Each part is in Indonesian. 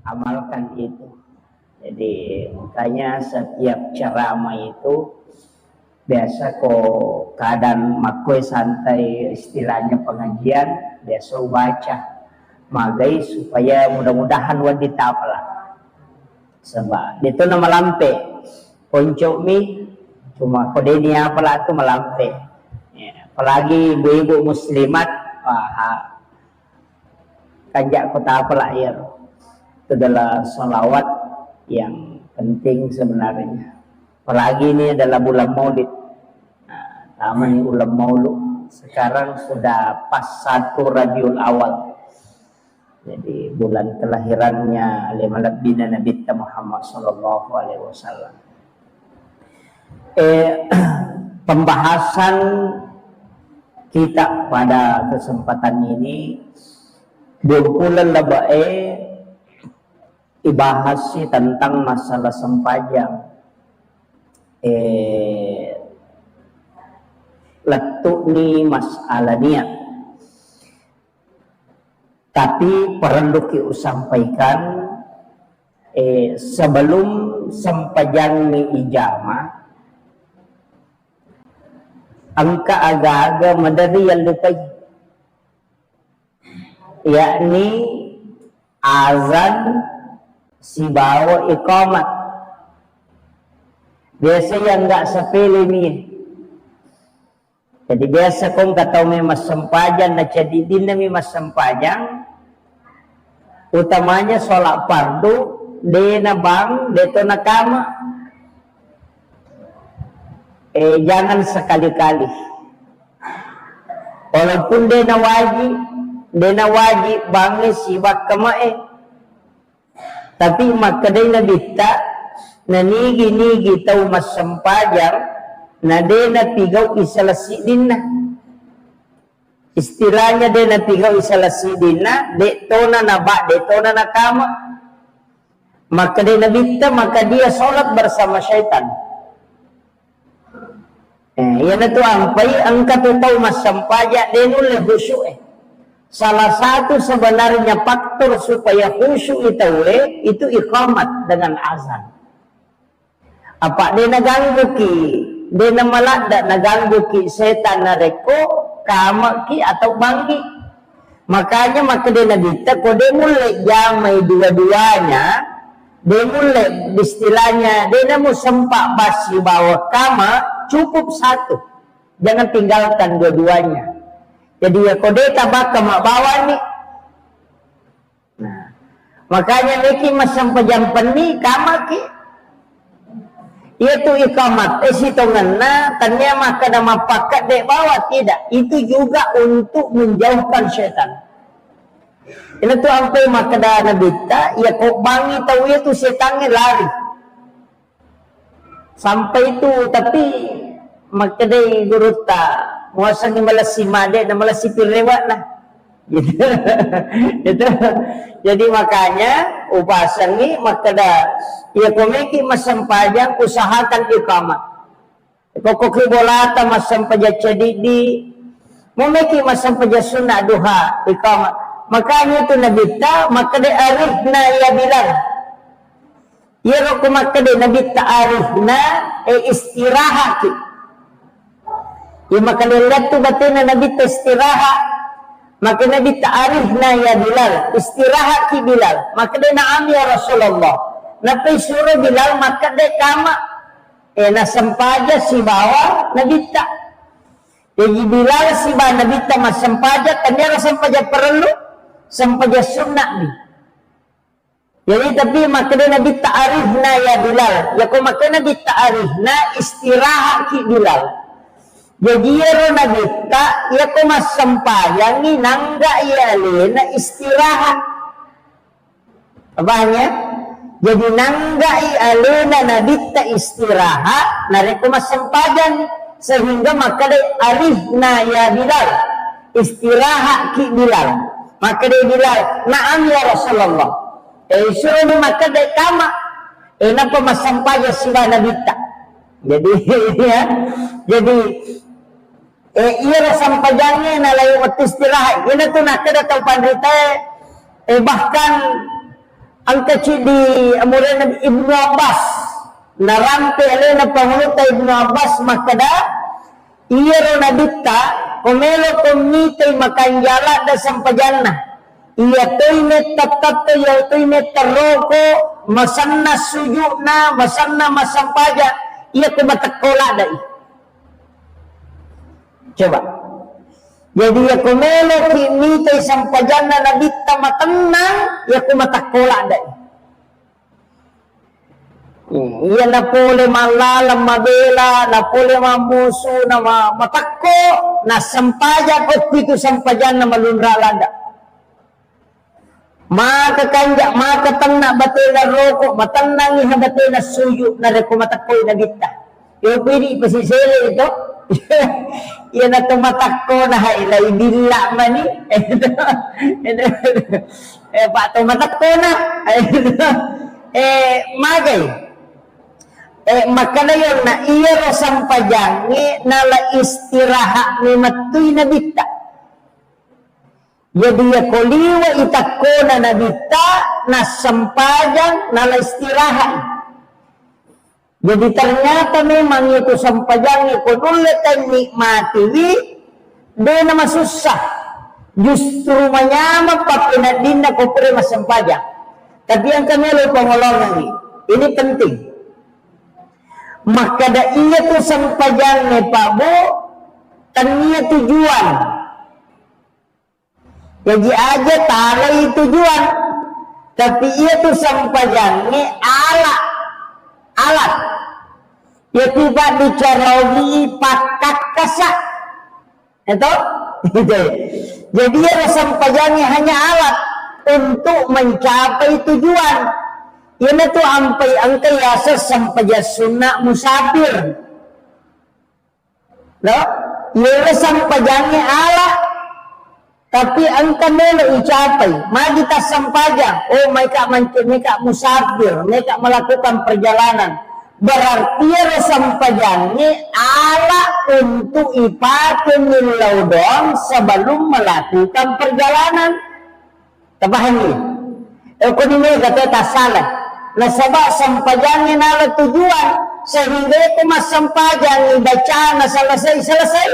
amalkan itu. Jadi makanya setiap ceramah itu biasa kok keadaan makoi santai, istilahnya pengajian biasa baca magai supaya mudah-mudahan wanita apalah sebab itu nama lampe poncok mi cuma kode ini apalah itu melampe ya, apalagi ibu-ibu muslimat kanjak kota apalah ya itu adalah sholawat yang penting sebenarnya. Apalagi ini adalah bulan Maulid. Nah, taman bulan Maulid sekarang sudah pas 1 Rabiul Awal. Jadi bulan kelahirannya Nabi Muhammad sallallahu alaihi wasallam. Pembahasan kita pada kesempatan ini bulan labae ibahas tentang masalah sempajang. Letuk ni masalah niat. Tapi perlu kita sampaikan sebelum sempajang ni ijamah angka agak-agak madari yang lupa yakni azan si bawa iqamat. Biasa yang enggak sepele ni. Jadi biasa kong katau mas sempajang na cadidin na mas sempajang utamanya sholat fardu de na bang deto na kama jangan sekali-kali walaupun de na wajib bangi sibak kamae tapi makadai na bita na nigi tau mas sempajang na de na pigaw isalasi din na istilahnya de na pigaw isalasi din na de to na naba de to na nakama maka de na bita maka dia sholat bersama syaitan. Yan na to ang katutaw mas sampaja de nula khusyuk salah satu sebenarnya faktor supaya khusyuk itu iqamat dengan azan. Apa dia naganggu ki dia namalada naganggu ki setan na reko kama ki atau bangki makanya maka dia nabita ko dia mulai jamai dua-duanya dia mulai istilahnya dia namu sempak basi bawa kama cukup satu jangan tinggalkan dua-duanya. Jadi ya kode tabak kama bawa nih. Nah, makanya niki masam pejampan nih kama ki. Itu iqamat. Sitonganna tanya maka nama pakat dek bawa tidak. Itu juga untuk menjauhkan syaitan. Ini tuh sampai maka dah nabita ya kok bangi tahu itu setannya lari. Sampai itu tapi maka deh guru tak muasang malasi made dan malasi pirewat lah gitu. Itu jadi makanya upasan ni maka dah ya komiki masam pajang usahakan iqamat pokok bolata masam pajak cadidi memiki masam pajak sunnah duha iqamat makanya itu nabita maka dah arifna ya bilang ya roko maka dah nabita arifna istirahat ya maka lihat tu batina Nabi istirahat maka Nabi ta'arifna ya Bilal istirahat ki Bilal maka dia na'am ya Rasulullah napi suruh Bilal maka dia kama na sempaja si bawa Nabi tak jadi Bilal si bawa Nabi tak mas sempaja kan dia sempaja perlu sempaja sunnah ni jadi tapi maka dia Nabi ta'arifna ya Bilal ya kok maka Nabi ta'arifna istirahat ki Bilal. Jadi ya nabita ya ko mas sempayang ni nangga ya lena istirahat. Apanya? Jadi nangga ya lena nabita istirahat nareko mas sempayang sehingga maka de arifna ya Bilal istirahat ki Bilal. Maka de Bilal na'am ya Rasulullah. Suruh maka de kama napa mas sempayang si nabita. Jadi ya jadi iya rasam pajangnya na layu istirahat. Ina tu nak kada tau pandita bahkan ang kecil di amuran Ibnu Abbas narampe alena pangunuta Ibnu Abbas makada iya ro nabita komelo komite makanjala da sampajanna iya toy tatat ya toy taroko masanna sujudna masanna masampaja iya kumatakola dai coba jadi ya komelo kimite sampajanna nabita matenang ya kumatakola dai iya na pole malala mabela na pole mamusu na matakko na sampaja ko itu sampajan na malunra lada maka kanja maka tangna batena roko matanang iha batena suyu na reko matakko na kita yo pwede pasisele ito iya na tumatakko na hailay dila mani pak tumatakko na magay maka na yun na iya sampajangi nala istirahat ni matuy na bita jadi ya koliwa itakko na bita na sampajang nala istirahat jadi ternyata memang itu sampajangi kunulit ang nikmatiwi do na masusah justru manyama pa pinadin na kupre masampajang tapi ang kamelo pangolongan ini penting maka da iya tu sampajan ne Pak Bu tanya tujuan jadi aja talai tujuan tapi iya tu sampajan ne alat ya tiba dicarawi pakak kasak itu jadi ya sampajannya hanya alat untuk mencapai tujuan ini tuh ampai angkai yasa sampaja sunnah musafir loh ini sampajangnya Allah tapi angka melo ucapai mari kita sampajang oh mereka musafir mereka melakukan perjalanan berarti ya sampajangnya Allah untuk ipakai milaudon sebelum melakukan perjalanan tabahani kung ini kata tak salah nasabak sampajangnya nala tujuan sehingga itu mas sampajang baca na selesai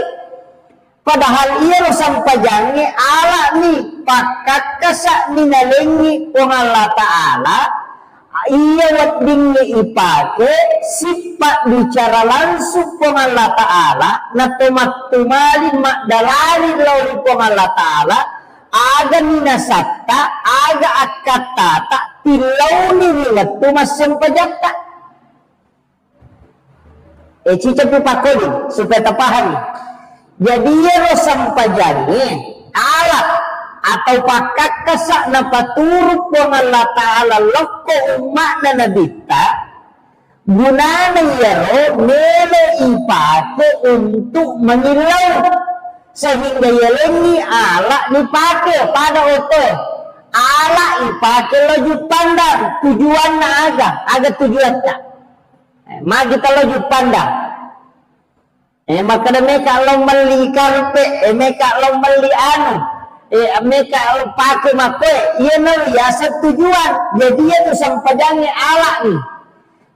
padahal iya sampajangnya ala ni pakat kasak minalingi kung Allah Ta'ala iya wadingnya ipake sifat bicara langsung kung Allah Ta'ala na tumalin makdalali lauli kung Allah Ta'ala aga minasakta aga akatata tilaw ni nilat tumas sampajakta cicapi pakodi supaya tapahani jadi ya sampajani alat atau pakak kasak na paturuk kung Allah Ta'ala loko umak na nabita gunana yaro melo ipake untuk mengilaw sehingga yalengi ala dipakai pada oto ala dipakai laju pandang tujuan na aga tujuan tak mari kita laju pandang maka mereka lo meli karpe mereka lo meli anu mereka pakai makwe iya no biasa tujuan jadi itu sampajangnya ala nih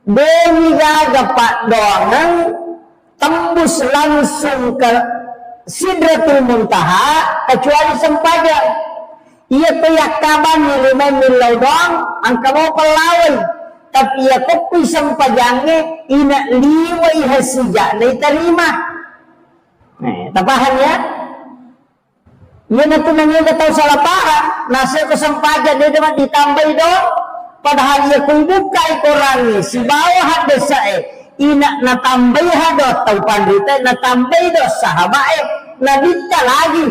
demi gaga pak doangan tembus langsung ke Sidratul Muntaha kecuali sampajang iya payak kaban nilai milau doang angka mau pelawai tapi ya kopi sampajangnya ina liwa ihasija na iterima tapahan ya iya nanti nangyaga tau salah paham nasa ko sampajang dia dapat ditambah doang padahal iya kung buka ikorangi si bawah desa ina natambay hado tau pandita natambay do sahabae nabita lagi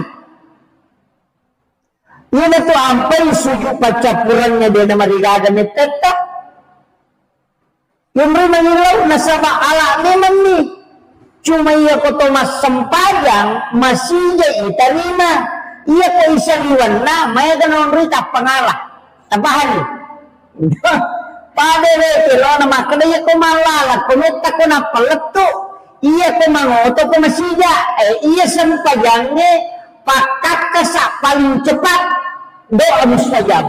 yun ito ampay suju pacapurannya dia na marigaga ni teta yung rin nangilaw nasaba ala memang ni cuma iya ko to mas sampajang masijay itarima iya ko isang iwan na maya ganon rita pangalah tabahan pada lo na makadaya ko malala kunita ko na paleto iya ko mangoto ko masija iya sampajangnya pakat ka sa paling cepat doa mustajab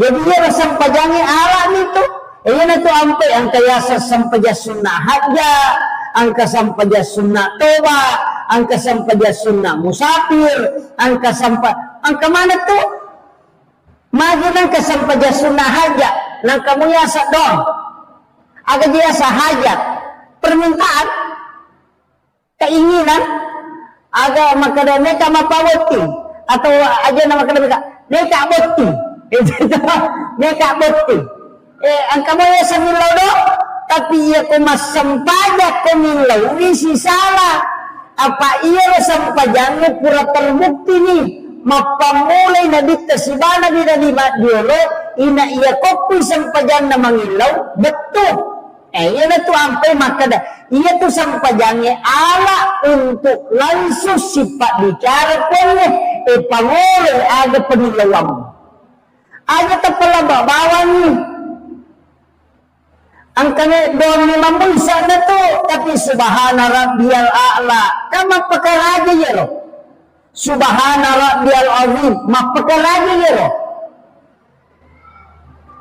Jadi dia sampajangi alam itu. Ayan itu ampe ang kayasa sampaja sunnah haja, ang kasampaja sunnah toba, ang kasampaja sunnah musafir, ang mana tuh? Maju ng kasampaja sunnah haja, nang kamuyasa doon. Aga dia sahajat, permintaan, keinginan, aga makadameka mapawati, atau aja nama kadameka, neka botti, neka botti. Ang kamoy sa milaw do, tapi iya ko masampaja ko milaw, isi salah. Apa iya sampajangnya pura terbukti nih, mapamulay na dita si bana di diolo, ina iya kopi sampajang na mangilaw, betul. Iya na to ampai makada, iya to sampajangnya ala untuk langsung sifat bicara punya, pamulay ada penilawang. Ada tapala babawan nih. Ang kami doon ni mamulsa na to, tapi subhana rabbiyal a'la, kama pakaraja yero. Subhana rabbiyal azim, mapakaraja yero.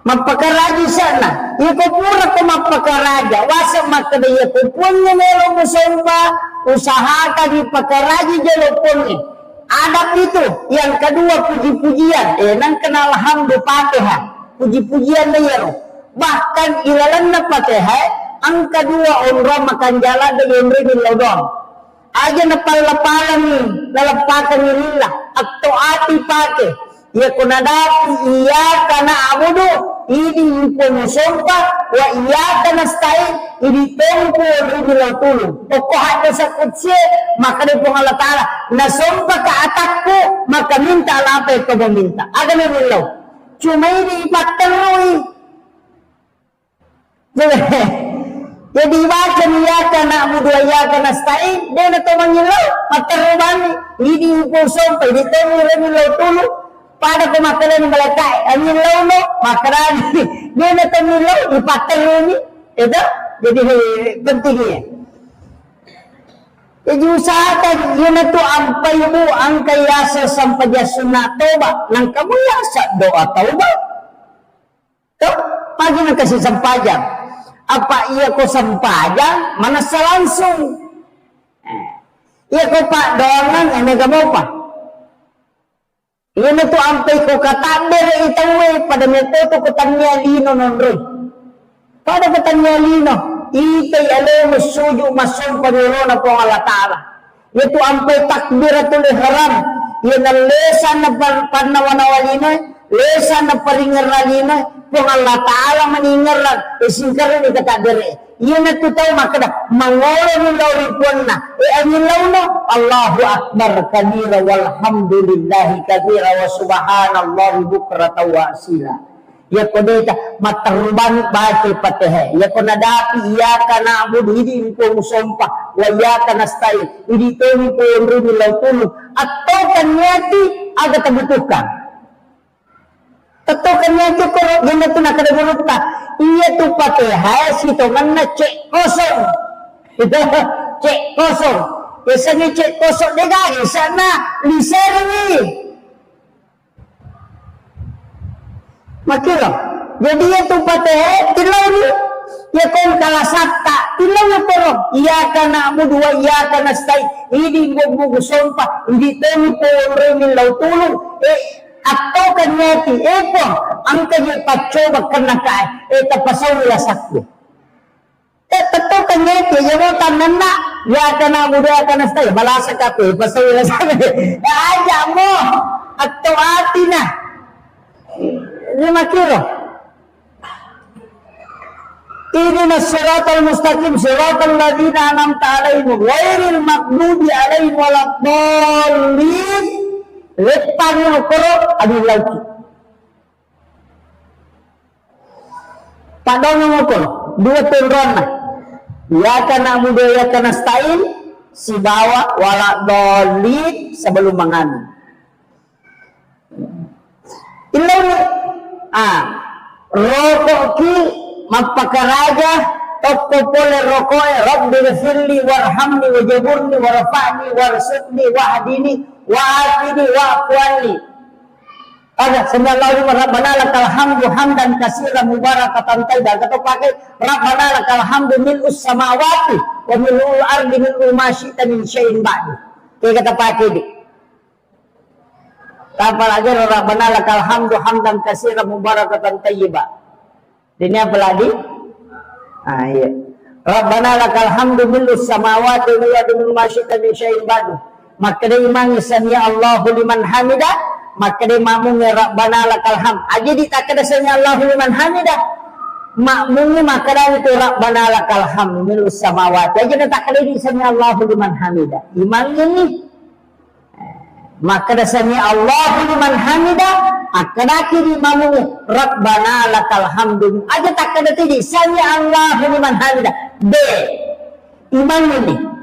Mapakaraja sana. Iko pura ko mapakaraja, wasa makadaya ko punya mero musomba, usaha ka di pakaraja jelo punya. Adab itu, yang kedua puji-pujian, nang kenal hamdu Fatihah, puji-pujian na yero. Bahkan ilalan na Fatihah, ang kedua umrah makan jalan dengan rinil laudon. Aja na palapalan ni, lalapakan ni lillah, atau ati pake. Ya kunadati iya kana abudu, ini impun sompa, wa iya kana stain, ini tempo rinil lautulu. Pokok hanya sakutsi, maka dia pun Allah Ta'ala, na sompa ka atakku, maka minta apa yang kau minta. Aga ni rinil. Cuma ini ipatterui. Jadi baca niyaka na'budu wa iyyaka nasta'in, dia na to mangilaw matarubani ini upo sompa ini temu remilaw tulo pada kumakalan balakay angilaw no makarani dia na to milaw ipataruni itu jadi pentingnya. Jadi usahakan yun na to ampay mo ang kayasa sampaja sunnah toba nang kamuyasa doa tauba to pagi na kasi sampajang. Apa iya ko sampajang manasa langsung iya ko pak doangan ene gamo pa iya na to ampay ko kataber itawe pada meto ko tanya lino nonroy pada katanya lino itay alam suju masun paniro na po Allah Ta'ala iya to ampay takbiratul ihram iya na lesan na panawanawalina lesan na paringaralina kung Allah Ta'ala maningaran, isingkaran ita kadere. Iyan na tutaw makada, mangolo ng lawipon na. Anilaw no, Allahu Akbar kabira walhamdulillahi kabira wa subhanallahi bukrata wa asila. Ya ko dita, matarubani baca Fatihah. Ya ko nadapi, iyaka na'budu, hindi ko musompa, wa iyaka nasta'in. Hindi ko yung rumilaw tulog. At to kanyati, aga tabutukan. Tetokannya itu kalau gini tuh nak ada berita, iya tuh Fatihah situ mana cek kosong, itu cek kosong, biasanya cek kosong dega di sana liserwi, makanya jadi itu Fatihah tilau ni, ya kau kalah sabta tilau ya porong, iya karena abu dua iya karena stay, ini buku sumpah, ini tahu porong milau tulung, atau kanyati epo ang kanyang pacoba kena kay tapasaw nila sakyo tato kanyati yung tanan na ya kana muda kana stay balasa ka pe pasaw nila sakyo aja mo atau ati na 5 kilo ini na siratal mustaqim siratal ladina an'amta alaihim ghairil maghdubi alaihim waladdallin lepan yang koro adu lagi. Padang yang koro dua turun. Ya kana muda ya kana stain si bawa wala dolid sebelum menganu. Ilau rokok ki mapakaraja toko pole rokoe rabbi ghfirli warhamni wajaburni warfa'ni warsudni wahdini wa'atini wa'afwani Ada sallallahu rabbana lakal hamdu hamdan katsiran mubarakatan tayyiban. Atau pakai rabbana lakal hamdu mil'us samawati wa mil'ul ardi mil'u ma syi'ta min syai'in ba'du. Kayak kata pakai di. Apalagi rabbana lakal hamdu hamdan katsiran mubarakatan tayyiban. Ini apa lagi? Iya. Rabbana lakal hamdu mil'us samawati wa mil'u ma syi'ta min syai'in ba'du. Maka dia imam sami Allahu liman hamidah, maka dia makmumnya Rabbana lakal hamd. Aja ditakada sami Allahu liman hamidah, makmumnya maka dia itu Rabbana lakal hamd mil'us samawati. Aja ditakada di sami Allahu liman hamidah. Imam ini maka dia sami Allahu liman hamidah, akada kiri makmumnya Rabbana lakal hamd. Aja takada di sami Allahu liman hamidah. B. Imam ini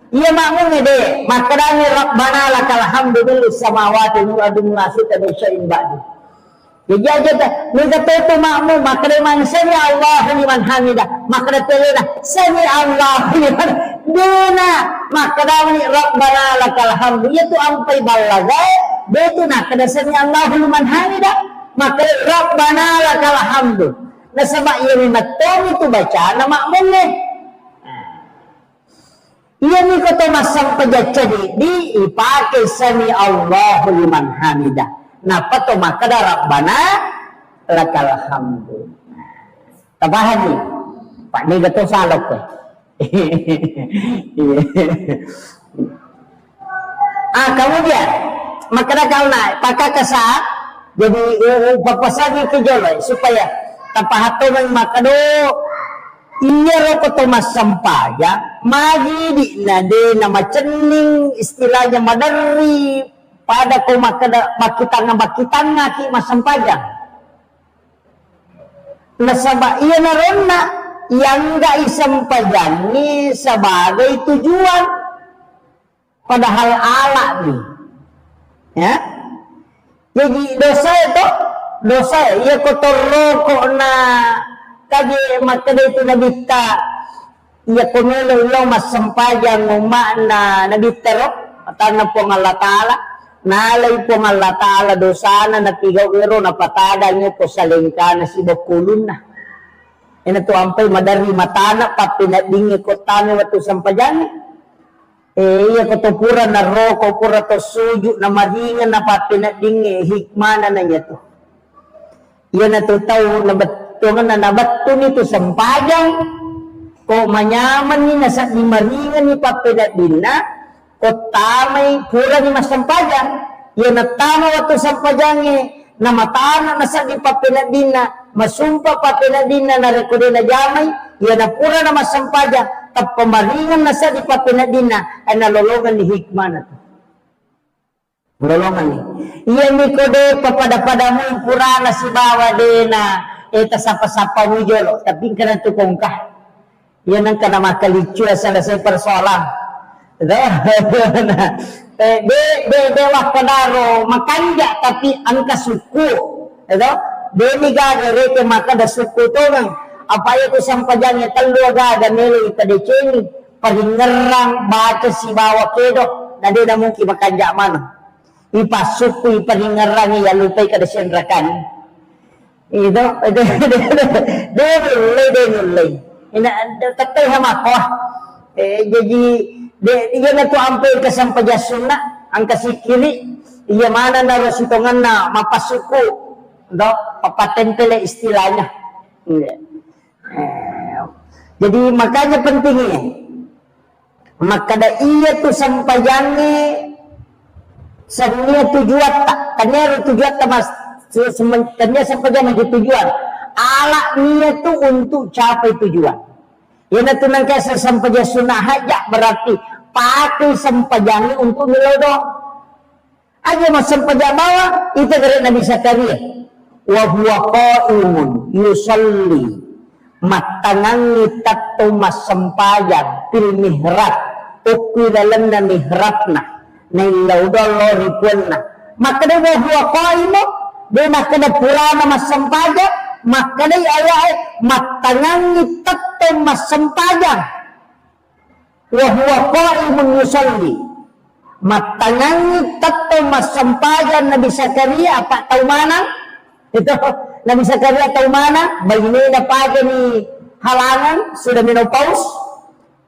iya makmumnya deh, maka dami Rabbana lakal hamdu mil'us samawati wa mil'u ma syi'ta min syai'in ba'du. Jadi aja dah, mereka itu makmum, maka dia sami Allahu liman hamidah, maka dia pilihlah sami Allahu liman dina, maka dami Rabbana lakal hamdu. Ia tu ampai balagai, dia tu nak kada sami Allahu liman hamidah, maka Rabbana lakal hamdu. Nah sebab ia memang itu baca nama makmumnya. Ia ni kata masang pejaca di ipakai sami Allahu liman hamidah. Napa to maka da Rabbana lakal hamdu. Tabahan ni. Pak ni kata salok ke. Kemudian maka da kau naik pakai kesat jadi papasagi ke joloi supaya tapahato ng makado. Iya roko Thomas Sampaja magi di nade nama cening istilahnya madari pada koma kada bakitanga ki Mas Sampaja. Nasaba iya naronna yang enggak isampajani sebagai tujuan padahal ala nih. Ya. Jadi dosa iya kotor rokok na kagi maka itu nabita iya kumelo ilaw Mas Sampaja ngumana nabita ro atana po ng Allah Ta'ala nalay po ng Allah Ta'ala dosana na tigaw iro na patada nyo po sa lingka na si Bakulun na ina to ampay madari matana pa pinadingi ko tani watu Sampajani iya ko to pura na roko pura to suju na maringan na pa pinadingi hikmana na niya to iya na to tao na tungan na nabato nito Sampajang ko manyaman ni nasa ni maringan ni papinadin na ko tamay pura ni Mas Sampajang yan na tama wato Sampajang na matana na sa ni papinadin na masumpa papinadin na narekodin na jamay yan na pura na Mas Sampajang tap pamaringan na sa ni papinadin na ay nalolongan ni hikmah na to nalolongan ni yan ni ko de papada-pada mo pura na si bawa de na eta sapa-sapa wujolo tapi kana tukong ka yan ang kana makalicu asal sa persoalan de wakadaro makanja tapi ang kasuku de ni gagare ke maka da suku to nang apa itu Sampajangnya telu gaga nelo itadeceni paringerang baca si bawa kedo na de na mungkin makanja mana ipasuku iparingerang ya lupai kada senrakan itu nulay ina tatay hamako jadi dia na to ampay ka Sampajasun na ang kasikili iya mana na rasitongan na mapasuko do papatentele istilahnya jadi makanya pentingnya makada iya tu Sampajangi sanya tujuan tak kanya tujuan tak mas sementarnya Sampajang menjadi tujuan ala niat itu untuk capai tujuan yang itu nangka Sampajang sunnah hajak berarti pakai Sampajang untuk melodo aja mas Sampajang bawa itu dari Nabi Zakaria wa huwa qaimun yusalli matangangi tatto Mas Sampajang fil mihrab ukui dalam na mihrabna na ilaudallah ripuanna maka dia wa huwa qaimun dia maka ada pura Mas Sampajang maka dia ayat matangangi tatto Mas Sampajang wa huwa qaimun yusalli matangangi tato masampajan Nabi Zakaria apa tahu mana? Itu Nabi Zakaria tahu mana? Begini na pagi ni halangan sudah menopause,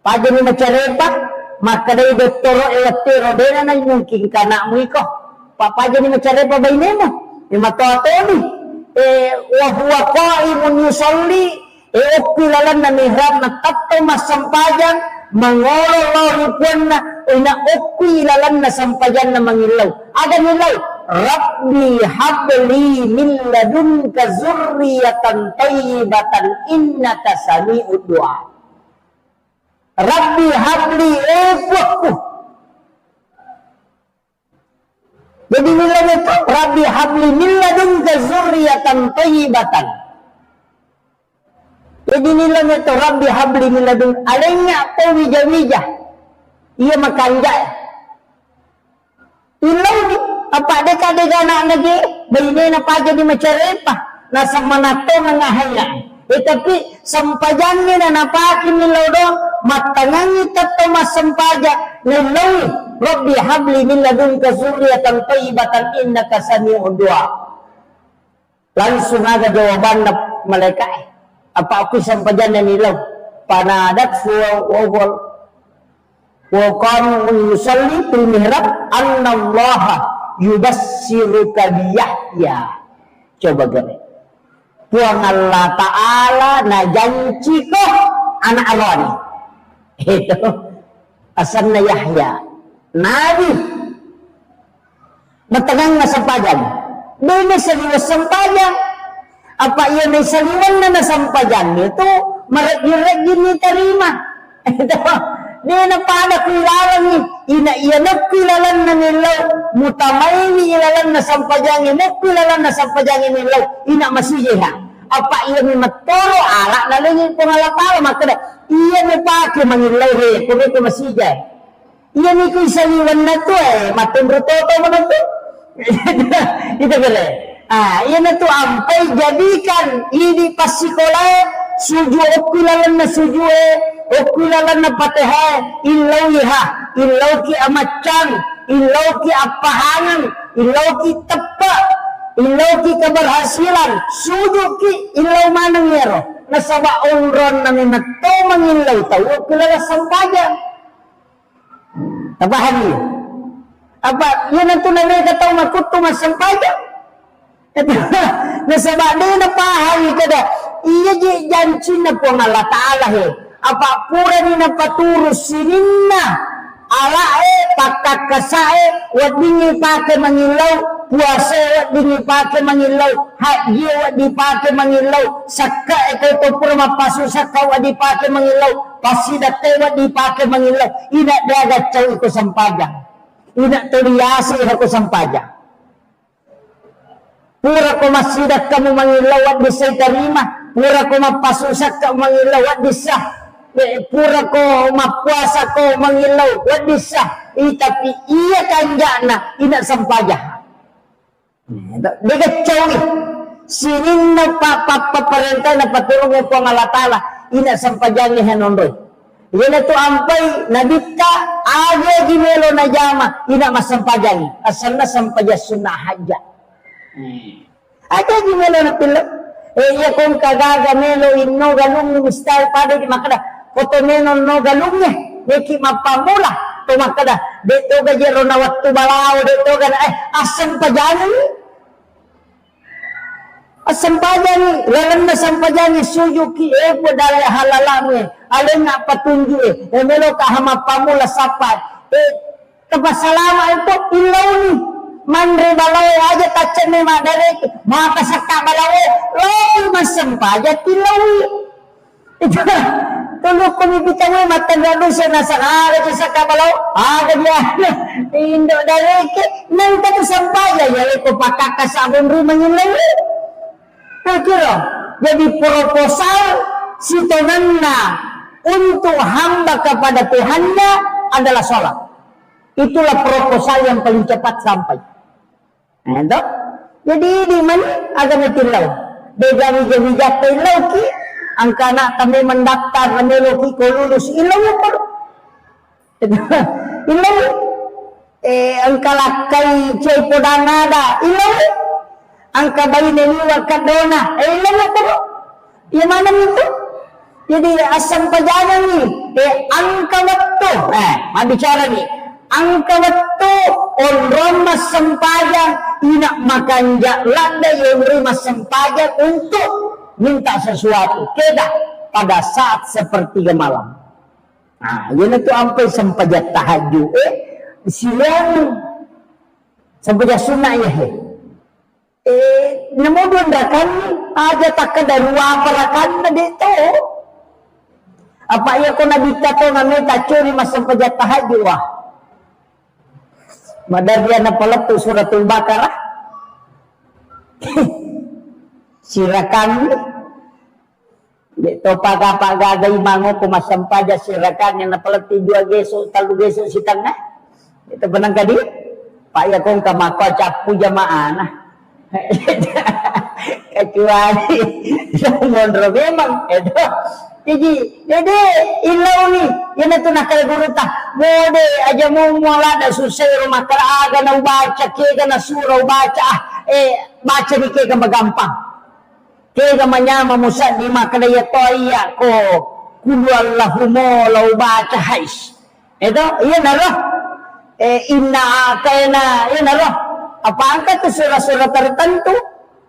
pagi ni macarepa, maka dari doktor electro dena na mungkin kana mo iko. Papa ni macarepa begini mo, matoto ni. Wa huwa qaimun yusalli, ukilalan na mihrab na tato masampajan mangolo rukun na ina ukilalan na sampajan na mangilaw. Ada nilaw. Rabbi habli min ladunka zurriyatan thayyibatan innaka sami'ud du'a. Rabbi habli puakku. Jadi nilai itu Rabbi habli min ladunka zurriyatan thayyibatan. Jadi nilai itu Rabbi habli min ladunka alainya atau wija-wija. Ia makanja. Ilau ni apa deka-deka anak lagi begini na pagi di macarepa nasa manato nga ngahaya tapi sampajangin na napaki nilaw dong matangangi tato masampaja nilaw Rabbi habli min ladunka zurriyatan thayyibatan innaka sami'ud du'a. Langsung ada jawaban na malaikat apa aku sampajan na nilaw panadat fuwawal wa qanu yusalli fil mihrab annallaha yubassiruka biyahya. Coba gini Tuhan Allah Ta'ala na janji ko anak Allah ni itu asal na Yahya Nabi matangang na sampajan dili saliwas sampajan apa iya may saliwan na nasampajan itu marag-ragin ni tarima itu di na pada kilalan ni ina iya na kilalan na nilaw mutamay ni ilalan na sampajangin na kilalan na sampajangin nilaw ina masijiha apa iya ni matoro ala na lingin pangalapala makada iya ni pake mangilaw he kung ito masijay iya ni ko isaliwan na to matumrutoto mo na to itu gala iya na to ampay jadikan ini pasikola suju okulalan na suju okulalan na patehe ilaw iha ilaw ki amacang ilaw ki apahangan ilaw ki tepa ilaw ki keberhasilan suju ki ilaw manang yero nasaba onron na minato mangilaw tau okulalan sampajan tabahan niyo apa yun ang tunanay kataw makuto masampajan nasaba din na pahay kada iya janji na po ng Allah Ta'ala apa pura ni na paturus sininna ala pakakasae wad dingi pake mangilaw puasa wad dingi pake mangilaw haji wad di pake mangilaw sakka ito pura mapasu sakka wad di pake mangilaw pasidate wad di pake mangilaw ina dagat caw iko sampajan ina tuliyasi ako sampajan pura ko masidat kamu mangilaw wad disay tarima pura ko mapasusak ka mangilaw wad disah pura ko mapuasa ko mangilaw wad disah tapi iya kanjana ina sampaja dekat cawi sinin na paparentay na patulong po ang alatala ina sampajang ni hanondoy ina to ampay nabita aga gimelo na jama ina masampajang asal na sampaja sunnah haja aga gimelo na pila iya kung kagaga melo inno galung ni mistal pada di makada foto meno no galungnya neki mapamula to makada deto gajero na waktu balao deto gan asam pajani lalan na sampajani suyuki po dalay halalami alin na patunju melo kahama pamula sapat kapasalama ito ilaw ni mandre balao aja tacen ni madare maka sakka balao lo masampaja tilawi itu tulok ko bibitaw matagalo sa nasakara sa kabalaw aga dia indo dare nang ta sampaja ya ko pakakasabon rumah lawi kira jadi proposal si tonanna untuk hamba kepada Tuhannya adalah sholat. Itulah proposal yang paling cepat sampai. Nah, jadi di mana agama tilaw? Begawi-gawi jatuh ilaw ki, ang kana kami mendaftar kami loki ko lulus ilaw mo. Ilaw. angka lakai cai podangada ilang angka bayi neliwa kadona ilang itu ya mana itu jadi asam pajangan nih angka waktu bicara nih angka waktu orang mas sempajang tidak makan landa yang mas sempajang untuk minta sesuatu kita pada saat sepertiga malam. Nah, yun itu sampai sempajat tahajud silang sempajat sunnah ya namudun rakan aja tak ada dua perakan dito apa ya ko nabita to ngamita curi mas sempajat tahajud wah madagyan na pala to suratul Baqarah sirakan dito pagay mango kumasampaja sirakan yang napalati dua geso talu geso si tengah itu benang kadi pak ya kong kamako capu jamaah nah kecuali mondro memang itu jadi ilaw ni yan ito nakalagurita mode aja mo wala na susero makaraga na ubaca kaya na sura ubaca baca ni kaya magampang kaya manyama mo sa di makadaya toya ko kuluallahumo la ubaca hais ito yan na ro inna kaya na yan na ro apa angkat to sura-sura tertentu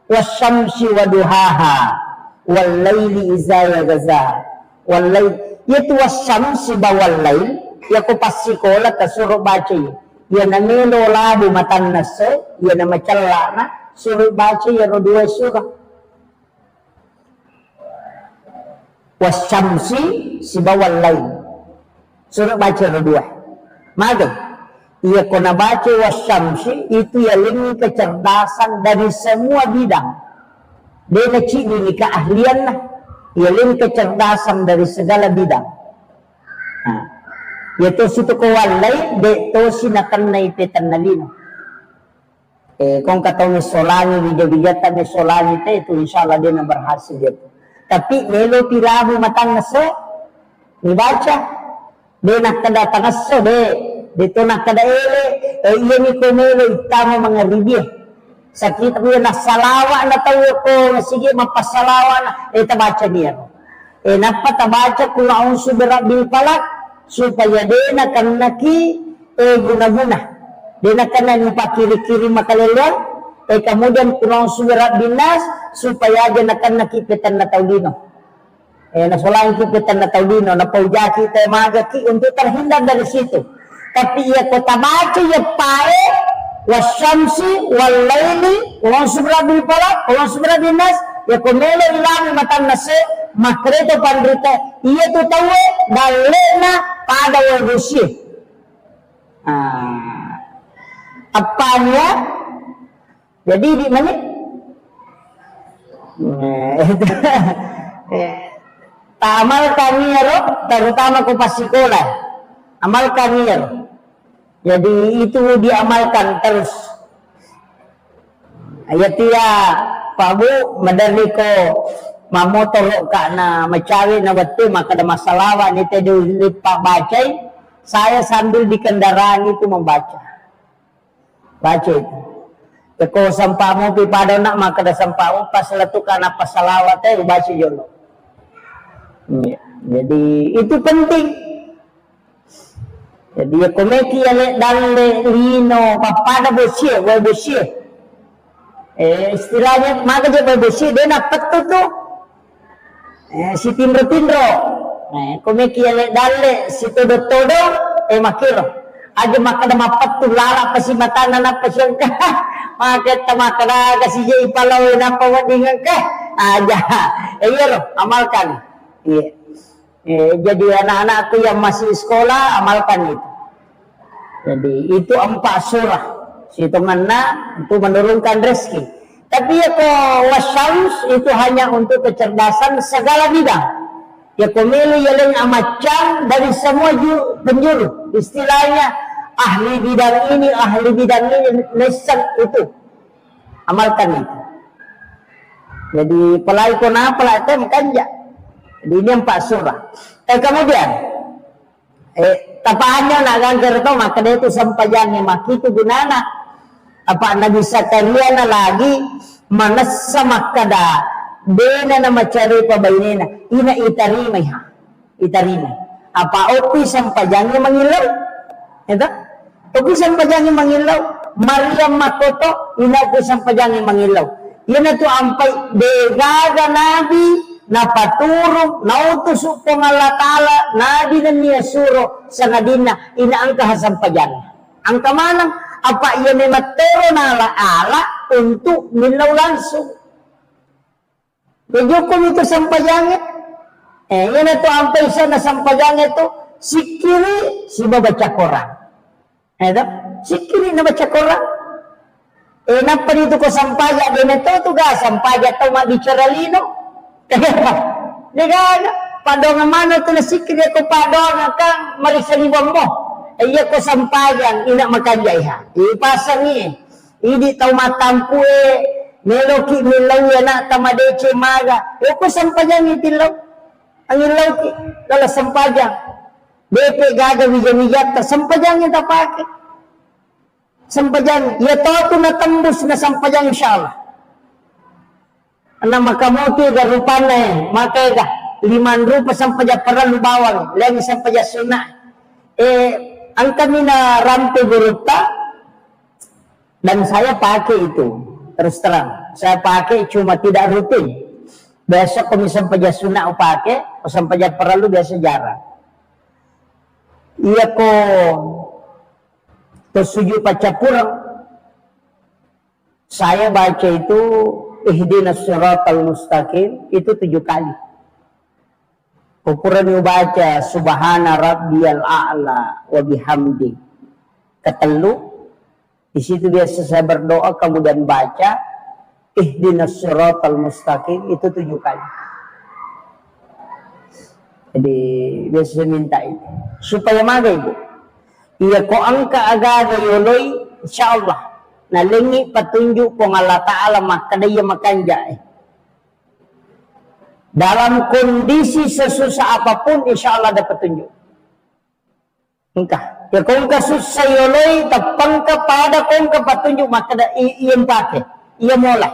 wasyamsi waduhaha wal-laili iza yagaza wal-lail yaitu wasyamsi bawal-lail ya ko pasikola kasuro baca ya na melo labu matannas ya na macalla na suro baca ya no dua surah wasyamsi si bawal-lail suro baca no dua magang ia ko nabaca wasyamsi itu ya lebih kecerdasan dari semua bidang dia ciri ni keahlian lah ia lebih kecerdasan dari segala bidang yaitu situ ko walay de to sinakan na ipetan na lino kung kataw ni solani bijabijata ni solani te itu insyaallah dia na berhasil dia tapi melo pirahu matang nase dibaca dia nak kedatang nase dito nak kadaele iya ni ko melo itama mga ribih sakit ko na salawa na tawo ko sige mapasalawa na tabaca niya napatabaca kung naunsu birabil falak supaya dia akan naki guna-guna dia akan nipakiri-kiri makalilian kemudian kung naunsu birabil nas supaya dia akan nakipitan na taulino nasolang kipitan na taulino na paujaki tayo magaki untuk terhindar dari situ tapi ia kota baca ya pae wasyamsi wal-laili wa subrabil falaq wa subrabil nas ya komelo ilang matan nase makreto pandrita iya tu tahu dalena pada wadusi apanya jadi di mana tamal kami ro terutama ko pasikola amal kami jadi itu diamalkan terus ayat ya pabu madali ko mamotor ka na macawi na wati makada masalawa ni te lipa bacay saya sambil di kendaraan itu membaca baca itu ko sampamu pi pada nak makada sampamu pas letu kana pasalawa te baca jolo jadi itu penting. Jadi komeki ale dalle lino papada bosie istilahnya maka je bosie dia nak petu tu si tindro komeki ale dalle si todo makiro aja makada mapetu lala pasi matana na pasyon ka maka tamakada kasi je ipalaw na pawadingan ka aja ro amalkan jadi anak-anakku yang masih sekolah amalkan itu. Jadi itu 4 surah. Hitungannya itu menurunkan rezeki. Tapi ya wasyams itu hanya untuk kecerdasan segala bidang. Ya komelu yang amacam dari semua penjuru. Istilahnya ahli bidang ini lesan itu. Amalkan itu. Jadi pelai kona pelai tem kanja. Jadi ini 4 surah. Kemudian Tapaannya nak ganggar to maka dia itu sampajangnya maki itu gunana apa Nabi Zakaria na lagi manassa makada dena na macari pabainena ina itarima apa opi sampajangnya mangilaw itu opi sampajangnya mangilaw Maryam makoto ina opi sampajangnya mangilaw yan na to ampay degaga Nabi napaturong nautos po ng Allah Ta'ala nabi na niya suro sa ngadina inaangka hasampayan ang kamanang apa iyan ay matero na ala untuk milaw langsung medyo kung ito sampayangit yan na ito ang paisa na sampayangit ito sikiri si babaca Quran sikiri na baca Quran napanito ko sampaya din ito tuga sampaya ito mabicaralino kaya padongan mana tu nasikir ko padongan kang marisalibang mo iya ko sampayan ina makajaiha ipasang ni idi tau matampu meloki milaw na tamadece maga ko sampayan itilaw ang ilaw ki kala sampayan bepe gaga wijamijata sampayan ita pake sampayan ya to na tembus na sampayan insyaallah ana makamuti garupana maka 5 rupiah sampaja perlu bawang lagi sampaja sunah ang kami na rampe guruta dan saya pakai itu terus terang saya pakai cuma tidak rutin biasa kami sampaja sunah pakai sampaja perlu biasa jarang iya ko tersuju pacapurang saya baca itu ihdinas siratal mustaqim itu 7 kali. Ukuran baca subhana rabbiyal a'la wa bihamdi. Ketelu di situ biasa saya berdoa kemudian baca ihdinas siratal mustaqim itu 7 kali. Jadi biasa saya minta itu supaya maga ibu. Iya ko angka agaga yoloy insyaallah nalingi petunjuk pong Allah Ta'ala makadaya makanja dalam kondisi sesusah apapun insya Allah ada petunjuk engkau ya kong kasusah yoloi tapang kepada kong ke petunjuk makada iyan pakai iya mulai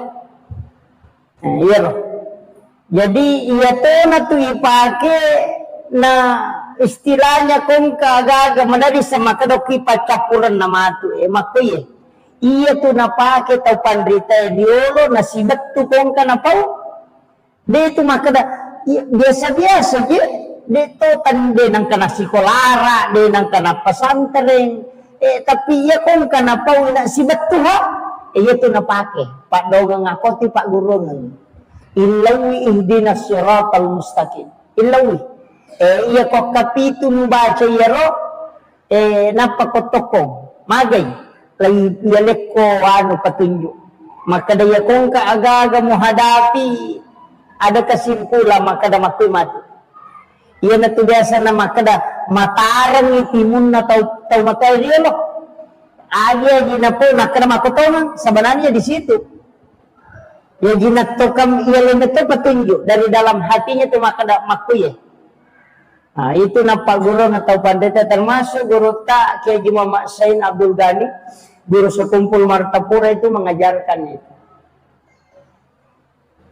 iya loh jadi iya to na tu ipake na istilahnya kong kagaga madari sa makadoki pacapuran na matu makuye iya tu napake tau pandrita diolo nasibat tu kong ka napau dia itu makada biasa-biasa je dia tu tande nang kana sikolara dia nang kana pesantren tapi iya kong ka napau na sibat tu ha iya tu napake pak dogang ngakoti pak guru nang ilawi ihdinas siratal mustaqim ilawi iya kok kapitu baca yaro napakotokong magay lagi yalek ko petunjuk maka daya kong kaaga mo hadapi ada kesimpulan maka da makoy mati iya na to biasa na maka da matarang itimun na tau matay dia lo aja na po maka da makotongan sebenarnya di situ ya jinatokam iya lang to petunjuk dari dalam hatinya tu maka da makoy Nah, itu napa guru atau pandeta termasuk guru tak Kiai Muhammad Sain Abdul Ghani guru sekumpul Martapura itu mengajarkan itu.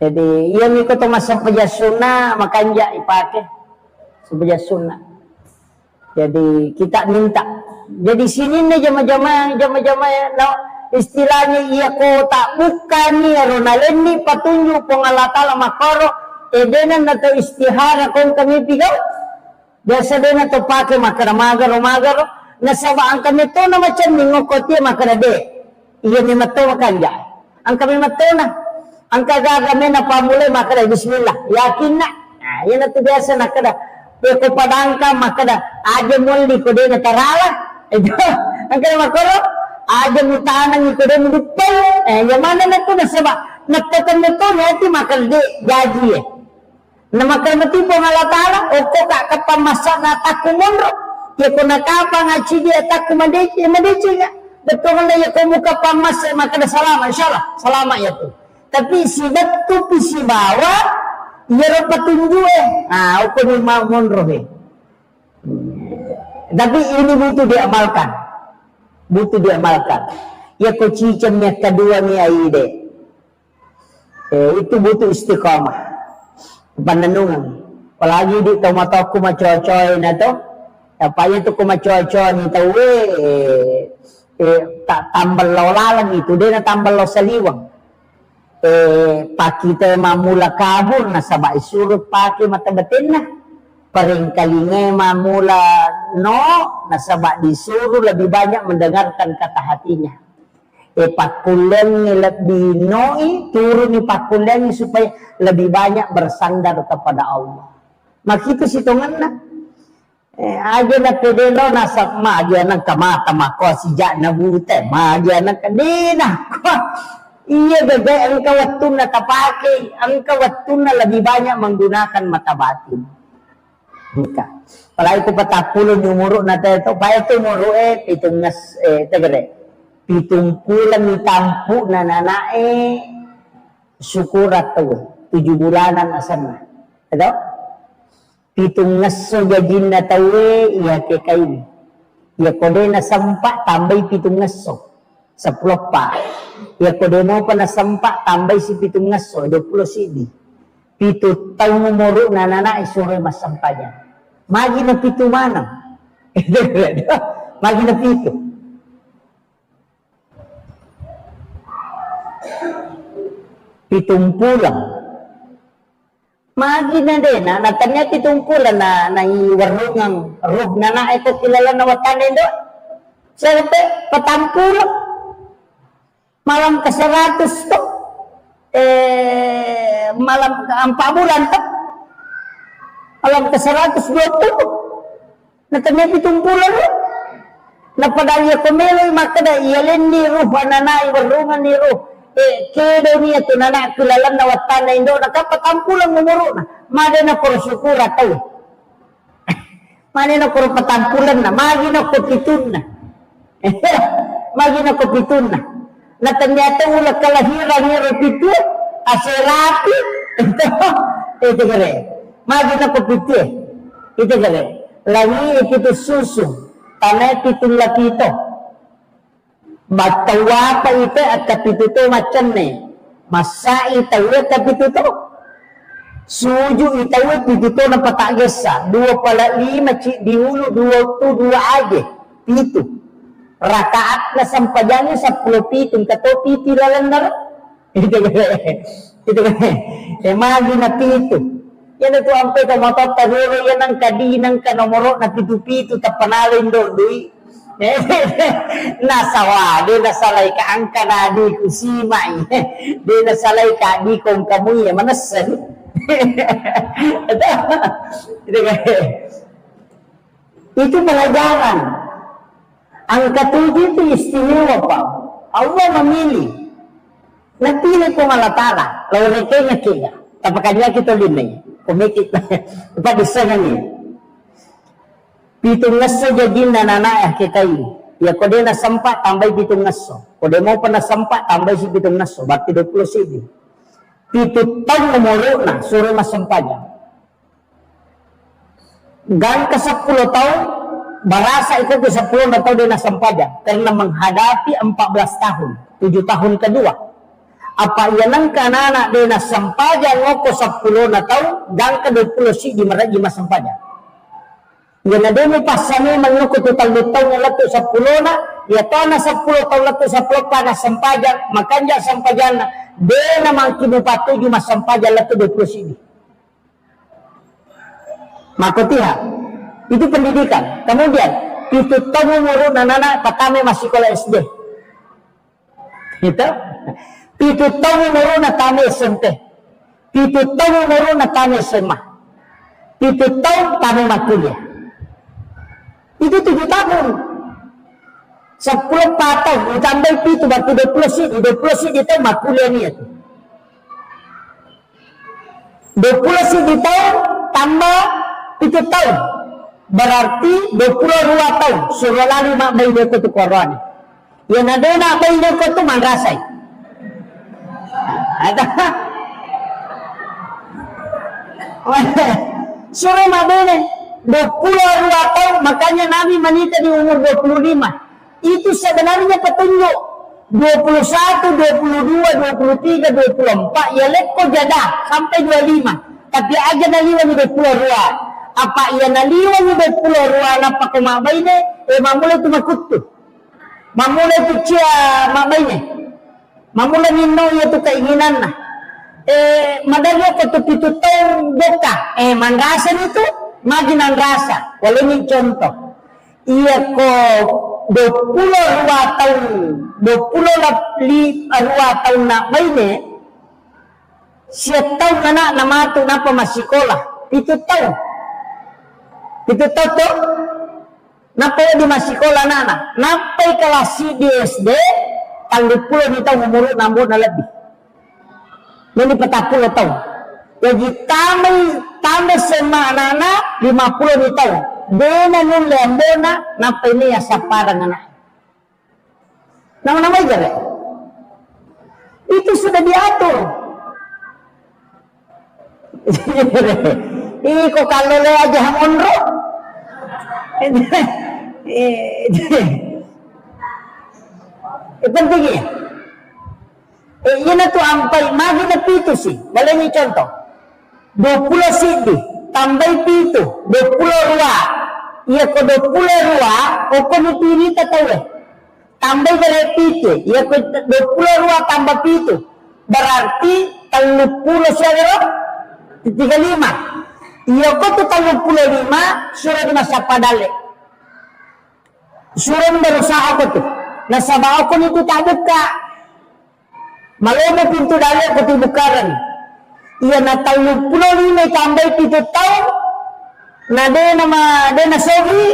Jadi ia ikut masa pejasuna makanya dipakai sebagai sunnah. Jadi kita minta. Jadi sini nih jama-jama no, istilahnya iya kota bukan nih Ronaldo nih petunjuk pengalatala makoro edenan atau istihara kong kami pigau. Biasa dia na to pake makara magaro nasawaan kami to na macam ningokoti makara de iya ni mato makanja ang kami mato na ang kagagami na pamulay makara bismillah yakin na yan na to biasa na kada ko padangka makada aja muli ko de na tarala ang kada makoro aja mutanang ko de mudupay yan mana na to nasaba nagtatan na to nati makara de gaji na makamati po ng Allah Ta'ala o ko kakapamasa na takumonro ya ko nakapa nga chidi ataku madeci nga betul na ya ko muka pamasa makada salama insyaallah salama ya tu tapi si betu pisi bawa ya ro petunjuk o ko ni monro Tapi ini butuh diamalkan. Butuh diamalkan. Ya kocicamnya kedua ni aide. Itu butuh istiqamah. Pandanungan. Apalagi di tomato macocoy na to. Apa itu macocoy ni tahu tak tambal lo lalang itu dia na tambal lo saliwang. Pakita mamula kabur na sabay surut paki matabatin na. Paring kalingay mamula no nasaba disuruh lebih banyak mendengarkan kata hatinya. Pakulengi lebih noi turun pakulengi supaya lebih banyak bersandar kepada Allah. Makitu situngan na. Aja na kedelo nasab ma aja na kamata mako sijak na bute ma aja na kadina. Iya bebe engkau waktu na tapake, engkau waktu na lebih banyak menggunakan mata batin. Buka. Kalau itu patapulun yung muro na tayo, pa ito muro pitong nas, tagare, pitong pulang itampu na nanae, sukurat to, 7 bulanan asan na. Ito? Pitong naso gajin na tawe, iya kekain. Iya kode na sampa, tambay pitong naso, 10 pa. Iya kode mo pa na sampa, tambay si pitong naso, 20 sidi. Pito tayo muro na nanae, sure mas sampa dyan. Magi na pito manang. Magi na pito. Pitong pulang. Magi na din. Natanya pitong pulang na iwarungang rug na na ito kilala na watanin doon. Siyempre, patampulang. Malam kasaratos to. Malam ang pabulan to. Alam ka 120 natanya pitong bulan napadalya kumeloy makada iyalin ni ruh ananay warungan ni ruh kedo niya tunana kilalan na watan na indo nakapatampulang numuro na mada na puro syukura tayo mada na puro patampulan na magi na kupitun na magi na kupitun na natanya ito ulang kalahiran ni repitu aserapi ito kare magi na kupiti. Ito gale. Langi ito susu. Tanay pitong lapito. Magtawa pa ito at kapituto macam ni. Masai tayo kapituto. Suju itaw pituto na patagasa. 2 di ulo 2 aja. Pito. Rakaat na sampadyangin sa 10 pitong katopiti lalandar. Ito gale. Ito gale. Magi na pito. Yan ito ang peka motot taguro yan ang kadinang kanomoro na pitu-pitu tapanalin doon dui. Nasawa, di nasalay ka ang kanadi ko simay. Di nasalay ka di kong kamuya manasan. Itu pelajaran. Ang ketujuh itu istimewa Pak. Allah memilih. Napili ko malatala. Lalu nakikita. Tapakanya kita linay. Kumikit na. Ipag-isa nga niya. Pitong ngaso jadin na nanaya kitay. Ya kode na sampa, tambay pitong ngaso. Kode mo pa na sampa, tambay si pitong ngaso. Bakti 20 sidi. Pitutang umuro na, suro masampa niya. Gan ka 10 taon, barasa ito sa 10 na taon din na sampa niya. Karena menghadapi 14 tahun. 7 tahun kedua. Apa yanang kanana de na sampaja ngoko 10 na taon dan ka 20 si di maraji masampaja. Yana de mo pasami mangoko total taon na lato 10 na ya taon na 10 taon lato 10 pa na sampaja makanja sampajan na de na mang kinupatu di masampaja lato 20 si. Makotiha. Itu pendidikan. Kemudian itu tamu muru nanana patame masih sekolah SD. Itu Pitu tahun moro na tame SMP. Pitu tahun moro na tame SMA. Pitu tahun tame makuliah. Itu 7 tahun. 10 patang, ditambah pitu berarti 20 sih. 20 sih itu makuliah niya. 20 sih di tahun tambah pitu tahun. Berarti 22 tahun. Suruh lari mak bayi ko tu korban. Yang ada nak bayi ko tu manrasai. Ada sore mabene 22 tahun, makanya Nabi menikah di umur 25. Itu sebenarnya petunjuk. 21, 22, 23, 24, ya lekko jadah sampai 25. Tapi aja naliwan 22. Apa ia naliwan 22 napa ko mabayne? Mamula tu makutu. Mamula tu cia mabayne. Mamula nino ya tu keinginan na. Madalyo ko tu pitu tahun boka. Manrasa nito, maginan rasa. Wala ni contoh. Iya ko 22 tahun, 22 tahun na bayne. Siya tahun na namato na pa masikola. 7 tahun. 7 tahun to. Napay di masikola na. Napay kelas di SD. Tanggal 10 ni tahun umur 6 na lebih. Ini 40 tahun. Jadi tambah sama anak 50 ni tahun. Dena nun lembona napay niya sa parang anak. Nama-nama aja deh. Itu sudah diatur. Iko kalau le aja onro. Penting ya. Yan na to ampay, magi na pito si. Wala niyo contoh. 20 sidi, tambay pito, 20 ruwa. Iya ko 20 ruwa, o ko nupili tatawe. Tambay gare pito, iya ko 20 ruwa tambah pito. Berarti 30 siya garo? 35. Iya ko to 35, surat masa padale. Surat berusaha ko to. Nasa bao ko nito tabot ka. Malo mo pinto dali ko tibukaran. Iya na 35 tambay 7 tahun. Na de na sogi.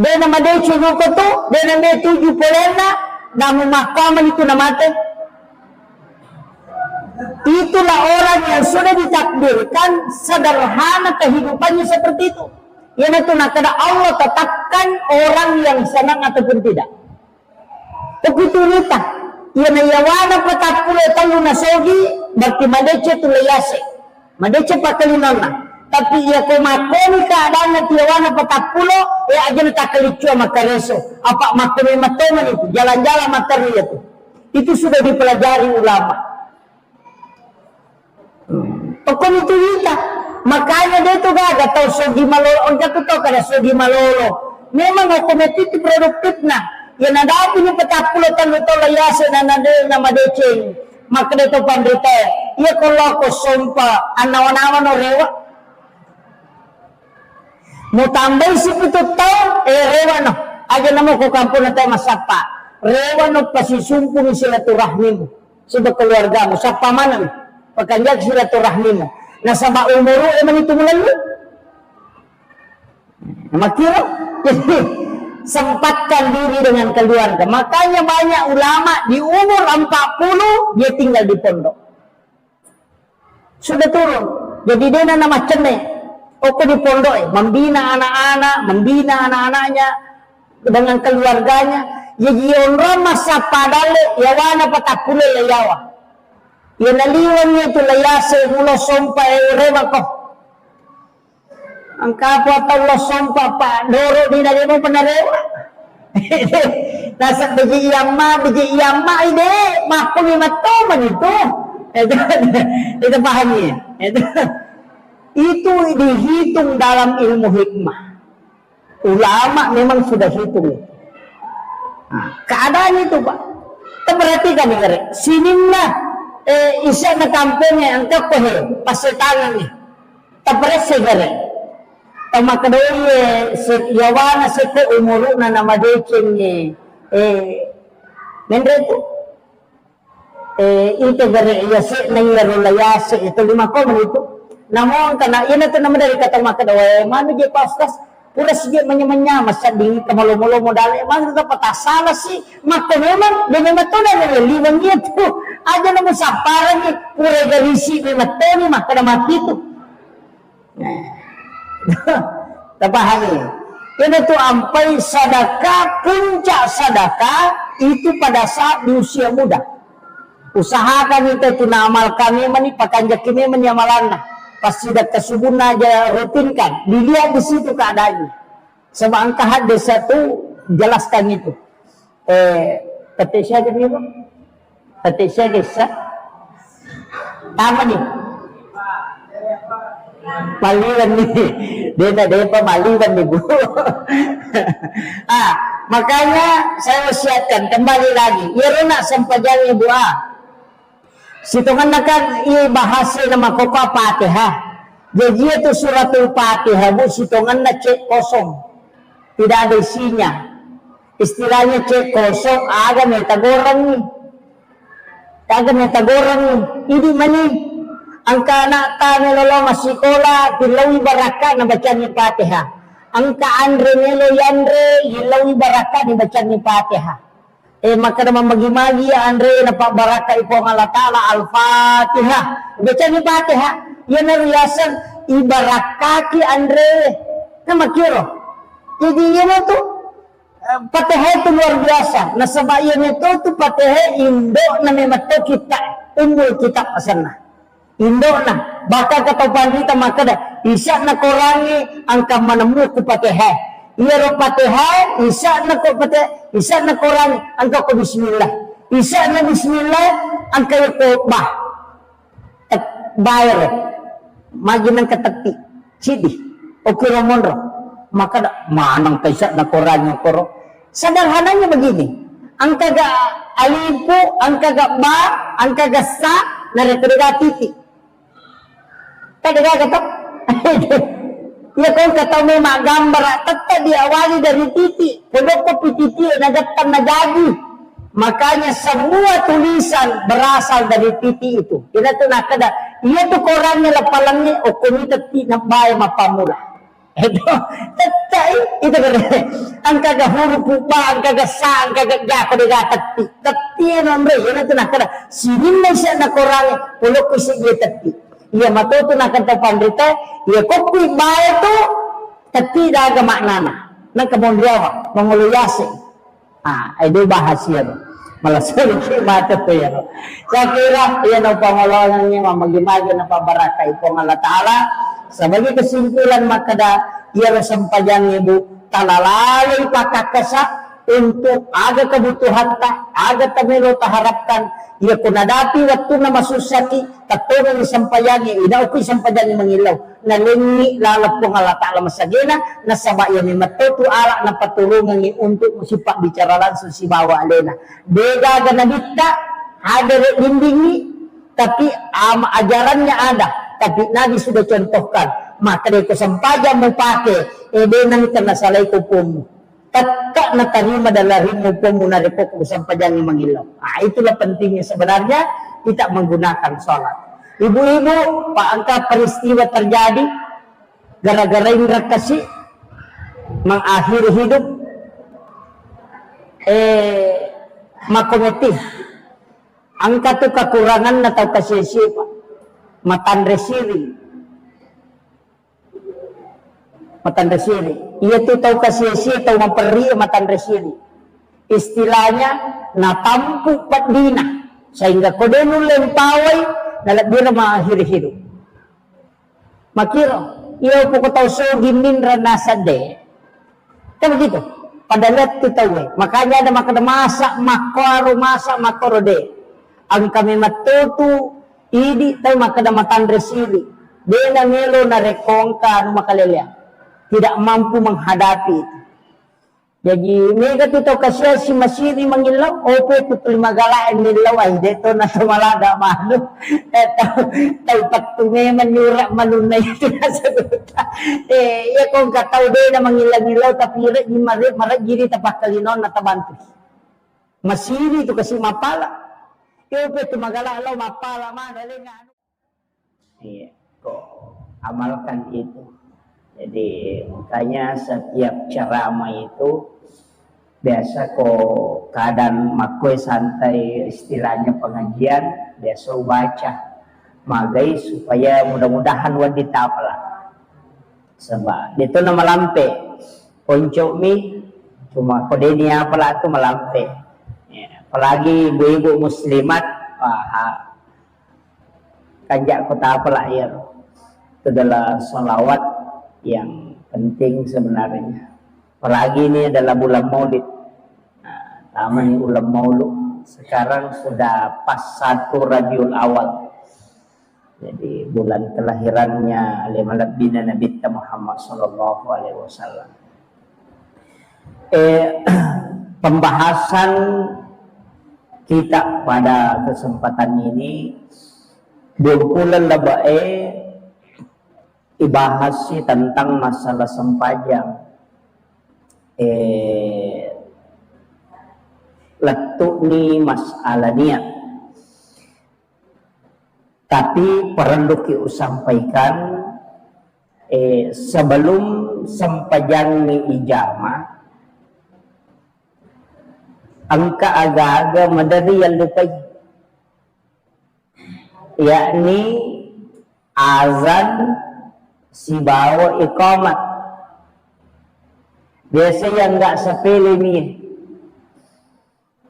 De na made chuno ko to. De na me 7 polena. Na mahkamah itu na mate. Itulah orang yang sudah ditakdirkan sederhana kehidupannya seperti itu. Yang itu nak Allah tetapkan orang yang senang ataupun tidak. Begitu rita. Yang yawana patapule talu na sogi berarti madece tu layase. Madece pakalinona. Tapi ia komakoni keadaan na yawana patapulo aja natakalitsua makareso. Apa makoni matoman itu jalan-jalan materi itu. Itu sudah dipelajari ulama. Pokok itu kita. Makanya dia itu gak tahu sogi malolo. Orang tu tahu kada sogi malolo. Memang otomatis produktif na. Yang ada apa ni petapulo talu layase na nade nama deceng. Maka dia tu pandrita. Ia kalau ko sompa anawan-awan o rewa. Mau tambah si itu tahu rewa no. Aja nama ko kampung na tayo masapa. Rewa no pasisumpung silaturahmimu. Sudah keluargamu. Sapa mana? Pakanjak silaturahmimu. Nasa maumuro eman itu melalui. Makira. Jadi sempatkan diri dengan keluarga. Makanya banyak ulama di umur 40 dia tinggal di pondok. Sudah turun. Jadi dia nama cene. Oke di pondok membina anak-anak, membina anak-anaknya dengan keluarganya. Jadi orang masa padale yawana patakule layawa. Yang naliwan itu layase mulo sompa rewa ko. Ang kapwa tawlo sompa pa doro di nari mo panarewa. Nasa biji iyama ide makumi matoman itu. Itu paham ya. Itu dihitung dalam ilmu hikmah. Ulama memang sudah hitung. Keadaan itu Pak. Kita perhatikan nih, sinimna isa na kampungnya ang kapohe pasetangan ni tapres segare tama kadoy yawana se ko umuru na namadecheng ni mendreto ito gare yase nangyaro layase ito 5 ko manito namon kana ina to naman dari katama kadoy mano je pastas pura sige manya-manya masading kamalo-molo modal man ta patasala si maka memang memang to na liwang ito aja naman sa parang pura garisi ni matoni maka na matito. Tapahami. Yan ito ampay sadaka, puncak sadaka itu pada saat di usia muda. Usahakan itu tunaamal kami mani pakanjak kami menyamalan. pas sudah ke subuh aja rutinkan, dilihat di situ keadaannya. Sama angka hadis satu jelaskan itu. Petik saya ni apa? Petik saya desa. Tama ni. Maliwan ni. Dia maliwan ni Bu. Makanya saya wasiatkan kembali lagi. Ya nak sempajang Ibu situngan kan bahasa nama koko Fatihah. Jadi itu suratul Fatihah Bu, situngan na cek kosong. Tidak ada isinya. Istilahnya cek kosong, agak metagorang nih. Agak metagorang nih. Ini mani angka anak tanya lolo masih sekolah, hilawi baraka na baca ni Fatihah. Angka Andre Melo Yandre, hilawi baraka ni baca ni Fatihah. Maka naman magi-magi Andre na baraka ipo ng Allah Ta'ala Al-Fatihah. Baca ni Fatihah. Yan na riyasan ibarakaki Andre. Na makiro. Jadi yan na to. Fatihah itu luar biasa. Nasabayan itu tu Fatihah Indo na may mato kita. Umul kita asana. Indo na. Baka katapan kita maka da. Isa na kurangi ang kamanamu ku Fatihah. Iya Fatihah, isa na ko Fatihah, isa na kurangi ang ko bismillah. Isa na bismillah ang kayo ko bah. Bayar. Magi nang katakti. Sidi. O kiromonro. Maka da, manang kaisa na kurangi koro. Sederhananya begini. Ang kaga alipo, ang kaga ba, ang kaga sa, narikriga titi. Kaya katok. Ya kung kataw may magambar, tatta diawali dari titi. Pulok ko pititi, nagatang nagagi. Makanya semua tulisan berasal dari titi itu. Ina to nakada. Iya to koran nila palangnya o kumitati na bahay mapamula. Ito, tatta ito kare. Ang kaga huruf pa, ang kaga sa, ang kaga gako diga tati. Tati nombre, ina to nakada. Sinin na siya na koran, pulok ko siya tati. Ia matuto na kanta pandrita, ia kopi bae tu tapi daga maknana. Nang kemondiawa, menguluyasi. Itu bahasa ya. Malah sulit mata tu ya. Saya kira ia na pangolongannya mamagi-magi na pabaraka ipong Allah Ta'ala. Sebagai kesimpulan maka da ia sampajang Ibu talalalay pakakasa untuk aga kebutuhan ta, aga tamilo taharapkan. Ia kunadapi waktu na masusaki katulong isampayangi inauki isampayangi mangilaw na lingi lalap pong Allah Ta'ala masagina na sabaya ni matutu ala na patulungan ni untuk musipak bicara langsung si bawa alena dega ganabita ada lindingi tapi ajarannya ada tapi Nabi sudah contohkan maka dia kesempajan mau pakai nang ternasalay kupumu tatka na tarima dalahin mo po muna repok kung sampajan yung mangilaw. Itulah pentingnya sebenarnya kita menggunakan sholat. Ibu-ibu, paangka peristiwa terjadi gara-gara yang kasih mengakhiri hidup makometi. Angka tu kekurangan atau kasih-kasih matandresiri. Matandresiri. Ia tu tahu kasih-kasih, tahu memperi matandresiri. Istilahnya natampu padina. Sehingga kodenu lempawai nalabira mengakhiri hidup. Makiro, ia pun tahu sogin minra nasade. Kan begitu. Pada lihat tu tahu. Makanya ada makan masak makoro de. Ang kami matutu idi tahu makan matandresiri. Dia ngelo na rekongka anu makalelya. Tidak mampu menghadapi itu. Jadi mega tu kasih si masiri mangilaw opo tu magala nilaw ay dito na tumalada malu tayo patume manyura malunay itu nasaguta ya kung kataw de na mangilaw tapi di marag giri tapakalinon na tabantu masiri tu kasi mapala opo tu magala law mapala man nga ano iya kok amalkan itu. Jadi makanya setiap ceramah itu biasa kok keadaan makoi santai istilahnya pengajian biasa baca magai supaya mudah-mudahan wanita apalah sebab itu nama lampe poncok mi cuma kode ini apalah itu melampe ya, apalagi ibu-ibu muslimat kanjak kota apalah ya Itu adalah salawat yang penting sebenarnya. Apalagi ini adalah bulan Maulid. Nah, taman ulam Maulud. Sekarang sudah pas 1 Rabiul Awal. Jadi bulan kelahirannya Nabi Muhammad sallallahu alaihi wasallam. Pembahasan kita pada kesempatan ini bulan labae ibahas tentang masalah sempajang. Letuk ni masalah niat. Tapi perlu kita sampaikan sebelum sempajang ni ijamah, angka agak-agak madari yang lupa, yakni azan si bawa iqamat. Biasa yang enggak sepele ni.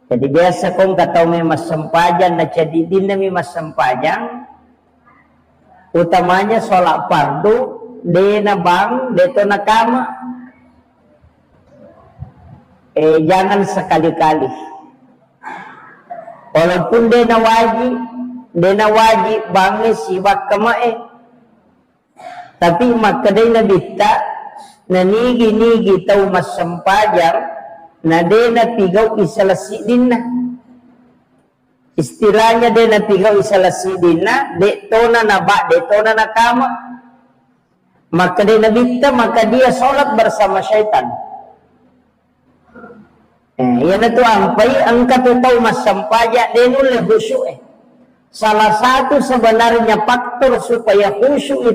Jadi biasa kong katau mas sempajang na jadi din na mas sempajang, utamanya sholat fardu de na bang deto na kama. Jangan sekali-kali. Walaupun de na wajib bangi siwak kamae. Tapi makadai na bita nanigi-nigi tau mas sempajang na de na pigaw isalasi din na. Istilahnya de na pigaw isalasi din na, de to na naba, de to na nakama. Maka de nabita, maka dia sholat bersama syaitan. Yan itu ampai ang katutaw mas sampaja de nula khusyuk. Salah satu sebenarnya faktor supaya khusyuk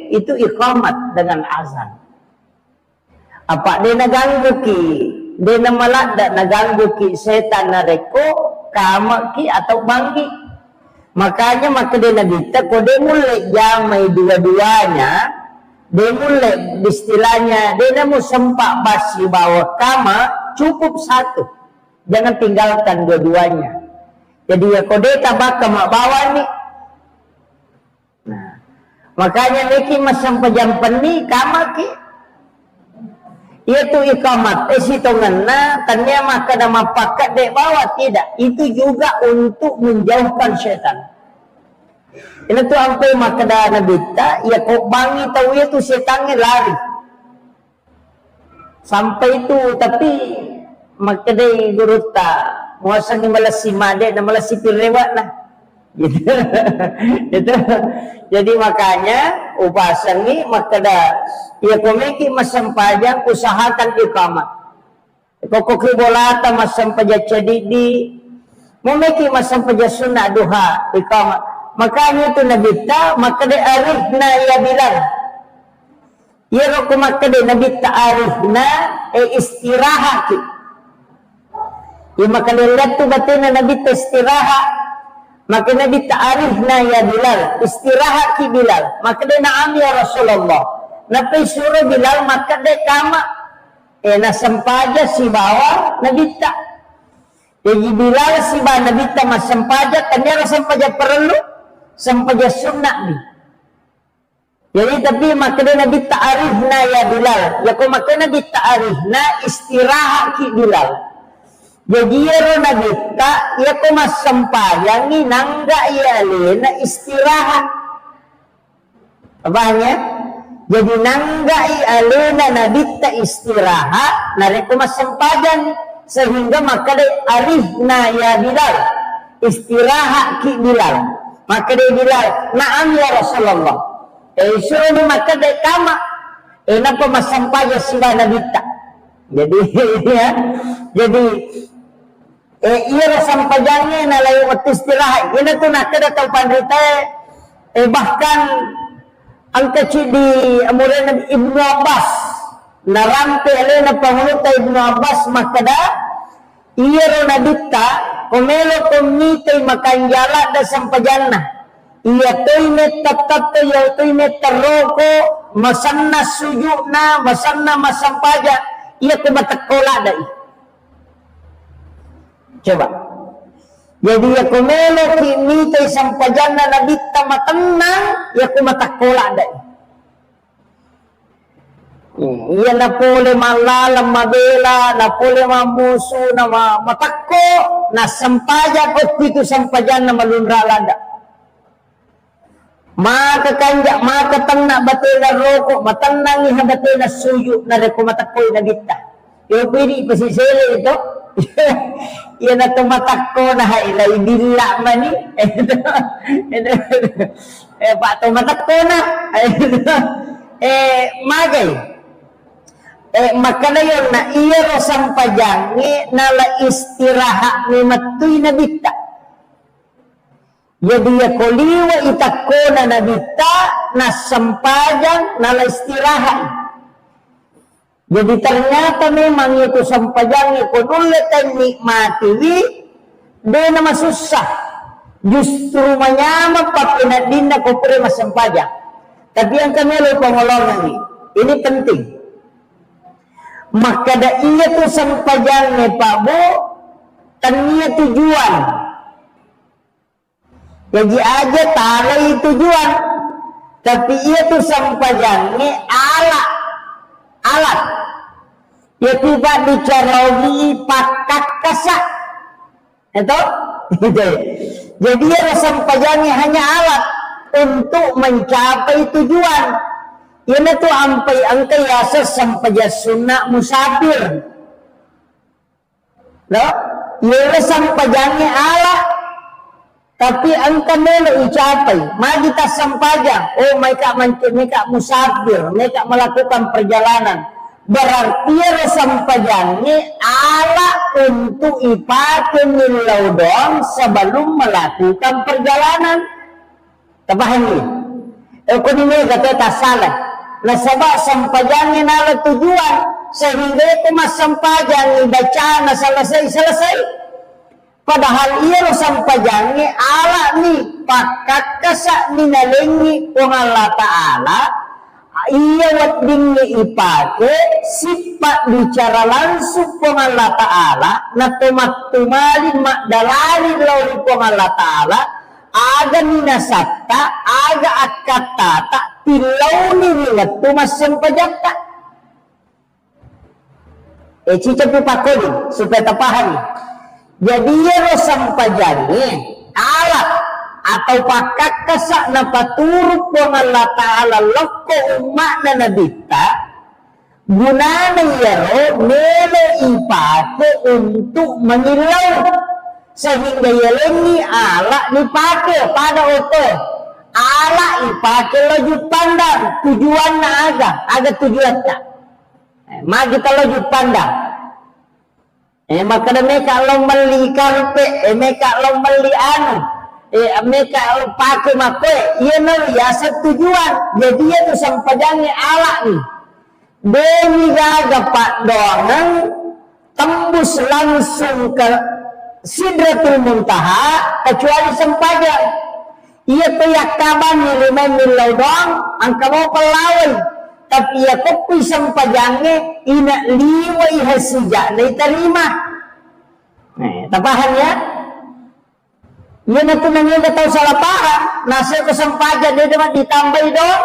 itu iqamat dengan azan. Apa de naganggu ki? Dia malada naganggu ki setan na reko kama ki atau bangki. Makanya maka dia nabita ko dia mulai jamai dua-duanya, dia mulai istilahnya dia mau sempak basi bawa kama cukup satu, jangan tinggalkan dua-duanya. Jadi ya kode tabak kama bawa nih. Nah, makanya niki masam pejampan ni kama ki. Itu iqamat, sitonganna tanya maka nama pakat dek bawa tidak. Itu juga untuk menjauhkan syaitan. Ini tu sampai maka dah nabita, ya kau bangi tahu ya tu setannya lari. Sampai itu tapi maka deh guru tak muasa ni malas si made dan malas si pirlewat lah. Gitu. Itu. Jadi makanya upasan ni maka dah ia komeki masam pajang usahakan iqamat. Pokok bolata masam pajak cedidi, memeki masam pajak sunnah duha iqamat. Makanya itu nabita maka de arifna ya Bilal. Ya roko maka de nabita arifna istirahat. Ya maka de lihat tu batina nabita istirahat. Maka nabita arifna ya Bilal, istirahat ki Bilal. Maka de na'am ya Rasulullah. Napi suruh Bilal maka de kama na sempaja si bawa nabita. Jadi Bilal si bawa nabita mas sempaja kanya sempaja perlu sempaja sunnah ni. Jadi tapi maka de nabita arifna ya Bilal. Ya ko maka nabita arifna istirahat ki Bilal. Jadi ya nabita ya ko mas sempaja ni nangga ya na istirahat. Apanya? Jadi nanggai alena nabita istirahat nareko mas sempadan sehingga maka de arifna ya Bilal istirahat ki Bilal maka de Bilal na'am ya Rasulullah suruh maka de kama napa mas sempadan sila nabita. Jadi ya jadi iya sampadannya nalay waktu istirahat ini tu nak ada tahu pandita bahkan ang kecil di amuran Ibnu Abbas narampe alay na pangunuta Ibnu Abbas makada iya ro nabita kumelo kumnitay makanjala da sampajanna iya to'y netatap iya to'y netaroko masanna sujuna masanna masampaja iya kumatakola da'i. Coba jadi ya kumelo kinitay sampajanna nabita matenang ya kumatakola dai. Iya na pole malalam mabela, na pole mamuso, na matakko, na sampajan o pito sampajan na malunra lada. Makakanja, makatang batay na roko, matang ihabatay na suyo, na reko matakoy na gita. Yung pwede pasisili ito, yan na tumatakko na hailay bila mani. Pa tumatakko na. Magay. Makanayon na iya sampajan ni nala istiraha ni matuy na bita. Jadi ya koliwa itakko na bita na sampajan nala istiraha. Jadi ternyata memang itu sampajan itu ulit ang nikmati di na masusah. Justru menyamap papinadin na kupre masampajan. Tapi yang kami lalu pengolongan ini penting. Maka da iya tu sampajan ni Pak Bu, tanya tujuan. Jadi aja talai tujuan, tapi iya tu sampajan ni alat. Ya tiba dicarawi pakak kasak. Itu? Jadi ya sampajan ni hanya alat untuk mencapai tujuan. Ini tuh ampai angkai asas sampaja sunnah musafir. Loh, ini sampajangnya Allah. Tapi angka melo ucapai, mari kita sampaja. Oh, mereka musafir, mereka melakukan perjalanan. Berarti ya sampajangnya Allah untuk ipakai milaudon sebelum melakukan perjalanan. Tabahan ni. Kau ni kata tak salah. Nasabak sampajannya nala tujuan sehingga itu mas sampajan baca na selesai. Padahal ia sampajannya ala ni pakak kasak minalengi kung Allah Ta'ala ia wadingnya ipake sifat bicara langsung kung Allah Ta'ala na tumat-tumalin makdalali lauli kung Allah Ta'ala aga minasakta aga akatata tilaw nilingat tumasang pajakta. Cica pipakuli supaya tapahan. Jadi ya sampajani alat atau pakak kasak na paturuk kung Allah Ta'ala loko umak na nabita gunana yaro melo ipake untuk mengilaw sehingga yalengi ala dipakai pada oto ala dipakai laju pandang tujuan na aga tujuan tak maka kita laju pandang maka mereka lo meli karpe mereka lo meli anu mereka lo pakai makwe iya nari asal tujuan jadi itu sampajangnya ala nih demi gaga pak doang tembus langsung ke Sidratul Muntaha kecuali sampajan. Ia kayak kaban nilai milau doang, angka mau pelawai. Tapi ia kopi sampajangnya ina liwai hasija na terima. Tapahan ya? Ia nanti nangga tahu salah paham. Nasi ke sampajan dia cuma ditambah dong.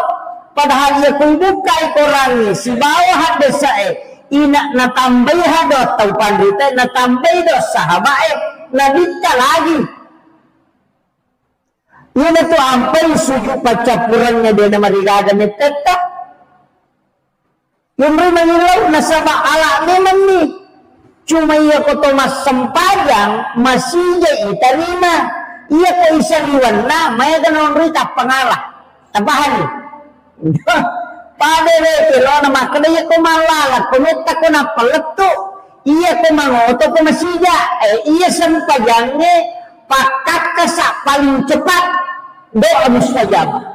Padahal ia kubuka ikorangi si bawah hadesa ina natambay hadot tau pandita natambay do sahabat nabita lagi. Yun ito ampay sujuk pacapurannya dia na marigagan ni tetap. Yung rin mangilaw na sa maala naman ni cuma iya ko to mas sampajang masiyay itarima iya ko isang iwan na may ganon rita pangalah tabahan ni. Pada rekelo na makadaya ko malala kumita ko na paleto iya ko mangoto ko masiya iya sampajangnya pakat kasak paling cepat doa mustajabah.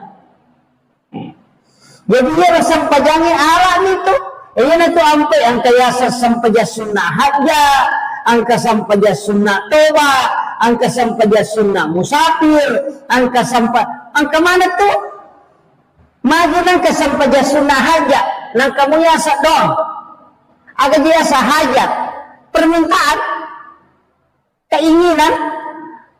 Jadi ia sampajangnya alam itu iya na to ampe ang kayasa sampaja sunnah haja angka sampaja sunnah toba angka sampaja sunnah musafir angka mana tuh maju nang kesampaja sunnah hajat nang kamu yasa dong agak jasa hajat permintaan keinginan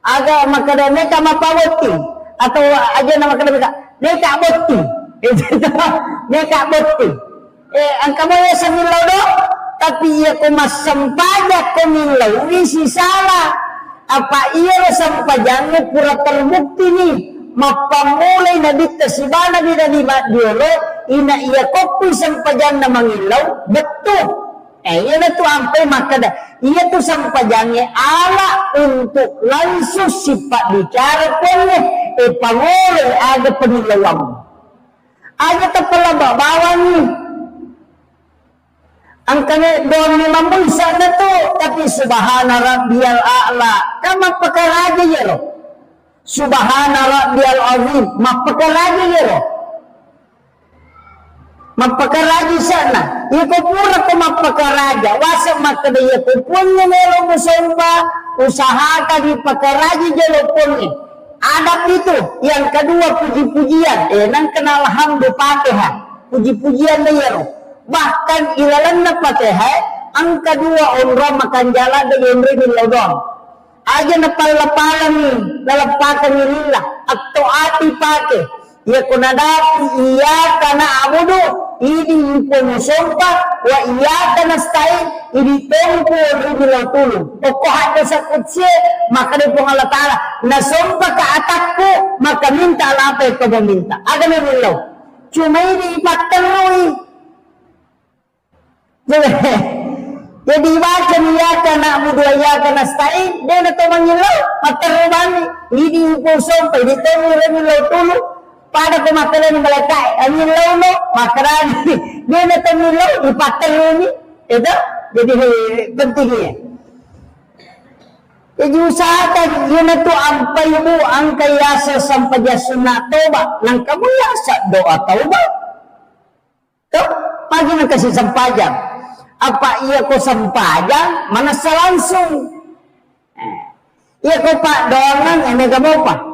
agak makada mereka mapawati atau aja nama kada mereka boti mereka boti Ang kamoy sa milaw do, tapi iya ko masampaja ko milaw, isi salah. Apa iya sampajan mo pura terbukti ni, mapamulay na dito si bana di diolo, ina iya ko pu sampajan na mangilaw, betul. Iya na to ampe makada. Iya to sampajangnya ala untuk langsung sifat bicara punya pangulay aga penilawang. Aga tapala bawa ni. Ang kanya doon ni mamunsa na to, tapi subhana rabbiyal a'la. Kama pakaraja yero. Subhana rabbiyal azim. Mapakaraja yero. Mapakaraja sana. Iko pura ko mapakaraja. Wasa makadaya ko. Punya nero musomba. Usahakan di pakaraja jalo punya. Adab itu. Yang kedua puji-pujian. Nang kenal hamdu Fatihah. Puji-pujian na yero. Bahkan ilalan na Fatihah. Ang kedua umrah makan jalan dengan rinil lodon. Aja na palapalan ni. Lalapakan ni lillah. Atau ati pake. Ya kunadapi iya kana abudu. Ini musompa wa iyyaka nasta'in ini tempo ribilang tulung pokok ada sakutsi maka dia Allah Ta'ala nasompa ka atakku maka minta apa yang kau meminta ada memillau cuma ini ipatterui jadi baca iyyaka na'budu wa iyyaka nasta'in dia na to mangillau patterubani ini musompa ini tempo ribilang tulung pada pemakaran melekat angin lalu makaran dia nak temilau di patel ini itu jadi pentingnya jadi usahakan dia nak tu ampai ibu angkai asa sampai dia sunat toba nang kamu asa doa toba tu pagi nak kasih sampajang apa ia ko sampajang mana selangsung ia ko pak doangan ini kamu apa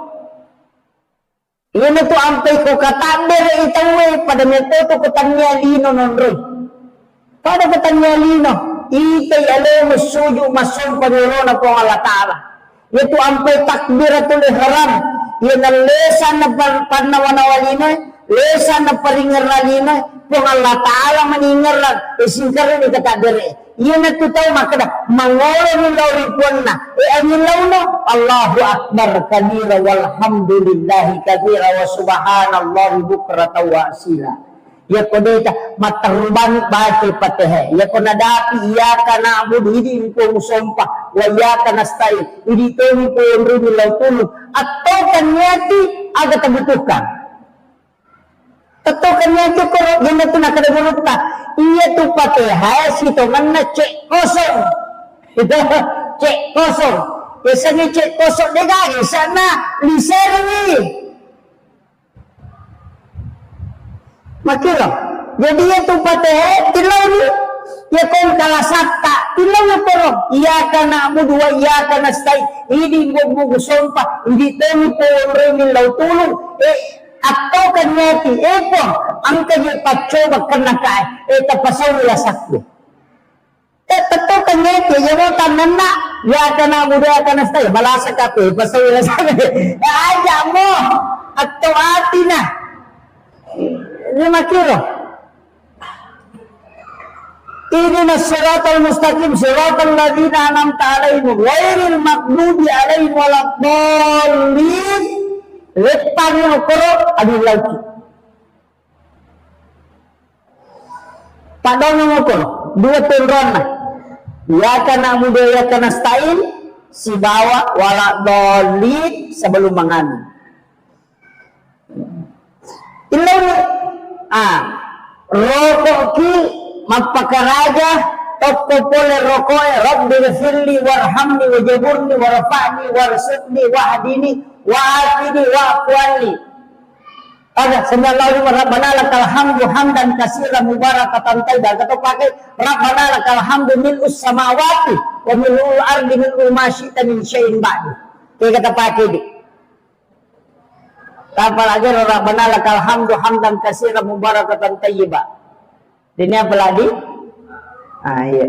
ini tu ampai ko katander itawe pada metodo ko tanya lino nonroy. Pada ko tanya lino, itay ale musuju masum panirona po Allah Ta'ala. Itu ampai takbiratul ihram. Yan ang lesan na panawanawalino, lesan na paringaralino, po Allah Ta'ala maningaran, isingkarin ikatadere. Yan na tutaw makada, mangolo nilaw ripuan na. Anilaw no, Allahu Akbar kabira walhamdulillahi kabira wa subhanallahi bukrata wa asila. Ya kodeta matarban baca Fatihah. Ya konadapi iyyaka na'budu idi info musompa wa iyyaka nasta'in. Idi tumi po yung nilaw tulog. Atau kanyati aga tabutukan. Atau kanyati ko ganito na kadagurot ta. Iya tu Fatihah sito man na cek kosong. Itu cek kosong. Biasanya cek kosong dega sana liserwi. Makilo. Jadi itu Fatihah tilaw ni. Ya kung kalasata tilaw na pero iyyaka na'budu wa iyyaka nasta'in. Hindi mo gusompa. Hindi tayo po rin law tulong. Atau kanyati epo ang kanya pacoba karena kaya tapasaw nila sakto. Atau kanyati yawo tanana ya kana muda kana stay balasa kape pasaw nila sakto. Aja mo atau atina. Lima kilo. Ihdina siratal mustaqim siratal ladzina an'amta 'alaihim ghairil maghdubi 'alaihim waladdallin. Lepan yang koro adu lauki. Padang yang koro dua turun na. Ya kana muda ya kana stain si bawa wala dolit sebelum mengandung. Ilaw rokok ki mapakaraja toko pole rokok rabbi ghfirli warhamni wajaburni warfa'ni warzuqni wahdini wa'afini wa'afwani. Ada sallallahu rabbana lakal hamdu hamdan katsiran mubarakatan tayyiban. Kata pakai rabbana lakal hamdu mil'us samawati wa mil'ul ardi mil'u ma syi'ta min syai'in ba'du. Kayak kata pakai di. Apalagi rabbana lakal hamdu hamdan katsiran mubarakatan tayyiban. Ini apa lagi? Iya.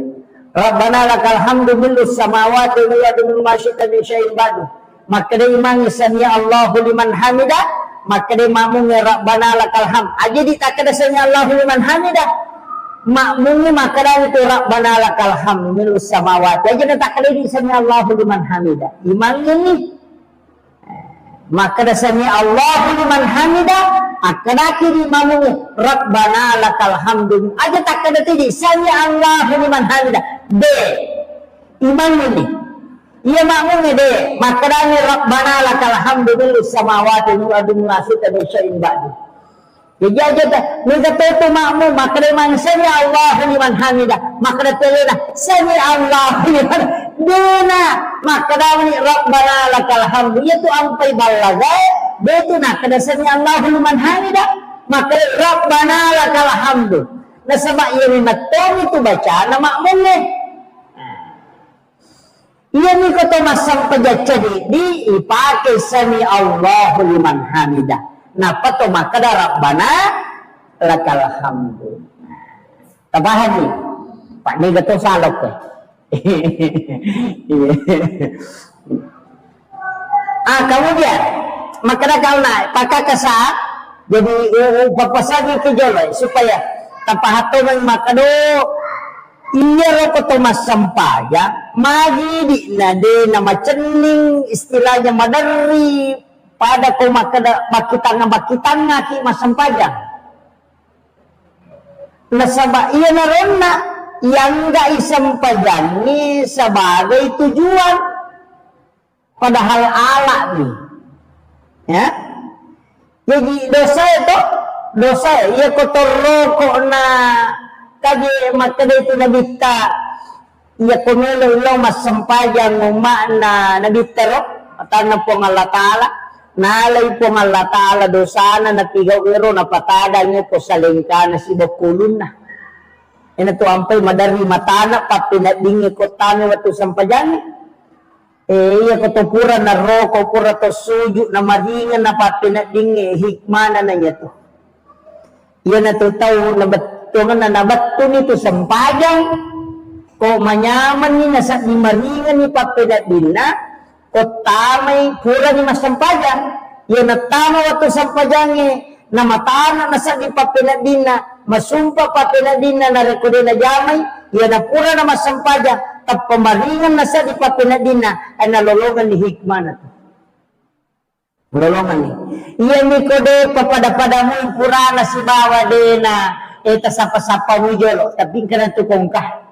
Rabbana lakal hamdu mil'us samawati wa mil'u ma syi'ta min syai'in ba'du. Maka dia imang sami Allahu liman hamidah, maka dia mamung Rabbana lakal hamd. Aja ditakada sami Allahu liman hamidah. makmumnya makanan itu Rabbana lakal hamdu milus samawati aja tak kali di sami Allahu liman hamidah. Imam ini maka sami Allahu liman hamidah akan akhir imamnya Rabbana lakal hamdu aja tak kali di sami Allahu liman hamidah. D imam ini iya makmumnya D makanannya Rabbana lakal hamdu milus samawati wa adu nasita bi syai'in ba'du. Jadi aja dah, mereka itu makmum, maka dia mana sami Allahu liman hamidah, maka dia telena sami Allahu liman dina, maka dia ni Rabbana lakal hamdu, itu ampai balaga, dia tu nak kena sami Allahu liman hamidah, maka dia Rabbana lakal hamdu. Nah sebab ia ni matong itu baca nama makmum ni. Ia ni kata masang pejaca di ipakai sami Allahu liman hamidah. Napa to maka da Rabbana lakal hamdu. Tabahan ni. Pak ni gato salok ke. Kemudian maka da kau naik pakai kesat jadi papasagi ke joloi supaya tapahato ng makado iya ro ko to masampaya magi di na de na macening istilahnya madari pada ko makitanga ki masampajang nasaba iya naronna yang gak isampajangi sebagai tujuan padahal ala nih ya jadi dosa iya kotor rokok na kagi makada itu nabita iya kumelo ilaw masampajang umana nabita ro atau na po ng Allah Ta'ala nalay po ng Allah Ta'ala dosa na natigaw iro napatada nyo po sa lingka na si Bakulun na ina to ampay madari matana pa pinadingi ko tani wato sampajani iya ko to pura na roko pura to suju na maringan na pa pinadingi hikmana na niya to iya na to tao na batungan na nabato nito sampajang ko manyaman ni nasa ni maringan ni pa pinadin na o tamay pura ni masampajang yan na tama wato sampajangi na matana na sa ipapinadin na masumpa papinadin na narekodin na jamay yan na pura na masampajang tap pamaringan na sa ipapinadin na ay nalolongan ni hikma na to nalolongan ni yan ni kode papada-pada mo pura na si bawa de na eta sapa-sapa mo jolo tapi ka na tukong ka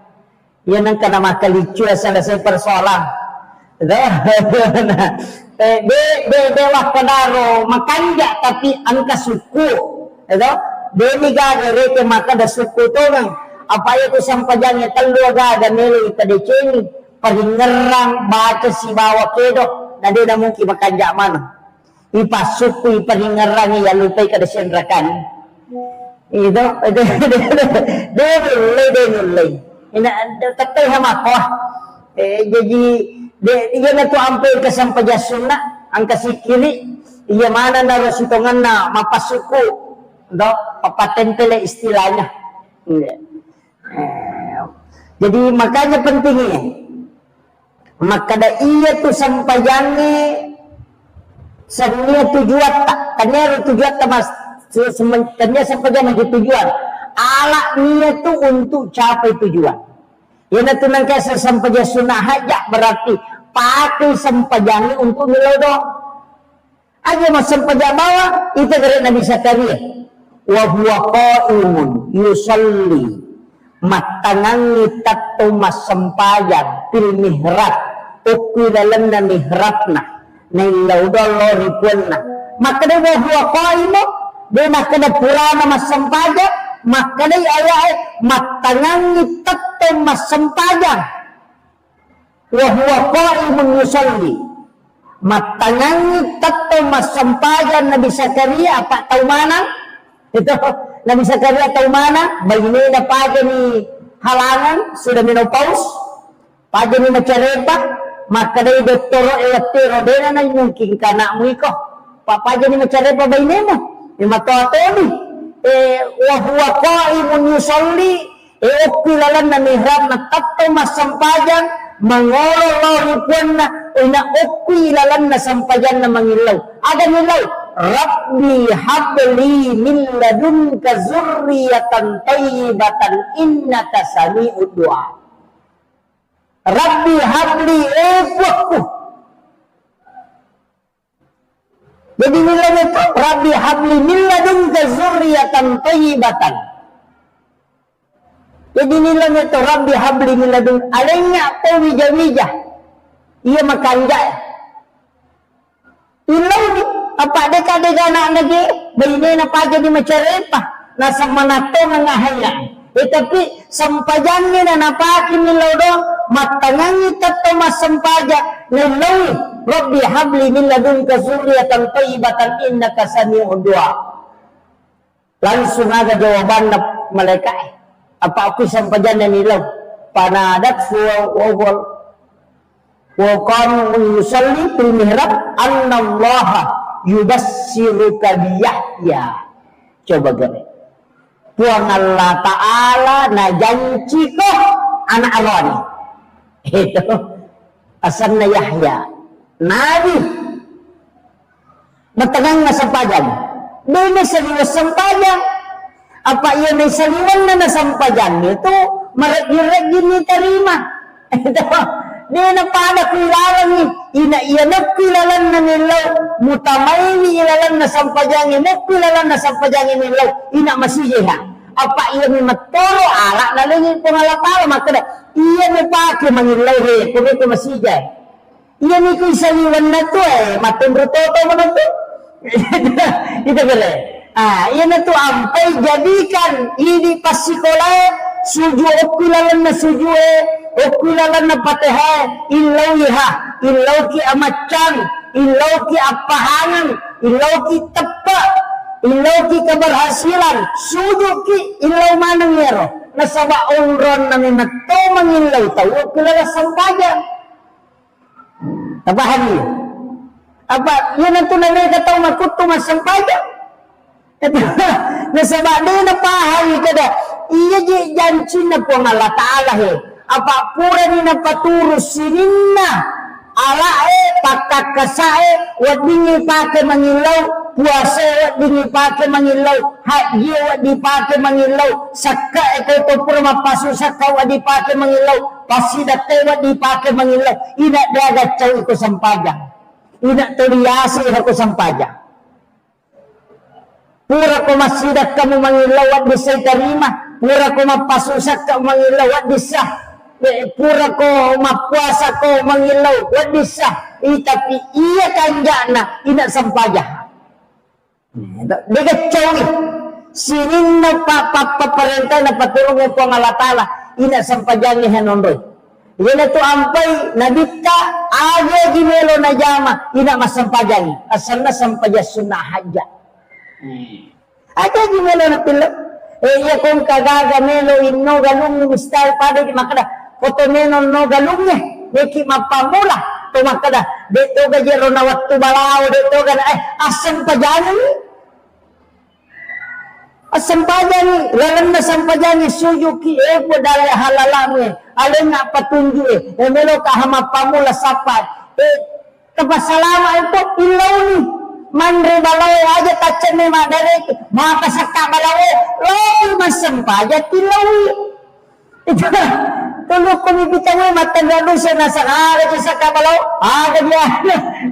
yan ang kanamakalitsu sa lasay persoalan Dewa kadaro makanja tapi angka suku itu demi gagare ke maka da suku to nang apa itu sampajangnya talluaga da melo itadeceni paringerang baca si bawa kedo na de na mungkin makanja mana ipasuku iparingerang ya lupay kada sendrakan itu de ina tatay hamako jadi iya na to ampay kasampajasun na ang kasikili iya mana na rasitongan na mapasuko do papatentele istilahnya jadi makanya pentingnya makada iya tu sampajangi sanya tujuan tak kanya tujuan mas kanya sampajan menjadi tujuan ala niat tu untuk capai tujuan yan na tunang kaya sampajan sunnah hajak berarti pakai sampajangi untuk nilodo aja mas sampajan bawa itu dari Nabi Zakaria wa huwa qa'imun yusalli matangangi tatto mas sampajan fil mihrab ukwi dalam na mihrabna na ilaudo lorikuanna maka de wa huwa qa'imun de nakada purana mas sampajan maka de ayat matangangi tatto mas sampajan wa huwa qa'imun yusalli matangangi tatto masampajan Nabi Zakaria apa tahu mana itu Nabi Zakaria tahu mana bayi na paja ni halangan sudah menopause paja ni macareta maka dari doktor elektro dena na mungkin kana mo iko papaja ni macareta bayi mo ni matoatoni wa huwa qa'imun yusalli ukilalan na mihrab na tatto masampajan mangolo loripon na ina ukwi ilalan na sampayan na mangilaw. Ada nilaw, Rabbi habli min ladunka zurriyatan thayyibatan innaka sami'ud du'a. Rabbi habli Tuhanku. Jadi nilainya itu Rabbi habli min ladunka zurriyatan thayyibatan. Jadi nilainya itu Rabbi habli min ladunka alainya atau wija-wija. Ia makanja. Ilau ni apa deka-deka anak lagi bayi na pa jadi macarepa nasa manato nga haya. Tapi sampajangnya na napakin nilaw dong matangangi tato masampaja nilaw Rabbi habli min ladunka zurriyatan thayyibatan innaka sami'ud du'a. Langsung ada jawaban na malaikat. Apa aku sampajannya nilaw panadat wa kanu yusalli fil mihrab annallaha yubassiruka biyahya. Coba gini. Tuhan Allah Ta'ala na janji ko anak Allah ni. Itu asalnya Yahya. Nabi. Matangang na sampajan. Doon na saliwas sampajan. Apa iya na saliwan na nasampajan itu marag-irag yun ni tarima. Ito. Dia na pada kilalan ni ina iya na kilalan na nilaw mutamay ni ilalan na sampajangin na kilalan na sampajangin nilaw ina masijeha apa iya ni matoro ala na lingin pangalapala makada iya ni pake mangilaw he kung ito masijay iya ni ko isaliwan na to matundro toto mo na to ito pala iya na to ampay jadikan ini pasikola suju kilalan na suju Okulalan na pateha, ilaw iha, ilaw ki amacang, ilaw ki apahangan, ilaw ki tepa, ilaw ki keberhasilan, suju ki ilaw manang yero. Nasaba onron na minato mangilaw tayo, kilala sampajan. Napahan niyo? Apa, yun ang tunanay kataw makuto masampajan. Nasaba din napahan kada, iya janji na po ng Allah Ta'ala apa pura ni napaturo sininna ala pakakasae wadingi pake mangilaw puasa wadingi pake mangilaw haji wadi pake mangilaw sakka ito to pura mapasu sakka wadi pake mangilaw pasidate wadi pake mangilaw ina dagat caw ko sampaja ina toliasi ko sampaja pura ko masidak kamu mangilaw wadi say tarima pura ko mapasu sakka mangilaw wadi sah pura ko mapuasa ko mangilaw wadisa tapi iya kanjana ina sampaja dekat cawi sinin na paparentay na patulong ko ang Allah Ta'ala ina sampajan ni hanondoy ina to ampay nabita aga gimelo na jama ina masampajan asal na sampaja sunnah haja aga gimelo na pilo iya kung kagaga melo inno galung mistal pada di makada koto menon no galungnya neki mapamula tumakada dito ga jero na waktu balao dito ga asam pajani lalan na sampajani suyuki po dalay halalangi alin na patunju melo ka mapamula sapat kapasalama ito ilaw ni manre balao aja tacen ni madare makasaka balao lalu masampaja tilawi itu kalau kumibitang mo matagado siya nasa araw sa kabalaw agad yan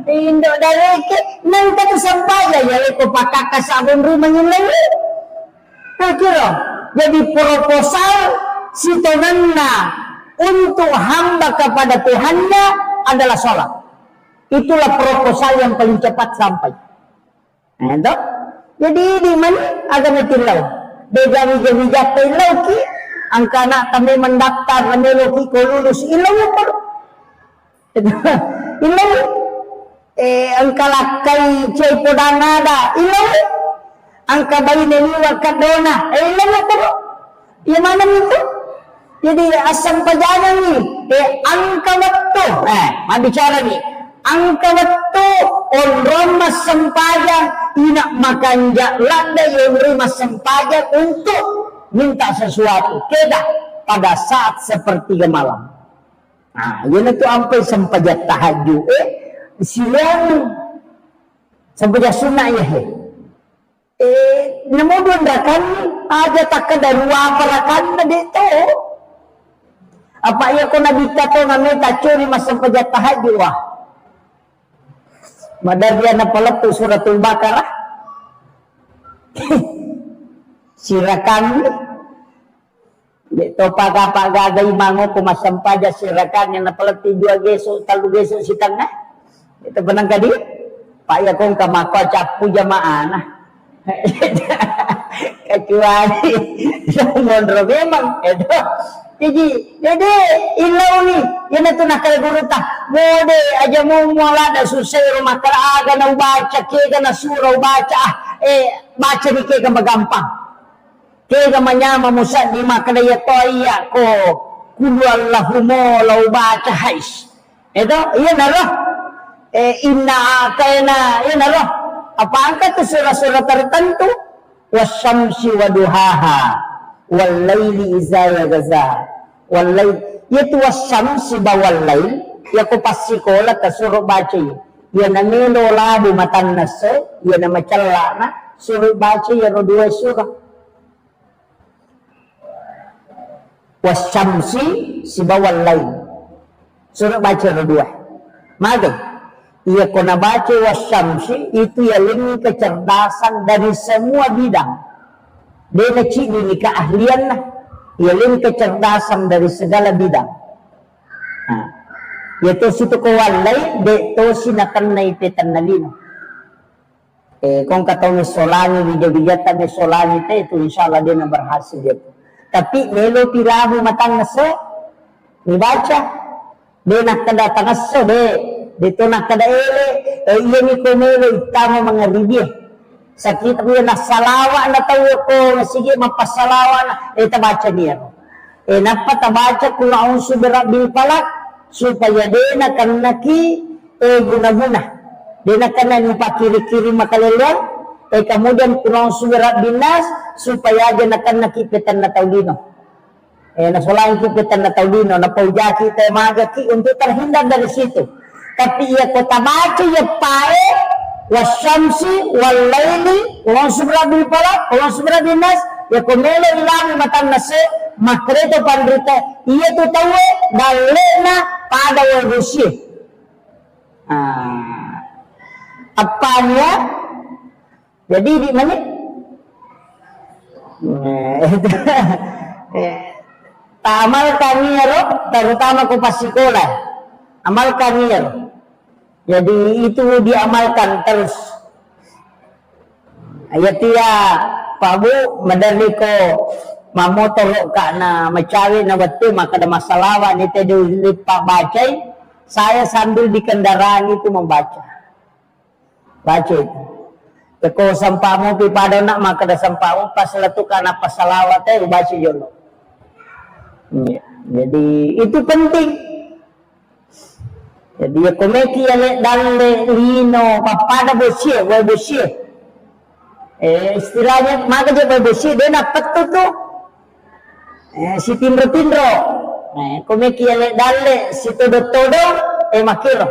indo dari nang tato sampaya yali ko pakakasabon rumah yung lawi kira jadi proposal si tonanna untuk hamba kepada Tuhannya adalah sholat itulah proposal yang paling cepat sampai itu jadi di mana agama tilaw beda-beda tilaw ki ang kana kami mendaftar menuju ko lulus ilaw po ilaw ang kalakay chay podangada ilaw ang kabay niliwa kadona ilaw po yung mana nito jadi asam pajanan ni ang kawatto mabicara ni ang kawatto onron masampajan ina makanja landa yung masampajan untuk minta sesuatu keda pada saat sepertiga malam. Nah, yun itu sampai sempajat tahajud. Silang Sampai sunnah ya he. Namo kan aja tak ada ruang perakan na dito. Apa iya ko nabita to ngamita curi masang pajatah jiwa. Madagyan na pala to suratul Baqarah. Sirakan dito pagagay mango kumasampaja sirakan yang napala tidua geso talu geso sitang na. Ito benang kadi. Paya kong kamako capu jamaah nah. Kecuali mondro memang itu. Jadi ilau nih, yan ito nakalagurita. Mode aja mo wala na susay rumah karaga na baca kega na surau baca baca ni kega magampang. Kega manyama musa di makadaya toya ko kudu Allahumo lau baca hais. Itu iya naro. Inna kayana iya naro. Apa angkat tu surah-surah tertentu? Wasyamsi waduhaha wal laili iza yaghza wal lail yaitu wasyamsi bawal lail ya ko pasikola ta suruh baca ya namelo labu matan nase ya nama cellana suruh baca ya ro dua surah wasyamsi si bawal lail suruh baca ro dua maka ia kena baca wasyamsi itu ya lebih kecerdasan dari semua bidang. Dia kecil ini keahlian lah. Ia lebih kecerdasan dari segala bidang. Nah, yaitu situ kawalay de to sinakan na ipitan na lino. Kung kataw ni solani bijabijata ni solani te itu insyaallah dia na berhasil dia. Tapi melo pirahu matang nase ni baca dia nak kedatang nase dito na kadaele iya ni kumelo itama mga ribye sakit ko na salawa na tawo ko sige mapasalawa na tabaca niya napatabaca kung a'udzu birabbil falaq supaya dena kanaki guna-guna dena kana ni pakiri-kiri makalelong kemudian kung a'udzu birabbin nas supaya aja nakan nakipitan na taulino nasolain kipitan na taulino na paujaki tayo magaki untuk terhindar dari situ. Tapi ia kota baca ya pae wasyamsi wal laili wa subrabil falaq wa subrabil nas ya komelo ilang matan nase makreto pandrita ia tu tahu dalena pada wadusi apanya jadi di mana amal kami ya terutama ko pasikola amal kami ya jadi itu diamalkan terus. Ayat ya Pak Bu madarliko mamotor kana macawi na batu maka ada masalah ni tadi lipat baca. Saya sambil di kendaraan itu membaca. Baca itu. Kalau sampahmu pipada nak maka ada sampahmu pas letukan apa salawat baca jolo. Jadi itu penting. Jadi ya komeki ale dalle lino papada bosie wa bosie istilahnya maka je bosie dia nak petu tu si tindro komeki ale dalle si todo makiro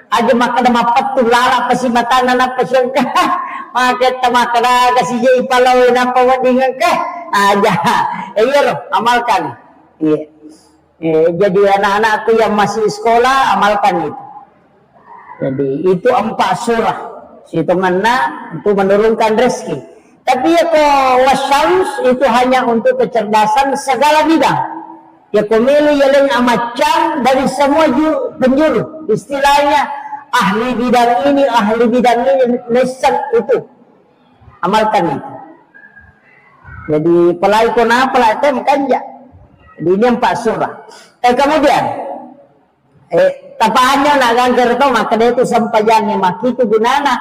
aja maka ada mapat tu lara pasi matana na pasangka maka tamakara kasi je ipalaw na pawadingan ka aja iyo amalkan iya jadi anak-anakku yang masih sekolah amalkan itu. Jadi itu 4 surah. Hitungannya untuk menurunkan rezeki. Tapi ya wasyams itu hanya untuk kecerdasan segala bidang. Ya komelu yang amacam dari semua penjuru. Istilahnya ahli bidang ini, lesan itu. Amalkan itu. Jadi pelai kona pelai tem kanja. Jadi ini 4 surah. Kemudian tapaannya nak ganggar to maka dia itu sampayangnya maki itu gunana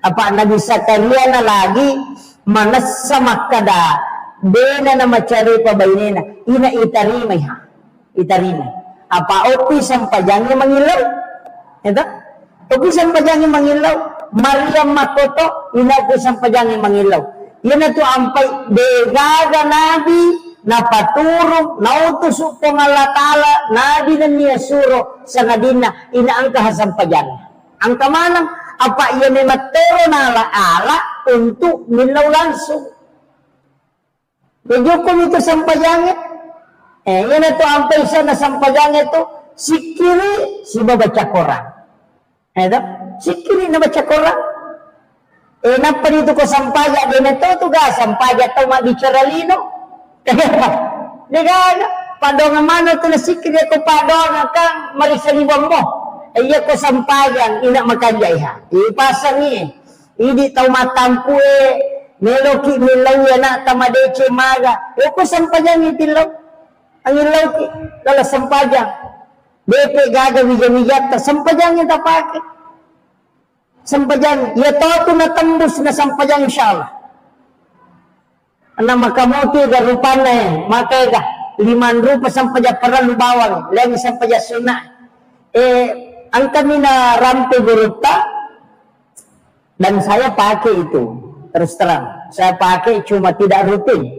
apa anda bisa kalian lagi manas sama kada dena na macari pabainena ina itarima apa opi sampayangnya mengilau itu opi sampayangnya mengilau Maryam makoto ina ku sampayangnya mengilau ina tu ampai degaga nabi napaturong nautus po ng Allah Ta'ala nabi na niya suro sa ngadina inaangka hasampayan ang kamanang apa ia memang turun ala untuk milau langsung. Bejukum itu sampajangnya. Yan itu ampai sana sampajangnya itu si kiri si baca Quran. Si kiri na baca Quran. Napa dito ko sampaja din ito to ga sampaja to bicara lino. Di ga padong mano to na si kiri ko padong kang marisalibang mo. Iya ko sampajan ina makajay ha. Ipasang ni. Idi tau matampu meloki milaw na tamadeche maga. Ko sampajan itilaw. Ang ilaw ki lala sampajan. Depe gaga wijamijata sampajan ita pake. Sampajan ya to na tembus na sampajan insyaallah. Ana makamuti ga rupana maka ga 5 rupa sampajan perlu bawang lagi sampajan sunnah. Ang kami na rampe guruta dan saya pakai itu terus terang saya pakai cuma tidak rutin.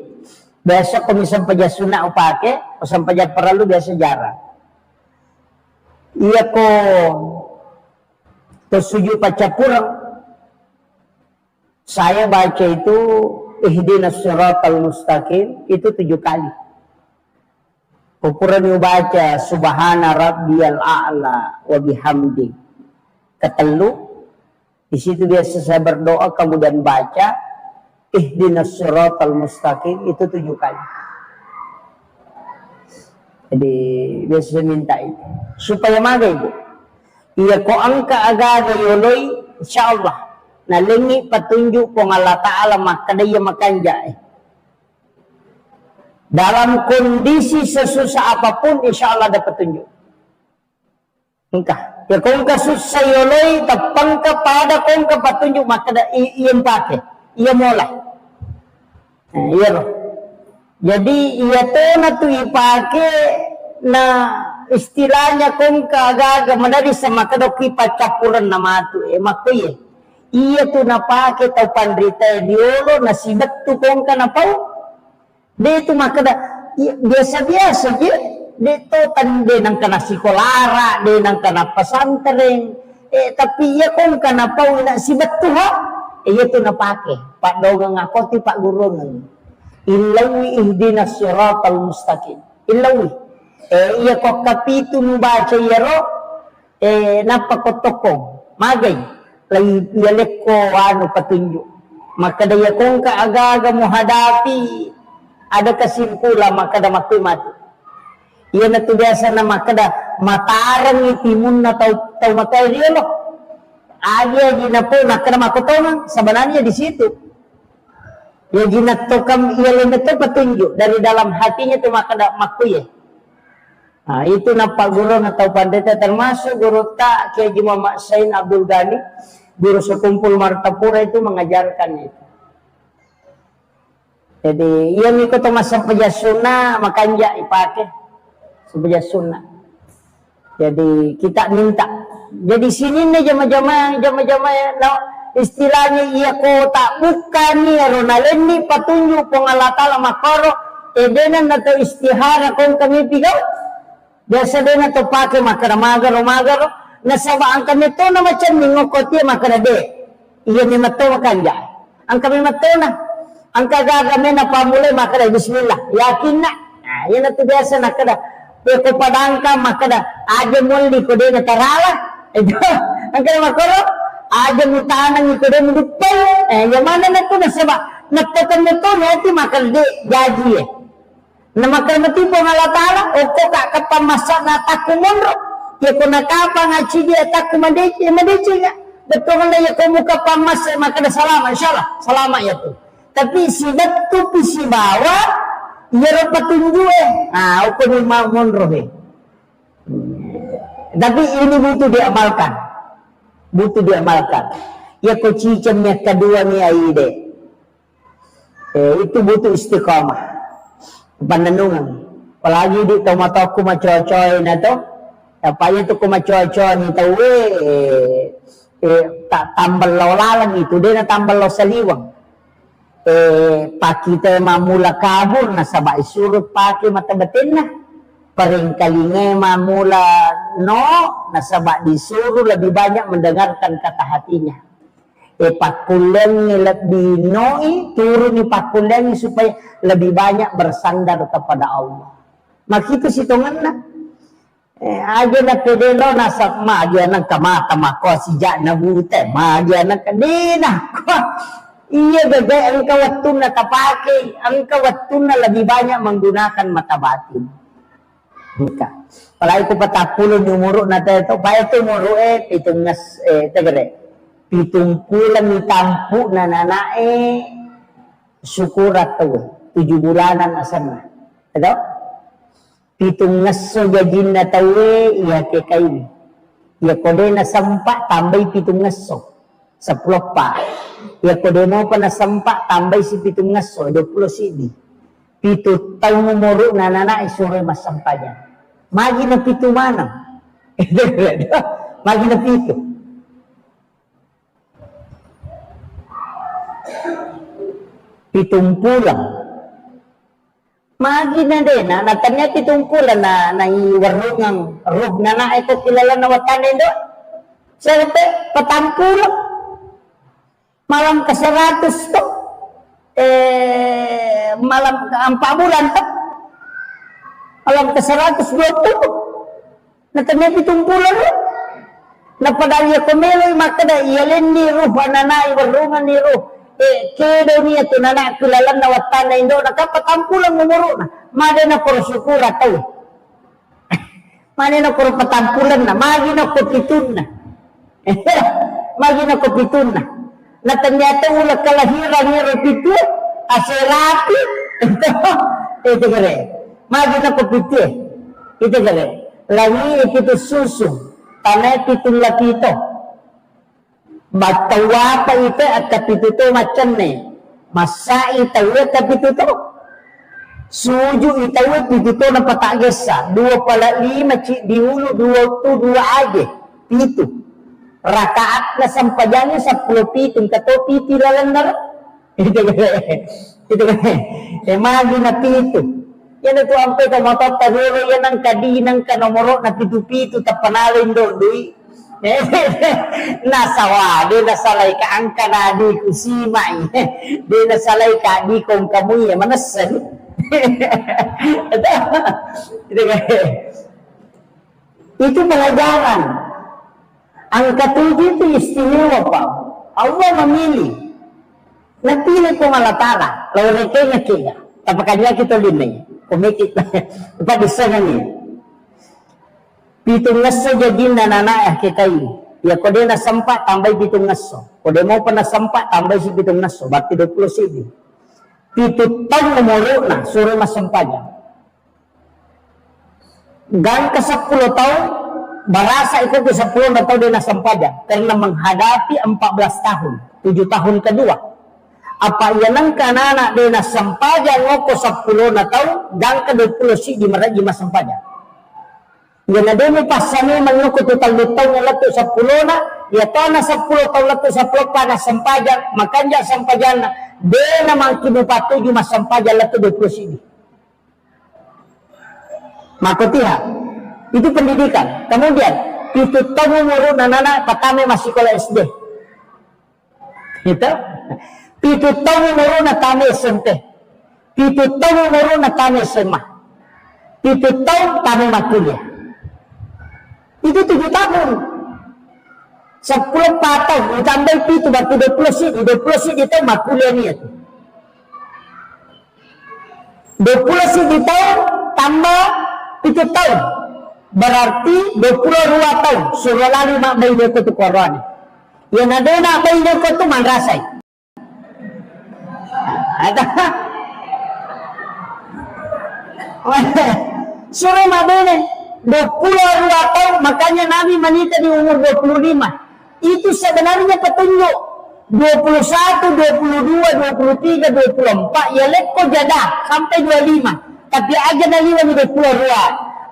Besok kami sampajan sunnah pakai sampajan perlu biasa jarang. Iya ko tersuju pacapurang saya baca itu ihdinas siratal mustaqim itu 7 kali. Ukuran baca subhana rabbiyal a'la wa bihamdi. Ketelu di situ biasa saya berdoa kemudian baca ihdinas siratal mustaqim itu 7 kali. Jadi biasa saya minta itu supaya maga ibu. Iya ko angka agaga yoloy insyaallah nalingi petunjuk ko Allah Ta'ala makadaya makanja dalam kondisi sesusah apapun insyaallah ada petunjuk. Engkah ya kong kasusah yoloy tapang kepada kong ke petunjuk maka iya pakai iya mulai iya loh. Jadi iya to ipake na istilahnya kong kagaga madari sama kadoki pacapuran nama tu makuye iya tu napake tau pandrita diolo nasibat tu kong ka napau de tu makada biasa-biasa je de to tande nang kana sikolara de nang kana pesantren tapi iya kong ka napau na sibat tu ha iya tu napake pak dogang ngakoti pak guru nang ilawi ihdinas siratal mustaqim ilawi iya kok kapitu membaca yaro napakotokong magay lagi yalek ko ano petunjuk maka daya kong kaaga-aga mo hadapi ada kesimpulan maka da makoy mati iya na to biasa na maka da matarang itimun na tau matay riyo lo agi na po nakada makotongan sebenarnya di situ ya ginatokam iya na to petunjuk dari dalam hatinya to maka da makoy Nah, itu nampak guru atau pandita termasuk guru tak Kiai Muhammad Sain Abdul Ghani, guru sekumpul Martapura itu mengajarkan itu. Jadi ia ikut masa pejasuna makanya ipake pejasuna. Jadi kita minta. Jadi sini nih jama-jama no, istilahnya ia ko tak bukan nih ronalen nih petunjuk pengalatala makoro edenan atau istihara kong kami pigau. Biasa din na to pake makara magaro nasawaan kami to na macam ningokoti makara de iya ni mato makanja ang kami mato na ang kagagami na pamulay makara bismillah yakin na yan na to biasa na kada ko padangka makara aja muli ko de na tarala ito ang kada makoro aja mutanang ko de mudupay yamana na to nasaba nagtakan na to nati makara de gaji na makamati po nga latala o ko kakapamasa na takumonro ya ko nakapa nga chidi atakumadechi nga betul nga ya ko muka pamasa makada salama insyaallah salama ya tu tapi si betu pisi bawa ya ro petunjuk o ko ni monro tapi ini butuh diamalkan ya ko cicam yang kedua ni aide itu butuh istiqamah pandanungan apalagi di tomato kumacocoy na to apa itu kumacocoy ni tawe tak tambal lawalan itu dia na tambal lo saliwang pakita mamula kabur na sabay surut paki mata batin na Peringkalinge mula no nasabak disuruh lebih banyak mendengarkan kata hatinya. Pakulengi lebih noi turun pakulengi supaya lebih banyak bersandar kepada Allah. Makitu situngan aja na pedelo nasab ma aja nang kamata mako sijak na bute ma aja nang kadina. Iya bebe engkau waktu na tapake, engkau waktu na lebih banyak menggunakan mata batin. Buka. Kalau itu 40 umur na teto, pa itu umur pitungas tegere. Pitungkulan tampu na nanae syukurat to 7 bulanan asana. Ito? Pitungas so jajin na tawe iya ke kain. Iya kode na sampa tambay pitungas so. 10 pa. Iya kode mo pa na sampa tambay si pitungas so 20 sidi. Pitu taong umuro na nanae sure masampayan. Magi na pitu mana? Magi na pitu. Pitungkulan. Magi na din, natanya pitungkulan na iwarungang rug na ito kilala na watanin doon. Siyempre, patangkulan. Malam ke 100 to. Malam ke 4 bulan to. Malam ke 120. Natanya pitungkulan doon. Napadalya kumiloy makada iyalin ni ruh anana iwarungan ni ruh. Kedo niya to nana kilala na watan na indo nakapatampulang umuro na mada na puro syukura tayo mada na puro patampulan na magi na kupitun na magi na kupitun na natanyata ulang kalahiran ni rupitu aserapi ito kare magi na kupitu ito kare lagi ito susu tanay pitong lapito Batawa pa ito at kapituto macam ni. Masa itawe kapituto. Suju itawe pituto na patagesa. 2 diulo 2 aja. Pitu. Rakaat na sampajannya 10 pitong kato piti lalandar. Ito kan. Magi na pitu. Yan ito ang pito motot taguro yan ang kadinang kanomoro na pitu-pitu tapanalin doon. Nasawa di nasalay ka ang kanadi kusimay di nasalay ka di kong kamuy manasan itu pelajaran ang ketujuh itu istimewa Pak Allah memilih napili ko malatala lawan kaya kaya tapakanya kita linay kumikit pa di sana niya Pitung ngaso jadi nana kita ini. Ya kode na sampa tambah pitung ngaso. Kode mau pernah sampa tambah si pitung ngaso. Berarti 20 sidi. Pitu tahun umur na suruh mas sampanya. Gang ke 10 tahun barasa itu ke 10 tahun dia na sampaja karena menghadapi 14 tahun. 7 tahun kedua. Apa yang kanana dia na sampaja ngoko 10 tahun gang ke 20 sidi meraji mas sampaja. Yan na din may pasami manukot utang lutaw ng lato sa pulo na, yato na sa pulo taw lato sa pulo pa na sampajan, makanya sampajan na, de naman kinupato yung masampajan lato do prosidi. Makotiha, itu pendidikan. Kemudian, itu tamu muru nanana patame masih sekolah SD. Itu, itu tamu muru na tame SMP. Itu tamu muru na tame SMA. Itu tamu tame makuliah. Itu 7 tahun 10 patang tambah itu berarti 20 sih itu makuliah niat 20 sih tahun tambah 7 tahun berarti 22 tahun suruh lalu mak bayi dia tu korban yang ada nak bayi dia tu mangrasai ada suruh mak bayi 22 tahun, makanya Nabi menikah di umur 25. Itu sebenarnya petunjuk. 21, 22, 23, 24. Ya lekko jadah sampai 25. Tapi aja naliwan 22.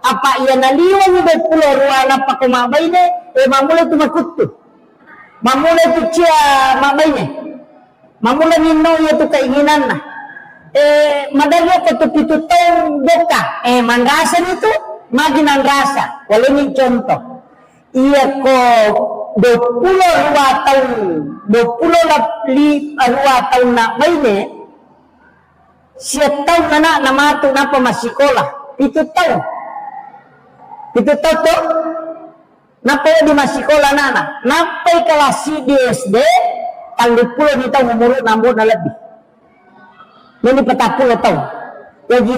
Apa ia naliwan 22 napa kumabay ne? Mamulai tu makutu. Mamulai tu cia mabay ne. Mamulai nino ya tu keinginan na. Madalya ko tu pitutong boka. Mangasan itu. maginan rasa. Walau ini contoh. Iya ko 22 tahun, 22 tahun nak main siya tahun na namatu na pamasikola. 7 tahun. 7 tahun to. Napay di masikola na. Napay kelas di SD, tanggal 10 ni tahun umur 6 na lebih. Ini 40 tahun. Jadi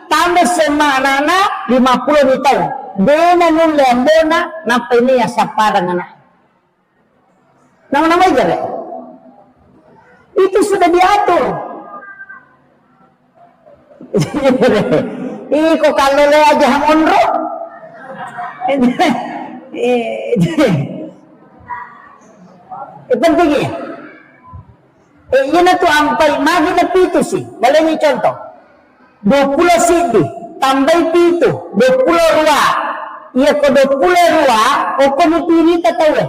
tambah semana na 50 ni tahun. Dena nun lembona napay niya sa parang anak. Nama-nama aja, itu sudah diatur. Iko kalau le aja hamonro. Penting ya. Yan na to ampay, magi na pito si. Wala niyo contoh. 20 sidi, tambay pito, 20 ruwa. Iya ko 20 ruwa, o ko nutini tatawa.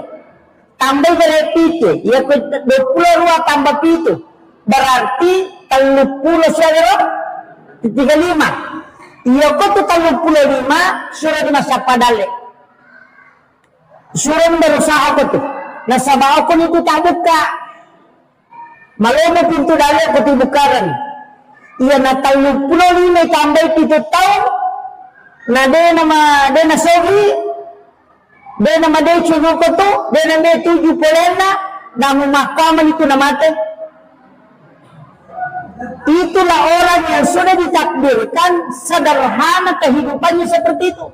Tambay gare pito, iya ko 20 ruwa tambah pito. Berarti 30 siya garo? 35. Iya ko to 35, surah di masa padale. Surah berusaha ko to. Nasa bawa ko nito tabuk ka. Malayo pintu dali ko tibukaran. Iya na 35 tambay 7 tahun. Na de na sogi. De na made chuno ko to. De na me 7 polena. Na mahkamah itu na mate. Itulah orang yang sudah ditakdirkan sederhana kehidupannya seperti itu.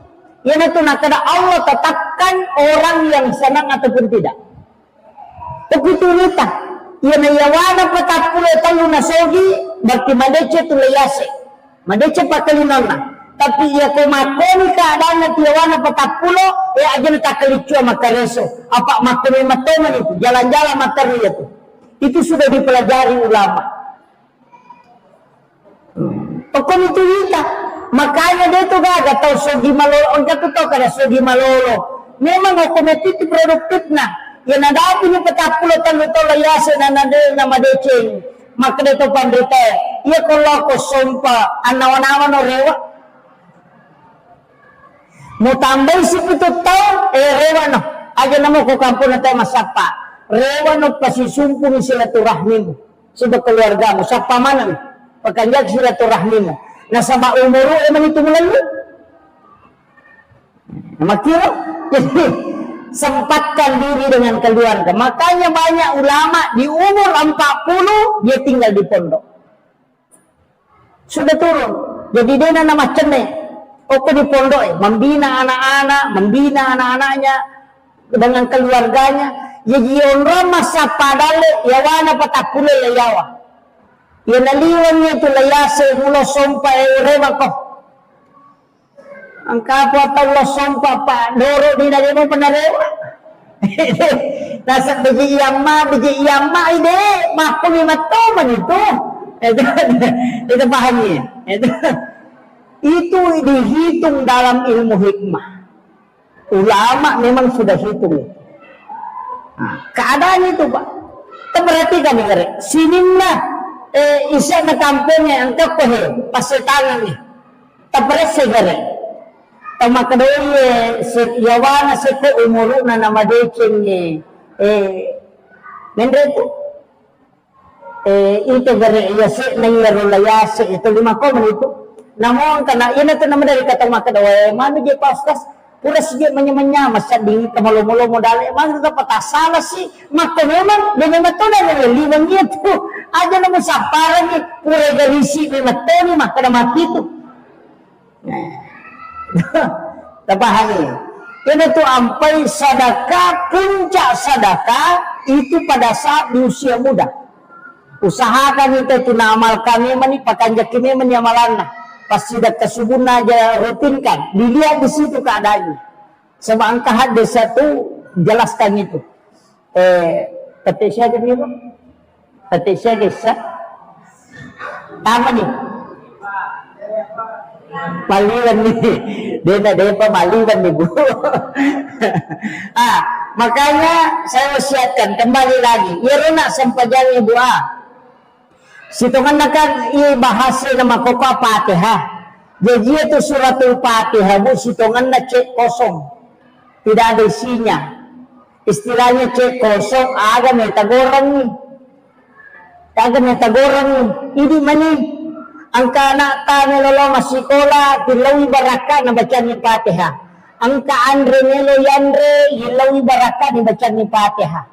Yang itu nak Allah tetapkan orang yang senang ataupun tidak. Begitu nita. Yang yawana patapule talu nasogi berarti madece tu layase. Madece pakalinona. Tapi ia komakoni keadaan yawana patapulo aja natakalicua makareso. Apa makoni matoman itu jalan-jalan materi itu. Itu sudah dipelajari ulama. Pokok itu kita, makanya dia itu gak tahu sogi malolo, enggak tahu kada sogi malolo. Memang otomatis produktif nah, yang ada punya petapulo tangguh layase na nama deceng, maka dia itu pandrite. Ia kalau ko sompa anawan-awan o rewa, mau tambah si pitut tahun, rewa no, aja nama ko kampung na tayo masapa, rewa no pasisumpung silaturahmimu, sudah keluargamu, sapa mana? Pakanjak silaturahmimu. Nasa maumuro emang itu melalui. Makanya jadi sempatkan diri dengan keluarga. Makanya banyak ulama di umur 40 dia tinggal di pondok. Sudah turun. Jadi dia nama cene. Oke di pondok membina anak-anaknya dengan keluarganya. Jadi orang masa padale yawana patakule layawa. Yang naliwannya itu layase mulo sompa rewa ko. Angka apa tahu lo sompa pak doro di dari mo penarewa. Nasa biji yamma ide makumi matoman itu. Itu pahamnya. Itu dihitung dalam ilmu hikmah. Ulama memang sudah hitung. Keadaan itu pak. Perhatikan nih sinimna. Isya na kampungnya ang kapohe pasitangan ni tapres segare tama kadoy yawana se ko umuru na namadeching ni mendreto ito gare yase nangiro layase ito 5 ko manito namon kana ina to naman dari katong makadoy mano je pastas pura sige manya-manya masading kamalo-mulo mo dali man ta patasala si maka memang dengan to na liwang ito aja naman sa parang pura galisi ni matoni maka na matito tapahani ini tuh ampai sedekah puncak sedekah itu pada saat di usia muda usahakan itu amalkan memang ni pakanjak ini menyamalanna pas sudah kesubun aja rutinkan dilihat di situ keadaannya sama angka hadis satu jelaskan itu ketik saya gitu ketik saya desa apa nih maliwan nih dia maliwan nih bu makanya saya wasiatkan kembali lagi ya nak sempajali doa situngan kan i bahasa nama koko Fatihah Jadi itu suratul Fatihah bu, sitongan na cek kosong, tidak ada isinya. Istilahnya cek kosong, agak metagorang nih, agak metagorang nih. Ini mana? Angka anak tane lolo masikola, hilawi baraka na baca ni Fatihah. Angka andre melo yandre, hilawi baraka ni baca ni Fatihah.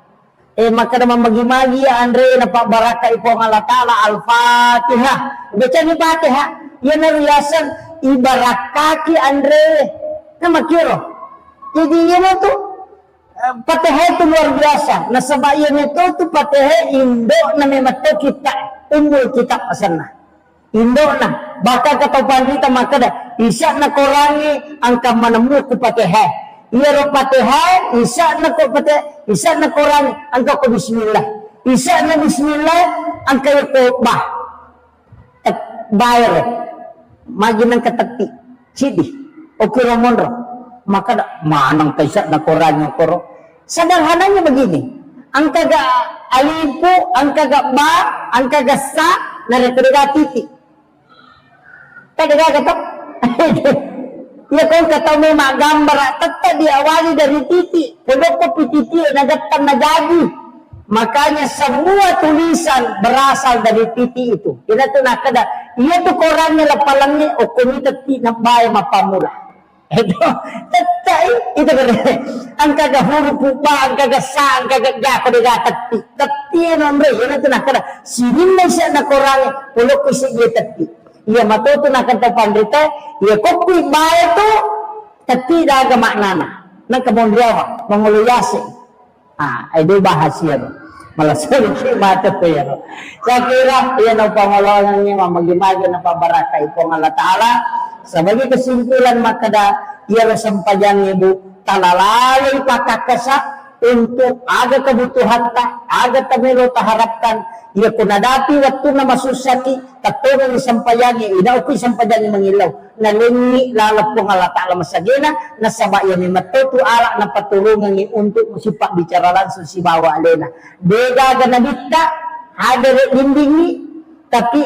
Maka naman magi-magi andre na pa baraka ipo ng Allah Ta'ala al-Fatihah. Baca ni Fatihah. Yan na riyasan ibarakaki andre na makiro. Jadi yan itu Fatihah itu luar biasa. Nasabayan itu Fatihah Indo na may mato kita umul kita asana. Indo na baka katapan kita maka da isa na korangi ang kamanamu ku Fatihah. Iya Fatihah isa na ko Fatihah isa na korangi ang ko bismillah. Isa na bismillah ang kayo ko bah. Bayar magi ng katakti sidi o kiramonro maka manang kaisa na koran yung koro sederhananya begini ang kaga alipo ang kaga ba ang kaga sa na retriga titi kadaga katok ya kung kataw may magambar tatta diawali dari titi pulok ko pititi nagatang nagagi. Makanya semua tulisan berasal dari titi itu. Kita tuh nak kada, iya tuh korannya lapalangnya, okomite ti nak bayar mapamula. Itu, itu kan. Angka ga huruf ba, angka ga sa, angka ga ga kada ga tati. Tati nombre, iya tuh nak kada. Sirin na siya na korannya, pulok ko siya tati. Iya matuto na kanta pandrita, iya kopi bayar tuh tati daga maknana. Nang kemondrawa, manguluyasi. Itu bahas yan. Malah sering mata po yan. Saya kira yan ang pangalanan niya, mamagimagi na pabaraka ipong Allah Ta'ala. Sebagai kesimpulan makada, ia sampayang ibu talalay pakakasa untuk aga kebutuhan ta, aga tamilo taharapkan. Ia kunadapi waktu na masusaki, katulong isampayangi, inaw ko isampayangi mangilaw. Nalingi lalap pong Allah Ta'ala masagina, nasabayan ni matutu ala na patulungan ni untuk musipak bicara langsung si bawa alena. Dega ganabita, ada lindingi, tapi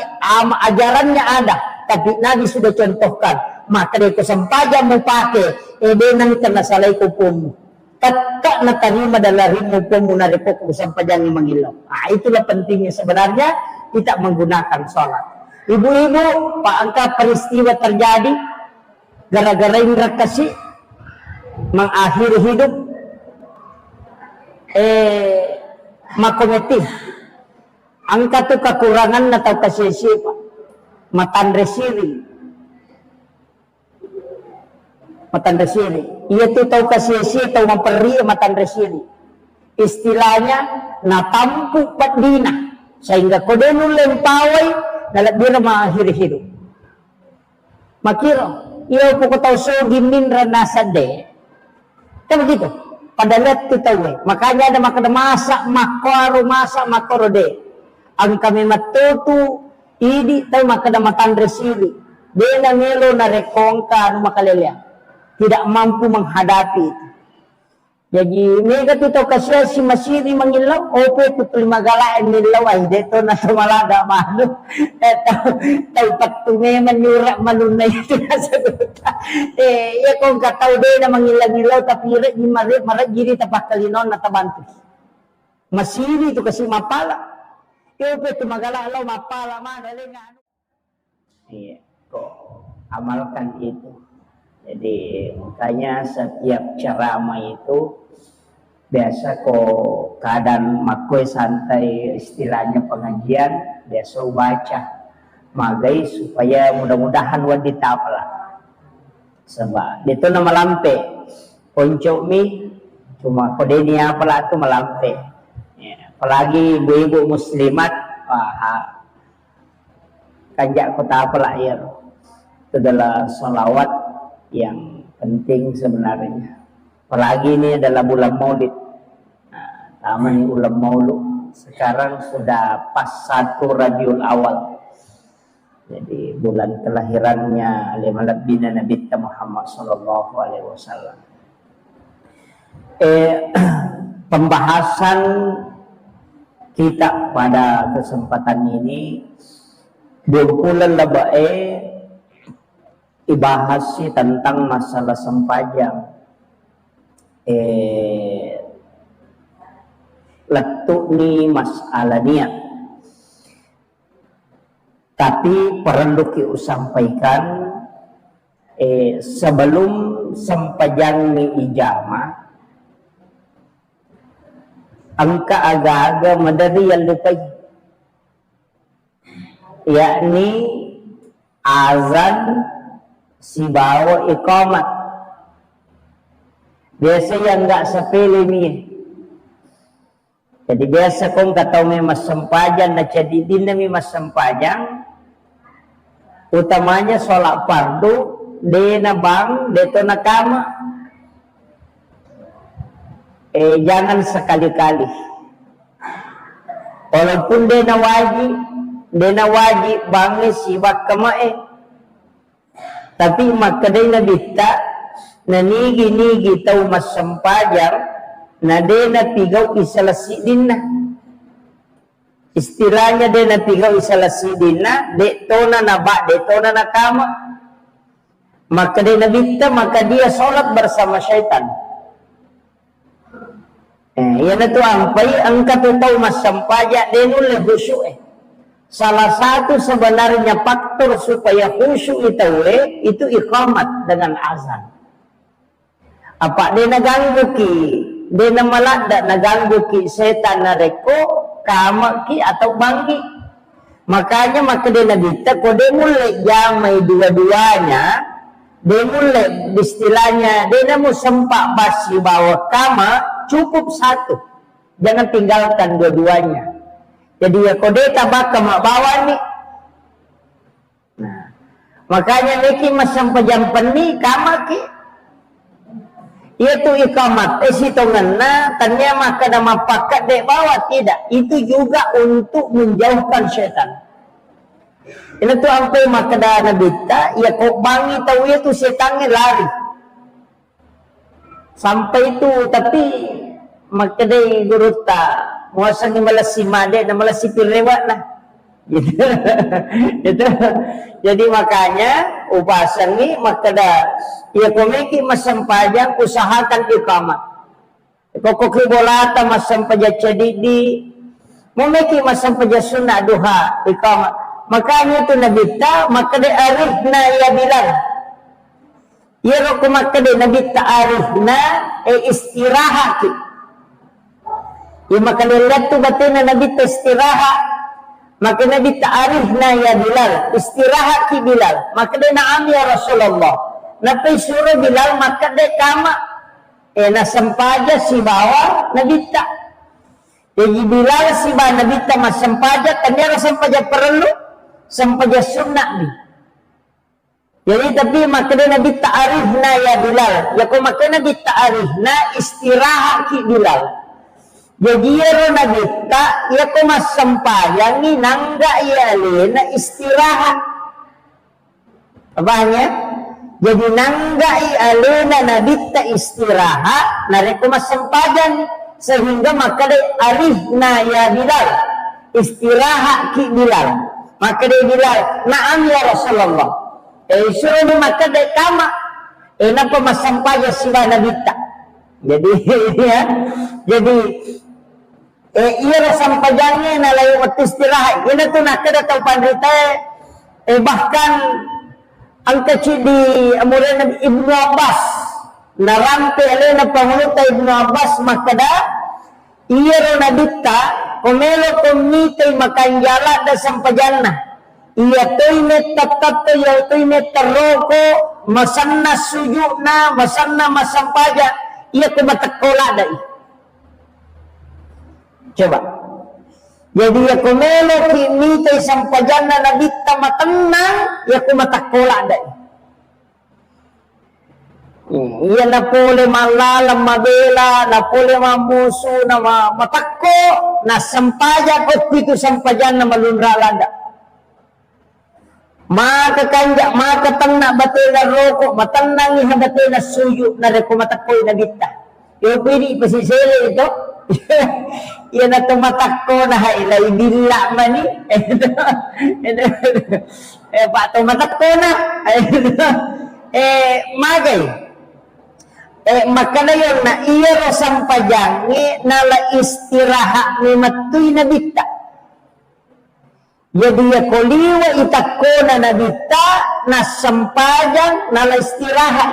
ajarannya ada, tapi Nabi sudah contohkan. Maka dari kesempajan mau pakai, benang kena salay kupumu. Tatka na tarima dalahin mo po muna repok kung sampajan ni mangilaw. Itulah pentingnya sebenarnya kita menggunakan sholat. Ibu-ibu, paangka peristiwa terjadi gara-gara Indra kasih mengakhiri hidup makometi. Angka tu kekurangan atau kasih-kasih matandre siri. Matandre siri. Ia tu tahu kasih-kasih tahu memperi matandre siri. Istilahnya natampu padina sehingga kodenu lempawai dalam dira mengakhiri hidup. Makiro, iya po ko tahu so gimin ranasade. Kan begitu. Pada lihat tu tahu. Makanya ada makada masak makoro de. Ang kami matutu idi tahu makada matandre siri. Dena melo na rekongka no makalelya. Tidak mampu menghadapi itu. Jadi mereka tu tahu kasih si masiri mangilaw, opo tu magala mangilaw ay dito na sumalada malu. Tahu patu memang nyurak malunay itu nasagutan. Ya kung kataw din na mangilaw tapi di marat giri tapak kalinon na tabantu. Masiri itu kasih mapala. Opo tu magala alaw mapala man nga. Iya, kok amalkan itu. Jadi makanya setiap ceramah itu biasa kok keadaan makoi santai istilahnya pengajian biasa baca magai supaya mudah-mudahan wanita apalah sebab itu nama lampe poncok mi cuma kode ini apalah itu melampe ya, apalagi ibu-ibu muslimat kanjak kota apalah ya itu adalah sholawat yang penting sebenarnya. Apalagi ini adalah bulan Maulid. Taman ulam Maulud. Sekarang sudah pas 1 Rabiul Awal. Jadi bulan kelahirannya Nabi Muhammad sallallahu alaihi wasallam. Pembahasan kita pada kesempatan ini 20 labae ibahas sih tentang masalah sempajang. Letuk ni masalah niat. Tapi perlu kita sampaikan sebelum sempajang ni ijamah, angka agak-agak madari yang lupai, yakni azan si bawa iqamat. Biasa yang enggak sepele ni. Jadi biasa kong katau mas sempajang na jadi din na mas sempajang, utamanya sholat fardu, de na bang, de to na kama. Jangan sekali-kali. Walaupun de na wajib bangi siwak kama tapi makadai na bitta na nigi-nigi tau mas sempajang na de na pigaw isalasi din na. Istilahnya de na pigaw isalasi din na, de to na naba, de to na nakama. Maka de na bitta, maka dia sholat bersama syaitan. Yan na to ang katutaw mas sampaja, de nula khusyuk Salah satu sebenarnya faktor supaya khusyuk itu iqamat dengan azan. Apa dia naganggu ki, dia namalada naganggu ki setan na reko, kama ki atau bangki. Makanya maka dia nabita, kok dia mulai jamai dua-duanya, dia mulai istilahnya, dia namu sempak basi bawa kama, cukup satu. Jangan tinggalkan dua-duanya. Jadi ya kode tabak kemak bawah nih. Nah, makanya niki masam pejampan nih kamaki. Itu ikamat. Situ ngena tanya maka nama pakat dek bawah tidak. Itu juga untuk menjauhkan syaitan. Ini tuh sampai maka dah nabita. Ya kok bangi tahu ya tuh setannya lari. Sampai itu tapi maka deh guru tak. Muasang malas si made dan malas si pirlewat lah. Gitu. Gitu. Jadi makanya upasang ni maka dah ia komeki masam pajang usahakan iqamat. Kokok bolata masam pajak cedidi memeki masam pajak sunnah duha iqamat. Makanya tu nabita maka dah arifna ya Bilal. Ya roko maka dah nabita arifna istirahat. Ya maka lihat tu batin Nabi istirahat. Maka Nabi ta'arifna ya Bilal. Istirahat ki Bilal. Maka dia na'am ya Rasulullah. Nabi suruh Bilal maka dia kama. Na sempaja si bawah Nabi tak. Jadi Bilal si bawah Nabi tak mas sempaja. Kanya sempaja perlu. Sempaja sunnah ni. Jadi tapi maka dia Nabi ta'arifna ya Bilal. Ya kok maka Nabi ta'arifna istirahat ki Bilal. Jadi ya nabita ya ko mas sempayang ni nangga ya na istirahat. Apanya? Jadi nangga ya na nabita istirahat nare ko mas sempayang sehingga maka de arifna ya Bilal istirahat ki Bilal. Maka de Bilal na'am ya Rasulullah. Suruh maka de kama napa mas sempayang sila nabita. Jadi ya jadi iya rasam pajangnya na layu waktu istirahat. Ini tuh nak kada tahu pandita. Bahkan ang kecil di amuran Nabi Ibnu Abbas. Narampe alay na pangunuta Ibnu Abbas makada. Iya ro nabita. Kumelo kumitay makanjala da sampajana. Iya to'y netat iya to'y netaroko. Masanna sujuk na. Masanna masampaja. Iya kumatakola da'i. Coba. Jadi ya kumelo kimita isang pajana na bita matenang ya kumatakola dai. Iya na pole malalam mabela na pole mamuso na matakko na sampaja ko pito sampajan na malunra lada. Maka kanja maka tangna batil na roko matanang iha batil na suyo na reko matakoy na bita. Yo pwede pasisele ito. Iya na tumatakko na ilay bila man ni. Pak tumatakko na. Magay. Maka na yun na iya rasang pajangi nala istirahat ni matuy na bita. Jadi ya koliwa itakko na nabita na sampajang nala istirahat.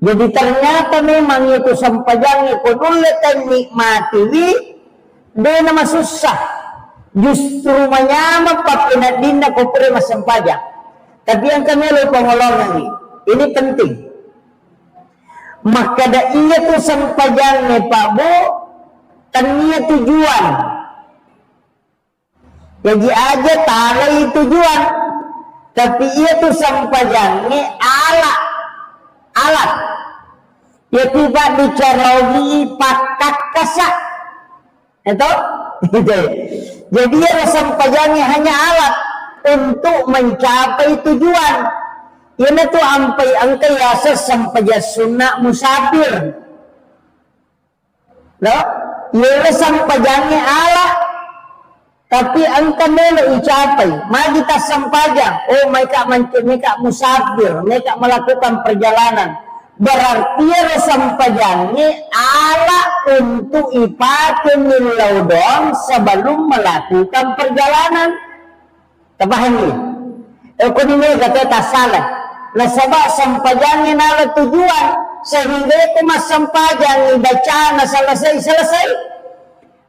Jadi ternyata memang itu sampajang ikut ulit dan nikmati dia nama susah. Justru menyamap papinadina ko prema sampajang. Tapi yang kami lalu pengolongan ini penting. Maka da iya tu sampajang ni Pak Bu, tanya tujuan. Jadi aja tarai tujuan. Tapi iya tu sampajang ni alat. Ya tiba dicarawi pakat kasak. Itu? Jadi ya sampajangnya hanya alat untuk mencapai tujuan. Ini tuh ampai angkai asa sampaja sunnah musafir. Loh, ya sampajangnya alat. Tapi angka melo ucapai, mari kita sampajang. Oh, mereka musafir, mereka melakukan perjalanan. Berarti ya sampajangnya alat untuk ipakai milau dong sebelum melakukan perjalanan. Terpahami? Aku ini kata tak salah. Nah, sebab sampajangnya nala tujuan sehingga itu mas sampajang baca na selesai.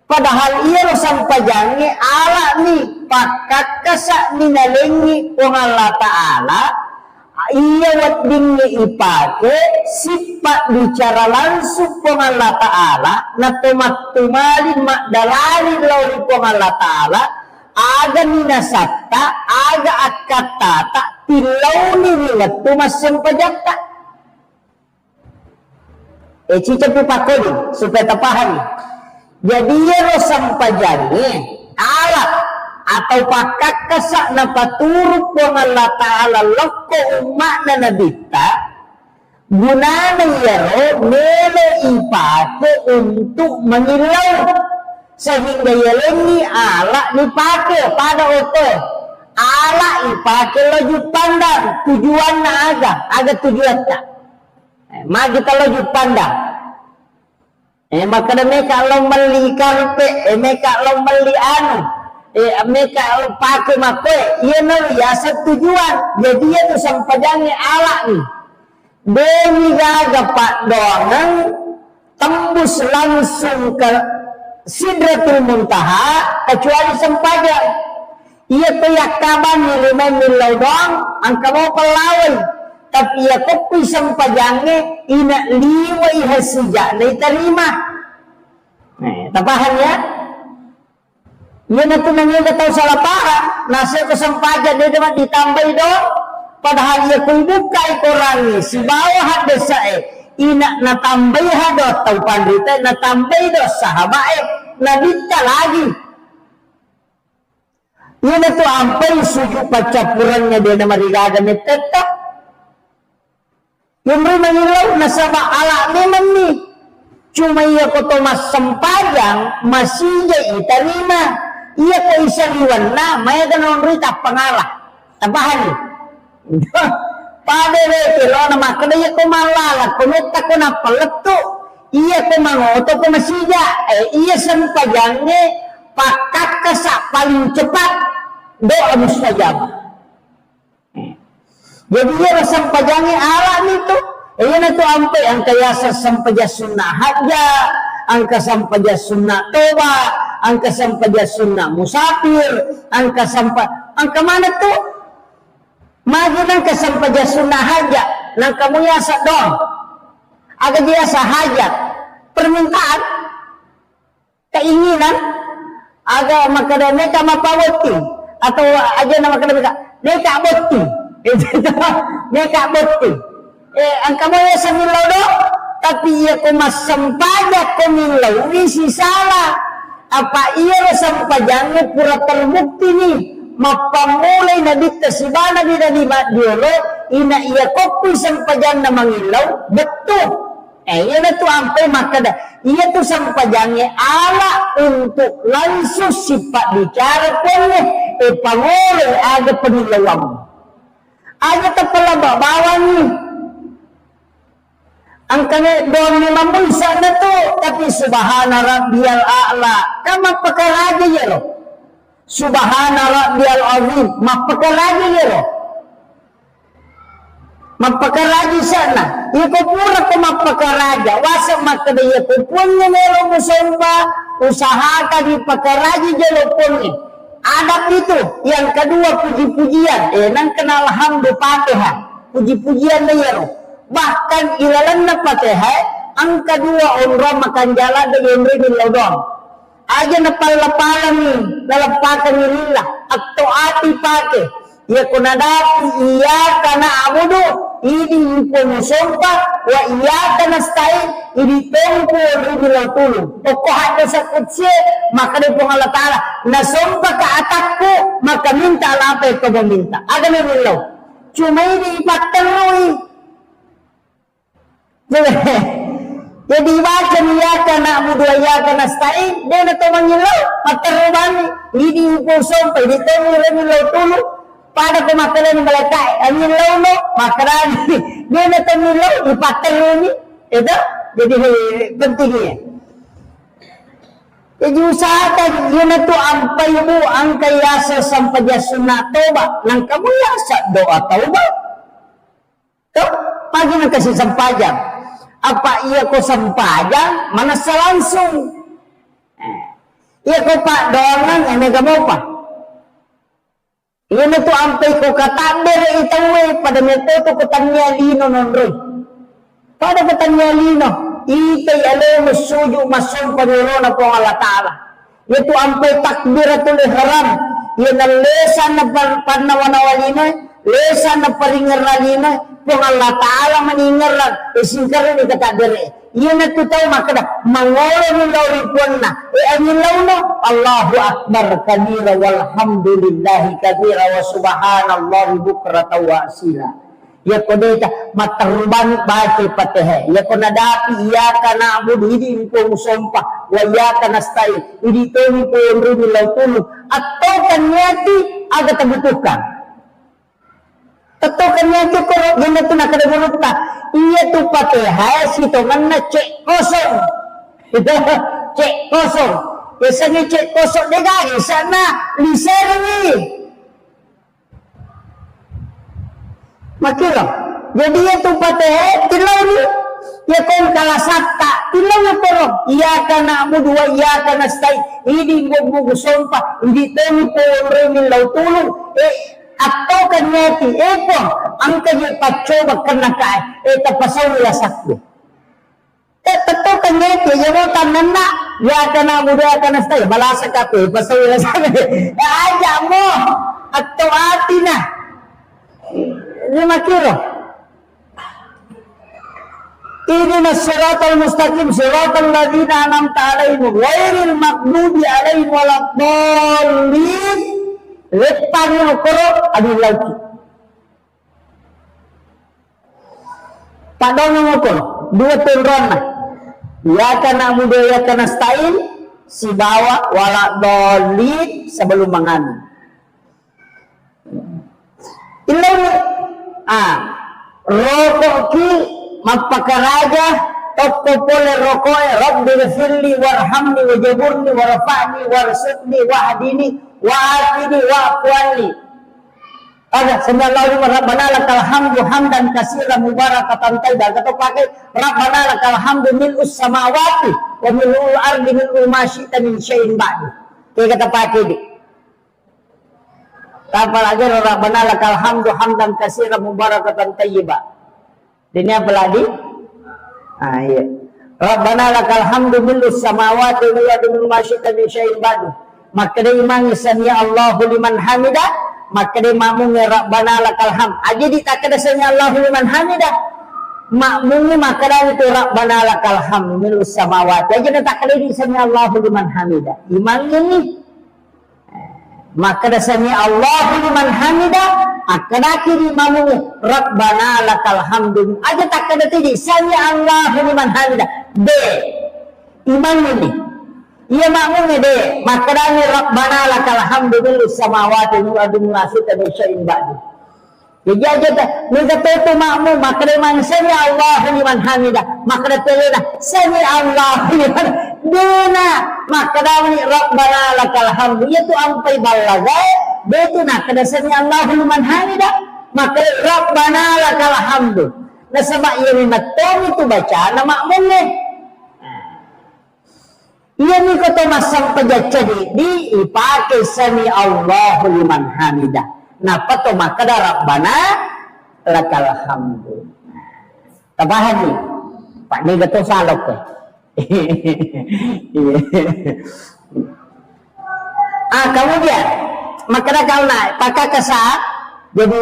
Padahal ia sampajangnya ala ni pakat kasak minalengi kung Allah Ta'ala ia wadingnya ipake sifat bicara langsung kung Allah Ta'ala na tumat-tumalin makdalali lauli kung Allah Ta'ala aga minasata aga akatata tilaw ni nilat tumas sampajata cicap ipakodi supaya terpahami. Jadi ya sampajangnya alat atau pakat kasak na paturut kung Allah Ta'ala loko umat na nabita gunana yaro mele ipake untuk mengilau sehingga yalengi alat dipake pada oto alat ipake laju pandang tujuan na aga tujuan tak mari kita laju pandang. Maka mereka lo meli karpe, mereka lo meli anu, mereka lo pakai makwe, ia nol biasa tujuan. Jadi itu sampajangnya alat nih. Demi gaga Pak Donang tembus langsung ke Sidratul Muntaha kecuali sampajang. Ia kayak kaban lima milau doang, angka mau pelawai. Tapi ya kopi sampajangnya ina liwai hasija na terima. Tapahan ya? Ia na tunangnya dah tahu salah paham. Nasa ko sampajang dia dapat ditambah dong. Padahal ia kung buka ikorangi si bawah desa ina natambay hado tahu pandita natambay do sahabat nabita lagi. Ia na tu ampai suju pacapurannya dia nama rigada ni tetap. Yang mengilau nasabah ala memang ni cuma ia koto mas sempajang masih jadi terima ia ko isaliwan na maya ganon rita pangalah tabahan pada rete lo nama kada ia ko malala kometa ko na paletu ia ko mangoto ko masija ia sempajangnya pakat kasak paling cepat doa mustajabah. Jadi dia sampajangnya alat itu. Ia itu sampai angka yasa sampaja sunnah haja, angka sampaja sunnah toba, angka sampaja sunnah musafir, angka mana tuh? Maju angka sampaja sunnah haja, nang kamu yasa dong. Agak jasa hajat, permintaan, keinginan, agak makada mereka mapawati atau aja nama kada mereka boti. Mereka boti. Angka mo ya sa milaw do, tapi iya ko masampaja ko milaw, isi salah. Apa iya sampajangnya pura terbukti nih, mapamulay na dita si bana di na di diolo, ina iya ko sampajang na mangilaw, betul. Ia tu ampai maka dah. Ia tu sampajangnya ala untuk langsung sifat bicara pun pangole ada penilawang. Ada tepala bawa ni. Angkanya don memang bisa na tu, tapi subhana rabbiyal a'la. Kama perkara aja ya loh. Subhana rabbiyal azim, perkara aja ya loh. Mapakaraja sana, iko pura ko mapakaraja, wasa makadaya ko punya melo musomba, usahakan di pakaraja jalo punya. Adab itu, yang kedua puji-pujian, nang kenal hamdu Fatihah, puji-pujian na yero. Bahkan ilalan na Fatihah, ang kedua umrah makan jalan dengan rinil lodon. Aja na palapalan ni, nalapakan ni lillah, atau ati pake. Ya kunadapi iya kana abudu ini pun sumpah wa iya kana stain ini tempo ribilang tulung pokok ada sakutsi maka dia pun Allah Ta'ala na sumpah ke atakku maka minta apa yang kau minta ada memang cuma ini ipatterui jadi baca iya kana abudu wa iya kana stain dia na tumangilau patterubani ini pun sumpah ini tempo ribilang tulung pada pemakaran melekat angin lalu makaran dia nak temilau di patel ini itu jadi pentingnya jadi usahakan dia nak tu ampai bu angkai yasa sampai dia sunat toba nang kamu yasa doa toba tu pagi nak kasih sempajang apa ia ko sempajang mana selangsung ia ko pak doangan yang kamu apa. Ia tu ampai ko katander itawe pada meto ko tanya lino nonroy. Pada katanya lino, itay ale musuju masum panirona po Allah Ta'ala. Ia tu ampai takbiratul ihram. Ia na lesan na panawanawalino, lesan na paringaralino, po Allah Ta'ala maningaran, isingkaran ikatadere. Ia na tu tahu maka dah mangolo ni lauripuan na angin launo Allahu Akbar kabira walhamdulillahi kabira wa subhanallahi bukrata wa asila ya kodeta matarban baca Fatihah ya konadapi iya kana abudu ini pun sumpah wa iya kana stai ini tu pun ribilau tulu atau kanyati ada terbutuhkan Tetukannya itu kalau gini tu nak kena gurutah. Ia tu Fatihah situ mana cek kosong. Itu cek kosong. Biasanya cek kosong dia gak sana lisan ni. Makira. Jadi ia tu Fatihah tilau ni. Ia kau kalah sabta tilau apa roh. Ia kana abudu wa ia kana stai. Ini buku sumpah. Ini tempo remin lau tulung. Atau kanyati ito ang kanyang pacoba kanaka pasaw nila sakdo. Atau kanyati yung tanana ya kana muda kana stay balasa ka pasaw nila sakdo. Aja mo atau ati na. Lima kilo. Ini na siratal mustaqim siratal ladina an'amta alaihim ghairil maghdubi alaihim waladdallin. Lepas yang koro adu lagi. Padang yang koro dua turun lah. Ya kana muda ya kana stain si bawa wala dolid sebelum mengandung. Ilau rokok ki mapakaraja toko pole rokok Rabbi ghfirli warhamni wajaburni warfa'ni warzuqni wahdini wa'afini wa'afwani. Ada sallallahu rabbana lakal hamdu hamdan katsiran mubarakatan tayyiban. Kata pakai rabbana lakal hamdu mil'us samawati wa mil'ul ardi mil'u ma syi'ta min syai'in ba'du. Kata pakai di. Tapal lagi rabbana lakal hamdu hamdan katsiran mubarakatan tayyiban. Ini apa lagi? Iya. Rabbana lakal hamdu mil'us samawati wa mil'u ma syi'ta min syai'in ba'du. Maka dia imang sami Allahu liman hamidah, maka dia makmum Rabbana lakal hamd. Aja ditakada sami Allahu liman hamidah. Makmumnya maka dia itu Rabbana lakal hamd milus samawati. Aja ditakada di sami Allahu liman hamidah. Imang ini maka dia sami Allahu liman hamidah akadaki di mamu Rabbana lakal hamdu aja tak kada tadi sami Allahu liman hamidah de iman ini iya makmum de makadani Rabbana lakal hamdu bil samawati wal ardi wasita bi syai'in ba'du jadi aja tak minta tu makmum makadani man sami Allahu liman hamidah makadani telena sami Allahu liman dena makadani Rabbana lakal hamdu itu ampai balaga betul nak kada sami Allahu liman hamidah maka Rabbana lakal hamdu nah sama ia memang itu baca nama makmum ni ia ni kata masang pejaca di ipakai sami Allahu liman hamidah napa tu maka Rabbana lakal hamdu tabahan ni pak ni betul salok kemudian maka kau naik pakai kesat jadi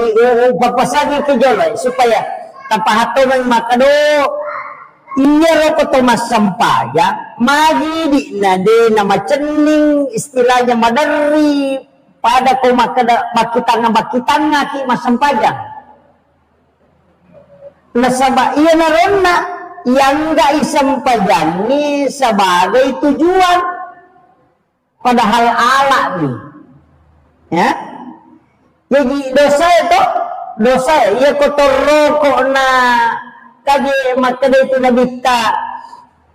papasagi kejolai supaya tanpa hatu makado iya rokok tomas sampaya magi di nade nama cening istilahnya madari pada kau makada bakitanga ki masampajang nasaba iya narona yang gak isampajang ni sebagai tujuan padahal ala nih ya jadi dosa ia kotor rokok na kagi makada itu nabita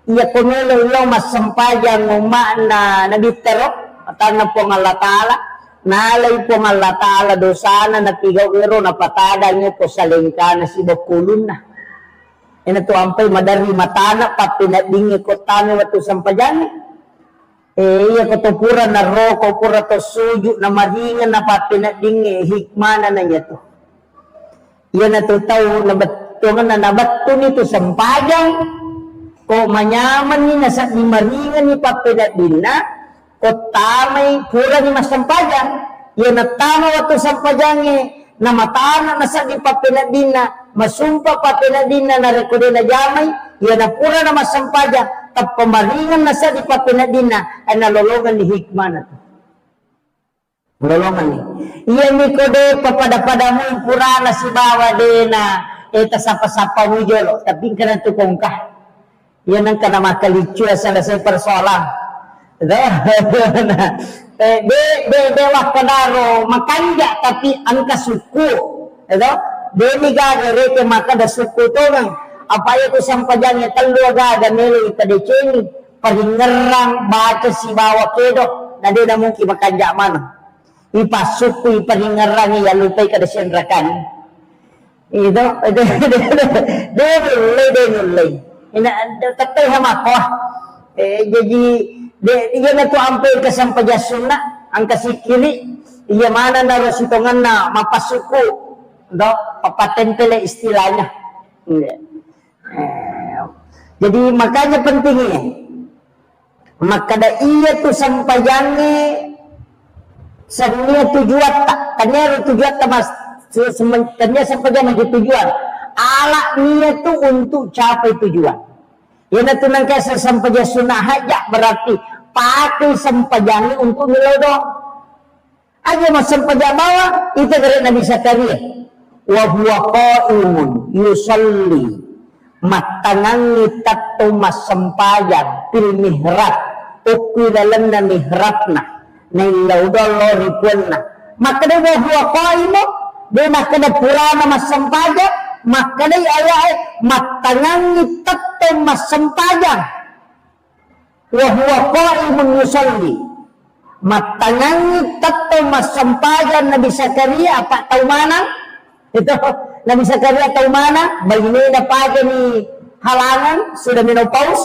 ia kumelo mas sampajang umakna nabita rok atau pong Allah Ta'ala nalay pong Allah Ta'ala dosa na napigaw iro napatada nyo po sa lingka na si bakulun na ina to ampay madari matana papinadingi ko tani watu sampajang iya ko to pura na roko pura to suju na maringan na papinadingi hikmana na niya to iya na to tao na batungan na nabato nito sampajang ko manyaman ni nasa ni maringan ni papinadin na ko tamay pura ni masampajang iya na tama watu sampajangi na matana na sa di papinadin na masumpa papinadin na narekodin na jamay iya na pura na masampajang tap pemaringan na sa di papinadin na ay nalolongan ni hikmah na to nalolongan ni iya ni ko de papada-pada mo pura na si bawa de na eta sapa-sapa mo jolo tapi ka na tukong ka iya nang ka na makalichu sa lasay persoalan de wakadaro makanja tapi angka suku itu de gagare ke maka da suku to nang apa itu sampajangnya teluaga dan nelo itadeceni paringerang baca si bawa kedo na de na mungkin makanja mana ipasuku iparingerang ya lupai kada senrakan itu de nulai ina tatay hamako jadi iya na to ampay kasampajasun na ang kasikili iya mana na rasitongan na mapasuko do papatentele istilahnya jadi makanya pentingnya makada iya tu sampajangi senia tujuan tak kanya tujuan mas kanya sampajan menjadi tujuan ala niat tu untuk capai tujuan yan na tunang kaya sampajan sunnah hajak berarti pakai sampajangi untuk nilodo aja mas sampajan bawa itu dari Nabi Zakaria wa huwa qa'imun yusalli matangangi tatto mas sampajan pil mihrab ukudalan na mihrabna na ilodo lorikuan na maka na wa huwa qa'imun di nakada purana mas sampajan maka na ayay matangangi tatto mas sampajan wa huwa qa'imun yusalli matangangi tatto mas sampajan Nabi Zakaria apa tahu mana itu Nabi Zakaria tahu mana bayi na pagi ni halangan sudah menopause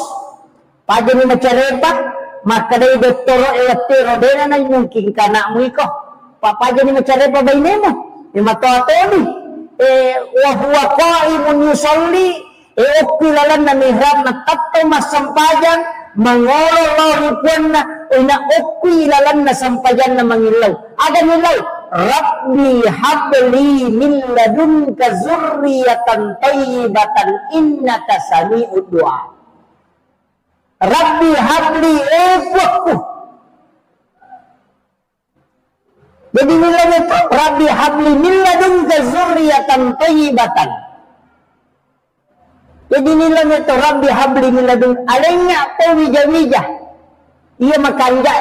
pagi ni macarepa maka dari doktor electro dena na mungkin kana mo iko pagi ni macarepa bayi mo ni matoto ni wa huwa qa'imun yusalli ukilalan na mihrab na tatto mas sampajan mangolong na ina ukilalan na sampajan na mangilaw ada nilaw Rabbi habli min ladunka zurriyatan tayyibatan innaka sami'ud du'a Rabbi habli Jadi nilainya itu Rabbi habli min ladunka dzurriyyatan thayyibatan. Jadi nilainya itu Rabbi habli min ladunka alainya po wija-wija. Iya makanja.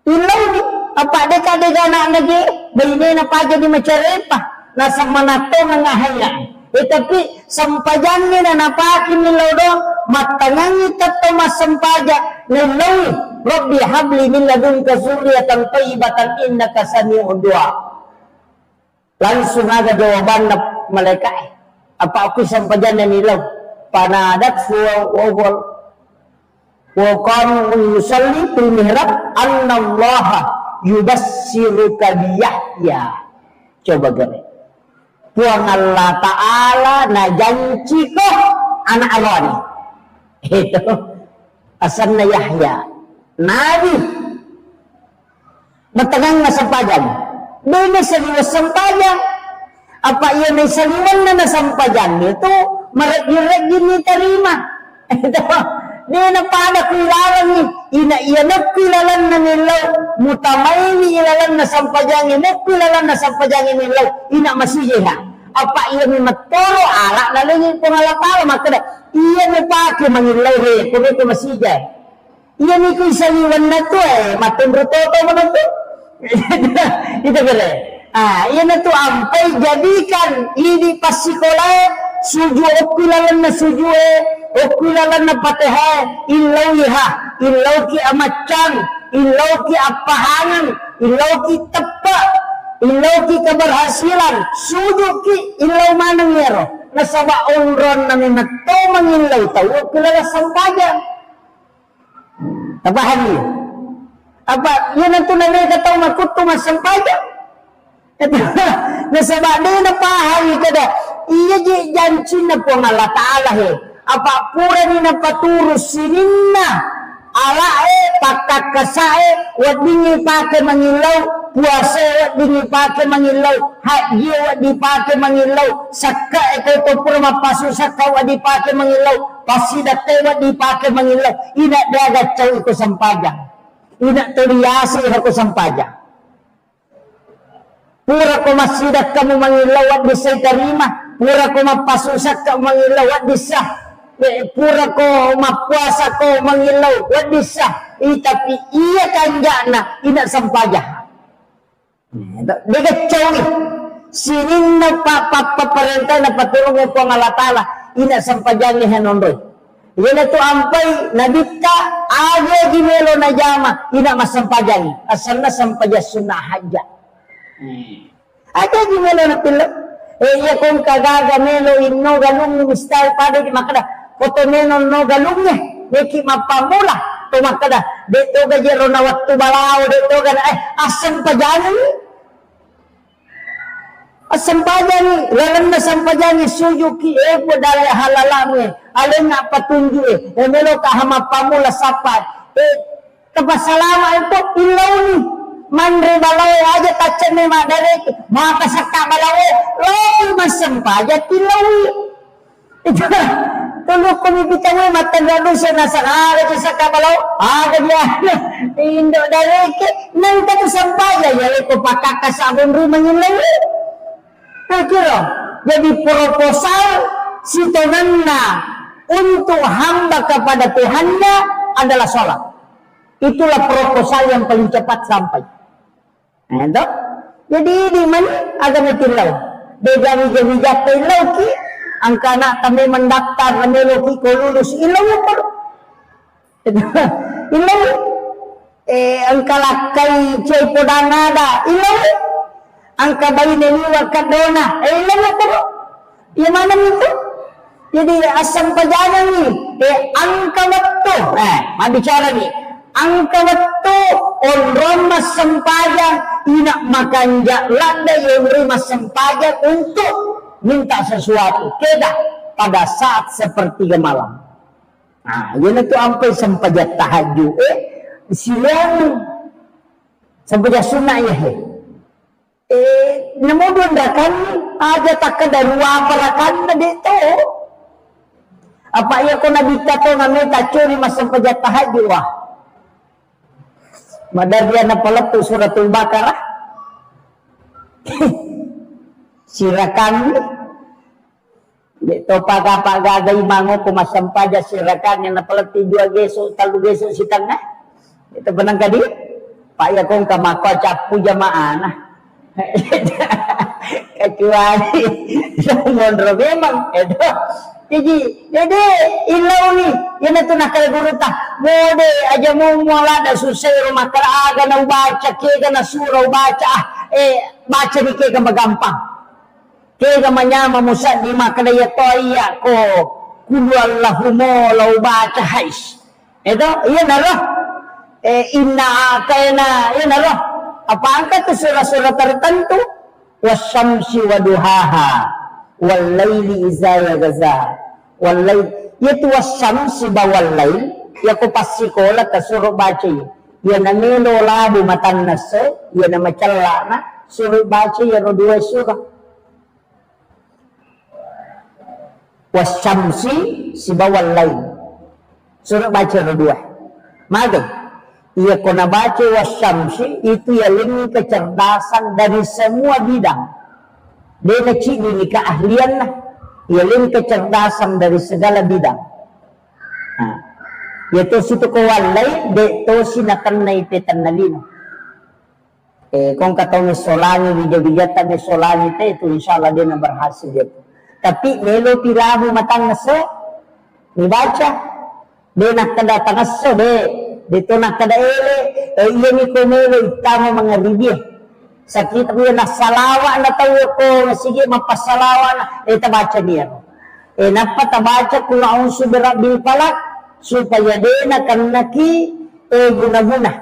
Ilau ni apa deka-deka anak lagi bayi na paja di macarepa nasa manato nga haya. Tapi sampajang ni na napakin nilaw dong matangangi tato masampaja nilaw Rabbi habli min ladunka dzurriyyatan thayyibatan innaka sami'ud du'a. Langsung ada jawaban malaikat. Apa aku sampajan nilaw panadat wa qalu yusalli fil mihrab annallaha yubassiruka bi Yahya. Coba gini. Puang Allah Ta'ala na janji ko anak Allah ni. Itu asalnya Yahya. Nabi. Matangang na sampajan. Doon na saliwas sampajan. Apa iya na saliwan na nasampajan. Itu marag-irag yun ni tarima. Ito. Di na pada kilalan ni. Iyanap kilalan na nilaw. Mutamay ni ilalan na sampajangin. Kilalan na sampajangin nilaw. Ina masijiha. Apa iya ni matoro ala lalingin kung alatala. Maka iya ni pake mangilaw he. Kung ito masijay. Iya ni ko isaliwan na to Matundro-toto mo na to. Ito gala. Iya na to ampay jadikan. Ini pasikolay. Suju okilalan na suju okilalan na patehe ilaw iha ilaw ki amacang ilaw ki apahangan ilaw ki tepa ilaw ki keberhasilan suju ki ilaw manang yero nasaba onron na minato mangilaw tau okilalan sampajan apa hal apa yun ang tunanay kataw makuto masampajan nasaba din na pahawi kada iya janji na po ng Allah Ta'ala he. Apa pura ni na paturus sinin na. Ala pakakasae. Wad dingi pake mangilaw. Puasa wad dingi pake mangilaw. Haji wad di pake mangilaw. Saka ito to pura mapasu saka wad di pake mangilaw. Pasidate wad di pake mangilaw. Ina dagat caw ko sampajan. Ina teriyasi ko sampajan. Pura ko masidat kamu mangilaw wad di say tarima. Pura ko mapasusak ka mangilaw wad di sa. Pura ko mapuasa ko mangilaw wad di sa. Tapi iya kanja na ina sampaja. Dekat cawi. Sinin na paparentay na patulong po ang Allah Ta'ala. Ina sampajan ni Hanondoy. Yan ito ampay nabita aga gimelo na jama. Ina masampajan. Asal na sampaja sunahaja. Ada gimelo na pila. Iya kung kagaga melo inno galung ni style pada di makada foto meno no galungnya neki mapamula to makada deto gajero na waktu balao deto gan asam pajani lalan na sampajani sujuki po dalay halalamu alin na patunju melo ka mapamula sapat kapasalama ito ilaw ni mandre balao aja tacen ni madare maka sakta balao lo masampaja tilawi itu tulok ko bitaw matanda do siya nasa ara sa kabalao aga dia indo dare ke nang ta sampaja ya ko pakakasabon rumah lawi kira jadi proposal si tonanna untuk hamba kepada Tuhannya adalah sholat. Itulah proposal yang paling cepat sampai. Nah, jadi di mana agama tilaw? Beda-beda tilaw ki, ang kana kami mendaftar namelo ki ko lulus ilaw po. Ilaw ang kalakay chay podangada ilaw. Ang kabay niliwa kadona ilaw po. Yung mana nito? Jadi asam pajanan ni, ang kawatto. Mabicara ni. Ang kawatto on mas sampajan ina makanja landa yung mas sampajan untuk minta sesuatu keda pada saat sepertiga malam. Nah, yun itu ampai sampajat tahajud silang sampajat sunnah ya namudun dakan aja takkan dari waparakan na dito apa iya ko nabita to nga may tachuri mas sampajat tahajud wah Madar dia na pala tu suratul Baqarah. Sirakan dito pagapagagay mango kumasampaja sirakan yang napala ti dua geso talu geso sitang na. Ito benang kadi. Paya kong kamako capu jamaah nah. Kecuali mondro memang itu. Jadi ilaw ni yan ito nakalagurita. Mode aja mo wala na susay rumah karaga na baca kega na surau baca baca ni kega magampang. Kega manyama musa di makadaya toya ko kulu Allahumo lau baca hais. Itu iya naro. Inna kayana iya naro. Apa angkat tu surah-surah tertentu wasyamsi waduhaha wal laili iza yaghza wal lail yaitu wasyamsi bawal lail ya ko pasikola ta suruh baca ya namelo labu matan nas ya nama cellana suruh baca ya dua surah wasyamsi si bawal lail suruh baca dua maga. Ia kena baca wasyamsi itu ya lebih kecerdasan dari semua bidang. Dia kecil ini keahlian lah. Ia lebih kecerdasan dari segala bidang. Nah, yaitu situ kawalay de to sinakan na ipetan na lino. Kung kataw ni solani bijabijata ni solani te itu insyaallah dia na berhasil dia. Tapi melo pirahu matang naso ni baca dia nak kedatang naso dito na kadaele iya ni kumelo itama mga bibir sakit ko na salawa na tayo ko sige mapasalawa na tabaca niya napatabaca kung a'udzu birabbil falaq supaya dena kanaki guna-guna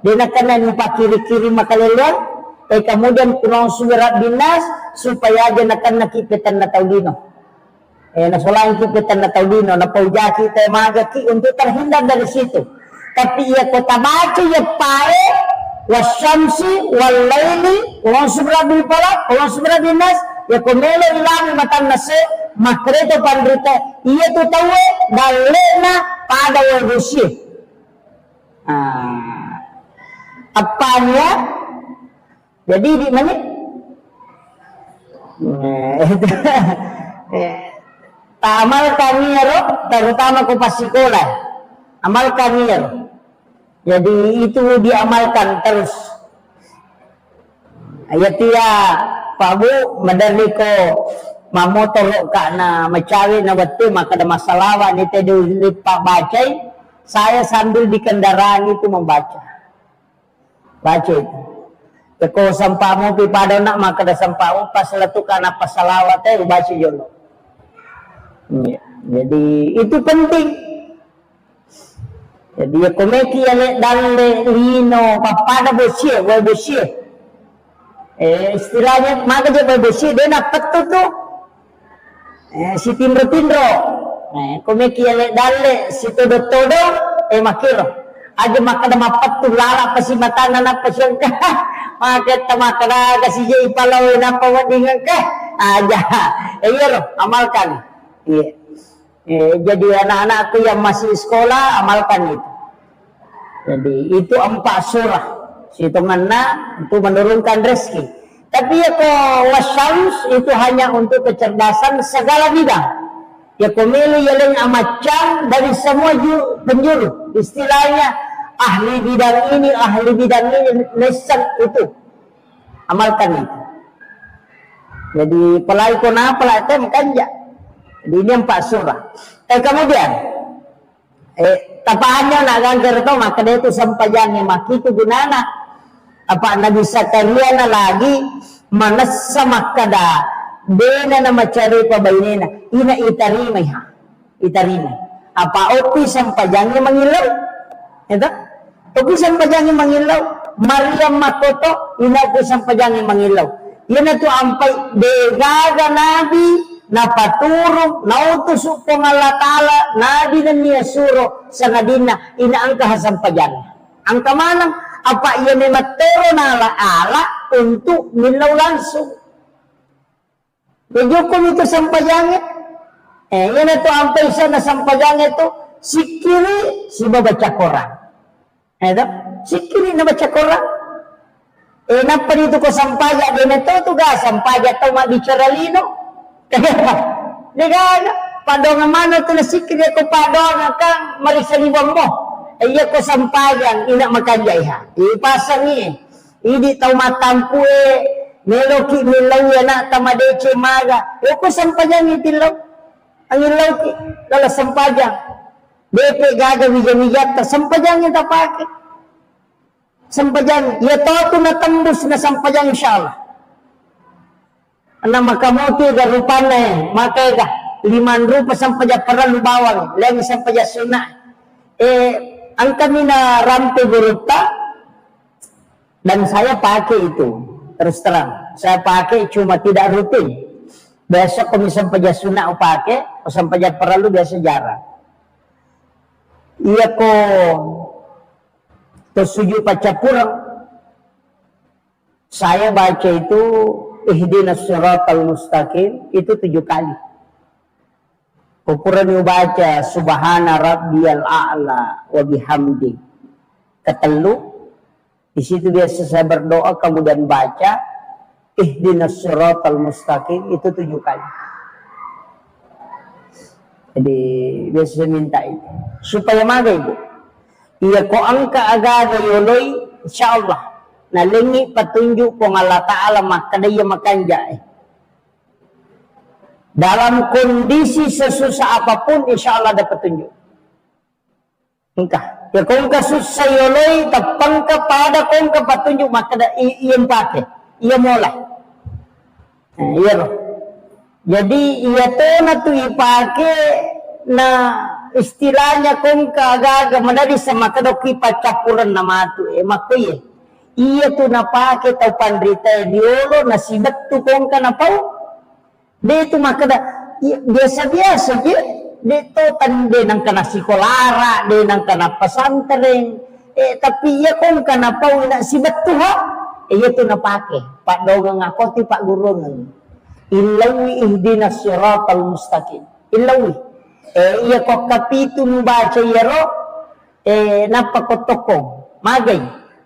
dena kanan pakiri-kiri makalelon kemudian kung a'udzu birabbin nas supaya dena kanaki petan na taulino nasolain kipetan na taulino na paujaki tayo magaki untuk terhindar dari situ. Tapi ia kota baca ya pae wasyamsi wal laili wa subrabil falaq wa subrabil nas ya komelo ilang matan nase makreto pandrita ia tu tahu dalena pada wadusi apanya jadi di mana tamal kami ya terutama ko pasikola amalkan ya. Jadi itu diamalkan terus. Ayat dia Pak Bu madarliko mamotor kana macawi na wati maka ada masalah ni tadi lipat baca. Saya sambil di kendaraan itu membaca. Baca itu. Kalau sampamu pi pada nak maka ada sampamu pas letukan apa salawat baca jono. Jadi itu penting. Jadi ya komeki ya dalle lino papada bersih, wa bersih. Istilahnya maka je bersih dia nak petu tu. Si tindro. Komeki ya dalle si todo makiro. Aja maka ada petu lala pasi matana na pasyon ka. Maka tamakara kasi je ipalaw na pawadingan ka. Aja. Iyo amalkan. Iya. Jadi anak-anakku yang masih sekolah amalkan itu. Jadi itu 4 surah. Hitungannya untuk menurunkan rezeki. Tapi ya wasyams itu hanya untuk kecerdasan segala bidang. Ya komili yang amacam dari semua penjuru. Istilahnya ahli bidang ini, lesan itu. Amalkan itu. Jadi pelai kona pelai tem kanja. Jadi ini 4 surah. Kemudian tapaannya nak ganggar to maka dia itu sampajangnya maki itu gunana apa anda bisa kalian lagi manassa makada dena na macari pabainena ina itarimay apa opi sampajangnya mangilaw itu opi sampajangnya mangilaw Maryam makoto ina opi sampajangnya mangilaw yan itu ampai degaga nabi napaturong nautus po ng Allah Ta'ala nabi na niya suro sa nadina inaangka hasampayan ang kamanang apa iyan ay matero na ala untuk nilaw langsung medyo kung ito sampayangit yan ito ang paisa na sampayangit ito si kiri si babaca Quran ito Sikiri na baca Quran. Napa dito ko sampaja din ito ga sampaja to magicaralino. Kaya di ka padong mana to na sikiri ko padong kang marisaliwang mo. Iya ko sampajan ina makajay ha. Ipasang ni. Idi tau matampu meloki milaw na tamadeche maga. Ko sampajan itilaw. Ang ilaw ki lala sampajan. Depe gaga wija-wijata sampajan kita pakai. Sampajan, ya tahu na tembus na sampajan insyaallah. Ana makamuti ga rupana maka ga 5 rupa sampajan perlu bawang, lagi sampajan sunnah. Ang kami na rampe guruta dan saya pakai itu. Terus terang, saya pakai cuma tidak rutin. Besok kami sampajan sunnah pakai, sampajan perlu biasa jarang. Iya ko tersuju paca purang. Saya baca itu ihdinas siratal mustaqim itu 7 kali. Kupuran baca subhana rabbiyal a'la wa bihamdi. Ketelu di situ biasa saya berdoa kemudian baca ihdinas siratal mustaqim itu 7 kali. Jadi biasa saya minta itu supaya maga ibu. Iya ko angka agaga yoloy insyaallah nalengi petunjuk ko Allah Ta'ala makadaya makanja dalam kondisi sesusah apapun insyaallah ada petunjuk. Engkah ya ko engkah susah yoloy tapang kepada ko engkah petunjuk makada iya pakai iya mulai iya loh. Jadi iya to na tu ipake na istilahnya kong kagaga madari sama kadoki pacapuran nama tu makuye iya tu napake tau pandrita diolo nasibat tu kong kanapau de tu makada biasa-biasa je de to tande nang kana sikolara de nang kana pesantren tapi iya kong kanapau na sibat tu ha iya tu napake pak dogang ngakoti pak guru nang ilawi ihdinas siratal mustaqim ilawi iya kok kapitu baca yaro napakotokong magay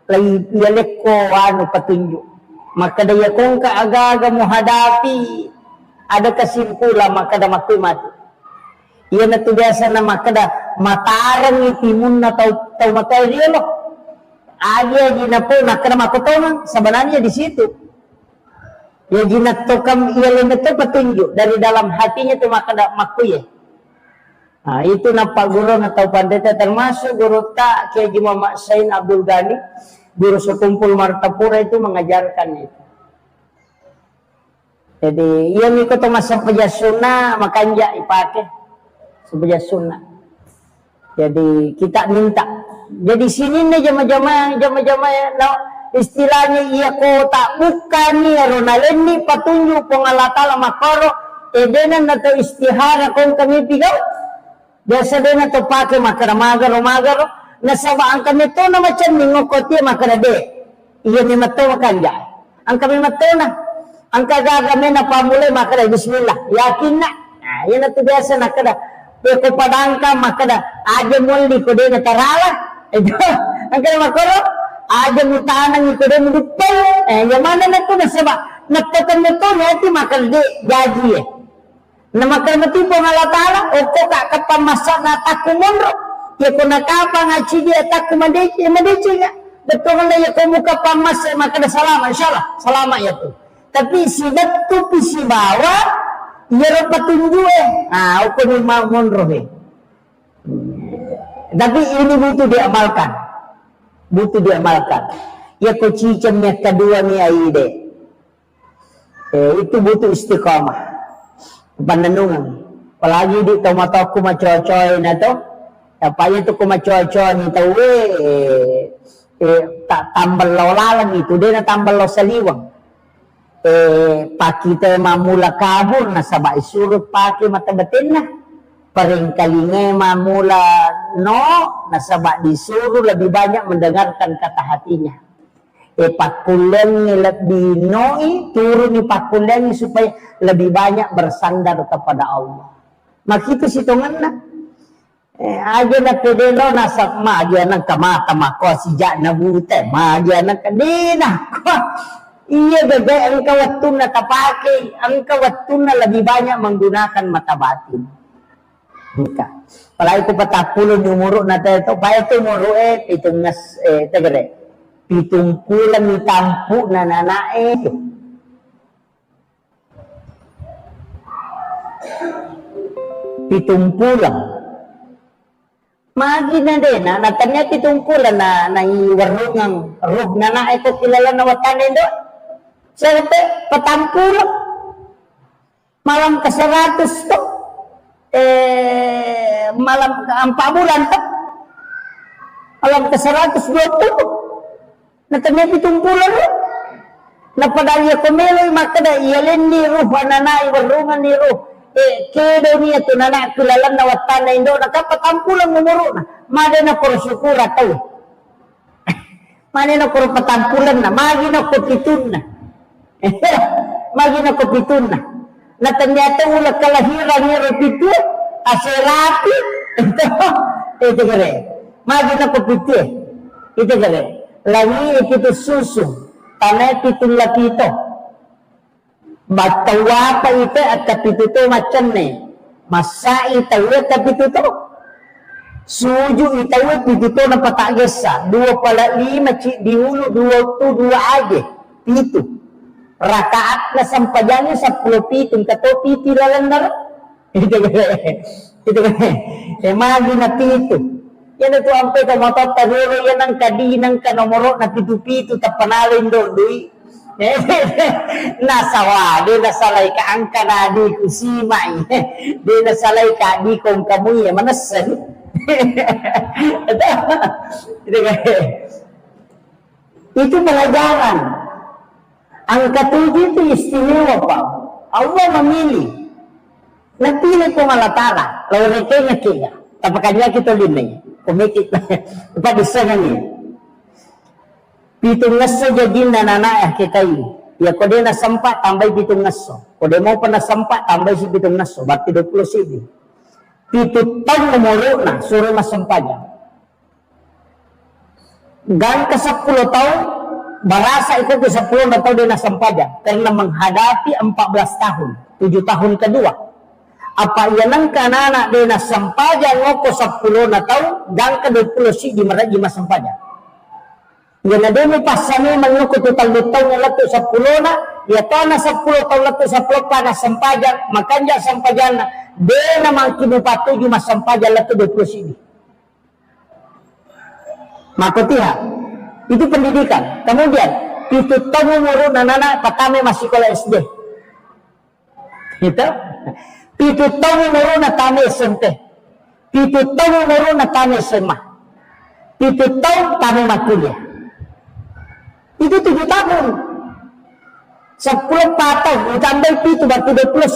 lay yalek ko ano petunjuk maka daya kong kaaga mo hadapi ada kesimpulan maka da makoy mati iya na biasa na makada matarang itimun na tau matay dia lo agi na po nakada makotongan sebenarnya di situ ya jinatokam iya lena to petunjuk dari dalam hatinya tu makada makoy Nah, itu nampak guru atau pandita termasuk guru tak Kiai Muhammad Sain Abdul Ghani, guru sekumpul Martapura itu mengajarkan itu. Jadi ia ikut masa pejasuna makanya ipake pejasuna. Jadi kita minta. Jadi sini nih jama-jama no, istilahnya ia ko tak bukan nih ronalen nih petunjuk pengalatala makoro edenan atau istihara kong kami pigau. Biasa dia to pakai makara magaro nasabaan kami to na macam ngokoti makara de iya ni mato makanja ang kami mato na ang kagagami na pamulay makara bismillah yakin na iya na to biasa na kada ko padangka makada aja muli ko de na tarala ang kada makoro aja mutanang ko de mudupay yamana na to nasaba nagtakan nito ngati makara de gaji na makamati po nga latala o ko kakapamasa na takumonro ya ko nakapa nga chidi atakumadechi nga betul na ya ko muka pamasa makada salama insyaallah salama ya tu tapi sidat tu pisi bawa ya ro patunjue o ko ni monro tapi ini butuh diamalkan ya ko cicamnya kedua ni aide itu butuh istiqamah pandanungan apalagi di tomato kumacocoy na to tapaya to kumacocoy ni to tak tambal lawalan itu dia na tambal lo saliwang pakita mamula kabur na sabay surut paki matabatin na paring kalinga mamula no nasaba disuruh lebih banyak mendengarkan kata hatinya pakulen lebih noi turun pakulen supaya lebih banyak bersandar kepada Allah. Maka itu situngan Aja na pedelo nasa maaja ng kamata mako sija na bute maaja ng kadina ko. Iya gagay ang kawatun na tapake, ang kawatun na lebih banyak menggunakan mata batin. Buka. Pala itu patapulo numuro na tayo, pa ito muro pitong nas tegere. Pitong pulang itampu na nanae. Pitong pulang. Magi na din, natanya pitong pulang na naiwarong ang ruh na na ito kilala na watanin doon. Siyempre, patampulang. Malam ke 100 to. Malam ke 4 bulan to. Malam ke 120. Natanya pitong pulang doon. Napadaya kumeloy makada ialin ni ruh ananay warungan ni ruh. Kedo niya ito na nakilalan na watan na indo nakapatampulang numuro na mada na kuro syukura tao mada na kuro patampulan na magi na kupitun na magi na kupitun na natanyata ulat kalahiran ni repitu aserapi ito kare magi na kupitu ito kare lagi ito susu tanay pitong lapito batawa pa ito at kapituto macam ni masa itawa kapituto suju itawa pituto na patagesa 2 dihulu 2 aja pitu rakaat na sampajannya 10 pitong katopi tilalan na itu magi na pitu yan ito ang peka motot taduro yan ang kadinang kanomoro na pitu-pitu tapanalin doon nasawa di nasalay ka ang kanadi ko simay di nasalay ka di kong kamuy manasan itu pelajaran ang ketujuh itu istimewa Pak Allah memilih napili ko malatara lawan kaya tapakanya kita dinay kumikit pa bisa ngani pitong ngaso jadi nanana kita ini ya kode na sampa tambah pitong ngaso kode mau pernah sampa tambah si pitong ngaso berarti 20 sibi pitong tahun nomoro na suruh mas sampanya gang ke 10 tahun barasa itu ke 10 na tahun dia na sampanya karena menghadapi 14 tahun 7 tahun kedua apa yang kanana dia na sampanya ngoko 10 na tahun gang ke 20 sibi maraji mas sampanya yan na din mo pasami mangukot utang lutaw na lato sa pulo na yato na sa pulo taw lato sa pulo pa na sampajan makanya sampajan na de naman kinupato yung masampajan lato 20 sini makotiha itu pendidikan kemudian itu tamu muru nanana patame masih sekolah SD itu itu tamu muru na tame SMP itu tamu muru na tame SMA itu tamu tame makuliah itu 7 tahun 10 patah tambah itu berarti 20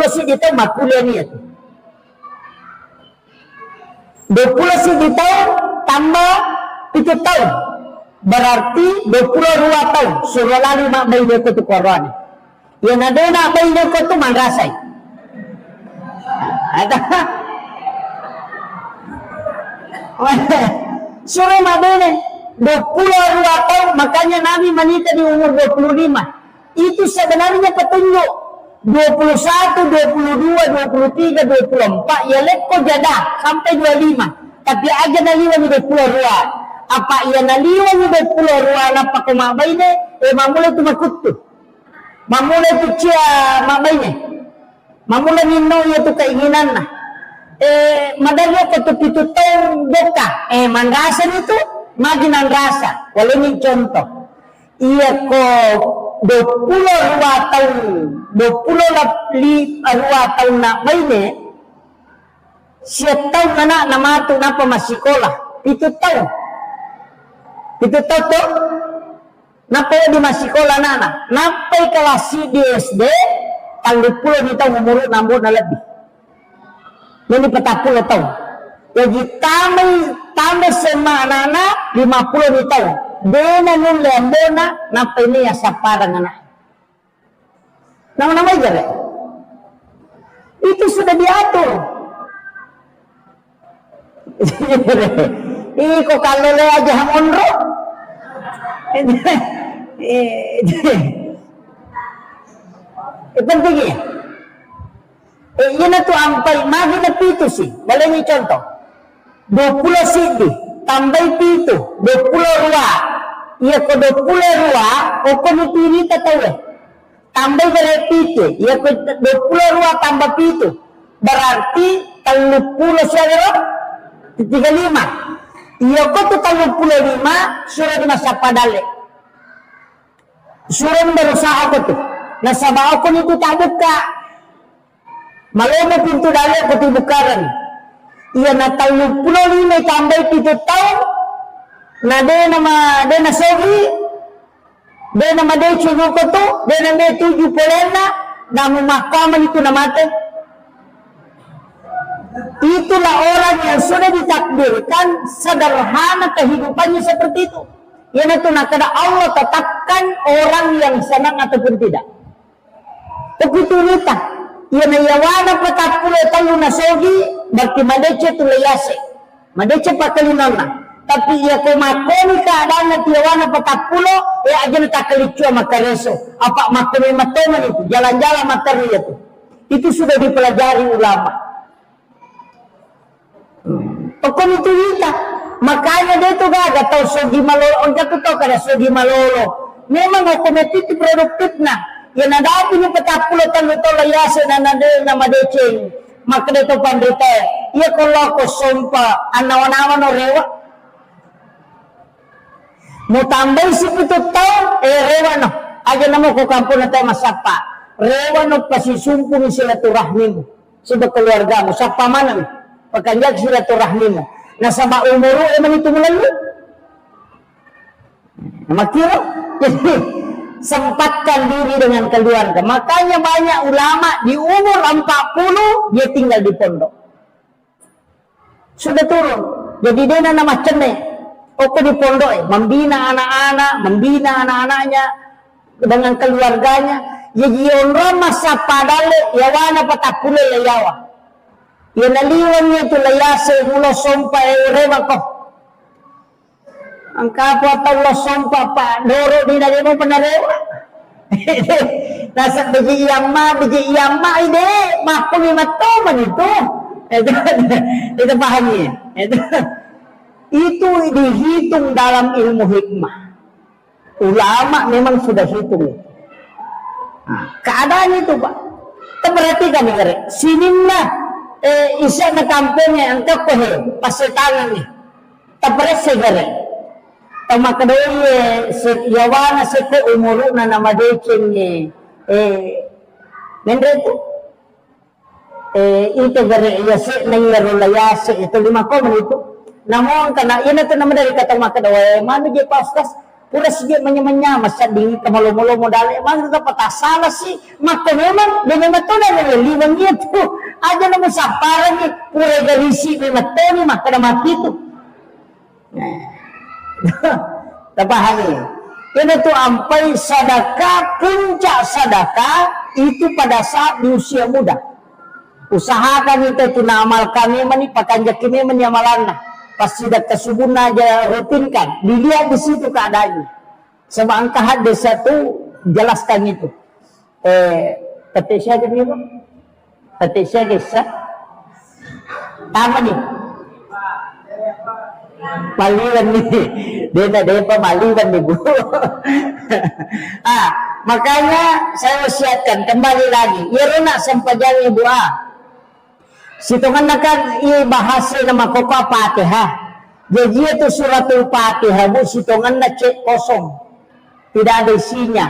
sih itu makuliah niat 20 sih itu tambah 7 tahun berarti 22 tahun suruh lari mak bayi ko tu korban yang ada nak bayi ko tu mangrasai ada suruh mak bayi 22 tahun, makanya Nabi menikah di umur 25. Itu sebenarnya petunjuk. 21, 22, 23, 24. Ya lekko jadah sampai 25. Tapi aja naliwan 22. Apa ia naliwan 22 napa ko mabayne? Mamula tu makutu. Mamula tu cia mabayne. Mamula nino ya tu keinginan na. Madalyo ko tu pitu tahun boka. Mangasan itu magi ng rasa, wala ning contoh. Iya ko 22 tahun, 22 tahun na may siya tahun na namato na pa masikola. 7 tahun. 7 tahun to, napay di masikola na. Napay kelas di SD, tang 20 ni tahun umuro nambo na lebih. Nini 40 tahun. Jadi tambah semanana 50 tahun. Dena nun lembona napa ini ya saparang anak. Nama-nama aja Itu sudah diatur. Iko kalau le aja onro. Penting ya. Yan na to ampay, magi na pito si. Wala niyo contoh. 20 sidi, tambay pito, 20 ruwa. Iya ko 20 ruwa, o ko nitiri tatawe. Tambay dari pito, iya ko 20 ruwa tambah pito. Berarti 30 siya gero? 35. Iya ko to 35, surah di masa padale. Surah berusaha ko to. Nasa bao ko nito tabot ka. Malo mo pinto dali ko tibukaran. Iya na 35 tambay pito taon. Na de na sogi. De na made chuno ko to. De na de tuju polena. Na mahkamah itu na mate. Itulah orang yang sudah ditakdirkan sederhana kehidupannya seperti itu. Yang itu nakada Allah tetapkan orang yang senang ataupun tidak. Begitu nita. Yang yawana patapule talu nasogi berarti madece tu layase. Madece pakalinana. Tapi ia komakoni keadaan yawana patapulo aja natakalicua makareso. Apa makoni matoman itu jalan-jalan materi itu. Itu sudah dipelajari ulama. Pokok itu kita, makanya dia itu gak tahu sogi malolo, enggak tahu kada sogi malolo. Memang otomatis produktif nah, yang ada punya petapulo talu layase na nama deceng, maka dia itu pandita. Ia kalau ko sompa anawan-awan o rewa, mau tambah si itu tahu, rewa no, aja nama ko kampung na tayo masapa, rewa no pasisumpung silaturahmimu, sudah keluargamu, sapa mana? Pekanjak silaturahmimu. Nah sama umuru emang itu melalui. Makanya jadi sempatkan diri dengan keluarga. Makanya banyak ulama di umur 40 dia tinggal di pondok. Sudah turun. Jadi dia nama cene. Oke di pondok membina anak-anaknya dengan keluarganya. Jadi orang masa padale yawana patakule leyawa. Yang naliwan itu layase mulo sompa rewa ko. Angka po talo sompa pa doro di dari mo panarewa. Nasa biji iyama ide makumi matoman itu. Itu pahamnya. Itu dihitung dalam ilmu hikmah. Ulama memang sudah hitung. Nah, keadaan itu Pak. Perhatikan nih, sinimlah. Isa na kampungnya ang kapohe pasitangan ni tapres segare tama kadoy yawana se ko umuru na namadeceng ni mendreto ito gare yase nangyaro layase ito 5 ko manito namon kana ina to naman dari katama kadoy mano je pastas pura sige manya-manya masading kamalo-malo mo dali man ka patasala si maka memang dengan to na liwang itu aja naman sa parang ni pura galisi ni matoni maka na matito. Tapahani. Yan itu ampai sedekah, puncak sedekah itu pada saat di usia muda. Usahakan itu amal kami mani pakanjak kami menyamalanna. Pas sudah kesubun aja rutinkan. Dilihat di situ keadaannya. Sama angka hadis satu jelaskan itu. Kata siapa ni? Kata siapa desa? Tama ni. Maliwan ni. Dia maliwan ni Bu. Makanya saya wasiatkan kembali lagi. Ya nak sempajang ibu situngan nakan bahasa nama koko Fatihah. Jadi itu suratul Fatihah Bu situngan na cek kosong. Tidak ada isinya.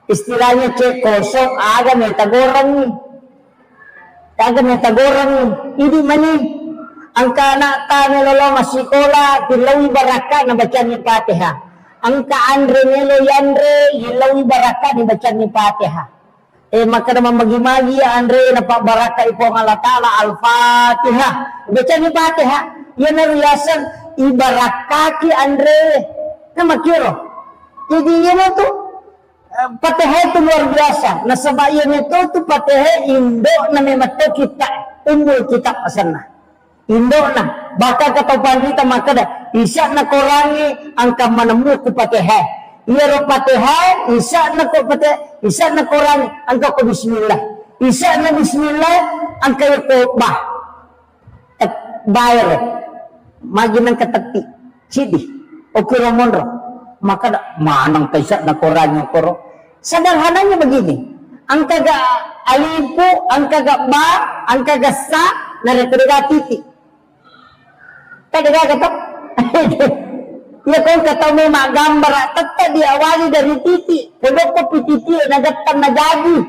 Istilahnya cek kosong agak metagorang nih. Agak metagorang nih. Ini mani angka anak tanya lolo masikola hilawi baraka na baca ni Fatihah. Angka andre nelo yandre hilawi baraka ni baca ni Fatihah. Maka naman magi-magi andre na pak baraka ipo ng Allah Ta'ala al-Fatihah. Baca ni Fatihah. Yan na riyasan ibarakaki andre. Na makiro. Jadi yan na to. Fatihah itu luar biasa. Nasabayan ito to Fatihah indo na may mato kita. Umbul kita pasana. Indo na baka katapan kita maka dah isa na korangi angka manemu ku Fatihah. Iya ro Fatihah isa na ko Fatihah isa na korangi angka ko bismillah. Isa na bismillah angka ko bah. Bayar maginan katati sidi okiro monro maka dah manang kaisa na korangi koro. Sederhananya begini. Angka ga alifu, angka ga ba, angka ga sa na retriga titik. Kaya kata, ya kau kata may magambar, tetap diawali dari titik. Kalau kopi titik nagatkan na jadi,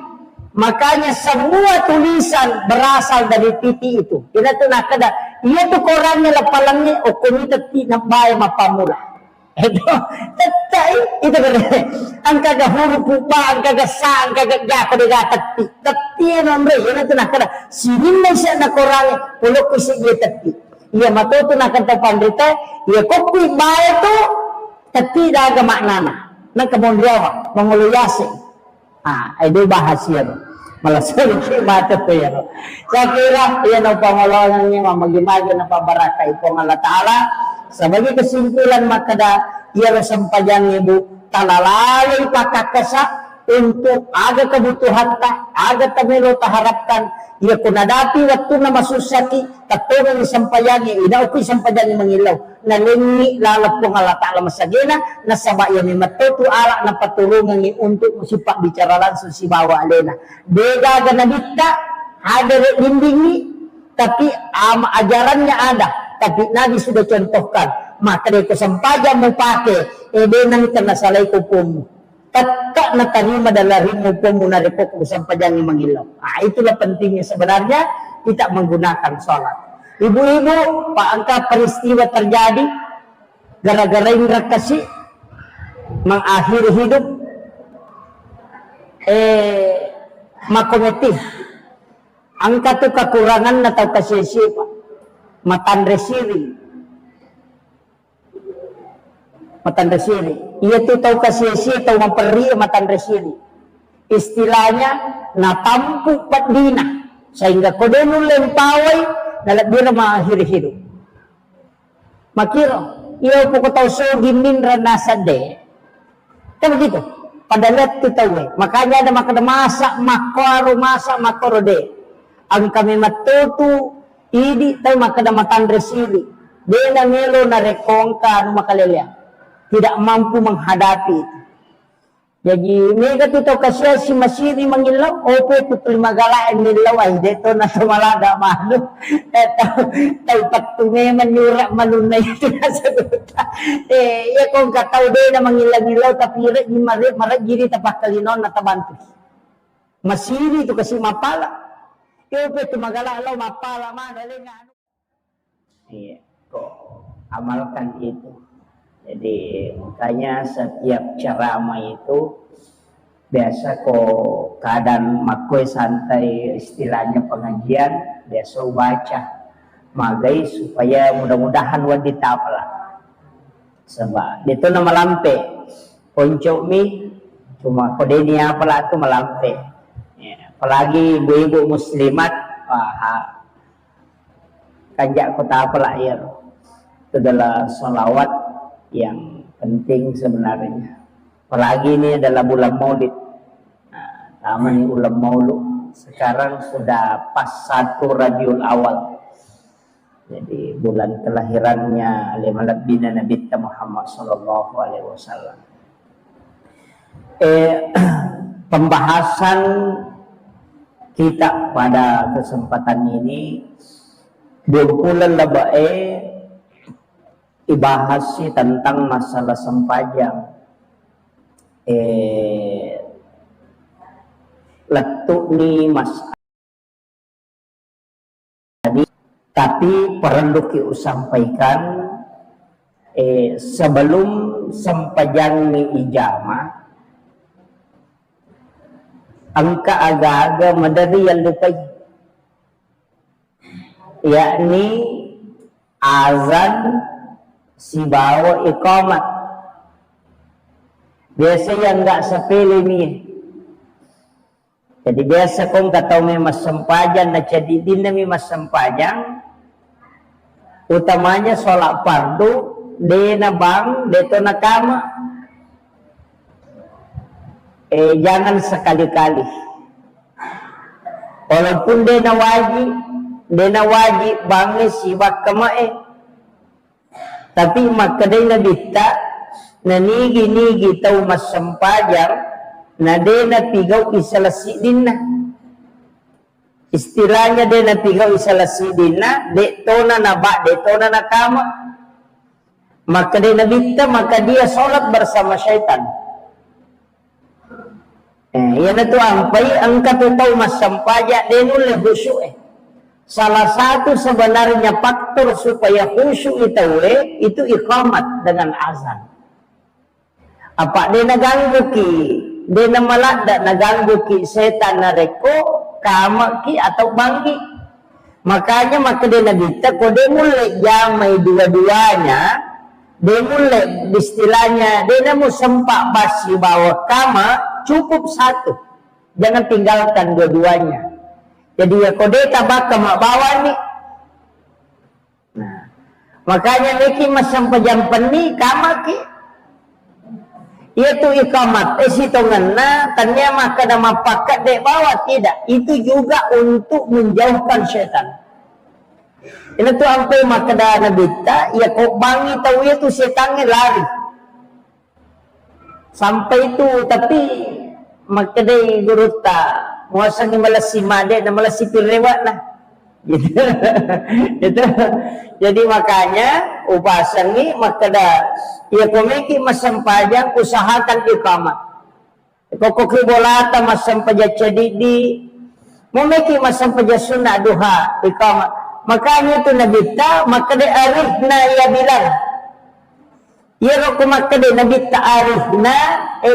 makanya semua tulisan berasal dari titik itu. Kita tu nak kada, ia tu korangnya lapalangnya, o kumita ti na bay mapamula. Itu tetap itu kan, angka ga huruf ba, angka ga sa, angka ga ga kada ga tati, tati nombre. Ia tu nak kada, sinin na siya na korangnya, kalau kusi dia tati. Ia matuto na kanta pandita, ia kopi bae tu tapi daga maknana. Nang kemondrawa, manguluyasi. Itu bahasa ya. Malasal si mata tu ya. Saya kira ia na pangolonan niya mamagi-magi na pabaraka ipong Allah Ta'ala. Sebagai kesimpulan maka dah ia sampaian ibu talalay pakakasa untuk aga kebutuhan ta, aga tamilo taharapkan. Ia kunadapi waktu na masusaki katungan sampayani ina ukoy sampayani mangilaw na lingi lalapong Allah Ta'ala masagina na sabaya ni matutu ala na patulungan ni untuk musipak bicara langsung si bawa alena dega ganadita ada lindingi tapi ajarannya ada tapi Nabi sudah contohkan maka dia kesempajan mau pakai nang ternasalay kupumu tak natarima dalam hukum munaripok sampaian yang mengilau. Itulah pentingnya sebenarnya kita menggunakan sholat. Ibu-ibu, Pak angka peristiwa terjadi gara-gara ingrat kasih mengakhiri hidup makometif. Angka tu kekurangan atau kasih-kasih matandresiri. Matandresiri. Ia tu tahu kasih-kasih tahu memperi matandresiri. Istilahnya natampu padina sehingga kodenu lempawai dalam dira mengakhiri hidup. Makiro ia pokok tahu sogimin ranasade. Kan begitu. Pada lihat tu tahu. Makanya ada makan masak makoro de. Ang kami matutu idi tahu makan matandresiri. Dia na melo na rekongka anu makalelya. Tidak mampu menghadapi itu. Jadi mereka tu kasih si masiri mengilau, opo tu terima galak mengilau ay deto na sumalada malu. Tahu patu menyurak malunay itu nasaguta. Ya kung kataw de na mengilau tapi di marat giri tapak kalinon na tabantu. Masiri tu kasih mapala. Opo tu magalak law mapala man nga. Iya, kok amalkan itu. Jadi makanya setiap ceramah itu biasa kok keadaan makoi santai istilahnya pengajian biasa baca magai supaya mudah-mudahan wanita apalah sebab itu nama lampe poncok mi cuma kode ini apalah itu melampe ya, apalagi ibu-ibu muslimat kanjak kota apalah ya itu adalah sholawat yang penting sebenarnya. Apalagi ini adalah bulan Maulid. Taman ulam Maulud. Sekarang sudah pas 1 Rabiul Awal. Jadi bulan kelahirannya Nabi Muhammad sallallahu alaihi wasallam. Pembahasan kita pada kesempatan ini bulan labae dibahas tentang masalah sempajang letuk ni masalah tapi perlu sampaikan sebelum sempajang ni ijama angka agak-agak madari yang lupai yakni azan si bawa iqamat biasa yang enggak sepele ni jadi biasa kong katau may mas sampajan na jadi din na may mas sampajang utamanya sholat fardu dena bang deto nakama, jangan sekali-kali. Walaupun dena wajib bangi sibak kamae, tapi maka dena bitta na nigi tau mas sampajang na dena pigaw isalasi din na. Istilahnya dena pigaw isalasi din na, deto na naba, deto na nakama. Maka dena bitta, maka dia sholat bersama syaitan. Yan itu ang katutaw mas sampaja denul khusyuk. Salah satu sebenarnya faktor supaya khusyuk itu iqamat dengan azan. Apa dia naganggu ki, dia malada naganggu ki setan nareko, kama ki atau bangki. Makanya maka dia nabita ko dia mulai jamai dua-duanya. Dia mulai istilahnya dia mau sempak basi bawa kama cukup satu, jangan tinggalkan dua-duanya. Jadi ya kode tabak kama bawa nih. Nah, makanya Miki masam pejampan nih kama ki. Itu ikamat, sitonganna tanya maka nama pakat dek bawa tidak. Itu juga untuk menjauhkan setan. Ini tuh sampai maka dah nabita, ya kok bangi tahu ya tuh setannya lari. Sampai itu tapi maka deh guru tak muasang malas si made dan malas si pirewat lah. Gitu. Itu. Jadi makanya upasan ni maka dah ya komiki masam pajang usahakan iqamat. Koko kribolata masam pajak cedidi, memiki masam pajak sunnah duha iqamat. Makanya itu nabita maka de arifna ya Bilal. Ya roku maka de nabita arifna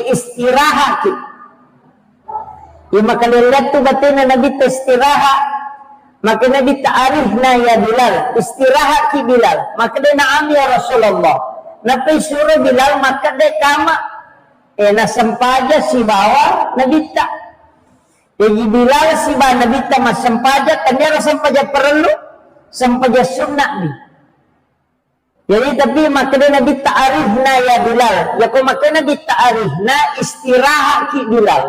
istirahat. Ya maka de lihat tu batina nabita istirahat. Maka nabita arifna ya Bilal, istirahat ki Bilal. Maka de na'am ya Rasulullah. Napai suruh Bilal maka de kama nasampaja si bawa nabita. Jadi Bilal si bawa nabita masampaja kanya sampaja perlu sampaja sunnah ni. Jadi tapi maka dia Nabi ta'arifna ya Bilal. Ya ko maka Nabi ta'arifna istirahat ki Bilal.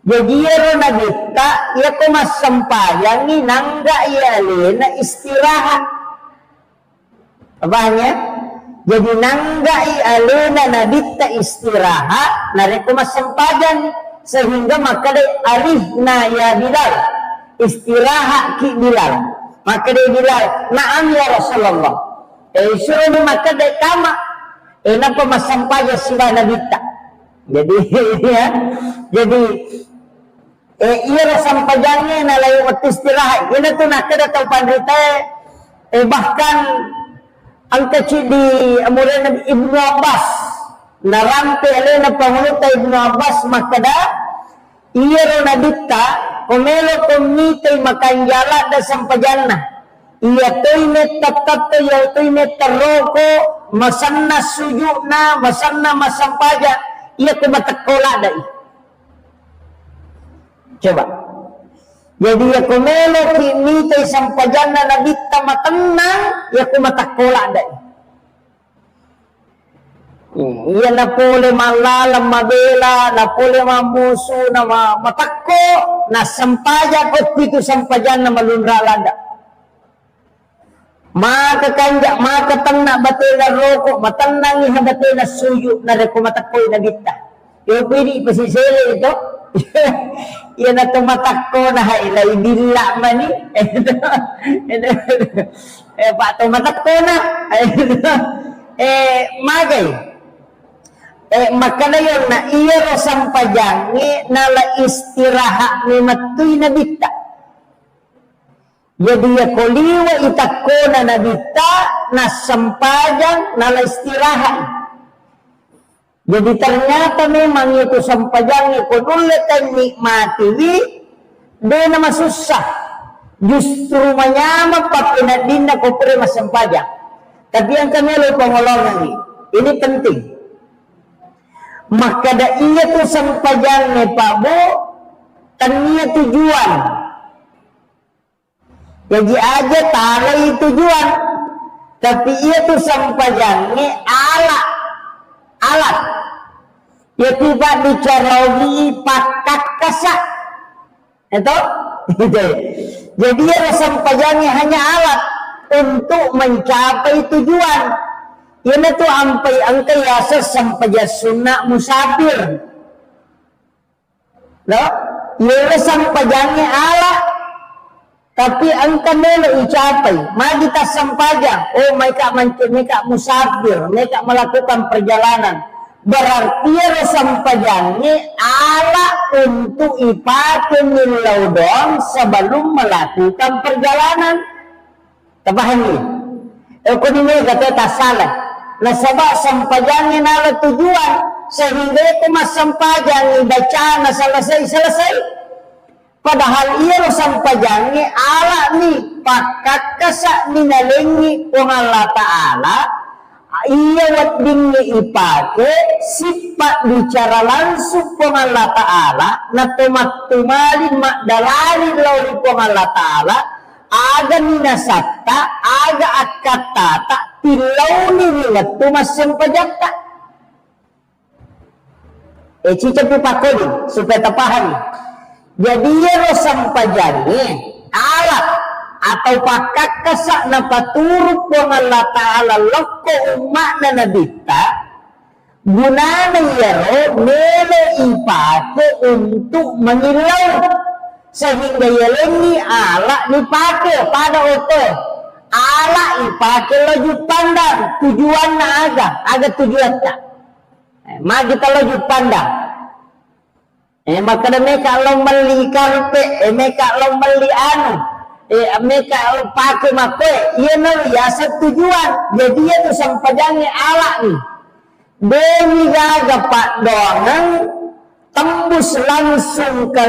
Jadi ya Nabi ta ya ko masampayang ni nangga ya lena istirahat. Apanya? Jadi nangga ya lena Nabi ta istirahat nari ko masampayang sehingga maka dia arifna ya Bilal. Istirahat ki Bilal. Maka dia bilang, na'am ya Rasulullah. Suruh ni maka dia kama. Napa masampaya sila nabita. Jadi, ya. Jadi, iya rasampajangnya na layo istirahat. Yan ito nakada tau pandita. Bahkan, ang kecil di amuran Ibnu Abbas. Narampi alay na pangunuta Ibnu Abbas. Maka da, iya ro nabita. Kumelo kumitay makanjala da sampajana. Iya to'y netat iya to'y netaroko, masanna sujuna, masanna masampaja, iya kumatakola da. Coba. Jadi ya kumelo kumitay sampajana nabita matenang, iya kumatakola da. Iya na pole malalam mabela, na pole mamuso, na matakko, na sampaja ko pito sampajan na malunralada. Makakanja, makatang batela roko, matandang ihabatela suyo na reko matakkoy na gita. Yung pwede ipasisili ito. Yan na tumatakko na hailay dila man pa tumatakko na. Magay. Maka na yun na iya sampajang nala istirahat ni matuy na bita. Jadi ya koliwa itakko na nabita na sampajang nala istirahat. Jadi ternyata memang itu sampajang kung ulit ang nikmati di na masusah. Justru manyama pa pinadin na ko pre masampajang. Tapi ang kamilo pangolongan ini penting. Maka da iya tu sampajang ni Pak Bu tanya tujuan. Jadi aja tarai tujuan. Tapi ia tu sampajangnya alat. Ya tiba dicarawi pakak kasak. Itu? Jadi ia sampajangnya hanya alat untuk mencapai tujuan. Ia tu ampai angka yasa sampaja sunnah musafir. Loh? Ia sampajangnya alat. Tapi angka melo icapai, mari kita sampajang. Oh, mereka musafir, mereka melakukan perjalanan. Berarti ada sampajangnya ala untuk ipakai milaudon sebelum melakukan perjalanan. Terpahami? Kau ini kata tak salah. Nah, sebab sampajangnya nala tujuan sehingga itu mas sampajang baca selesai. Padahal ia sampajangnya ala ni pakat kasak minalengi kung Allah Ta'ala ia wadingnya ipake sifat bicara langsung kung Allah Ta'ala na tumalin makdalali lauli kung Allah Ta'ala aga minasakta aga akatata tilaw ni nilat tumas sampajagta cicap ipakodi supaya terpahami. Jadi ia sampajangnya alat atau pakat kasak na paturuk kung Allah Ta'ala loko umat na nabita gunana yaro melo ipake untuk mengilau sehingga yalengi alat dipake pada oto alat ipake laju pandang tujuan na aga tujuan tak mari kita laju pandang. Maka mereka long beli karpet, mereka long beli anu, mereka pakai makwe, ia biasa tujuan. Jadi ia tu sampajangnya alat ni. Demi gaga pak dongang tembus langsung ke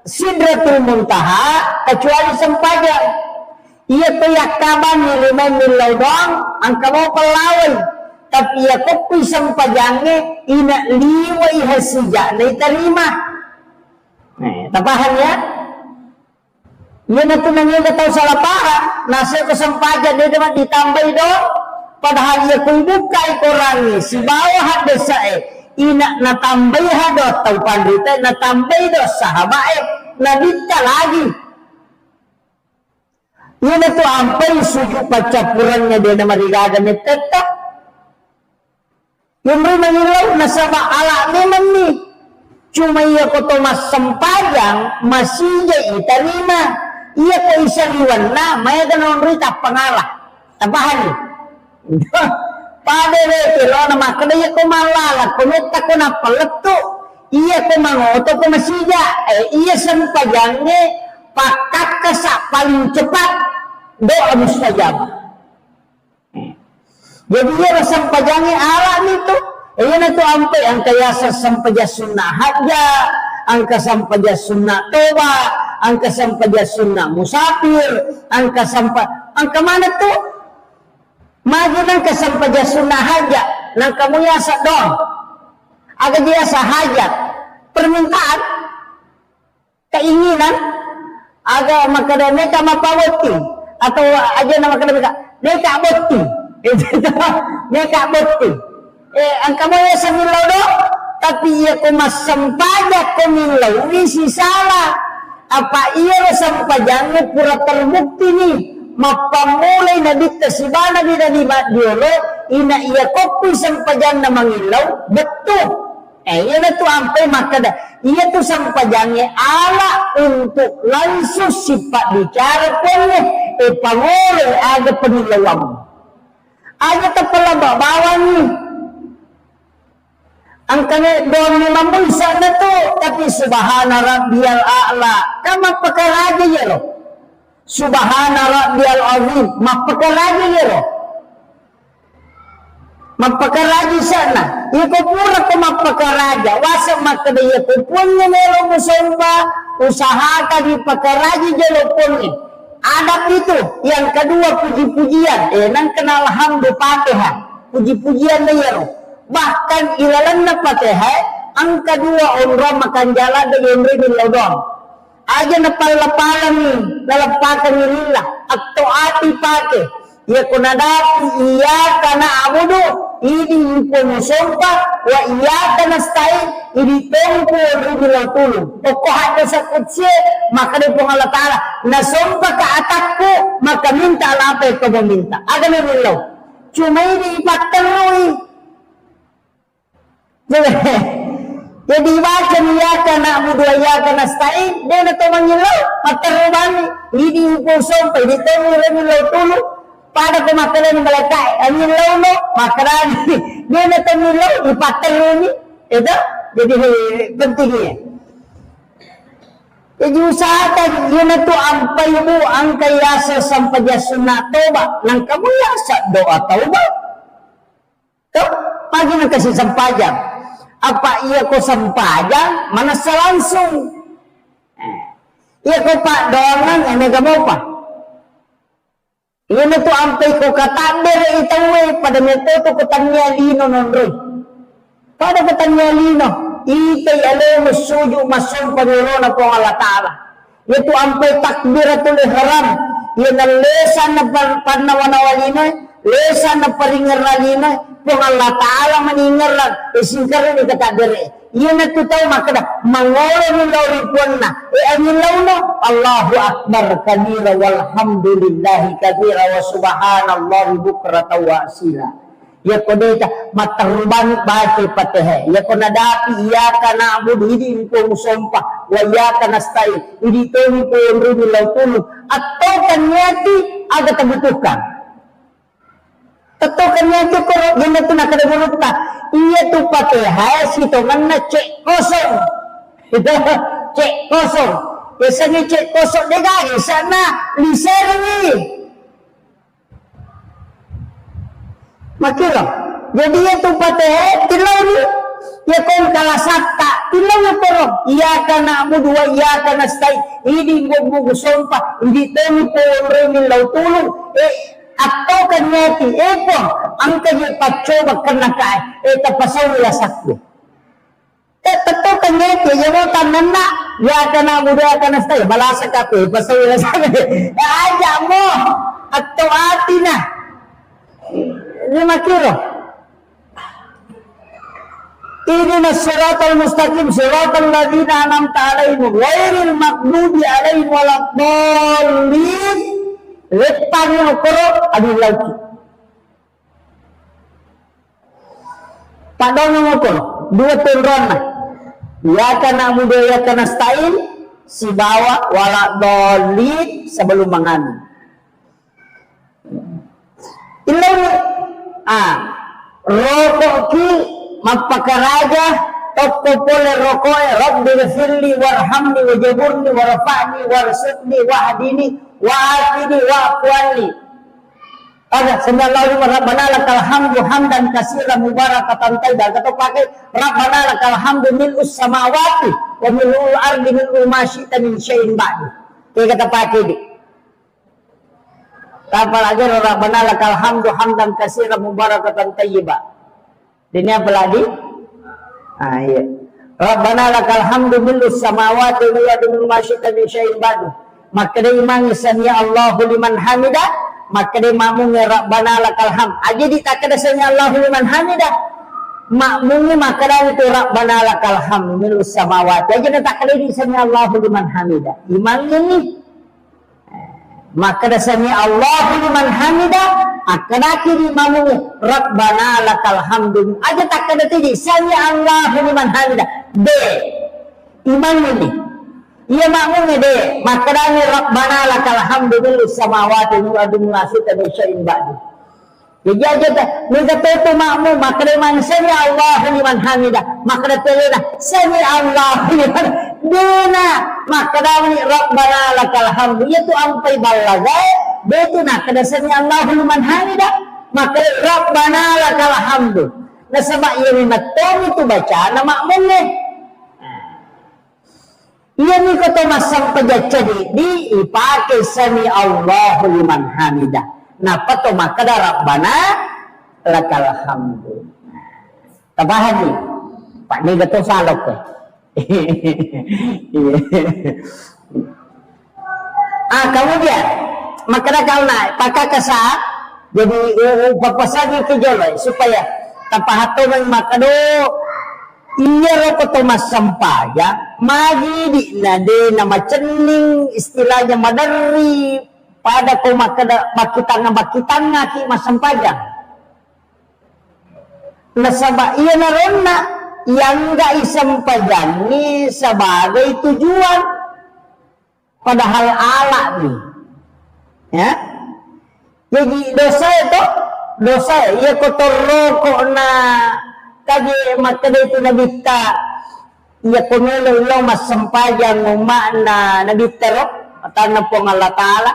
Sidratul Muntaha kecuali sampajang. Ia tu yakaban ni 5 milau doang, angka mau pelawai. Tapi ya kopi sampajangnya ina liwai hasijak na terima. Tak paham ya? Ia nanti nanya tahu salah paham. Nasi ke sampajang dia dapat ditambah dong. Padahal ia kubuka ikorangi si bawah desa ina na tambah hado tahu pandita na tambah do sahabat na dita lagi. Ia nanti ampai sujuk pacapurannya dia nama rigagannya tetap. Yang mengilau nasabah ala memang ni cuma ia koto mas sempajang masih jadi terima ia ko isa liwana maya ganon rita pangalah tabahan pada lo nama kada ia ko malala kuneta ko na paletu ia ko mangoto ko masija ia sempajangnya pakat kasak paling cepat doa mustajab. Jadi dia sampajangnya alat itu. Ia itu ampai angka yasa sampaja sunnah haja, angka sampaja sunnah toba, angka sampaja sunnah musafir, angka mana tu? Maju angka sampaja sunnah haja, nang kamu yasa dong. Aga biasa hajat, permintaan, keinginan, aga makada mereka mapawati atau aja nama makada mereka boti. Mereka betul. Angka mo ya samilaw do, tapi iya ko masampaja ko milaw si salah. Apa iya sampajangnya pura terbukti nih, mapamulay na dito si bana di diolo, ina iya ko sampajang na mangilaw, betul. Iya na to ampe makada. Iya to sampajangnya ala untuk langsung sifat bicara punya, pamulay aga penilawang. Aja terpela bawah nih. Angkanya doang memang sana tuh, tapi subhana rabbiyal a'la. Kamu pakar aja ya lo. Subhana rabbiyal azim, mapakar aja ya lo. Mapakar aja sana. Iko pura ko mapakar aja. Wasa makada ya ko punya melo musamba, usaha kali pakar aja jelo punya. Adab itu yang kedua puji-pujian nang kenal hamdu Fatihah puji-pujian dia bahkan ilalan na Fatihah ang kedua umrah makan jalan dengan ridin lodong aja napal-lapalan ni nalapakan ni lillah atau ati pake Ya kunadapi iyyaka na'budu ini pun sumpah wa iyyaka nasta'in ini tempur bilang tulung. Pokok ada sakutnya maka dia pun Allah Ta'ala nasumpah ke atakku maka minta apa yang kau meminta. Ada memang cuma ini paterui. Jadi baca iyyaka na'budu wa iyyaka nasta'in dia nak mengilau paterubani ini pun sumpah ini tempur bilang tulung. Pada kemakanan melekat, angin lalu makanan dia nak temilau ipater ni, itu jadi pentingnya. Jadi usahakan dia nak tu ampai bu angkai asa sampai dia sunat toba, nang kamu asa doa toba. Tu pagi nak kasih sempajang. Apa ia ko sempajang? Mana selangsung? Ia ko pak doangan yang kamu apa? Ia tu ampai ko kataber itawe pada meto ko tanya lino nonroy. Pada katanya lino, itay alam suju masum panirona po Allah Ta'ala. Ia tu ampai takbiratul ihram. Ia na lesan na panawanawalina, lesan na paringaralina, po Allah Ta'ala maningaran, isingkaran ni katabere. Ia na tutaw makada mangolo ni lawripuan na angin no Allahu akbar kabira walhamdulillahi kabira wa subhanallahi bukrata wa asila. Ya kodeta matarban baca Fatihah. Ya konadapi iyyaka na'budu ini ko sumpah wa iyyaka nasta'in ini to ni ko rubi lautulu atau kanyati aga tabutukan. Atau kanyati ko gina tu nak kada buruta. Iya tu Fatihah situ mana cek kosong. Itu cek kosong. Biasanya cek kosong dia gak sana lisan ni. Makira. Jadi ya tu Fatihah tilau ni. Ya kau kalah sabta tilau ya porong. Iyyaka na'budu wa iyyaka nasta'in. Ini gua sumpah. Ini temu porong lautulung. Atau kanyati epo ang kanya pacoba kena kai eta pasau la sakwe tetap kanyati ya mo tanana ya kana buda kana stay balasa kape pasau la sakwe aja mo atau atina 5 kilo ini siratal mustaqim siratal ladzina an'amta 'alaihim ghairil maghdubi 'alaihim waladdallin. Lepas ni ukuro adu lagi. Pada orang ukuro dua turun. Ya kana muda ya kana stain si bawa wala dolid sebelum mengambil. Ilau rokok ki mapakaraja toko pole rokok Rabbi ghfirli warhamni wajaburni warfa'ni warsidni wahdini wa'atini wa'afwani. Ada sallallahu rabbana lakal hamdu hamdan katsiran mubarakatan tayyiban. Kata pakai rabbana lakal hamdu mil'us samawati wa mil'ul ardi mil'u ma syi'ta min syai'in ba'du. Kita kata pakai di. Apa lagi rabbana lakal hamdu hamdan katsiran mubarakatan tayyiban. Ini apa lagi? Iya. Rabbana lakal hamdu mil'us samawati wa mil'u ma syi'ta min syai'in ba'du. Maka dia imam sami'a Allahu liman hamidah, maka dia makmum Rabbana lakal hamd. Aja ditakada sami'a Allahu liman hamidah. Makmumnya maka dia itu Rabbana lakal hamd milus samawati. Aja ditakada di sami'a Allahu liman hamidah. Imam ini maka dia sami'a Allahu liman hamidah, akan kiri makmumnya Rabbana lakal hamd. Aja takada di sami'a Allahu liman hamidah. D. Imam ini ia makmumnya deh, maknanya Rabbana lakal hamdu mil'us samawati wa mil'u syi'ta min syai'in ba'du. Jadi aja dah, mereka itu makmum, maknanya man sami Allahu liman hamidah, maknanya telena sami Allahu liman dina, maknanya Rabbana lakal hamdu. Ia tu ampai balagai, dia tu nak kena sami Allahu liman hamidah, maknanya Rabbana lakal hamdu. Nah sebab ia memang itu baca nama makmumnya. Ia ni kata masang pejacadi di ipakai sami Allahu liman hamidah. Napa to makada Rabbana lakal hamdu. Tabahan ni. Pak ni kata salok ke. Kemudian makada kau naik pakai kesah Jadi papasagi ke jolay supaya tapahato ng makado iya roko to masampaya magi di na de na macening istilahnya madari pada ko makitanga ki masampaya nasaba iya na ron na yang ga isampayan ni sebagai tujuan padahal ala nih ya. Jadi dosa iya kotor rokok na kagi makada itu nabita iya kumelo lo masampayang umana nabita rok atana po ng Allah Ta'ala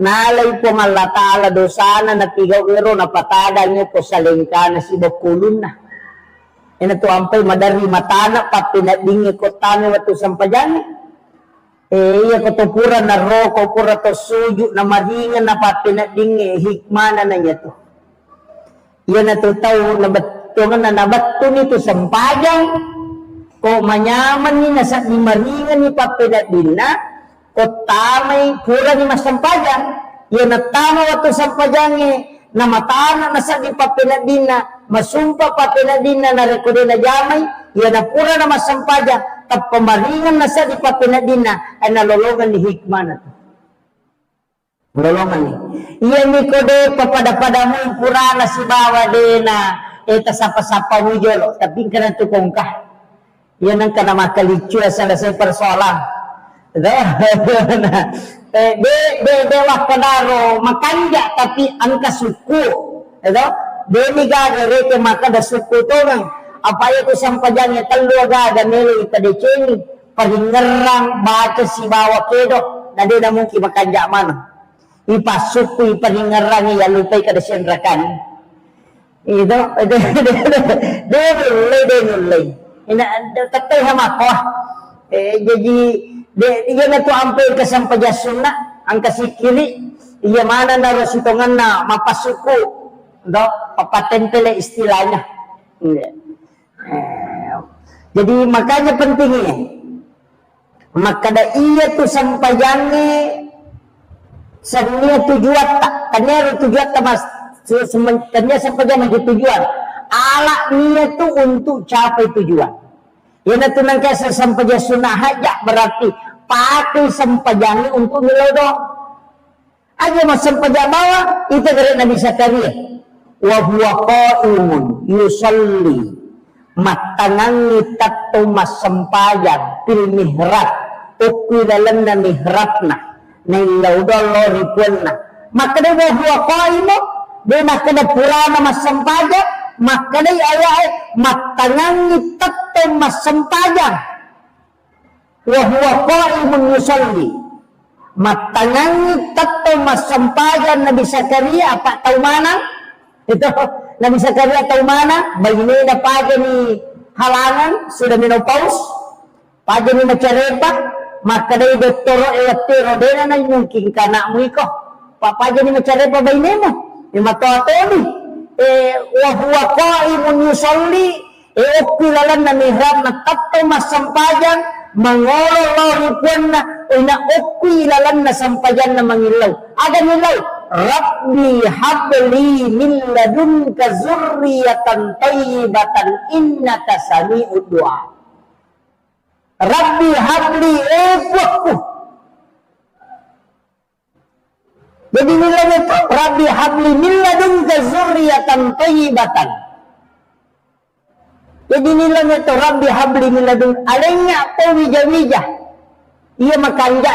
nalay po ng Allah Ta'ala dosana na tigaw iro na patada niyo po sa lingka na si Bakulun na ina to ampay madari matana pa pinadingi ko tani watu sampayang iya katupuran na roko pura to suju na maringan na papinading hikmana na niya to. Iya na to tao na batungan na nabato nito sampayang ko manyaman ni nasa ni maringan ni papinading na ko tamay pura ni masampayang iya na tama wato sampayang na matana na sa ni papinading na masumpa papinading na narekodin na jamay iya na pura na masampayang at pamaringan na sa ipapinadin na ay nalolongan ni hikmah na to. Nalolongan ni. Iyan ni ko de papada-pada mo yung purana si bawa de na eta sapa-sapa mo jolo. Tapi ka na tukong ka. Iyan ang ka na makalityo sa lasay persoalan. De wakadaro makanja tapi ang kasuku. De ni gagarete makada suku to ng apa itu sampajangnya teluaga dan melu itadeceni paringerang baca si bawa kedo na dia mungkin makanja mana ipasuku paringerang ya lupai kada sendrakan itu de ina tatay hamako jadi dia na to ampai ke sampajasuna ang kasikili iya mana na rositongan na mapasuku do papatentele istilahnya jadi makanya pentingnya makada iya tu sampayangnya senia tujuan tak kanya tujuan tak mas kanya sampayang menjadi tujuan ala niat tu untuk capai tujuan yana tu nangka sampayang sunnah hajak berarti pakai sampayangnya untuk nilodo aja mas sampayang bawa itu dari Nabi Zakaria wa huwa qaimun yusalli matangangi tatto masampayang pil mihrab ukwi dalam na mihrabna na ilaudolo ripuanna makada wa huwa qaimu de makada purana masampayang makada ayay matangangi tatto masampayang wa huwa qaimun yusalli matangangi tatto masampayang Nabi Zakaria apa tahu mana itu Nabi Zakaria tahu mana bayi na pagi ni halangan sudah menopause pagi ni macarepak maka dari doktor electro dena na mungkin kana mo iko pagi ni macarepak bayi mo imatoatoni wa huwa qaimun yusalli ukilalan na mihrab na tatto masampayang mangolo rupuan na ukilalan na sampayan na mangilaw ada nilaw Rabbi habli min ladunka zurriyatan tayyibatan innaka sami'ud du'a. Rabbi habli buatku. Jadi nilainya itu Rabbi habli min ladunka zurriyatan tayyibatan. Jadi nilainya itu Rabbi habli min ladunka alainya atau wija-wija. Ia makanja.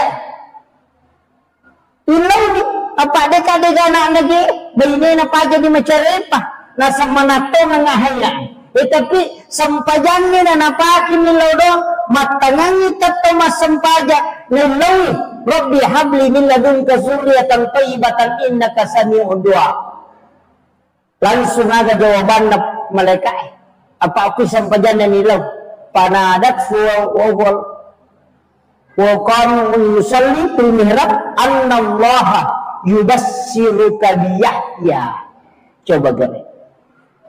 Ilau ni apa deka anak lagi bayi na paja di macarepa nasa manato nga ngahaya tapi sampajangnya na napakin nilaw do matangangi tatto masampaja nilaw Rabbi habli min ladunka zurriyatan tayyibatan innaka sami'ud du'a langsung ada jawaban na malaikat apa aku sampajan na nilaw panadat wa qam yusalli fil mihrab annallaha yubassiruka biyahya coba gini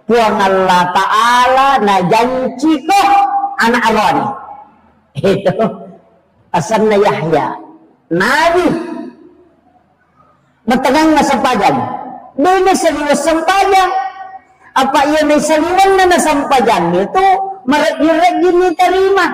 puang Allah Ta'ala na janji ko anak Allah itu asan na Yahya Nabi Matagang nga sampajan Dia saliwas sampajang. Apa ia may saliwan na nasampajang itu marag-ragin ni tarima.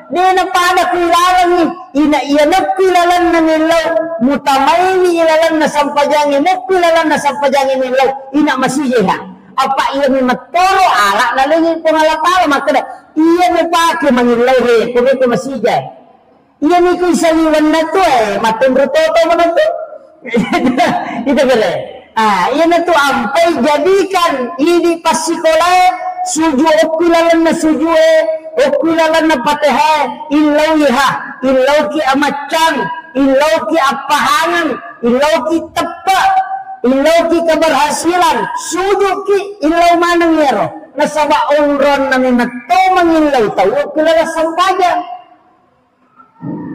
Dia na pada kilalan ni iyanap kilalan na nilaw mutamay ni ilalan na sampajang mo kilalan na sampajang nilaw ina masiya. Apa iya may matoro ala na lagi pangalapala makada iya may pake mangilaw he kung ito masiya. Iya ni ko saliwan na to matumrutoto mo na to. Itu boleh. Iya na to ampay jadikan ini pasikola suju okulalan na suju okulalan na pateha ilaw iha ilaw ki amacang ilaw ki apahangan ilaw ki tepa ilaw ki keberhasilan suju ki ilaw manang yero nasaba onron na minato mangilaw tau okulalan sampajang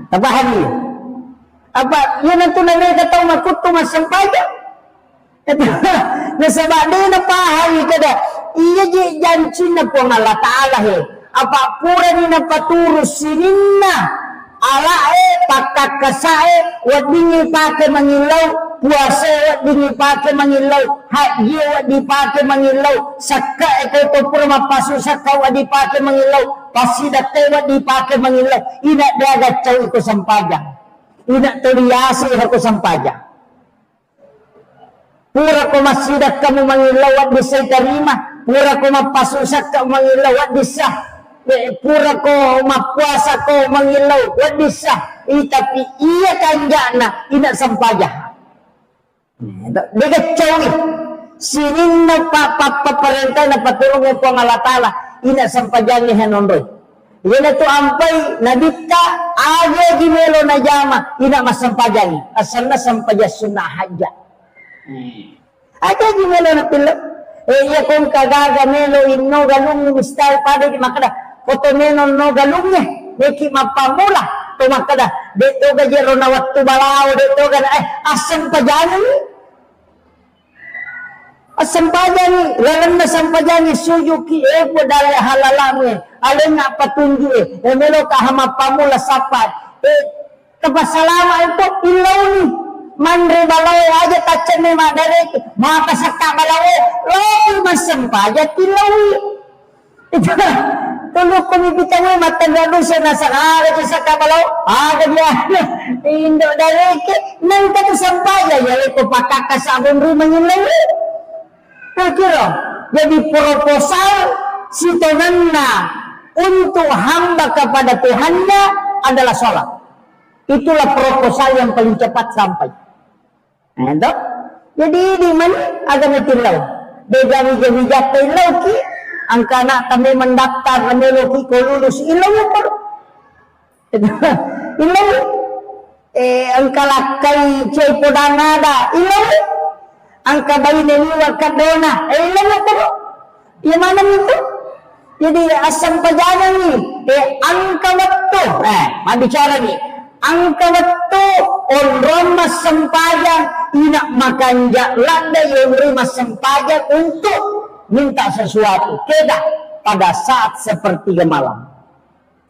tabahan niyo apa yun ang tunay na tao makuto masampajang nasaba din na pahay kada iya janji na po ng Allah Ta'ala apa pura ni na paturus sininna ala pakakasae wad dingi pake mangilaw puasa wad dingi pake mangilaw haji wad di pake mangilaw sakka ito pura mapasu sakka wad di pake mangilaw pasidate wad di pake mangilaw ina dagat caw ko sampajang ina teriyasi ko sampajang pura ko masidat kamu mangilaw wad di say karima pura ko mapasusak ka mangilaw wad di sa pura ko mapuasa ko mangilaw wad di sa tapi iya kanjana ina sampajah dekat cawi sinin na paparentay na paturong ko ang alatala ina sampajah ni hanondoy yan ito ampay nabita aga gimelo na jama ina masampajah ni asal na sampajah sunah haja aga gimelo na pilo iya kung kagaga melo inno galung mistal pada di makada foto menon no galungnya neki mapamula to makada deto ga jero na wattu balao deto ga asam pajani lalan na sampajani suyuki podale halalame alin na patunju melo ka mapamula sapat kapasalama ito ilaw ni mandre balao aja tacen ni madare maka sakka balao lo masampaja tilawi tulog ko bibitaw matanda doon sa nasa sakka balao aga dia indo dare nang katu sampaja ya ko pakakasabon rumah nilawi kira jadi proposal si tonanna untuk hamba kepada Tuhannya adalah sholat. Itulah proposal yang paling cepat sampai. Nah, jadi di mana agama tilau? Beda bijak tilau ki, angkana kami mendaftar kami loki ko lulus ilau per. Ilau angkala kai cai podanada ilau. Angka bayi neliwa kadona ilau per. Yang mana itu? Jadi asam pajana nih, angka waktu, bicara nih, angka waktu orang mas sempajang, inak makan landa yang mas sempajang untuk minta sesuatu, tidak pada saat sepertiga malam.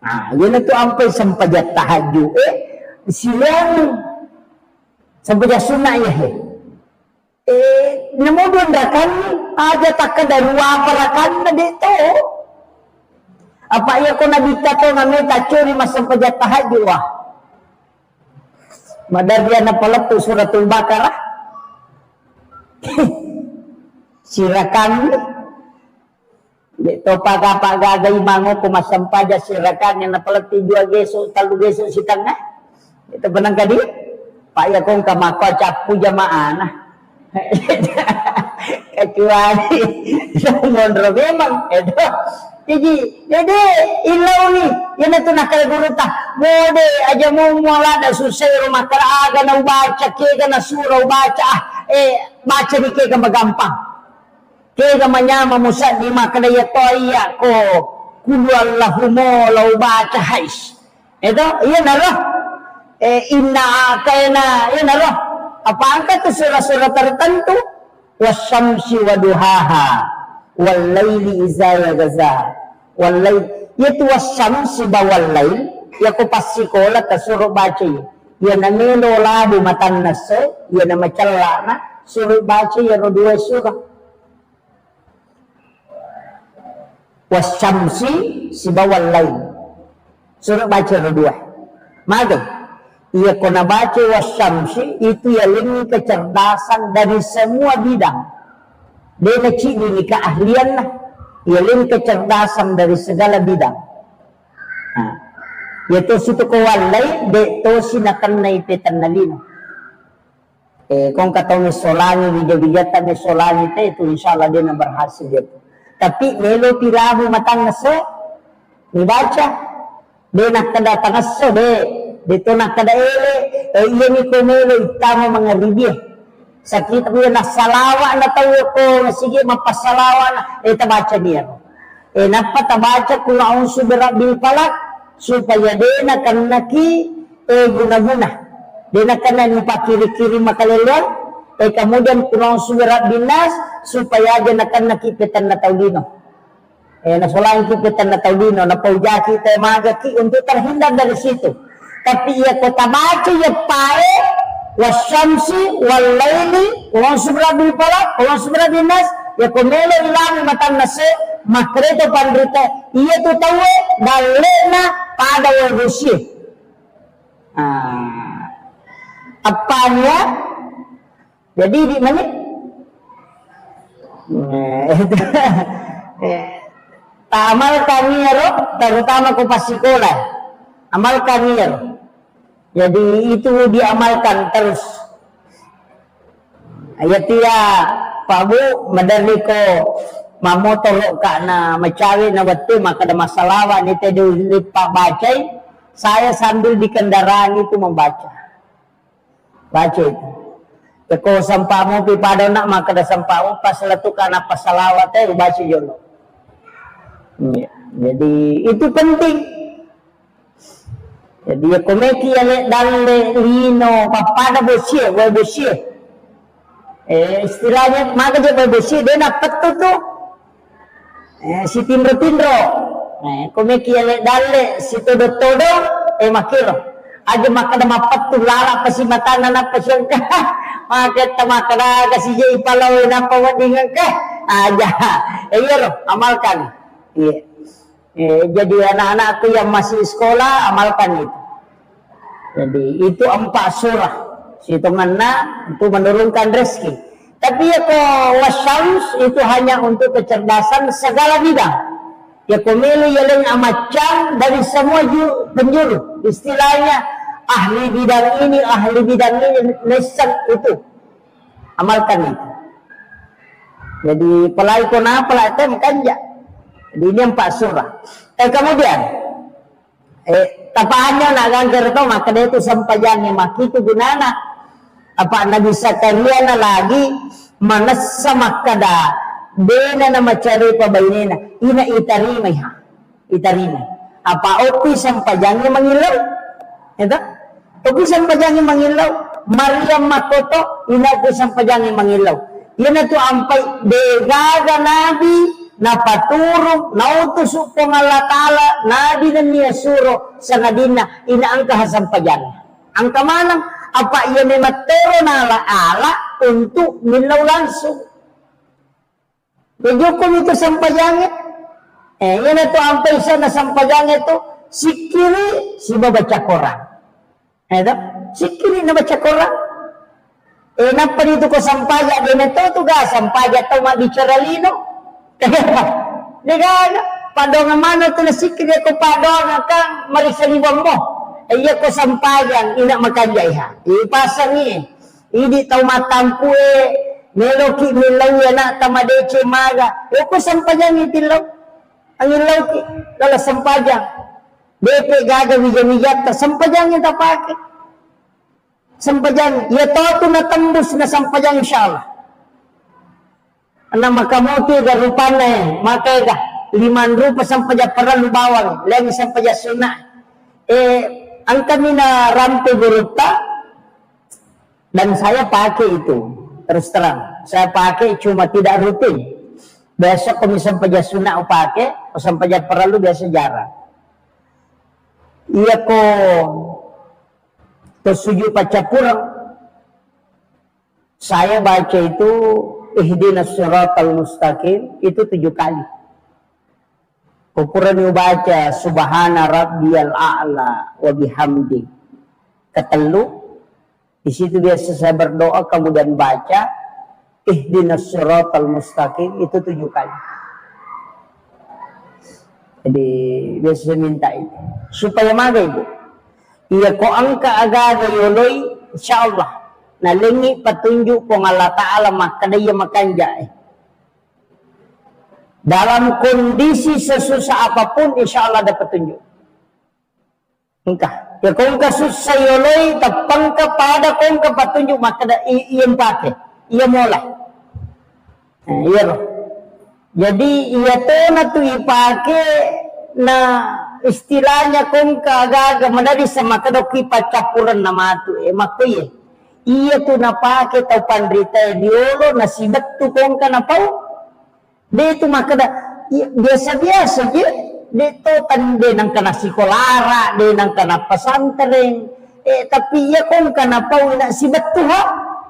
Nah, ini tuh sampai sempajat tahajud, siang sempajat sunnah ya. Namun rakan aja tak ada dua rakan itu. Apa ya ko nabita to nga may tachuri masampajat tahajud wah. Madarya na pala to suratul Baqarah. Sirakan. Dito pagagay mango ko masampaja sirakan yang na pala tidua geso talu geso si tengah. Ito benang kadi. Pak ya kong kamako capu jamaah nah. Kecuali mondro memang itu. Jadi ilau ni yan ito nakalagurita mode aja mo wala na susero makaraga na baca kega na surau baca baca ni kega magampang kega manyama musa di makadaya toya ko kulwallahumo lau baca hais itu iya na roh inna kayana iya na roh apa angkat tu surah-surah tertentu wasyamsi waduhaha wal-laili iza yagaza wal-lail yaitu wasyamsi bawal-lail ya ko pasikola ta suruh baca ya na melo labu matan nase ya na macalla na suruh baca ya 2 surah. Wasyamsi sibawal lain. Suruh baca 2. Maka ia kena baca wasyamsi itu ya lebih kecerdasan dari semua bidang. Dia kecil ini keahlian lah. Ia lebih kecerdasan dari segala bidang. Nah, yaitu situ kawalay de to sinakan na ipetan na lino. Kung katong solani bija-bijata ni solani te itu insyaallah dia na berhasil dia. Tapi melo pirahu matang naso dibaca dia nak kada tangaso de to nak kada ele iya ni ko melo itama mga ribye sakit ko na salawa na tawo ko sige mapasalawa na tabaca dia napatabaca kung a'udzu birabbil falaq supaya dia akan naki guna-guna dia akan nipakiri-kiri makalelon kemudian kurang surat binas supaya dia akan nakipitan na taulino nasolang kipitan na taulino na paujaki tayo magaki untuk terhindar dari situ tapi ia kota baca ya pae wasyamsi walaili kurang surat bil falaq kurang surat binas ya komelo ilang matan nase makreto pandrita ia tu tahu dalena pada warusi apanya jadi di mana? Amal kami terutama ko pas sekolah. Amal kami jadi itu diamalkan terus. Ayat dia Pabu madali ko mamotor ka na macawi na wati maka ada masalah ni tadi lipat bacai. Saya sambil di kendaraan itu membaca. Baca itu. Kalau sampamu pipada nak maka dah sampamu pas letukan apa salawat baca jono. Jadi itu penting. Jadi ya komeki ale dalle lino papada bosie, boy bosie. Istilahnya maka dia boy bosie dia nak petu tu. Si tindro-tindro. Komeki ale dalle si todo-todo makiro. Aja maka dah mapat tu lala pasi matana na pasyangka. Maka tamakara kasi jay palaw na pawadingan ka aja amalkan jadi anak-anak aku yang masih sekolah amalkan itu jadi itu 4 surah hitungannya itu menurunkan rezeki tapi ya wasyams itu hanya untuk kecerdasan segala bidang ya komelu yang amacam dari semua penjuru istilahnya ahli bidang ini lesan itu amalkan itu jadi pelai kona pelai tem kanja jadi ini 4 surah kemudian tapahannya nak ganggar itu maka dia itu sampajani maki itu gunana apa Nabi Zakaria lagi manasa makada dena na macari pabainena ina itarima apa opi sampajani mengilau itu opi sampajani mengilau Maryam makoto ina opi sampajani mengilau ina tu ampai degaga nabi na paturong na utus po Allah Ta'ala nabi na niya suro sa nadina ina angka sampajani angka manang apa ia may matero na ala untuk milaw langsung Bejukum itu sampajangit. Yan ito ang paisa na sampajangit ito. Sikiri si babaca Quran. Ito, sikiri na baca Quran. Napa dito ko sampaja din ito tuga sampaja ito mabicara lino. Kaya padong mana ito na sikiri ko padong ka marisalibang mo. Iya ko sampajan ina makajayha. Ipasang ni. Idi tau matampu meloki milaw na tamadece maga. Ko sampajan itilaw. Ang ilaw ki kala sampajan. Bepe gaga wija-wijata sampajan kita pakai. Sampajan ya to na tembus na sampajan insyaallah. Ana makamuti ga rupana makai ga 5 rupa sampajan perlu bawang lagi sampajan sunnah. Ang kami na rampe beruta dan saya pakai itu terus terang saya pakai cuma tidak rutin besok kami sampajan sunnah pakai sampajan perlu biasa jarang iya ko tersuju pacapurang Saya baca itu ihdinas siratal mustaqim itu 7 kali. Ukuran baca subhana rabbiyal a'la wa bihamdi. Ketelu, di situ biasa saya berdoa kemudian baca ihdinas siratal mustaqim itu 7 kali. Jadi biasa minta itu supaya maga ibu. Iya ko angka agaga yoloi insyaallah nalengi petunjuk pong Allah Ta'ala makadaya makanja dalam kondisi sesusah apapun insya Allah ada petunjuk. Engkau ya kau susah yoloi tapang kepada kau ke petunjuk maka ada iya pakai iya mulai iya loh. Jadi iya tuh natu ipake na istilahnya kau kagaga menjadi sama kadoki pacapuran nama tu makuye iya tuh napake tau pandrita diolo nasibat tuh kau kanapau dia itu maka biasa-biasa je dia tuh tan dia nang kana sikolara dia nang kana pesantren tapi iya kau kanapau nak sibat tuh ha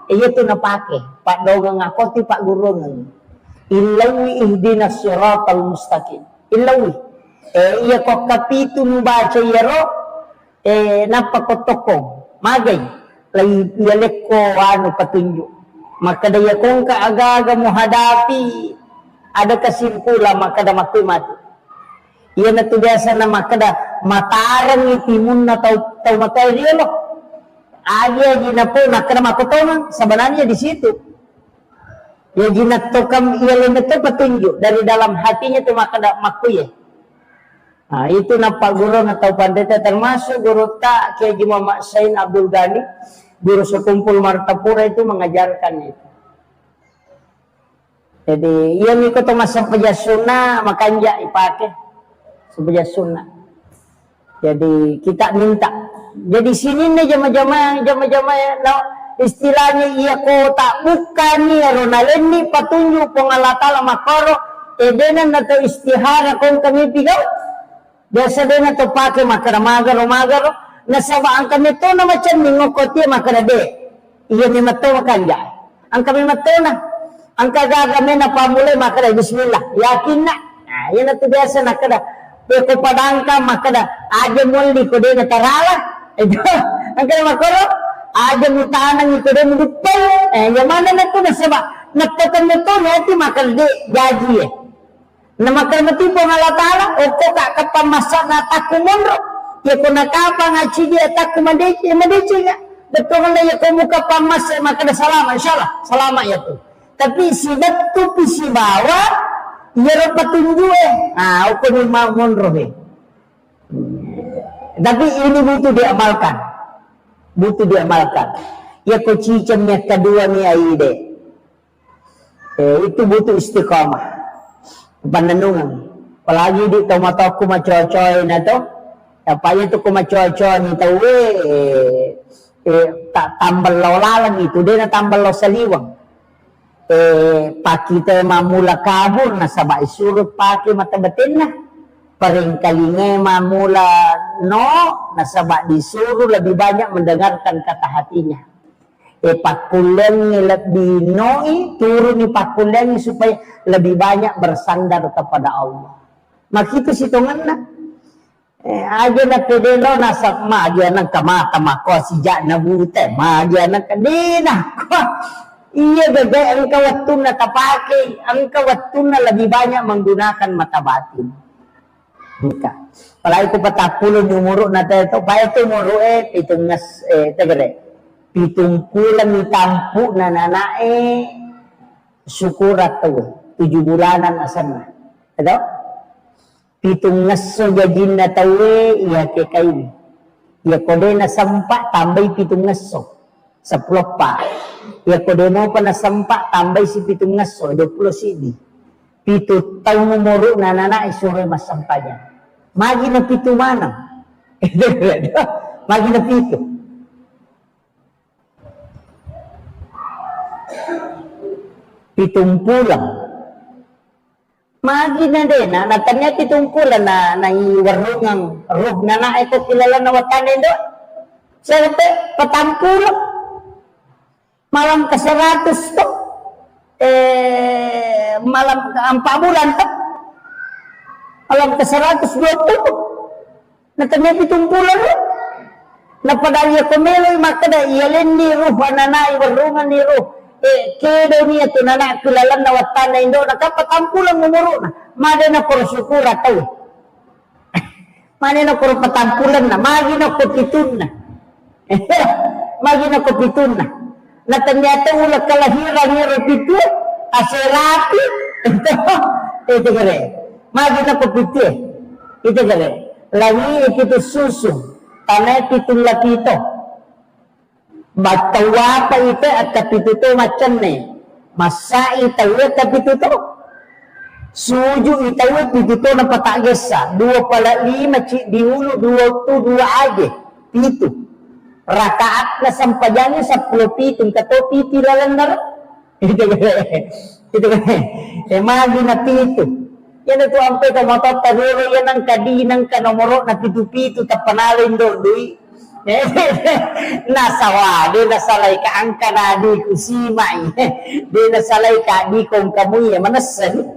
iya tuh napake pak dogang ngakoti pak guru nang ilawi ihdinas siratal mustaqim ilawi iya kok kapitu membaca yero napakotokong magay lagi yalek ko ano petunjuk maka daya kong kaaga-aga mo hadapi ada kesimpulan maka da makoy mati iya na to biasa na maka da matarang itimun na tau matay riyo lo agya gina po maka da makotongan sebenarnya di situ ya ginatokam iya na to petunjuk dari dalam hatinya to maka da makoy Nah, itu napa guru atau pandita termasuk guru tak Kiai Muhammad Sain Abdul Ghani guru sekumpul Martapura itu mengajarkan itu. Jadi ia ikut masa pejasuna makanya ipake sepejasuna. Jadi kita minta. Jadi sini nih jama-jama no, istilahnya iya ko tak bukan nih ronalen nih petunjuk pengalatala makaro edenan atau istihara kong kami pigau. Biasa dia na to pake makara magaro nasabaan kami to na macam ningokoti makara de iya ni mato makanja ang kami mato na ang kagagami na pamulay makara bismillah yakin na yan na to biasa na kada ko padangka makara aja muli ko de na tarala ito ang kada makoro aja mutanang ito de mudupay yamana na to nasaba nagtakan na to na iti makara de gaji nama kermati pong Allah Ta'ala oko kak kapamasa na takumonro ya kuna kapa ngaci dia takumandeci ya betul kan ya kamu kapamasa maka ada salama insyaallah salama ya tuh tapi si betul pisi bawa ya rupa tunjuk oko ni monro tapi ini butuh diamalkan ya ko cicamnya kedua ni aide itu butuh istiqamah pandanungan apalagi di tomatoku macocoy na to apanya tu kumacocoy ni tawe tak tambal lalang itu dia na tambal lo saliwang pakita mamula kabur na sabay surut paki matabatin na paring kalinge mamula no na sabay disuruh lebih banyak mendengarkan kata hatinya pakulen lebih noi turun di pakulen supaya lebih banyak bersandar kepada Allah. Maka itu situngan na. Aja na pedelo na sakma aja na kamata mako sijak na bute aja na kadina. Iya gagay ang kawatun na tapake, ang kawatun na lebih banyak menggunakan mata batin. Maka, palagi ko patapulon yung muro na tayo, pa ito muro itong nas tagare. Pitungkulan ni tampu na nanae syukurat to 7 bulanan asan na ito pitung ngaso gajin na tawe iya kekay iya kode na sampa tambay pitong ngaso 10 pa iya kode mo pa na sampa tambay si pitong ngaso 20 sidi pitu taw mumuro na nanae sure mas sampanya magi na pitu manang magi na pitu pitungkulang magi na din na natanya pitungkulan na iwarnungang ruh na ito kilala na watanin do serte patampulang Malam ke-100 tuh malam ke-4 bulan tuh malam ke-120 na kanya 7 bulan na padaya kumelo maka da iyalin ni ruh ananay warungan ni ruh kedo niya to na kilalan na watan na indo nakapatampulan ngumuro na mada na kurusukura tao mada na kurupatampulan na magi na kupitun na magi na kupitun na ternyata ulah kelahiran ni repitu aserapi itu kere magi na kupitun itu kere lagi itu susu tanah pitun lapito batawa pa ite at kapituto macam ne masai tawa kapituto suju itawa pituto na patagesa 2 diulu 2 aja pitu rakaat na sampajanya 10 pitong kato piti lalandar itu magi na pitu yan ito ang peka matataguro yan ang kadinang kanomoro na pitu-pitu tapanalin doon nasawa di nasalay ka ang kanadi ko simay di nasalay ka di kong kamuya manasan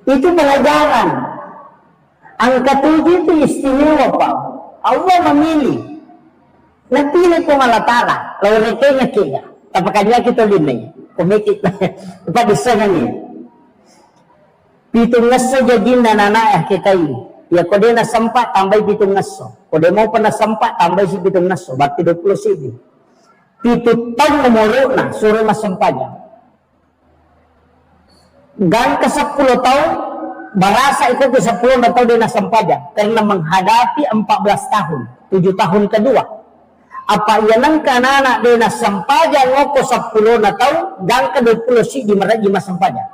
itu pelajaran ang ketujuh itu istimewa Pak Allah memilih napili ko malatara lawan ito nga kaya tapakanya kita linay kumikit pa bisa nga pitong ngaso jadi nanana kita ini ya kode na sampa tambah pitong ngaso kode mau pernah sampa tambah si pitong ngaso berarti 20 sidi pitong tahun umuro na suruh mas sampanya gang ke 10 tahun barasa itu ke 10 na tahun dia na sampanya karena menghadapi 14 tahun 7 tahun kedua apa yan ang kanana dia na sampanya ngoko 10 na tahun gang ke 20 sidi maraji mas sampanya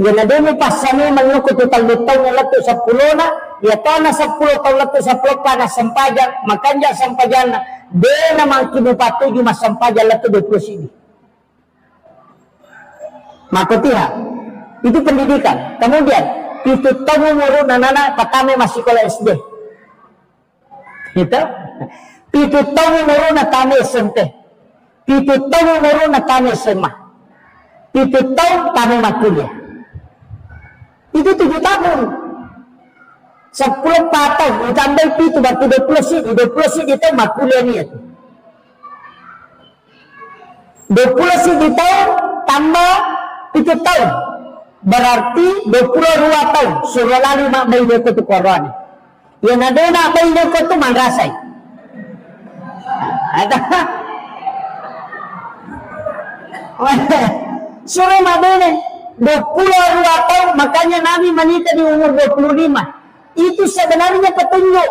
yan na din mo pasami manguko total lutaw ng lato sa pulo na yato na sa pulo taw lato sa pulo pa na sampajan makanya sampajan na de naman kinupato yung masampajan lato 20 sini makutiha itu pendidikan kemudian itu tamu muru nanana patame masih sekolah SD itu itu tamu muru na tame SMP itu tamu muru na tame SMA itu tamu tame makuliah itu 7 tahun 10 patah ditambah itu berarti 20 sih itu makuliah niat 20 sih tahun tambah 7 tahun berarti 22 tahun suruh lari mak bayi dia ke korban yang ada nak bayi dia ke tu mangrasai ada suruh mak bayi 22 tahun makanya Nabi menikah di umur 25 itu sebenarnya petunjuk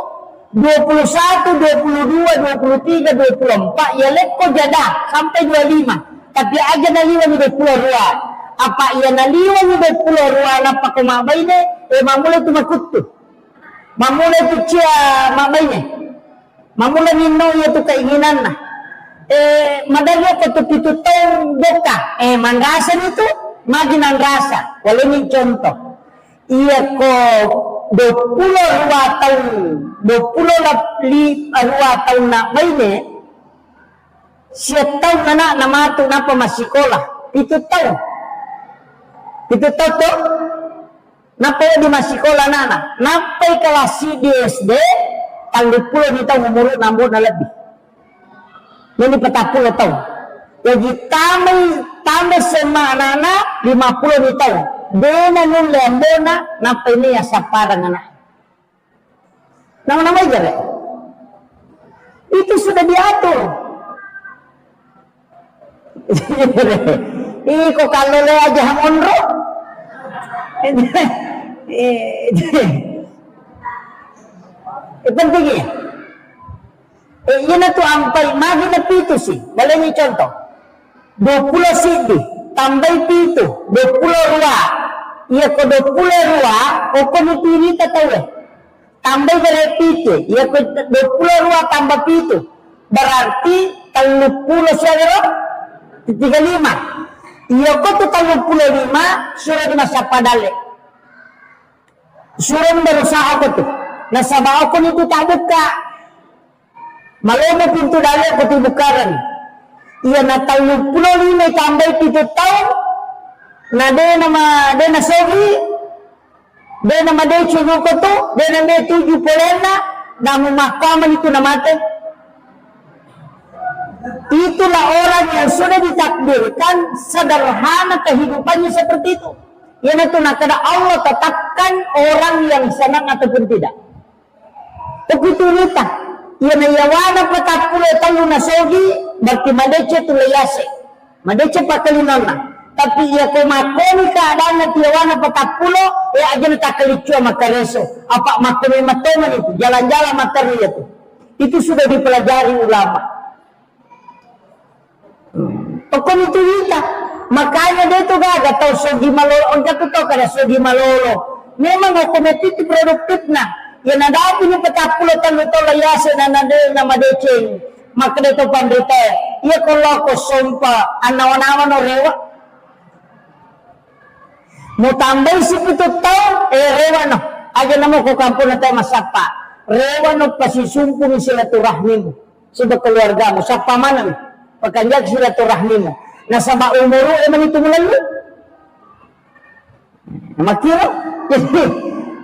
21, 22, 23, 24 ya leko jadah sampai 25 tapi aja naliwan 22 apa ia naliwan 22 apa kemabaine mamula itu makutu mamula itu cia mabaine mamula nino itu keinginan nah madalya ketupitu tahun doka manggasan itu magin ang rasa, wala ni contoh. Iya ko 22 tahun, 22 tahun na bayne, siya tahun na namato na pa masikola. 7 tahun. 7 tahun to, napay di masikola na. Napay kelas SD, tang 20 ni tahun umuro nambo na lebih. Ini 40 tahun. Jadi tambah semana anak 50 ni tahun. Dena nun lembona nampai ni asa parang anak. Nama-nama aja itu sudah diatur. Iko kalau le aja hamonro. Pentingnya. Yan na to ampai magi na pito sih. Boleh ni contoh. 20 sidi tambah pito 22 iya ko 22 o ko nitiri tatawe tambah dari pito iya ko 22 tambah pito berarti 30 siya 35 iya ko to 35 surat nasa padale surat berusaha ko to nasa bao ko nito tabuk ka Malomo pintu dali ako tibukaran. Iya na 35 tambay 7 taon. Na de na sogi. De na made chuno ko to. De na me tuju polena. Namu mahkamah itu namate. Itulah orang yang sudah ditakdirkan sederhana kehidupannya seperti itu. Yang itu nakada Allah tetapkan orang yang senang ataupun tidak. Begitu nita. Yang yawana patapule tayo na sogi, berarti madece tulayase. Madece pakalinona. Tapi ia kumakoni keadaan na yawana patapulo, aja natakalichua makareso. Apa makumi matoman itu, jalan-jalan materi itu. Itu sudah dipelajari ulama. Pokoknya itu nita. Makanya dia itu gak tahu sogi malolo. Enggak tahu kada sogi malolo. Memang otomatis produktif nah. Yang ada punya petapulo talo layase na nama deceng. Maka dia itu pandita. Ia kalau ko sompa anawan-awan no rewa. Mau tambah si itu tahu rewa no. Aja nama ko kampung na tayo masapa. Rewa no pasisumpung silaturahmimu. Sudah keluargamu. Sapa mana? Pagkanjag silaturahmimu. Nasa maumuro eman itu melalui. Makiro. Jadi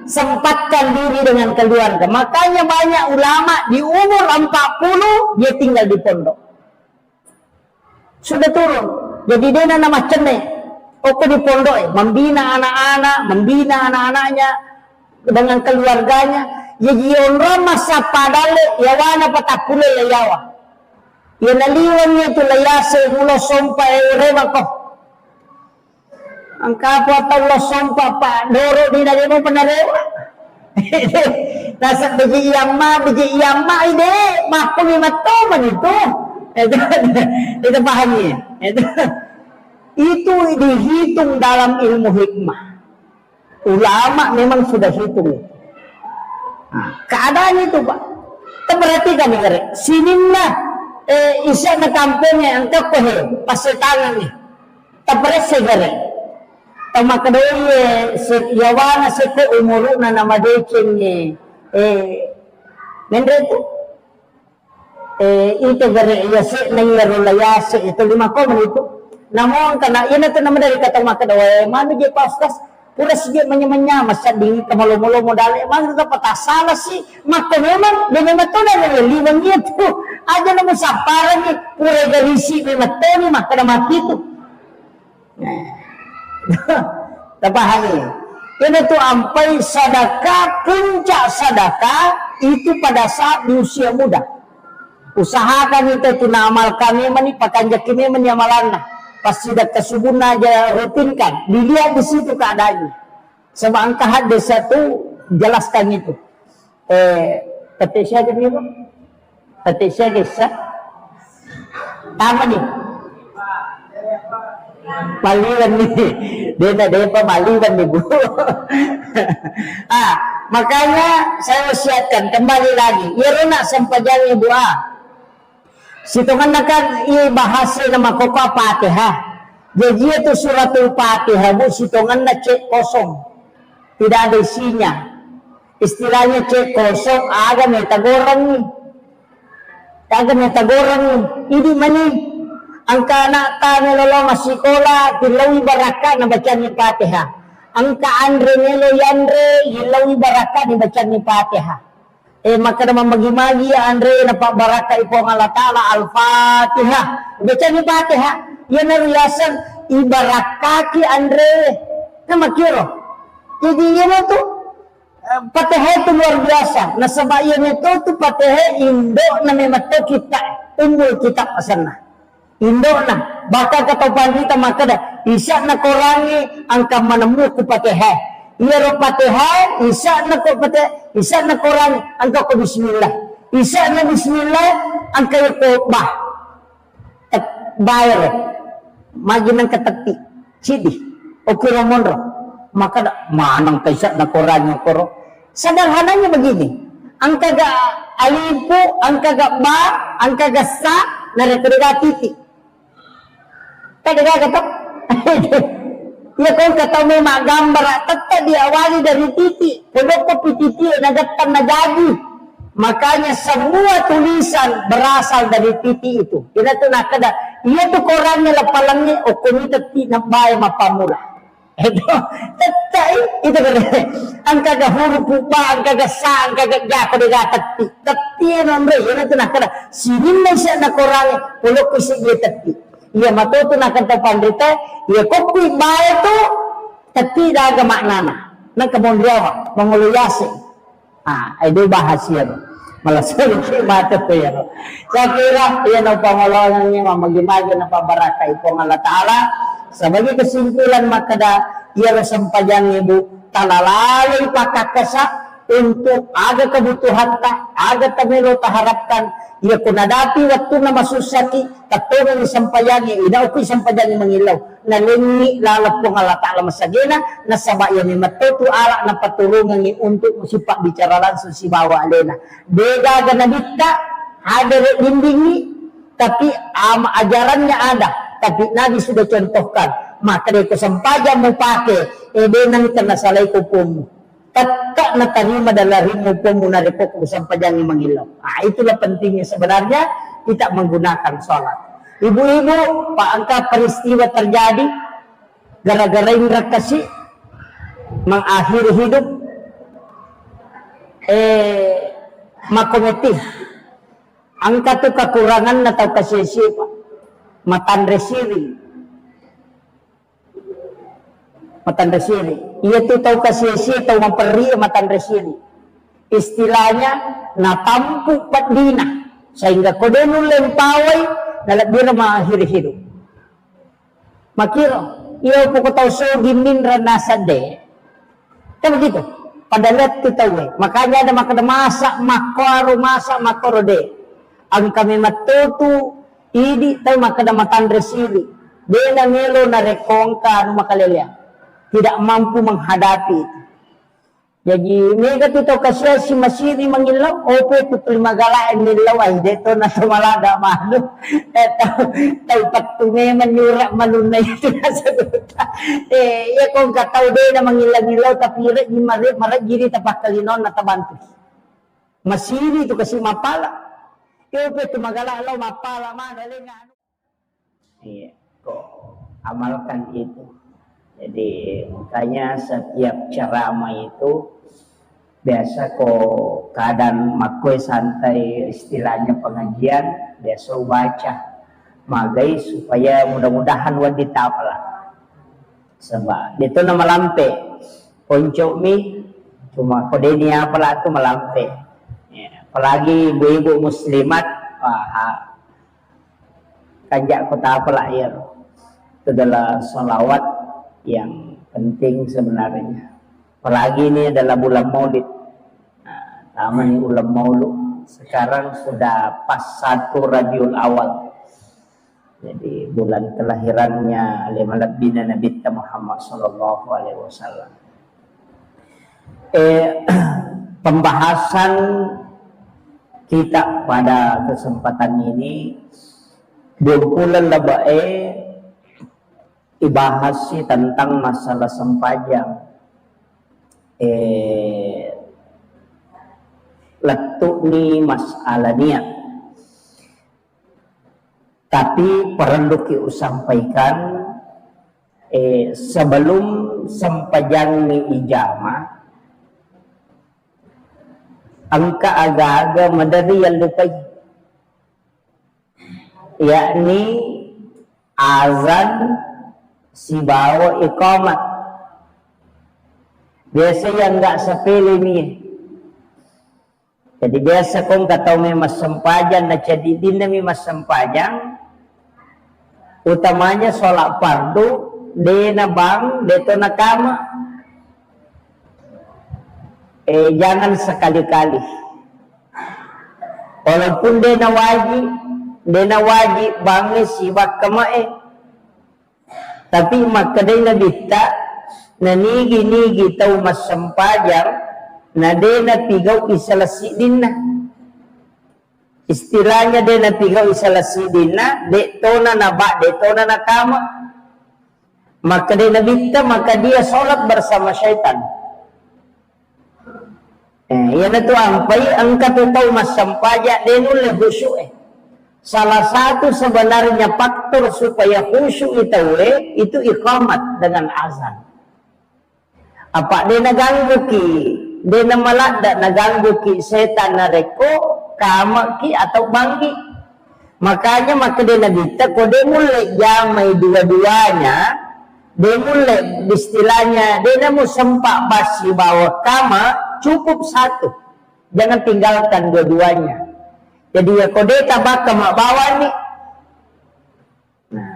sempatkan diri dengan keluarga. Makanya banyak ulama di umur 40 dia tinggal di pondok. Sudah turun. Jadi dia nama cene. Oke di pondok membina anak-anak, membina anak-anaknya dengan keluarganya. Jadi orang masa padale yawana patapule yawa. Yang naliwannya itu layase mulo sompa rewa ko. Angka apa Allah sompa pak doro di dari mo penarewa. Nasa biji yamma ide makumi matoman itu. Itu pahamnya. Itu dihitung dalam ilmu hikmah. Ulama memang sudah hitung. Keadaan itu pak. Kita perhatikan nih, sinimna isa na kampungnya ang kapohe pasetangan ni. Tapres segere. Tama kadoy yawana se ko umuru na namadecheng ni mendreto. Ito gare yase nangyaro layase ito 5 ko manito. Namon kana ina to naman dari katong makadoy mano je pastas pura sige manya-manya masading kamalo-mulo mo dali man ka patasala si maka memang to na liwang ito. Aja naman sa parang ni pura galisi ni matoni maka na matito. Tapahani. Ini tuh ampai sedekah, puncak sedekah itu pada saat di usia muda. Usahakan itu amal kami mani pakanjak kami menyamalan. Pas sudah kesubun aja rutinkan. Dilihat di situ keadaannya. Sama angka hadis itu jelaskan itu. Ketik saya jadi apa? Ketik saya kisah. Apa nih? Maliwan nih. Dia pemaliwan nih bu. Makanya saya wasiatkan kembali lagi. Ya nak sempajang doa. Situngan kan i bahasa nama koko Fatihah. Jadi itu suratul Fatihah bu situngan na cek kosong. Tidak ada isinya. Istilahnya cek kosong agak metagorang nih. Agak metagorang nih. Ini mani angka anak tani lolo masikola hilawi baraka na baca ni Fatihah. Angka andre nelo yandre hilawi baraka ni baca ni Fatihah. Maka naman magi-magi andre na pa baraka ipo ng Allah Ta'ala al-Fatihah. Baca ni Fatihah. Yan na riyasan ibarakaki andre na makiro. Jadi yan ito Fatihah itu luar biasa. Nasabayan ito Fatihah Indo na may mato kita umul kita pasana. Indo na baka katapan kita maka da isa na korangi ang kamanamu ku Fatihah. Iyaro Fatihah, isa na ko Fatihah, isa na korangi ang ko bismillah. Isa na bismillah ang kayo ko bah. Bayar. Magi nang katakti. Sidi. O kiramonro. Maka da manang kaisa na korangi koro. Sederhananya begini. Ang kaga alipo, ang kaga ba, ang kaga sa na rekrega titik. Kaya katok. Ya kung kataw may magambar, tata diawali dari titik. Pagod ko pititi, nagatang na jadi. Makanya semua tulisan berasal dari titik itu. Ina tu nak kada. Ia tu korangnya lapalangnya okoni teti nak bayar mapamula. Itu tetai itu kan. Angka ga huruf ba, angka ga sa, angka ga ja kada ga teti. Teti nombre ina tu nak kada. Sinin na siya na korangnya pulok ko siya teti. Ia matuto na kanta pandita, ia kopi bayar tu teti daga maknana. Nang kemondrawa manguluyasi. Itu bahasa malah sulit mata tu ya. Saya kira ia nak pengolahan ni memagi-magi na pabaraka itu Allah Taala. Sebagai kesimpulan maka ia sampajang ibu talalalay pakakasa untuk aga kebutuhan ta, aga tamelo taharapkan. Ia kunadapi waktu na masusaki katulong isampayangi inauki isampayangi mangilaw nalingi lalap pong Allah Ta'ala masagina nasabaya ni matutu ala na patulungan ni untuk musipak bicara langsung si bawa alena dega ganabita ada lindingi tapi ajarannya ada tapi Nabi sudah contohkan maka dari kesempajan mau pakai edenang kena salay kupumu tak na tanima dalarin mo po muna repok kung sampadyang mangilaw. Itulah pentingnya sebenarnya kita menggunakan sholat. Ibu-ibu, paangka peristiwa terjadi gara-gara ingrat kasih mengakhiri hidup makometi. Angka tu kekurangan na tau kasisipa matandre siri. Matandre siri. Ia tu tahu kasih tahu memperi matandre siri. Istilahnya natampu padina sehingga kodenu lempawai dalam dira mengakhiri hidup. Makiro ia pokok tahu so gimin ranasade. Kan begitu. Pada lihat tu tahu. Makanya ada masak makorode. Ang kami matutu idi tahu makada matandre siri. Dia na ngelo na rekongka makalelya. Tidak mampu menghadapi itu. Jadi mereka tu tahu kasih si masiri mengilau, opo tu terima galaan milau ay deto na sumalada malu. Tahu patu memang nyurak malunay itu nasa duta. Ya kung kataw din na mangilang-ilaw tapi di marat giri tapak kalinon na tabantu. Masiri itu kasih mapala. Opo tu magalaw mapala man nga. Iya, kok amalkan itu. Jadi makanya setiap ceramah itu biasa kok keadaan makoi santai istilahnya pengajian biasa baca magai supaya mudah-mudahan wanita apalah sebab itu nama lampe poncok mi cuma kode ini apalah itu melampe ya, apalagi ibu-ibu muslimat kanjak kota apalah ya itu adalah sholawat yang penting sebenarnya. Apalagi ini adalah bulan Maulid. Nah, taman ulam Maulud. Sekarang sudah pas 1 Rabiul Awal. Jadi bulan kelahirannya Nabi Muhammad sallallahu alaihi wasallam. Pembahasan kita pada kesempatan ini bulan labae ibahas tentang masalah sempajang letuk ni masalah niat tapi perlu kita sampaikan sebelum sempajang ni ijamah angka agak-agak madari yang lupa yakni azan si bawa iqamat biasa yang enggak sepele ni jadi biasa kong katau mas sempajang na jadi dinda mas sempajang utamanya sholat fardu de na bang deto na kama jangan sekali-kali walaupun de na wajib bangi sibak kamae tapi makadai na bita na nigi-nigi tau mas sempajang na de na pigaw isalasi din na istilahnya de na pigaw isalasi din na de to na naba de to na nakama makadai na bita maka dia sholat bersama syaitan Yana tu ampai angka tu tahu masam pajak denul khusyuk. Salah satu sebenarnya faktor supaya khusyuk itu iqamat dengan azan. Apa dia naganggu ki, dia malah dak naganggu ki setan nareko kama ki atau bangki. Makanya maka dia nabita ko dia mulai jamai dua-duanya, dia mulai istilahnya dia namu sempak basi bawa kama cukup satu, jangan tinggalkan dua-duanya. Jadi ya kode tabak mak bawa nih. Nah,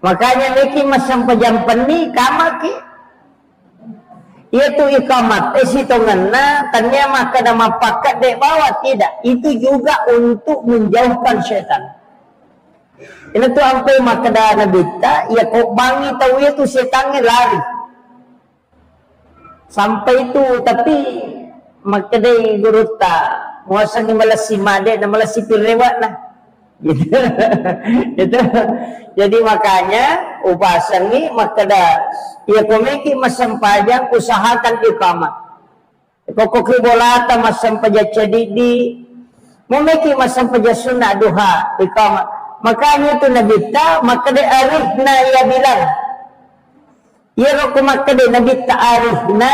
makanya leki masam pejampan ni kama ki. Itu ikamat. Situ ngena tanya maka nama pakat dek bawa tidak. Itu juga untuk menjauhkan syaitan. Ini tu sampai maka dah nabita. Ya kau bangi tahu ya tu syaitannya lari. Sampai itu tapi maka deh guru tak. Muasa ni malas si made dan malas si pirewat lah. Gitu. Itu. Jadi makanya upasan ni maka dah ia komeki masam pajang usahakan iqamat. Kokoki bolata masam pajak cedidi. Momeki masam pajak sunnah duha iqamat. Makanya tu nabita maka dah arifna ya bilang. Ya roko maka dah nabita arifna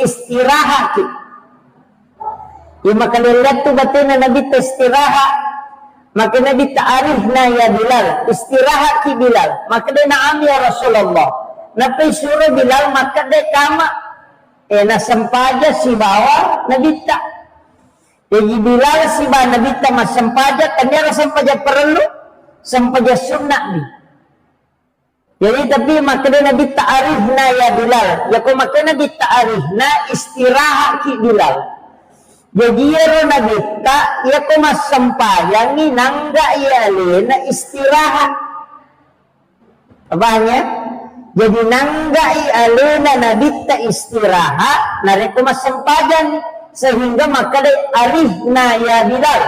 istirahat. Ya maka lihat tu batin Nabi istirahat. Maka Nabi ta'arifna ya Bilal. Istirahat ki Bilal. Maka dia na'am ya Rasulullah. Nabi suruh Bilal maka dia kama. Nasampaja si bawah Nabi tak. Jadi Bilal si bawah Nabi tak masampaja. Kanya sampaja perlu. Sampaja sunnah ni. Jadi tapi maka dia Nabi ta'arifna ya Bilal. Ya kau maka Nabi ta'arifna istirahat ki Bilal. Jadi ya Nabi tak, ya kau mas sempayang ni nangga ya lena istirahat. Apanya? Jadi nangga ya lena Nabi tak istirahat, nari kau mas sempayang sehingga maka dia arifna ya Bilal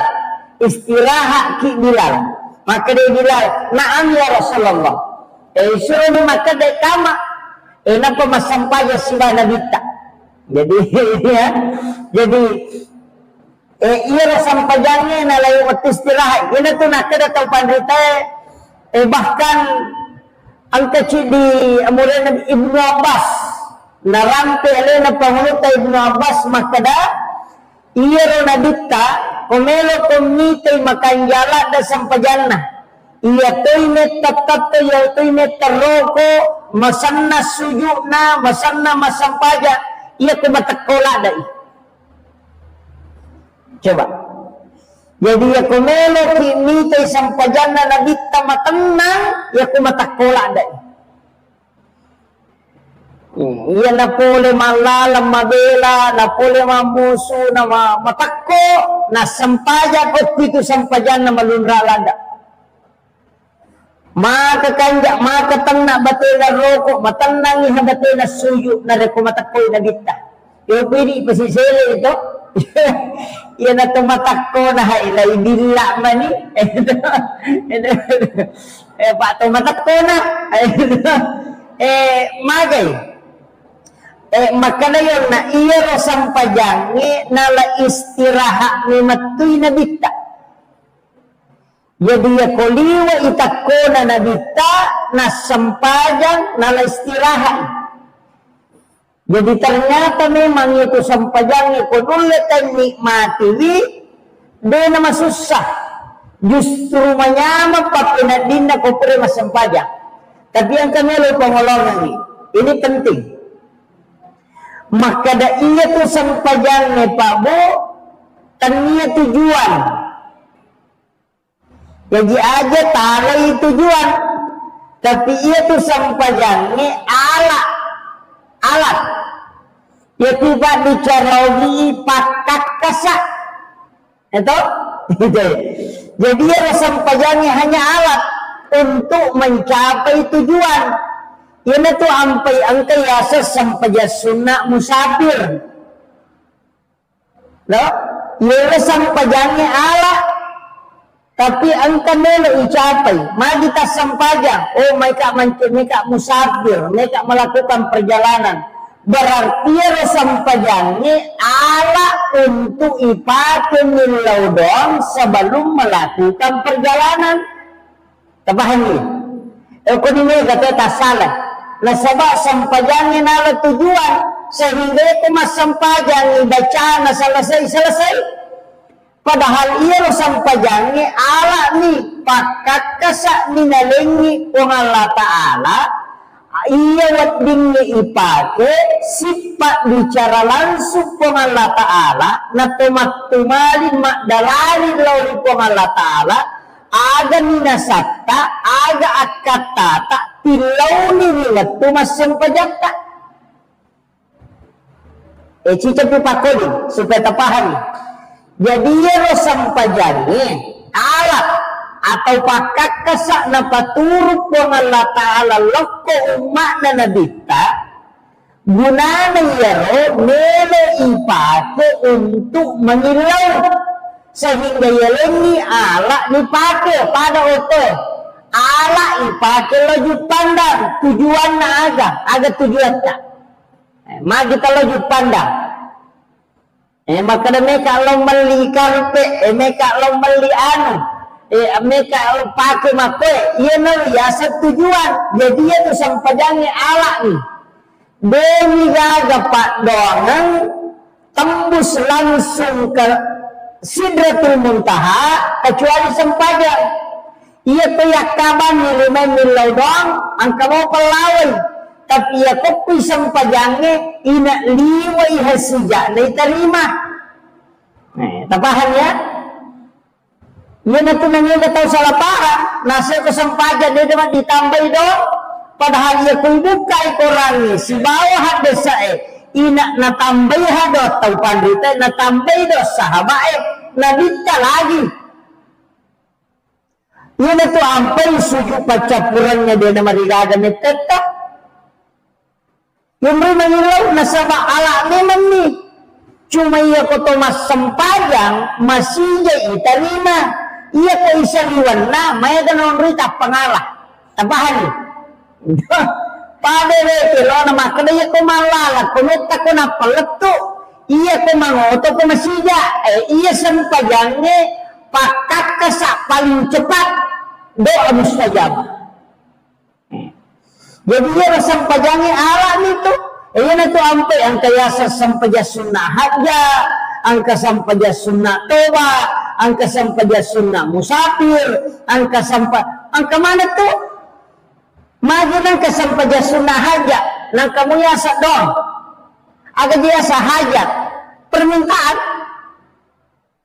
istirahat ki Bilal. Maka dia Bilal, na'am ya Rasulullah. Suruh maka dia kama. Napa mas sempayang sila Nabi tak. Jadi ya, jadi ia rasa pajangnya nalai waktu istirahat. Ini tu nak kada tahu pandita. Bahkan angka di amuran Ibnu Abbas narampe alena pangunuta Ibnu Abbas makada ia rona dita komelo komite makan jala da sampajana. Ia toine tatat ya toine teroko masanna sujudna masanna masampaja ia kumatakola dai. Coba. Jadi ya kumelo kimi tay sampajana nabita matenang ya kumatakola dai. Iya na pole malala mabela na pole mamusu na matakko na sampaja ko itu sampajana malunra lada. Maka kanja maka tangna batena roko matenang iha batena suyu na reko matakko na kita. Yo pili pasisele ito. Ia na tumatakko na ilay bila man ni. Pak tumatakko na. Magay. Maka na yun na iya rasang pajangi nala istirahat ni matuy na bita. Jadi ya koliwa itakko na nabita na sampajang nala istirahat. Jadi ternyata memang itu sampajang ikut ulit dan nikmati dia nama susah. Justru menyama papinat dinda kopre mas sampajang. Tapi yang kami lupa ngolongan ini penting. Maka da iya tu sampajang ni Pak Bu tanya tujuan. Jadi aja tarai tujuan. Tapi iya tu sampajang ni alat. Ya tiba dicarawi pakat kasak. Itu? Jadi ya sampajangnya hanya alat untuk mencapai tujuan. Ini tuh ampai angka yasa sampaja sunnah musafir. Loh? Ya sampajangnya alat. Tapi angka melo ucapai. Mari kita sampajang. Oh mereka musafir. Mereka melakukan perjalanan. berarti sampajangnya ala untuk ipakai milau dong sebelum melakukan perjalanan. Tapahani. Kau ini kata tak salah. Nah sebab sampajangnya ala tujuan sehingga itu mas sampajang bacaan selesai. Padahal ia sampajangnya ala ni pakak kasak minalengi kung Allah Ta'ala iya wadingnya ipake sifat bicara langsung kung Allah Ta'ala na tumat-tumalin makdalali lauli kung Allah Ta'ala aga minasakta aga akatata tilaw nililat tumas sampajata cicap ipakoli supaya tapahani. Jadi ya sampajangnya alat atau pakak kesak na paturut kung Allah Ta'ala loko umat na nabita gunana yaro mele ipake untuk mengilau sehingga yalengi ala dipake pada oto ala ipake lojut pandang tujuan na aga tujuan tak mari kita lojut pandang maka mereka kalau beli karpet, mereka kalau beli mereka kalau pakai makwe, ia nariasa tujuan. Jadi itu sampajangnya ala nih. Demi gaga pak dongan tembus langsung ke Sidratul Muntaha kecuali sampajang. Ia kayak kaban lima milau doang, angka mau pelawai. Tapi ya kopi sampajangnya ina liwai hasijak na iterima. Tapahan ya? Ia na tunangnya tahu salah paham. Nasa ko sampajang dia dapat ditambah dong. Padahal ia kubuka ikorangi si bawah desa ina natambah hado tahu pandita natambah do sahabat nabita lagi. Ia na tu ampai suju pacapurannya dia nama rigagan tetap. Yang mengilau nasaba ala memang ni cuma ia koto mas sempajang masih jadi terima ia ko isaliwan na maya ganon rita pangalah tabahan pada rete lo nama kada ia ko malala kometa ko na paletu ia ko mangoto ko masija ia sempajangnya pakak kesak paling cepat doa mustajabah. Jadi dia sampajangnya alam itu. Ia itu ampe angka yasa sampaja sunnah haja, angka sampaja sunnah toba, angka sampaja sunnah musafir, angka mana tuh? Maju angka sampaja sunnah haja, nang kamu yasa dong. Aga jasa hajat, permintaan,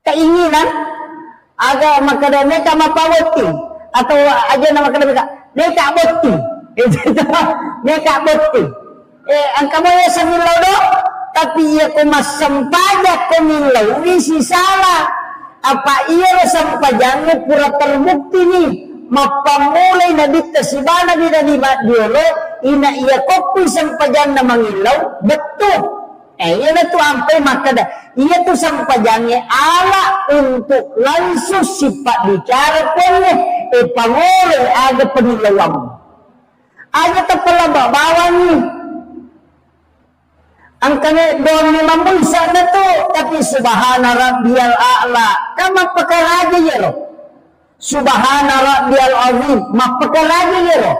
keinginan, aga makada neka mapawati atau aja nama kada neka boti. Mereka bukti angka mo ya samilaw do tapi iya ko masampaja ko milaw isi salah apa iya sampajangnya pura terbukti nih mapamulay na dita si bana di diolo ina iya kopi sampajang na mangilaw betul iya na to ampe makada iya to sampajangnya ala untuk langsung sifat bicara pun pangulay aga penilawam aja terpela bawa nih angkanya doang memang bisa na tuh tapi subhana rabbiyal a'la kama perkara aja ya loh subhana rabbiyal azim perkara aja ya loh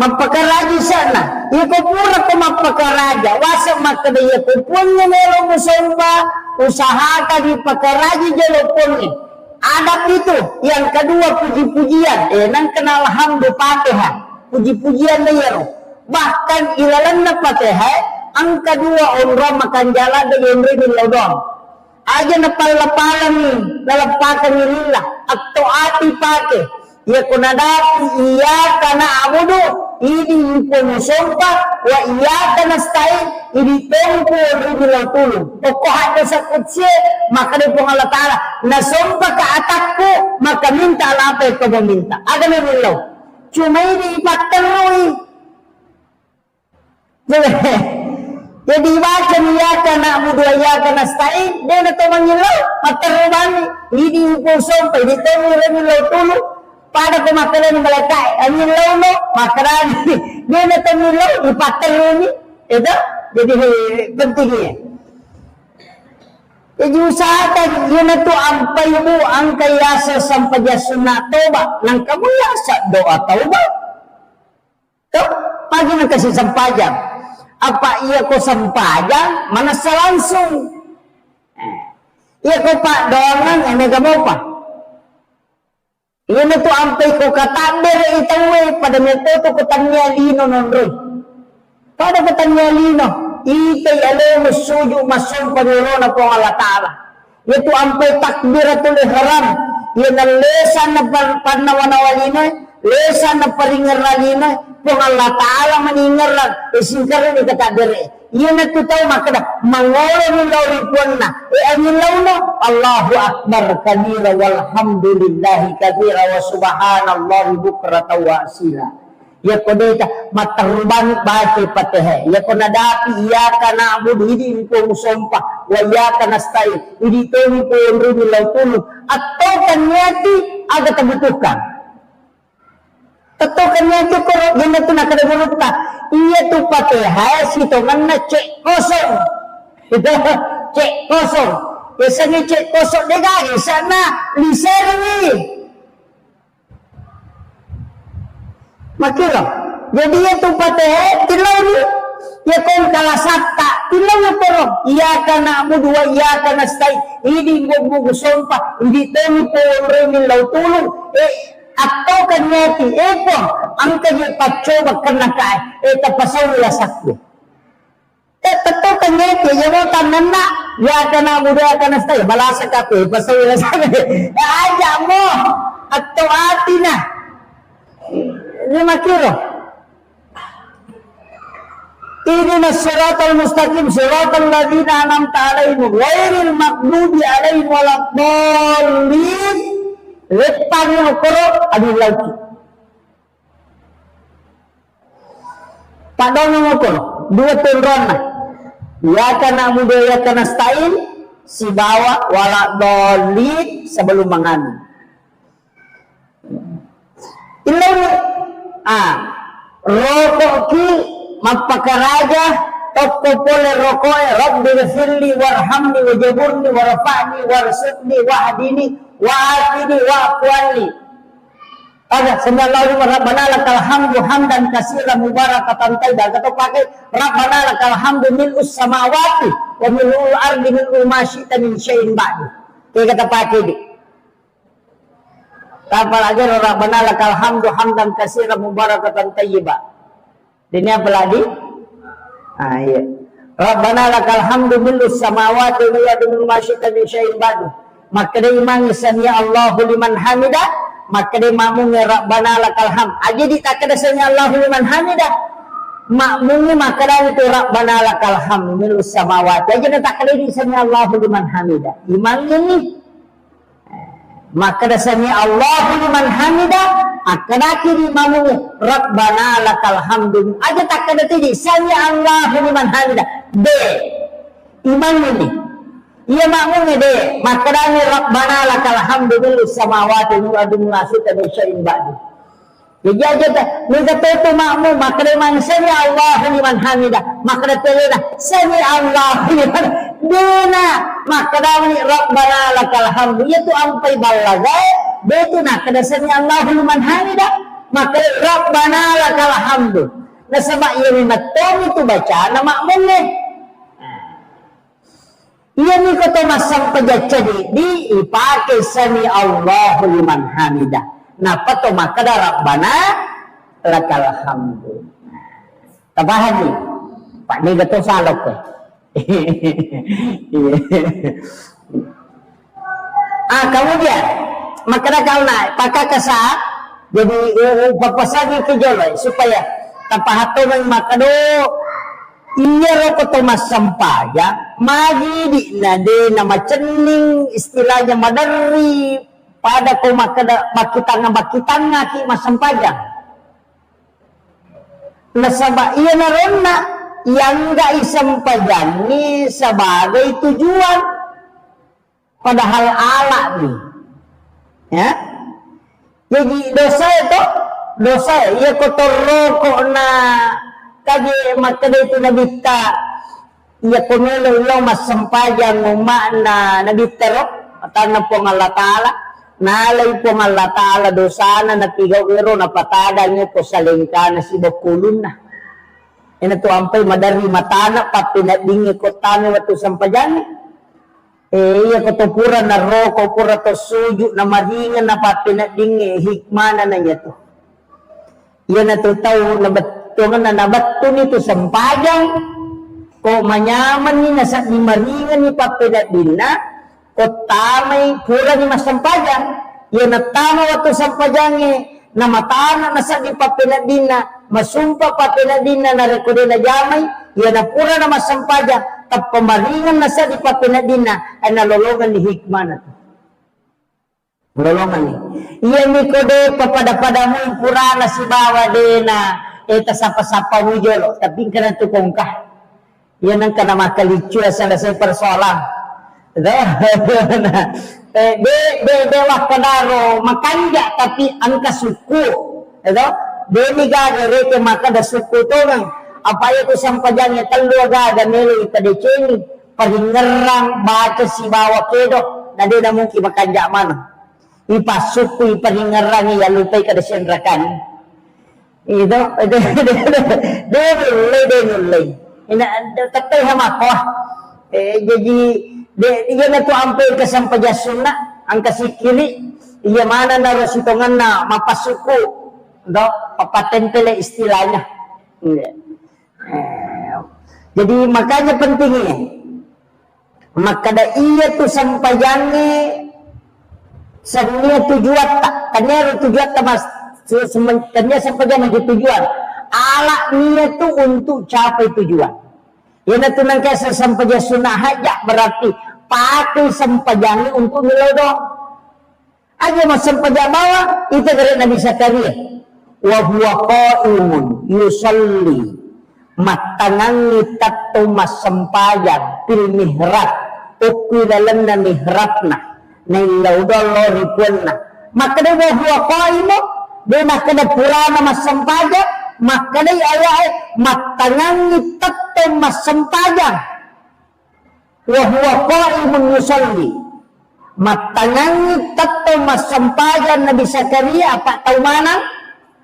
perkara aja sana ya ko pura ko perkara aja wasa makada ya ko punya melo musamba usahakan di perkara aja jelo punya adab itu yang kedua puji-pujian nang kenal hamdu-fatihah puji-pujian ya bahkan ilalan na fatihah ang kedua umrah makan jalan dengan ridin laudon aja napal-lapalan ni nalapakan ni lillah atau ati pake ya kunadati iya kana abudu ini pun sumpah wa iya kana stain ini tempo ridin lautulu pokok ada sakutsi maka dia pun Allah Ta'ala nasumpah ke atakku maka minta apa yang kau meminta ada memang cuma ini ipatterui jadi baca ya kana abudu ya kana stain dia na to mangilaw materubani ini upo sumpah ini tempo ridin lautulu pada ko makanan ni malakay ang nilaw no makanan dia na to nilaw ipatal ni itu jadi pentingnya jadi usahakan yun na to ang paymo ang kayasa sampadyasyon na toba nang kamuya sa doa toba to pagi na kasi sampadyang apa iya ko sampadyang manasa langsung iya ko pa doangan ano gamo pa yun na to ang pay ko katander itawe pada meto ko tanya lino nonroy pada katanya lino itay alam suju masum panirona po Allah Ta'ala ito ang pay takbiratul ihram yan ang lesan na panawanawalino lesan na paringaralino po Allah Ta'ala maningaran isingkaran ikatadere yan na tutaw makada mangolo nilaw ripuan na anilaw no Allahu Akbar kabira walhamdulillahi kabira wa subhanallahi bukrata wa asila ya ko deta matarban baati patehe ya ko nadapi iyaka na'budu hindi ko musompa wa iyaka nasta'in hindi to ni ko nilaw tulog at to kanyati aga tabutukan to kanyati ko gina to nakadagunot na iya to patehe sito man na cek kosong ito cek kosong isa ni cek kosong dega isa na liserwi makiro jadi itu pateh tilaw ni ya kon kalasata tilaw na pero iya ka na mo duwa iya ka na stay hindi mo gusompa hindi tayo po rin law tulong ato kanyati po ang kanya patso magkanakay tapasaw nila sakyo tato kanyati yung tanan na iya ka na mo duwa ka na stay balasa ka po pasaw nila sakyo aja mo ato ati na 5 kilo. Ihdina siratal mustaqim siratal ladzina an'amta 'alaihim ghairil maghdubi 'alaihim waladdallin. Repang ko adi lauki. Padang ko dua turun na. Ya kana muda ya kana stain si bawa waladdallin sebelum mangan. Ilaw rokok ki mapakaraja tokko pole rokoe rabbi ghfirli warhamni wajaburni warfa'ni warzuqni wahdini wa'afini wa'afwani ada sallallahu rabbana lakal hamdu hamdan katsiran mubarakatan tayyiban atau pakai rabbana lakal hamdu mil'us samawati wa mil'ul ardi mil'u ma syi'ta min syai'in ba'du kayak kata pakai di apalagi rabbana lakal hamdu hamdan katsiran mubarakatan tayyiban. Ini apa lagi? Iya. Rabbana lakal hamdu mil'us samawati wal ardi ma syi'ta min syai'in ba'du. Maka dia imang sami Allahu liman hamidah, maka dia makmum rabbana lakal hamd. Aja ditakada sami Allahu liman hamidah. Makmumnya maka dia itu rabbana lakal hamd mil'us samawati. Aja ditakada di sami Allahu liman hamidah. Imang ini maka dasarnya Allahu liman hamidah akan akhiri mamu rabbana lakal hamdu aja tak ada tadi sami Allahu liman hamidah de iman ini iya makmumnya de maka dasarnya rabbana lakal hamdu bil samawati wal ardi ma syi'ta min syai'in ba'du jadi aja tak minta itu makmum maka dia sami Allahu liman hamidah maka dia sami Allahu liman dena maka dawani rabbana lakal hamdu itu ampai balaga betu nak kadasanya Allahu liman hamidah maka rabbana lakal hamdu na sama iya matong itu baca na makmumnya iya ni ko to masang pajacadi di ipake sami Allahu liman hamidah napa to maka rabbana lakal hamdu tabahan ni pak ni gato salok ko kemudian maka kau naik pakai kesah jadi papasagi ke jalan supaya tanpa hatu ng makado iya roko to masampa ya magi di nade na macening istilahnya madari pada ko makada bakitang nga ki masampajang nasaba iya na ron na yang gak isampajang ni sebagai tujuan padahal ala nih ya Jadi dosa iya kotor rokok na kagi makada itu nabita iya kumelo ilaw mas sampayang umana nabita rok atana po ng Allah Ta'ala nalay po ng Allah Ta'ala dosana natigaw iro napatada nyo po sa lingka na si bakulun na ina to ampay madari matana pa pinadingi ko tami watu sampayang iya kotopuran na roko pura to suju na maringan na pa pinadingi hikmana na niya to iya na to tao nabatungan na nabatun ito sampayang ko manyaman ni nasa ni maringan ni pa pinadin na ko tamay pura ni masampayang iya na tama watu sampayang na matana na sa di pa pinadin na masumpa pa pinadin na narekodin na jamay iya na pura na masampayang tap pamaringan na sa di pa pinadin na ay nalolongan ni hikmah na to nalolongan ni iya ni ko de papada-pada mo pura na si bawa de na eta sapa-sapa mo jolo tapi ka na tukong ka iya nang ka na makalitsu sa nasa persoalan de wakadaro makanja tapi ang kasuku de ni gagare ke maka da suku to nang apa itu sampajangnya teluaga dan nelo itadeceni paringerang baca si bawa kedo na de na mungkin makanja mana ipasuku iparingerang ya lupai kada sendrakan itu de nulay ina tatay hamako jadi iya na to ampay kasampajasun na ang kasikili iya mana na rasitongan na mapasuku do papatentele istilahnya jadi makanya pentingnya makada iya tu sampayangnya senia tujuan tak kanya tujuan mas kanya sampayang menjadi tujuan ala niat tu untuk capai tujuan ya tu nangka sampayang sunnah hajak berarti pakai sampayang untuk ngelodo aja mas sampayang bawa itu dari Nabi Zakaria wa huwa qa'imun yusalli matangangi tatto mas sampayang pil mihrab ukilalan na mihrabna na ilaudolo ripunna maka de wa huwa qa'imu de maka de purana mas sampayang maka de ayah matangangi tatto mas sampayang wa huwa qa'imun yusalli matangangi tatto mas sampayang Nabi Zakaria apa tahu mana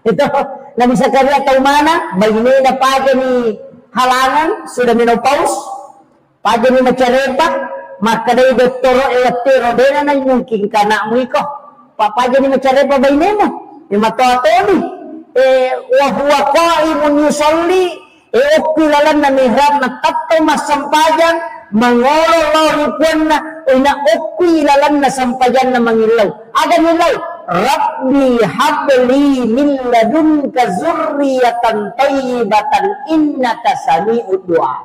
itu Nabi Zakaria tahu mana bayi na paja ni halangan sudah menopause paja ni macarepa maka dari doktor electro dena na mungkin kana mo iko papaja ni macarepa bayi mo ni matoatoni wa huwa qa'imun yusalli ukilalan na mihrab na tatto masampajang mangolo na ina ukilalan na sampajan na mangilaw ada nilaw Rabbi habli min ladunka zurriyatan thayyibatan innaka sami'ud du'a.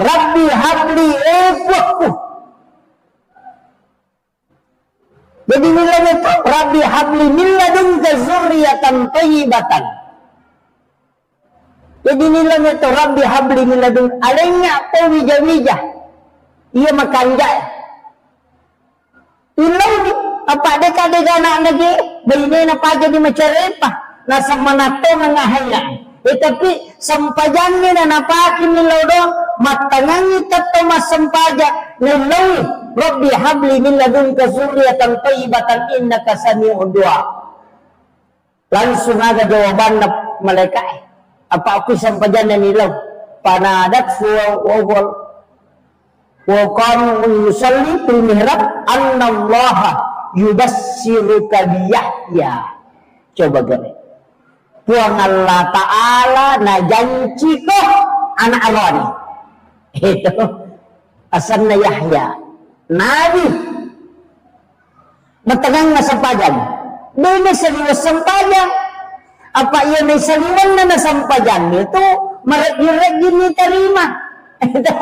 Rabbi habli ibuku. Jadi nilai itu Rabbi habli min ladunka zurriyatan thayyibatan. Jadi nilai itu Rabbi habli min ladunka alainya atau wija-wija. Ia makanja. Ilaw apa deka-deka anak lagi bayi na paja di macarepa nasa manato nga ngahaya tapi sampajangnya na napakin nilaw do matangangi tatto masampaja nilaw Rabbi habli min ladunka zurriyatan thayyibatan innaka sami'ud du'a langsung ada jawaban na malaikat apa aku sampajan na nilaw panadat wa qanu yusalli fil mihrab annallaha yubassiruka biyahya coba gere puang Allah Ta'ala na janji ko anak Allah itu asan na Yahya Nabi matagang na sampajan dili sa sampajan apa iya may saliwan na nasampajan itu marag-ragi ni tarima itu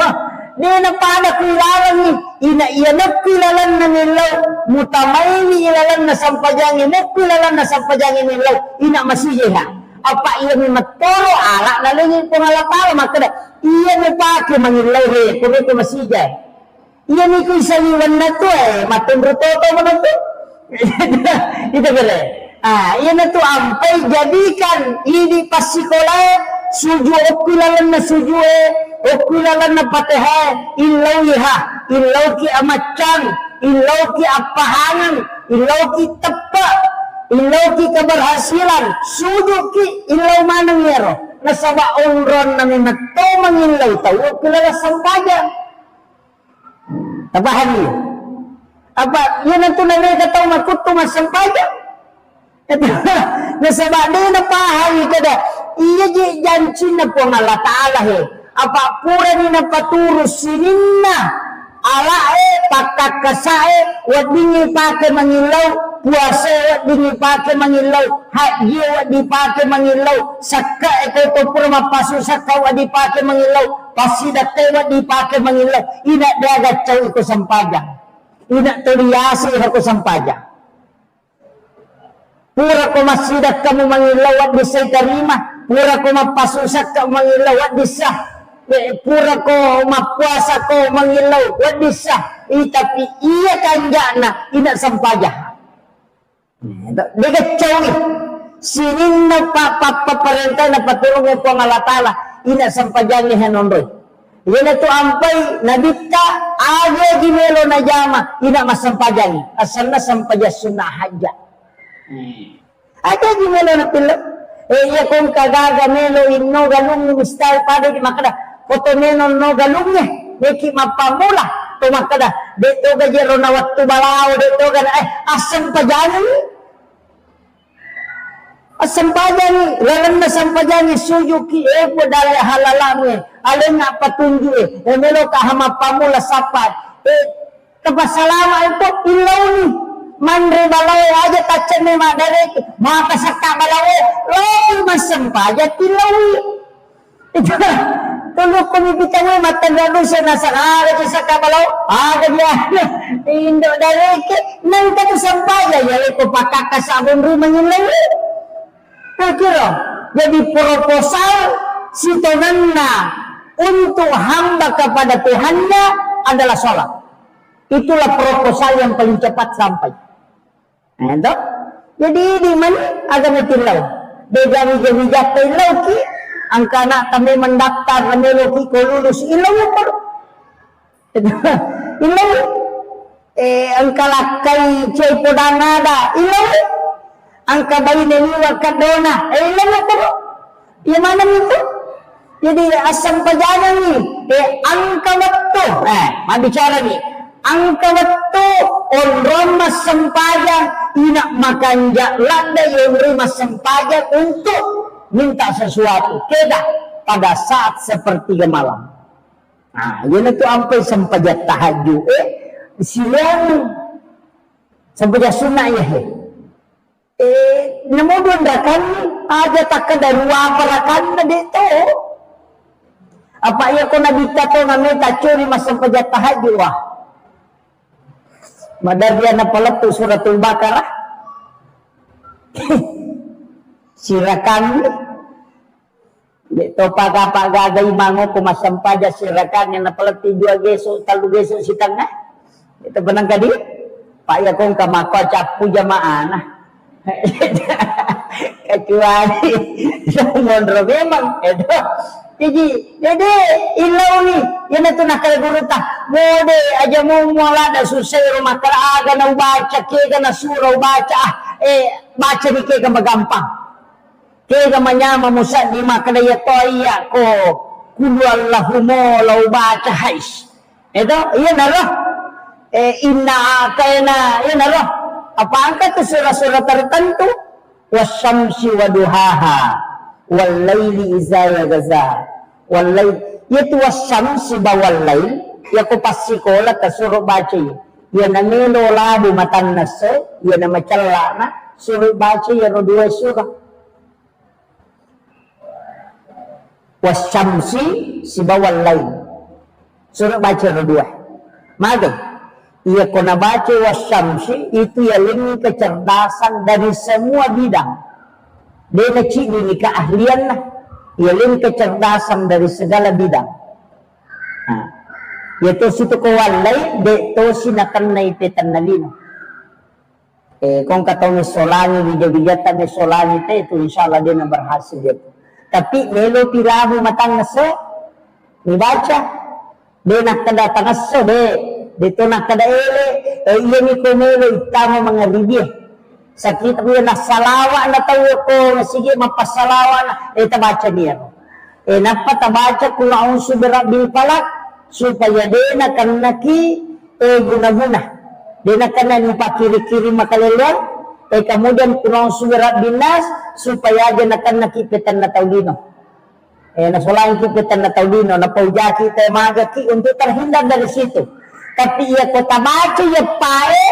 di na pada kilalan ni ina iyanap kilalan na nilaw mutamay ni ilalan na sampajangin na kilalan na sampajangin nilaw ina masijeha apa iya ni matoro ala na lingin kung alatala makada iya ni pake mangilaw re kung ito masijay iya ni ko isaliwan na to matundro toto mo na to Itu boleh. Yan na to ampay jadikan ini pasikola suju okulan na suju okulan na pateha ilaw iha ilaw ki amacang ilaw ki apahangan ilaw ki tepa ilaw ki keberhasilan suju ki ilaw manang yero nasaba onron na minato mangilaw tawo okulan sampaja tabahan niyo apa yan na to na kataw makuto masampaja nasaba din na pahawi kada iya janji na po ng Allah Ta'ala apa pura ni na paturo sininna ala pakakasae wad dingi pake mangilaw puasa wad dingi pake mangilaw haji wad di pake mangilaw sakka ito to pura mapaso sakka wad di pake mangilaw pasidate wad di pake mangilaw ina dagat caw iko sampaja ina teriasi ako sampaja pura ko masidak kamu mangilawat di sa karima, pura ko mapasusak ka mangilawat di sa, pura ko mapuasa ko mangilawat di sa, tapi iya kanja na ina sampaja. Dekat cawi, sinin na paparentay na patulong ko ng Allah Ta'ala, ina sampaja ni Hanondoy. Yan ito ampay, nabita, aga gimelo na jama, ina masampaja ni, asal na sampaja sunahaja. Ada gimana na pila iya kung kagaga melo inno galung ni mistal pada di makada foto meno no galungnya neki mapamula to makada deto gajero na waktu balao deto gana asam pajani lalan na sampajani suyuki po dala halalamu alin na patunju melo kahama pamula sapat tapasalama ito ilaw ni mandre balao aja tacen ni madare maka sakka balao lo masampaja tilawi itu tuluk ko bitaw matanda sa nasara sa sakka balao aga dia indo dare ke nang ta sampaja ya ko pakakasabon rumah lawi kira jadi proposal si tonanna untuk hamba kepada Tuhannya adalah sholat. Itulah proposal yang paling cepat sampai. Nah, jadi di mana agama tilaw? Beda-beda jatuh tilaw ki, angkana kami mendaftar melo ki ko lulus ilaw ko. Ilaw angkala kay chay podanada ilaw. Angka bayi ni wakadona ilaw ko. Yang mana itu? Jadi asam pajangan ni, angka waktu. Bicara ni. Angka waktu orang mas sempajang tidak makan landa yang mas sempajang untuk minta sesuatu tidak pada saat sepertiga malam. Nah, ini tuh sampai sempajat tahajud siang sempajat sunnah ya namun kan aja tak ada dua perakan itu apa ya kau nabi tato ngamita curi mas sempajat tahajud wah madar dia na paletu suratul Baqarah sirakan dito paga-paga mango kumasampaja sirakan yang na paletu dua geso talu geso sitang na ito benang kadi pak ya kong kamako capu jamaah nah kecuali mondro memang itu jadi ilaw ni yan ito nakalagurita mode aja mo wala na susero makalaga na ubaca kaya na sura ubaca baca ni kaya magampang kaya manyama mo sa di makalaya toya ko kulu Allahumo la ubaca hais ito yan na ro inna kaya na yan na ro apa angka to sura-sura tertentu wasyamsi waduhaha wal laili iza yagaza wal lail yaitu wasyamsi bawal lail ya ko pasikola ta suruh baca ya na melo labu matannas ya na macalla na suruh baca ya dua surah wasyamsi si bawal lail suruh baca dua maka ia kena baca wasyamsi itu ya lebih kecerdasan dari semua bidang. Dia kecil ini keahlian lah. Ia lebih kecerdasan dari segala bidang. Nah, yaitu situ kawalay, de to sinakan na ipetan na lino. Kung katong solani bijat mi solani itu insyaallah dia na berhasil dia. Tapi melo pirahu matang naso dibaca dia nak kada tangaso dito nak kada ele iya ni ko melo itama mga ribih sakit ko na salawa na tawo ko sige mapasalawa na baca dia napatabaca kung a'udzu birabbil falaq supaya dia na kanaki guna-guna dia nak pakiri-kiri makalelong kemudian kurang surat binas supaya dia nak nakipitan na taulino nasulain kipitan na taulino na paujaki tayo magaki untuk terhindar dari situ tapi ia kota baca ya pae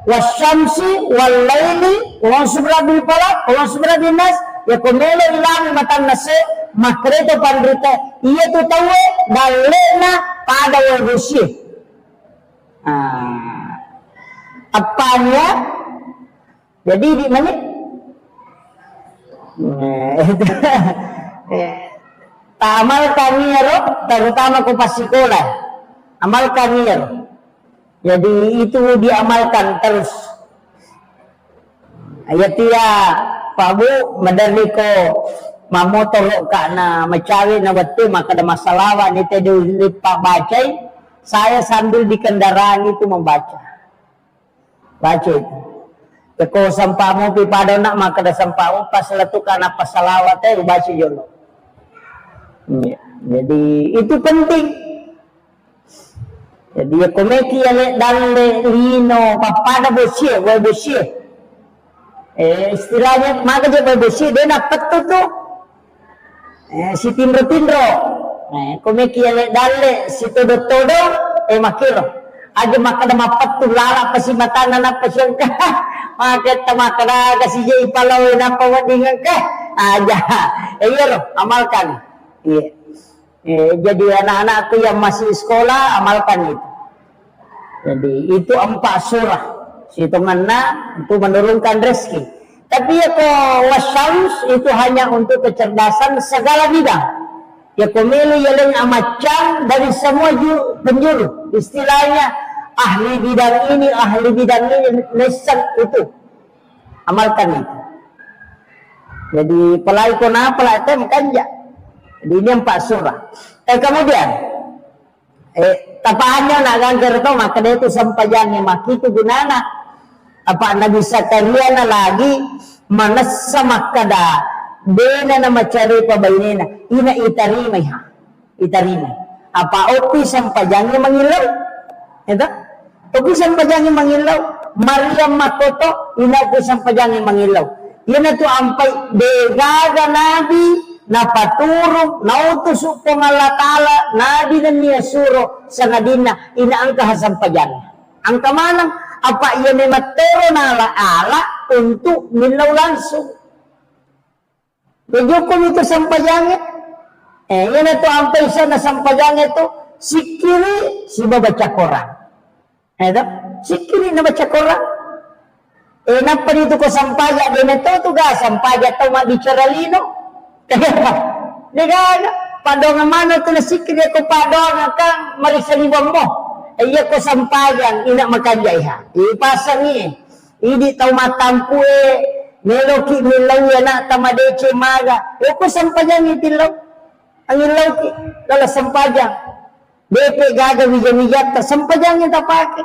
wasyamsi walaili kurang surat bil falaq kurang surat binas ya komelo ilang matan nase makreto pandrita ia tu tahu dalena pada warusi apanya jadi di mana amal kami terutama ke pasikola amal kami jadi itu diamalkan terus ayat dia pabu madali ko mamotor kana macawi na watu maka ada masalah ni tadi lipat bacai saya sambil di kendaraan itu membaca baca itu. Kalau sampamu pipada nak maka dah sampamu pas letukan apa salawat baca jono. Jadi itu penting. Jadi ya komeki ale dalle lino papada bersih, bersih. Istilahnya maka je bersih dia nak petu tu. Si tindro. Komeki ale dalle si todo makilo. Aja makada mapatu lala pasi matana na pasyon ka maket tamakada kasi je ipalaw na pawadingan ka aja amalkan jadi anak-anakku yang masih sekolah amalkan itu jadi itu 4 surah hitungannya untuk menurunkan rezeki tapi ya wasyams itu hanya untuk kecerdasan segala bidang ya pemilu yang amacam dari semua penjuru istilahnya ahli bidang ini lesan itu amalkan itu jadi pelai kona pelai tem kanja jadi ini 4 surah kemudian tapahannya nak ganggar to maka dia itu sampajangnya maki itu gunana apa Nabi Zakaria lagi manassa makada dena na macari pabainena ina itarima apa opi sampajangnya mengilau itu opi sampajangnya mengilau Maryam makoto ina opi sampajangnya mengilau ina tu ampai degaga nabi na paturong nautus po Allah Ta'ala nabi na niya suro sa nadina ina ang kahasampajangnya ang kamanang apa iya ni matero na ala untuk milaw langsung Bejukum itu sampajangnya. Yan itu ampai sana sampajangnya itu si kiri si baca Quran. Si kiri na baca Quran. Napa dito ko sampaja din ito ga sampaja to mabicara lino. Kaya Nigana padong mana to na si kiri ko padong kang marisalibang mo. Iya ko sampajang ina makajaiha. Ipasang ni. Idi tau matampu meloki milaw yana tamadece maga ko sampajang itilaw ang ilaw ki lala sampajang depe gaga wijat sampajang ita pake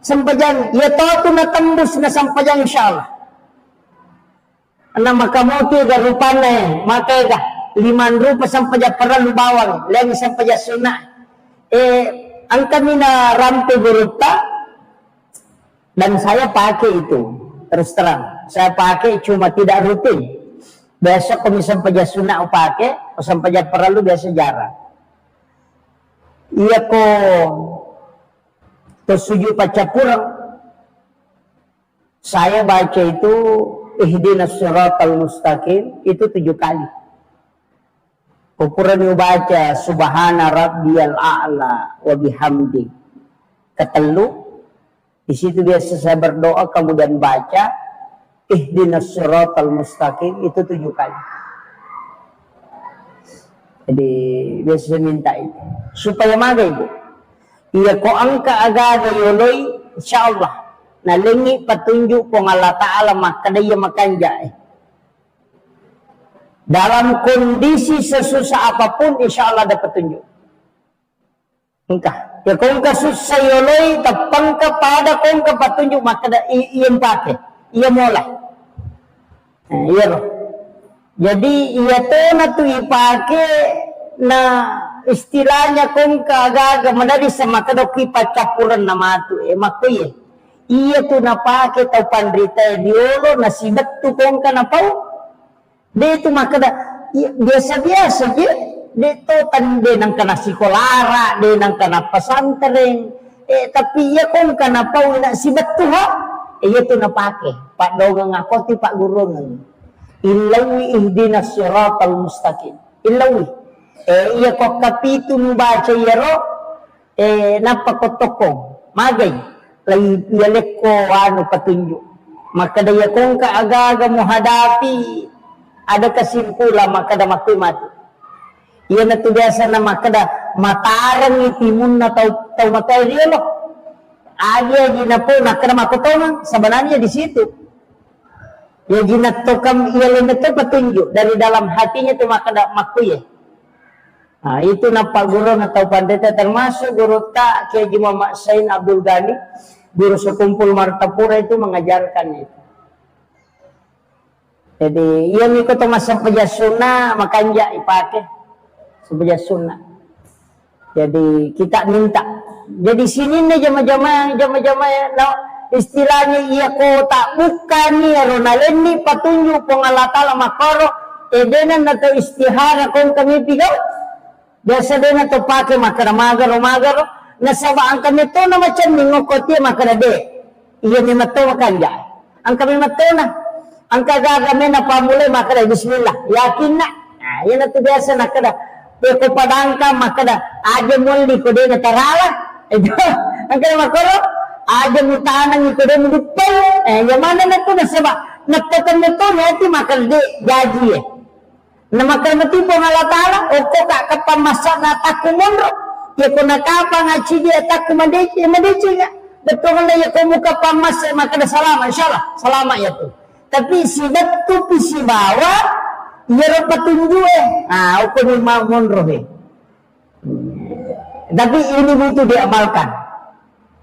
sampajang ya to na tembus na sampajang insyaallah ana makamuti ga rupane maka ga 5 rupa sampajang perlu bawang lagi sampajang sunah ang kami na rampe guruta dan saya pakai itu terus terang, saya pakai cuma tidak rutin. Besok kalau sampajak sunnah pakai, kalau sampajak perlu biasa jarang. Iya ko tersuju paca kurang. Saya baca itu ihdinas siratal mustaqim itu 7 kali. Ukuran baca subhana rabbiyal a'la wa bihamdi. Ketelu di situ biasa saya berdoa kemudian baca ihdinas siratal mustaqim itu 7 kali. Jadi biasa saya minta itu supaya maga ibu. Iya ko angka agaga yoloy insyaallah nalingi petunjuk kong Allah Ta'ala maka dia makanja. Dalam kondisi sesusah apapun insya Allah ada petunjuk. Engkau ya kong kasusah yoloi tapang kepada kong ke petunjuk maka ia pakai ia mulai iya loh. Jadi ia tu ipake na istilahnya kong kagaga madari sama kadoki pacapuran nama tu makuye iya tu napake tau pandrita diolo nasibat tu kong ka napau dia tu makada biasa-biasa je dia tu tande nang kana sikolara dia nang kana pesantren tapi iya kong ka napau na sibat tu ha iya tu napake pak dogang ngakoti pak guru nang ilawi ihdinas siratal mustaqim ilawi iya kok kapitu membaca yaro napakotokong magay lagi yalek ko ano petunjuk maka daya kong kaaga-aga menghadapi ada kesimpulan maka dah makui mati iya na tu biasa na maka dah matarang itimun na tau matai dia loh aja jina po maka dah makotongan sebenarnya di situ ya jina tokam iya lena tu petunjuk dari dalam hatinya tu maka dah makui nah, itu nampak guru atau pandita termasuk guru tak Kiai Muhammad Sain Abdul Ghani guru sekumpul Martapura itu mengajarkan itu. Jadi ia ikut masa pejasuna makanya ipake sepejasuna. Jadi kita minta. Jadi sini nih jama-jama no, istilahnya iya ko tak bukan nih ronalen nih petunjuk pengalatala makoro edenan atau istihara kong kami pigau. Biasa dia na to pake makara magaro nasabaan kami to na macam ngokoti makara de iya ni mato makanja ang kami mato na ang kagagami na pamulay makara bismillah yakin na yan na to biasa na kada ko padangka makara aja muli ko de na tarala ang kada makoro aja mutanang ko de mudupay yamana na to nasaba nagtakan nito yati makara de jaji na makamati po ng Allah Ta'ala o ko kakapamasa na takumonro ya ko nakapa nga chidi atak kumadichi nga betul na ya ko muka pamasa makada salama insyaallah salama ya tu tapi sibat tu pisi bawa ya ro petunjuk o ko ni monro tapi ini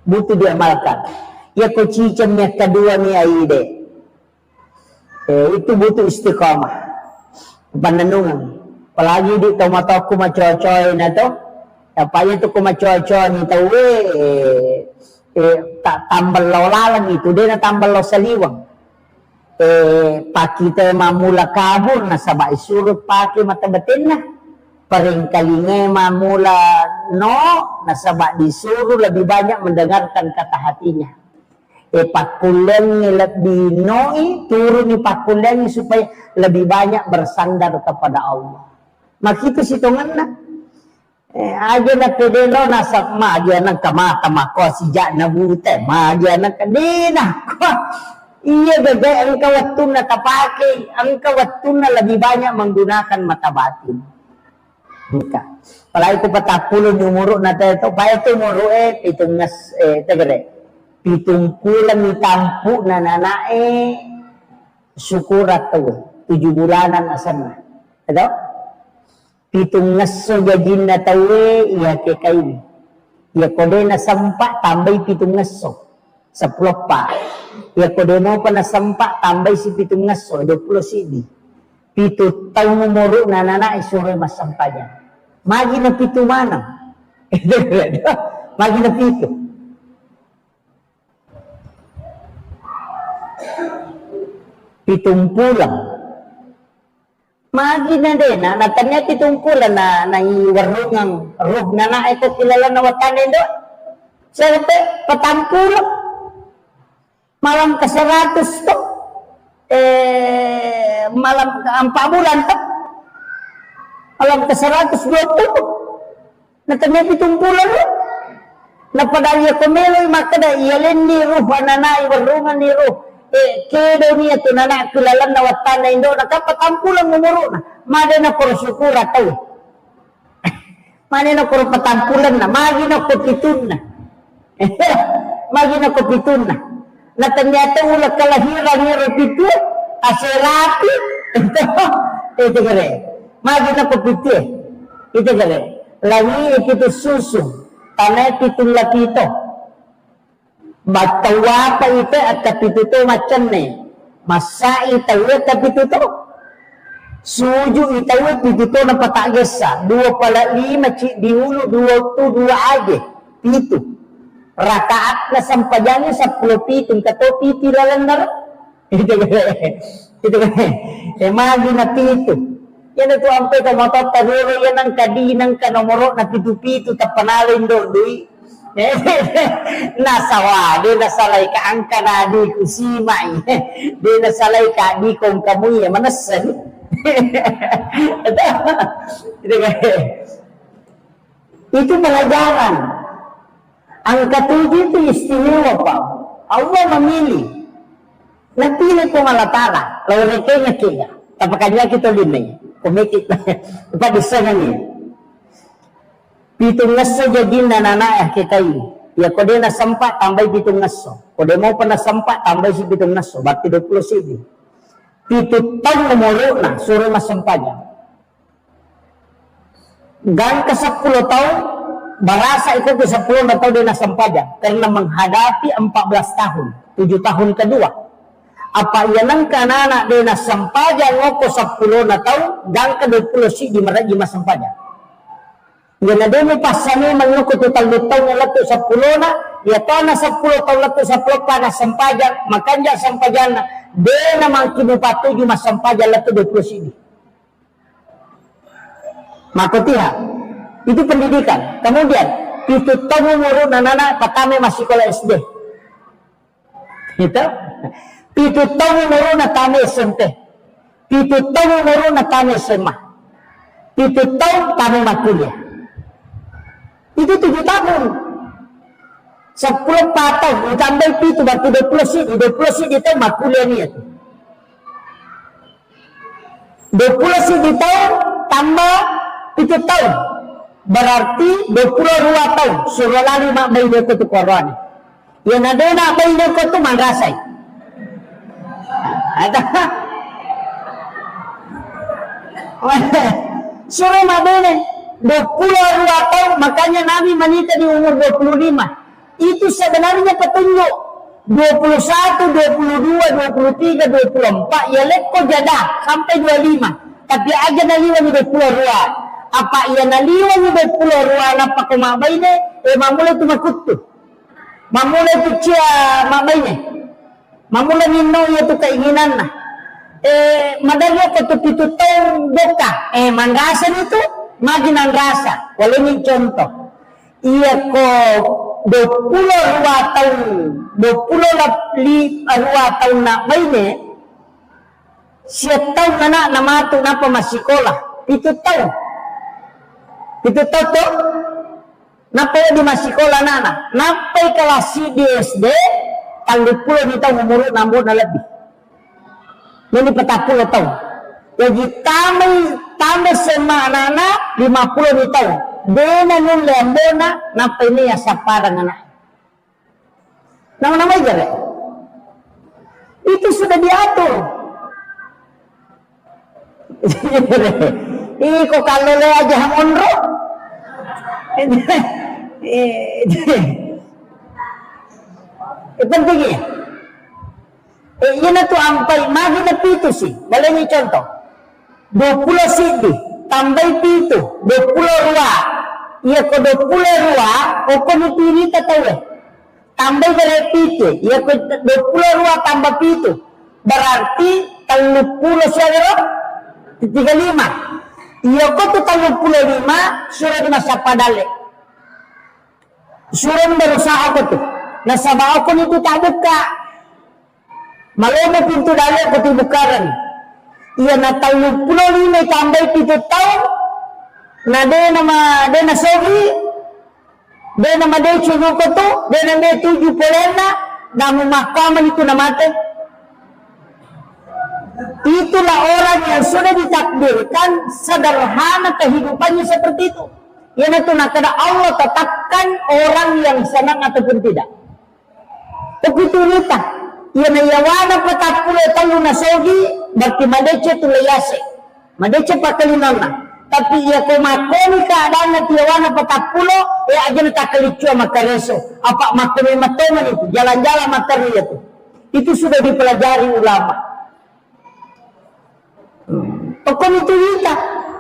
butuh diamalkan ya ko cicamnya kedua ni aide itu butuh istiqamah pandanungan apalagi di tomato kumacocoy na to apanya tu kumacocoy ni tau tak tambal lalang itu dia na tambal lo saliwang pakita mamula kabur na sabay surut paki mata batin na paring kalinge mamula no na sabay disuruh lebih banyak mendengarkan kata hatinya pakulengi lebih noi turun pakulengi supaya lebih banyak bersandar kepada Allah. Maka itu situngan na aja na pedelo nasak ma aja na kamata mako sijak na bute ma aja na kadina iya gagay ang kawatun na tapake ang kawatun na lebih banyak menggunakan mata batin buka palagi ko patapulo numuro na tayo pa ito muro pitungas tegere pitungkulan ni tampu na nanae syukurat to 7 bulanan asan na ito pitung ngaso gajin na tawe iya ke kain iya kode na sampa tambay pitung ngaso 10 pa iya kode mo pa na sampa tambay si pitung ngaso 20 sidi pitu taw mumuro na nanae sure mas sampanya magi na pitu manang magi na pitu pitungkulan magi na din na natanya pitungkulan na iwarungang rug na ito kilala na watanin doon sabi patampulang malam ke 100 to malam ke 4 bulan to malam ke 120 natanya pitungkulan na padanya kumeloy makada iyalin ni ruh ananay warungan ni ruh kedo niya to na nakilalan na watan na indo nakapatampulang numuro na mada na kuro syukura tayo mada na kuro patampulan na magi na kupitun na magi na kupitun na na ternyata ulah kelahirannya itu aserapi itu kere maju na pepitih itu kere lagi itu susu tanah itu lapito batawa pa itu at itu macam nih masa itu tapi itu suju itu na patagesa 2/5 diulu 2 aja itu rakaat na sampajanya 10 pitung kato piti lalandar itu kan emang na pitu yan ito ang peka motot taduro yan ang kadinang kanomoro na pitu-pitu tapanalin doon dui nasawa di nasalay ka ang kanadi kusimay di nasalay ka di kong kamuya manasan itu pelajaran. Ang ketujuh itu istimewa Pak. Allah memilih. Napili ko malatara. Lawan ito nga kaya. Tapakanya kita linay. Kumikit na. Ipadisangan niya. Pitong ngaso jadi nanana kita ini. Ya kode na sampa tambay pitong ngaso. Kode mo pa na sampa tambay si pitong ngaso. Berarti 20 sibi. Pitutang nomoro na. Suruh masampanya. Gang ke 10 tahun. Barasa itu ke 10 tahun dia nasampajan karena menghadapi 14 tahun 7 tahun kedua apa yang kanana dia nasampajan ngoko 10 tahun dan ke 20 si di maraji masampajan yana dia mo pasani mangoko total tahun lato 10 na ya tana 10 tahun lato 10 pa nasampajan makanya sampajan dia na mangkibu patuju masampajan lato 20 si makotiha itu pendidikan. Kemudian itu tamu muru nanana patame masih sekolah SD. Itu itu tamu muru natame SMP. Itu tamu muru natame SMA. Itu tahu tamu makuliah. Itu 7 tahun. 10 patah ditambah itu berarti 20 sih. 20 sih itu makuliah ni itu. 20 sih di tahun tambah 7 tahun. Berarti 22 tahun suruh lari mak bayi dia tu korban. Yang ada nak bayi dia tu mangrasai. Ada. Suruh mak bayi 22 tahun makanya Nabi menikah di umur 25. Itu sebenarnya petunjuk 21, 22, 23, 24 ya lekko jadah sampai 25. Tapi aja naliwan 22. Apa ia naliwan ni berpulau ruana pakai mabai ni mamula tu makutu mamula tu cia mabai ni mamula nino ia tu keinginan nah madalnya ketupitu tau boka manggasan itu magi nanggasa walau ni contoh ia ko 22 tahun 22 tahun nak bayi ni siap tahun anak nama tu napa masih sekolah itu tahun itu tahu napai di masih sekolah nana napai kelas di SD tanggal 10 di tahun umur 60 lebih ini 40 tahun jadi tambah sama nana 50 di tahun dena nun lembona napai ini ya saparang anak nama-nama aja deh itu sudah diatur kok kalau le aja onro pentingnya ini tuh ampai magi na pitu sih boleh ni contoh 20 sidi tambah pitu 20 iya ko 20 o ko ni piri tatawe tambah dari pitu iya ko 20 tambah pitu berarti 30 syarah 35 iya ko tu 35 surat masa padale surat berusaha ko tu nasaba ako nito tabuk ka malomo pintu dale ko tu bukaran iya na 35 tambah 7 tahun na de na sobi de na made chugo ko tu de na me 7 polena na mahkamah itu na mate. Itulah orang yang sudah ditakdirkan sederhana kehidupannya seperti itu. Yang itu nak kada Allah tetapkan orang yang senang ataupun tidak. Begitu kita Iya na yawana patapulo talo na sogi berarti madece tu layase. Madece pakalinana. Tapi ia komakoni keadaan na yawana patapulo aja na takalicu makareso. Apa makoni matoman itu jalan-jalan materi itu. Itu sudah dipelajari ulama. Pokoknya itu kita.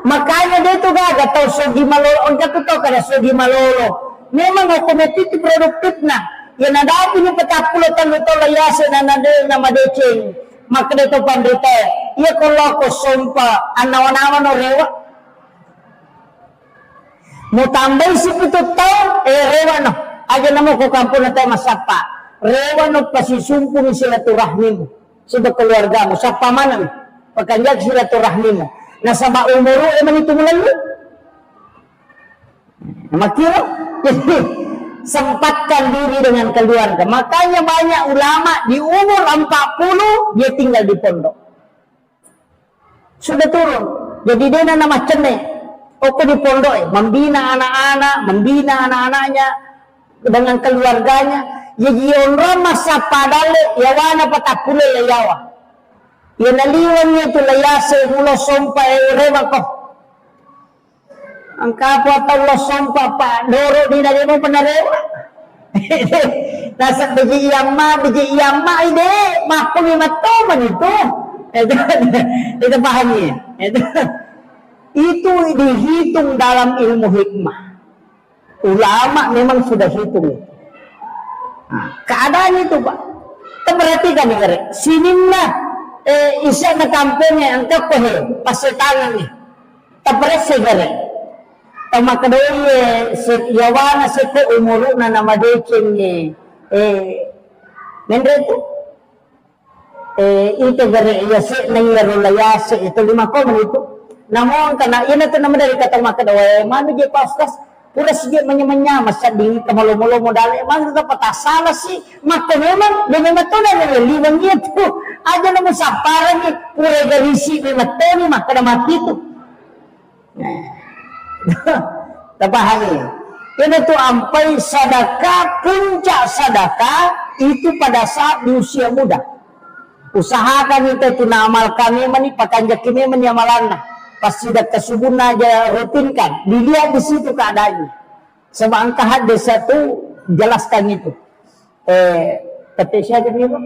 Makanya dia itu gak tahu sogi malolo. Enggak tahu kada sogi malolo. Memang otomatis produktif nah. Yang ada ini petapulo talo layase na nama deceng. Maka dia itu pandita. Ia kalau ko sompa anawan-awan o rewa. Mau tambah si itu tahu rewa no. Aja nama ko kampo na tayo masapa. Rewa no pasisumpung silaturahmi mo. Sudah keluarga mo. Sa pamanan. Pagkanjag silaturahmi mo. Nasa maumuro eman itu mulai. Makira. Jadi sempatkan diri dengan keluarga. Makanya banyak ulama di umur 40 dia tinggal di pondok. Sudah turun. Jadi dia nama cene. Oke di pondok membina anak-anak, membina anak-anaknya dengan keluarganya. Jadi orang masa padale yawana patakule leyawa. Yang naliwannya itu layase mulo sompai rewa ko. Angka apa tahu lo sompa pak doro di dari mau penarewa. Nasa biji iyama ide makul lima toman itu. Itu pahamnya. Itu dihitung dalam ilmu hikmah. Ulama memang sudah hitung. Nah, keadaan itu pak. Perhatikan nih, sinimna isa na kampungnya angka kohe pasetangan nih. Taprese gare. Tama kadoye yawana sete umuru na namadeceng ni mendretu itu gare yase nangyaro layase itu 5 komen itu namon kana ina to naman dari kata makadoye manu je pastas pura sige manya-manya masading kamalo-molo modal man ta patasala si maka memang to na liwang itu aja naman saparan ni pura garisi memang to maka na makito. Terpahami. Ini tuh ampai sedekah, puncak sedekah itu pada saat di usia muda. Usahakan itu amal kami meni pakanjak kami menyamalanna. Pas sudah kesubun aja rutinkan. Dilihat di situ keadaannya. Sebab angka hadis itu jelaskan itu. Ketik saya jadi apa?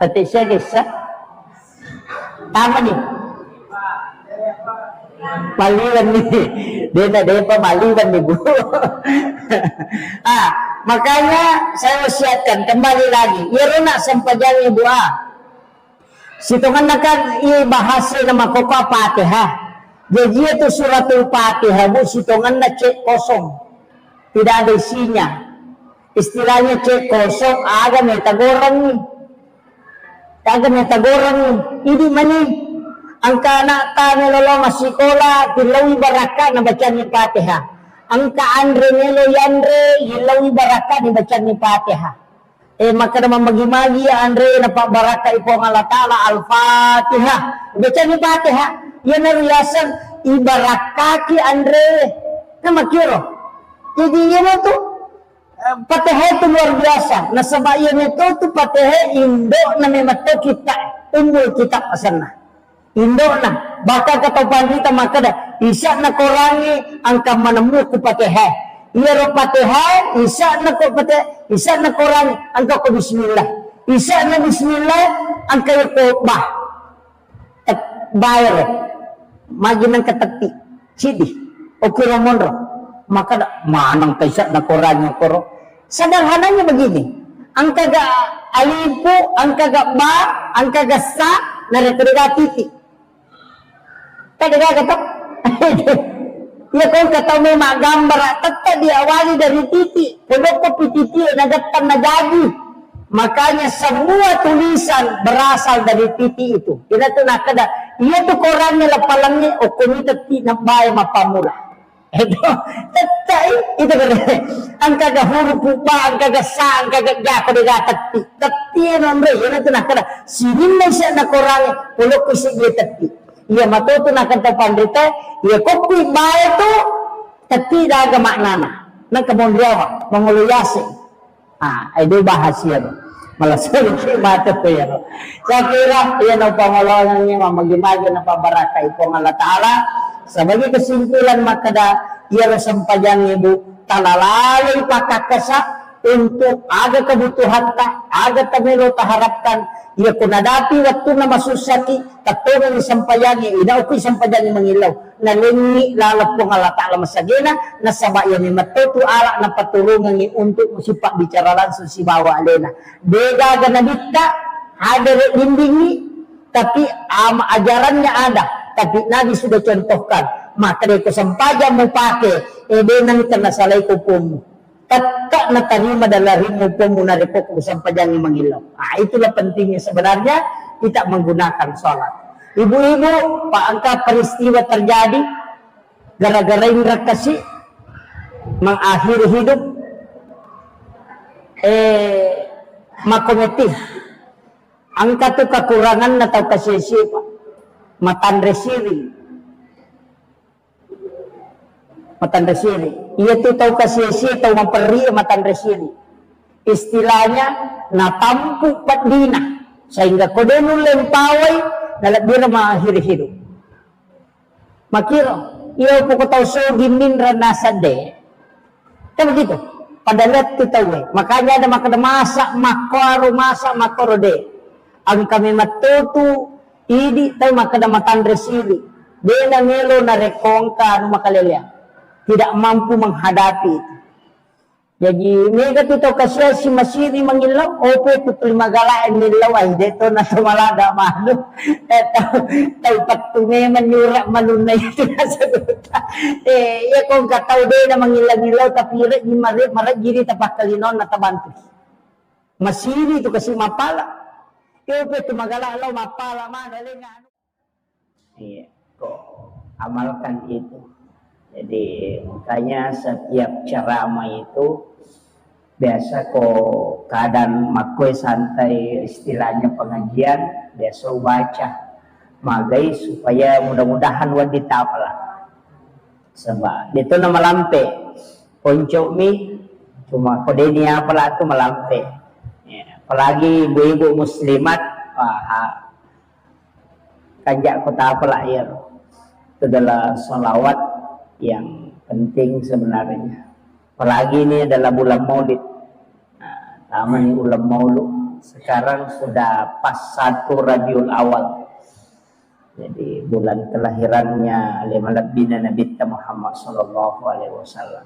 Ketik saya desa. Apa nih? Maliwan nih, dia pemaliwan nih bu. Makanya saya wasiatkan kembali lagi. Iruna sempajang ibu situngan kan i bahasa nama koko Fatihah. Jadi itu suratul Fatihah bu situngan na cek kosong, tidak ada isinya. Istilahnya cek kosong, agak metagorang nih, ini mana? Angka anak tanya lolo masikola hilawi baraka na baca ni Fatihah. Angka andre nelo yandre hilawi baraka ni baca ni Fatihah. Maka naman magi-magi andre na pa baraka ipo ng Allah Ta'ala al-Fatihah. Baca ni Fatihah. Yan na riyasan ibaraka ki andre na makiro. Jadi yan to Fatihah itu luar biasa. Nasabayan itu Fatihah indo na may mato kita. Unggul kita asana. Indo na, baka katapan kita maka dah isya na korangi angka manemu ku Fatihah. Iya Fatihah, isya na korangi angka ku bismillah. Isya na bismillah angka ku bah. Bayar. Magi nang katakti. Sidi. Okira monro. Maka dah manang isya na korangi koro. Sederhananya begini. Angka ga alifu, angka ga ba, angka ga sa, naretriga titik. Tadi kata, ya kau kata memang gambar tetap diawali dari titik, pondok titik nagatan nagagi. Makanya semua tulisan berasal dari titik itu. Kita tu nak ada, ia tu korannya lapalangnya, okomita tidak baik mapamula. Itu tetap itu kan, angka ga huruf upa, angka ga sa, angka ga jako dega teti, teti nombre. Kita tu nak ada, sini masih nak korannya, pondok dia teti. Ia matoto na kanta pandita, ia kopi bae tu tapi dah agak maknana. Nak kemudian menguluyasi. Itu bahasa tu. Malasuri mata to yan. Sa kira, yan ang pangalanan niya, mamagimagi na pabaraka ipong Allah Ta'ala. Sa bagi kesimpulan makada, iya sampajan ibu, talalay pakakasa, untuk aga kebutuhan ta, aga tamelo taharapkan, iya kunadapi waktu na masusaki, tatungan sampayangi, inaukoy sampayangi mangilaw, nalingi lalap po Allah Ta'ala masagina, nasabayan ni matutu ala na patulungan ni untuk musipak bicara langsung si bawa alena. Beda ganadita, ada lindingi, tapi ajarannya ada, tapi Nabi sudah contohkan, maka dari kesempajan mau pakai, nang nasalay kupumu. Tatka na tanima dalahin mo po muna rin po kung sampayan yung mangilaw. Itulah pentingnya sebenarnya kita menggunakan sholat. Ibu-ibu, paangka peristiwa terjadi gara-gara yung rakasi mengakhiri hidup makometi. Angka tu kekurangan na tau kasisipa matandresiri. Matandresiri. Ia tu tahu kasih tahu memperi matandresiri. Istilahnya natampu padina sehingga kodenu lempawai dalam dira mengakhiri hidup. Makiro ia pokok tahu sogimin ranasade. Kan begitu. Pada lihat tu tahu. Makanya ada makada masak makoro de. Ang kami matutu idi tahu makada matandresiri. Dia ngelo na rekongka anu makalelya. Tidak mampu menghadapi itu. Jadi mereka tu tahu kasih si masiri mengilau, opo tu terima galak mengilau ay deto na sumalada malu. Tahu patu memang nyurak malunay itu nasa duta. Ya kung kataw de na mengilau tapi ire marag giri tapak kalinon na tabantu. Masiri tu kasih mapala. Opo tu magala law mapala man nga. Iya, kok amalkan itu. Jadi makanya setiap ceramah itu biasa kok keadaan makoi santai istilahnya pengajian biasa baca magai supaya mudah-mudahan wanita apalah sebab itu nama lampe poncok mi cuma kode ini apalah itu melampe ya, apalagi ibu-ibu muslimat kanjak kota apalah ya itu adalah sholawat yang penting sebenarnya. Apalagi ini adalah bulan Maulid. Nah, taman bulan Maulid sekarang sudah pas 1 Rabiul Awal. Jadi bulan kelahirannya Nabi Muhammad sallallahu alaihi wasallam.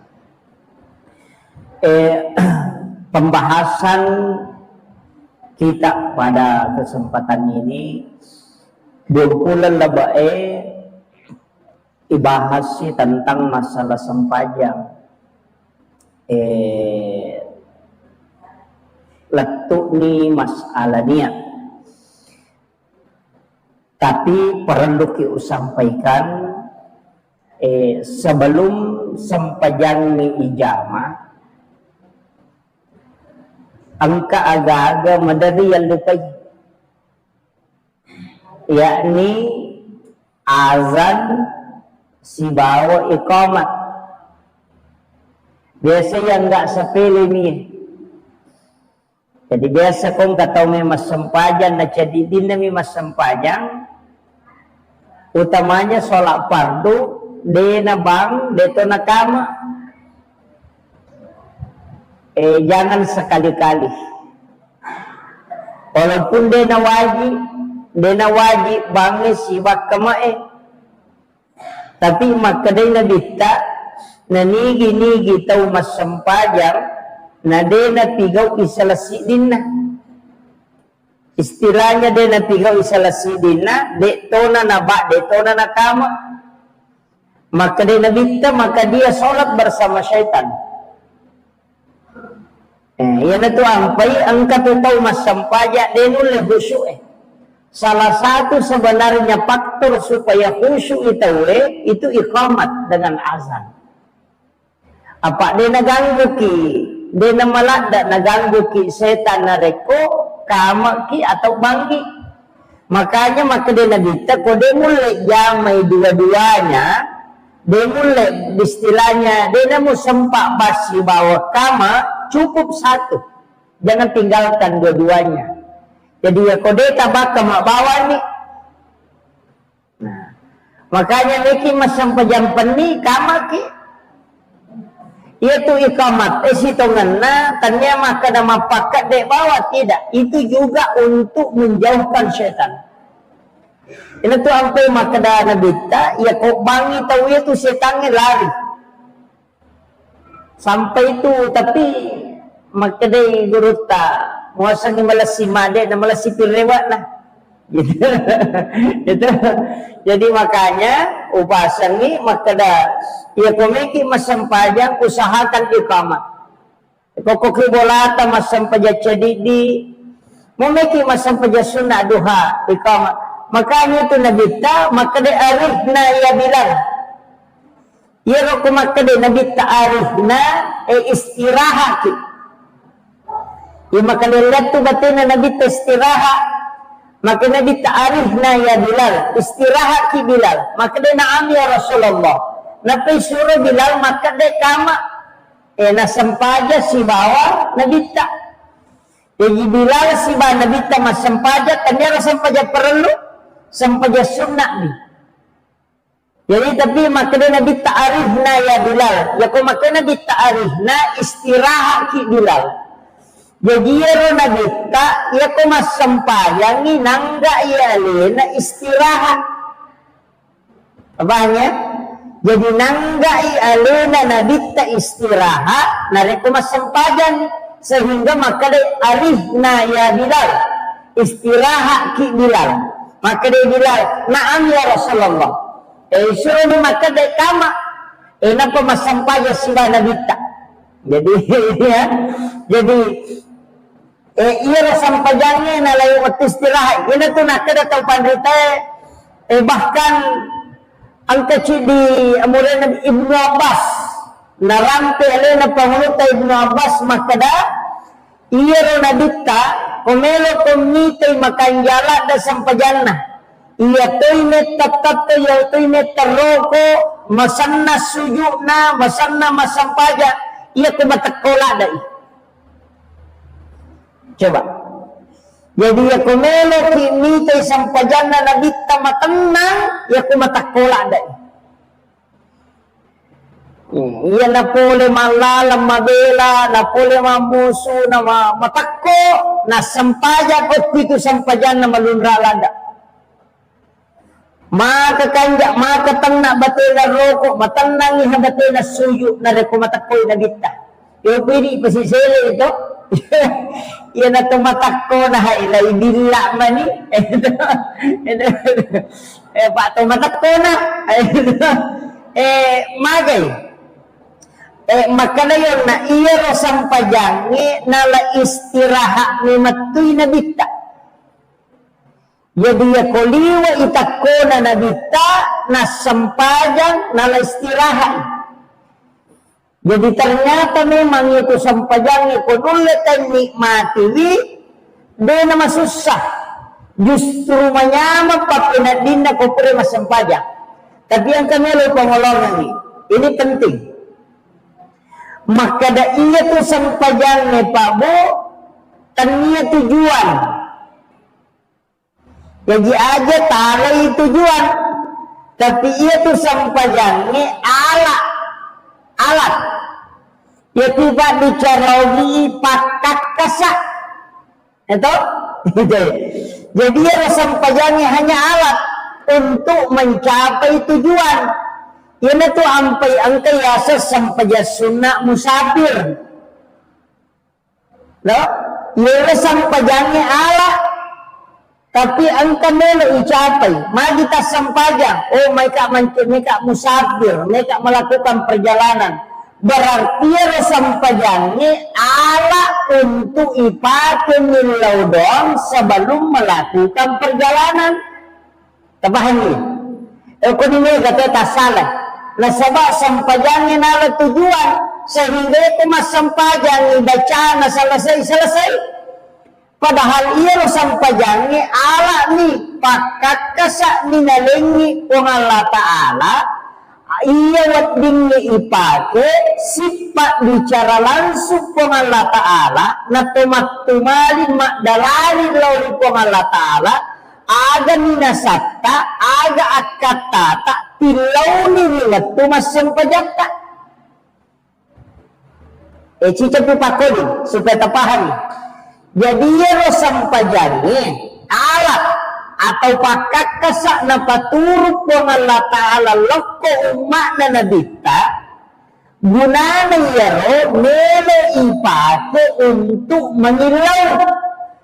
Pembahasan kita pada kesempatan ini berpulang labae ibahas tentang masalah sempajang letuk ni masalah niat tapi perlu kita sampaikan sebelum sempajang ni ijamah angka agak-agak madari yang lupa yakni azan si bawa iqamat biasa yang enggak sepele nih. Jadi biasa kong katau mas sempajan na jadi dina mas sempajang utamanya sholat fardu dena bang deto na kama jangan sekali-kali walaupun dena wajib bangnya sibak kamae tapi makadai na bita na nigi tahu mas sempajang na de na pigaw isalasi din na istilahnya de na pigaw isalasi din na de to na naba de to na nakama makadai na bita maka dia sholat bersama syaitan. Yan na to ang katutaw mas sempajang de nula khusyuk salah satu sebenarnya faktor supaya khusyuk itu iqamat dengan azan. Apa dia naganggu ki, dia namalada naganggu ki setan nareko, kama ki atau bangki. Makanya maka dia nabita kok dia mulai jamai dua-duanya, dia mulai istilahnya dia namu sempak basi bawa kama cukup satu. Jangan tinggalkan dua-duanya. Jadi ya kode tabak mak bawa nih. Nah, makanya leki masam pejampan nih kamaki. Itu ikamat esitonganna tanya maka nama pakat dek bawa tidak. Itu juga untuk menjauhkan setan. Ini tuh sampai maka dah nabita ya kok bangi tahu ya tuh setannya lari. Sampai itu tapi maka deh guru tak muasanya malas si made dan malas si pirewat lah. Gitu. Itu. Jadi makanya upasan ni maka dah ia komiki masam pajang usahakan ikamat. Kokoki bolata masam pajak cedidi, memiki masam pajak sunnah duha ikamat. Makanya itu nabita maka de arifna ya bilang. Ya roko maka de nabita arifna istirahat. Ya maka de lihat tu batina nabita istirahat. Maka nabita arifna ya Bilal istirahat ki Bilal. Maka de na'am ya Rasulullah. Napi suruh Bilal maka de kama. Nasampaja si bawa nabita. Jadi Bilal si bawa nabita masampaja kanya sampaja perlu. Sampaja sunnah ni. Jadi tapi maka dia Nabi ta'arifna ya Bilal. Ya kau maka Nabi ta'arifna istirahat ki Bilal. Jadi ya Nabi ta ya kau mas sampayang ni nangga ya lena istirahat. Apanya? Jadi nangga ya lena Nabi ta istirahat. Nari kau mas sampayang sehingga maka dia arifna ya Bilal. Istirahat ki Bilal. Maka dia bilang, na'am ya Rasulullah. Suruh ni maka dia kama. Napa masampaya sila nabita. Jadi, ya. Jadi, iya rasampajangnya na layu waktu istirahat. Ini tu nak kada tahu pandita. Bahkan, ang kecil di amuran Nabi Ibnu Abbas. Narampi alay na pangunuta Ibnu Abbas, maka dah, iya nabita. Kumelo kumitay makanjala da sampajana. Iya to'y tetap iya to'y taroko masanna sujuna masanna masampaja. Iya kumatakola dai. Coba. Jadi ya kumelo kumitay sampajana nabita matenang iya kumatakola dai. Iya na pole malalam mabela, na pole mamuso, na matakko, na sampaja ko pito sampajan na malunra landa. Makakanja, makatang batay na roko, matandang ihabatay na suyo, na reko matakkoy na bita. Yung pwede ipasisili ito, yan na tumatakko na hailay bila man ni. Pato matakko na. Magay. Maka na yun na iya sampajangi nala istirahat ni matuy na bita. Jadi ya koliwa itakko na nabita na sampajang nala istirahat. Jadi ternyata memang itu sampajang ikut ulit ang nikmati doon na masusah. Justru manyama pa pinadina ko pre masampajang. Tapi ang kanilo pangolongan ini penting. Maka da iya tu sampajang ni Pak Bu tanya tujuan. Jadi aja tarai tujuan. Tapi iya tu sampajang ni alat. Ya tiba bicara lagi pakat kasak. Itu? Jadi ya sampajangnya hanya alat untuk mencapai tujuan. Ini tuh ampai angkai yasa sampaja sunnah musafir. Loh, ini sampajangnya alat. Tapi angka melo icapai. Mari kita sampajang. Oh, mereka musafir. Mereka melakukan perjalanan. Berarti ya sampajangnya alat untuk ipakai milaudon sebelum melakukan perjalanan. Tapahan ni. Kau ini kata tak salah. Nah sebab sampajangnya nala tujuan sehingga itu mas sampajang baca na selesai. Padahal ia sampajangnya ala ni pakat kasak minalengi kung Allah Ta'ala iya wadingnya ipake sifat bicara langsung pong Allah Ta'ala na tumat-tumali makdalali lauli pong Allah Ta'ala aga minasatta aga akatata tilauni nilat tumas sempajakta cica pupakodi supaya terpahami. Jadi ya lo sampajangnya alat atau pakak kesak na paturuk pong Allah Ta'ala loko umat na nabita gunana yaro nelo ipake untuk mengilau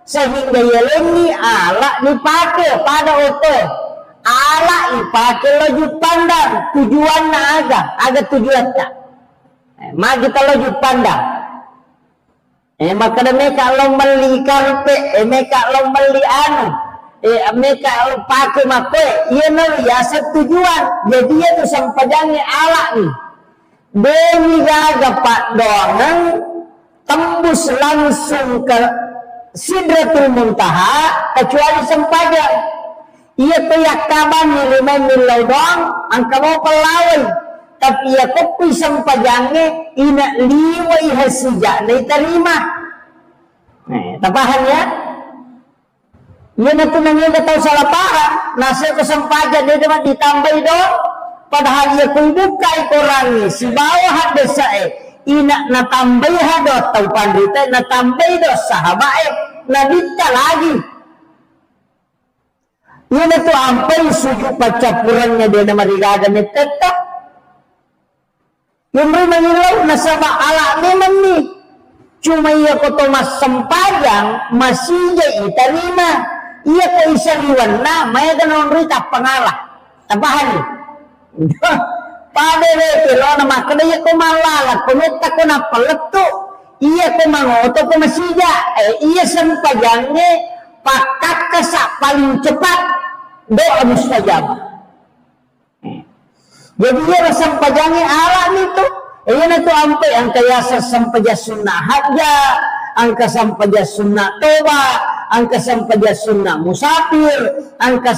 sehingga yeleni ala dipake pada oto ala ipake loju pandang tujuan na aga tujuan tak ma kita loju pandang maka mereka lo meli karpe mereka lo meli anu mereka pakai makwe iya nari asa tujuan jadi ya tuh sampajangnya ala nih demi gaga pak donang tembus langsung ke Sidratul Muntaha kecuali sampajang iya tuh ya kaban nilai milau doang angka mau pelawai tapi ya kopi sampajangnya ina liwai hasijak na terima tapahan ya. Ia nanti nangga tahu salah paham, nasi kesempajan dia cuma ditambah dong. Padahal ia kubuka ikorangi si bawah desa ina na tambah hadot tahu pandita na tambah dos sahabat nadita lagi. Ia nanti ampai suju pacapurannya dia nama rigaga tetap. Yang mengilau nasabah ala memang nih. Cuma ia kotomas sempajang masih jadi terima. Iya ko isa liwan na may ganon rita pangalah tabahan pada lo na makada iya ko malala kumita ko na paleto iya ko mangoto ko masija iya sampajangnya pakak kasak paling cepat doa mustajab jadi iya sampajangnya ala nito iya na to ampe ang kayasa sampaja sunnah haja angka sampaja sunnah toba, angka sampaja sunnah musafir, angka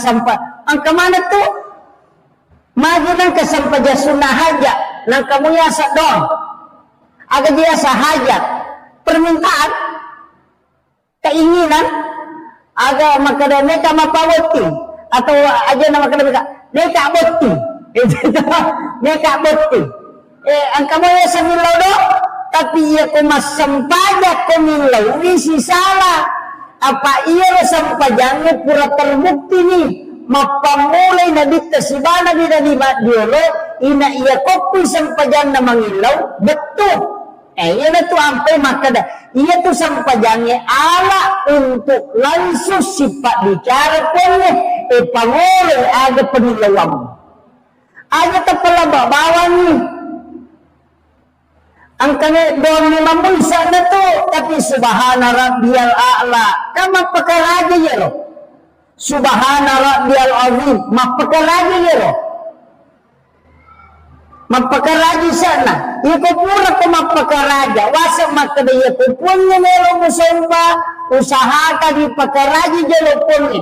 mana tuh? Maju angka sampaja sunnah hajat, nang kamu yasa dong. Agak dia hajat, permintaan, keinginan, agak makada mereka mapawati atau aja nama kada mereka boti, mereka boti. Angka mau yasa milau dong. Tapi ia kumas sampaja kemilau ini si salah apa ia sampajangnya pura terbukti nih mapamulai nadita si bana di diolo ina ia kopi sampajang na mangilau betul iya na tu ampai makada ia tu sampajangnya ala untuk langsung sifat bicara punya pangulai ada penilawam ada tepala bawa nih angkanya doang memang bisa na to tapi subhana rabbiyal a'la kama pakaraja ya lo subhana rabbiyal azim mapakaraja ya lo mapakaraja sana iko pura ko mapakaraja wasa makada iko punya melo musamba usaha di pakaraja jalo punya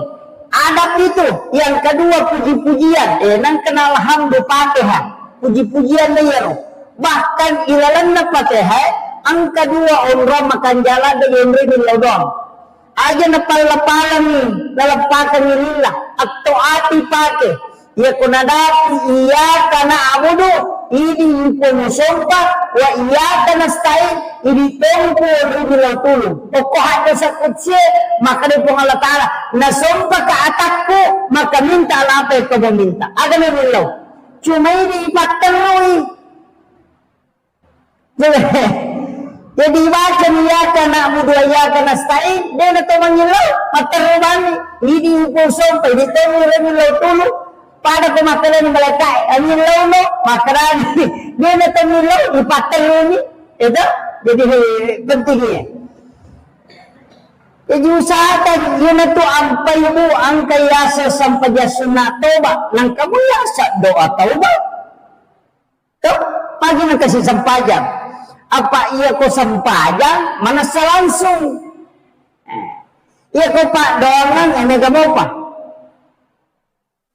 adab itu yang kedua puji-pujian nang kenal hamdu fatihah puji-pujian na ya lo bahkan ilalan na Fatihah ang kedua umrah makan jalan dengan rinil lodong aja napal-lapalan ni nalapakan nilillah atau ati pake ya kunadapi iya kana abudu ini pumusompa wa iya kana stain ini tempo rinil tulung pokok ada sakutsi maka di Allah Ta'ala nasompa ka atakku maka minta apa yang kau meminta ada nilillah cuma ini ipaterui jadi baca ya kana abudu ya kana stain dia na to mangilaw matarubani lidi upo sompa di to milaw tulo pada kumakalan malakay amilaw no makarani dia na to milaw ipataruni itu jadi pentingnya jadi usahakan dia na to ampay mo ang kayasa sampaja sunnah toba nang kamu yasa doa toba to pagi na kasi sampajang apa iya ko sampajang mana langsung iya ko pak dongan ini kamu apa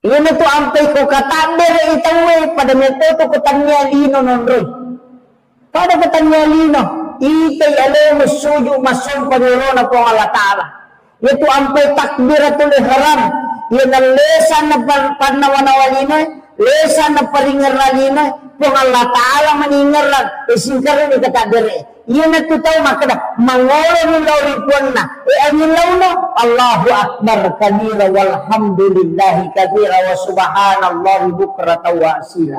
Iyan ito ampay ko katakder itawe pada metodo ko tanyalino nonroy. Pada ko tanyalino, itay alam mo suyo masun panirona po ang Allah Ta'ala. Ito ampay takbiratul ihram. Yan ang lesan na panawanawalino, lesan na paringaralino, po ang Allah Ta'ala maningaran, isingkarin ikatakder. Yan at tutaw makada mangolo nilaw ripon na nilaw no Allahu Akbar kabira walhamdulillahi kabira wa subhanallahi bukrata wa asila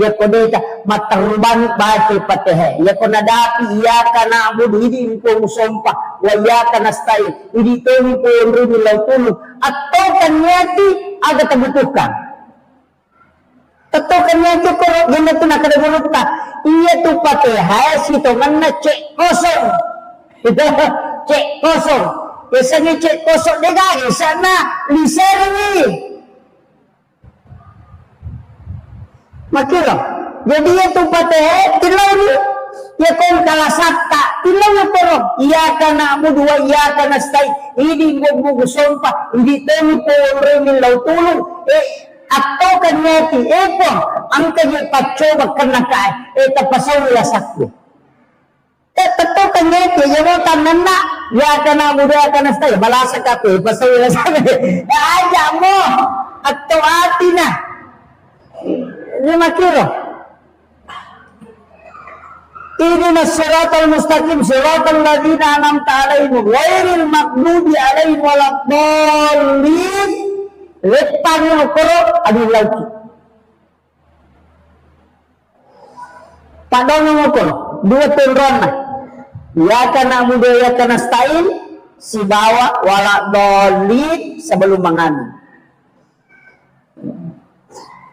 ya kodeta matarban bati patehe ya konadapi iyaka na'budu hindi ko musompa wa iyaka nasta'in hindi to ko nilaw tulog at to kanyati aga tabutukan Tato kanyati ko ganito na kadagulot ta iya tu pateha sito man na cek kosong itu cek kosong biasanya cek kosong dega sana liseri makilo jadi iya tu pateha tilaw ni ya kon kalasakta tilaw na pero iya ka na mo dua iya ka na stay hindi mo gusompa hindi tayo po rin law tulong atau kanyati ito ang kanyang patsoba kanakay pasaw nila sakyo atau kanyati yaw tanan na yaka na muda ka na stay balasa ka pasaw nila sakyo aja mo atau ati na 5 kilo Ihdina siratal mustaqim siratal ladzina an'amta 'alaihim ghairil maghdubi 'alaihim waladdallin Lepan yang korok adu lagi. Padang yang korok 2 turun nah. Ya kana muda ya kana stain si bawa wala dolit sebelum mangan.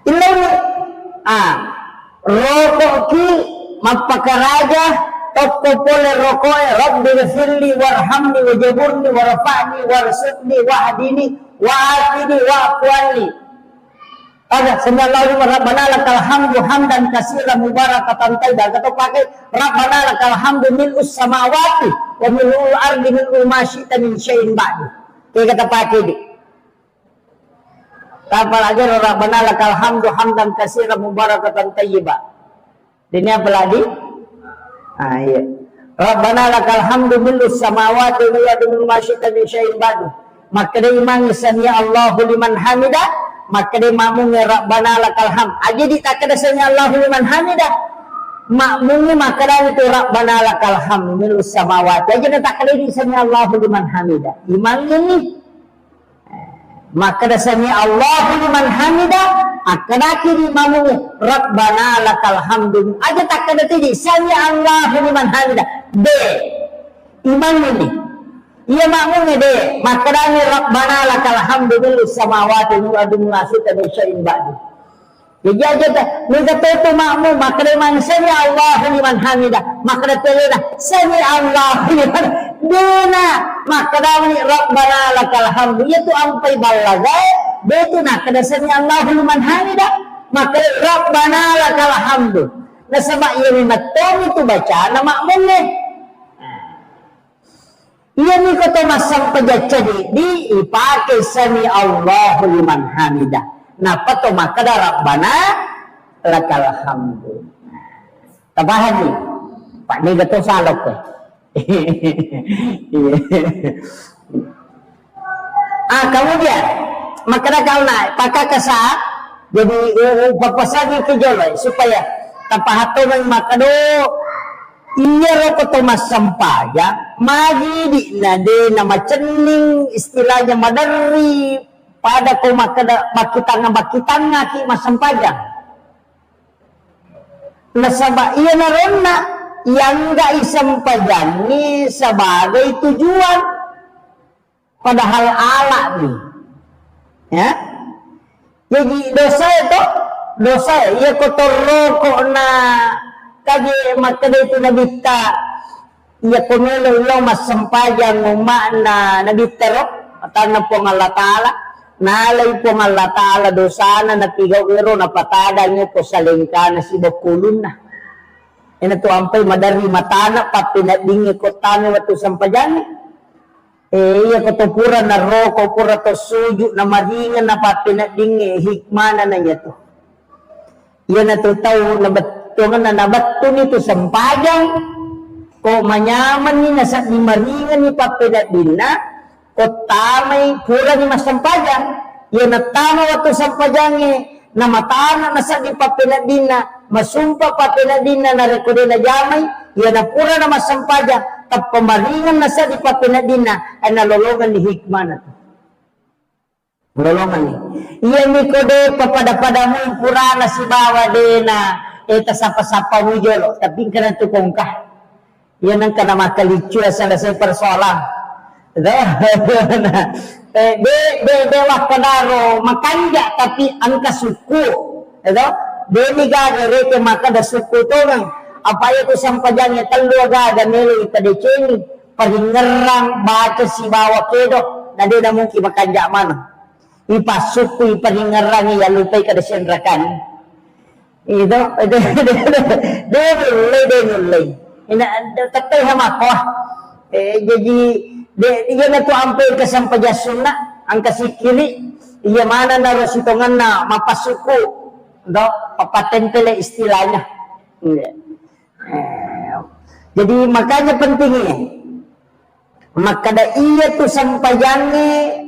Ilang rokok ki mapakaraja toko pole rokok rabbi ghfirli warhamni wajaburni warfa'ni warsuqni wahdini wa'afini wa'afwani ada sallallahu rabbana lakal hamdu hamdan katsiran mubarakatan tayyiban atau pakai rabbana lakal hamdu mil'us samawati wa mil'ul ardi mil'u ma syi'ta min syai'in ba'du kayak kata pakai di apa lagi rabbana lakal hamdu hamdan katsiran mubarakatan tayyiban ini apa lagi iya rabbana lakal hamdu mil'us samawati wa mil'u ma syi'ta min syai'in ba'du maka dia imang sami Allahu liman hamidah maka dia makmum rabbana lakal hamd aja ditakada sami Allahu liman hamidah makmumnya maka dia itu rabbana lakal hamd milus samawati aja ditakada di sami Allahu liman hamidah imang ini maka dia sami Allahu liman hamidah akan kiri makmumnya rabbana lakal hamd aja takada di sami Allahu liman hamidah b imang ini iya makmumnya deh makarani rabbana lakal hamdu milus samawati wa adu nasita min syai'in ba'du jadi aja dah mereka itu makmum makare man sami Allahu liman hamidah makare telena sami Allahu liman dina makarani rabbana lakal hamdu itu ampai balaga betu nak kada sami Allahu liman hamidah makare rabbana lakal hamdu nah sebab ia memang itu baca nama makmumnya iya ni kata masang pejacadi dipakai sami Allahu liman hamidah. Napa to makada rabbana lakal hamdu. Tabahan ni. Pak ni gato salok ko. Kemudian makada kau naik pakai kesak jadi papasagi ke jolai supaya tapahato ng makado iya roko to masampaya magi di nade na macening istilahnya madari pada ko makitanga ki masampajan nasaba iya naronna yang ga isampajan ni sebagai tujuan padahal ala ni ya jadi dosa iya kotor rokok na kagi makada itu nabita iya kumelo ilaw masampayan umana nabita ro atana po ng Allah Ta'ala nalay po ng Allah Ta'ala dosana natigaw iro napatada nyo po sa lingka na si bakulun na ina to ampay madari matana pa pinadingi ko tani wato sampayan iya kutupura na roko pura to suju na maringan na papinading hikmana na niya to. Iya na to tao na batungan na nabato nito sampayang ko manyaman ni nasa ni maringan ni papinadin na ko tamay pura ni masampayang iya na tama wato sampayang na matana na sa ni papinadin na masumpa papinadin na narekodin na jamay iya na pura na masampayang tap pemaringan na sa di papinadin na ay nalolongan ni hikmah na to. Nalolongan ni. Iya ni ko de papada-pada mo pura na si bawa de na eta sapa-sapa mo jolo. Tapi ka na tukong ka. Yan ang kanamakalicyo sa lasay persoalan. De wah padaro makanja tapi ang kasuku. De ni gagare ke maka da suku to nang apa itu sampajangnya teluaga dan nelo itadeceni paringerang baca si bawa kedo na de na mungkin makanja mana ipasuk ku paringerang ya lupai kada senrakan itu de nulai ina tatay hamako jadi dia na tu ampai ke sampajasunna ang kasikili iya mana na rasitongan na mapasuku do papatempele istilahnya. Jadi makanya pentingnya maka da iya tu sampayangnya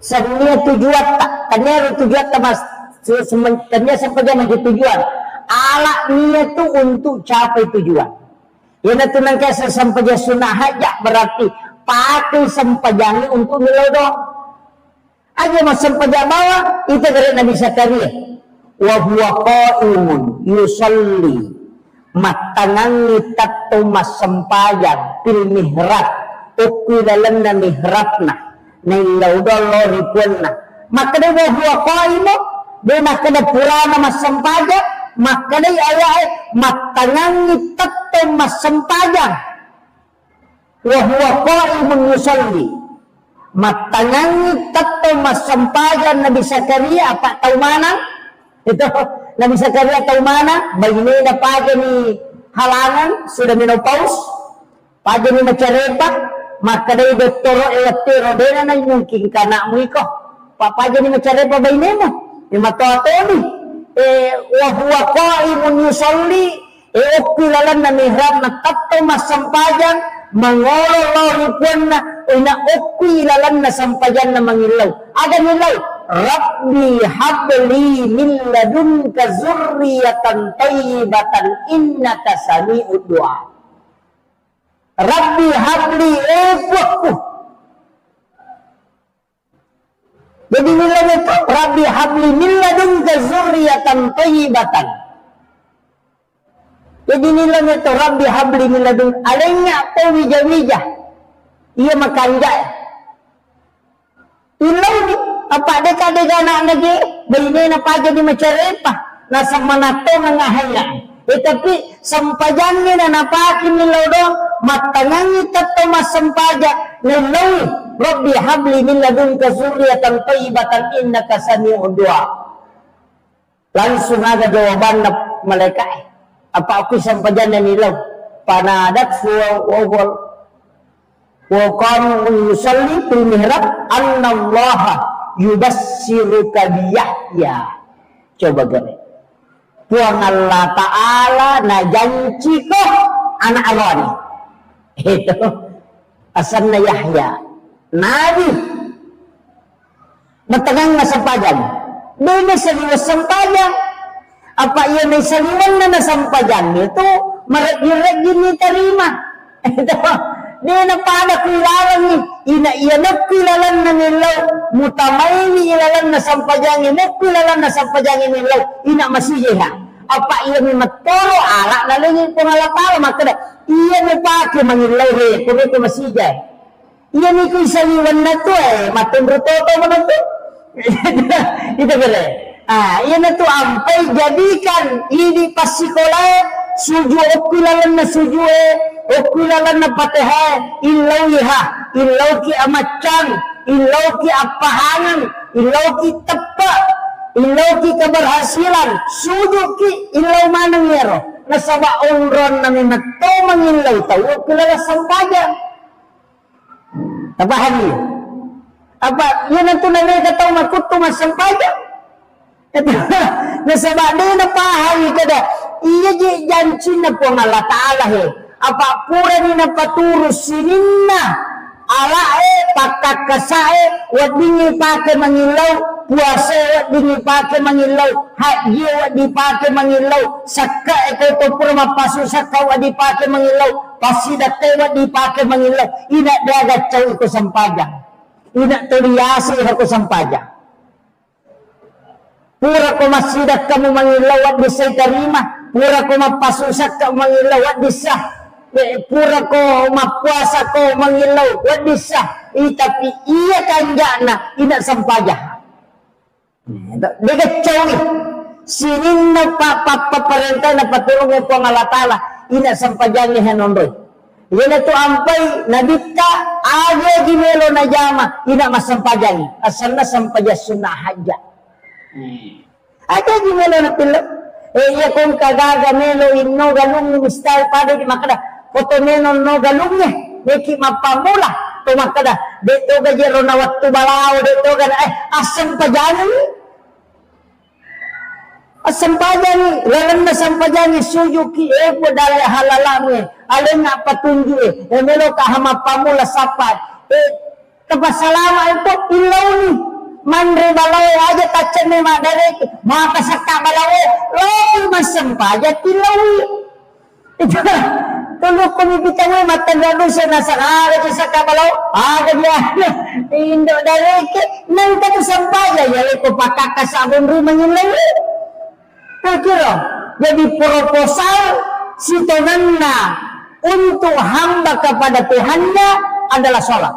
senia tujuan tak kanya tujuan mas kanya sampayang menjadi tujuan ala niat tu untuk capai tujuan yana tu nang kaya sampayang sunnah hajak berarti pakai sampayangnya untuk nilodo aja mas sampayang bawa itu dari Nabi Zakaria wa huwa qa'imun yusalli matangangi tatto masampayan pil mihrab ukudalan na mihrabna na ilaudolo rikuanna maka da huwa qa'imu de maka da purana masampayan maka da ayat matangangi tatto masampayan wa huwa qa'imun yusalli matangangi tatto masampayan Nabi Zakaria apa tahu mana itu Nabi Zakaria tahu mana bayi na pagi ni halangan sudah menopause pagi ni macarepa maka dari doktor electro dena na mungkin kana mo iko pagi ni macarepa bayi mo ni matoto ni wa huwa qa'imun yusalli ukilalan na mihrab na tatto masampayan mangolo na ina ukilalan na sampayan na mangilaw ada nilaw Rabbi habli min ladunka zurriyatan tayyibatan innaka sami'ud du'a. Rabbi habli epuku. Jadi nilainya itu Rabbi habli min ladunka zurriyatan tayyibatan. Jadi nilainya itu Rabbi habli min ladunka alainya atau wija-wija. Ia makanja. Ilau ni apa deka anak lagi bayi na paja di macarepa nasa manato nga ngahaya tapi sampajangnya na napakin nilodo matangangi tatto masampaja nilaw Rabbi habli min ladunka zurriyatan tayyibatan innaka sami'ud du'a langsung ada jawaban na malaikat apa aku sampajana nilaw panadat wa qam yusalli fil mihrab annallaha yubassiruka biyahya coba gini Tuhan Allah Ta'ala na janji ko anak Aaron itu asal na Yahya Nabi matagang na sampajan doon sa sampajan apa iya may saliwan na nasampajan itu marag-irag ni tarima itu di na pada kilalan ni ina kilalan na nilaw mutamay ni ilalan na sampajangin mo kilalan na sampajangin nilaw ina masijeha apa iya ni matoro ala nalingin pangalapala makada iya ni pake mangilaw he kung ito masijay iya ni ko isaliwan na to matundrototo mo na to itu kere iya na to ampay jadikan ini pasikola suju kilalan na suju Okulalan na pateha, ilaw iha, ilaw ki amacang, ilaw ki apahangan, ilaw ki tepa, ilaw ki keberhasilan, suju ki ilaw manang yero, nasaba onron na minato mangilaw tawo, kilala sampaja. Tabahani. Apa yan ang tunay kataw makuto masampaja. Ito nasabad din na pahali kada. Iya janji na po ng Allah Ta'ala he. Apa pura ni na paturo sininna. Ala pakakasae wadingi pake mangilaw puasa wadingi pake mangilaw haji wadi pake mangilaw sakka ito to pura mapasu sakka wadi pake mangilaw pasidate wadi pake mangilaw ina dagat caw iko sampajang ina toriasi ako sampajang pura ko masidak kamu mangilaw wadi say tarima pura ko mapasu sakka mangilaw wadi sa pura ko mapuasa ko mangilaw wadisa tapi iya kanjana ina sampaja dekat cawi sinin na paparenta na patulong ko ng Allah Ta'ala ina sampajani hanondoy yan ito ampay nabita aga gimelo na jama ina masampajani asal na sampaja sunnah haja aga gimelo na pilo iya kung kagaga melo inno galung mistal pada di makada koto menon no galungnya neki mapamula tumakada dito ga jero na waktu balao dito ga asam pajani lalan na sampajani suyuki po dala halalami alin na patunju melo ka mapamula sapat kapasalama ito ilaw ni mandre balao aja tacen ni madare makasakta balao lo masampaja ilaw ito tulog ko bibitaw mo matagano sa nasa araw sa kabalaw agad yan indo dari nang tato sampaya yali ko pakakasabon rumah yung layo kira jadi proposal si tonanna untuk hamba kepada Tuhannya adalah sholat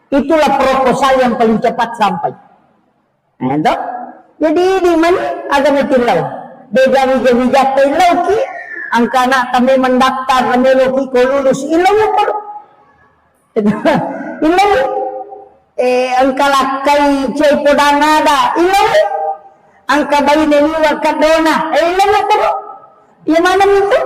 itulah proposal yang paling cepat sampai nah, jadi di mana agama tilaw beda-beda tilaw ki ang kana kami mendaftar namelo ki ko lulus ilaw po ilaw ang kalakay chay podangada ilaw ang kabay niwa kadona ilaw po yung mana nito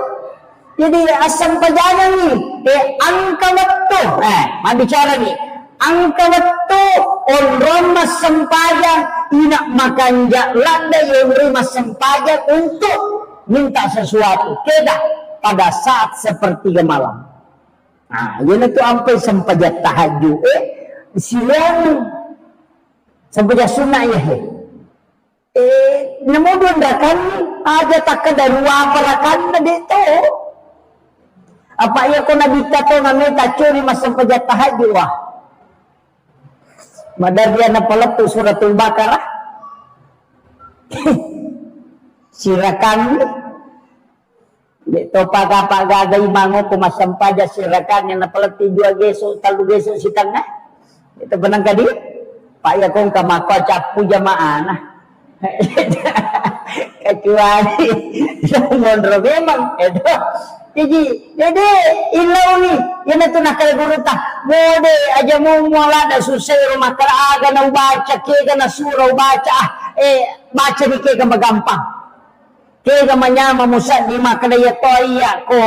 jadi asam pajanan ni ang kawatto mabicara ni ang kawatto on romas sampajan ina makanja landa yung rimas sampajan untuk minta sesuatu keda pada saat sepertiga malam. Nah, yun itu sampai sampajat tahajud. Silang sampajat sunnah ya. Namudian dakan aja tak ada ruaparakan na dito. Apa ya ko nabita to namita curi mas sampajat tahajud wah. Madarian na pala to suratul Baqarah. Sirakan dito pagay mango kumasampaja sirakan yang napalati dua geso talu geso sitang na ito benang kadi paya kong kamako capu jamaah nah kecuali mondro memang itu jadi ilaw ni yan ito nakalagurita mode aja mo mulada susay rumah karaga na baca kega na surau baca baca ni kega magampang kaya manyama musa di makadaya toya ko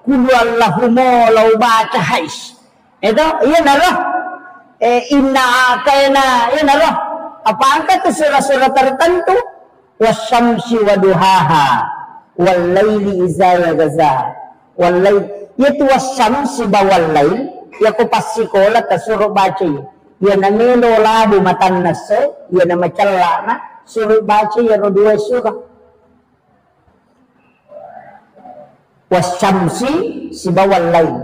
kulu Allahumo lau baca hais itu iya naro inna kayana iya naro apa angkat itu surah-surah tertentu wasyamsi waduhaha wal laili iza yagaza wal lail itu wasyamsi bawal lail ya ko pasikola ta suruh baca ya namelo labu matan nase ya nama celana suruh baca ya no dua surah wasyamsi si bawal lain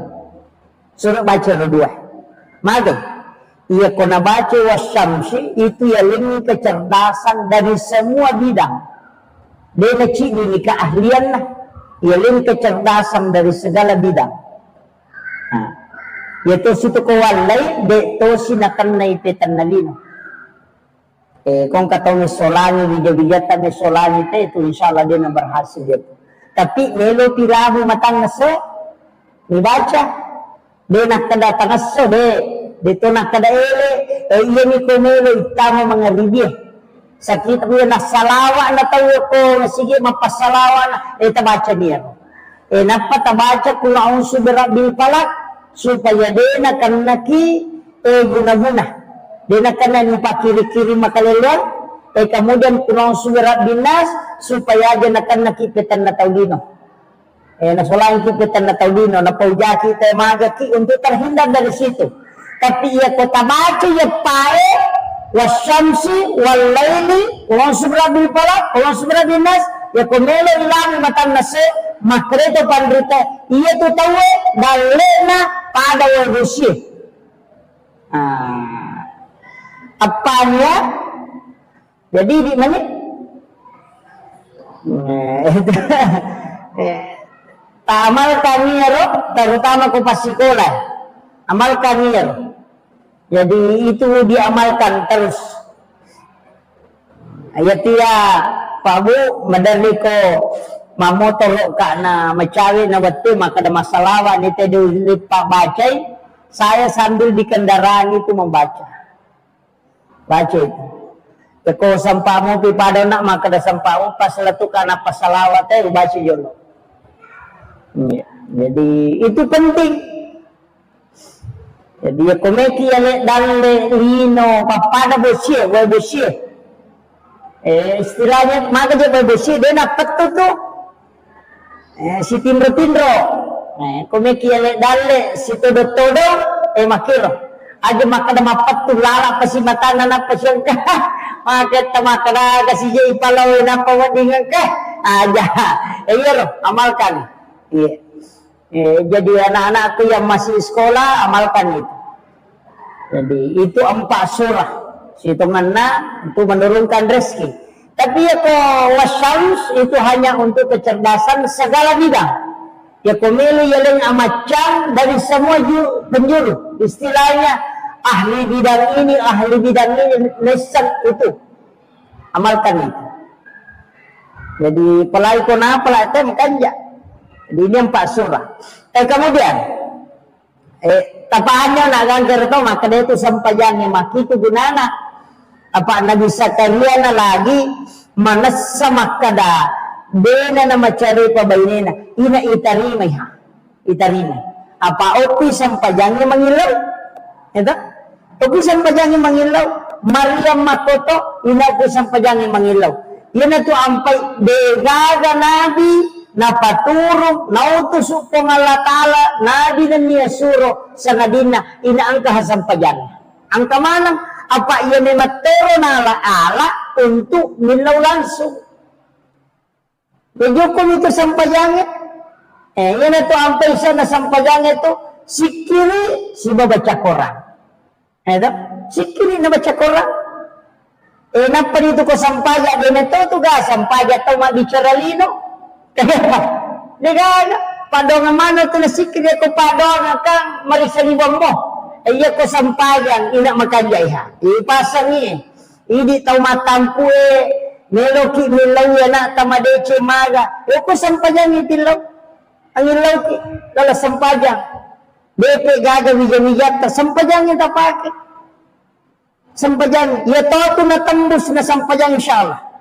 surat baca dua maka ia kena baca wasyamsi itu ya lini kecerdasan dari semua bidang dia kecil ini keahlian lah ia lini kecerdasan dari segala bidang yaitu situ kawalay de to sinakan na ipitan na lino kung katong solani bijabijatan ni solani itu insyaallah dia na berhasil dia tapi melo tirahu matang naso dibaca de nakada tangaso de to nakada iya ni ko melo itamo mga libya sakit ko na salawa na tawo ko sige mapasalawa na tabaca niya napatabaca kung a'udzu birabbil falaq supaya de nakanaki guna-guna. Dia nak kena lupa kiri-kiri makalelean, kemudian kurang surat binas supaya dia nak kena kipetan na taulino. Nasolang kipetan na taulino, na paujaki tayo magaki untuk terhindar dari situ. Tapi ia kota baca ia pae wasyamsi walaili kurang surat bil falak, kurang surat binas, ya komelo ilang matan nase makreto pandrita ia tu tahu dalena pada warusi. Apanya? Jadi di mana? Amal kami ya, terutama ke pasikola. Amal kami ya. Jadi itu diamalkan terus. Ayat dia Pabu madarliko mamotolok kana macawi na watu maka ada masalah wanita dilipat bacai. Saya sambil di kendaraan itu membaca. Baca itu. Kalau sampamu pipada nak maka ada sampamu pas letukan apa salawat baca jolo. Jadi itu penting. Jadi ya komeki yang dalle lino papada bosie, boy bosie. Istilahnya maka dia boy bosie dia nak petu tu. Si tindro. Komeki yang dalle si todo makiro. Aja maka ada mapat tu lala pasi matanan apa siyang ka. Maka tamakara kasi jay palawin apa wadingan ka. Aja. Iya amalkan. Iya. Jadi anak-anakku yang masih sekolah amalkan itu. Jadi itu 4 surah. Hitungannya itu menurunkan rezeki. Tapi ya wasyams itu hanya untuk kecerdasan segala bidang. Ya pemilu yang amacam dari semua penjuru. Istilahnya ahli bidang ini, lesan itu. Amalkan itu. Jadi pelai kona pelai tem kanja. Jadi ini 4 surah. Kemudian tapaannya nak gantar itu maka dia itu sampaiannya maki itu gunana apa Nabi Zakaria na lagi manasa makada dena na macari pabainena ina itarimay apa opi sampaiannya mengilau itu opi sampaiannya mengilau Maryam makoto ina opi sampaiannya mengilau ina tu ampai degaga Nabi napaturog nautos upang Allah Ta'ala nabi na niya suro sa nadina inaangka hasampayan ang kamanang apa iyan ay matero na ala untuk milaw langsung medyo kung ito sampayangit yan ito ang paisa na sampayangit ito sikiri si babaca Quran sikiri na baca Quran napa dito ko sampaya din ito ito ga sampaya ito mabicaralino Nega, padongan mana tu nasikir ko padongan kang marisalibang mo. Iya ko sampayan ina makajaiha. Ipasang ni. Idi tau matampu meloki milaw na tamadece maga. Ko sampayan ni tilaw. Ang ilaw ki kala sampayan. Depe gaga wijat sampayan ni tapake. Sampayan ya to na tembus na sampayan insyaallah.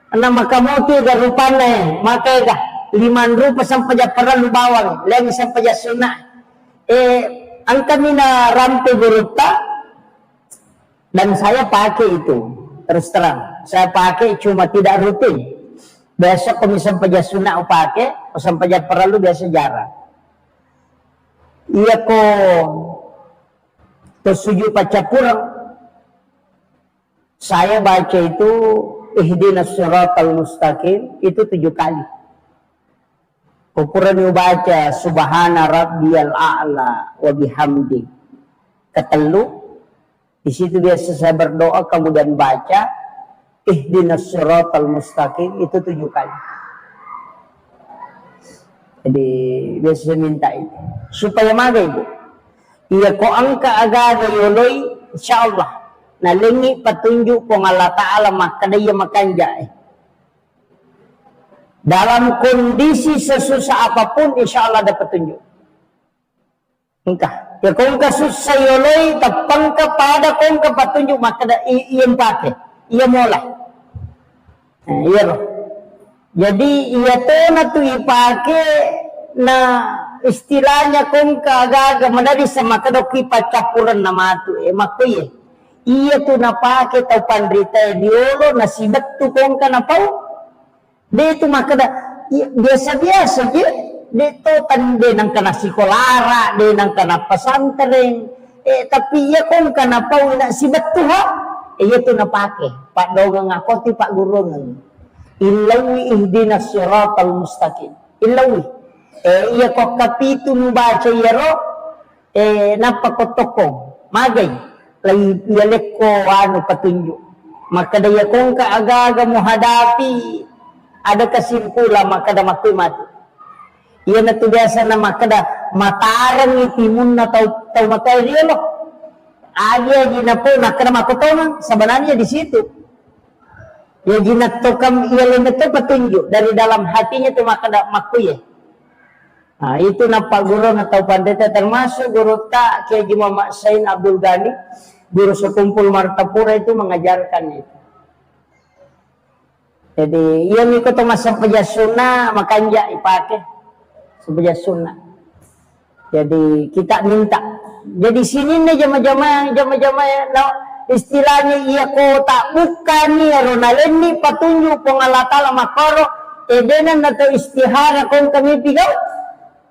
Ana makamuti ga rupane maka ga 5 rupa sampaja perlu bawang lagi sampaja sunah ang kami na rampe guruta dan saya pakai itu terus terang saya pakai cuma tidak rutin besok kami sampaja sunah pakai sampaja perlu biasa jarang iya ko tersuju pacapurang saya baca itu ihdinas siratal mustaqim itu 7 kali. Ukuran baca subhana rabbiyal a'la wa bihamdi. Ketelu di situ biasa saya berdoa kemudian baca ihdinas siratal mustaqim itu 7 kali. Jadi biasa minta itu supaya maga ibu. Iya ko angka aga yoloy insyaallah nalingi petunjuk kong Allah Ta'ala makadaya makanja dalam kondisi sesusah apapun insya Allah ada petunjuk engkau ya kong kasusah yoloi tapang kepada kong ke petunjuk makada iya pakai iya mulai iya loh jadi iya to na tu ipake na istilahnya kung kagaga manadi sama kadoki pacapuran nama tu makuye iya tu napake tau pandrita diolo nasibat tu kung ka napau dia tu makada biasa-biasa dia tu tande nang kana sikolara dia nang kana pesantren tapi iya kung ka napau na sibat tu ha iya tu napake pak dogang ngakoti pak gurungan ilawi ihdinas siratal mustaqim ilawi iya kok kapitu membaca yaro napakotokong magay lagi yalek ko ano patunjuk maka daya kung kaaga-aga mo hadapi ada kesimpulan maka da makoy mati iya na to biasa na makada matarang itimun na tau matay dia lo agi na po nakada makotongan sebenarnya di situ ya jinatokam iya na to patunjuk dari dalam hatinya tu makada makoy nah itu napa guru atau pandeta termasuk guru tak Kiai Muhammad Sain Abdul Ghani guru sekumpul Martapura itu mengajarkan itu. Jadi ia ikut masa pejasuna makanja ipake sepejasuna. Jadi kita minta. Jadi sini nih jama-jama no, istilahnya iya ko tak bukan ni ronaleni patunjuk pengalatala makoro edenan atau istihara kong kami pigau.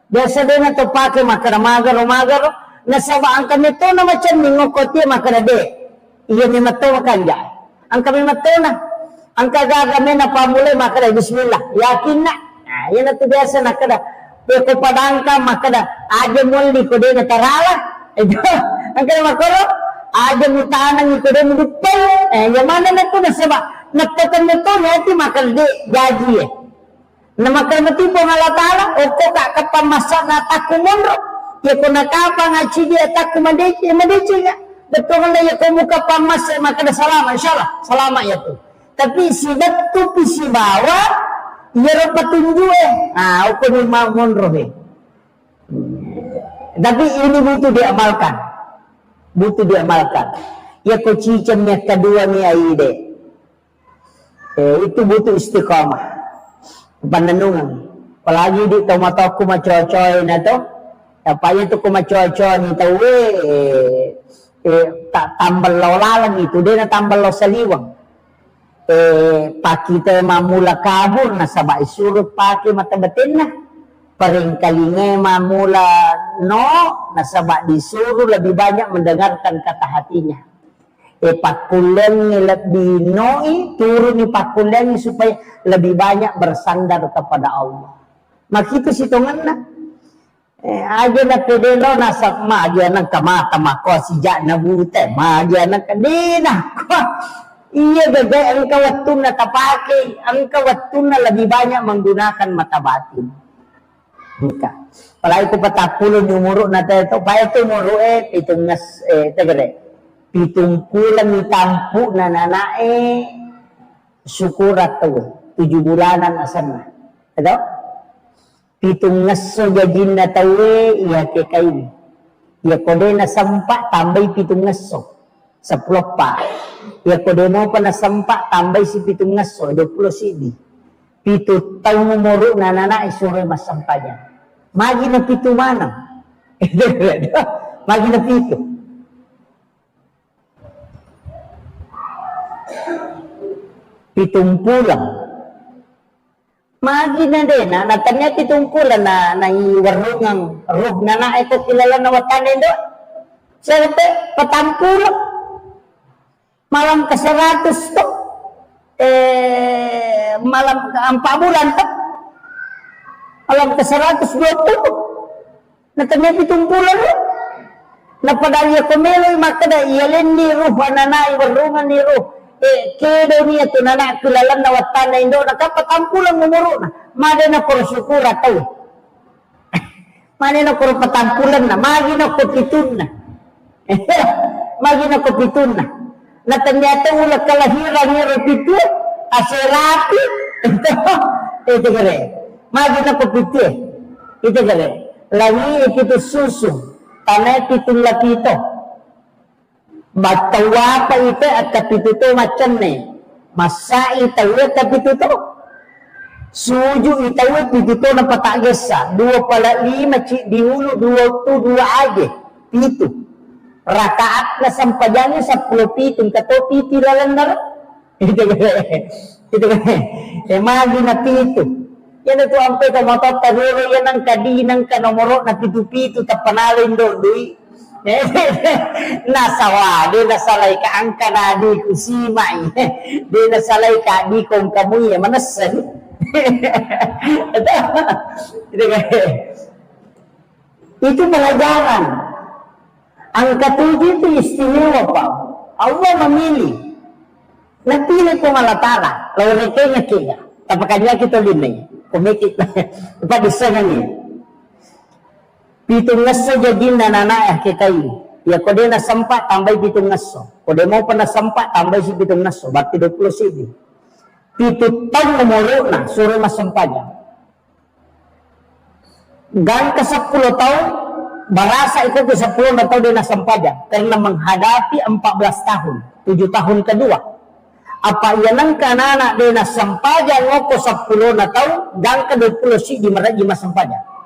Biasa dia na to pake makara magaro nasabaan kami to na macam mingokoti makara de iya ni mato makanja ang kami mato na ang kagagami na pamulay makara bismillah yakin na yan na to biasa nakada ko padangka makada aja mulli ko de na tarala ito ang kaya makoro aja mutanang ko de mudupay yamana na to nasaba nagtakan nito nati makara de gaji na makamati po nga latala o ko kakapamasa na takumonro ya ko nakapa nga chidi atakumadeci nga betul nga ya ko muka pamasa makada salama insyaallah salama ya tu tapi si betu pisi bawa ya ro patunju o ko ni monro tapi ini butuh diamalkan ya ko cicam yang kedua ni aide itu butuh istiqamah pandanungan apalagi di tomato ku macocoy na to tapaya to ku macocoy ni to tak tambal lawalan itu dia na tambal lo saliwang pakita mamula kabur na sabay surut paki matabatin na paring kalinge mamula no nasaba disuruh lebih banyak mendengarkan kata hatinya pakulen lebih noi turun ni pakulen supaya lebih banyak bersandar kepada Allah. Makitu situngan na aja na pedelo nasa maaja ng kamata mako si na bute maaja ng kadina iya gagay ang kawatun na tapake ang kawatun na lebih banyak menggunakan mata batin buka palagi ko patapulon yung muro na tayo paya ito muro itong nas tagare pitungkulan ni tampu na nanae syukurat to 7 bulanan asan na ito pitung ngaso gajin na tawe iya kekay iya kode na sampa tambay pitung ngaso 10 pa iya kode mo pa na sampa tambay si pitung ngaso 20 sidi pitu taw mumuro na nanae suroy masampa niya magi na pitu manang magi na pitu pitungkulan magi na din natanya pitungkulan na iwarungang ruh na ito kilala na watanin doon sabi patampulang malam ke-100 to malam ke-4 bulan to malam ke-120 natanya pitungkulan napadalya kumiloy makada iyalin ni ruh na iwarungan ni ruh kedo niya to na kilala na watan na indo nakapatampulang umuro na mada na ko syukura taw mada na ko patampulan na magi na ko pitun na magi na ko pitun na natanyata ulah kalahiran ni repitu aserapi itu kare magi na ko pitu itu kare lagi itu susu tanay pitun lapito batawa pa ito at kapituto macam ni masai tayo kapituto Suju itawe pituto na patagesa. 2 pala 5 di hulu 2 tu 2 aja. Pitu. Rakaat na sampajanya 10 pitong kato piti lalandar. Itu kan. Magi na pitu. Yan ito ang peka motot taguro yan ang kadinang kanomoro na pitu-pitu tapanalin doon. Nasawa, di nasalay ka ang kanadi ko simay. Di nasalay ka di kong kamuya manasan. Itu pelajaran. Ang ketujuh itu istimewa Pak. Allah memilih. Napili ko malatara. Lawan kanya kaya. Tapos kita linay. Kumikit na. Ipadisangan niya. Pitong ngaso jadin na nanaya kita ini. Ya kode na sampa tambay pitong ngaso. Kode mau pa na sampa tambay si pitong ngaso. Berarti 20 sidi. Pitong tahun umuro na suruh masampaja. Gang ke 10 tahun barasa itu ke 10 na tahun dia nasampaja. Karena menghadapi 14 tahun. 7 tahun kedua. Apa yanang kanana dia nasampaja ngoko 10 na tahun. Gang ke 20 sidi maraji masampaja.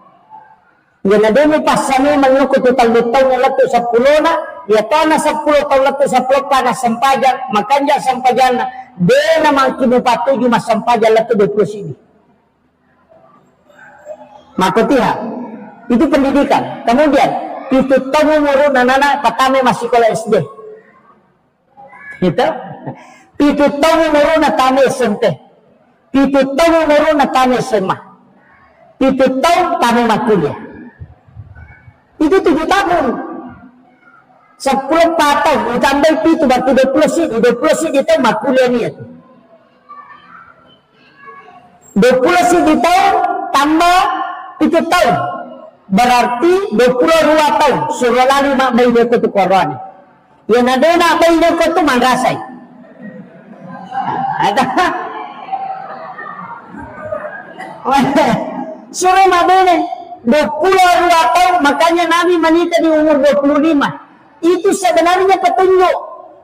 Yan na din pasami manukot total lutaw ng lato sa pulo na, yato na sa pulo taw lato sa pulo pa na sampajan, makanya sampajan na, de naman kinupatuyo masampajan lato 20 sini. Makutiha, itu pendidikan. Kemudian, itu tamu muru nanana patame masih sekolah SD. Itu, itu tamu muru na tame SMP. Itu tamu muru na tame SMA. Itu tahu tame makuliah. Itu 7 tahun. 10 patah ditambah itu berarti 20 sih itu makuliah niat. 20 sih tahun tambah 7 tahun. Berarti 22 tahun. Suruh lari mak bayi dia ke korban. Yang ada nak bayi dia ke tu mangrasai. Ada. Suruh mak bayi 22 tahun, makanya Nabi menikah di umur 25. Itu sebenarnya petunjuk.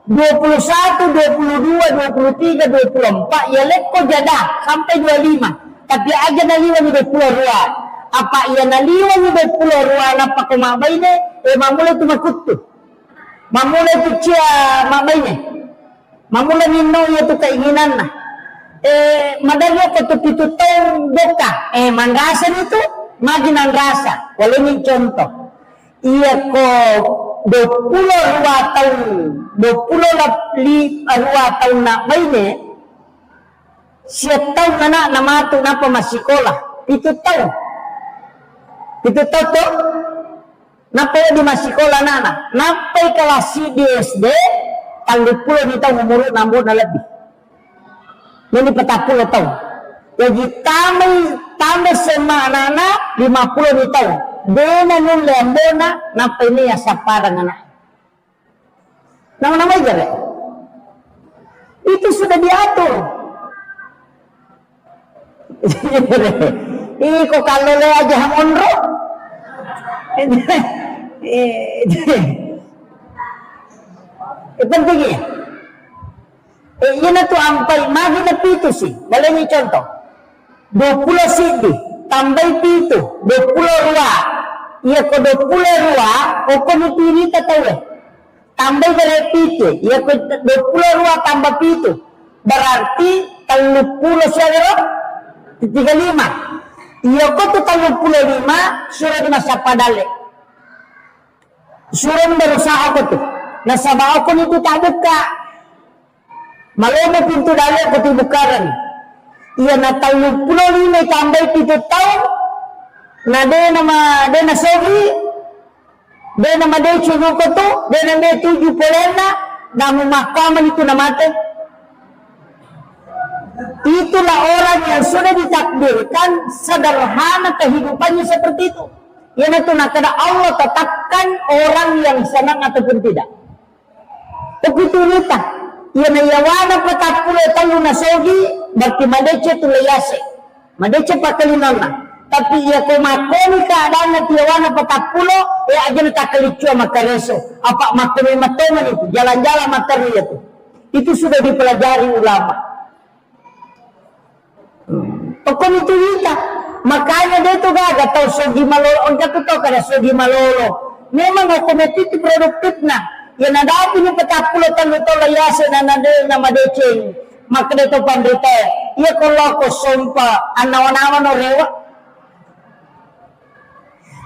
21, 22, 23, 24. Ya lekko jadah sampai 25. Tapi aja naliwan di 22. Apa ia naliwan di 22 apa kemabay ni? Mamula itu makutu. Mamula itu cia mabay ni. Mamula nino itu keinginan na. Madalyo ko tu pitutong doka. Manggasan itu maginan rasa, walau ini contoh. Iya ko 22 tahun, 22 tahun nak main siya tahun na namato na pa masikola. Itu tahun to, napa di masikola nana, napa kelas di SD, tanggal 20 di tahun umur 6 na lebih. Ini 40 tahun. Jadi tambah semana anak 50 di tahun. Dena nun lembona napa ini ya saparang anak. Nama-nama aja deh. Itu sudah diatur. Kok kalau le aja onro. Pentingnya. Yan tu ampai magi na pito sih. Boleh ni contoh. 20 sidi tambah pito 22. Iya ko 22 o ko nutiri tatawe. Tambah dari pito. Iya ko 22 tambah pito. Berarti 30 siya 35. Iya ko tu 35 surat di masa padale. Surat berusaha ko tu. Nasaba ko nito tabuka. Malamu pintu dalek ko tibukaran. Iya na 35 tambah 7 tahun. Na de na sogi. De na made chugo ko to. De na me 7 polena. Na mahkamah itu na mate. Itulah orang yang sudah ditakdirkan sederhana kehidupannya seperti itu. Yang itu nak kada Allah tetapkan orang yang senang ataupun tidak. Begitu nita. Yang yawana 40 tahun na sogi. Berarti madece tu layase. Madece pakalinana. Tapi ia komakoni keadaan na tiawana 40. Aja na takalichua makareso. Apa makoni matoman itu. Jalan-jalan materi itu. Itu sudah dipelajari ulama. Pokok itu kita. Makanya dia itu gak tahu sogi malolo. Orang itu tahu kada sogi malolo. Memang aku itu produktif na. Yang ada apa ni petapulo tanu to layase na nade nama deceng. Maka dia tu pandita. Ia kalau aku sompa anawan-awan no rewa.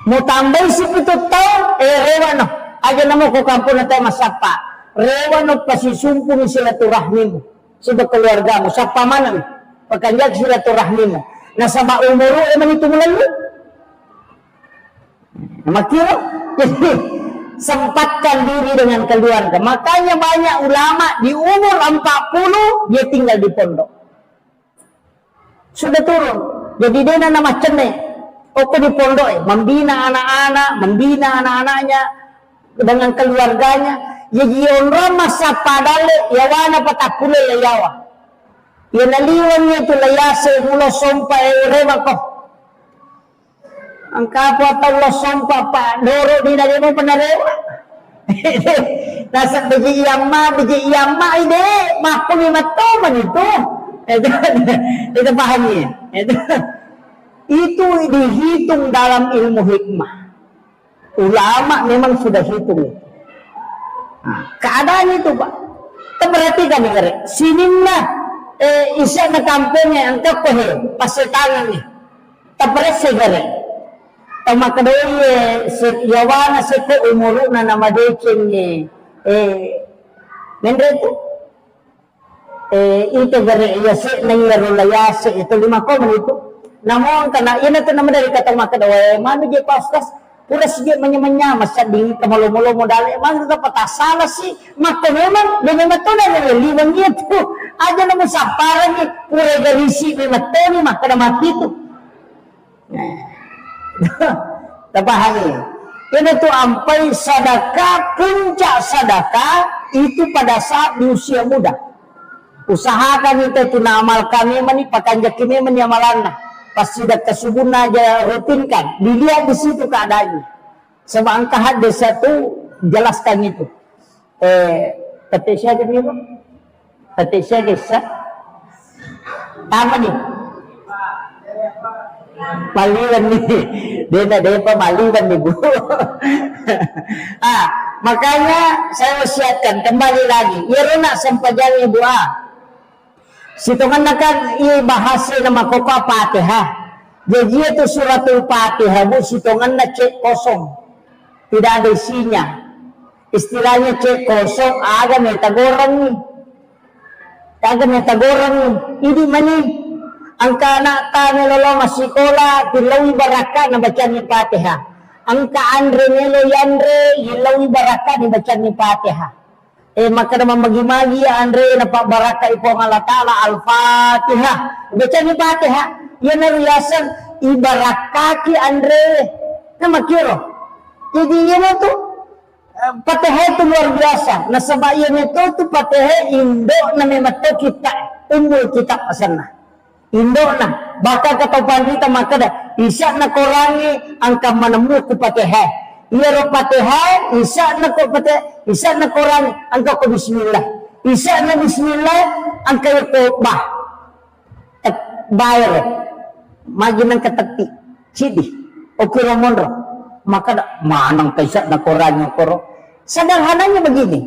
Mau tambah si itu tahu rewa no. Aja nama ko kampung na tayo masapa. Rewa no pasisumpung silaturahmi mo. Sudah keluarga mo. Sapa mana mo. Pagkanjag silaturahmi mo. Nasa maumuro naman ito mula mo. Makiro. Jadi sempatkan diri dengan keluarga. Makanya banyak ulama di umur 40 dia tinggal di pondok. Sudah turun. Jadi dia nama cene. Oke di pondok membina anak-anak, membina anak-anaknya dengan keluarganya. Jadi orang masa padale yawana patakule layawa. Ya naliwan itu layase mulo sompa rewa ko. Angka po atau lo sompa pa doro di nari mo panarewa. Nasa biji iyama ide makumi matoman itu. Itu pahamnya. Itu dihitung dalam ilmu hikmah. Ulama memang sudah hitung. Keadaan itu Pak. Kita perhatikan nih, sinimna isa na kampungnya ang kapahe pasitangan ni tapres segare tamakadoi yawana sete umuru na namadeceng ni nendreto ito gare yase nangyaro layase ito 5 ko manito namon kana ina to naman dari katong makadoi mano je pastas pura sige manya-manya masading kamalo-mulo mo dali man ito patasala si mako memang dengan to na limang ito aja naman sa parang ni pura garisi ni matoni makadamat itu. Tapahani. Ini tuh ampai sedekah, puncak sedekah itu pada saat di usia muda. Usahakan itu amal kami mani pakanjak kami menyamalanna. Pas sudah kesubuna aja rutinkan. Dilihat di situ keadaannya. Sebab angka desa itu jelaskan itu. Ketik siapa ni Pak? Ketik siapa desa? Apa nih? Maliwan nih. Dia pemaliwan nih Bu. Makanya saya wasiatkan kembali lagi. Iruna sempajang Ibu Situngan kan bahasa nama koko Fatihah. Jadi itu suratul Fatihah Bu, situngan cek kosong. Tidak ada isinya. Istilahnya cek kosong, agak metagorang nih. Agak metagorang nih. Ini mana? Angka anak tanya lolo masikola, tilawi baraka na baca ni Fatihah. Angka Andre nelo yandre, tilawi baraka ni baca ni Fatihah. Maka naman magi-magi Andre na pa baraka ipo ng Allah Ta'ala Al-Fatihah. Baca ni Fatihah. Yan na riyasan, ibarakaki Andre. Na makiro. Jadi yan ito, Fatihah itu luar biasa. Nasabayan ito, Fatihah Indo na may mato kita. Umul kita pasan na. Indo na. Baka katapan kita makada. Isa na kurangi ang kamanamu ku Fatihah. Iyaro Fatihah, isa na ko Fatihah, isa na kurangi ang ko bismillah. Isa na bismillah ang kayo ko bayar. Magi ng katakti. Sidi. O kiramonro. Makada. Manang kaisa na kurangi ang kuro. Sederhananya begini.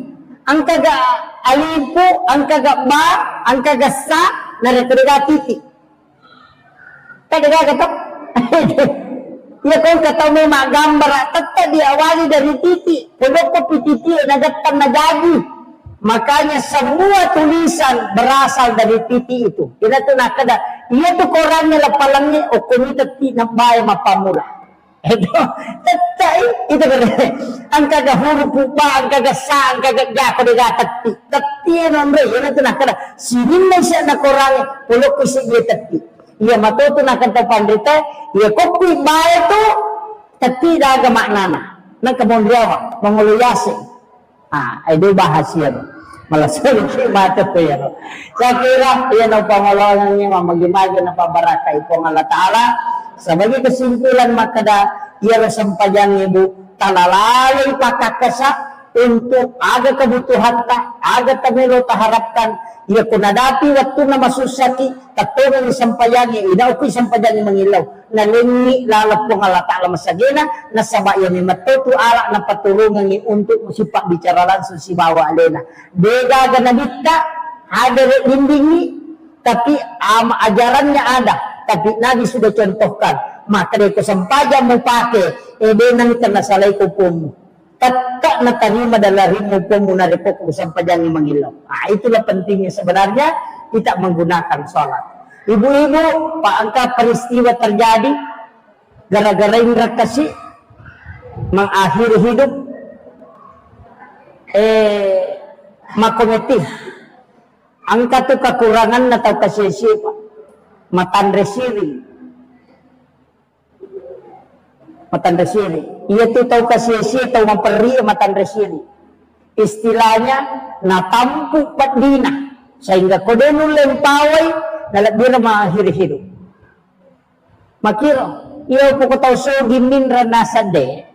Ang kaga alipo, ang kaga ba, ang kaga sa, naretriga titi. Kaya katok. Ya kung kataw may magambar, tata diawali dari titi. Pulok ko pititi, nagatang nagagi. Makanya semua tulisan berasal dari titi itu. Ina to nakada. Iya to koran nila palangnya, o kumita ti na bahay mapamula. Ito, tata ito gani. Ang kaga huruf pa, ang kaga sa, ang kaga gako diga tati. Tati nombre, ina to nakada. Sinin na siya na koran, pulok ko siya tati. Ia matuto na kanta pandrita, ia kopi bae tu tapi daga maknana. Nang kabondriawa, manguluyasi. Itu bahasia. Malasal si mata to yan. Saya kira yan ang pangalanan niya mamagi-magi na pabaraka ipong Allah Ta'ala. Sebagai kesimpulan makada ia sampajan Ibu talalalay pakakasa untuk aga kebutuhan ta, aga tamelo taharapkan, ia kunadapi waktu na masusaki, katungan isampayangi, inaupi isampayangi mangilaw, nalingi lalapong Allah Ta'ala masagina, nasabaya ni matutu ala na patulungan ni untuk musipak bicara langsung si bawa alena. Dega ganabita, ada lindingi, tapi ajarannya ada, tapi Nabi sudah contohkan, maka dia kesempajan mau pakai, nang ternasalai kupumu. Tatka na tarima dalarimu pemunaripo kesampajan yang mengilau. Nah, itulah pentingnya sebenarnya kita menggunakan sholat. Ibu-ibu, angka peristiwa terjadi gara-gara indra kasih mengakhiri hidup makometif. Angka tu kekurangan atau kasih-kasih matan resiri. Matan resiri. Ia tu tahu kasih-kasih tahu memperi matan resiri. Istilahnya natampu padina sehingga kodenu lempawai dalam dira mengakhiri hidup. Makiro, ia pokok tahu so gimin ranasade.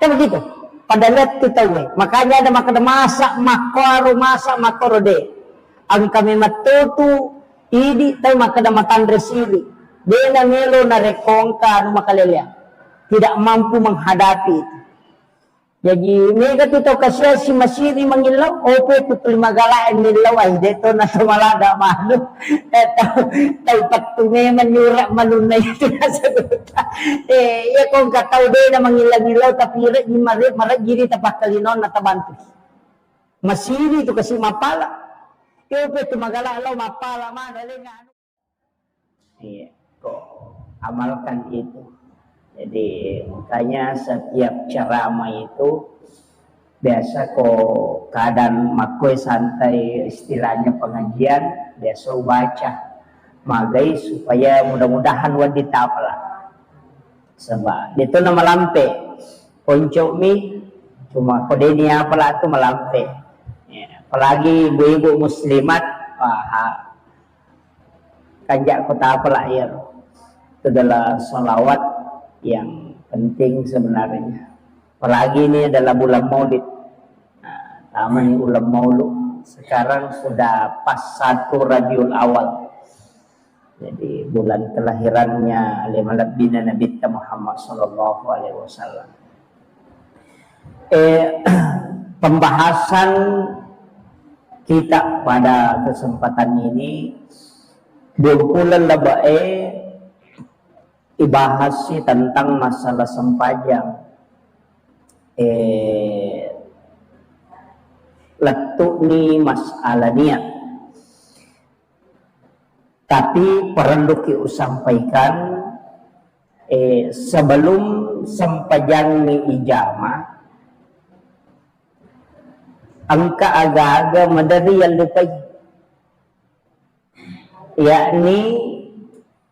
Kan begitu. Pada lihat tu tahu. Makanya ada masak makoro de. Ang kami matutu idi tahu makada matan resiri. Dia na melo na rekongka anu makalelya. Tidak mampu menghadapi itu. Jadi mereka tu tahu kasih si masiri mengilau, opo tu terima galain milau ay deto na sumalada malu. Tahu patu memang nyurak malunay itu nasa duta. Ya kung kataw din na mengilau tapi ni marat giri tapak kalinon na tabantu. Masiri tu kasi mapala. Opo tu magalaw mapala mana lengan. Iya, kok amalkan itu. Jadi makanya setiap ceramah itu biasa kok keadaan makoi santai istilahnya pengajian biasa baca magai supaya mudah-mudahan wanita pula sebab itu nama lampe poncok mi cuma kode ni apalah tu melampe ya, apalagi ibu-ibu muslimat kanjak kota apalah ya itu adalah salawat yang penting sebenarnya. Apalagi ini adalah bulan Maulid. Nah, taman bulan Maulid sekarang sudah pas 1 Rabiul Awal. Jadi bulan kelahirannya Nabi Muhammad sallallahu alaihi wasallam. Pembahasan kita pada kesempatan ini bulan labae ibahas tentang masalah sempajang letuk ni masalah niat tapi perlu sampaikan sebelum sempajang ni ijamah angka agak-agak madari yang lupa yakni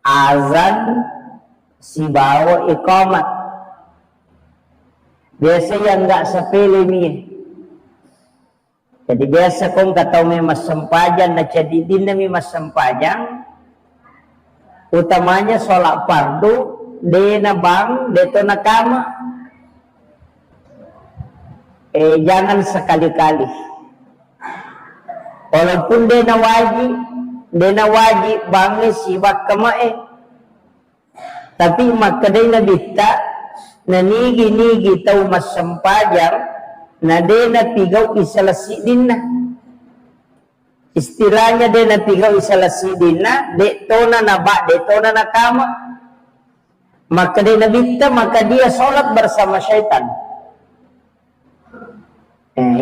azan si bawa iqamat biasa yang enggak sepele ni jadi biasa kong katau mas sempajan na jadi din na mas sempajang utamanya sholat fardu de na bang deto na kama jangan sekali-kali walaupun de na wajib bangi sibak kama tapi makadai na bita na nigi-nigi tau mas sempajang na de na pigaw isalasi din na istilahnya de na pigaw isalasi din na de to na naba de to na nakama makadai na bita maka dia sholat bersama syaitan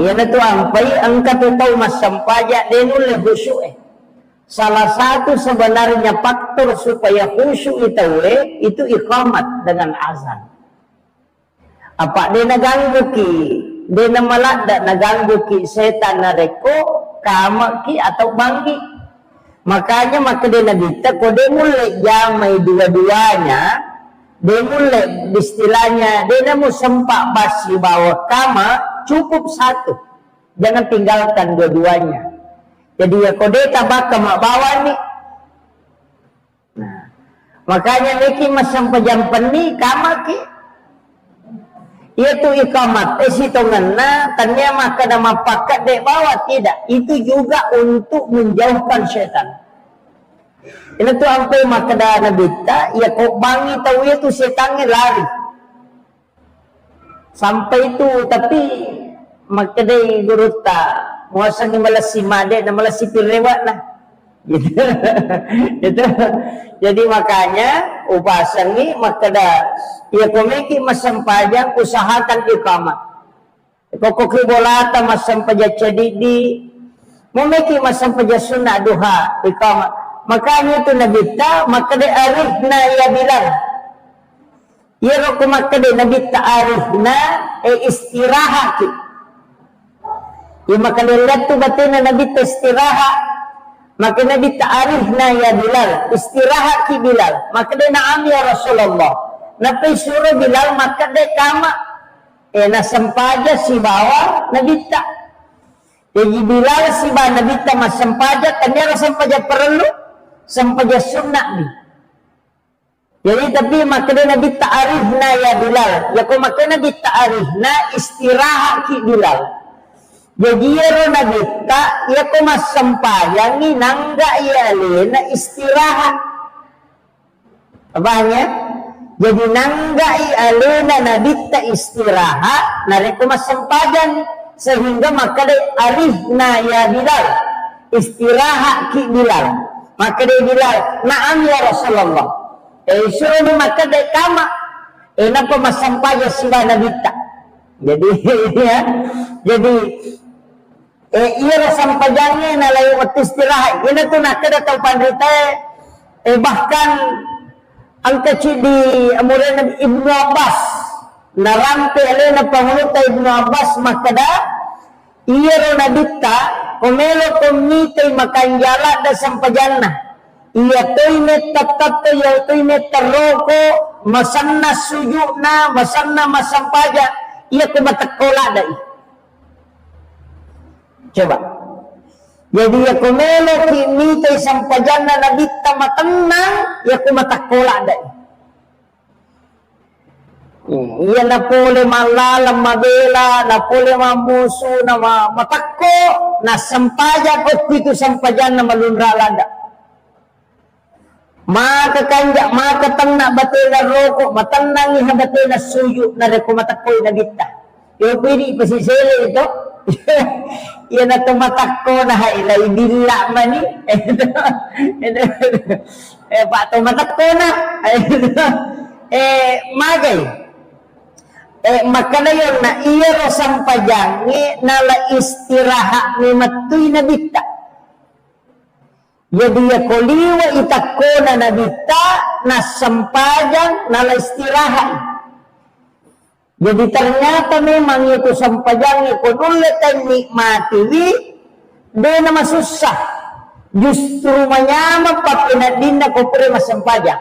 yan na to ang katutaw mas sempajang de nule husu salah satu sebenarnya faktor supaya khusyuk itu iqamat dengan azan. Apa dia naganggu ki, dia namalada naganggu ki setan nareko, kama ki atau bangki. Makanya maka dia nabita ko dia mulai jamai dua-duanya, dia mulai istilahnya dia namu sempak basi bawa kama cukup satu, jangan tinggalkan dua-duanya. Jadi ya kode tabak kemak bawa nih. Nah, makanya niki masam pejam peni kamaki. Itu iqamat sitonganna tanya maka nama pakat dek bawa tidak, itu juga untuk menjauhkan syaitan. Ini tuh sampai maka dah Nabi ta ya kok bangi tahu itu setannya lari sampai itu, tapi maka deh guru ta muasang malas si made dan malas si pirewat lah gitu. Itu jadi makanya upasan ni maka dah ia komiki masam pajang usahakan iqamat. Pokok bolata masam pajak cedidi, memiki masam pajak sunnah duha iqamat. Makanya itu Nabi ta maka de arifna ya Bilal. Ya roku maka de Nabi ta arifna istirahat. Ya maka de lihat tu batina Nabi ta istirahat. Maka Nabi ta arifna ya Bilal, istirahat ki Bilal. Maka de na'am ya Rasulullah. Napi suruh Bilal maka de kama na sempaja si bawa Nabi ta. Jadi Bilal si bawa Nabi ta mas sempaja kanya sempaja perlu sempaja sunnah ni. Jadi tapi maka de Nabi ta'arifna ya Bilal. Ya ko maka Nabi ta'arifna istirahat ki Bilal. Jadi ya Nabi ta ya ko mas sempaja ni nangga ya lena istirahat. Apanya? Jadi nanggai alena Nabi ta istirahat nareko mas sempajan sehingga maka de arifna ya Bilal istirahat ki Bilal. Maka de Bilal na'am ya Rasulullah suruh maka de kama napa mas sempajan sila Nabi ta. Jadi ya jadi iya sampajannya nalai waktu istirahat ini tu nak kada tahu pandita bahkan angka di amuran Nabi Ibnu Abbas narampe alena panguta Ibnu Abbas makada iya ro nabita komelo komite makan jala da sampajanna iya toine tatat ya toine taroko masanna sujudna masanna masampaja iya ko matakola dai coba. Jadi ya kumelo kini tay sampajanna nabita matenang ya kumatakola dai. Iya na pole malalam mabela na pole mamusu na matakko na sampaja ko itu sampajanna malunra landa. Maka kanja maka tangna batena roko matenang iha batena suyu na reko matakko nabita. Yo pwede pasisele ito. Yan na tumatak ko na ilay dila mani pa tumatak ko na magay maka na yun na iya ro sampajang nala istirahat ni matuy na bita. Jadi ya koliwa itakko na nabita na sampajang nala istirahat. Jadi ternyata memang itu sampajang ikut ulit dan nikmati dia nama susah justru menyamap papinadina ko prema sampajang.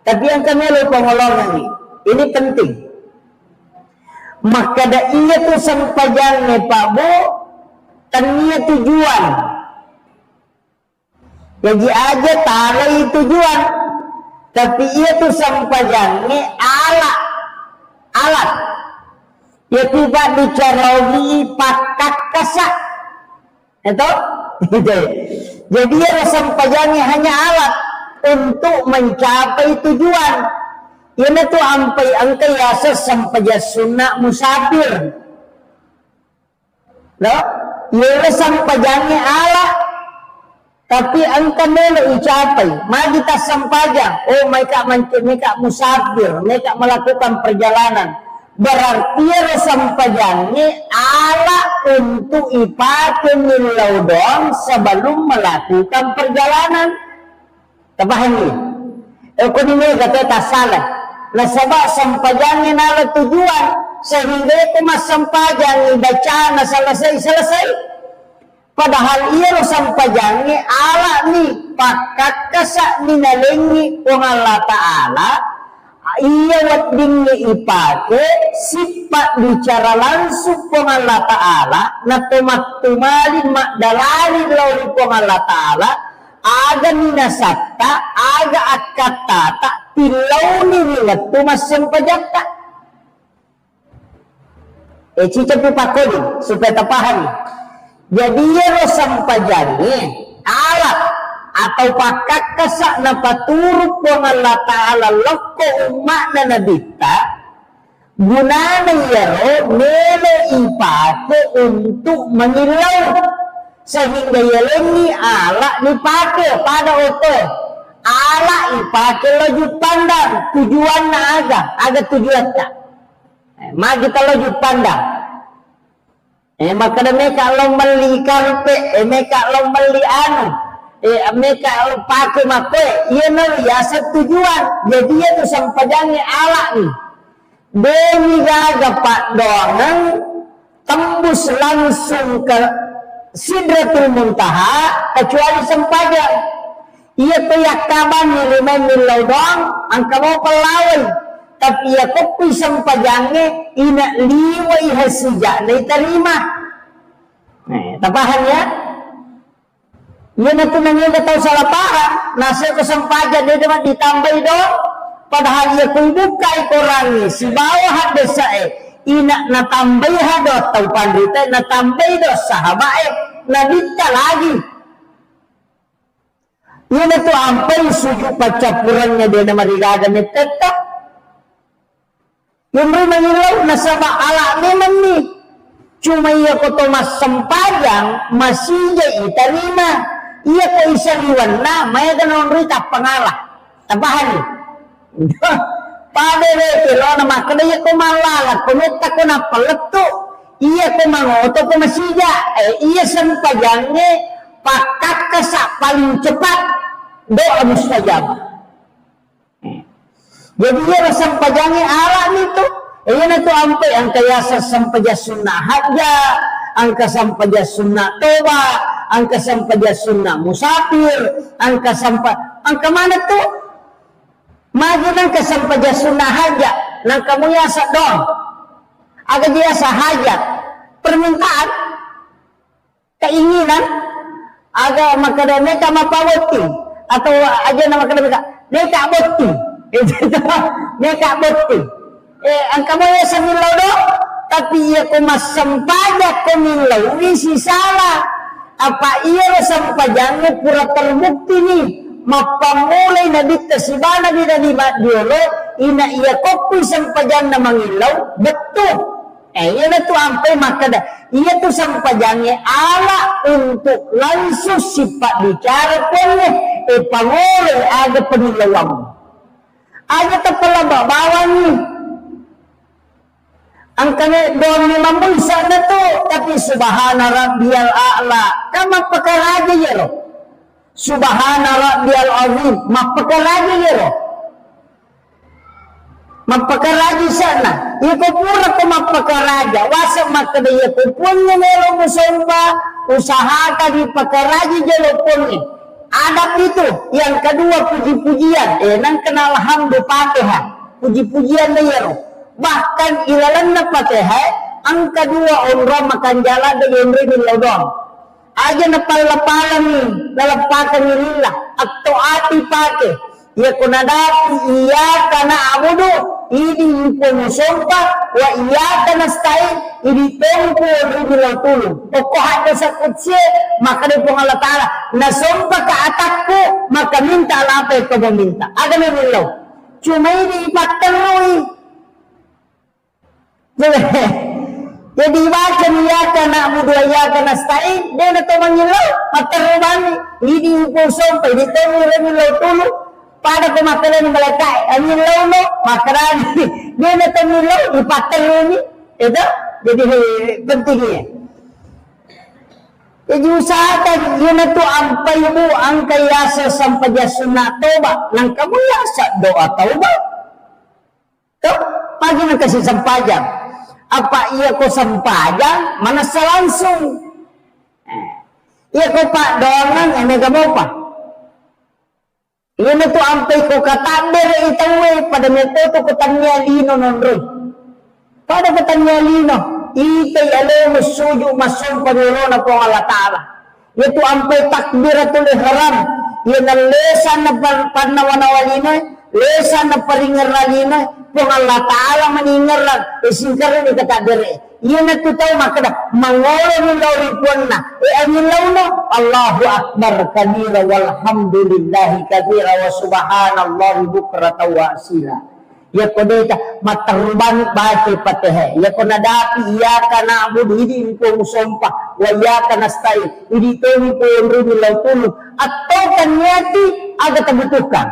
Tapi yang kami lupa ngolongan ini penting maka da iya tu sampajang ni Pak Bu tanya tujuan jadi aja talai tujuan tapi iya tu sampajang ni alat ya tidak dicarawi pakat kasak itu jadi ya sampajangnya hanya alat untuk mencapai tujuan ini tuh ampai angka yasa sampaja sunnah musafir loh ya sampajangnya alat tapi angka melo icapai magita sampajang mereka musafir mereka melakukan perjalanan berarti ya sampajangnya alat untuk ipakai milaudon sebelum melakukan perjalanan tabahani ekonomi kata tak salah nah sebab sampajangnya nala tujuan sehingga itu mas sampajang baca na selesai padahal iya sampajangnya ala ni pakat kasak minalengi kung Allah Ta'ala iya wadingnya ipake sifat bicara langsung kung Allah Ta'ala na tumak-tumalin makdalali lauli kung Allah Ta'ala aga minasakta aga akatata tilaw ni nilat tumas sampajagta Cicapi pakodi supaya tapahani. Jadi ya sampajani alat atau pakak kesak na paturuk po ng Allah Ta'ala loko umak na nabita gunana yaro nila ipake untuk mengilau sehingga yaleni ala dipake pada oto ala ipake laju pandang tujuan na aga tujuan tak magi kita laju pandang maka mereka lo meli karpe mereka lo meli anu mereka pakai makwe iya biasa tujuan jadi itu sampajangnya ala nih demi gaga pak doangan tembus langsung ke Sidratul Muntaha kecuali sampajang iya tuh yakaban nilai milau doang angka mau pelawai tapi ya kopi sampajangnya ina liwai hasijak diterima tapahan ya iya nanti nanya tahu salah paham nasi kesempajan dia cuma ditambahi dong padahal ia kubuka ikorangi si bawah desa ina natambahi hado tahu pandita natambahi do sahabat nadita lagi iya nanti ampai suju pacapurannya dia nama rigagan tetap yang mengilau nasabah ala memang nih cuma ia koto mas sempajang masih jadi terima iya ko isang iwan na maya ganon rita pangalah tabahan pada lo na makada iya ko malalat pumita ko na paleto iya ko mangoto ko masija iya sempajangnya pakat kasa paling cepat doa mustajab jadi ia sampajangnya alam itu iya na to ampe ang kaya sa sampaja sunnah haja angka sampaja sunnah toba angka sampaja sunnah musafir angka mana tuh maju nang sampaja sunnah haja nang kamu yasa dong aga dia sahajat permintaan keinginan aga makada neka mapawati atau aja nama kada neka boti neka boti ang kamoy sa milaw do tapi iya ko masampaja ko milaw si salah apa iya sampajangnya pura terbukti nih mapamulay na dita si bana di diolo ina iya kopi sampajang na mangilaw betul iya na to ampe makada iya to sampajangnya ala untuk langsung sifat bicara punya pangulay aga penilawang aga tapala babawan nih angkanya doang memang bisa na to tapi subhana rabbiyal a'la kama pakaraja ya lo subhana rabbiyal azim mapakaraja ya lo mapakaraja sana iko pura ko mapakaraja wasa makada iko punya melo musomba usaha ka di pakaraja jalo punya adab itu yang kedua puji-pujian nang kenal hamdu fatihah puji-pujian na ya lo bahkan ilalan na Fatihah ang kedua umrah makan jalan dengan rinil lodong aja napal-lapalan nih nalapakan nilillah atau ati pake ya kunadati iya kana abudu ini pumusompa wa iya kana stain ini tempo rinil tulu pokok ada sakutse maka di Allah Ta'ala nasompa ka atakku maka minta apa yang kau meminta ada nilillah cuma ini ipatkan jadi baca ya kana abudu ya kana stain dia na to mangilaw matarubani ini upo sompai di temu remilaw tulu pada kumakalan malakay angilaw no makarani dia na to milaw ipataruni itu jadi pentingnya jadi usahakan yun na to ampay mo ang kayasa sampaja sunnah toba nang kamu yasa doa tauba to pagi nang kasi sampajang apa iya ko sampajang mana langsung iya ko pak doangan ene gamo pa iya na to ampay ko katander itawe pada meto ko tanya lino nonroy pada katanya lino itay alam suju masum panirona po Allah Ta'ala itu ampay takbiratul ihram iya na lesan na panawanawalina lesan na paringaralina kung Allah Ta'ala maningaran, isingkaran ikatabere. Iya na tutaw makada mangolo ni lawripuan na. Anilaw no. Allahu Akbar kabira walhamdulillahi kabira wa subhanallahi bukrata wa asila. Ya kodeta matarban baca Fatihah. Ya konadapi iyyaka na'budu hidi ko musompa wa iyyaka nasta'in. Hidi to ni ko rumil lautulu atau kanyati aga tabutukan.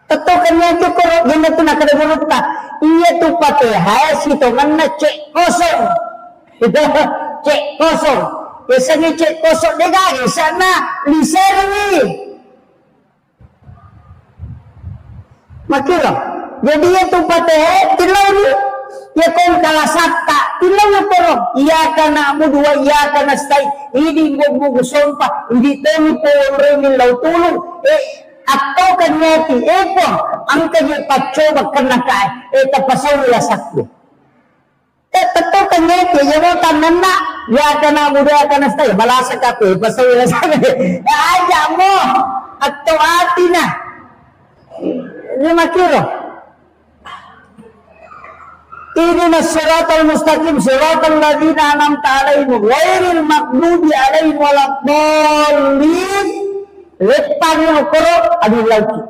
Tato kanyati ko gina to nakadagunot ta. Iya tu Fatihah sito manna cek kosong. Itu cek kosong. Biasanya cek kosong dega sana liserwi. Makira, jadi ya tu Fatihah tilaw ni, ya kong kalasakta tilaw na porong. Iya ka na amudu wa iya ka na stay. Hindi mo gusompa, hindi tayo po rin law tulong. Atau kanyati, po, ang kanyang patsoba ka na kaay, tapasaw nila sakto. Tato kanyati, yung mo tanan na, iya ka na amudu wa iya ka na stay. Balasa ka po, pasaw nila sakto. Aja mo, at ati na. 5 kilo. Ihdina siratal mustaqim siratal ladzina an'amta 'alaihim ghairil maghdubi 'alaihim waladdallin. Lepan mo koro adu lauki.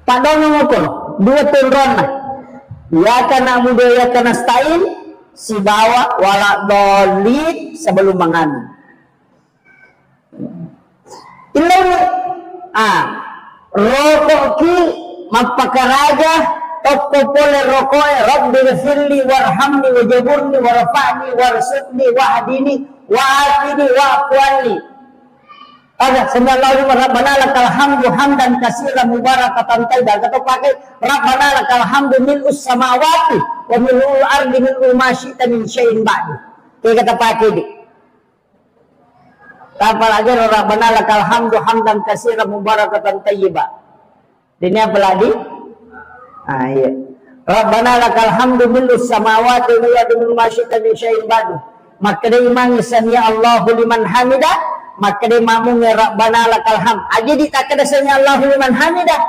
Padang mo koro dua turun na. Ya kana muda ya kana stain si bawa waladdallin sebelum mangani. Ilaw rokok ki mapakaraja toko pole rokoe rabbi ghfirli warhamni wajaburni warfa'ni warsudni wahdini wa'afini wa'afwani. Ada sallallahu rabbana lakal hamdu hamdan katsiran mubarakatan tayyiban. Kata pakai rabbana lakal hamdu mil'us samawati wa mil'ul ardi mil'u ma syi'ta min syai'in ba'du. Kata pakai di apalagi rabbana lakal hamdu hamdan katsiran mubarakatan tayyiban. Ini apa lagi? Iya. Rabbana lakal hamdu mil'us samawati wa mil'u ma syi'ta min syai'in ba'du. Maka dia imang sami Allahu liman hamidah, maka dia makmum rabbana lakal hamd. Aja ditakada sami Allahu liman hamidah.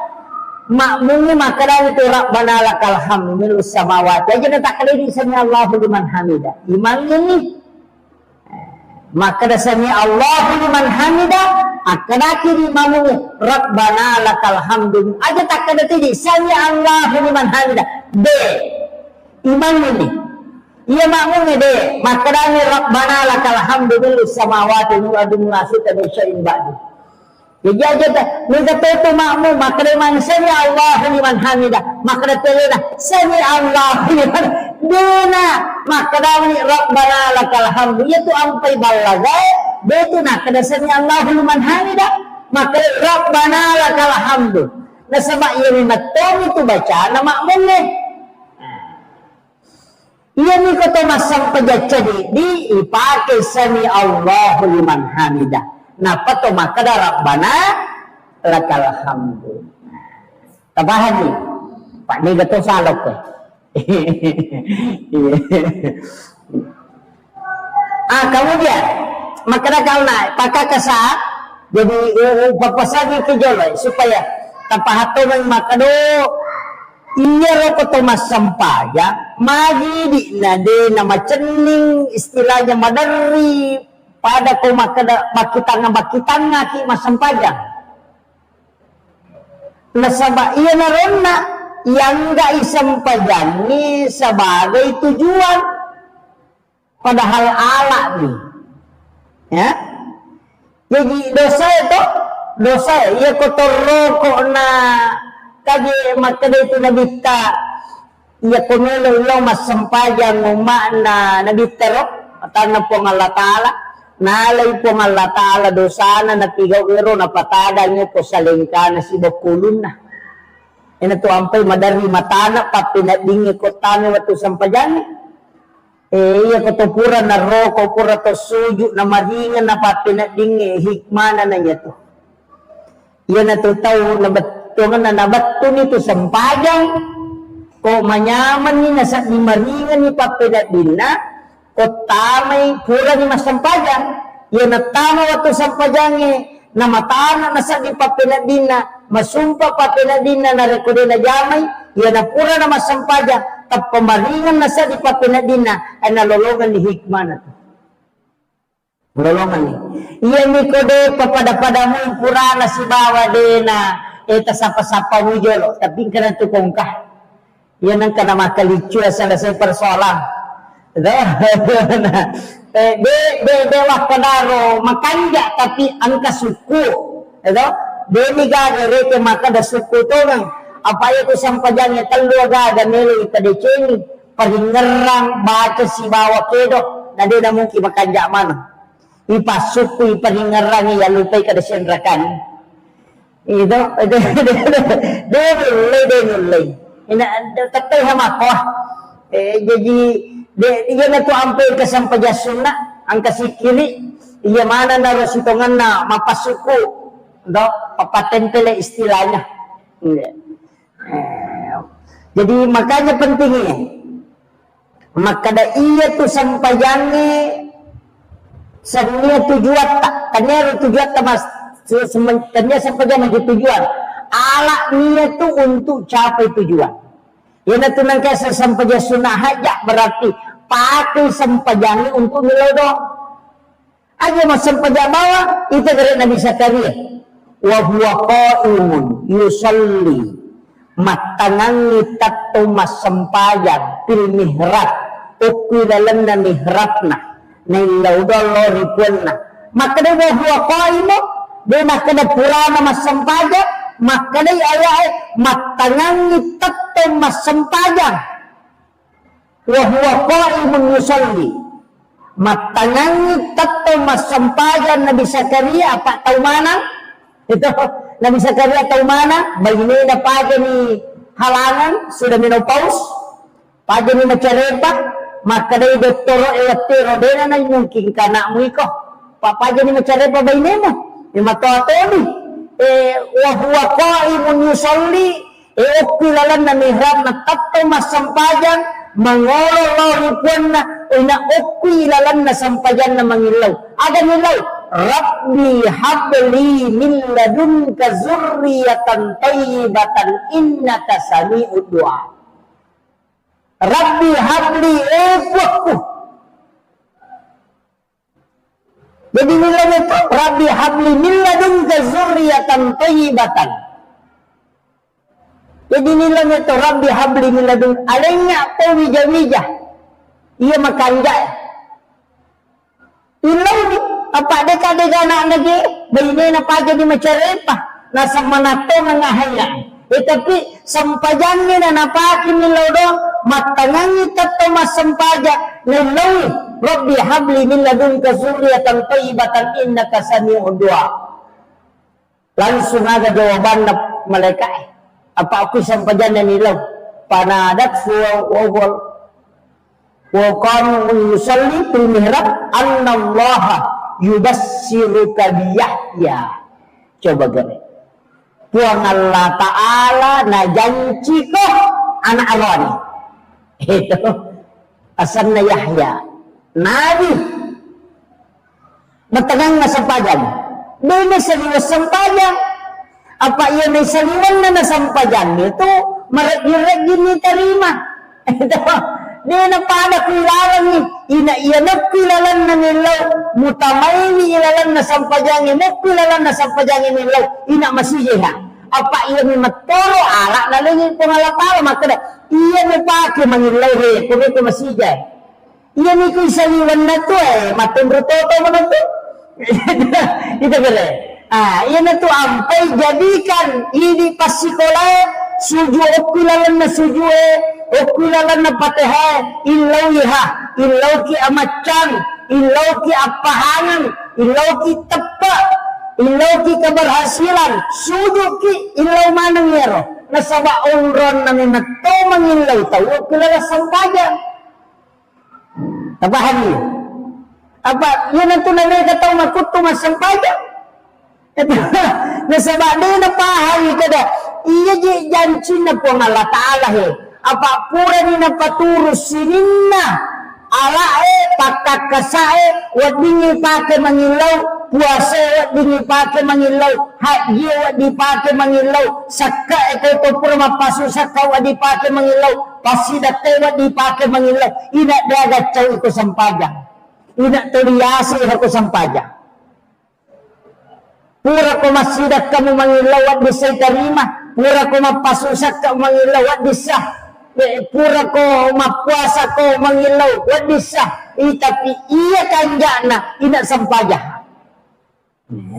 Makmumnya maka dia itu rabbana lakal hamdu mil'us samawati. Aja ditakada di sami Allahu liman hamidah. Imang ini maka dasarnya Allahu liman hamidah akada kiri mamu rabbana lakal hamdu aja tak ada tadi sami Allahu liman hamidah de iman ini iya makmumnya de maka dasarnya rabbana lakal hamdu bil samawati wal ardi wa sita bi syai'in ba'du. Jadi aja dah mereka itu makmum maka dia sami Allahu liman hamidah maka dia sami Allahu liman dina maka dawani rabbana lakal hamdu itu ampai balaga betu nak kadasanya Allahu liman hamidah maka rabbana lakal hamdu nah sama ini matom itu baca nama makmumnya iya ni kata masang pejaca di ipakai sami Allahu liman hamidah napa to maka rabbana lakal hamdu tabahan ni pak ni gato salok ko. Kemudian maka kau naik pakai kesat jadi papasagi ke joloi supaya tapahato ng makado iya roko Thomas sampaya magi di nade na macening istilahnya madari pada ko makada makitanga ki masampajang nasaba iya na ron na yang gak isampajani sebagai tujuan padahal alat nih ya jadi dosa itu dosa ya kotor rokok na kagi makada itu nabita ya kumelo lo mas sampajang umana nabita rok atau na po Allah Ta'ala nalay po Allah Ta'ala dosa na natigaw iro na patada nyo po sa lingka na si Bakulun na ina to ampay madari matana pa pinadingi ko tani watu sampajani iya ko to pura na roko pura to suju na maringan na pa pinadingi hikmana na niya to iya na to tao na batungan na nabato nito sampajang ko manyaman ni nasa ni maringan ni pa pinadina ko tamay pura ni masampajang iya na tama watu sampajangi na matana na sa di pa pinadina masumpa pa pinadina na rekodin na jamay ia na pura na masampaja tap pemaringan na sa di papinadina ay nalolongan ni hikmah na to. Lolongan ni. Iya ni kode papada-pada mo pura na si bawa de na eta sapa-sapa mo jolo tapi kana tukong ka. Yan ang kana makalicu sa persoalan. Dewa kadaro makanja tapi angka suku. Demi gaga maka da suku to nang apa itu sampajanya telu gaga melo itadeceni paringerang baca si bawa kedo na na mungkin makanja mana. Ipasuku iparingerang ya lupai kada sendrakan itu mulai ina tatay hamako jadi dia na to ampe kasampaja sunna ang kasikili iya mana na rasitongan na mapasuku do papatempele istilahnya jadi makanya pentingnya makada iya tu sampajange senia tujuan tak kanya tujuan tak mas kanya sampajan menjadi tujuan ala niat tu untuk capai tujuan ya na tunang kaya sampajan sunnah haja berarti pakai sampajan untuk nilodo aja mas sampajan bawa itu dari Nabi Zakaria wa huwa qaimun yusalli matangangi tattu mas sampajan pil mihrab ukudalan na mihrabna nilaw dolo ripuan na maka na huwa qaimu de maka na purana mas sampajan maka na ayay matangangi tattu mas sampajan wa huwa qaimun yusalli matangangi tattu mas sampajan Nabi Zakaria apa tahu mana itu Nabi Zakaria tahu mana bayi na pagi ni halangan sudah menopause pagi ni macarepa maka dari doktor electro dena na mungkin kana mo iko papa ni macarepa bayi mo ni matoatoni wa huwa qaimun yusalli ukilalan na mihrab na tatto masampajan mangolo rupuan na ina ukilalan na sampajan na mangilaw ada nilaw Rabbi habli min ladunka zurriyatan tayyibatan innaka sami'ud du'a Rabbi habli epuku jadi nilai itu Rabbi habli min ladunka zurriyatan tayyibatan jadi nilai itu Rabbi habli min ladunka alenya atau wija-wija iya makanja ilau ni apa deka-deka anak lagi bayi na pagi di macarepa nasa manato ngahaya tapi sampajannya na napakin nilaw do matangangi tatto masampaja nilaw Rabbi habli min ladunka zurriyatan tayyibatan innaka sami'ud du'a langsung ada jawaban na malaikat apa aku sampajan na nilaw panadat wa qam yusalli fil mihrab annallaha yubassiruka biyahya coba gini Tuhan Allah Ta'ala na janji ko anak Allah ni itu asal na Yahya Nabi matagang na sampajan doon na saliwas sampajan apa iya na saliwan na nasampajan itu marag-ragin ni tarima itu di na pada kilalan ni ina kilalan na nilaw mutamay ni ilalan na sampajangi mo kilalan na sampajangi nilaw ina masijiha apa iya ni matoro ala lalingin pangalapala makada iya ni pake mangilaw he kung ito masijay iya ni ko isaliwan na to matumrutoto mo na to itu gala iya na to ampay jadikan ini pasikola suju okulalan na suju okulalan na patehe ilaw iha ilaw ki amacang ilaw ki apahangan ilaw ki tepa ilaw ki keberhasilan suju ki ilaw manang yero nasaba umron na minato mangilaw tahu okulalan sampajan tabahan niyo apa yun ang tunay ka tayo makuto masampajan nasaba din na pahay kada iya janji na po ng Allah Ta'ala apa pura ni na paturus sininna ala pakakasae wadingi pake mangilaw puasa wak dipakai mengilau, haji wak dipakai mengilau, saka eko purma pasu saka wak dipakai mengilau, pasidate wak dipakai mengilau. Ina dia gacau iko sampajang, ina teriasi iko sampajang. Pura ko masidak kamu mangilawat di sa terima, pura ko mapasusak ka mangilawat di sa, pura ko mapuasa ko mangilawat di sa, tapi iya kanjana ina sampaja.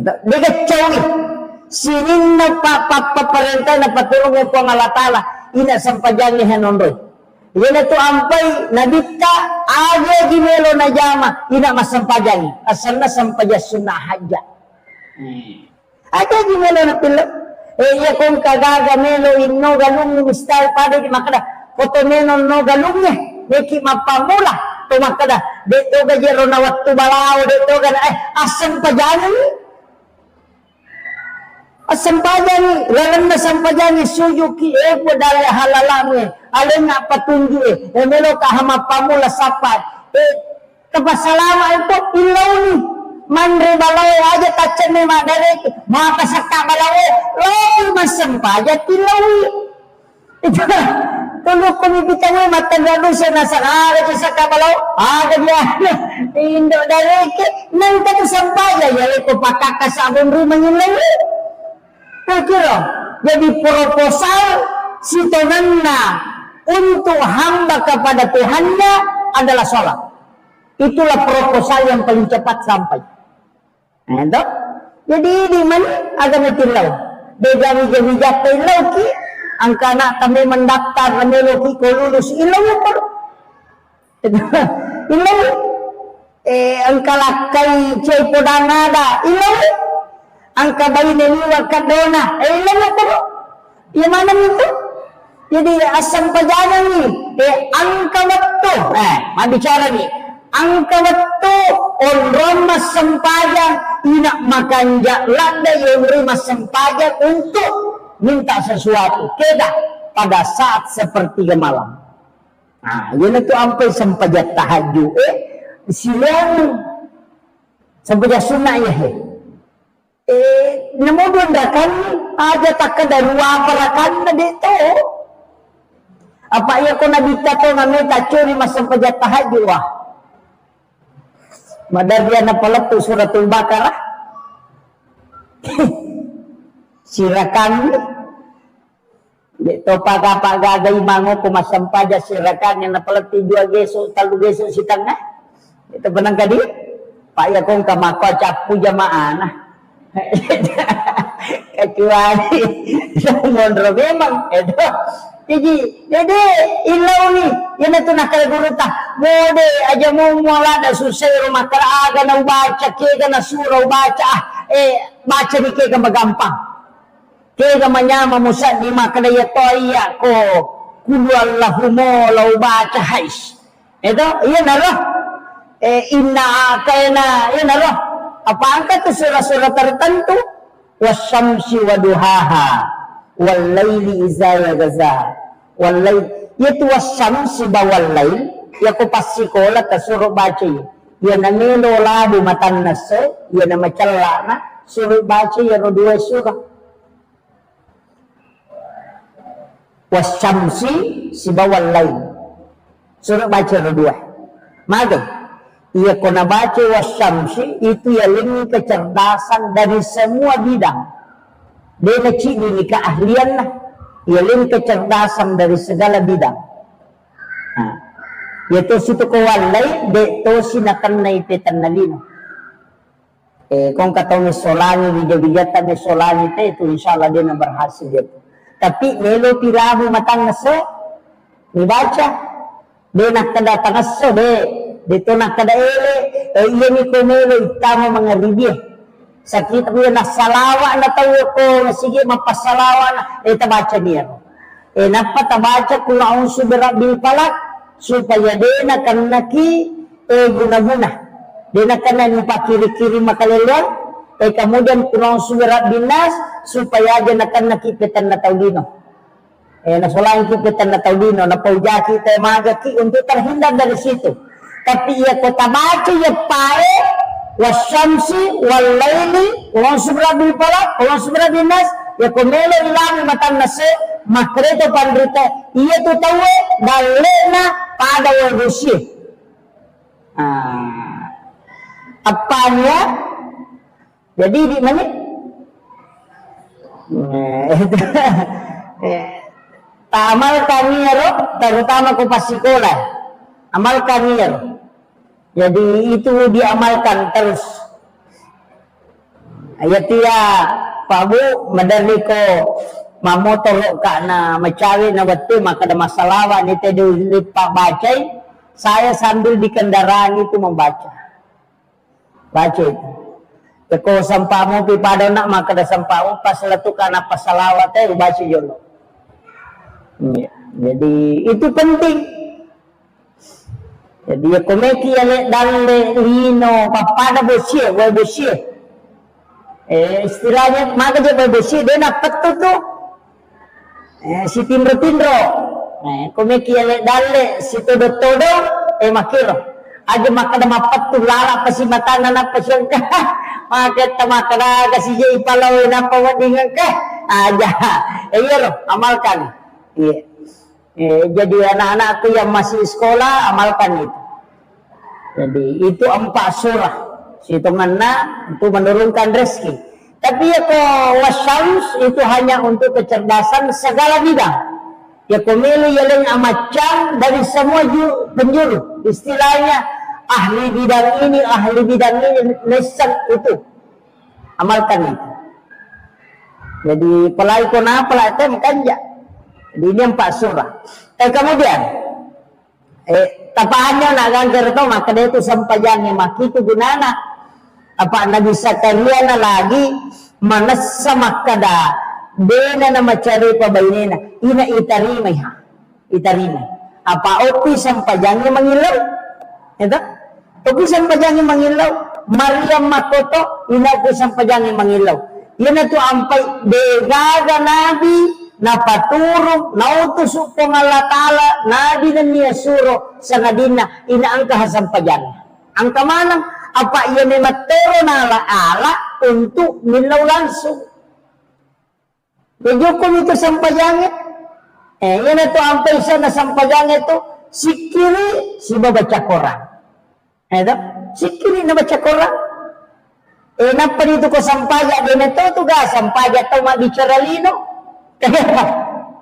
Dega cawi, sinin na paparentay na patulong mo po ang alatala, ina sampajang ni Hanondoy. Ina to ampay, nabita, aga gimelo na jama, ina masampajang, asal na sampaja sunahaja. Ada gimana na pilo? Iya kung kagaga melo inno galung style pada di makada. Foto meno no galungnya, neki mapamula to makada. Deto gajero na waktu balao deto gan asam pajani. Asam pajani, lalang na sampajani suyuki ego dali halalami. Alin na patunju melo kahama pamula sapat. Kapasalama itu ilaw ni. Mandri balao aja tacen ni madare maka sakka balao lo masampaja tilawi itu tulu kami bitawe mata galu sana sakara sakka balao ada dia indo dare ke nang kata sampaja ya ko pakaka sabun rumah ngilawi kira jadi proposal si tonanna untuk hamba kepada Tuhannya adalah sholat. Itulah proposal yang paling cepat sampai. Nah, jadi di mana agama tilau? Beda bija tilau ki, angka nak kami mendaftar kami loki kolulus ilau per. Ilau, angka lakai cai podanada ilau, angka bayi neliwa kadona ilau per. Yang mana itu? Jadi asam pajana ni, angka waktu. Bicara ni. Angka waktu orang sempajang ina makanja landa yang rumah sempajang untuk minta sesuatu keda pada saat sepertiga malam. Nah, ini tuh sampai sempajang tahajud silang sempajang sunnah ya namo dondakan aja tak ada ruang dito. Apa ya ko nabita to ngamita curi mas sempajang tahajud wah. Madarya na pala to suratul Baqarah. Sirakan dito pagagay mango kumasampaja sirakan yang napala ti dua geso talu geso sitang na. Ito benang kadi paya kong kamako capu jamaah. Kecuali mondro memang itu. Jadi ilaw ni yan ito nakalagurita mode aja mo wala na susero makaraga na ubaca kega na sura ubaca baca ni kega magampang kega manyama musa di makadaya toya ko kuluallahumo la ubaca hais ito iyan na roh inna kayana iyan na roh apa angkat itu surah-surah tertentu wasyamsi waduhaha wal-laili iza yagaza wal-lail yaitu wasyamsi bawal-lail ya ko pasikola ta suruh baca ya na melo labu matannas ya na macalla na suruh baca ya no dua surah wasyamsi si bawal-lail suruh baca no dua maga iya ko na baca wasyamsi itu ya lini kecerdasan dari semua bidang. Dia ciri keahlian lah, ialah kecerdasan dari segala bidang. Yaitu situ kawalay, deto sinakan na ipitan na lino. Kung katong solani, bijabijatan ni solani itu insyaAllah dia na berhasil dito. Tapi melo pirahu matang naso, dibaca, dia nak kedatang naso, dito nak kadaele, iya ni kumelo itama mga ribiyah. Sakit mo na salawa na tayo ko sige mapasalawa na tabaca niya napatabaca kung naunsu birabil palak supaya din akan naki guna-guna din akan nupakiri-kiri makalilian kemudian kung naunsu birabil nas supaya din akan nakipitan na taudino nasulahin kipitan na taudino na paujaki tayo magaki untuk terhindar dari situ tapi ya ko tabaca ya pae wasyamsi wal laili wa subra bil falaq wa subra bin nas ya komelo ilang matan nase makreto pandrita iya tu tahu dalena pada wadusi apanya jadi di mana amal kami terutama kupas sekolah amal kami jadi itu diamalkan terus ayat ya Pak Bu madarliko mamotolok kana mecawi na betul maka ada masalah ni tadi Pak bacai saya sambil di kendaraan itu membaca baca itu kalau sampamu pipada nak maka ada sampamu pas letukan apa salawat baca jolo ya. Jadi itu penting jadi ya komeki ale dalle lino papada bersih wa bersih istilahnya maka dia bersih dia nak petu tu si tindro komeki ale dalle si todo makiro aja maka ada mapat tu lala pasi matana na pasyangka maka tamakara kasi jay ipalaw na pawadingan ka aja iya amalkan iya jadi anak-anak aku yang masih sekolah amalkan itu jadi itu 4 surah hitungannya untuk menurunkan rezeki tapi ya wasyams itu hanya untuk kecerdasan segala bidang ya komelu yang amacam dari semua penjuru istilahnya ahli bidang ini lesan itu amalkan itu jadi pelai kona pelai tem kanja jadi ini 4 surah kemudian tapaannya nak ganggar tau maka dia itu sampajangnya maki itu gunana apa Nabi Zakaria na lagi manasa makada dena na macari pabainena ina itarima apa opi sampajangnya mengilau itu opi sampajangnya mengilau Maryam makoto ina opi sampajangnya mengilau ina tu ampai degaga Nabi na paturong nautusok kong Allah Ta'ala nabi na niya suro sa nadina inaangka hasampayan ang kamanang apa iya may matero na ala untuk nilaw langsung medyo kung ito sampayangit yan ito ang paisa na sampayangit ito sikiri si babaca Quran sikiri na baca Quran napa dito ko sampaya din ito tuga sampaya ito mabicara lino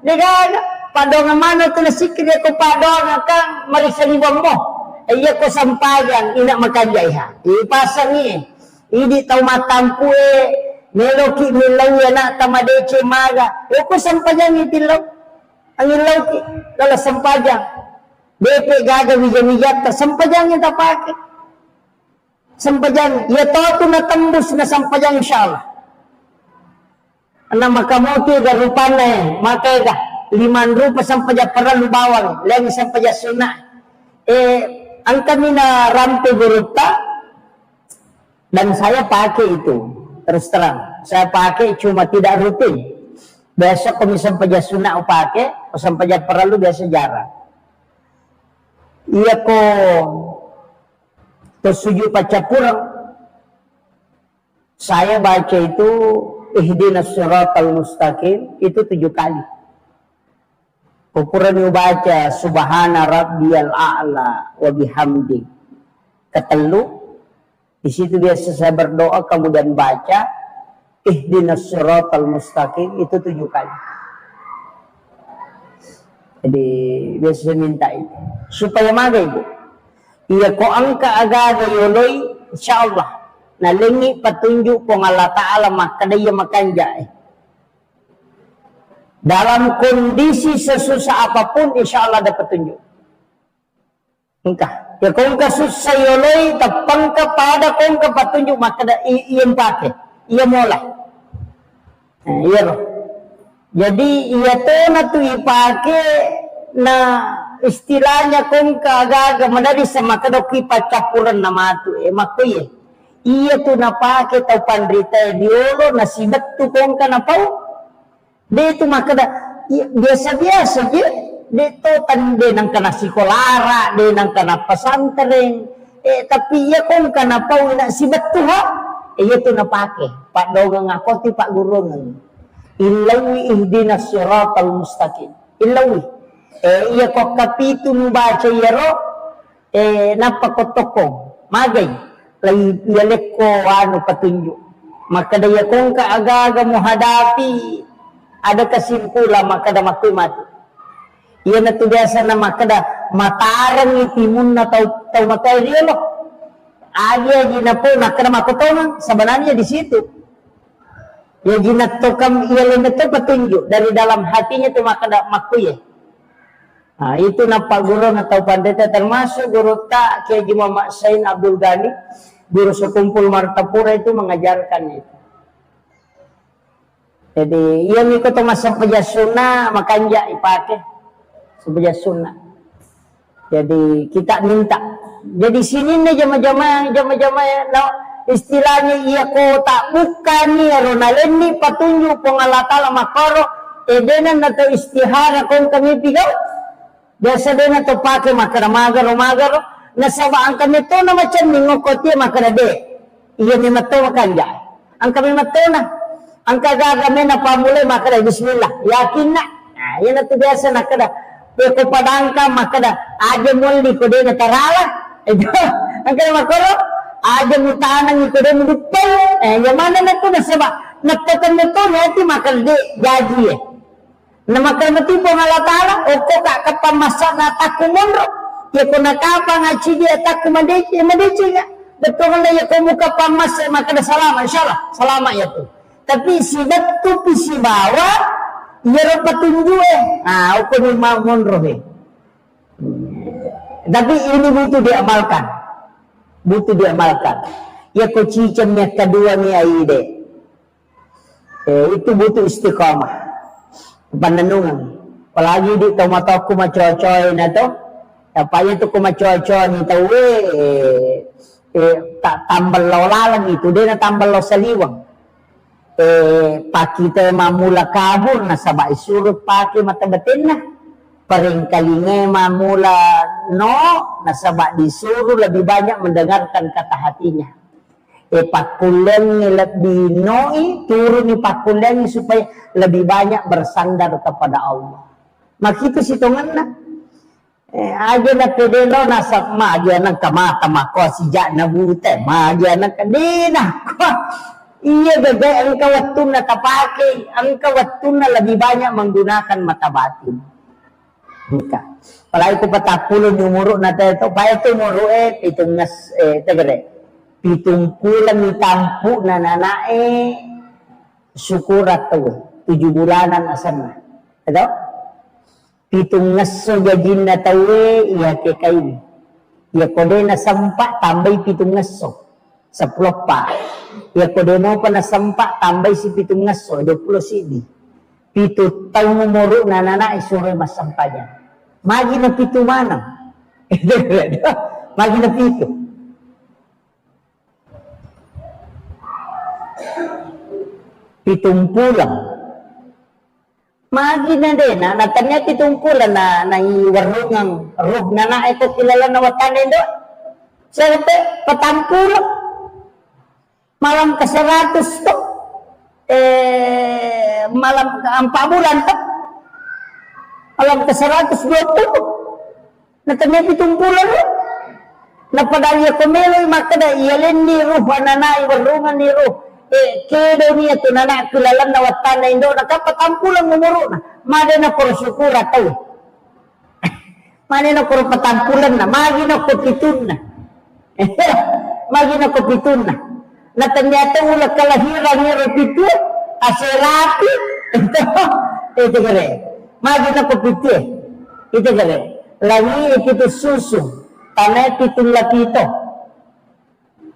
Nagana, padong mana tu nasikir ko padong kang marisalibang mo. Iya ko sampayan ina makajaiha. Ipasang ni. Idi tau matampu meloki milaw na tamadece maga. Ko sampayan itilaw. Ang ilaw ki kala sampayan. Bepe gaga wijan-wijat sampayan ita pake. Sampayan ya to na tembus na sampayan insyaallah. Ana makamuti ga rupane maka ga 5 rupa sampaja perlu bawang lagi sampaja sunnah ang kami na rampe guruta dan saya pakai itu terus terang saya pakai cuma tidak rutin biasa kami sampaja sunnah pakai sampaja perlu biasa jarang iya ko tersuju pacapurang saya baca itu ihdinas siratal mustaqim itu 7 kali. Ukuran baca subhana rabbiyal a'la wa bihamdi. Ketelu di situ biasa saya berdoa kemudian baca ihdinas siratal mustaqim itu 7 kali. Jadi biasa minta itu supaya maga ibu. Iya ko angka agaga yoloy insyaallah nalingi petunjuk kong Allah Ta'ala makadaya makanja dalam kondisi sesusah apapun insya Allah ada petunjuk engkau ya kong kasusah yoloi tapang kepada kong ke petunjuk makada iya pakai iya mulai iya loh jadi iya tona tu ipake na istilahnya kong kagaga menadi sama kadoki pacapuran nama tu makuye iya tu napake tau pandrita diolo nasibat tu kong ka napau dia tu makada biasa-biasa je dia tu tande nang kana sikolara dia nang kana pesantren tapi ya kung kanapaw na si Batuha, ito na pake. Pak dogang ako ti Pak Gurungan. Ilawi ihdina siratal mustaqim. Ilawi. Iya ko kapito mo baca yaro, napakotokong. Magay. Lay yalik ko patunjuk. Maka daya kung kaaga mo hadapi, ada kesimpulan maka da makoy mati. Iya na to biasa na makada matarang itimun na tau matay riyo lo. Agya gina po nakada makotongan sebenarnya di situ. Ya gina to kam iya na to petunjuk dari dalam hatinya to makada makoy. Nah, itu na paguro na tau pandeta termasuk guru tak Kiai Muhammad Sain Abdul Ghani, guru sekumpul Martapura itu mengajarkan itu. Jadi iya ikut masa pejasuna makanya ipake sebagai sunnah. Jadi kita minta. Jadi sini nih jama-jama no, istilahnya iya kota bukan nih ronalen nih petunjuk pengalatala makaro edenan atau istihara kong kami pigau. Biasa dena to pake makara magaro nasabaan kami to na macam ningokoti makara de. Iya ni mato makanja. Ang kami mato na. Ang kagagami na pamulay makara bismillah. Yakin na. Nah, yan na to biasa nakada. Ko padangka makada aja muli ko de natarala. Ito. Ang kaya makoro aja mutanang ko de mudupay. Yamana na to nasaba. Nagtakan na to nati makara de gaji na makarmati po ngalatala o ko kakapamasa na takumonro ya ko nakapa nga chidi ataku madeci nga betul na ya ko muka pamasa makada salama insyaallah salama ya to tapi si betu pisi bawa ya ro petunjuk o ko ni monro tapi ini butuh diamalkan ya ko cicamnya kedua ni aide itu butuh istiqamah pandanungan apalagi di tomato ko macocoy na to apanya to ko macocoy ni to tambal lalang itu dia na tambal lo saliwang pakita mamula kabur na sabay surut paki matabatin na paring kalinge mamula no na sabay disuru lebih banyak mendengarkan kata hatinya pakulen lebih noi turun di pakulen supaya lebih banyak bersandar kepada Allah. Makitu situngan na aja na pedelo nasab ma aja na kamata mako sijak na bute ma aja na kadina iya gagay ang kawatun na tapake ang kawatun na lebih banyak menggunakan mata batin. Maka palagi ko patapulon yung muro na tayo pa ito muro itong nas tagare pitungkulan ni tampu na nanae syukurat to 7 bulanan asan na ito pitung ngaso gajin na tawe iya kekay iya kode na sampa tambay pitong ngaso 10 pa iya kode mo pa na sampa tambay si pitong ngaso 20 sidi pitu taw mumuro na nanae sure mas sampa niya magi na pitu manang magi na pitu pitungkulan magi na din na tanya pitungkulan na iwarungang ruh na ito kilala na watanin doon serte patampulang malam ke 100 to malam ang pabulan to malam ke 120 na tanya pitungkulan na padalya kumeloy makada iyalin ni ruh na iwarungan ni ruh kedo niya to na kilala na watan na indo nakapatampulang umuro na mada na ko syukura tayo mada na ko patampulan na magi na ko pitun na magi na ko pitun na natanyata ulah kalahiran ni repitu aserapi itu kare magi na ko pitu itu kare lagi itu susu tanah pitun lapito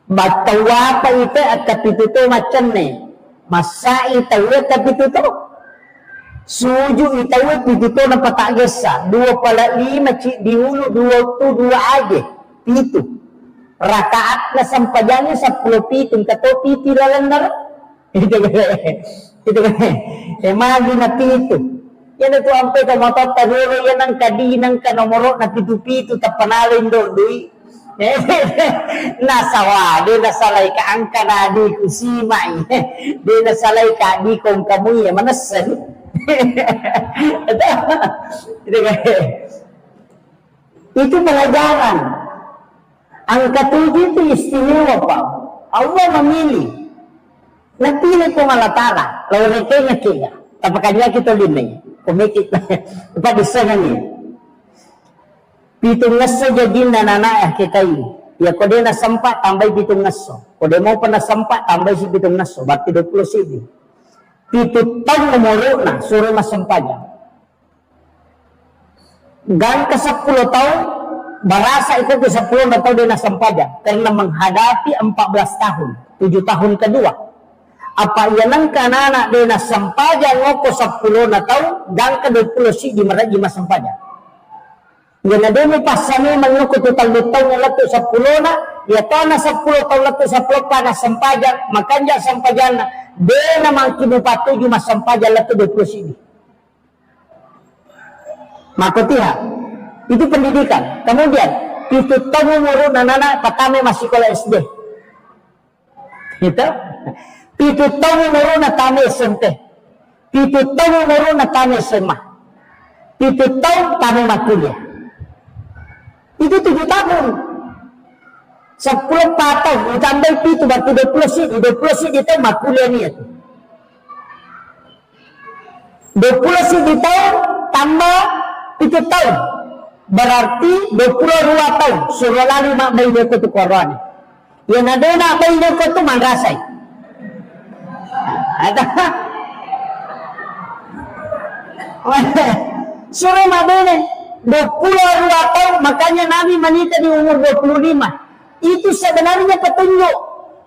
batawa pa ito at kapituto macam ni masa itawa kapituto suju itawa pituto na patagasa 2 diulo 2 aja pitu rakaat na sampajannya 10 pitong kato piti lalandar itu magi na pitu yan ito ang pita motot taruro yan ang kadinang kanomoro na pitu-pitu tapanalin doon Nasawa, dia nasalay ka ang kanadi ko simay. Dia nasalay ka di kong kamuya manasan. Itu pelajaran. Ang ketujuh itu istimewa Pak. Allah memilih. Napili ko nga latara. Lawan ito nga kaya. Tapakanya kita linay. Kumikit na. Ipadisa na niya. Pitong ngaso jadin na nanayah kita ini. Ya kode na sampa tambay pitong ngaso. Kode mo pa na sampa tambay si pitong ngaso. Bakti 20 sibi. Pitong tang umuro na. Suruh masampanya. Gan ke 10 tahun. Barasa itu ke 10 na tahun dia nasampanya. Karena menghadapi 14 tahun. 7 tahun kedua. Apa ia nang kanana dia nasampanya ngoko 10 na tahun. Dan ke 20 sibi maraji masampanya. Yan na din pasani mangko total tahun na lato sa pulo na ya to na sa pulo taw lato sa pulo pa na sampajan makanya sampajan na de na mang kinupatuju masampajan lato 20 sini. Makotiha itu pendidikan. Kemudian itu tahun umur nana patame masih sekolah SD. Gitu. Itu tahun umur na tame SMP. Itu tahun umur na tame SMA. Itu tahun tame makuliah. Itu 7 tahun 10 patah ditambah itu berarti 20 sih itu makuliah niat 20 sih tahun tambah 7 tahun berarti 22 tahun suruh lari mak bayi dia ke Quran yang ada nak bayi dia ke tu mandrasai ada suruh mak bayi 22 tahun, makanya Nabi menikah di umur 25. Itu sebenarnya petunjuk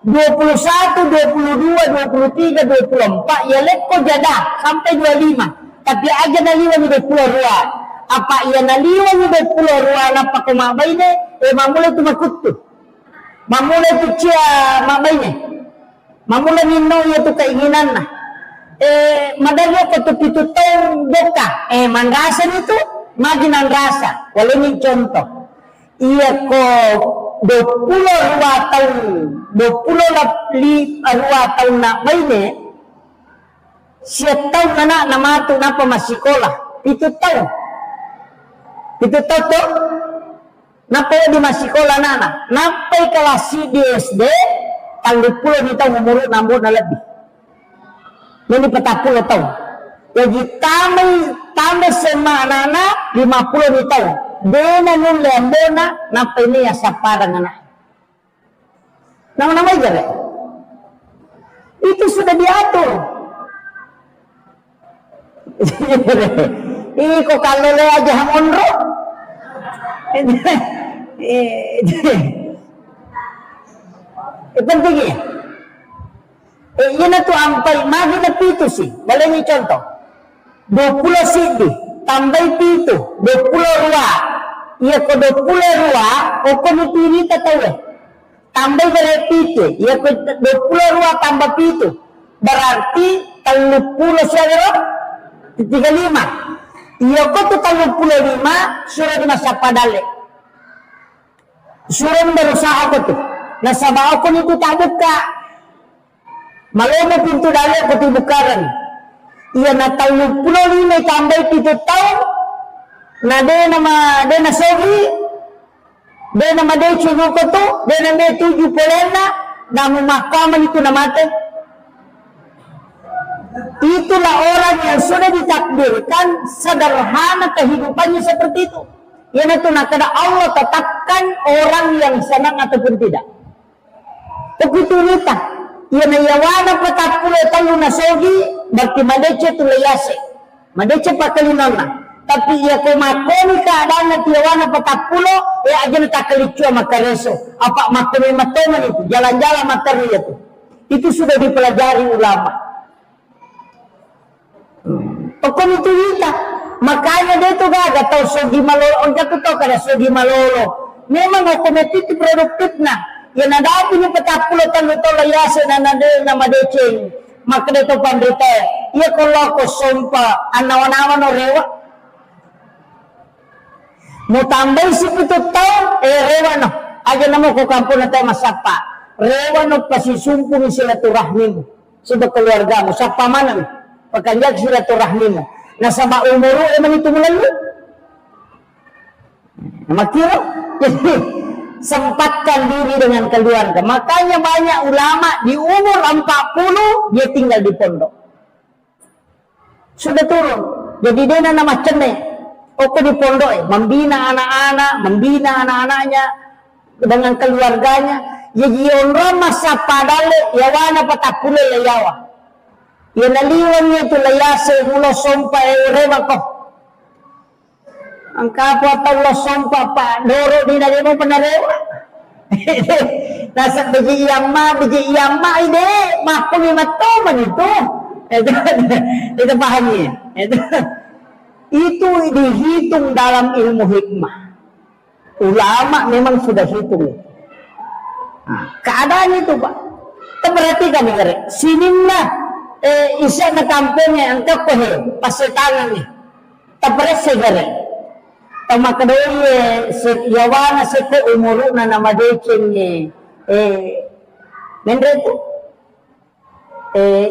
21, 22, 23, 24 ya lekko jadah sampai 25. Tapi aja naliwan di 22. Apa ia naliwan di 22 napa kumabaine mamula tu makutu. Mamula tu cia mabaine. Mamula minno ya tu keinginan nah. Madalyo ko tu pitu tahun doka. Mangasan itu Maginan rasa, kalau ini contoh, iya ko 22 tahun, 22 tahun nak bayi siap tahun anak nama tu napa masih sekolah, itu tahun tu, napa di masih sekolah anak, napa kelas di SD, tahun 20 di tahun umur 6 lebih, ini 40 tahun. Jadi tambah sama anak 50 di tahun. Dena nun lembona napa ini ya saparang anak. Nama-nama aja itu sudah diatur. Ini kok kalau le aja onro. Pentingnya. Ini tuh ampai magi na pitu sih. Boleh ni contoh. 20 sidi tambah itu 22 iya ko 22 oko nutini tatawe tambah berarti itu iya ko 22 tambah itu berarti 30 siapa 35 iya ko tu 35 surah di masa padale surah berusaha ko tu nasabah ko itu tak buka malam pintu dale ko dibukaran. Iya na tahun 25 tambah 7 tahun na de na sogi de nama de chugo ko to de na me 7 polena na mahkamah itu namate itulah orang yang sudah ditakdirkan sederhana kehidupannya seperti itu yang itu nak kada Allah tetapkan orang yang senang ataupun tidak begitu nita yana yawana patappulo tahun na sogi berarti madece tu layase madece pakalinona tapi ia ko makoni keadaan na yawana patappulo aja na takalicu makareso apa makoni matoman itu jalan-jalan materi itu sudah dipelajari ulama pokok itu kita makanya dia tu gak tahu sogi malolo onja tu tahu kada sogi malolo memang otomatis produktif nah ya nada punya 40 tahun itu layase na nama deceng maka itu pandrita ya kalau ko sompa anawan-awan no rewa mau tambah si itu tahun rewa no aja namo ko kampung na tayo masapa. Rewan o pasisumpong silaturahmi mo. Sa keluarga mo. Sa pamanan. Pagkanjag silaturahmi mo. Nasa maumuro, man ito mula yun. Makiro. Jadi, sempatkan diri dengan keluarga. Makanya banyak ulama di umur 40, dia tinggal di pondok. Sudah turun. Jadi dia nama cenek. Oke di pondok, membina anak-anak, membina anak-anaknya dengan keluarganya. Jadi orang masa padale yawana patapule layawa. Ya naliwan niya ito layase mulo sompa rema ko. Ang kapwa tawlo sompa pa doro di na mo panarewa. Nasa biji iyama ide makumi matoman itu. Itu pahamnya. Itu dihitung dalam ilmu hikmah. Ulama memang sudah hitung. Nah, keadaan itu Pak. Kita perhatikan nih, sinimna isa na kampungnya ang kapohe pasetangan nih. Tapres segere. Tama kadoy yawana se ko umuru na namadeceng mendreto.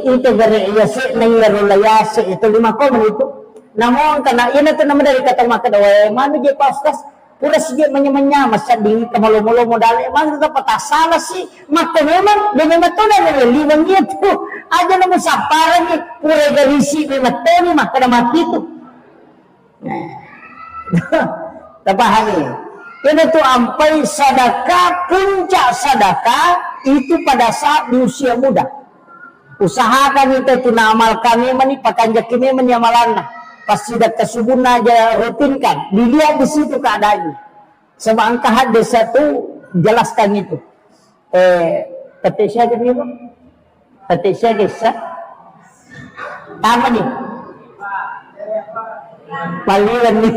Itu gare yase nangyaro layase itu 5 itu. Namun karena ini tuh nama dari kata maka dawe mana je pastas pura sige manya-manya masa dingin kamalulo modal emang itu salah sih maka memang tuh dari liwang itu aja nama saparan nih pura garisi memang tuh maka nama itu tapahani ini tuh ampai sedekah puncak sedekah itu pada saat di usia muda usahakan itu tunamalkan memang nih pakanjak ini menyamalanna pas sudah kesubun aja rutinkan dilihat di situ keadaannya semangka desa itu jelaskan itu ketik saya gitu ketik saya desa apa nih maliwan nih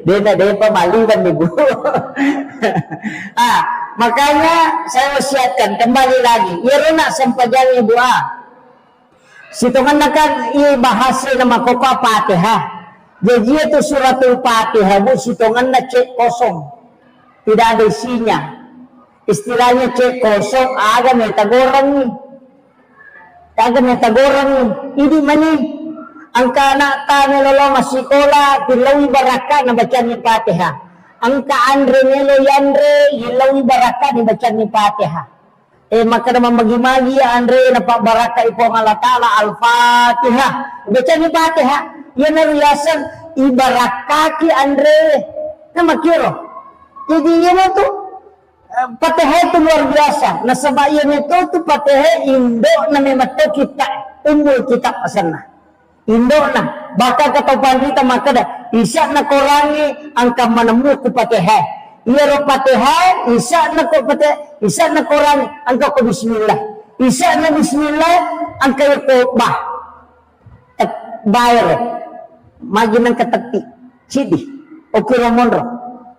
dia maliwan nih Bu. Makanya saya wasiatkan kembali lagi ya nak sempajang Ibu situngan kan bahasa nama koko Fatihah. Jadi itu suratul Fatihah Bu situngan cek kosong. Tidak ada isinya. Istilahnya cek kosong agak metagorang nih. Agak metagorang nih. Ini mana angka anak tanya lolo masikola hilawi baraka na baca ni Fatihah. Angka andre nelo yandre hilawi baraka ni baca ni Fatihah. Maka naman magi-magi Andre na pabaraka ipo ng Allah Ta'ala Al-Fatihah. Baca ni Fatihah. Yan na riyasan ibarakaki Andre na makiro. Jadi yan ito Fatihah itu luar biasa. Nasabayan ito tu Fatihah Indo na may mato kita umbul kita pasana. Indo na baka katapan kita maka da isa na korangi ang kamanamu ku Fatihah. Iya Fatihah, isa na ko Fatihah, isa na Quran, angka ko bismillah. Isa na bismillah, angka ko bayar. Magi nang katakti, sidi, o kiramonro.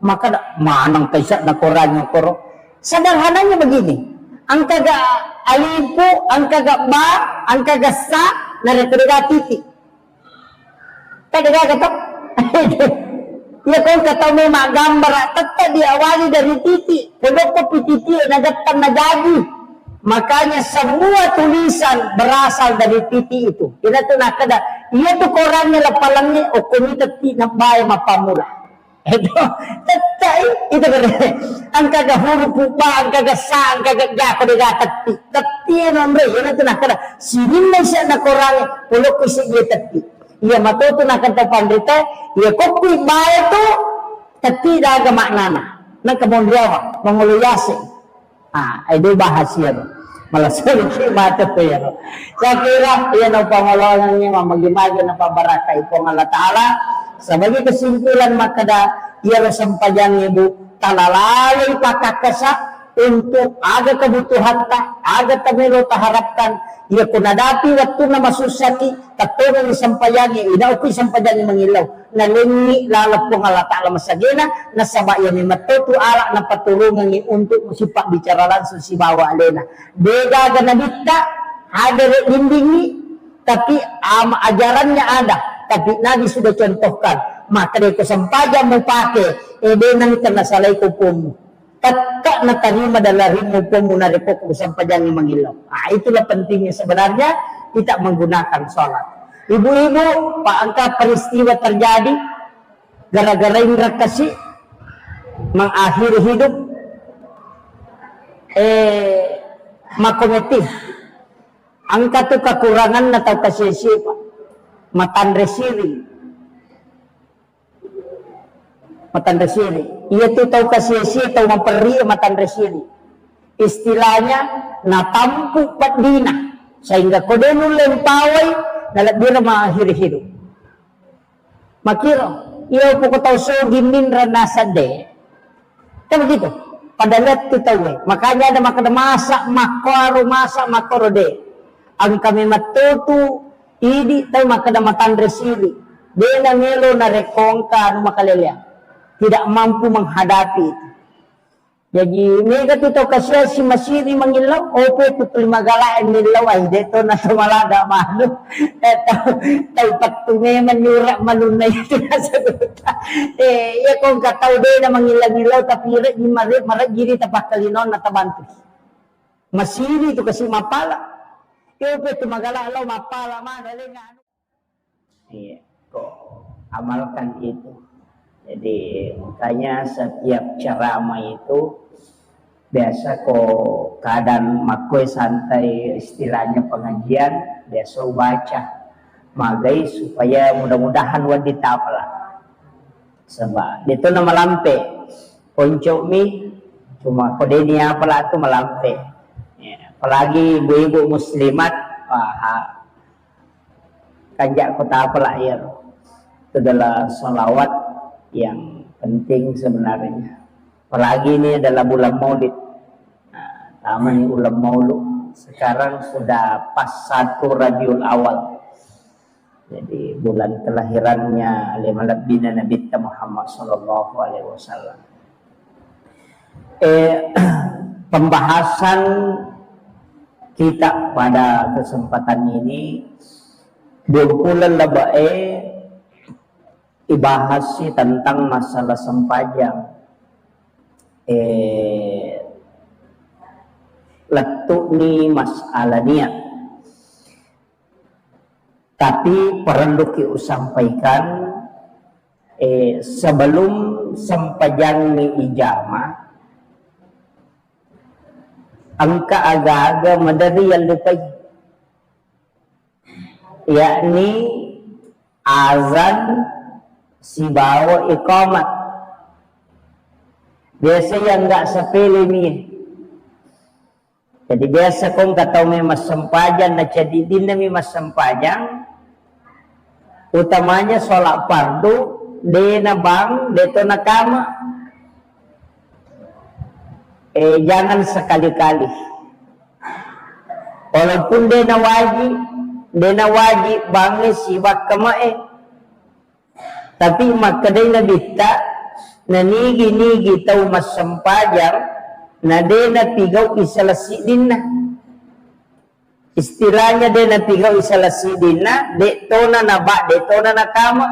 Maka manang kaisa na Quran yung koro. Sederhananya begini, ang kaga alipo, ang kaga ba, ang kaga sa, narekrega titi. Kaya katok. Ya kung kataw may magambar tetap diawali dari titik pondok titi nagatan na jadi makanya semua tulisan berasal dari titik itu ina to nakada iya to korannya lapalangnya o kumitati na bay mapamula itu tetap itu kan ang kaga huruf ba ang kaga sa ang kaga ga tati nombre ina to nakada sinin na siya na korannya pondok ko siya tati ia matutunakan ta pandita ia kopi bae tu tidak ada maknana na kemondrawa manguluyase itu bahasa malah sering mata to ya saya kira ia na pangolonan niya mamagi-magi na pabaraka ipong Allah Ta'ala sebagai kesimpulan makada ia sampajang Ibu talalay pakakasa untuk ada kebutuhan tak ada tamelo taharapkan ia kunadapi waktu na masusaki katulong isampayangi inaupi isampayangi mangilaw nalingi lalapong Allah Ta'ala masagina nasabayan ni matutu ala na patulungan ni untuk musipak bicara langsung si bawa alena bega ganadita ada dindingi tapi ajarannya ada tapi Nabi sudah contohkan maka dari kesempajan mau pakai edenang kena salay kupung ka na tanima dalarin mo po muna repok usang pajang mangilaw. Itulah pentingnya sebenarnya kita menggunakan sholat. Ibu-ibu, paangka peristiwa terjadi gara-gara ingrat kasih mengakhiri hidup makomotif angka tu kekurangan atau kasih matandre siri ia tu tahu kasih tahu memperi matandre siri istilahnya natampu padina sehingga kodenu lempawai dalam dira mengakhiri hidup makiro ia pokok tahu so gimin ranasade kan begitu pada lihat tu tahu makanya ada masak makorode ang kami matutu idi tahu makada matandre siri dia na ngelo na rekongka makalelya tidak mampu menghadapi itu. Jadi mereka tu tahu kasih si masiri mengilau opo tu magala nilaw ay dito na tumalada malu tahu patume menyurak malunay itu nasagot ya kung kataw din na mangilaw tapi di marat giri tapak kalinon na tabantu masiri tu kasi mapala opo tu magala alaw mapala man nga iya kok amalkan itu. Jadi makanya setiap ceramah itu biasa kok keadaan makoi santai istilahnya pengajian biasa baca magai supaya mudah-mudahan wanita apalah sebab itu nama lampe poncok mi cuma kode ini apalah itu melampe ya, apalagi ibu-ibu muslimat kanjak kota apalah ya itu adalah sholawat yang penting sebenarnya. Apalagi ini adalah bulan Maulid. Taman ulam Maulud. Sekarang sudah pas 1 Rabiul Awal. Jadi bulan kelahirannya Nabi Muhammad sallallahu alaihi wasallam. Pembahasan kita pada kesempatan ini bulan labae ibahas tentang masalah sempajang letuk ni masalah niat tapi perlu kita sampaikan sebelum sempajang ni ijamah angka agak-agak madari yang lupai yakni azan si bawa iqamat biasa yang enggak sepele ni jadi biasa kong katau mas sempajang na jadi din na mas sempajang utamanya sholat fardu de na bang deto na kama jangan sekali-kali walaupun de na wajib bangis siwak kamae tapi makadai na bita na nigi tahu mas sempajang na de na pigaw isalasi din na istilahnya de na pigaw isalasi din na de to na naba de to na nakama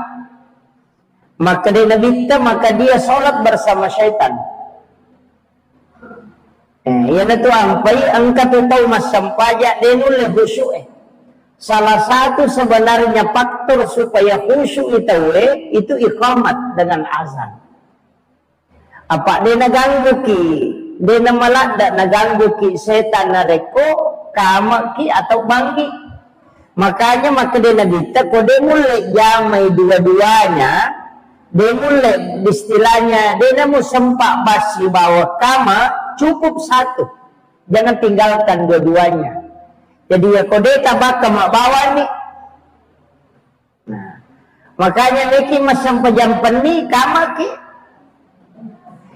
makadai na bita maka dia sholat bersama syaitan yan na to ang katutaw mas sempajang de nula khusyuk salah satu sebenarnya faktor supaya khusyuk itu iqamat dengan azan. Apa dia naganggu ki, dia namalada naganggu ki setan nareko, kama ki atau bangki. Makanya maka dia nabita ko dia mulai jamai dua-duanya, dia mulai istilahnya dia namu sempak basi bawa kama cukup satu, jangan tinggalkan dua-duanya. Jadi ya kode tabak kemak bawah nih. Nah, makanya niki masam pejampan nih kamaki.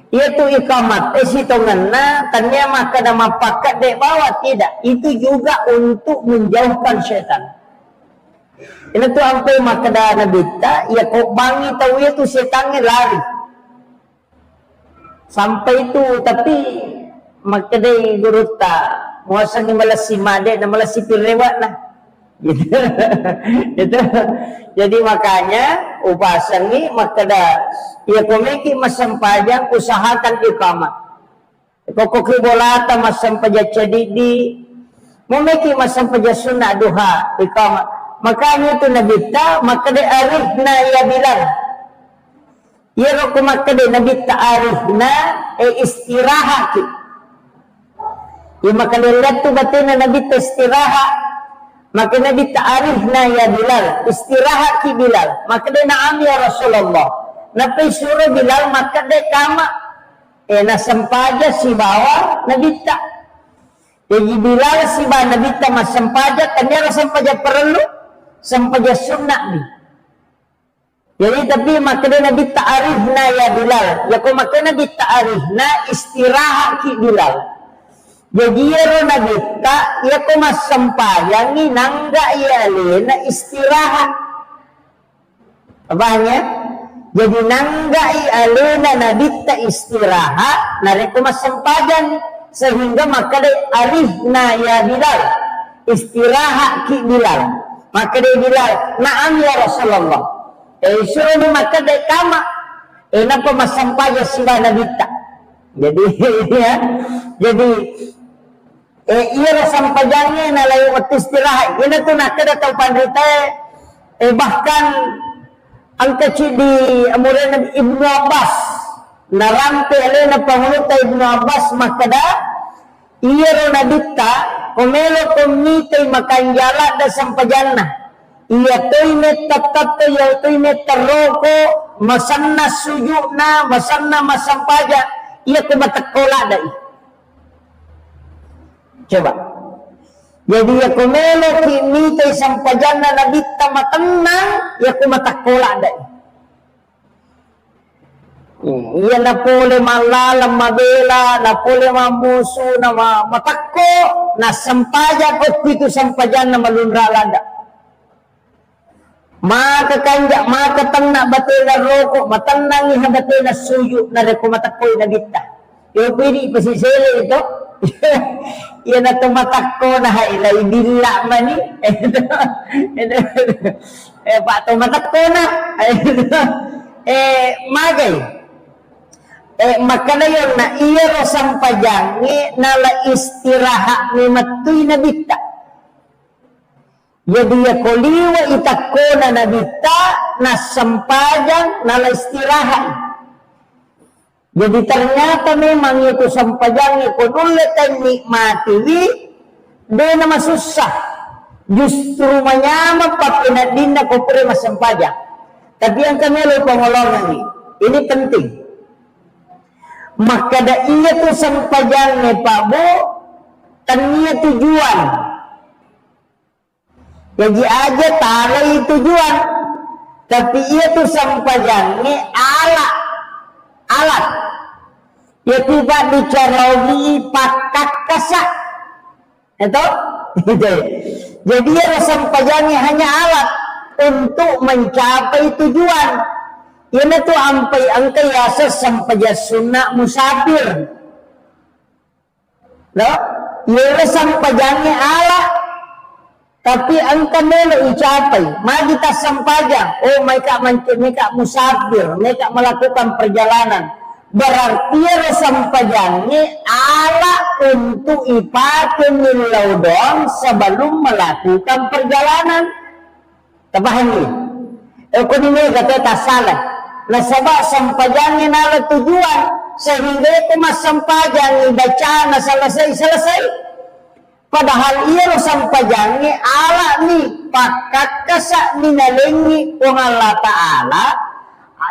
Itu iqamat. Sitonganna tanya maka nama pakat dek bawah tidak. Itu juga untuk menjauhkan syaitan. Ini tuh sampai maka dah nabita ya kok bangi tahu ya tuh setannya lari. Sampai itu tapi maka deh guru tak muasang malas si made na malas si pirewat lah gitu. Itu jadi makanya upasan ni makada ya komeki masam pajang usahakan iqamat Pokok bolata masam paja cadidi, memeki masam paja sunnah duha iqamah. Makanya itu Nabi ta maka de arifna ya Bilal. Ya roku maka de Nabi ta arifna istirahat. Ya maka de lihat tu batina Nabi ta istirahat. Maka Nabi ta arifna ya Bilal, istirahat ki Bilal. Maka de na'am ya Rasulullah. Napi suruh Bilal maka de kama nasampaja si bawa Nabi ta. Jadi Bilal si bawa Nabi ta masampaja kanya sampaja perlu sampaja sunnah ni. Jadi tapi maka Nabi ta'arifna ya Bilal. Ya ko maka Nabi ta'arifna istirahat ki Bilal. Jadi ya Nabi ta ya ko masampaja ni nangga ya lena istirahat. Apanya? Jadi nanggai alena Nabi ta istirahat nareko masampajan sehingga maka de arifna ya Bilal istirahat ki Bilal. Maka de Bilal na'am ya Rasulullah. Suruh maka de kama napa masampaja siwa Nabi ta. Jadi ya jadi iya sampajangnya nalay waktu istirahat. Ina tu nak kada tau pandita bahkan ang kecil di amuran Ibnu Abbas narampe alena pangunuta Ibnu Abbas makada iya ro nabita komelo komite makanjala da sampajanna iya toine tatat ya toine taroko masanna sujudna masanna masampaja iya kumatakola dai coba. Jadi ya kumelo kimite sampajana nabita matenang ya kumatakola dai. Iya na pole malalam mabela na pole mamusu na matakko na sampaja ko itu sampajan na malunralada. Maka kanja maka tangna batena roko matenang iha batena suyu na rekumatakoy nabita. Yo pwede pasisele ito. Ia na tumatakko na ilay dila man ni pak tumatakko na magay maka na yun na iya ro sampajangi nala istirahat ni matuy na bita jadi ya koliwa itakko na nabita na sampajang nala istirahat. Jadi ternyata memang itu sampajang ikut uletan nikmati dia nama susah justru menyamap pakinat dinda kopre mas sampajang. Tapi yang kami lupa ngolongan ini penting. Maka da iya tu sampajang Pak Bu tanya tujuan. Jadi aja tarai tujuan. Tapi iya tu sampajangnya alat ya tidak dicarawi pakat kasak itu jadi ya sampajangnya hanya alat untuk mencapai tujuan ini tuh ampai angka yasa sampaja sunnah musafir loh ya sampajangnya alat tapi angka melo icapai mari kita sampajang mereka musafir mereka melakukan perjalanan berarti ya sampajangnya ala untuk ipakai milaudon sebelum melakukan perjalanan tabahan ni ini kata tak salah nah sebab sampajangnya nala tujuan sehingga itu mas sampajang baca na selesai padahal ia sampajangnya ala ni pakat kasak minalengi kung Allah Ta'ala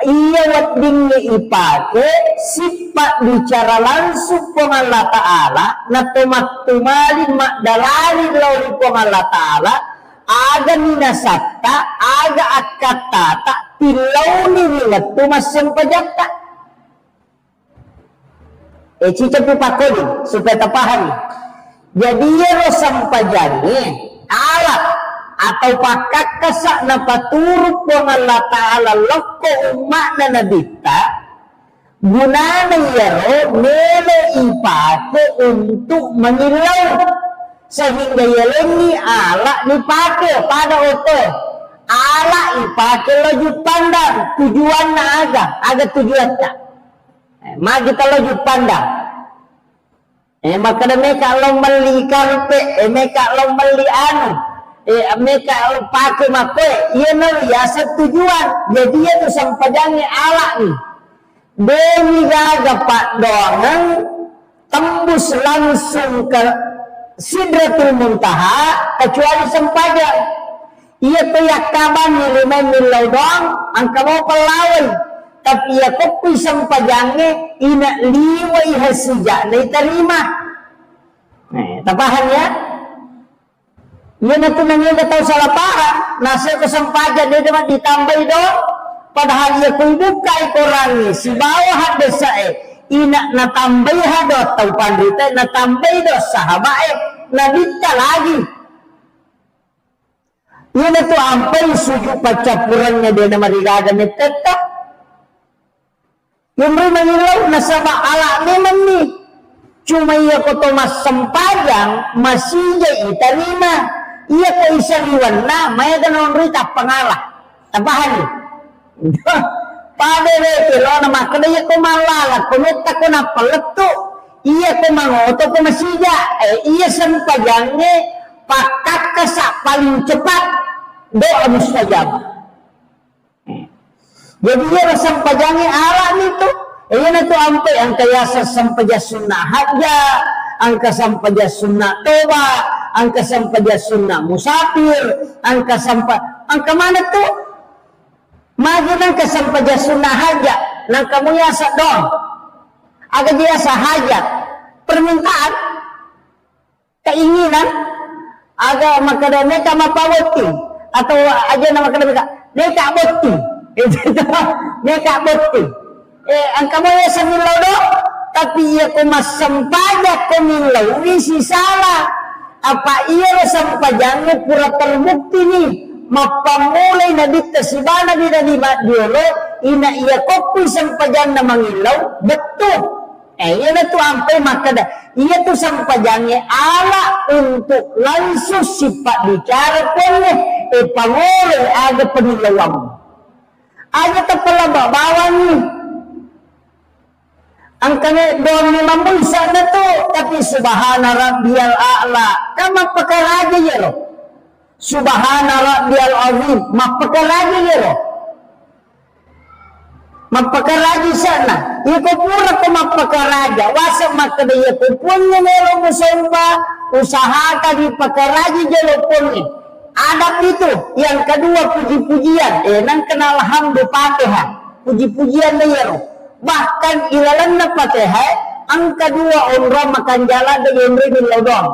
iya wadingnya ipake sifat bicara langsung kung Allah Ta'ala na tumat-tumalin makdalari lauri kung Allah Ta'ala aga minasata aga akatata tilaw ni nilat tumas sampajata cica pipakodi supaya tapahani. Jadi ya sampajangnya alat atau pakat kasak na paturuk kung Allah Ta'ala loko umat na nabita gunana yaro melo ipake untuk mengilau sehingga yalengi ala dipake pada oto ala ipake laju pandang tujuan na aga tujuan tak mari kita laju pandang Maka mereka lo meli karpe, mereka lo meli anu, mereka lo pakai makoi, iya no biasa tujuan. Jadi itu sampajangnya ala nih. Demi gaga pak doangan tembus langsung ke Sidratul Muntaha kecuali sampajang. Iya tuh ya kaban nih 5 milau doang, angka mau pelawai. Tapi ya kopi sampajangnya ina liwai hasija na terima. Tapahan ya? Iya na tuh nangya tahu salah paham. Nasa ko sampajang dia dapat ditambah dong. Padahal ya kung buka ikorangi si bawah ada sae ina natambay hado tahu pandita natambay do sahabae nabita lagi. Iya na tuh ampai suju pacapurannya dia na marigaga ni tetap. Yung rinangilaw na sama ala memang nih. Cuma iya ko to mas sampajang masih itarima. Iya ko isaliwan na maya ganon rita pangalah. Tabahan nih. Pada rete lo na makana iya ko malala. Kumita ko na paleto. Iya ko mangoto ko masija. Iya sampajangnya pakakasa paling cepat. Doa mustajabah. Jadi dia sampajangnya ala itu. Iyan itu ampai angka yasa sampaja sunnah haja, angka sampaja sunnah toba, angka sampaja sunnah musafir, angka mana tuh? Maju angka sampaja sunnah haja, nang kamu yasa dong. Agak dia hajat, permintaan, keinginan, agak makanya mereka mapawati atau aja nama mereka boti. Mereka bukti. Angka mo ya sa milaw do, tapi iya ko masampaja ko milaw, isi salah. Apa iya sampajangnya pura terbukti nih, mapamulay na dito si bana di diolo, ina iya ko sampajang na mangilaw, betul. Iya na to ampe makada. Iya to sampajangnya ala untuk langsung sifat bicara pun pangulay aga penilawang. Aja kepala bawa nih. Angkanya doang memang sana tuh. Tapi subhana rabbiyal a'la. Kan mapakal aja ya loh. Subhana rabbiyal azim. Mapakal aja ya loh. Mapakal aja sana. Ya kupura ko mapakal aja. Wasa makada ya kupunya nelo musomba. Usahakan dipakal aja jalo punya. Adab itu, yang kedua puji-pujian, nang kenal hamdu Fatihah, puji-pujian dia bahkan ilalan na Fatihah, ang kedua umrah makan jalan dengan rinil lodong.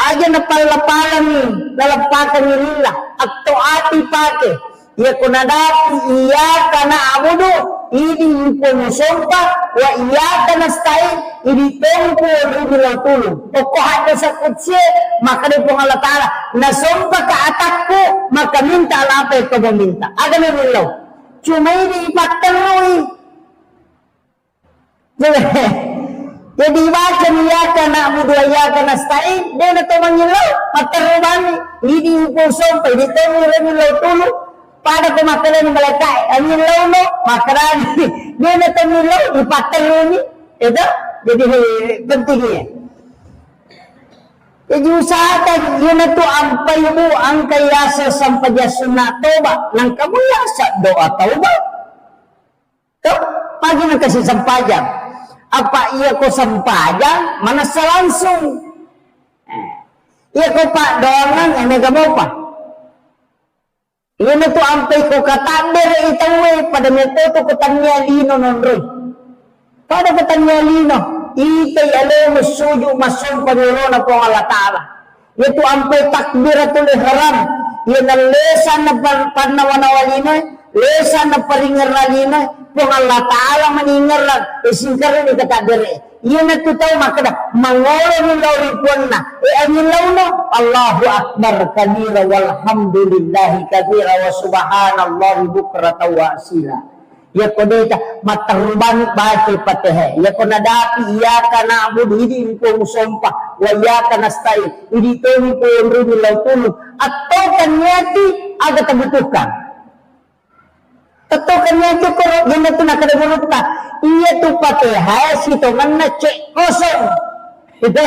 Aja napal-lapalan ni, nalapakan ni lillah, atau ati pake, ya kunadapi iya kana abudu, ini pun sumpah, wa iya kana stay, ini tempo rinil tulung. Pokok ada sakutsi, maka dia pun Allah Ta'ala nasumpah ke atakku maka minta apa yang kau meminta ada memang cuma ini ipatterui jadi baca ya kana abudu ya kana stain dia na to mangilaw paterubani ini upo sumpah ini tempo rinil tulung pada kumakalan malakay angilaw no makarani dia na to mangilaw ipatterui itu jadi pentingnya. Jadi usahakan yun na to ampai mo ang kayasa sampaja sunnah toba nang kamu yasa doa toba. To pagi nang kasi sampajang. Apa iya ko sampajang manasa langsung. Iya ko pa doangan ene kamu pa. Yun na to ampai ko katander itawe pada meto ko tanya lino nonroy. Pada katanya lino. Itay alam suju masum panirona po Allah Ta'ala. Ito ampai takbiratul ihram. Yan ang lesan na panawanawalina, lesan na paringaralina, po Allah Ta'ala maningaran, isingkaran ni katadere. Yan ang tutaw makada, mangolo ni lauripuan na. Anilaw no, Allahu Akbar kabira walhamdulillahi kabira wa subhanallahi bukrata wa asila. Ya kodeta matarban baca Fatihah ya konadapi iyaka na'budu ini ko musompa wa iyaka nasta'in ini to ni ko rinil tulung atau kanyati aga tabutukan atau kanyati ko ganito na kada burutta iya to Fatihah sito man na cek kosong Itu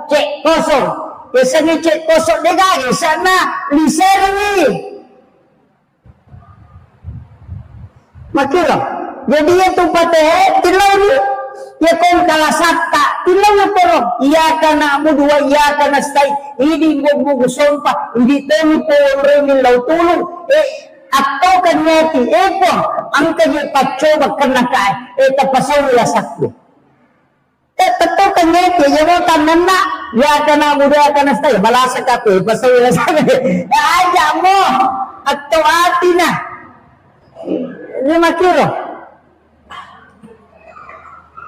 cek kosong. Biasanya cek kosong dia gaya sana liser ni. Makanya, jadi itu patah tilau ni. Ya kau kalah sakta tilau na pero. Iya kana abudu wa iya kana stay. Hindi mo sumpah. Hindi tayo po rin law tulong. Atau kanyati ito ang kanyang pacoba kanakay. Tapasaw nila sakto. Tetap kanyati yung tanan na. Iya kana abudu iya kana stay. Balasa ka po. Pasaw nila sakto. Aja mo. Atau ati na. 5 kilo.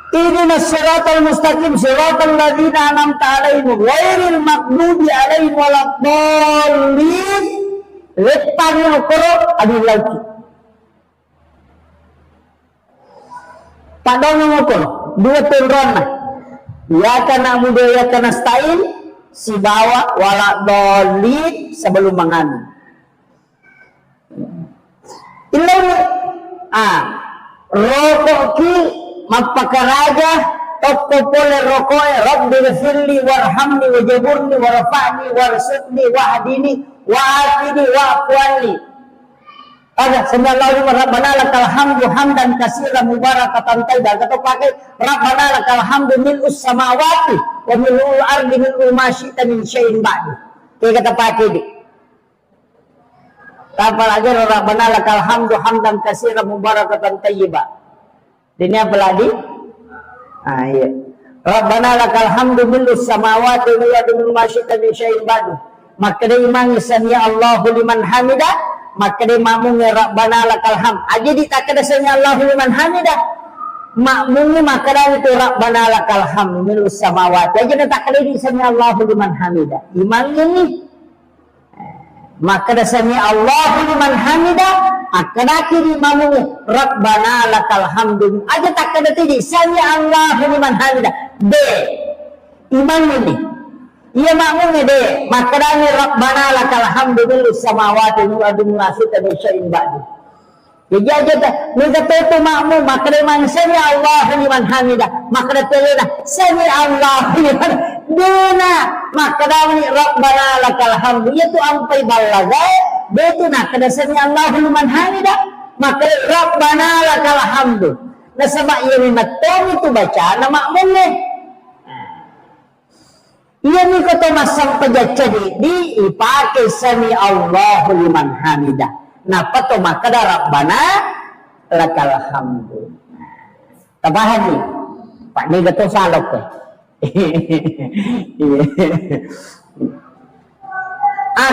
Ihdina siratal mustaqim siratal ladzina an'amta 'alaihim ghairil maghdubi 'alaihim waladdallin. Lepan mo koro adu lagi. Padang mo koro dua turun na. Ya kana abudu ya kana nasta'in si bawa waladdallin sebelum mengamin. Ilaw rokok ki mapakaraja tokko pole rokoe rabbi ghfirli warhamni wajaburni warfa'ni warzuqni wahdini wa'afini wa'afwani. Ada sallallahu rabbana lakal hamdu hamdan katsiran mubarakatan tayyiban. Kata pakai rabbana lakal hamdu mil'us samawati wa mil'ul ardi mil'u ma syi'ta min syai'in ba'du. Kayak kata pakai di. Apalagi rabbana lakal hamdu hamdan katsiran mubarakatan tayyiban. Ini apa lagi? Iya. Rabbana lakal hamdu mil'us samawati wal ardi mimma syi'ta min syai'in ba'du. Maka dia imam sami Allahu liman hamidah, maka dia makmum Rabbana lakal hamd. Aja ditakada sami Allahu liman hamidah. Makmumnya maka dia itu Rabbana lakal hamd mil'us samawati. Aja ditakada di sami Allahu liman hamidah. Imam ini maka dia sami Allahu liman hamidah. Akada kiri mamu Rabbana lakal hamdu. Aja tak ada tadi sami Allahu liman hamidah. D. Imam ini. Ia makmumnya D. Maka dia Rabbana lakal hamdu mil'us samawati wal ardi mimma syi'ta min syai'in ba'du. Jadi aja tak minta itu makmum maka dia mang sami Allahu liman hamidah. Maka dia telah sami Allahu liman dina. Maka dia Rabbana lakal hamdu. Itu ampai balagai. Betul nak kada sami Allahu liman hamidah maka Rabbana lakal hamdu. Nah sama ia mimatong itu baca nama makmumnya. Ia ni kata masam pajaca di ipakai sami Allahu liman hamidah. Napa to maka Rabbana lakal hamdu. Tabahan ni. Pak ni betul salok ke.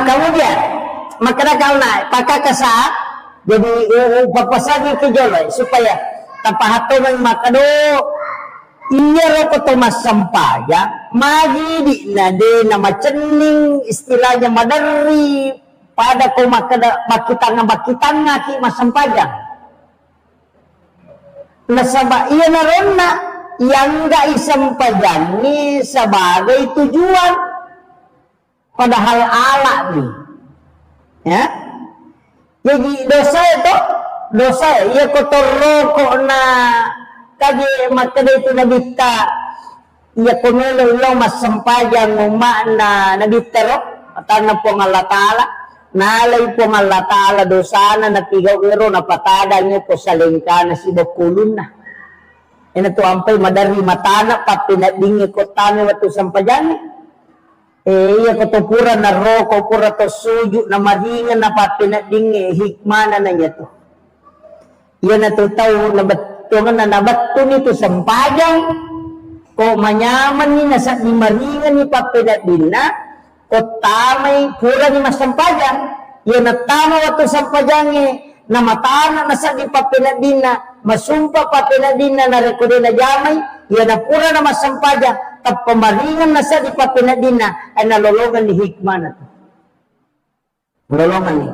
Kemudian maka kau naik pakai kesat jadi papasagi ke jalan supaya tanpa hatu ng makado iya roko to masampa ya magi di nade na macening istilahnya madari pada ko makada bakitang ki masampajang nasaba iya na ron na yang ga isampajang ni sebagai tujuan padahal ala nih. Ya, jadi dosa ia kotor rokok na kagi makada itu nabita ia kumelo lo mas sampajang na nabita ro atau na pong Allah Ta'ala nalay pong Allah Ta'ala dosa na napigaw iro na patada nyo po sa lingka na si Bakulun na ina to ampay madari matana pa pinadingi ko tami watu sampajang iya ketupuran na roko pura to suju na maringan na papinading hikmana na niya to. Iya na to tao na batungan na nabato nito sampajang ko manyaman ni nasa ni maringan ni papinadin na ko tamay pura ni masampajang iya na tama wato sampajang na matana na sa ni papinadin na masumpa papinadin na narekodin na jamay iya na pura na masampajang at pamaringan na sa ipapinadin na ay nalolongan ni hikmah na to. Nalolongan ni.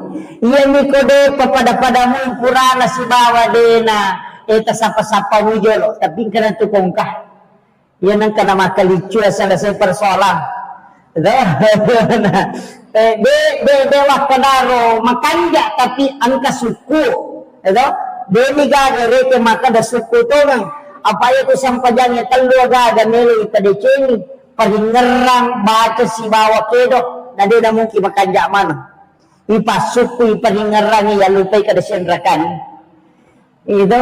Iyan ni ko de papada-pada mo yung purana si bawa de na eta sapa-sapa mo jolo. Tapi ka na tukong ka. Iyan ang ka na makalitsyo sa lasay persoalan. De wakadaro makanja tapi ang kasuko. De ni gagare ke maka da suko to nang apa itu sampajangnya keluarga dan nilai tadi cini paringerang baca si bawa kedo na dia na mungkin makanjak mana ipasuku iparingerang ya lupai kada sendrakan itu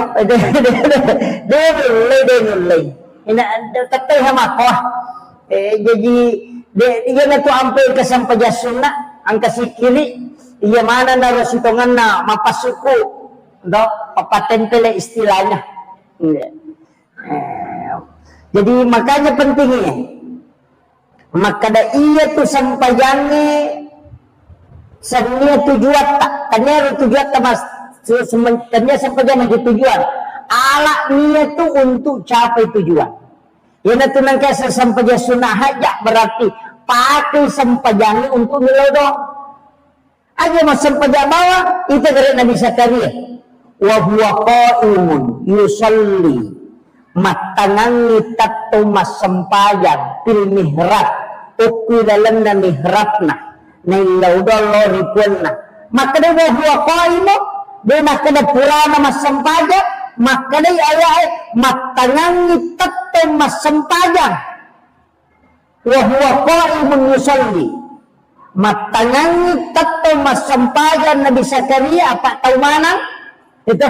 dia nulai ina tatay hamako jadi dia na tu ampai ke sampajasun na ang kasikili iya mana na rasitongan na mapasuku do papatempele istilahnya. Jadi makanya pentingnya makada iya tu sampajangi senia tujuan tak tanya tujuan tak mas tanya sampajangi tujuan ala niat tu untuk capai tujuan yana tu nangka sampaja sunnah hajak berarti pakai sampajangi untuk nilodo aja mas sampaja bawa itu dari Nabi Zakaria wa huwa qa'imun yusalli matangangi tatto mas sampajan fil mihrab ukulalana mihrabna nailodo loripunna maka dia wa huwa qa'imun dia makna purana mas sampajan maka dia ayat matangangi tatto mas sampajan wa huwa qa'imun yusalli matangangi tatto mas sampajan Nabi Zakaria apa tahu mana itu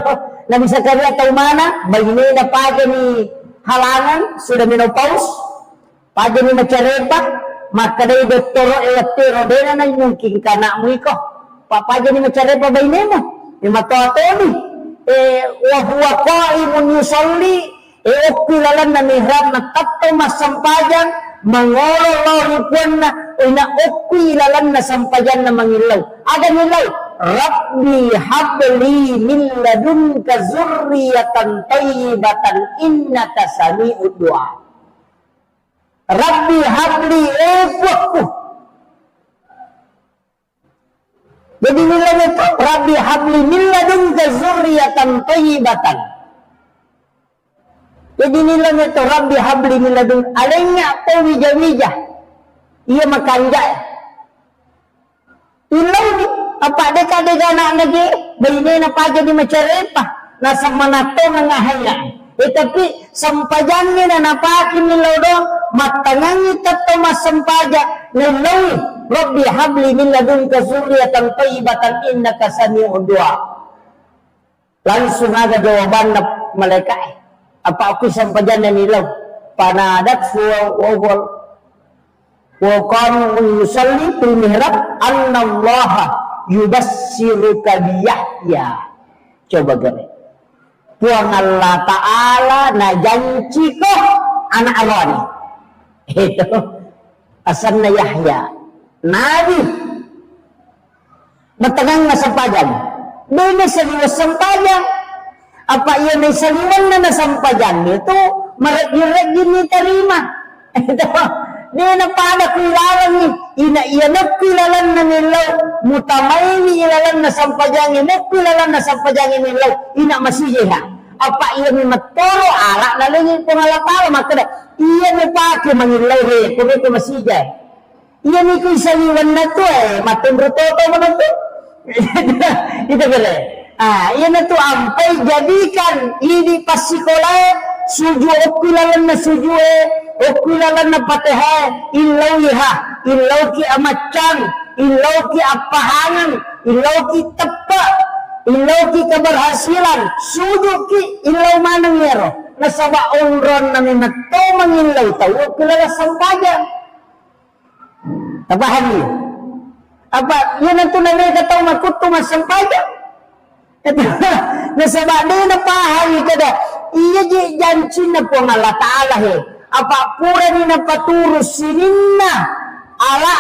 Nabi Zakaria tahu mana bayi na paja ni halangan sudah menopause paja ni macarepa maka dia doktor elatero dia na mungkin kana mo iko papaja ni macarepa bayi na ni matoatoni wa huwa qa'imun yusalli ukilalan na mihrab na tatto mas sampajan mangololoripun na ina ukilalan na sampajan na mangilaw ada nilaw Rabbi habli min ladunka zurriyatan tayyibatan innaka sami'ud du'a Rabbi habli buahku jadi nilai itu Rabbi habli min ladunka zurriyatan tayyibatan jadi nilai itu Rabbi habli min ladunka alainya atau wija-wija ia makanja ilau ni apa deka-deka anak lagi bayi na paja di macarepa nasa manato nga ngahaya tapi sampajangi na napaki nilaw do matangangi tatto mas sampaja nilaw Rabbi habli min ladunka zurriyatan tayyibatan innaka sami'ud du'a langsung ada jawaban na malaikat apa aku sampajan na nilaw panadat fuwawal wa qanu yusalli fil mihrab annallaha yubassiruka biyahya coba gini Tuhan Allah Ta'ala na janji ko anak Allah ni itu asal na Yahya Nabi matangang na sampajan may saliwas sampajan apa iya may saliwan na nasampajan itu marag-ragin ni tarima itu dia na pada kilalan ni ina iya na kilalan na nilaw mutamay ni ilalan na sampajangi na kilalan na sampajangi nilaw ina masijeha apa iya ni matoro ala na lagi pengalapala makada iya ni pake mangilaw he kung ito masijay iya ni kisaliwan na to matumrototo mo na to itu bala iya na to ampay jadikan ini pasikola suju okulalan na suju okulalan na patehe ilaw iha ilaw ki amacang ilaw ki apahangan ilaw ki tepa ilaw ki keberhasilan suju ki ilaw manang yero nasaba onron na minato mangilaw tahu okulala sampajan tabahan niyo apa yun ang tunanay kataw makuto masampajan nasaba din na pahay kada iya janji na po ng Allah Ta'ala apa pura ni na paturus sininna ala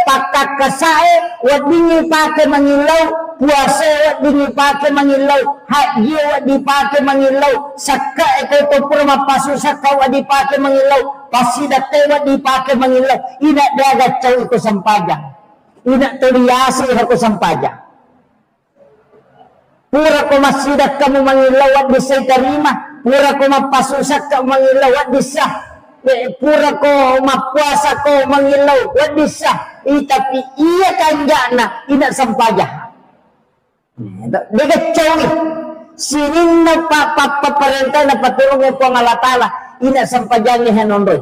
pakakasae wad dingi pake mangilaw puasa wad dingi pake mangilaw haji wad di pake mangilaw sakka ito to pura mapasu sakka wad di pake mangilaw pasidate wad di pake mangilaw ina dagat caw iko sampajan ina tuliyasi ako sampajan pura ko masidat kamu mangilaw wad di say karima pura ko mapasusak ka mangilaw wad di sa pura ko mapuasa ko mangilaw wad di sa tapi iya kanjana ina sampaja dekat cawi sinin na paparentay na patulong po ang alatala ina sampajan ni hanondoy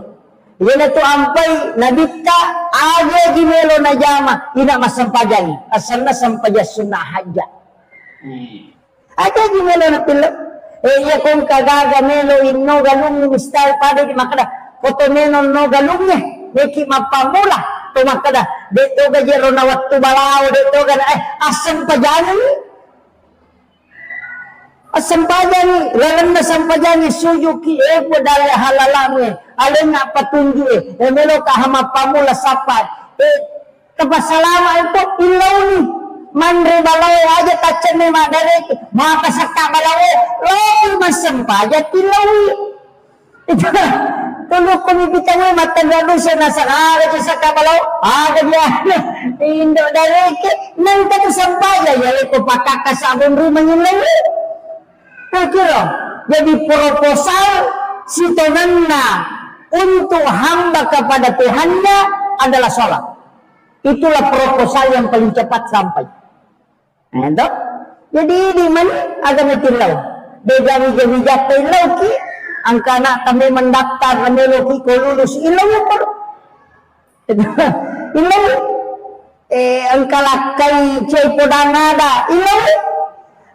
Yana tu ampai nabita aga gimelo na jama ina masampajani asalna sampaja sunnah haja. Aga gimelo na pilo. Iya kung kagaga melo inno galung mistal pada di makada foto meno no galungnya neki mapamula to makada deto gajero na waktu balao deto gana asampajani. Sampajani, lalang na sampajani, suyuki, po dali halalamu, alin nga patunju, melo kahama pamula sapat, kapasalama ito, ilaw ni, manre balaw, aja tachan ni madari, mga kasaka balaw, lawi masampaja, ilaw ni. Ito, tulog ko nibitaw mo, matagalo siya nasa kara sa kabalaw, ganyan, indo dari, nang katasampaja, yali ko pakakasabong rumah yung lawi. Kira, jadi proposal si Tonanna untuk hamba kepada Tuhannya adalah sholat. Itulah proposal yang paling cepat sampai. Nah, jadi di mana agama tilau? Bejami jatuh ilau ki, angkana kami mendaftar kami loki ko lulus ilau apa? Ilau, angkalakai cai podangada ilau.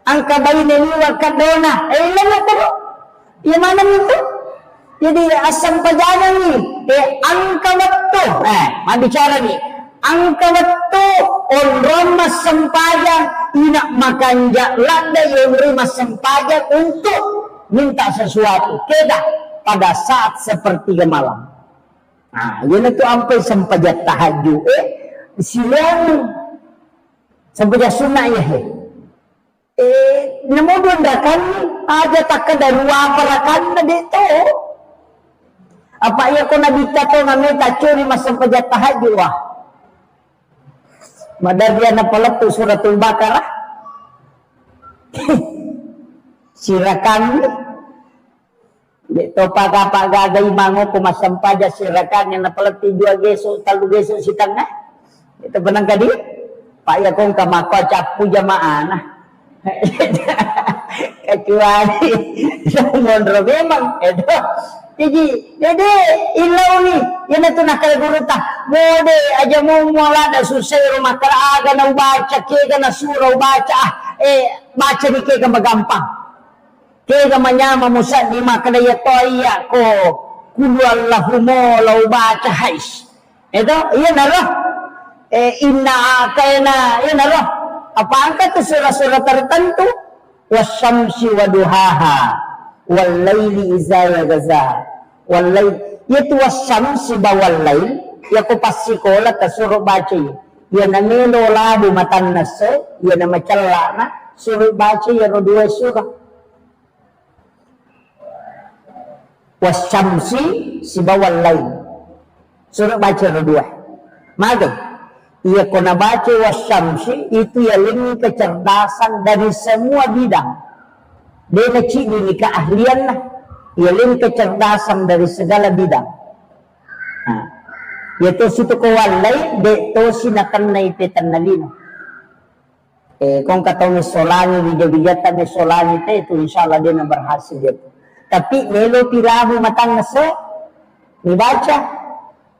Angka bayi neliwa kadona, lama terus. Yang mana itu? Jadi asam pajanan ni, angka waktu. Bicara ni, angka waktu orang sempajan tidak makan landa yang rumah sempajan untuk minta sesuatu. Tidak pada saat sepertiga malam. Yang itu sampai sempajat tahajud. Silang sempajat sunnah ya. Namudian rakan aja tak ada dua perakan dito. Apa iya ko nabita to ngamita curi masang pajat tahajud wah. Madagyan na pala to suratul Baqarah. Sirakan dito pagay mango kumasampaja sirakan yang napala tidua geso talu geso sitang na. Ito benang kadi. Pak iya kong kamako capu jamaah nah. Kecuali mondro memang itu jadi ilau ni yan itu nakal guru ta mode aja mau mulada susah rumah keraga na baca kega na surau baca baca ni kega magampang kega manyama musa di makadaya toya ko kulu allahumo lau baca hais itu iya naro inna kayana iya naro apa angkat tu surah-surah tertentu wasyamsi waduhaha wal laili iza yaghza wal lail yaitu wasyamsi bawal lail ya ko pasikola ta suruh baca ya namelo labu matan nas ya nama cellana suruh baca ya dua surah wasyamsi si bawal lail suruh baca dua maga. Ia kena baca wasyamsi itu yang kecerdasan dari semua bidang. Dia kecil ini keahlian lah. Ia kecerdasan dari segala bidang. Yaitu situ kawalay deto sinakan na ipitan na lino. Kung kataw ni solani, bijabijatan ni solani itu insyaAllah dia na berhasil dito. Tapi melo pirahu matang nasa, dibaca.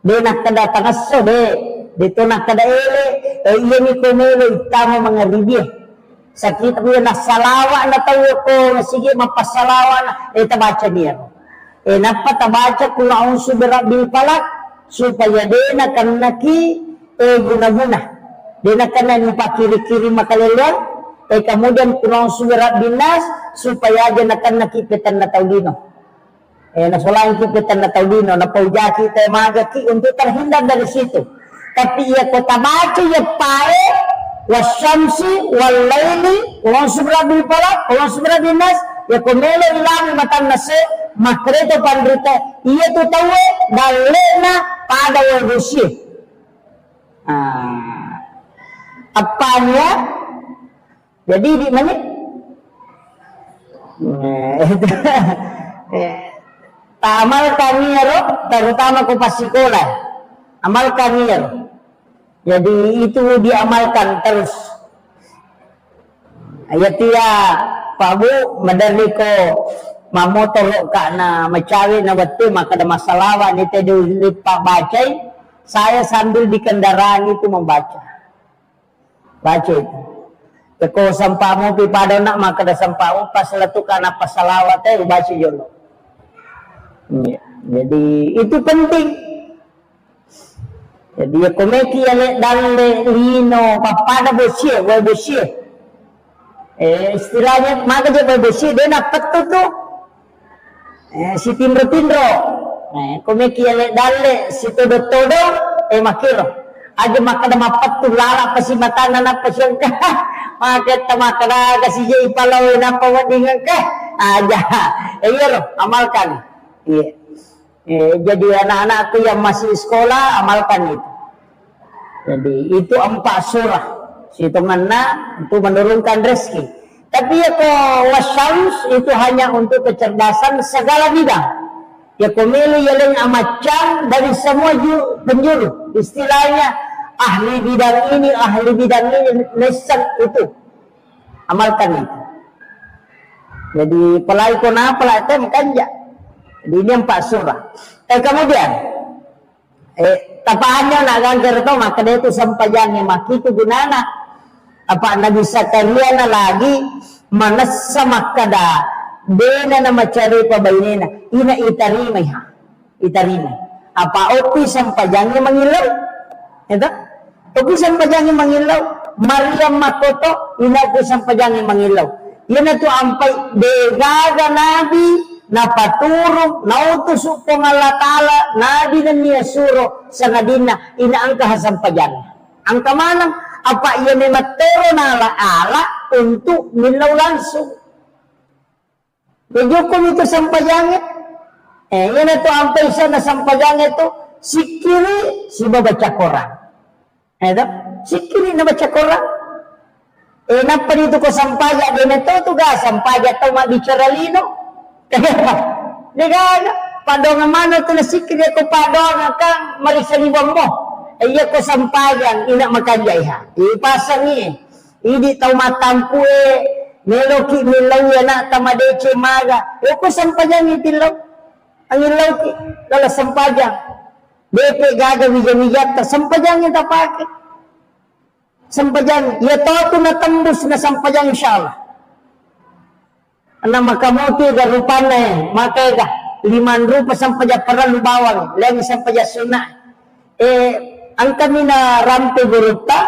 Dia nak kedatang nasa, dito na kadaele iya ni ko melo itama mga ribye sakit mo na salawa na tawo ko sige mapasalawa na tabaca niya napatabaca kung naunsu birabil palak supaya dia na kanaki guna-guna dia na kanan pakiri-kiri makalilian kemudian kung naunsu birabil nas supaya dia na kanaki petan na taulino nasolang kipitan na taulino na paujaki tayo magaki untuk terhindar dari situ. Tapi ia kota baca ya pae wasyamsi wal laili wa subrabil falaq wa subrabil nas ya komelo ilang matan nase makreto pandrita ia tu tahu dalena pada warusi apanya jadi di mana amal kami ya terutama ko pasikola amal kami ya. Jadi itu diamalkan terus. Ayat ya Pak Bu, madali ko mamotolo ka na macawi na wate maka ada masalah ni teh lipat bacai. Saya sambil di kendaraan itu membaca. Baca itu. Kalau sampamu pipada nak maka ada sampamu pas letukan apa salawat teh baca jolo. Ya. Jadi itu penting. Jadi ya komeki ale dalle lino papada bosie, boy bosie. Istilahnya maka je boy bosie dia dapat tuh. Si tindro-tindro. Komeki ale dalle si todo-todo makiro. Aja makada mapat tu lala pasi matana na pasyang ka. Maket tamakada kasi je ipalaw na pawadingan ka. Aja. Iyo amalkan. Iya. Jadi anak-anakku yang masih sekolah amalkan itu. Jadi itu 4 surah. Hitungannya itu menurunkan rezeki. Tapi ya wasyams itu hanya untuk kecerdasan segala bidang. Ya pemilu yang amacam dari semua penjuru. Istilahnya ahli bidang ini, lesan itu. Amalkan itu. Jadi pelai kona pelai tem kanja. Jadi ini 4 surah. Kemudian tapahannya nak ganjar itu maka dia itu sampaiannya maki itu gunana. Apa anda bisa kalian lagi manasa makada dena nama cari pabainena ina itarimai ha itarimai apa opi sampajangnya mengilau itu opi sampajangnya mengilau Maryam makoto ina opi sampajangnya mengilau ina tu ampai degaga nabi na paturong nautusuk pong Allah Ta'ala nabi na niya suro sa nadina ina angka sampajangnya angka manang apa ia mematero na ala untuk milau langsung. Bejukum itu sampajangnya. Yan itu ampai sana sampajangnya itu si kiri si baca Quran. Si kiri na baca Quran. Napa dito ko sampaja din ito tuga sampaja to mabicara lino. Kaya digaga padong mana to na si kiri ko padong kang marisalibang mo. Iya ko sampajan ina makajaiha. Ipasang ni. Idi tau matampu meloki milaw yana tamadece maga. Ko sampajan itilaw. Ang ilaw ki kala sampajan. Bepe gaga wija-wijata sampajan kita pakai. Sampajan ya to na tembus na sampajan insyaallah. Ana makamuti garupana makai ga 5 rupiah sampajan perlu bawang, lagi sampajan sunah. Ang kami na rampe guruta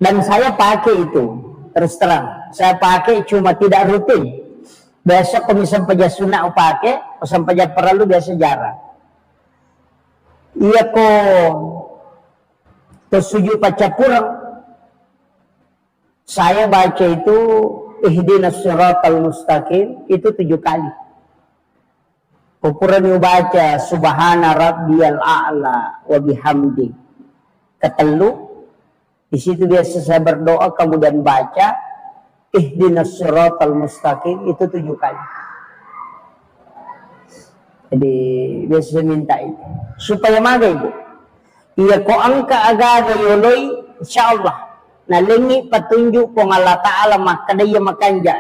dan saya pakai itu terus terang saya pakai cuma tidak rutin biasa kami sampaja sunnah pakai sampaja perlu biasa jarang iya ko tersuju pacapurang saya baca itu ihdinas siratal mustaqim itu 7 kali. Ukuran baca subhana rabbiyal a'la wa bihamdi. Ketelu di situ biasa saya berdoa kemudian baca ihdinas siratal mustaqim itu 7 kali. Jadi biasa minta itu supaya maga ibu. Iya ko angka agaga yoloy insyaallah nalengi petunjuk pong Allah Ta'ala maka dia makanja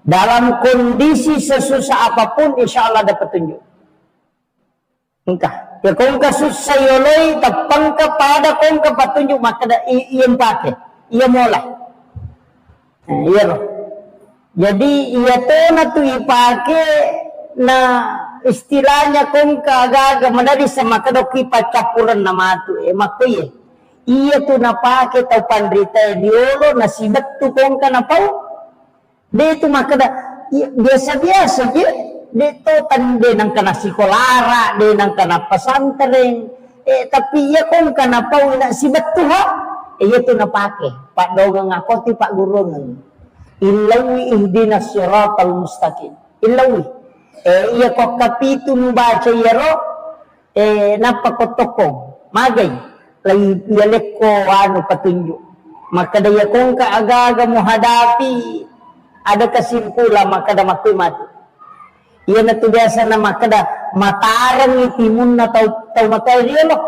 dalam kondisi sesusah apapun insya Allah ada petunjuk. Engkau ya kau susah yoloi tapang kepada kau petunjuk maka ada ia pakai ia mulai iya loh. Jadi ia tona tu ipake na istilahnya kau kagaga menjadi sama kadoki pacapuran nama tu makuye iya tu na pake tau pandrita diolo nasibat tu kau kana pau. Dia itu maka biasa-biasa je. Dia itu tanda nang kena sikolara, dia nang kena pesantren. Tapi ia kong kena pau nak si betul ha. Ia tu nak pakai. Pak dogang ngakoti pak guru nang. Ilawi ihdinas siratal mustaqim. Ilawi. Ia kok kapitu membaca ya ro. Napa kotokong. Magay. Lagi ia leko anu petunjuk. Maka dia kong ka aga-aga menghadapi ada kesimpulan maka ada mati. Ia na tu biasa na maka ada matarang itimun na tau matai dia loh.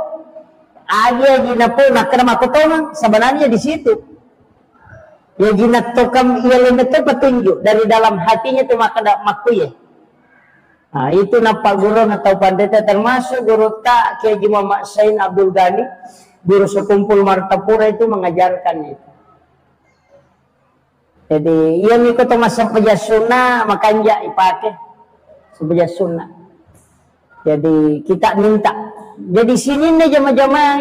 Ada di na po nak kena makotongan sebenarnya di situ. Ya jinat tokam ia itu petunjuk dari dalam hatinya tu maka dak maku ya. Nah, itu napa guru atau pandeta termasuk guru tak Kiai Muhammad Sain Abdul Ghani, guru sekumpul Martapura itu mengajarkan itu. Jadi ia ikut masa pejasuna makanya dipakai sebagai sunnah. Jadi kita minta. Jadi sini nih jama-jama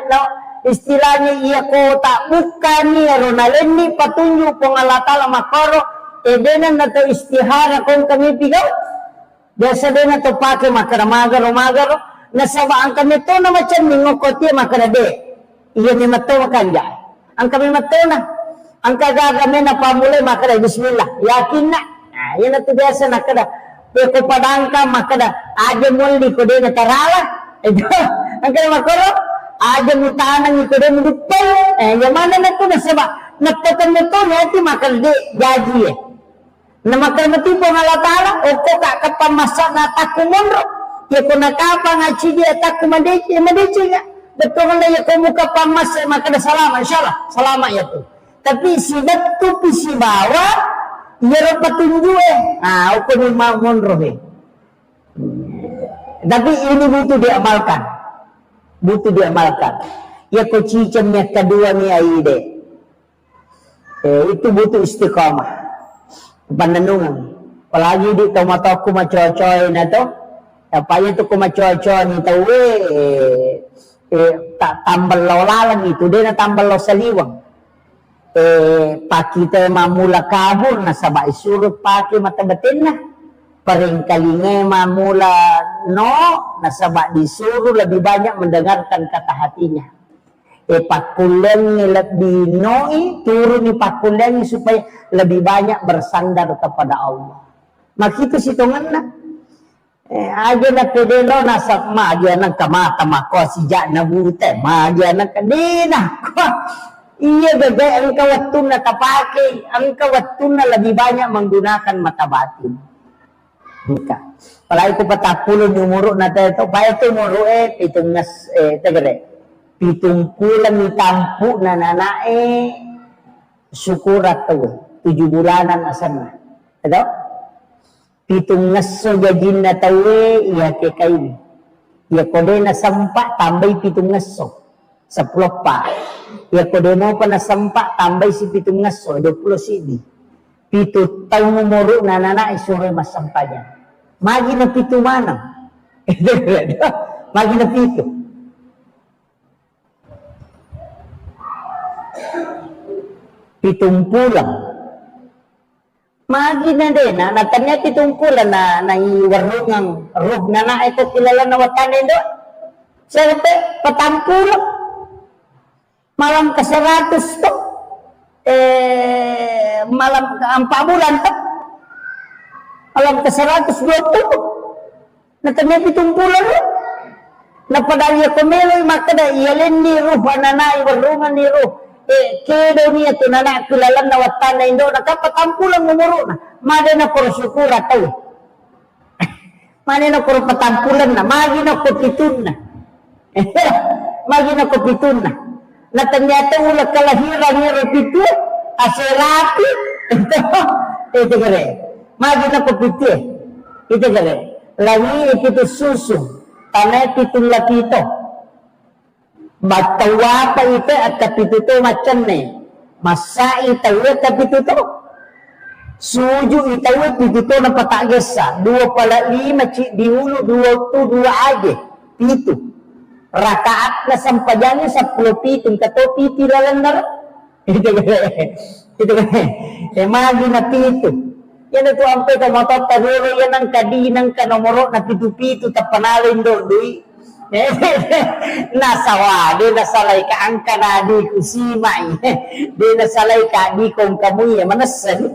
no, istilahnya iya kota bukan nih Ronaldo ini petunjuk pengalatala makoro edenan atau istihara kong kami pigau. Biasa dia na to pakai makana magaro nasabaan kami to na macam ngokoti makana de iya ni mato makanja ang kami mato na ang kagagami na pamulay makana bismillah yakin na yan na to biasa na kada ko padangka makana aja muli ko de na tarala ang kada makoro aja mutanang ko de mudupay yung mana na to nasaba nagtakan na to nati makana de gaji na makamati po nga latala o ko kakapamasa na takumonro ya ko nakapa nga chidi atakumadichi nga betul na ya ko muka pamasa makada salama insyaallah salama ya tu tapi sidat tu pisi bawa ya ro petunjuk o ko ni monro tapi ini butuh diamalkan ya ko cicamnya kedua ni aide itu butuh istiqamah pandanungan apalagi di tomato ku macocoy na to apanya tu ku macocoy ni tahu tak tambal lo lalang itu dia na tambal lo saliwang pakita mamula kabur na sabay surut paki mata batin na paring kalinga mamula no na sabay disuruh lebih banyak mendengarkan kata hatinya pakulen lebih noi turun ni pakulen supaya lebih banyak bersandar kepada Allah. Maka itu situngan na. Aja na kedelo nasak ma aja na kamata mako sijak na bute ma aja na kadina. Iya bebe engkau waktu na tapake, engkau waktu na lebih banyak menggunakan mata batin. Nika. Palagi ko patapulo numuro na tayo, payo tumuro itong nas tegere. Pitungkulan ni tampu na nanae syukurat to 7 bulanan asan na ito pitung ngaso gajin na tawe iya kekain iya kode na sampa tambay pitung ngaso 10 pa iya kode mo pa na sampa tambay si pitung ngaso 20 sidi pitu taw mumuro na nanae sure mas sampanya magi na pitu manang magi na pitu pitungkulang magi na din na natanya pitungkulan na iwarungang rug na ito kilala na watanin do siyempre patangkulang malam ke 100 to malam ang pabulan to malam ke 120 natanya pitungkulan napadalya kumeloy makada iyalin ni ruh anana iwarungan ni ruh kedo niya to na nakilalan na watan na indo nakapatampulang numuro na mada na puro syukur ataw mada na puro patampulan na magi na kupitun na magi na kupitun na natanyata ulang kalahiran niya repitu aserapi ito kare magi na kupitun ito kare lagi ito susu tanay pitun lapito batawa pa ito at kapituto macam ni masai tayo kapituto suju itayo pituto na patagasa 2 diulo 2 aja pitu rakaat na sampajannya 10 pitong katopi tilalandar itu magi na pitu yan ito ang peta motot taruro yan ang kadinang kanomoro na pitu-pitu tapanalin doon nasawa di nasalay ka ang kanadi ko simay di nasalay ka di kong kamuy manasan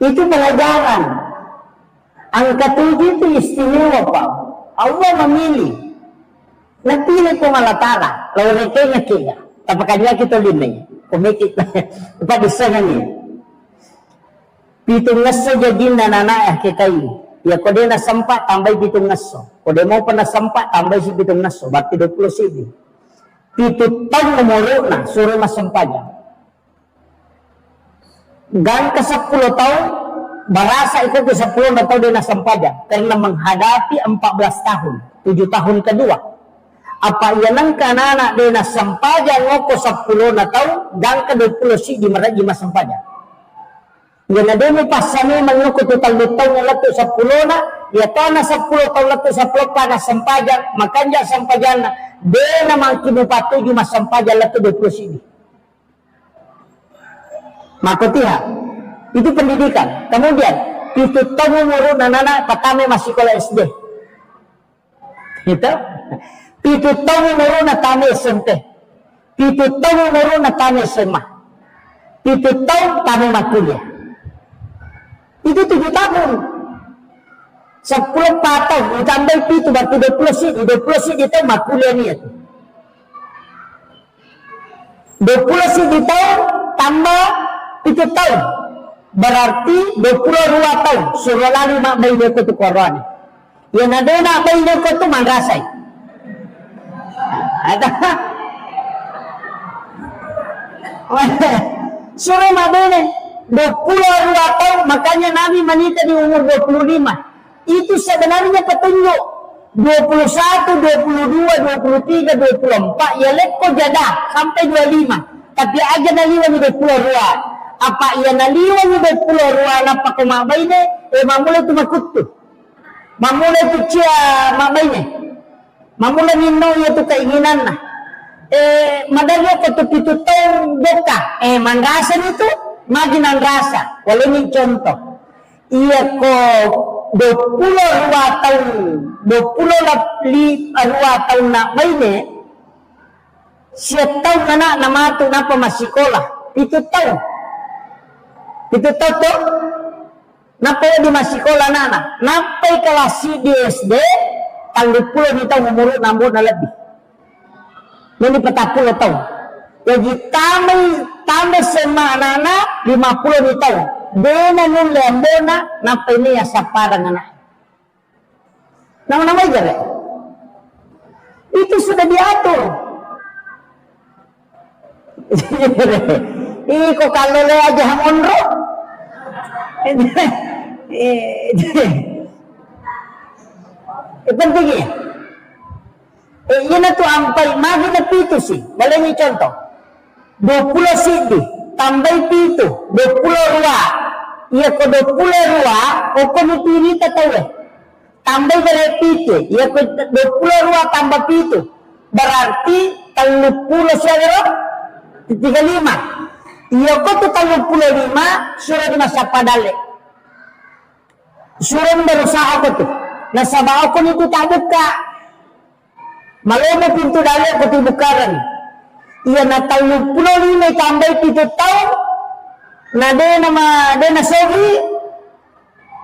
itu pelajaran ang ketujuh itu istimewa Pak Allah memilih napili ko malatara lawan kaya tapakanya kita linay kumikit pa bisa ngani pitung ngaso jadi nanana kita ini ya kode na sampa tambay pitung ngaso kode mo pa na sampa tambay si pitung ngaso berarti 20 sidi Pitu tahun umurna suruh mas sempajang. Gang ke 10 tahun barasa itu ke 10 tahun dia sempajang karena menghadapi 14 tahun 7 tahun kedua. Apa ia nang anak dia sempajang ngoko 10 tahun gang ke 20 si di meraji mas sempajang. Yana dia pasane mengoko total tahun latu 10 ya tanah 10 tahun latu 10 panas sempajang makanya sempajang dia namang kinupatu mas sempajang latu 20 si. Makotiha itu pendidikan. Kemudian itu tamu muru nana patame masih sekolah SD. Itu itu tamu muru natame SMP. Itu tamu muru natame SMA. Itu tahu tame makuliah. Itu 7 tahun. 10 patah ditambah itu berarti 20 sih. 20 sih itu makuliah ni. 20 sih itu tambah 7 tahun berarti 22 tahun suruh lari mak bayi dia tu korban yang ada nak bayi dia tu mandrasai ada suruh mak bayi 22 tahun makanya Nabi menikah di umur 25 itu sebenarnya petunjuk 21, 22, 23, 24 ya lekko jadah sampai 25 tapi aja naliwan 22 apa ia naliwan ni berpulau ruang apa ke mak bayi ni mamula tu makutu mamula tu cia mak bayi ni mamula nino ia tu keinginan lah madanya ke tu pitu tahun boka mandrasa ni tu maginan rasa walau ni contoh ia ko 22 tahun 22 tahun nak bayi ni siap tahun anak nama tu napa masih sekolah pitu tahun itu tahu napa di masih sekolah anak napa kelas di SD tanggal 10 ni tahun umur 60 lebih ini 40 tahun jadi tambah sama anak 50 ni tahun dena nun lembona napa ini ya saparang anak nama-nama aja itu sudah diatur kok kalau le aja onro penting ya yana tu ampai magi na pitu sih boleh ni contoh 20 sidi tambah pitu 22 iya ko 22 ko ni pili tatawe tambah dari pitu iya ko 22 tambah pitu berarti 30 sagero 35 iya ko tu 35 surah di masa padale surah berusaha ko tu nasaba ako nito tabuk ka maloma pintu dale ko tibukaran iya na 35 tambah 7 tahun na de na sogi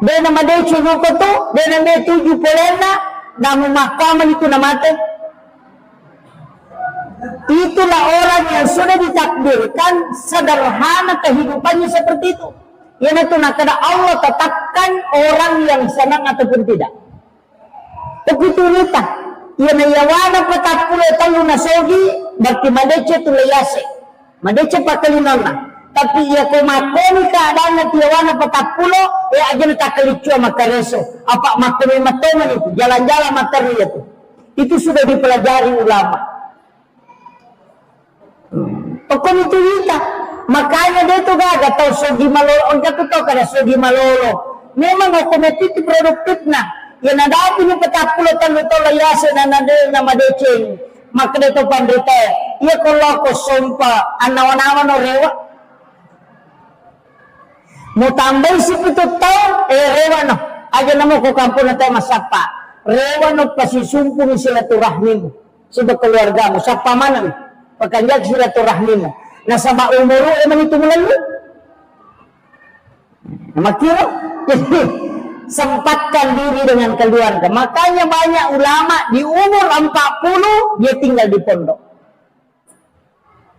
de na made chugo ko tu de na me 7 polena na mahkamah itu na mate. Itulah orang yang sudah ditakdirkan sederhana kehidupannya seperti itu. Yang itu nak Allah tetapkan orang yang senang ataupun tidak. Begitu nita. Yang yawana patap puluh tahun nasogi berarti madece tu layase. Madece pakalinona. Tapi ia komakoni keadaan yawana patap puluh aja nitakelicua makareso. Apa makoni matoman itu jalan-jalan materi itu. Itu sudah dipelajari ulama. Pokok itu kita makanya dia tu gak tahu sogi malolo on kata tahu kada sogi malolo memang otomatis produktif nah yang ada punya petap pulau talu tahu layase dan ada nama deceng maka dia tu pandita ia kalau ko sompa anawan-awan o rewa mau tambah si pitu tahu rewa no aja nama ko kampung na tayo masapa rewa no pasisumpung silaturahmimu sudah keluargamu sapa mana pekanjak silaturahmimu nasaba umuru emang itu melalui makanya jadi sempatkan diri dengan keluarga makanya banyak ulama di umur 40 dia tinggal di pondok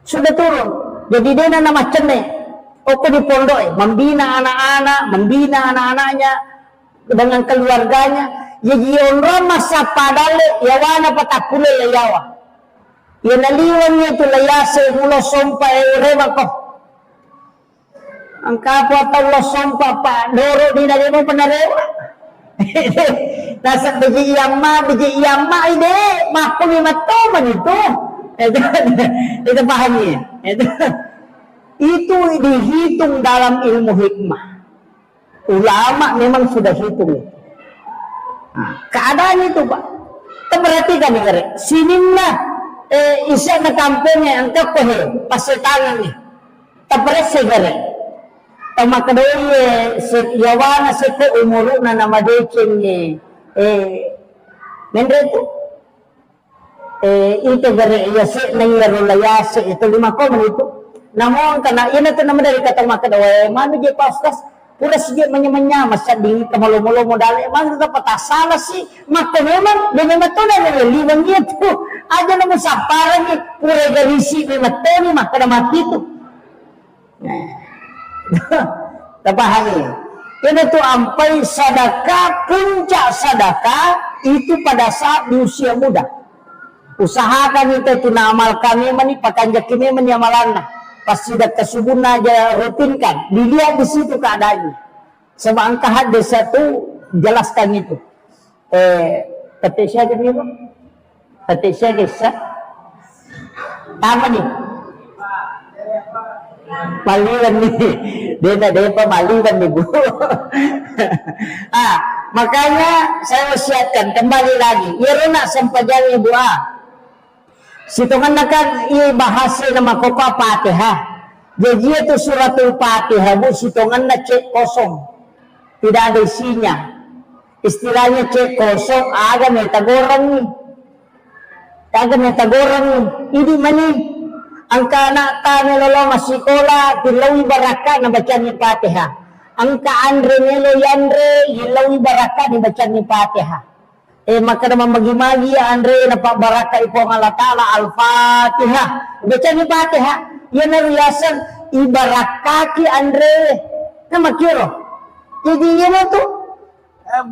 sudah turun jadi dia nama cene oke di pondok membina anak-anaknya dengan keluarganya jadi orang masa padale yawana patakule leyawa Yan naliwan niya ito layasa mulo sompa rewa ko. Ang kapwa tawlo sompa pa doro di na mo panarewa. Nasa biji iyama ide makumi matoman ito. Ito paham niya. Itu dihitung dalam ilmu hikmah. Ulama memang sudah hitung. Keadaan itu Pak. Perhatikan nih, sinimna isa na kampungnya ang kapohe pasetangan ni. Tapres segare. Tama kadoy yawana se ko umuru na namadeceng ni mendreto. Ito gare ya se nangyaro layase ito 5 itu. Namun kana ina to naman dari katama kadoy mano je pastas pura sige manya-manya masading kamalo-malo mo dali man ka patasala si maka memang matunan ni liwan itu aja naman sa parang ni pura galisi ni matoni maka na matito tapahani yan itu ampai sedekah puncak sedekah itu pada saat di usia muda usahakan itu tinamalkan memang ni pakanjak ini menyamalanna pas sudah kesubun aja rutinkan dilihat di situ keadaannya sama angka hadis satu jelaskan itu ketika jadi apa ketika desa apa nih maliwan nih dia maliwan nih Bu. Makanya saya wasiatkan kembali lagi ya nak sempajang ibu situngan nakan bahasa nama koko Fatihah. Jadi itu suratul Fatihah Bu situngan na cek kosong. Tidak ada isinya. Istilahnya cek kosong agak metagorang nih. Agak metagorang nih. Ini mani angka anak tanya lolo masikola hilawi baraka na baca ni Fatihah. Angka andre nelo yandre hilawi baraka ni baca ni Fatihah. Maka naman magi-magi Andre na pabaraka ipo ng Allah Ta'ala Al-Fatihah. Baca ni Fatihah. Yan na riyasan ibarakaki Andre. Na makiro. Jadi yan na ito.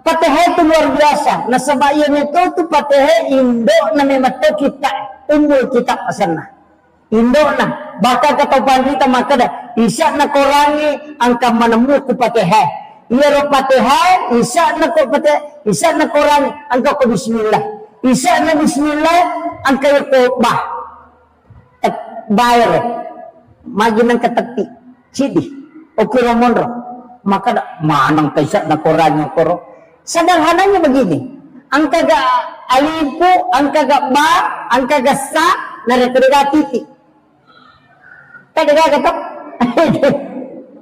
Fatihah ito luar biasa. Nasabayan ito Fatihah Indo na may mato kita. Umbul kita pasan na. Indo na. Baka katapan kita maka da. Isa na korangi ang kamanamu ku Fatihah. Iya Fatihah, isa na Quran, angka ko bismillah. Isa na bismillah, angka ko bah. Bayar. Magi nang katakti. Sidi. Okay ramonro. Maka manang kaisa na Quran yung koro. Sederhananya begini. Ang kaga alipo, ang kaga ba, ang kaga sa, narikuriga titi. Kaya katak.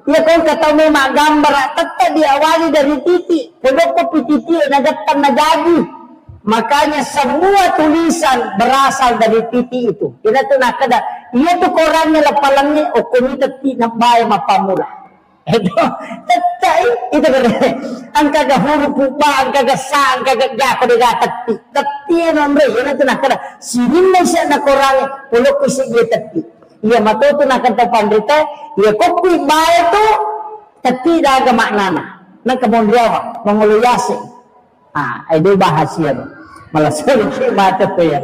Ya kung kataw may magambar tatta diawali dari titik pondok ko pititi nagatang nagagi makanya semua tulisan berasal dari titik itu ina to nakada iya to Quran nila palangnya o kumitati na bay mapamula ito tatta ito gani ang kaga huruf pa ang kaga sa ang kaga ga ko diga tatti nombre ina to nakada sinin na siya na Quran pondok ko sige tatti iya matuto na kanta pandrita iya kopi bae tu tapi daga maknana nang kemondrawa manguluyasi itu bahasa ya malah sering mata tu ya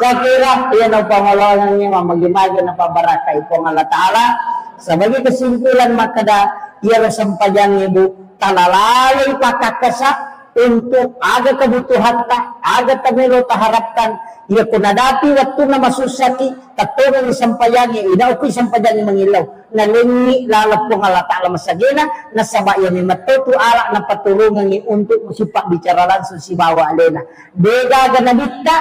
saya kira iya na pangolonan niya mamagi-magi na pabaraka ipong Allah Ta'ala sebagai kesimpulan maka da iya sampajang ibu talalay pakakasa untuk aga kebutuhan ta aga tamilo taharapkan iya kunadapi waktu na masusaki katulong isampayangi inauki isampayangi mangilaw na lingi lalapong Allah Ta'ala masagina na sabayan ni matutu ala na patulungan ni untuk musipak bicara langsung si bawa alena dega ganadita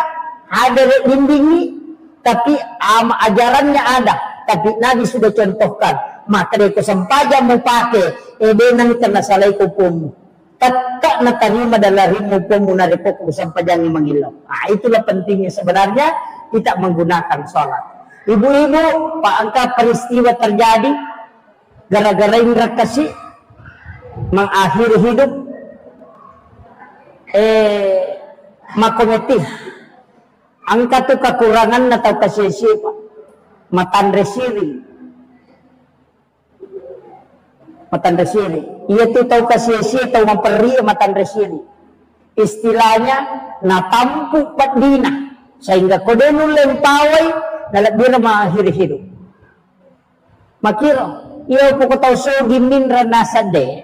ada lindingi tapi ajarannya ada tapi Nabi sudah contohkan maka dari kesempajan mau pakai nang ternasalay kupumu tatka na tanima dalahin mo po muna repok kung sampajan yung mangilaw. Itulah pentingnya sebenarnya kita menggunakan sholat. Ibu-ibu, paangka peristiwa terjadi gara-gara yang kasih mengakhiri hidup makomotif. Angka tu kekurangan atau kasih-kasih matandresiri. Matandresiri. Ia tu tahu kasih-kasih tahu memperi matandresiri. Istilahnya natampu padina. sehingga kode nulem pawai nalabira maakhiri hidup makiro iyo po ko tau so gimin ranasa de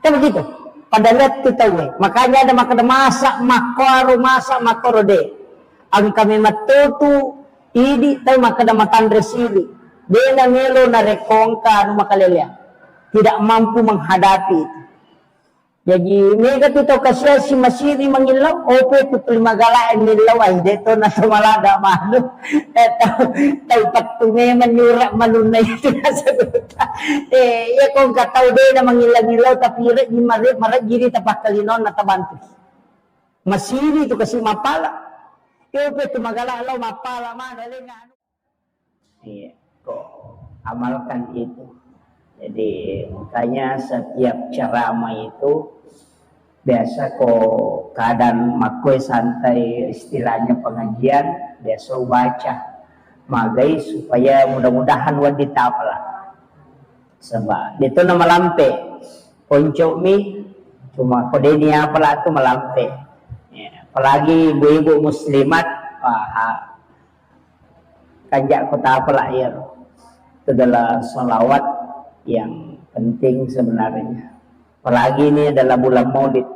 kan begitu pada lihat kita makanya ada makadamasa makoro de ang kami matutu idi tayo makadamatan resili de na melo na rekongka ano makalilya tidak mampu menghadapi itu. Jadi mega tito kasi si masiri mangilaw opo tutul magalaan nilaw ay dito na sumalada malu tayo patume manyura malunay ito na saguta iya kong kataw de na mangilaw tapi ni maragiri tapakalinon na tabantos masiri ito kasi mapala opo tumagalaw mapala man nga ano iya ko amalkan itu. Jadi makanya setiap ceramah itu biasa kok keadaan makoi santai istilahnya pengajian biasa baca magai supaya mudah-mudahan wanita apalah sebab itu nama lampe ponco mi cuma kode ini apalah itu melampe ya, apalagi ibu-ibu muslimat wah kanjak kota apalah ya itu adalah sholawat yang penting sebenarnya. Apalagi ini adalah bulan Maulid.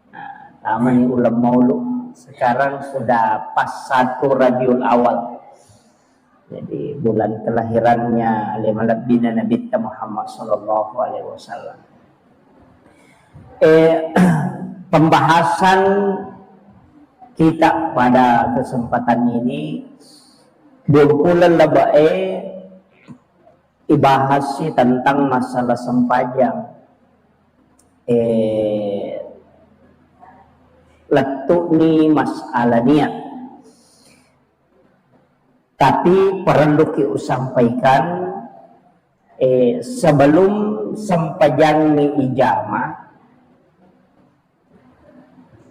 Nah, taman bulan Maulid sekarang sudah pas 1 Rabiul Awal. Jadi bulan kelahirannya Nabi Muhammad sallallahu alaihi wasallam. Pembahasan kita pada kesempatan ini 20 lebae ibahas tentang masalah sempajang letuk ni masalah niat tapi perlu kita sampaikan sebelum sempajang ni ijamah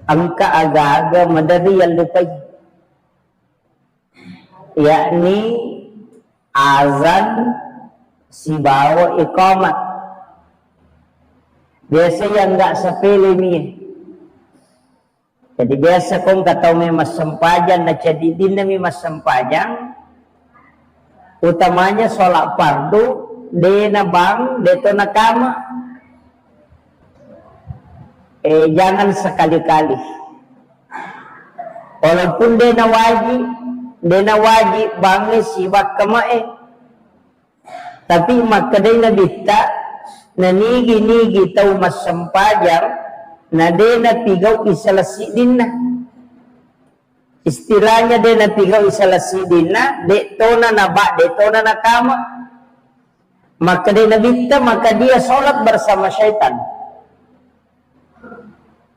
angka agak-agak madari yang lupa yakni azan si bawa iqamat biasa yang enggak sepele nih jadi biasa kong katau mas sempajan na jadi dinda mas sempajang utamanya sholat fardu dena bang deto na kama jangan sekali-kali walaupun dena wajib bangi siwak kamae tapi makadai na bitta na nigi tau mas sempajang na de na pigaw isalasi din na istilahnya de na pigaw isalasi din na de to na naba de to na nakama makadai na bitta maka dia sholat bersama syaitan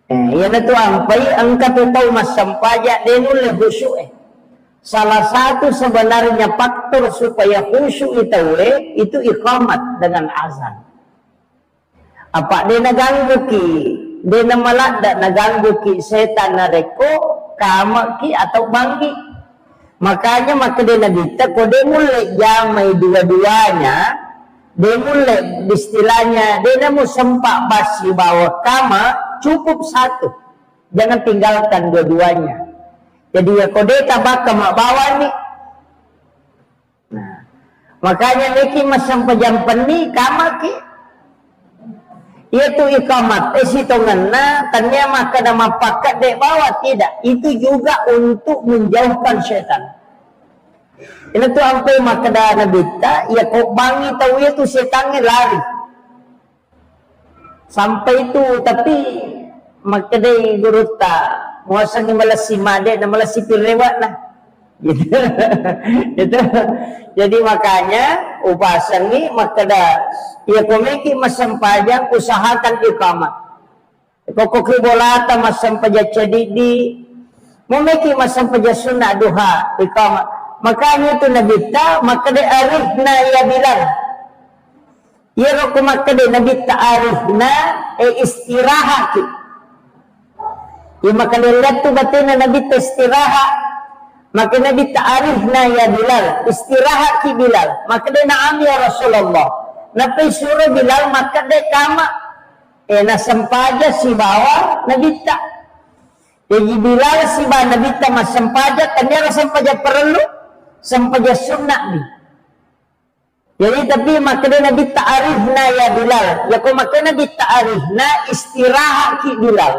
yan na to ampay ang katutaw mas sempajang de nula khusyuk salah satu sebenarnya faktor supaya khusyuk itu iqamat dengan azan. Apa dia naganggu ki, dia namalada naganggu ki setan nareko, kama ki atau bangki. Makanya maka dia nabita kok dia mulai jamai dua-duanya, dia mulai istilahnya dia namu sempak basi bawa kama cukup satu, jangan tinggalkan dua-duanya. Jadi ya kode tabak mak bawa nih. Nah, makanya niki masam pejampan nih kamaki. Itu iqamat. Situ ngena tanya maka nama pakat dek bawa tidak. Itu juga untuk menjauhkan syaitan. Ini tuh sampai maka dah nabita ya kok bangi tahu ya tuh setannya lari. Sampai itu tapi maka deh guru tak muasang malas si made dan malas si lewat lah gitu. Itu jadi makanya upasan ni maka dah ia komeki masam pajang usahakan iqamat pokok bolata masam pajak cedidi memeki masam pajak sunnah duha iqamat makanya itu nabita maka dah arifna ya bilang ya roko maka dah nabita arifna istirahat. Ya maka lihat tu batina Nabi istirahat. Maka Nabi ta'arifna ya Bilal. Istirahat ki Bilal. Maka dia na'am ya Rasulullah. Nabi suruh Bilal maka dia kama. Na sempaja si bawah Nabi tak. Jadi Bilal si ba Nabi tamas sampaja kanya sampaja perlu sampaja sunnah ni. Jadi tapi makna Nabi ta'arifna ya Bilal. Ya ko makna Nabi ta'arifna istirahat ki Bilal.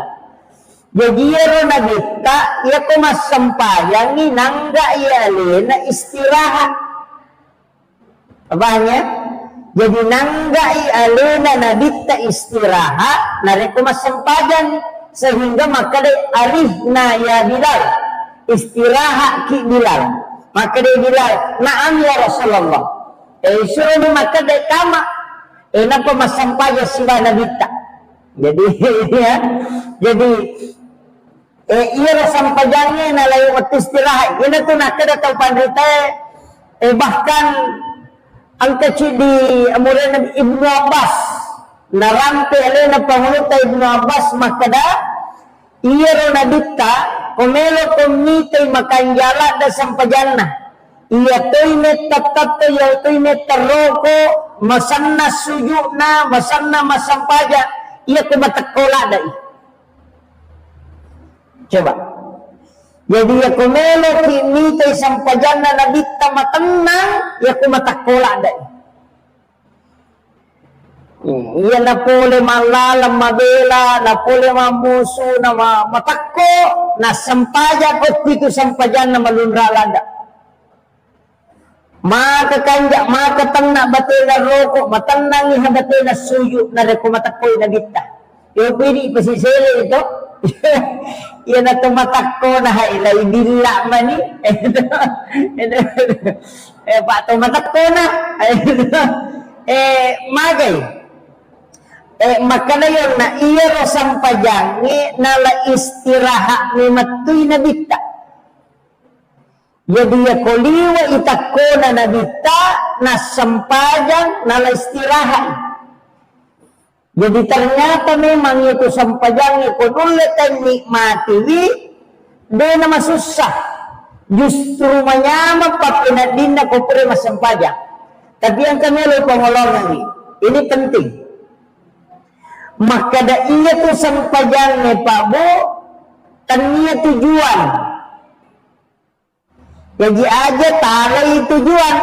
Jadi ya Nabi ta ya ko mas sampayang ni nangga ya na istirahat. Apanya? Jadi nangga ya na Nabi ta istirahat nareko mas sampajan sehingga maka dia arifna ya Bilal istirahat ki Bilal. Maka dia Bilal na'am ya Rasulullah. Suruh ni maka dia kama napa masampaya sila nabita. Jadi ya, jadi iya sampajangnya na layu waktu istirahat. Ina tu nak kada tau pandita bahkan ang kecil di amuran Nabi Ibnu Abbas narampe alay na pangunuta Ibnu Abbas makada iya ro nabita kumelo kumnitay makanjala da sampajanna iya to'y netatap iya to'y netaroko masanna sujuna masanna masampaja iya kumatakola da'i. Coba jadi ya kumelo kumnitay sampajanna nabita matenang iya kumatakola da'i. Iya na pole malalam mabela, na pole mamuso, na matakko, na sampaja ko pito sampajan na malunra lada. Makakanja, makatang batay na roko, matandang ihabatay na suyo, na reko matakkoy na gita. Yung pwede ipasisili ito, yan na tumatakko na hailay bila mani. Pa tumatakko na. Magay. Maka na yun na iya sampajang ni nala istirahat ni matuy na bita. Jadi ya koliwa itakko na nabita na sampajang nala istirahat. Jadi ternyata memang itu sampajang ikut ulit ang nikmati di na masusah. Justru menyama papinadin na kupre masampajang. Tapi yang kami lalu pengolongan ini penting. Maka da iya tu sampajang ni Pak Bu tanya tujuan. Jadi aja tarai tujuan.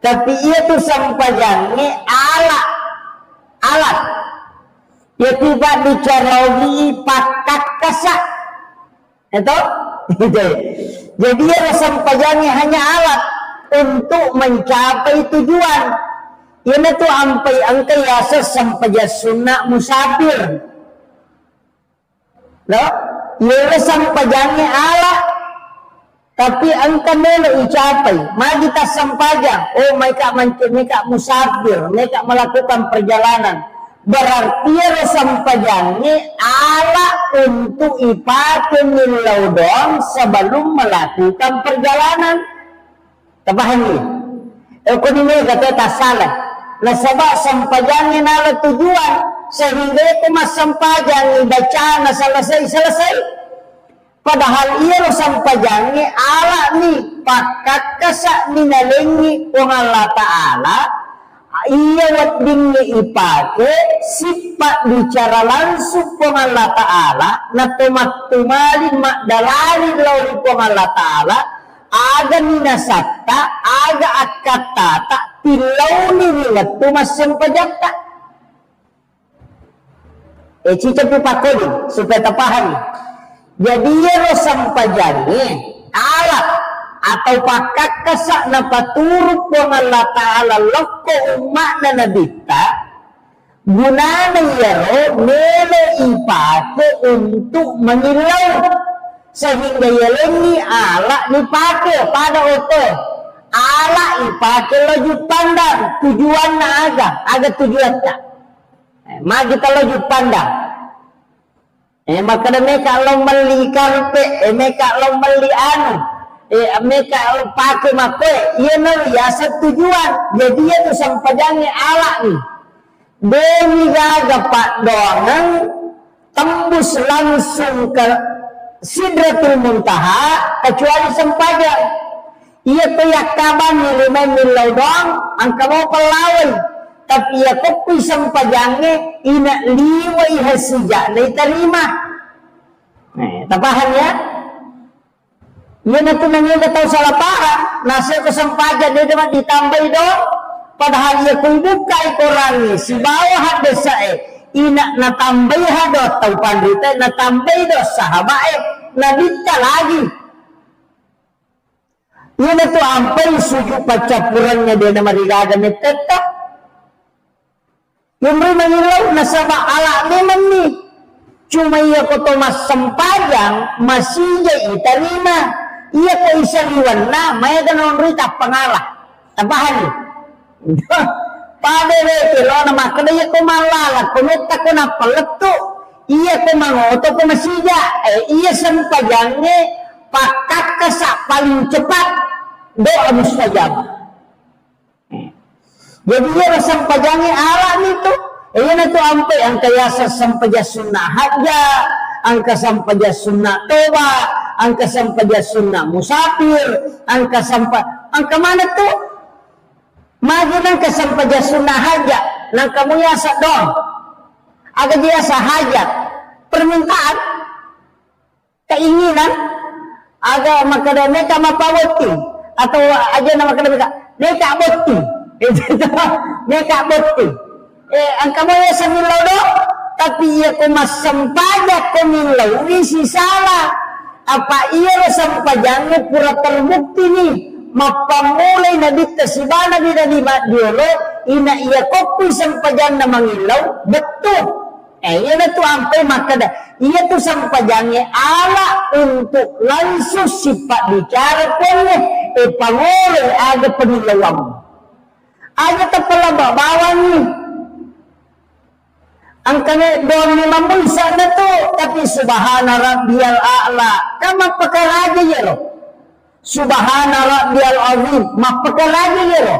Tapi iya tu sampajang ni alat. Ya tiba bicara pakak kasak. Itu? Jadi ya sampajang ni hanya alat untuk mencapai tujuan. Ini tuh ampai angkai yasa sampaja sunnah musafir. Loh, ini sampajangnya Allah. Tapi angka melo icapai. Mari kita sampajang. Oh, mereka musafir. Mereka melakukan perjalanan. Berarti ya sampajangnya Allah untuk ipakai milaudon sebelum melakukan perjalanan. Terpahami? Kau ini kata tak salah. Nasabak sampajangnya nala tujuan sehingga itu mas sampajang baca na selesai. Padahal iya sampajangnya ala ni pakakasa minalengi kung Allah Ta'ala iya wadingnya ipake sifat bicara langsung kung Allah Ta'ala na tumat-tumalin makdalali lauli kung Allah Ta'ala aga minasata aga akatata tilaw nilingat tumas sampajata. Cicap pakodi supaya terpahami. Jadi ya sampajangnya alat atau pakakasak na paturuk kung Allah Ta'ala loko umak na nabita gunana yaro melo ipake untuk mengilaw sehingga yaleni ala dipakai pada oto ala dipakai laju pandang tujuan na aga tujuan tak maka kita laju pandang maka mereka lo meli karpe mereka lo meli anu mereka lo pakai maka iya biasa tujuan jadi itu sampajangnya ala nih demi gaga pak doang tembus langsung ke Sidratul Muntaha kecuali sampajang. Ia kayak kaban nilai milau doang, angka mau pelawai. Tapi ia kopi sampajangnya ina liwai hasija, terima. Tapahan ya? Yan na ito nangyayataw sa lapahan, nasa kesempajan dia naman ditambay doon, padahal ia kumbukay korangi, si bawah hada sa ina natambay hado, tau pandita natambay do sahabae, nabita lagi. Yan na ito ampay suju pacapurannya dia na marigagan ni tetap. Yung rin nangilaw, nasa baala naman ni, cuma iya ko to mas sempajang, masih itarima. Iya ko isang iwan na, may ganon rita pangalah. Tabahan ni. Padere kilo na makadaya ko malala, kumita ko na paleto. Iya ko mangoto ko masija. Iya sempajangnya pakat kasak paling cepat. Doa mustajabah. Jadi iya sempajangnya ala nito. Iya na to ampe ang kayasa sampaja sunnah haja, ang kasampaja sunnah toba, ang kasampaja sunnah musafir, ang kamana to? Magi ng kasampaja sunnah haja, nang kamuyasa doon. Aga dia sa hajat, permintaan, keinginan, aga makadame ka mapawati, atau aja na makadame ka, neka boti, neka boti. Ang kamoy sa milaw do, tapi iya ko masampaja ko milaw, isi salah. Apa iya sampajangnya pura terbukti nih, mapamulay na dito si bana di diolo, ina iya ko sampajang na mangilaw, betul. Iya na to ampe makada, iya to sampajangnya ala untuk langsung sifat bicara punya, pangulay aga penilawang. Aga tapala babawan nih. Ang kanya doon ni mamunsa na to, tapi subhana rabbiyal a'la, kama pakaraja yero. Subhana rabbiyal azim, mapakaraja yero.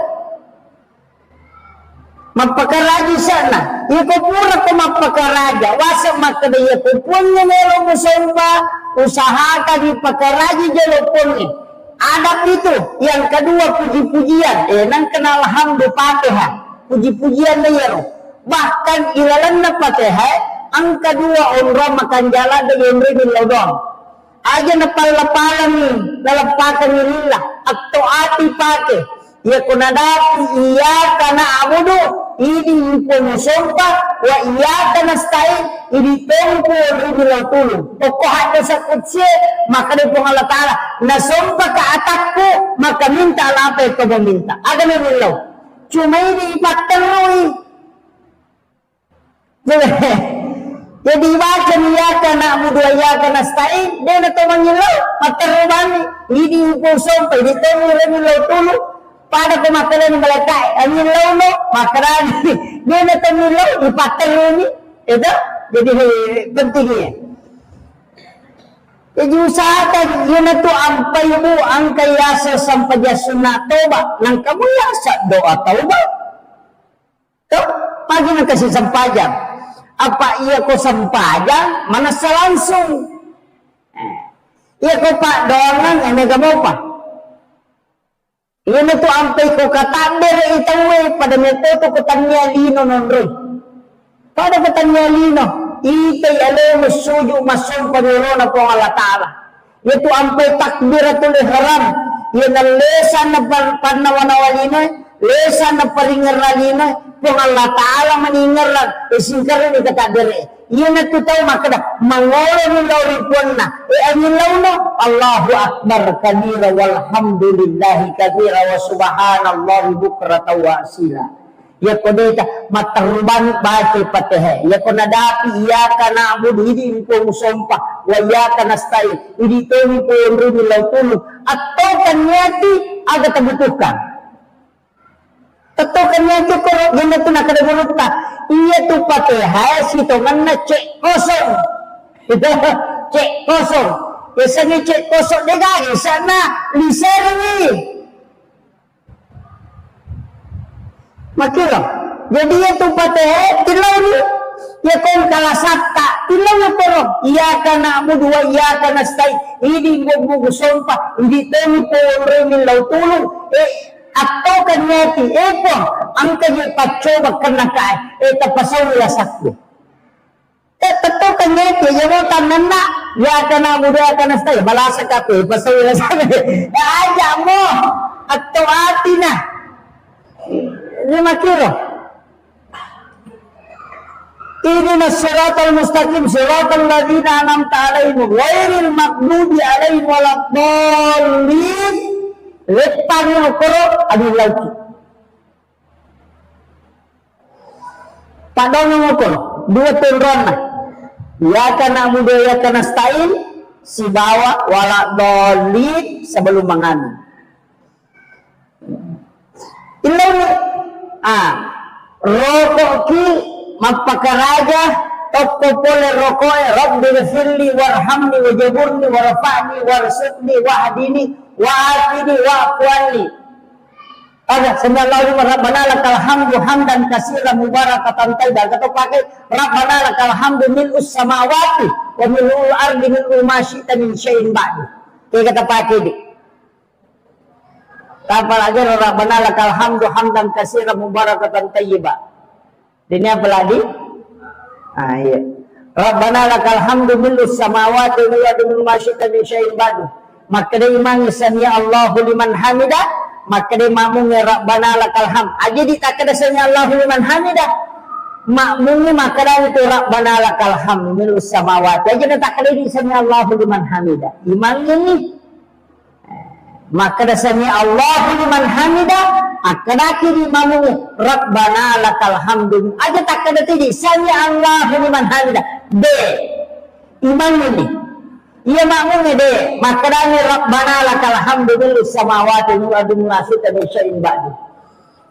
Mapakaraja sana. Iko pura ko mapakaraja, wasa makadaya ko punya nero musomba, usaha ka di pakaraja jelo punya. Adab itu, yang kedua puji-pujian, nang kenal hamdu Fatihah, puji-pujian na yero. Bahkan ilalan na Fatihah, ang kedua umrah makan jalan dengan rinil lodong. Aja na palapalan ni, nalapakan ni lillah, atau ati pake. Ya kunadapi iya kana abudu, ini pun sumpah, wa iya kana stain, ini tempo rinil tulung. Pokok ada sakutsi, maka dia Allah Ta'ala, na sumpah ke atakku, maka minta apa yang kau meminta. Ada rinil. Cuma ini ipaterui. Jadi wajan ya kana abudu ya kana stain, dia na to mangilaw, materubani, ini upo sampai di temu remilaw tulo, pada kumakalan malakay, angilaw no, makarani, dia na to milaw, ipateruni, itu, jadi pentingnya. Jadi usahakan, yun na to ampay mo ang kayasa sampaja sunnah toba, nang kamuyasa doa toba. To, pagi na kasi sampajang. Apa iya ko sampajang, mana langsung. Iya ko pak doangan, ini kamu pa. Iya na to ampay ko katander itawe, pada metoto ko tanya lino nonroy. Pada ko tanya lino, itay alam suju masong panirona po Allah Ta'ala. Iya to ampay takbiratul ihram, iya na lesan na panawanawalino, lesan na paringaralino, kung Allah Ta'ala maningaran, singkaran ni katadere. Iyan na tutaw makada, mangolo ni lauripon na. Anilaw no, Allahu Akbar kabira, walhamdulillahi kabira, wa subhanallahi bukrata wa asila. Ya ko dita, matarban baca Fatihah. Ya ko nadapi, iyaka na'budu, hindi ko musompa, wa iyaka nasta'in, hindi to ko yung rinilaw tulog. At to kanyati, aga tabutukan. Tetukan yang cukup, gina tu nak kena berlupa. Ia tu Fatihah, situ mana cek kosong. Itu cek kosong. Biasanya cek kosong dia gak sana liser ni. Makilah. Jadi ia tu Fatihah, tilau ni. Ia kau kalah sakta, tilau ni porong. Ia kena abudu, ia kena stai. Ini buku sumpah, ini temu porong lau tulung. Atau kanyati epo ang kanya pacoba kena kai eta pasaw la sakdo. Atau kanyati yawo tananda Ya kana muda kana stay balasa kape pasawila sabi. Aja mo atau atina. Lima kilo. Ihdina siratal mustaqim siratal ladzina an'amta 'alaihim ghairil maghdubi 'alaihim waladdallin. Lepan mo koro adu lauti. Padang mo koro dua turun na. Ya kana muda ya kana stain si bawa waladdallin sebelum mengandung. Ilaw rokok ki mapakaraja toko pole rokok rabbi ghfirli warhamni wajaburni warfa'ni warzuqni wahdini wa'afini wa'afwani. Ada sallallahu rabbana lakal hamdu hamdan katsiran mubarakatan tayyiban. Atau pakai rabbana lakal hamdu mil'us samawati wa mil'ul ardi mil'u ma syi'ta min syai'in ba'du. Kayak kata pakai di. Apalagi rabbana lakal hamdu hamdan katsiran mubarakatan tayyiban. Ini apa lagi? Iya. Rabbana lakal hamdu mil'us samawati wa mil'u ma syi'ta min syai'in ba'du. Maka dia imang sami Allahu liman hamidah. Maka dia makmumnya Rabbana lakal hamd. Aja ditakada sami Allahu liman hamidah. Makmumnya maka dia itu Rabbana lakal hamd mil'us samawati. Aja ditakada di sami Allahu liman hamidah. Imang ini maka dia sami Allahu liman hamidah. Akan kiri makmumnya Rabbana lakal hamd. Aja takada tadi sami Allahu liman hamidah. D. Imang ini. Iya makmumnya deh, maknanya Rabbana lakal hamdu mil'us samawati wa mil'u syi'ta min syai'in ba'du.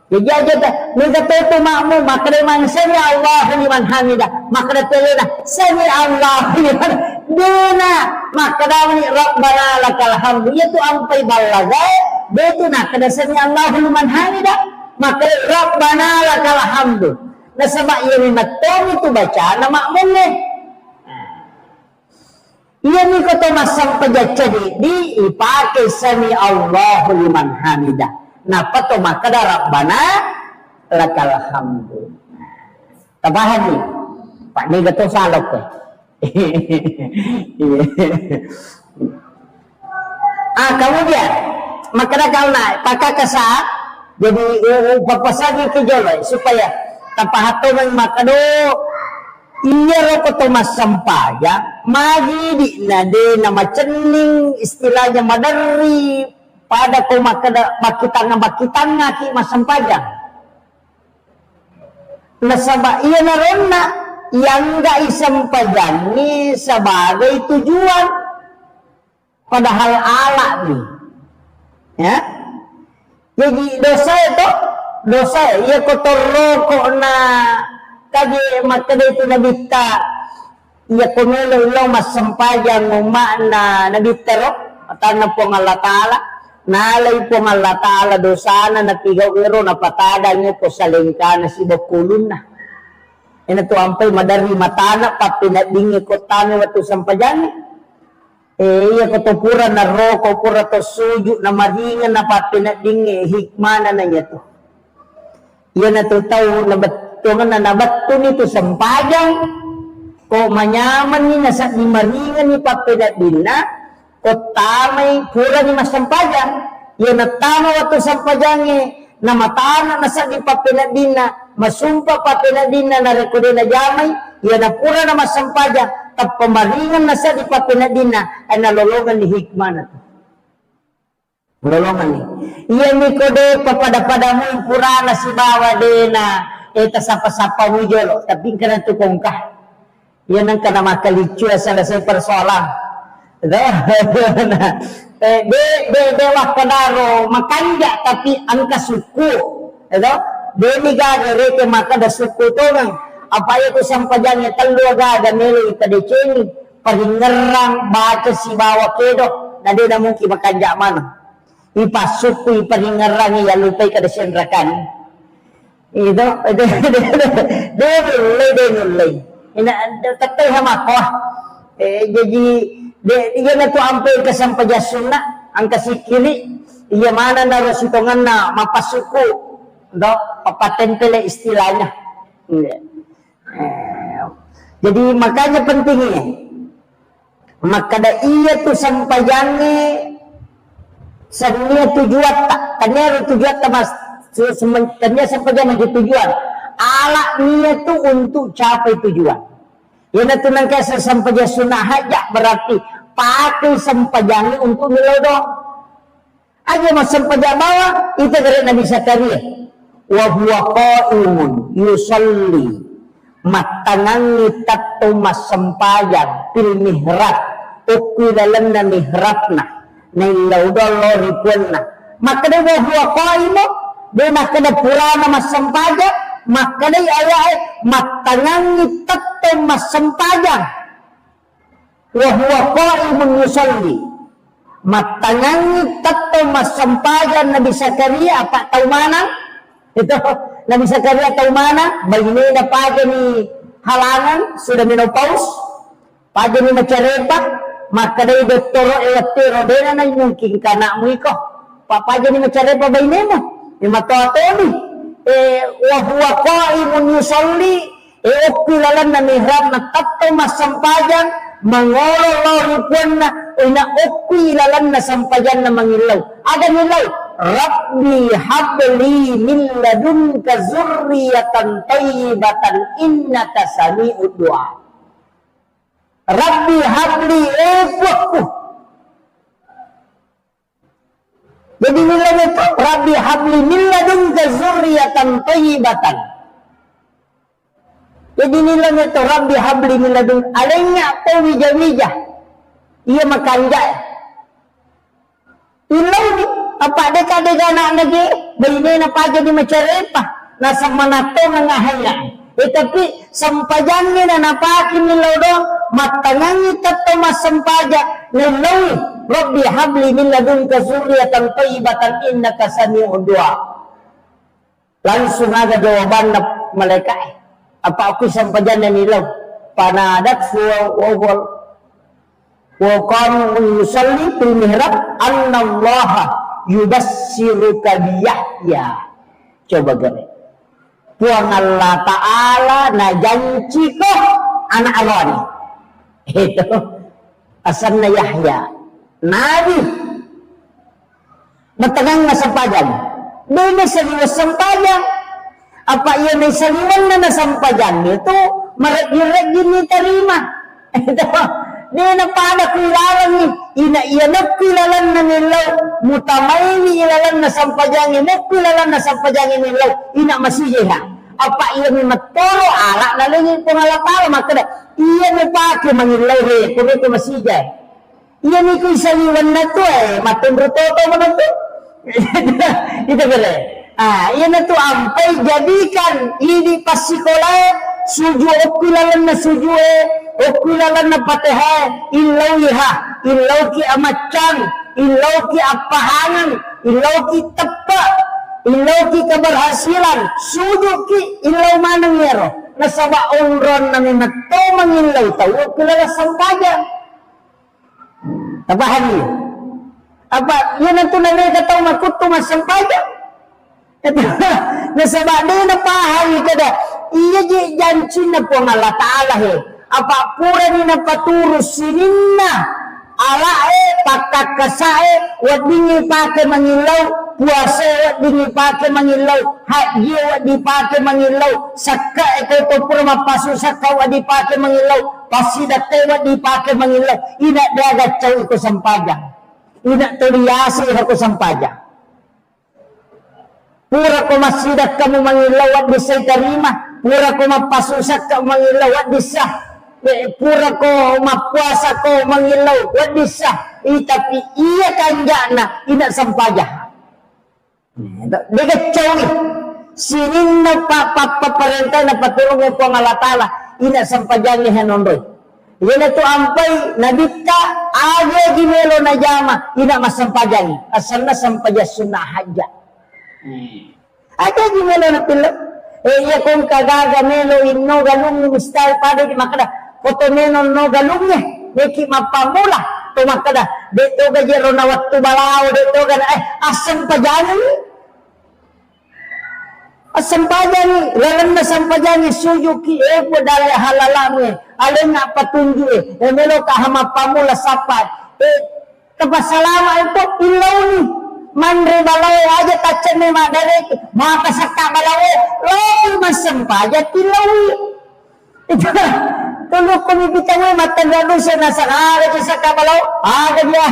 Jadi aja dah, minta itu makmum, maknanya man sami Allahu liman hamidah, maknanya telena sami Allahu liman dena, maknanya Rabbana lakal hamdu, itu ampai balaga, dia itu nak kada sami Allahu liman hamidah, maknanya Rabbana lakal hamdu. Nah sebab ia memang itu baca nama makmumnya. Ia ni kata masang pejaca di ipakai sami Allahu liman hamidah. Napa to maka Rabbana lakal hamdu. Tabahan ni. Pak ni gato salok ko. Kemudian maka kau naik pakai kesat jadi papasagi ke jalan supaya tapahato ng makado iya roko to masampaya magi di nade na macening istilahnya madari pada ko makitanga ki masampayang nasaba iya naronna yang ga isampayang ni sebagai tujuan padahal ala ni ya jadi dosa iya kotor roko na kagi makada itu nabita iya kumelo ilaw masampayang umana nabita ro atana po ng Allah Ta'ala nalay po ng Allah Ta'ala dosana natigaw iro napatada nyo po sa lingka na si bakulun na ina to ampay madari matana pa pinadingi ko tani wato sampayang iya ko to pura na roko pura to suyo na maringan na pa pinadingi hikmana na niya to iya na to tao na tungan na nabato nito sampayang ko manyaman ni nasa ni maringan ni papinadin na ko tamay pura ni masampayang yan na tama wato sampayang na matana na sa ni papinadin na masumpa papinadin na narekodin na jamay yan na pura na masampayang tap pamaringan na sa ni papinadin na ay nalolongan ni hikmah na to nalolongan ni yan ni ko de papada-pada mo pura na si bawa de na eta sapa-sapa wujolo tapi kana tukong ka yan ang kana makalicu sa persoalan de wakadaro makanja tapi ang kasuku de nigagare ke makada suku to nang apa itu sampajangnya taluaga da melo itadeceni paringerang baca si bawa kedo na de na mungkin makanja mana ipasuku iparingerang ya lupay kada senrakan itu nulay ina tatay hamako jadi dia na to ampay kasampajasun na ang kasikili iya mana na rasitongan na mapasuko do papatempele istilahnya jadi makanya pentingnya maka da iya tu sampajange senia tujuan tak tanya tujuan mas tanya sampajan menjadi tujuan ala niat tu untuk capai tujuan. Yang tu nangka sampajan sunnah hajak berarti pakai sampajange untuk milodo aja mas sampajan bawa itu dari Nabi Zakaria wa huwa qa'imun yusalli matangangi tatto mas sampajan pil mihrab ukudalan na mihrabna na ilaudolo rikuanna maka da wa huwa qa'imun dia maka da purana mas sampajan maka da ayat matangangi tatto mas sampajan wa huwa qa'imun yusalli matangangi tatto mas sampajan Nabi Zakaria apa tahu mana itu Nabi Zakaria tahu mana bayi na pagi ni halangan sudah menopause pagi ni macarepa maka dari doktor electro dena na mungkin kana mo iko pagi ni macarepa bayi mo ni matoto ni wa huwa qa'imun yusalli ukilalan na mihrab na tatto mas sampajan mangolo na ina ukilalan na sampajan na mangilaw ada nilaw Rabbi habli min ladunka zurriyatan thayyibatan innaka sami'ud du'a. Rabbi habli ibuku. Jadi nilainya itu Rabbi habli min ladunka zurriyatan thayyibatan. Jadi nilainya itu Rabbi habli min ladunka alainya atau wija-wija. Ia makanja. Ilau ni apa deka-deka anak lagi bayi na paja di macarepa nasa manato nga haya tapi sampajannya na napakin nilaw dong matangangi tatto mas sampaja nilaw Rabbi habli min ladunka zurriyatan thayyibatan innaka sami'ud du'a langsung ada jawaban na malaikat apa aku sampajannya nilaw panadat wa qanu yusalli fil mihrab annallaha yubassiruka biyahya coba gere Tuhan Allah Ta'ala na janji ko anak Allah ni itu asalnya Yahya Nabi matagang na sampajan dili sa sampajan apa iya na saliwan na sampajan itu marag-rag ni tarima itu dia na pada kilalan ni ina iya na kilalan na nilaw mutamay ni ilalan na sampajangin na kilalan na sampajangin nilaw ina masijiha apa iya ni matoro ala lalingin pangalapala makada iya ni pake mangilaw he kung ito masijay iya ni ko isaliwan na to matundro-toto mo na to itu bere iya na to ampay jadikan ini pasikola suju kilalan na suju ukulalan na pateha ilaw iha ilaw ki amacang ilaw ki apahangan ilaw ki tepa ilaw ki keberhasilan suduk ki ilaw manang yero nasaba onron na minato mangilaw tawo kilala sampajan tabahan niyo apa yan ang tunanay kataw makuto masampajan nasaba din na pahawi kada iya janji na po ng Allah Ta'ala apa pura ni na paturus sininna ala pakakasae wadingi pake mangilaw puasa wadingi pake mangilaw haji wadi pake mangilaw sakka ito to pura mapasu sakka wadi pake mangilaw pasidate wadi pake mangilaw ina dagat caw ko sampajan ina to riyasi ko sampajan pura ko masidat kamu mangilaw wadi say tarima pura ko mapasusak ka mangilaw wadi sa pura ko mapuasa ko mangilaw wadisa tapi iya kanjana ina sampaja dekat cawi sinin na paparentay na patulong ko ang alatala ina sampajang ni hanondoy yan ito ampay nabita aga gimelo na jama ina masampajang asal na sampaja sunahaja aga gimelo na pila iya kung kagaga melo inno galung style pada di makada koto menon no galungnya neki mapamula tumakada dito ga jero na wattu balao dito ga asam pajangan Sampajani, lalan na sampajani, suyuki, po dali halalang alin na patunju melo kahamapamu la sapat, kapasalama ito, ilaw ni, manre balaw, aja tacan ni madari, mga kasaka balaw, lalu mas sampaja, ilaw ito, tulog ko ni bitang matanda siya nasa kare sa kabalaw, dia,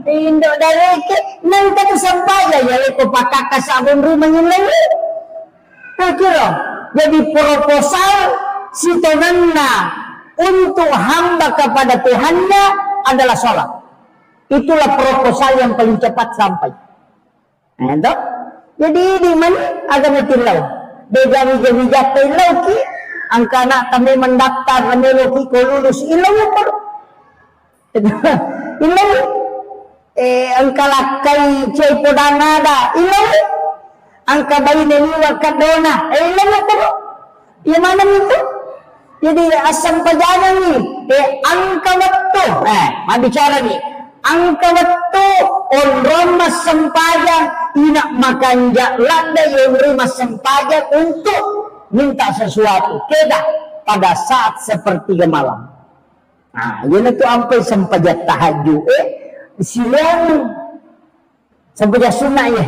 indo dari, nang tato sampaja, yali ko pakakasabon rumah yung lalu. Kira, jadi proposal si tonanna untuk hamba kepada Tuhannya adalah sholat. Itulah proposal yang paling cepat sampai. Nah, jadi di mana agama tilau? Beda-beda tilau ki, angkana kami mendaftar meloki ko lulus ilau per. Ilau, angkala kay chay podanada ilau. Angka bayi neliwa kadona, ilang ako. Yang mana itu? Jadi asam pajangan ni, angka waktu. Bicara ni, angka waktu onroma sempajang inak makan landa yang rumah sempajang untuk minta sesuatu. Keda pada saat sepertiga malam. Nah, ini tu sampai sempajang tahajud. Silang sempajang sunnah ya.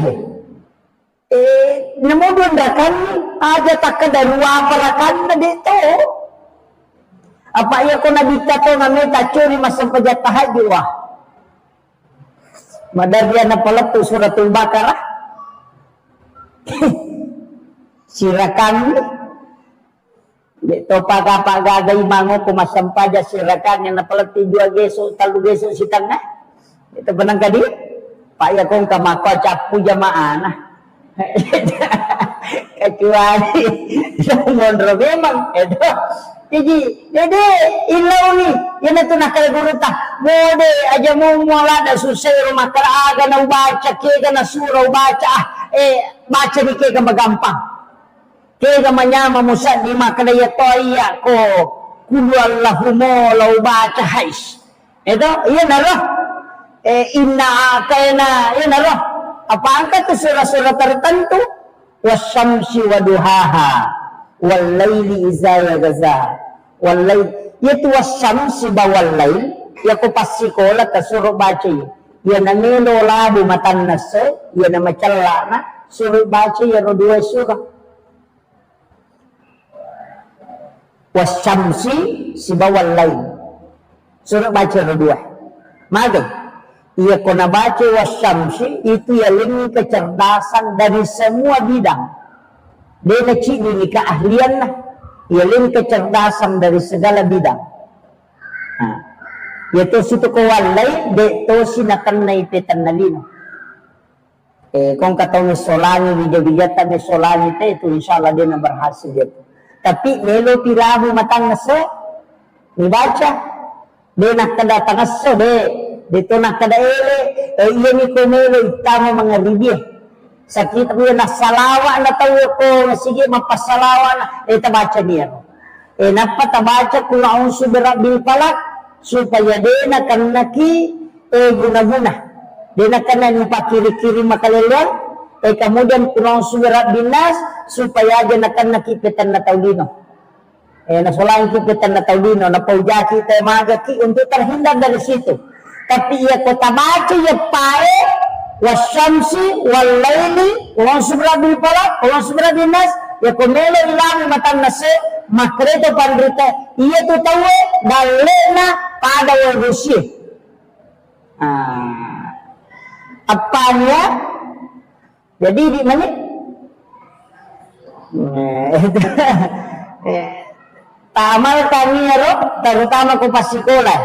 Namudian kan aja tak ada ruang perakan na dito. Apa iya ko nabita to ngamita curi masang pajat tahajud wah. Madagyan na pala to suratul Baqarah. Sirakan dito pagagay mango kumasang pajat sirakan yang na pala dua geso talu geso sitang na. Ito benang kadi. Pak iya kong kamako capu jamaah nah. Kecuali mondro memang itu jadi ilau nih yan itu nakal guru tak mode aja mau ada susah rumah keraga na baca kega na surau baca baca ni kega magampang kega manyama musa di makadaya toya ko kulu Allahumo lau baca hais itu iya naroh inna kayana iya naroh. Apa angka itu surah-surah tertentu? Wasyamsi waduhaha wal laili iza yagza wal lail yaitu wasyamsi bawal lail ya ko pasikola ta suruh baca ya namelo labu matan nase ya nama cellana suruh baca ya no dua surah wasyamsi si bawal lail suruh baca no dua maga. Ia kena baca wasyamsi itu ialah kecerdasan dari semua bidang. Dia kecil ini keahlian lah. Ialah kecerdasan dari segala bidang. Yaitu situ kawalay deto sinakan na ipitan na lino. Kung katong solani bijabijatan ni solani itu insyaallah dia na berhasil dia. Tapi melo piramu matang nase dibaca dia nak kedatang nase dito na kadaele iya ni kumelo itama mga ribye sakit ko na salawa na tawo ko sige mapasalawa na tabaca niya napatabaca kung a'udzu birabbil falaq supaya dena kanaki guna-guna dena kanan pakiri-kiri makalelon kemudian kung a'udzu birabbin nas supaya dena kanaki petan na taulino nasolain kipitan na taulino na paujaki tayo magaki untuk terhindar dari situ. Tapi ia kota baca ya pae wasyamsi wal laili wa subrabil falaq wa subrabil nas ya komelo ilang matan nase makreto pandrita ia tu tahu dalena pada wadusi apanya jadi di mana amal kami ya terutama ko pasikola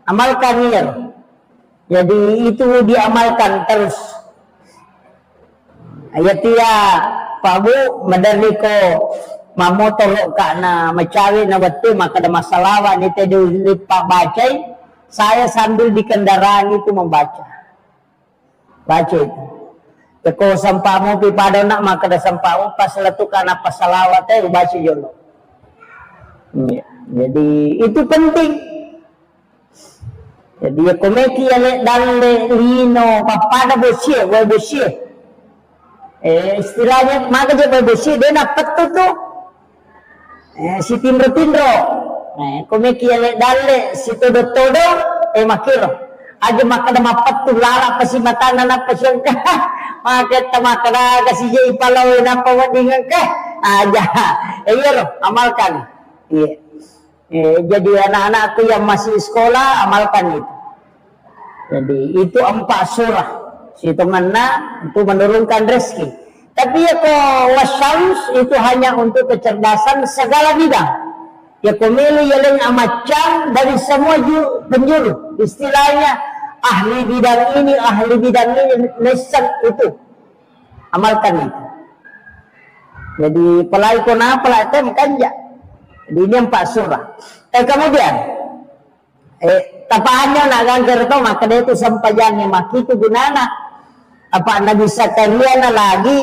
amal kami ya. Jadi itu diamalkan terus. Ayat dia Pak Bu madarliko mamotolo ka na macawi na wati maka ada masalah ni tadi lipat baca. Saya sambil di kendaraan itu membaca. Baca itu. Kalau sampamu pipada nak maka ada sampamu pas letukan apa salawat baca jolo. Jadi itu penting. Jadi ya komeki ale dalle lino papada bosie wa bosie Istilahnya maka dia berbesi dia dapat tuh si tindro komeki ele dalle si todo makiro aja makada mapat tuh lara pasi matana na pasyon ka maka tamakada kasi jay palaw na pawadingan ka aja yero amalkan jadi anak-anakku yang masih sekolah amalkan itu. Jadi itu 4 surah hitungannya untuk menurunkan rezeki. Tapi ya wasyams itu hanya untuk kecerdasan segala bidang. Ya komili yang amacam dari semua penjuru. Istilahnya ahli bidang ini, lesan itu. Amalkan itu. Jadi pelai kona pelai tem kanja. Jadi ini 4 surah. Kemudian tapaannya nak ganjar itu maka dia itu sampaiannya maki itu gunana apa anda bisa kalian lagi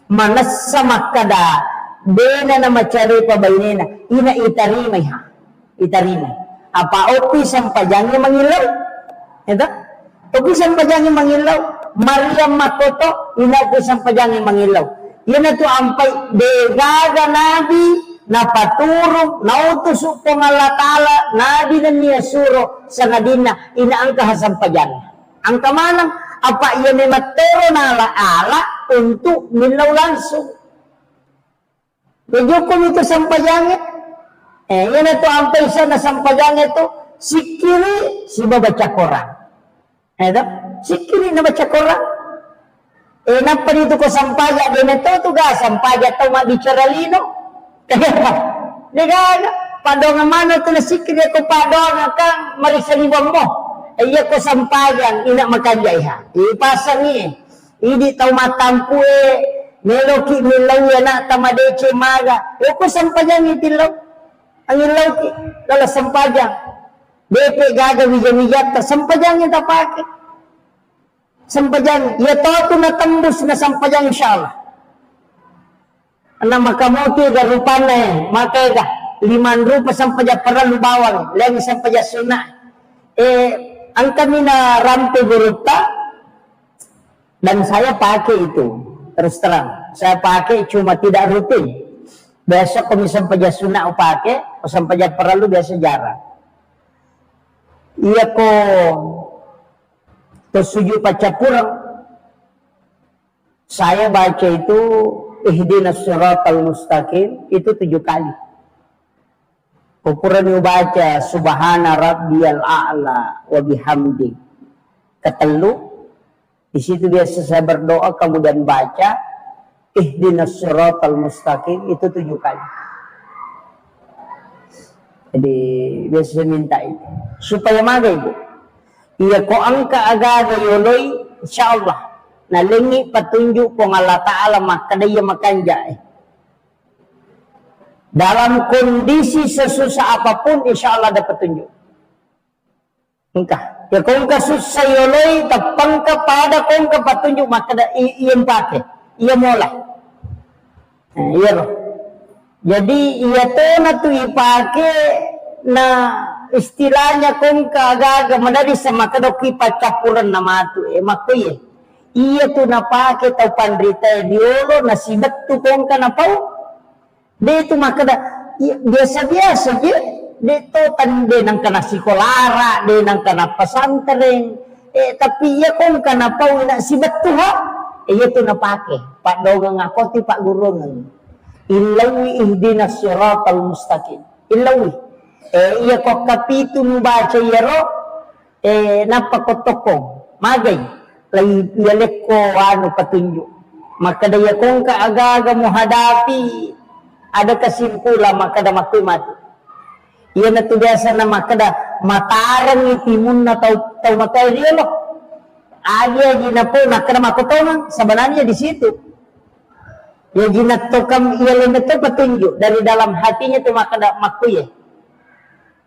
manasa makada dena nama cari pabainena ina itarima apa opi sampaiannya mengilau itu opi sampaiannya mengilau Maryam makoto ina opi sampaiannya mengilau ina tu ampai degaga nabi napaturong nautusuk po ng Allah Ta'ala nabi na niya suro sa nadina inaangka hasampayan ang kamanang apa yan ay matero na ala untuk milaw langsung medyo kung ito sampayangit yan ito ang paisa na sampayangit ito sikiri si babaca Quran sikiri na baca Quran napa dito ko sampaya din ito ito ga sampaya ito mabicaralino Nega, padong mana tu nasikir ko padong kang marisalibang mo. Iya ko sampayan ina makanjaiha. Ipasang ni. Idi tau matampu meloki milaw na tamadeche maga. Yo ko sampayan itilaw. Ang ilaw ki lala sampayan. Depe gaga wijat sampayan ita pake. Sampayan ya to na tembus na sampayan insyaallah. Ana makamuti ga rupane makega 5 rupa sampaja perlu bawang lagi sampaja sunnah ang kami na rampe guruta dan saya pakai itu terus terang saya pakai cuma tidak rutin besok kami sampaja sunnah pakai sampaja perlu biasa jarang iya ko tersuju pacapurang saya baca itu ihdinas siratal mustaqim itu 7 kali. Kupuran baca subhana rabbiyal a'la wa bihamdi. Ketelu di situ biasa saya berdoa kemudian baca ihdinas siratal mustaqim itu 7 kali. Jadi biasa saya minta itu supaya maga ibu. Iya ko angka aga yoloi insyaallah nalingi petunjuk kong Allah Ta'ala makadaya makanjai dalam kondisi sesusah apapun insya Allah ada petunjuk engkah ya kong kasusah yoloi tapang kepada kong ke petunjuk makada iya pakai iya mulai iya loh jadi iya tona tu ipake na istilahnya kong kagaga madari sama kadoki pacapuran nama tu makuye iya tu napake tau pandrita diolo nasibat tu kong ka napau dia tu makada biasa-biasa je dia tu tande nang kana sikolara dia nang kana pesantren tapi iya kong ka napau nasibat tu ha iya tu napake pak dogang ngakoti pak guru nang ilawi ihdinas siratal mustaqim ilawi iya kok kapitu membaca yero napakotokong magay lagi yalek ko petunjuk maka daya kong aga-aga menghadapi ada kesimpulan maka dah makui mati iya na tu biasa na maka dah mataran itimun na tau matai dia loh aja jina po maka dah makotongan sebenarnya di situ ya jina tokam iya lenda tu petunjuk dari dalam hatinya tu maka dah makui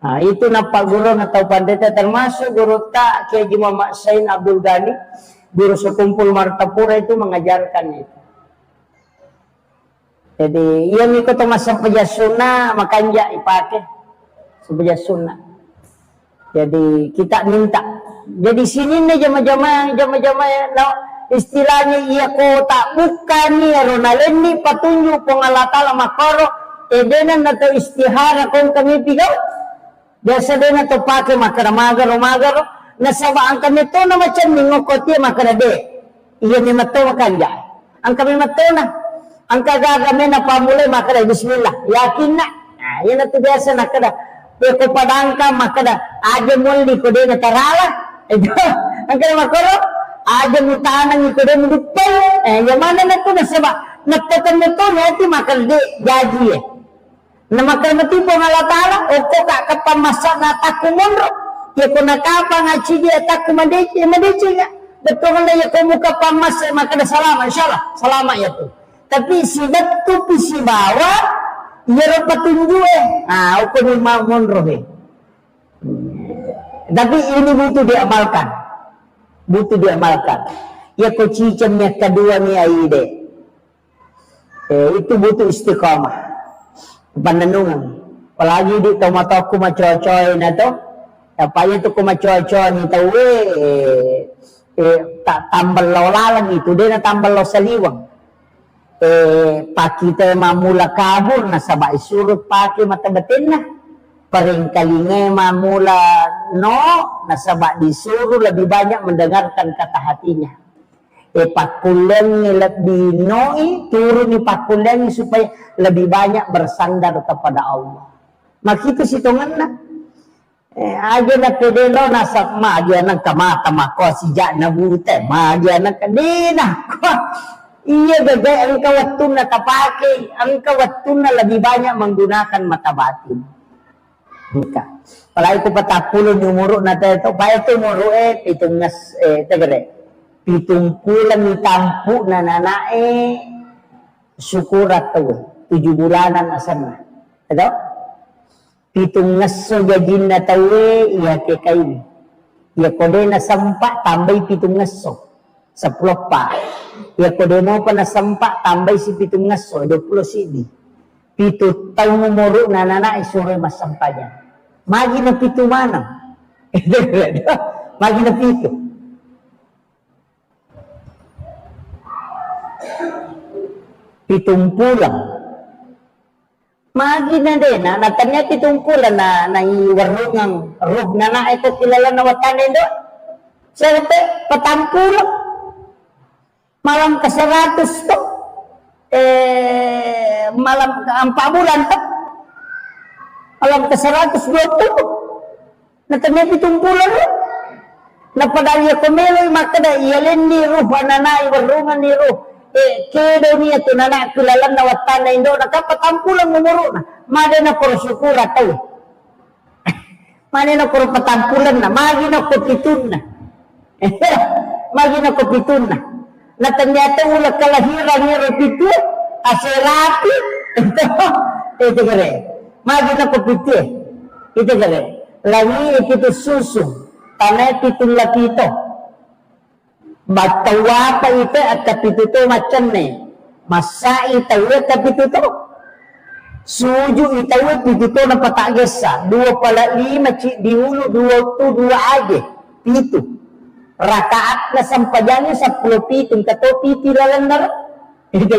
Nah, itu nampak guru atau pandita termasuk guru tak Kiai Muhammad Sain Abdul Ghani guru sekumpul Martapura itu mengajarkan itu. Jadi ia ikut masa pejasuna makanya ipake pejasuna. Jadi kita minta. Jadi sini nih jama-jama istilahnya iya kota bukan ni ronaleni patunjuk pengalatala makoro edenan atau istihara kong kami pigau biasa dena to pake makara magaro nasaba ang kami to na macam ni ngokoti makara de iya ni mato makanja ang kami mato na ang kagagami na pamulay makara bismillah yakin na yan na to biasa nakada ko padangka makada aja muli ko de na tarala ang kami makoro aja mutanang ko de mudupay yamana na to nasaba nagtatan na to nati makalde gaji na makalmati po ngalatala o ko kakapamasa na takumonro ya ko nakapa nga chidi ataku madeci nga betul na ya ko muka pamas makada salama insyaallah salama ya tu tapi si betu pisi bawa ya ro patunju o ko ni monro tapi ini butuh diamalkan ya ko cicam yang kedua ni aide itu butuh istiqamah pandangan apalagi di tomato kumacocoy na to apa itu kumacocoy ni tahu tak tambal lalang itu dia na tambal lo saliwang pakita mamula kabur na sabay surut paki mata batin na paring kalinga mamula no nasaba disuruh lebih banyak mendengarkan kata hatinya pakulen lebih noi turun ni pakulen supaya lebih banyak bersandar kepada Allah makitu situngan na aja na pedelo nasab ma aja na kamata mako sija na bute ma aja na kadina iya bebe engkau waktu na tapake engkau waktu na lebih banyak menggunakan mata batin buka palagi ko patapulon yung muro na tayo pa ito muro pitungas tegere pitungkulan ni tampu na nanae syukurat to 7 bulanan asan na ito pitungas so gajin na tawe iya kekain iya kode na sampa tambay pitungas so 10 pa iya kode mo pa na sampa tambay si pitungas so 20 sidi pitu taw mo muro na nanae sure mas sampanya magi na pitu manang magi na pitu pitungkulan magi na din natanya pitungkulan na iwarungang rug na ito kilala na watanin doon siyempre patampulang malam ke 100 to malam ke 4 bulan to malam ke 120 natanya pitungkulan na padalya kumeloy makada iyalin ni rug na iwarungan ni rug kedo niya to na kilala na watan na indo nakapatampulang umuro na mada na puro syukura tayo mada na puro patampulan na magi na kupitun na magi na kupitun na natanyata ulang kalahiran niya repitu aserapi ito kare magi na kupitun ito kare lagi ito susu tanay pitong lapito batawa pa ito at kapituto macam ni masa itawe kapituto suju itawe pituto na patagesa 2 pala 5 diulo 2 aja pitu rakaat na sampajannya 10 pitong kato piti lalandar itu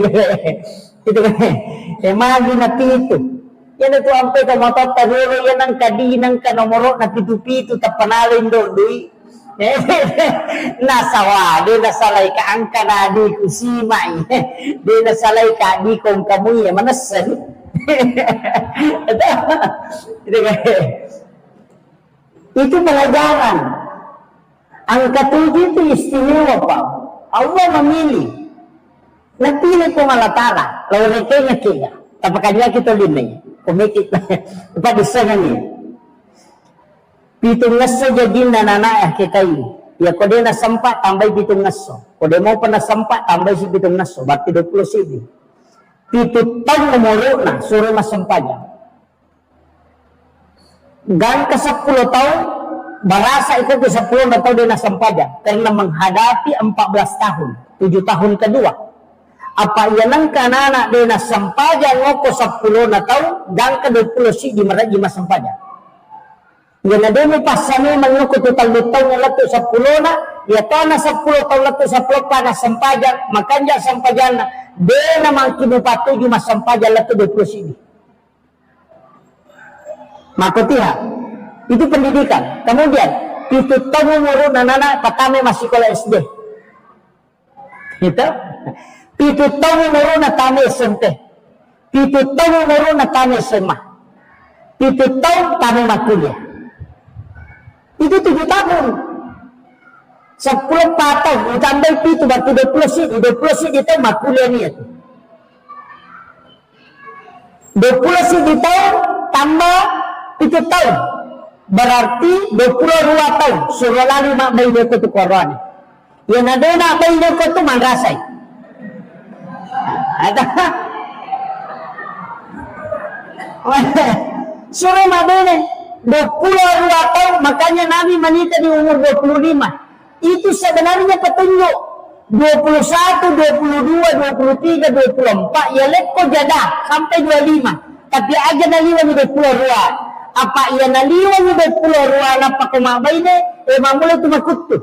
magi na pitu yan ito ang peka motot taguro yan ang kadinang kanomoro na pitu-pitu tapanalin doon nasawa di nasalay ka ang kanadi ko simay di nasalay ka di kong kamuy manasan itu pelajaran ang ketujuh itu istimewa Pak Allah memilih napili ko malatala lawan kaya tapakanya kita linay kumikit pa disana niya pitung ngaso jadi nana kita ini ya kode na sampa tambah pitung ngaso kode mau pernah sampa tambah si pitung ngaso berarti 20 sidi pitu tahun umur na suruh mas sampanya dan ke 10 tahun barasa itu ke 10 tahun dia na sampanya karena menghadapi 14 tahun 7 tahun kedua apa yang kanana dia na sampaja ngoko 10 na tahun dan ke 20 sidi meraji mas sampanya Yan na din pasami manukot utang lutaw na lato sa pulo na, yato na sa pulo taw lato sa pulo pa na sampajan, makanya sampajan na, de naman kinupato yung masampajan lato de prosidi. Makutiha. Itu pendidikan. Kemudian, itu tamu muru nanana patame masih sekolah SD. Itu. Itu tamu muru na tame SMP. Itu tamu muru na tame SMA. Itu tahu tame makuliah. Itu 7 tahun. 10 patang, tambah itu berarti 20 sih itu makuliah ni itu. 20 sih itu tambah 7 tahun. Berarti 22 tahun. Suruh lalu mak bayi dia tu korban. Yang ada nak bayi dia tu mandrasai. Ada. Suruh mak bayi 22 tahun. Makanya Nabi menikah di umur 25. Itu sebenarnya petunjuk. 21, 22, 23, 24. Ya lekko jadah sampai 25. Tapi aja naliwan 22. Apa ia naliwan ni berpulau ruang apa kemabay ni? Mamula tu makutu.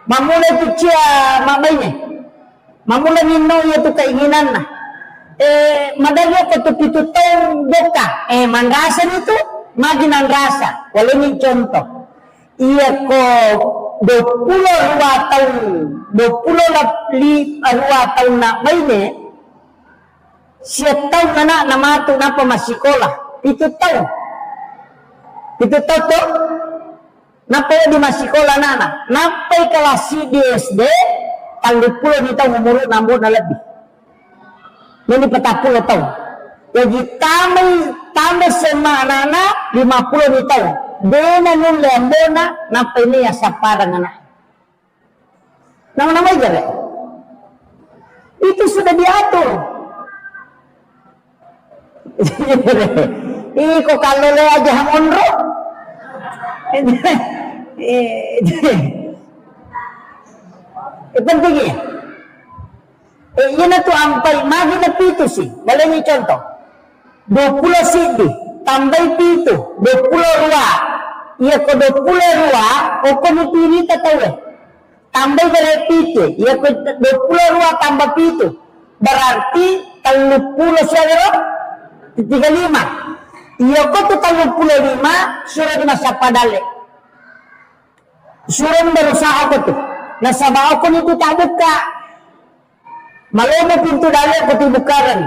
Mamula tu cia mabay ni. Mamula nino ia tu keinginan na. Madalya ko tu pitutong boka. Mandrasa nito, maginan rasa. Wala ni contoh. Ia ko 22 tahun, 22 tahun na bay ni. Siya taon na namato na pa masikola. Itu taon. Itu tahu napai di masikola nana, napai kelas di SD, tanggal 10 kita umur 60 na lebih. Ini 40 tahun. Jadi tambah sama nana 50 tahun. Dena nun lembona napai ni asa parang anak. Nama-nama aja deh. Itu sudah diatur. Iko kalau le aja hamonro. Pentingnya. Yan na to ampay. Magi na pito si. Wala niyo contoh. 20 sidi. Tambay pito. 20 rua. Iya ko 20 rua. O kumipili tatawe. Tambay ka na pito. Iya ko 20 rua tambah pito. Berarti 30 siya gero. 35. Iya ko tu 35 surat nasa padale. Surat berusaha ko tu. Nasa bawah ko nito tabuka. Malayo pintu dale ko tibukaran.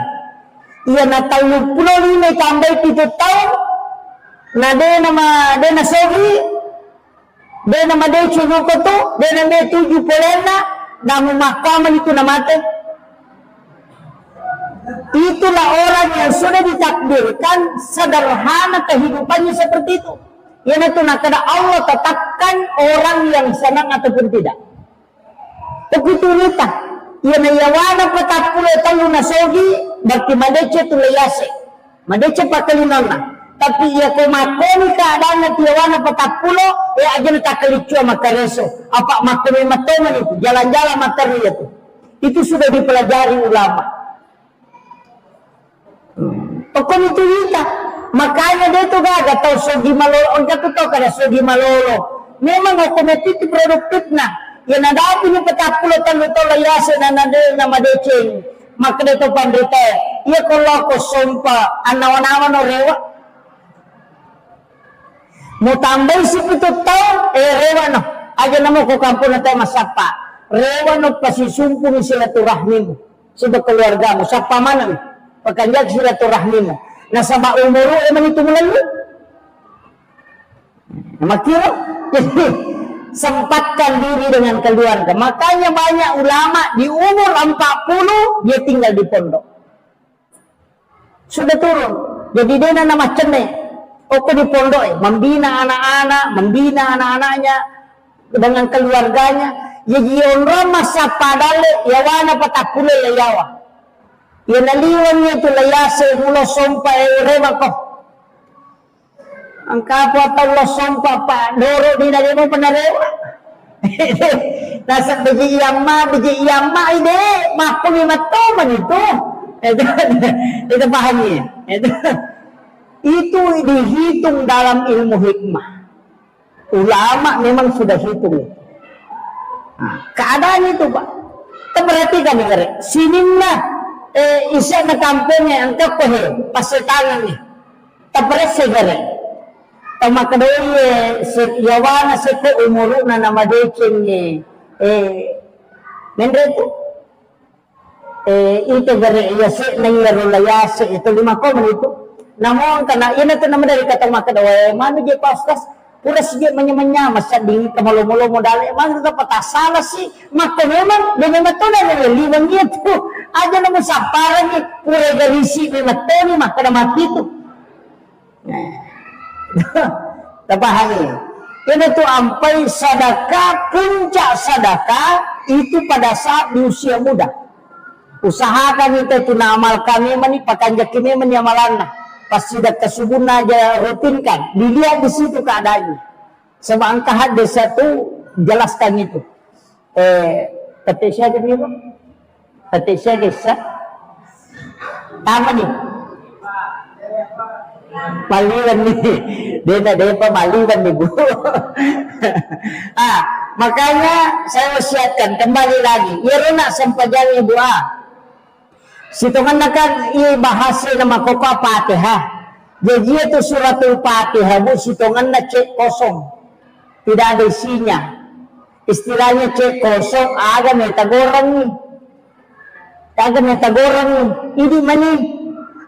Iya na 35 tambay 7 tahun. Na de na sogi. De na made chuno ko tu. De na me 7 polena. Namu mahkamah itu namate. Itulah orang yang sudah ditakdirkan sederhana kehidupannya seperti itu. Yang itu nak ada Allah tetapkan orang yang senang ataupun tidak. Begitu nita. Yang yawana patapulo tayo na sogi, berarti madece tu layase. Madece pakalinona. Tapi ia kumakoni keadaan na yawana patapulo, aja natakalitsua makareso. Apa makoni matoman itu, jalan-jalan materi itu. Itu sudah dipelajari ulama. Pokok itu kita, makanya dia tu gak tahu sogi malolo, orang tu tahu kada sogi malolo. Memang otomatis produktif na. Yang ada apa ni petapulo tanu tahu layase na nama deceng. Maka dia tu pandita. Ia kalau ko sompa anawan-awan o rewa. Mau tambah si itu tahu rewa no. Aja nama ko kampung na tayo masapa. Rewa no pasisumpung silaturahmi mo. Sudah keluarga mo sapa mana? Pagkanjag silaturahmi mo. Nasa maumuro, man ito mulan mo. Makiro? Jadi, sempatkan diri dengan keluarga. Makanya banyak ulama di umur 40, dia tinggal di pondok. Sudah turun. Jadi dia nama cene. Oke di pondok, membina anak-anaknya dengan keluarganya. Jadi orang masa padale, yawana patakule layawa. Yang naliwan niya ito layase mula sompa rewa ko. Ang kapwa tawla sompa pa doro di nali mo panarewa. Nasa biji iyama ide makumi matoman itu. Itu paham niya. Itu dihitung dalam ilmu hikmah. Ulama memang sudah hitung. Nah, keadaan itu Pak. Kita perhatikan nih, sinina isa na kampungnya ang kapohe pasetangan nih. Tapres segare. Tama kadoy yawana se ko umuru na namadechin ni mendreto ito gare yase nangyaro layase ito 5 ko manito. Namon kana ina to naman dari katong makadawa mano di pastas pura sige manya-manya masading kamalo-mulo mo dali man ka patasala si makomeman de matuna ni limang ito aja na mo sa parang ni pura garisi ni matoni makada matito. Tapahani. Yan itu ampai sedekah, puncak sedekah itu pada saat di usia muda. Usahakan itu amal kami mani pakanjak kami menyamalan. Pas sudah kesubuna aja rutinkan. Dilihat di situ keadaannya. Sebab angka desa itu jelaskan itu. Ketisya jadi apa? Ketisya desa. Apa nih? Maliwan nih, dia pemaliwan nih Bu. Makanya saya wasiatkan kembali lagi. Iruna sempajang Ibu Situngan nakan bahasa nama koko Fatihah. Jadi itu suratul Fatihah Bu, situngan na cek kosong, tidak ada isinya. Istilahnya cek kosong, agak metagorang nih, ini mana?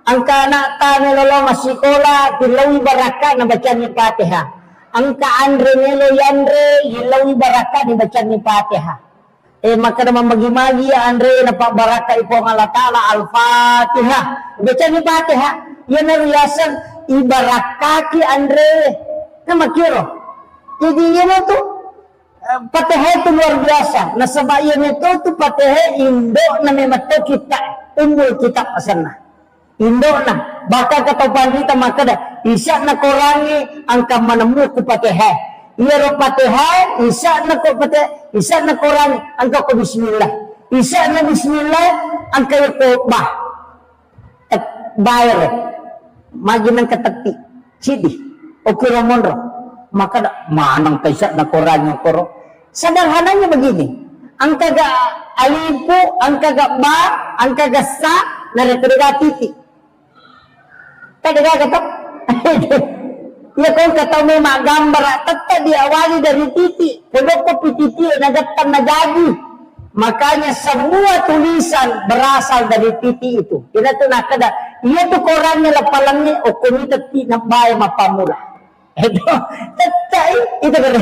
Angka anak tani lolo masikola tilawi baraka na baca ni Fatihah. Angka andre nelo yandre hilawi baraka ni baca ni Fatihah. Maka naman magi-magi andre na pa baraka ipo ng Allah Ta'ala al-Fatihah. Baca ni Fatihah. Yan na riyasan ibaraka ki andre na makiro. Jadi yan na to. Fatihah itu luar biasa. Nasabayan itu Fatihah Indo na may mato kita. Umul kita pasanna. Indo na, baka katapan kita makada, isa na korangi ang kamanamu ku Fatihah. Iyaro Fatihah, isa na korangi ang ko bismillah. Isa na bismillah ang kayo ko bah. Bayar, magi ng katakti, sidi, o kiramonro. Makada, manang kaisa na korangi ang koro. Sederhananya begini, ang kaga alipo, ang kaga ba, ang kaga sa, naretriga titik. Tadi kata, ya kau kata memang gambar tetap diawali dari titik, pondok titik nagatan nagagi. Makanya semua tulisan berasal dari titik itu. Kita tuh nak ada, ia tuh korannya lapalangnya, okomita tidak baik mapamula. Itu tetap itu kan,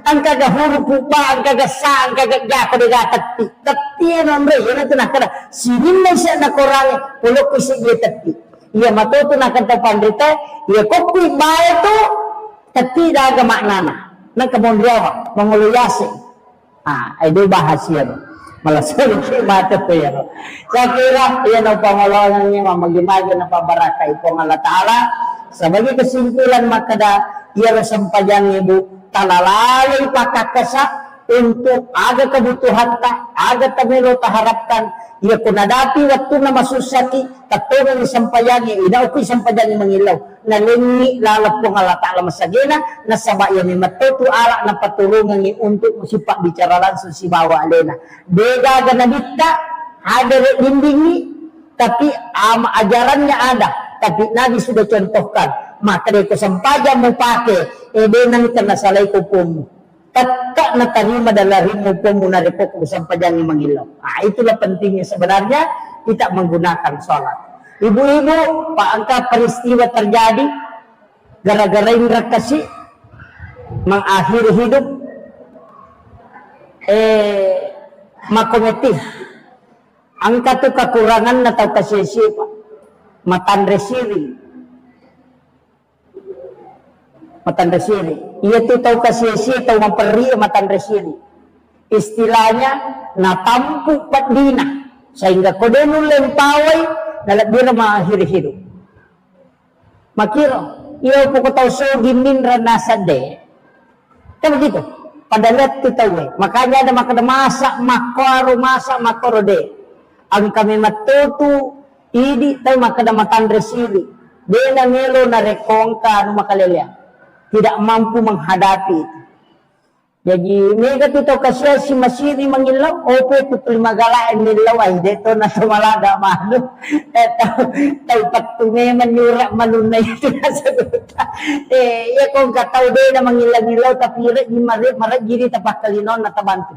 angka huruf pupa, angka sa, angka gak teti, teti nomor, ia tuh nak ada. Sini masih nak korannya, pondok isi dia teti. Ia matuto na kanta pandita, ia kopi bae to, tapi daga maknana. Nang kemondrawa, menguluyasi. Itu bahasa malasuri mata to yan. Saya kira yan ang pangalanan niya mamagi-magi na pabaraka ipong Allah Ta'ala. Sebagai kesimpulan makada ia sampajang Ibu talalay pakakasa untuk aga kebutuhan ta, aga tamilo taharapkan. Ia kunadapi waktu na masusaki katunan ni sampayagi inaw ko sampayagi mangilaw nalingi lalapong Allah Ta'ala masagina nasabaya ni matutu ala na patulungan ni untuk musipak bicara langsung si bawa alena dega ganabita ada lindingi tapi ajarannya ada tapi Nabi sudah contohkan maka dia kesempajan mau pakai nang kena salay kupumu Tatka na tarima dalarin mo po muna rin po kung saan pa dyan yung mangilaw. Itulah pentingnya sebenarnya kita menggunakan sholat. Ibu-ibu, paangka peristiwa terjadi gara-gara Indra kasih mengakhiri hidup makometif. Angka tu kekurangan na tau kasih Pak. Matandresiri. Matandresiri. Ia tu tahu kasih tahu memperi matandresiri. Istilahnya natampu padina sehingga kodenu lempawai dalam dia mengakhiri hidup. Makiro, ia pokok tahu so gimin ranasade. Kan begitu. Pada lihat tu tahu. Makanya ada makada masak makorode. Ang kami matutu idi tahu makada matandresiri. Dia ngelo na rekongka no makaleliang. tidak mampu menghadapi itu. Jadi mereka tu tahu kasih si masiri mengilau, opo tu terima galain milau ay deto na tumalaga malu. Tahu patu memang nyurak malunay itu nasagot. Ya kung kataw de na mangilaw tapi ni marat giri tapak kalinon na tabantu.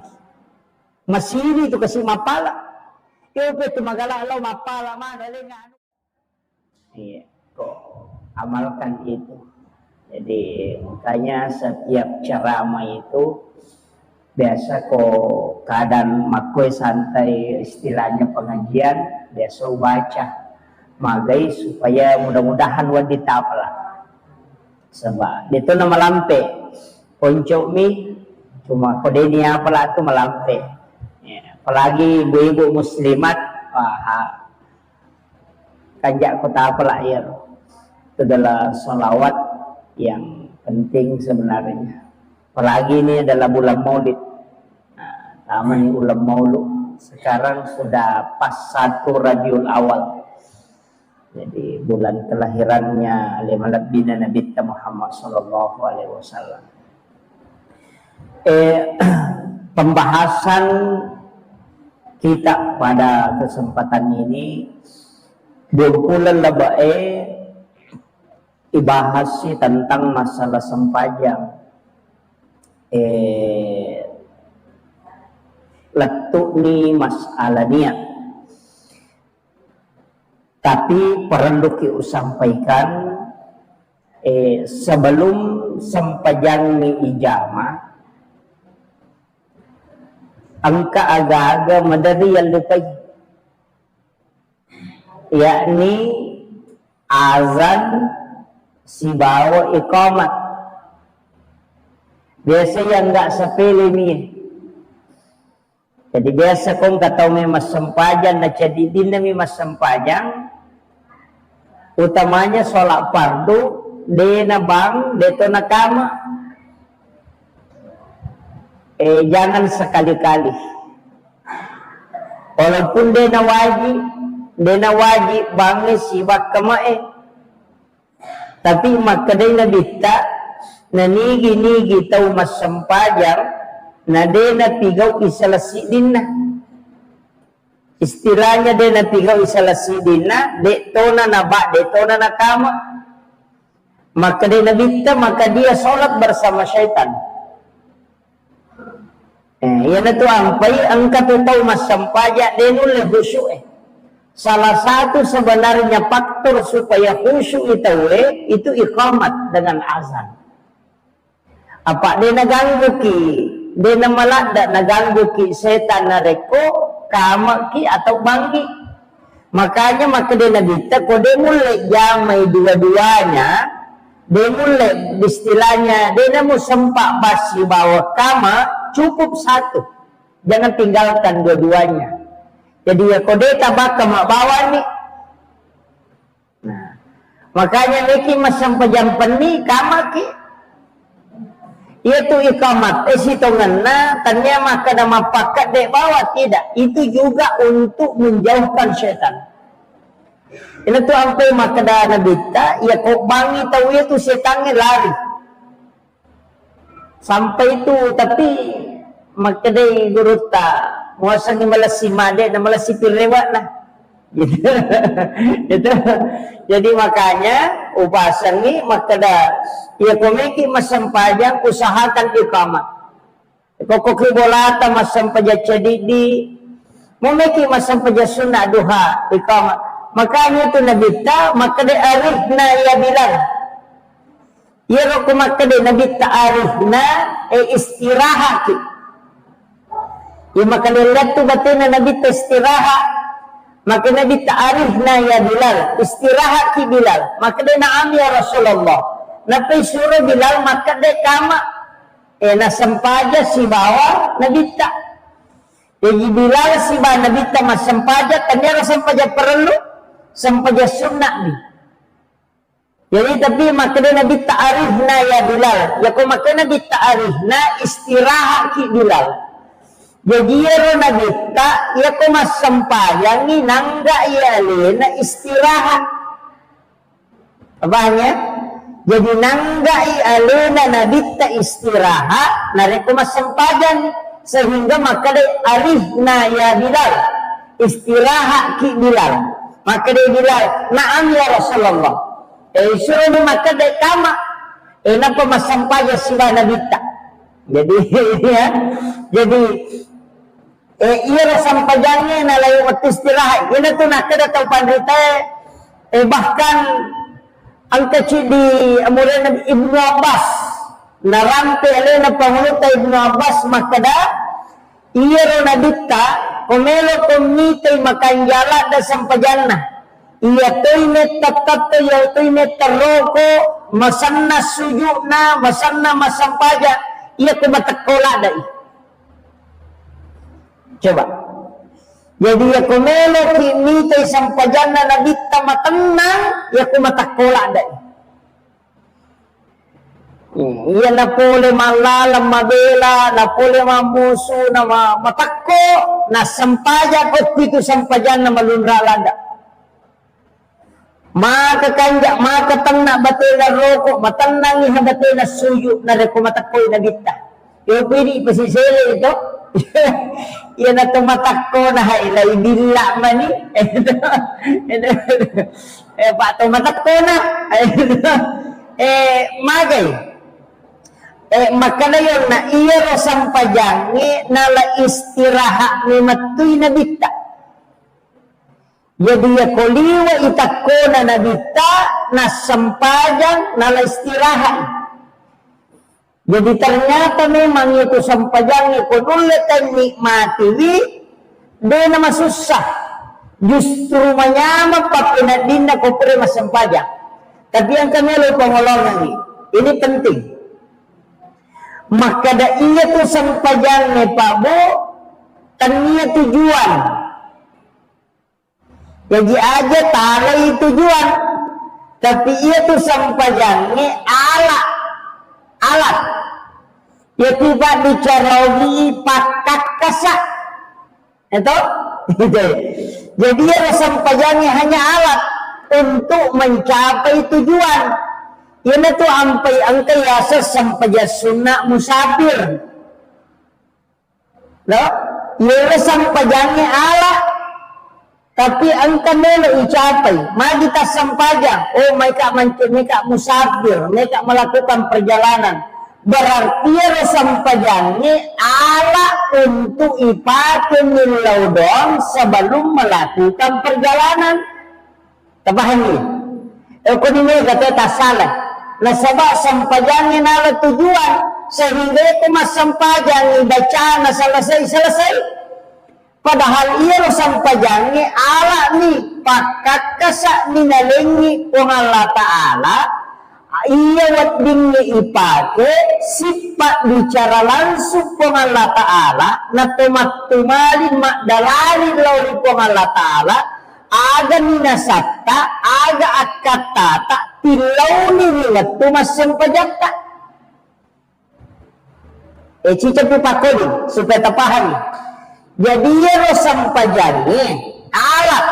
Masiri tu kasi mapala. Opo tu magalalaw mapala man alin nga ano. Iya, kok amalkan itu. Jadi makanya setiap ceramah itu biasa kok keadaan makoy santai istilahnya pengajian biasa baca magai supaya mudah-mudahan wanita pala sebab itu nama lampe poncok mi cuma kode ini apalah itu melampe ya, apalagi ibu-ibu muslimat kanjak kota apalah ya itu adalah sholawat yang penting sebenarnya. Apalagi ini adalah bulan Maulid. Nah, taman bulan Maulid sekarang sudah pas 1 Rabiul Awal. Jadi bulan kelahirannya Nabi Muhammad sallallahu alaihi wasallam. Pembahasan kita pada kesempatan ini berbulan labae ibahas tentang masalah sempajang letuk ni masalah niat tapi perlu kita sampaikan sebelum sempajang ni ijamah angka agak-agak madari yang lupa yakni azan si bawa iqamat biasa yang enggak sepele nih jadi biasa kong katau mas sempajang na jadi dinami mas sempajang utamanya sholat fardu dena bang deto na kama jangan sekali-kali walaupun dena wajib bangnya sibak kama tapi makadai na bitta na nigi tau mas sempajang na de na pigaw isalasi din na istilahnya de na pigaw isalasi din na de to na naba de to na nakama makadai na bitta maka dia sholat bersama syaitan yan na to ang katutaw mas sempajang de nula husu salah satu sebenarnya faktor supaya khusyuk itu iqamat dengan azan. Apa dia naganggu ki, dia namalada naganggu ki setan nareko, kama ki atau bangki. Makanya maka dia nabita ko dia mulai jamai dua-duanya, dia mulai istilahnya dia namu sempak basi bawa kama cukup satu, jangan tinggalkan dua-duanya. Jadi ya kode tabak ke mak bawa nih. Nah, makanya niki masam pejampan nih kamaki. Itu iqamat. Situ ngena tanya maka nama pakat dek bawa tidak. Itu juga untuk menjauhkan syaitan. Ini tuh sampai maka dah nabita ya kok bangi tahu itu setannya lari. Sampai itu tapi maka deh guru tak muasang ni malas si made na malas si pirewat lah gitu. Itu jadi makanya upasan ni maka dah ia komiki masam pajang usahakan iqamat kokoki bolata masam pajak cedidi memiki masam pajak sunnah duha iqamat makanya tu nabita maka dah arifna ya bilang ya roko maka dah nabita arifna istirahat. Ya maka lihat tu batina Nabi istirahat. Maka Nabi ta'arifna ya Bilal. Istirahat ki Bilal. Maka dia na'am ya Rasulullah. Nabi suruh Bilal maka dia kama. Na sempaja si bawa Nabi tak. Jadi Bilal si bawa Nabi tak mas sempaja. Kanya sempaja perlu. Sempaja sunnah ni. Jadi tapi maka dia Nabi ta'arifna ya Bilal. Ya kok maka Nabi ta'arifna istirahat ki Bilal. Jadi ya nabita ya ko mas sempayang ni nangga ya na istirahat. Apanya? Jadi nanggai aluna nabita istirahat nareko masampajan sehingga maka de arihna ya Bilal istirahat ki Bilal maka de Bilal na'am ya Rasulullah suruh maka de kama napa masampajan sila nabita jadi ya jadi iya sampajannya na layu istirahat ina tu nak kada tau pandita bahkan ang kecil di amuran Ibnu Abbas narampe alena pangunuta Ibnu Abbas makada iya ro nabita komelo komite makanjala da sampajanna iya toine tattat ya toine taroko masanna sujudna masanna masampaja iya kumatakola dai coba jadi ya kumelo kimite sampajanna nabita matenang ya kumatakola dai iya na pole malala mabela na pole mamusu na matakko na sampaja ko pitu sampajan na malunra lada maka kanja maka tangna batena roko matanang iha batena suyu na reko matakko na bitta yo pwede pasisele ito iya na tumatakko na hailay bila mani pa tumatakko na magay maka na yun na iya sampajangi nala istirahat ni matuy na bita jadi ya koliwa itakko na bita na sampajang nala istirahat jadi ternyata memang itu sampajangi kuduletan nikmati di nama susah justru menyama papinadina ko pre masampajang tapi yang kami lo pengolongan ini penting maka da iya tu sampajannya Pak Bu tania tujuan jadi aja talai tujuan tapi iya tu sampajannya alat ya tiba bicara lagi pakak kasak itu jadi ya sampajannya hanya alat untuk mencapai tujuan ini tuh ampai angka yasa sampaja sunnah musafir. Loh, ini sampajangnya Allah. Tapi angka melo icapai. Mari kita sampaja. Oh, mereka musafir. Mereka melakukan perjalanan. Berarti ya sampajangnya Allah untuk ipakai milaudon sebelum melakukan perjalanan. Tabahan ini. Aku ini kata tak salah. Nah sebab sampajannya nala tujuan sehingga itu mas sampajannya baca na selesai padahal iya lo sampajannya ala ni pakat kasak minalengi kung Allah Ta'ala iya wadingnya ipake sifat bicara langsung kung Allah Ta'ala na tumat-tumalin makdalali lauli kung Allah Ta'ala aga minasakta aga akatata tilaw nilingat tumas sampajatta cica pipakodi supaya tapahani jadi ya sampajani alat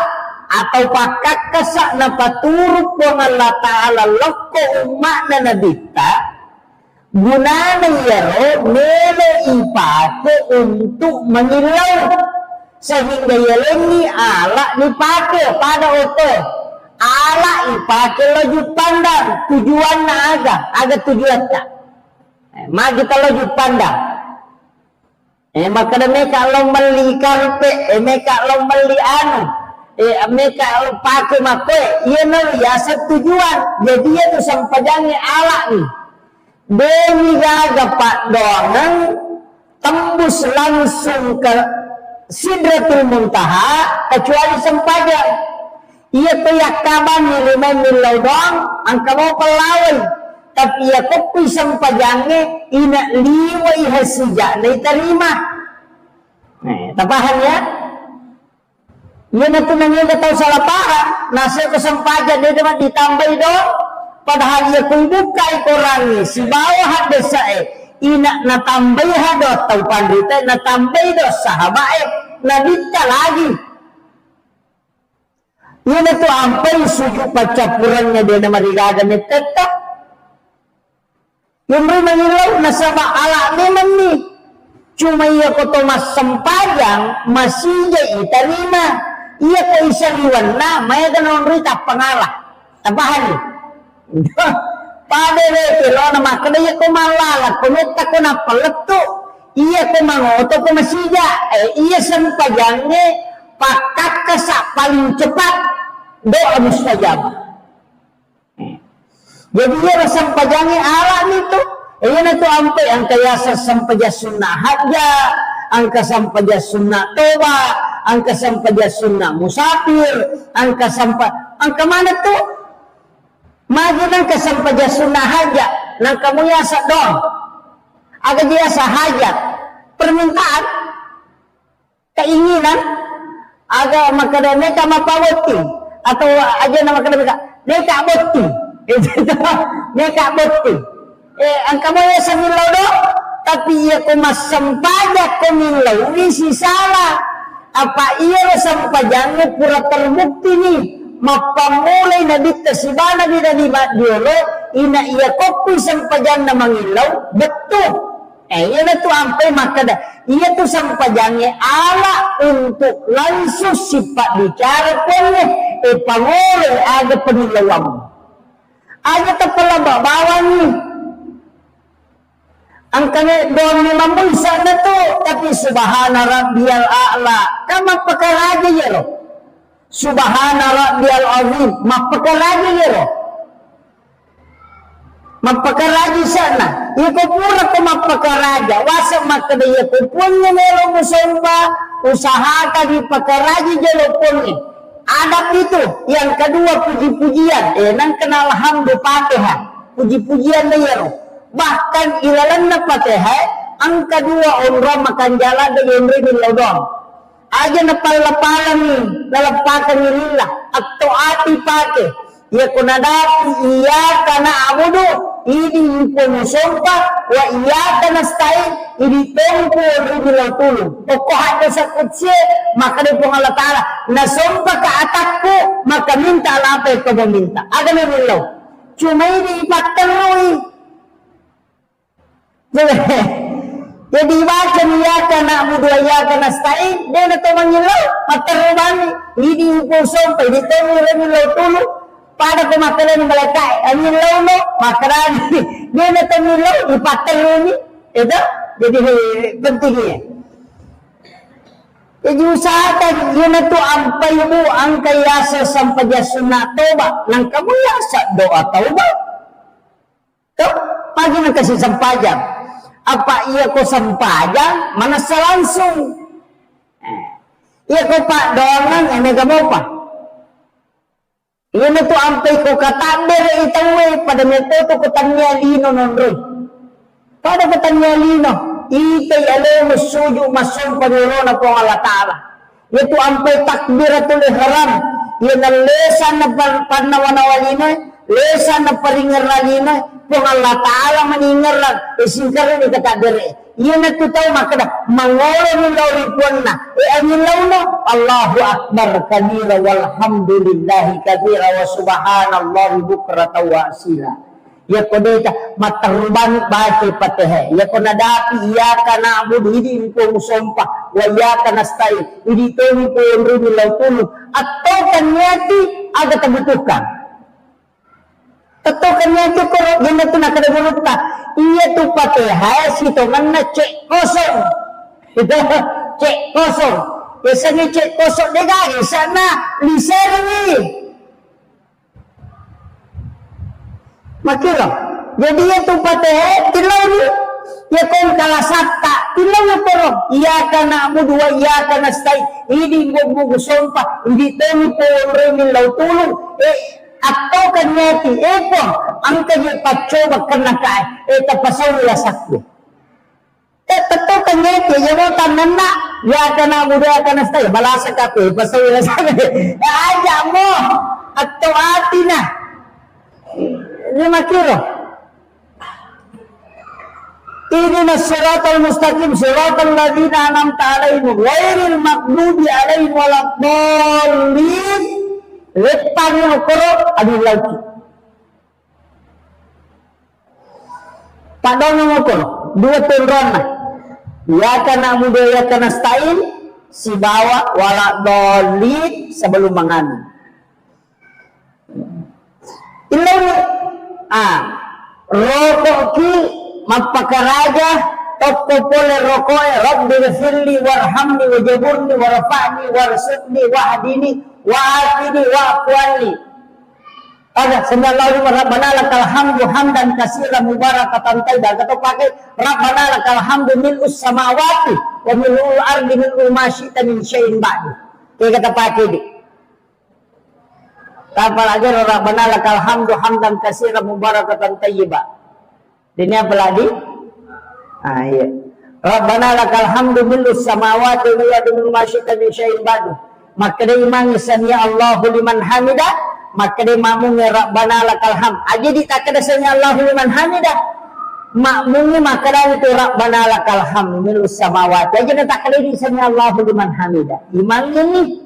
atau pakak kasak na paturuk kung Allah Ta'ala loko umat na nabita gunana yaro melo ipake untuk mengilaw sehingga yalengi ala dipakai pada oto ala ipakai laju pandang tujuan na aga tujuan tak maka kita laju pandang maka mereka lo meli karpe mereka lo meli anu mereka lo pakai makwe iya no yasa tujuan jadi itu sampajangnya ala nih demi gaga pak doangan tembus langsung ke Sidratul Muntaha kecuali sampajang iya kayak kaban nilai milaudong angka mau pelawai tapi ya kopi sampajangnya ina liwai hasija na terima tapahan ya iya na tunangnya tahu salah paham nasa ke sampajang dia dapat ditambah dong padahal ia kubuka ikorangi si bawah desa ina natambay hado tau pandita natambay do sahabae nabita lagi ina tu ampai suju pacapurannya dia nama rigaga ni tetap Yung mangilaw na sa ala naman ni. Cuma iya ko to mas sempajang masih itarima. Iya ko isang iwan na maya ganon rita pangalah. Tabahan ni. Pada kilo na makadaya ko malalat punita ko na paleto. Iya ko mangoto ko masija. Iya sempajangnya pakat kasa paling cepat doa mustajabah. Jadi dia rasa pajangnya ala itu. Iyan itu ampe angka yasa sampaja sunnah haja, angka sampaja sunnah toba, angka sampaja sunnah musafir, angka mana tuh? Maju angka sampaja sunnah haja, nang kamu yasa dong. Agak yasa hajat, permintaan, keinginan, agak makada neka mapawati atau aja nama kada neka boti. Neka boti. Ang kamoy sa milaw do, tapi iya ko masampaja ko milaw, si salah. Apa iya sampajangnya pura terbukti nih, mapamulay na dita si bana di diolo, ina iya ko sampajang na mangilaw, betul. Iya na to ampe makada, iya to sampajangnya ala untuk langsung sifat bicara punya, pamulay aga penilawam. Aga tapalaba bawang nih. Ang kanya doon ni mamunsa na to, tapi subhana rabbiyal a'la. Kama pakaraja yero. Subhana rabbiyal azim. Mapakaraja yero. Mapakaraja sana. Iko pura ko mapakaraja. Wasa makadaya ko punya mero musomba. Usaha ka di pakaraja jelo punya. Adab itu. Yang kedua puji-pujian. Nang kenal hamdu Fatihah. Puji-pujian na yero. Bahkan ilalan na Fatihah, ang kedua umrah makan jalan dengan ridin laudon. Aja na palapalan ni, nalapakan ni lillah, atau ati pake. Ya kunadapi iya kana abudu, ini impun sumpah, wa iya kana stain, ini tempo ridin lautulu. Pokok ada sakutsi, maka di Allah Ta'ala, na sumpah ke atakku, maka minta apa yang kau meminta. Ada memang cuma ini ipaterui. Jadi baca ya kana abudu ya kana stain dia na to mangilaw matarubani ini upo sompa di to milaw tulu pada kumakalan malakay angilaw no makarani dia na to milaw ipataruni itu jadi pentingnya. Jadi usahakan yun na to ampay mo ang kayasa sampaja sunnah toba nang kamu yasa doa toba to pagi na kasi sampajang. Apa iya ko sampajang mana langsung iya ko pak doangan ene gamo pa iya na to ampay ko kataber itawe pada metoto ko tanya lino nonroy pada ko tanya lino itay alo suju masum panurona po Allah Ta'ala iya to ampay takbiratul ihram iya na lesan na panawanawalina lesan na paringaralina kung Allah Ta'ala maningaran, isingkaran ni katadere. Iyan na tutaw makada, mangolo ni lawripon na. Anilaw no, Allahu Akbar kabira walhamdulillahi kabira wa subhanallahi bukrata wa asila. Ya kodeta matarban baca Fatihah. Ya konadapi iyaka na'budu hindi impong sompa wa iyaka nasta'in. Hindi to impong rumilaw tulog. Atau kanyati aga tabutukan. Tetukannya itu kalau gini tuh nak ada berupa iya tuh Fatihah situ mana cek kosong itu cek kosong biasanya cek kosong dia gak sana lisan ini makanya jadi itu Fatihah tilau ni ya kon kalah sabta tilau na pero iya kana abudu wa iya kana stai ini bubu sumpah hindi temi po remin lautulong atau kanyati epon ang kanya pacoba kena kay tapasaw nila sakyo tato kanyati yawo tanana ya kana muda kana stay balasa ka pe pasaw nila sakyo aja mo atau atina 5 kilo Ihdina siratal mustaqim siratal ladzina an'amta 'alaihim ghairil maghdubi 'alaihim waladdallin. Lepan yang ukur adi lagi. Padahal mengukur dua turun lah. Ya kana muda ya kana stain si bawa wala dolid sebelum menganu. Ilawi rokok ki mapakaraja toko pole rokok rabbi ghfirli warhamni wajaburni warfa'ni warsuqni wahdini wa'afini wa'afwani. Ada sallallahu rabbana lakal hamdu hamdan katsiran mubarakatan tayyiban. Atau pakai rabbana lakal hamdu mil'us samawati wa mil'ul ardi mil'u ma syi'ta min syai'in ba'du. Kita kata pakai di. Apalagi rabbana lakal hamdu hamdan katsiran mubarakatan tayyiban. Ini apa lagi? Iya. Rabbana lakal hamdu mil'us samawati wa mil'u ma syi'ta min syai'in ba'du. Maka dia imam sami Allahu liman hamidah. Maka dia makmumnya Rabbana lakal hamd. Aja ditakkan dasarnya Allahu liman hamidah. Makmumnya maka dia itu Rabbana lakal hamd milus samawati. Aja ditakkan dasarnya Allahu liman hamidah. Imamnya nih.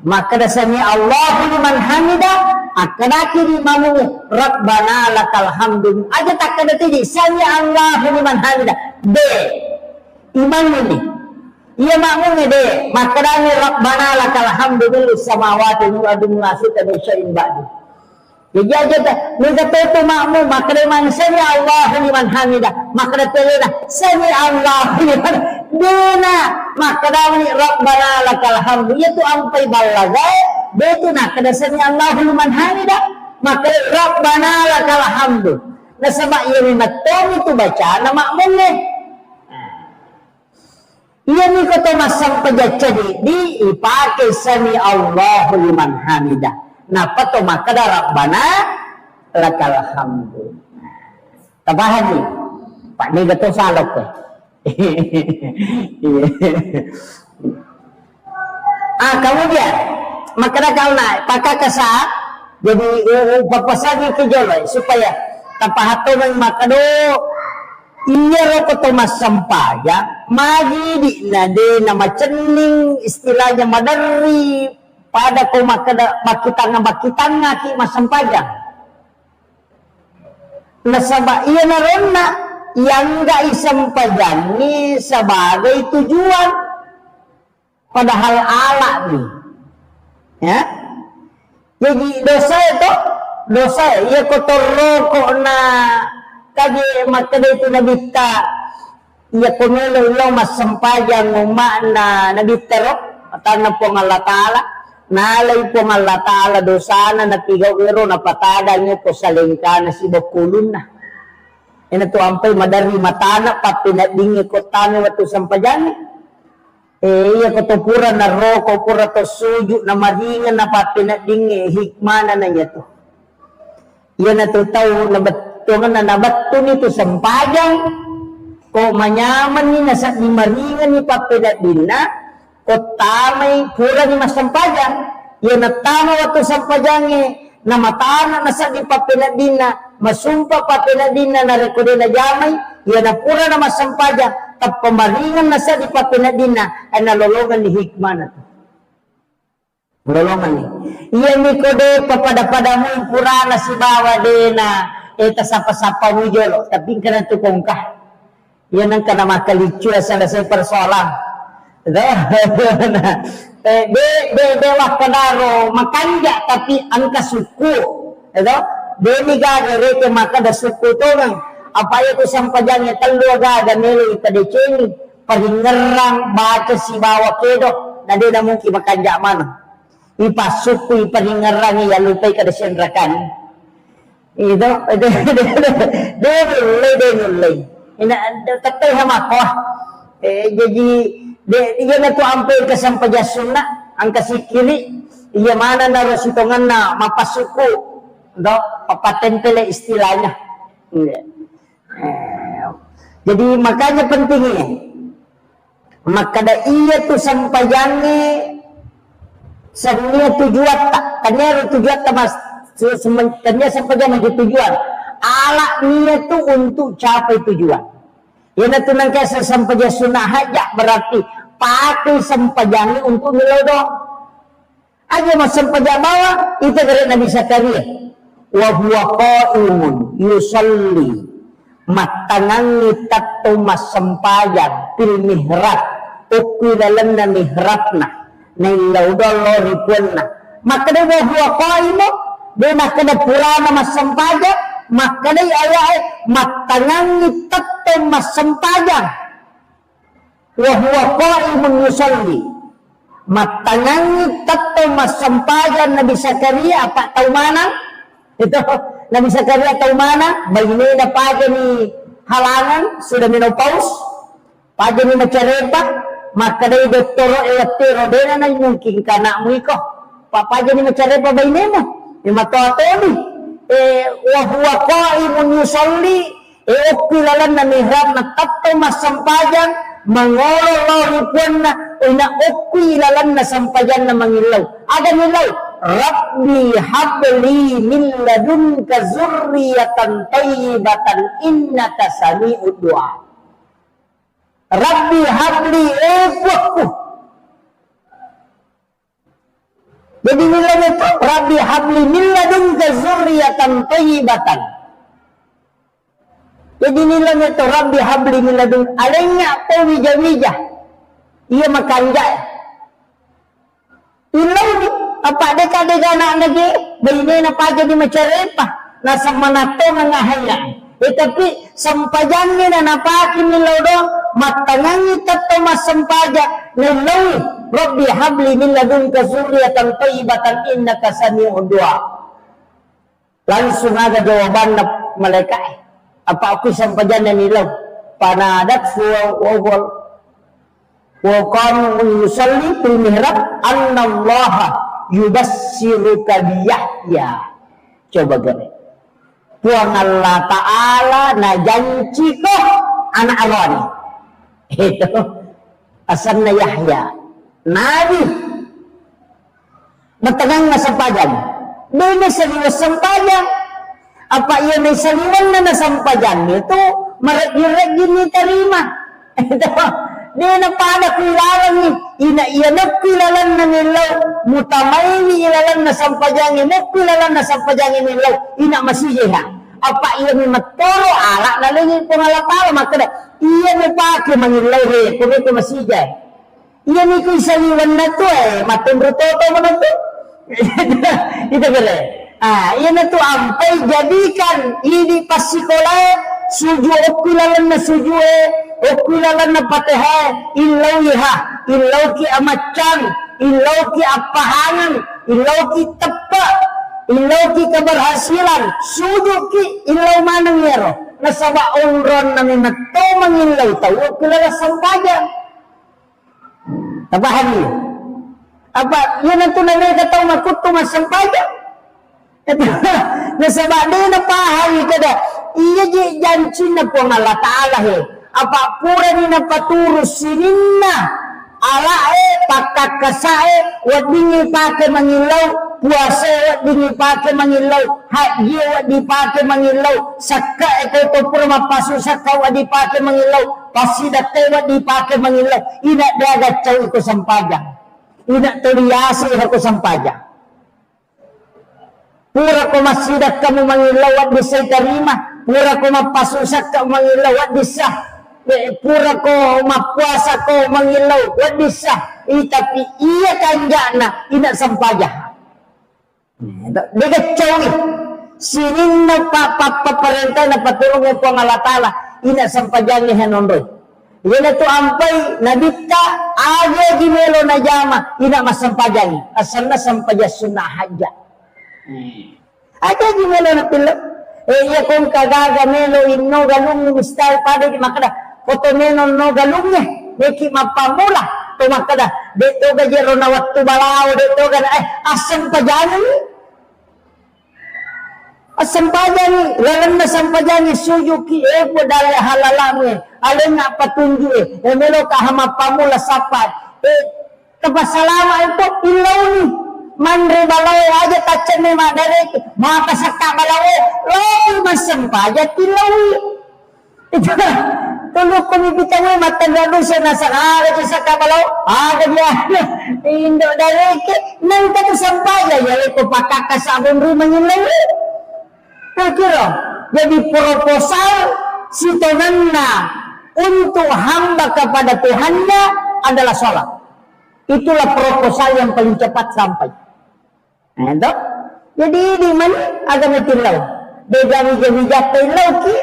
Maka dasarnya Allahu liman hamidah. Akan akhir imamnya Rabbana lakal hamd. Aja takkan dasarnya Allahu liman hamidah. B. Imamnya nih. Ia makmumnya deh, maka dani Rabbana lakal hamdu milus samawati wa adu nasita min syai'in ba'du. Jadi aja dah, ni kata itu makmum, maka dia man sami Allahu liman hamidah, maka dia telah sami Allahu liman dina, maka dani Rabbana lakal hamdu, iaitu ampai balagai, dia itu nak kada sami Allahu liman hamidah, maka Rabbana lakal hamdu. Nah sebab ia memang itu baca nama makmumnya. Ia ni kata masang pejaca di ipakai sami Allahu liman hamidah. Napa to maka Rabbana lakal hamdu. Tabahan ni. Pak ni kata salok ke. Kemudian maka kau naik pakai kesat jadi papasagi ke joloi supaya tapahato ng makado. Iya rokok Thomas Sampaya magi di nade nama cening istilahnya madari pada ko makitanga ki masampajang nasaba iya narona yang gak isampajangi sebagai tujuan padahal ala nih ya jadi dosa iya kotor rokok na kagi makada itu nabita iya kunelo ilaw masampajang umana nabita ro atana po ng Allah Ta'ala nalay po ng Allah Ta'ala dosana na tigaw iro na patada nyo po sa lingka na si bakulun na ina to ampay madari matana pa pinadingi ko tano wato sampajang iya ko to pura na roko pura to suju na maringan na pa pinadingi hikmana na niya to iya na to tao na tungan na nabato nito sampajang ko manyaman ni nasa ni maringan ni papiladin na ko tamay pura ni masampajang yan na tama wato sampajang na matana nasa ni papiladin na masumpa papiladin na narekodin na jamay yan na pura na masampajang tap pamaringan nasa ni papiladin na ay nalolongan ni hikman na to nalolongan ni yan ni ko de papada-pada mo pura na si bawa de na sapa-sapa mo jolo, tapi ka na tukong ka. Yan ang ka na makalichu sa persoalan. Bewah kadaro makanja tapi ang kasuku. Demi gagare ke maka da suku to ng apaya ko sampajangnya talo gaga nilo itadeceni paringerang baca si bawa kedo na di na mungkin makanja mana. Ipasuku iparingerang iya lupay kada senrakan. Itu nulay ina tatay hamako jadi dia na to ampay kasampajasun na ang kasikili iya mana na rasitongan na mapasuko papatempele istilahnya jadi makanya pentingnya makada iya tu sampajangi senia tujuan tak kanya tujuan tak mas semenjak sampajan menjadi tujuan ala niat itu untuk capai tujuan yang itu nangka sampajan sunnah aja berarti pakai sampajan untuk nilodo aja mas sampajan bawa itu dari Nabi Zakaria wa huwa qaimun yusalli matangangi tatto masampayan pil mihrab ukuilalan na mihrabna na ilaudolo ripunna makada huwa qaimo de makada purana masampayan makada ayat matangangi tatto masampayan wa huwa qaimun yusalli matangangi tatto masampayan Nabi Zakaria apa tahu mana itu Nabi Zakaria tahu mana bayi na pagi ni halangan sudah menopause pagi ni macarepa maka dari doktor electro dena na mungkin kana mo iko pagi ni macarepa bayi mo ni matoto ni wa huwa qaimun yusalli ukilalan na mihrab na tatto masampayan mangolo na ina ukilalan na sampayan na mangilaw ada nilaw Rabbi habli min ladunka zurriyatan tayyibatan innaka sami'ud du'a. Rabbi habli buatku. Jadi nilainya itu Rabbi habli min ladunka zurriyatan tayyibatan. Jadi nilainya itu Rabbi habli min ladunka alainya apa wija-wija. Ia makanja. Ilau ni apa deka anak lagi bayi na pagi di macarepa nasa manato nga ngahaya tapi sampajangin na napakin ni lodo matangangi tatto masampaja nilaw Rabbi habli min ladunka zurriyatan tayyibatan innaka sami'ud du'a langsung ada jawaban na malaikat apa aku sampajan na nilaw panadat wa qam yusalli fil mihrab annallaha yubassiruka biyahya coba gini Tuhan Allah Ta'ala na janji ko anak Aaron itu asal na Yahya Nabi matagang na sampajan doon sa sampajan apa iya may saliwan na nasampajan itu marag-irag ni tarima itu di na pada kilalan ni iyanap kilalan na nilaw mutamay ni ilalan na sampajangin mo kilalan na sampajangin nilaw ina masiyaha apa iya ni matoro ala nalingin pangalapala makada iya ni pake mangilaw he kung ito masiyay iya ni ko isaliwan na to matumbrutoto mo na to itu bere iya na to ampay jadikan ini pasikola suju kilalan na suju ukilalan na patehe ilaw ki amacang ilaw ki apahangan ilaw ki tepa ilaw ki keberhasilan suju ki ilaw manang yero nasaba umron na minato mangilaw tahu ukilalan sampaja tabahan niyo apa yan ang tunay na tahu makuto masampaja nasaba din na pahawi kada iya janji na po ng Allah Ta'ala apa pura ni na paturus sininna ala pakakasae wadingi pake mangilaw puasa wadingi pake mangilaw haji wadi pake mangilaw sakka ito to pura mapasu sakka wadi pake mangilaw pasidate wadi pake mangilaw ina dagat caw iko sampajang ina toliasi ako sampajang pura ko masidak kamu mangilaw wadi say tarima pura ko mapasusak ka mangilaw wadi sa pura ko mapuasa ko mangilaw wadisa tapi iya kanjana ina sampaja dekat cawi sinin na paparentay na patulong ko ang alatala ina sampajani hanondoy ina to ampay nabita age gimelo na jama ina masampajani asal na sampaja sunahaja age gimelo na pilo iya kung kagaga melo inno galung style pada di makada foto menon no galungnya neki mapamula tumakada dito ga jero na waktu balao dito ga asam pajani lalan na sampajani suyuki po dali halalami alin na patunju melo ka mapamula sapat kapasalama ito ilaw ni mandre balao aja tacen ni madare makasakta balao lo masampaja ilaw tulog ko bibitaw matagano sa nasakara sa kabalaw ada dia indo dareke nang tayo sampaya yali ko pakakasabon rumah yung lawi kira jadi proposal sitonanna untuk hamba kepada Tuhannya adalah sholat. Itulah proposal yang paling cepat sampai. Nah, jadi di mana agama tilau? Beda bijak tilau ki,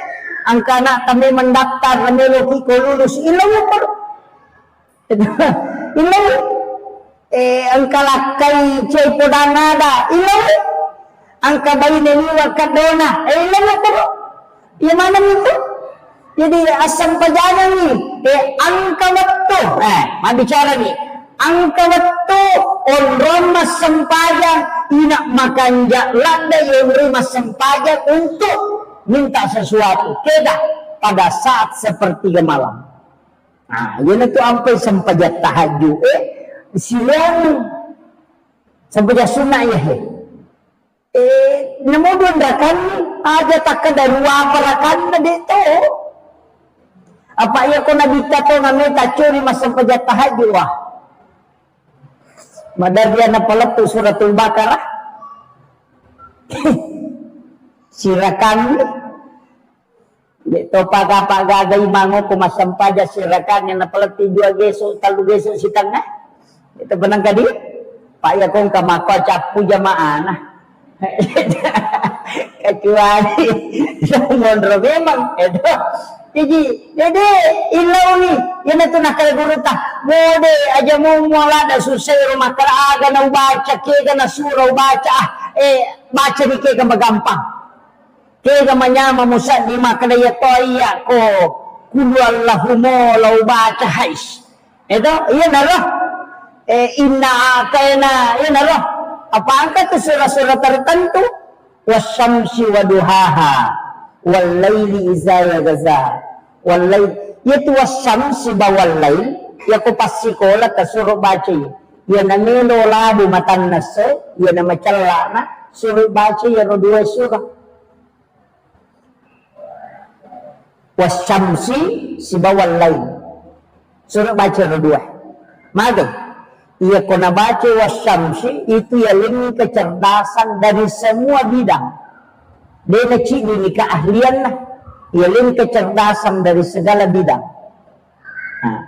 angka nak kami mendaftar kami loki ko lulus ilau apa? Ilau, angka lakai cai podangada ilau, angka bayi neliwa kadona ilau apa? Yang mana itu? Jadi asam pajana ni, angka waktu. Mari bicara ni. Angka waktu orang mas sempajang inak makan landa yang mas sempajang untuk minta sesuatu kedah pada saat sepertiga malam. Nah, ini tu sampai sempajak tahajud. Silang sempajak sunnah ya. Namun kan ada tak ada ruang perakan tadi tu. Apa ya kau nabi kata namanya tak curi mas sempajak tahajud wah. Madar na pala tu suratul Baqarah. Sirakan dito pagay mango kumasampaja sirakan yang na pala ti dua geso talu geso sitang na. Ito benang kadi paya kong kamako capu jamaah na. Kecuali mondro memang itu. Jadi ilau ni yan ito nakalagurita mode aja mo ada susay rumah aga na baca kega na surah baca baca ni kega magampang kega manyama musa di makadaya toya ko kulu allahumo lau baca hais itu iya naro inna kayana iya naro apa angkat tu surah-surah tertentu wasyamsi waduhaha wal-laili iza yaghza wal-lail yaitu wasyamsi bawal-lail ya ko pasikola ta suruh baca ya namelo labu matan nase ya nama cellana suruh baca ya no dua surah wasyamsi si bawal-lail suruh baca no dua maga ya ko na baca wasyamsi itu ya lini kecerdasan dari semua bidang. Dia ini keahlian lah, ialah kecerdasan dari segala bidang. Nah,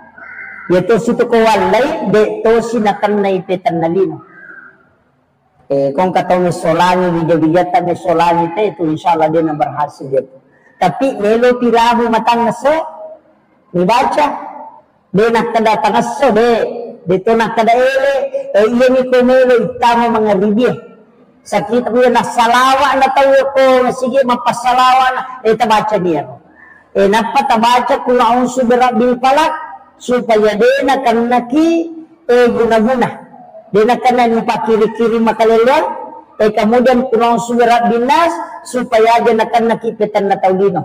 yaitu situ kawalay, deto sinakan na ipitan na lino. Kung katong ni solani, bijabijatan ni solani itu insyaAllah dia na berhasil dito. Tapi melo pilahu matang naso, nibaca, dia nak kedatang naso, dito nak kadaele, iya ni kumelo itama mga bibir. Sakit ko na salawa na tayo ko sige mapasalawa na baca dia napatabaca ko na unsu birabil falak supaya dena kanaki guna-guna dena kanan pakiri-kiri makalelon kemudian kuno unsu birabil nas supaya dena kanaki petan na taulino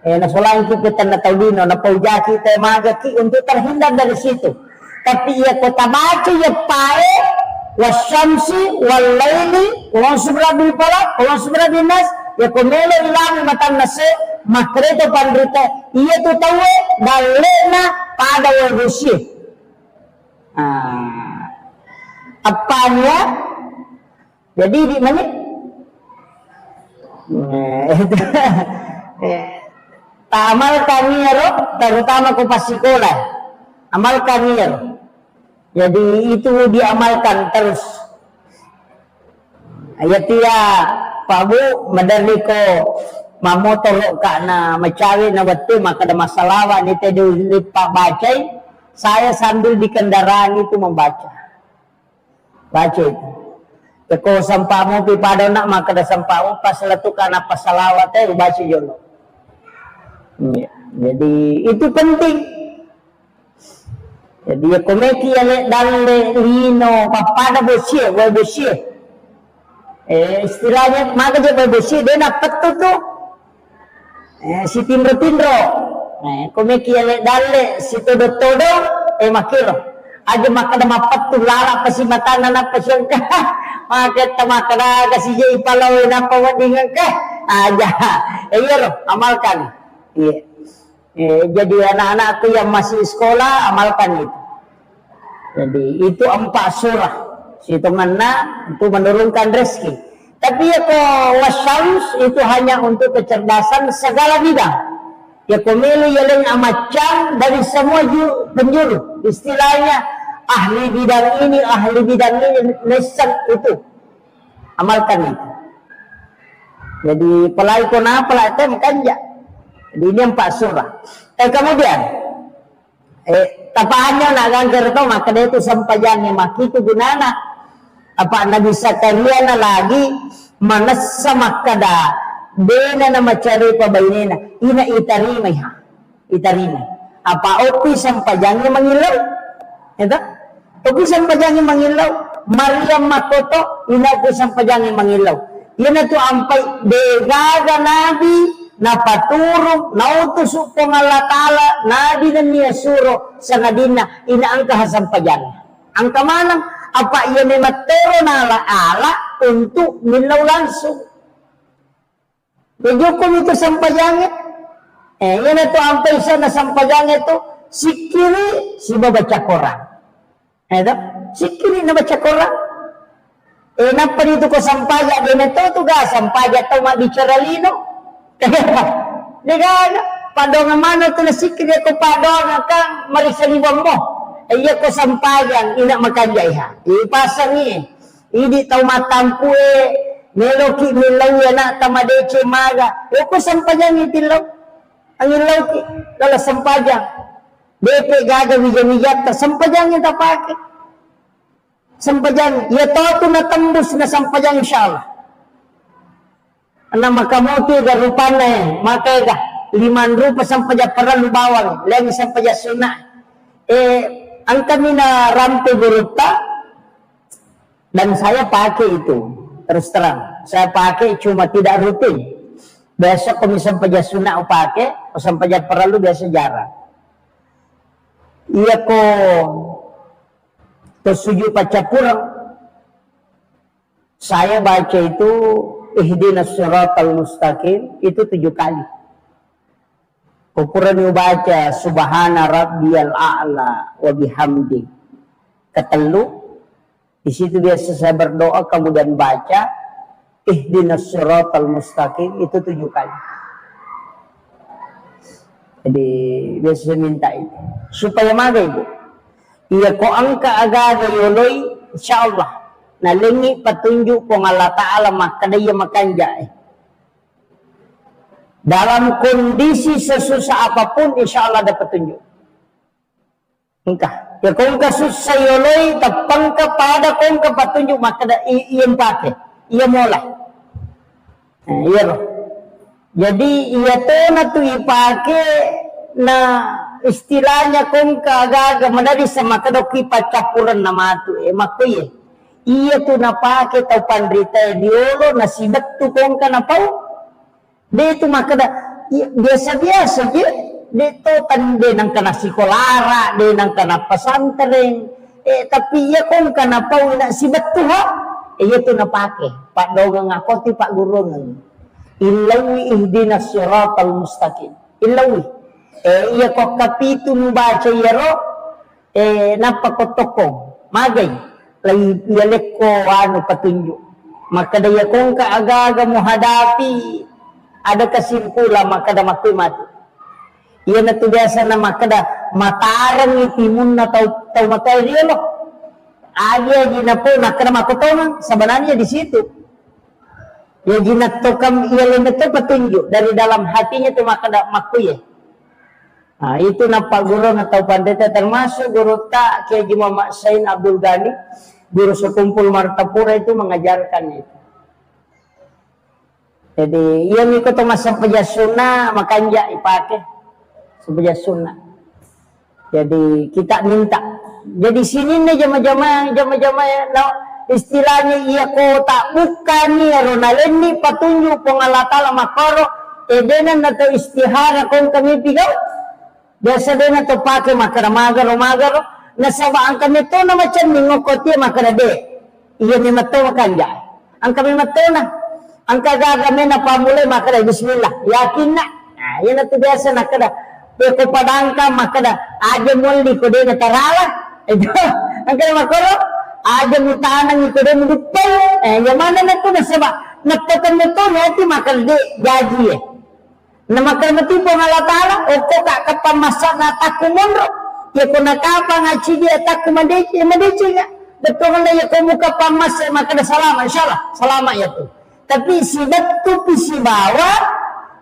na solang kipetan na taulino na paujaki tayo magaki untuk terhindar dari situ tapi ya ko tabaca ya pae wasyamsi wal-laili wa subrabil falaq wa subrabil nas ya kumelo ilang matan nase makreto pandrita iya tu tahu dalena pada warusi apanya jadi di mana tamal kami ro terutama ko pasikola amal kami ro. Jadi itu diamalkan terus. Ayat dia pabu madarliko mamotolok na macawi na watu maka ada masalah ni tadi lipat bacai. Saya sambil di kendaraan itu membaca. Baca itu. Kalau sampamu pipada nak maka ada sampamu pas letukan apa salawat baca jolo. Jadi itu penting. Jadi ya komeki yang dalle lino papada bersih, bersih. Istilahnya maka dia bersih dia nak petu tu. Si tindro. Komeki yang dalle si todo makiro. Aja maka dah mapat tu lala pasi matanan apa siangka. Maka tamakara kasi jai palau napa wadingan ka. Aja. Iya loh amalkan. Iya. Jadi anak-anakku yang masih sekolah amalkan itu. Jadi itu 4 surah. Hitungannya untuk menurunkan rezeki. Tapi ya wasyams itu hanya untuk kecerdasan segala bidang. Ya pemilu yang macam dari semua penjuru. Istilahnya ahli bidang ini, lesan itu. Amalkan itu. Jadi pelai kona pelai tem kanja. Jadi ini 4 surah. Kemudian tapahannya nak ganggar to maka dia itu sampajang maki itu gunana. Apa Nabi Zakaria lagi manassa makada dena na macari pabainena ina itarima apa opi sampajangnya mengilau itu opi sampajangnya mengilau Maryam makoto ina opi sampajangnya mengilau ina tu ampai degaga nabi na paturong na utus ko Allah taala nabi na niya suro sa nadina ina angka sampajangnya angka manang apa ia matero na ala untuk milau langsung. Hukum itu sampajangnya. Yan itu ampai siya na sampajangnya itu si kiri si babaca Quran. Si kiri na baca Quran. Napa dito ko sampaja din ito ga sampaja to mabicara lino. Diga padong mano to na si kiri ko padong ka marisalibang mo. Iya ko sampajang ina makajay ha. Ipasang ni. Idi tau matampu meloki milaw na tamadece maga. Ko sampajang itilaw. Ang ilaw ki kala sampajang. Depe gaga wijamijata sampajang ita pake. Sampajang ya to na tembus na sampajang insyaallah. Ana makamuti ga rupane makega 5 rupa sampajang perlu bawang lagi sampajang sunah. Ang kami na rampe guruta dan saya pakai itu terus terang saya pakai cuma tidak rutin biasa kami sampajang sunah pakai sampajang perlu biasa jarang iya ko tersuju pacapurang saya baca itu ihdinas siratal mustaqim itu 7 kali ukuran baca subhana rabbiyal a'la wa bihamdi ketelu di situ biasa saya berdoa kemudian baca ihdinas siratal mustaqim itu 7 kali. Jadi biasa saya minta itu supaya maga ibu. Iya ko angka agaga yoloy insyaallah nalingi petunjuk ko Allah taala makadaya makanja. Dalam kondisi sesusah apapun insyaallah ada petunjuk. Engkau ya kung kasusah yoloy tapang kepada kung petunjuk maka iyan pakai iya mulai iya loh jadi iya to na tu ipake na istilahnya kung kagaga manadi sama kadoki pacapuran na matu makuye iya tu na pake tau pandrita diolo na sibat tu kung ka na pau dito makada biasa-biasa je dito tande nang kana sikolara de nang kana pesantren tapi iya kung kana pau na sibat tu ha iya tu na pake pak dogang ako ti pak gurungan ilawi ihdinas siratal mustaqim ilawi iya ko kapitu baca yaro napakotokong magay lagi yalek ko ano petunjuk maka daya kung kaaga-aga mo hadapi ada kesimpulan maka da makoy mati iya na to biasa na makada matarang itimun na tau matay riyo lo aja gina po nakada makotongan sebenarnya di situ ya gina to kam iya na to petunjuk dari dalam hatinya to makada makoy nah itu na paguro na tau pandeta termasuk guru tak Kiai Muhammad Sain Abdul Ghani guru sekumpul Martapura itu mengajarkan itu. Jadi iya miko to masampajang sunnah makanja ipake sebagai sunnah. Jadi kita minta. Jadi sini nih jama-jama no, istilahnya iya ko tak bukan ni ronalen ni petunjuk Allah taala makoro edenan atau istihara kong kami pigaw. Biasa dena to pake makara magaro nasabaan kami to na macam mingokoti makara de. Iya ni mato makanja. Ang kami mato na ang kagagami na pamulay makada bismillah yakin na yan na to biasa nakada ko padangka makada aja muli ko din tarala ito ang kada makoro aja mutanang ko din mudupay yamana na to nasaba nagtakan nito nati makada gaji Nama kaya matipo ng Allah Ta'ala, o ko kakapamasa na takumonro, ya ko nakapa nga chidi at takumadeci nga. Betul nga ya ko muka pamasa, maka na salama, insyaAllah, salama ya to. Tapi si betul si bawa,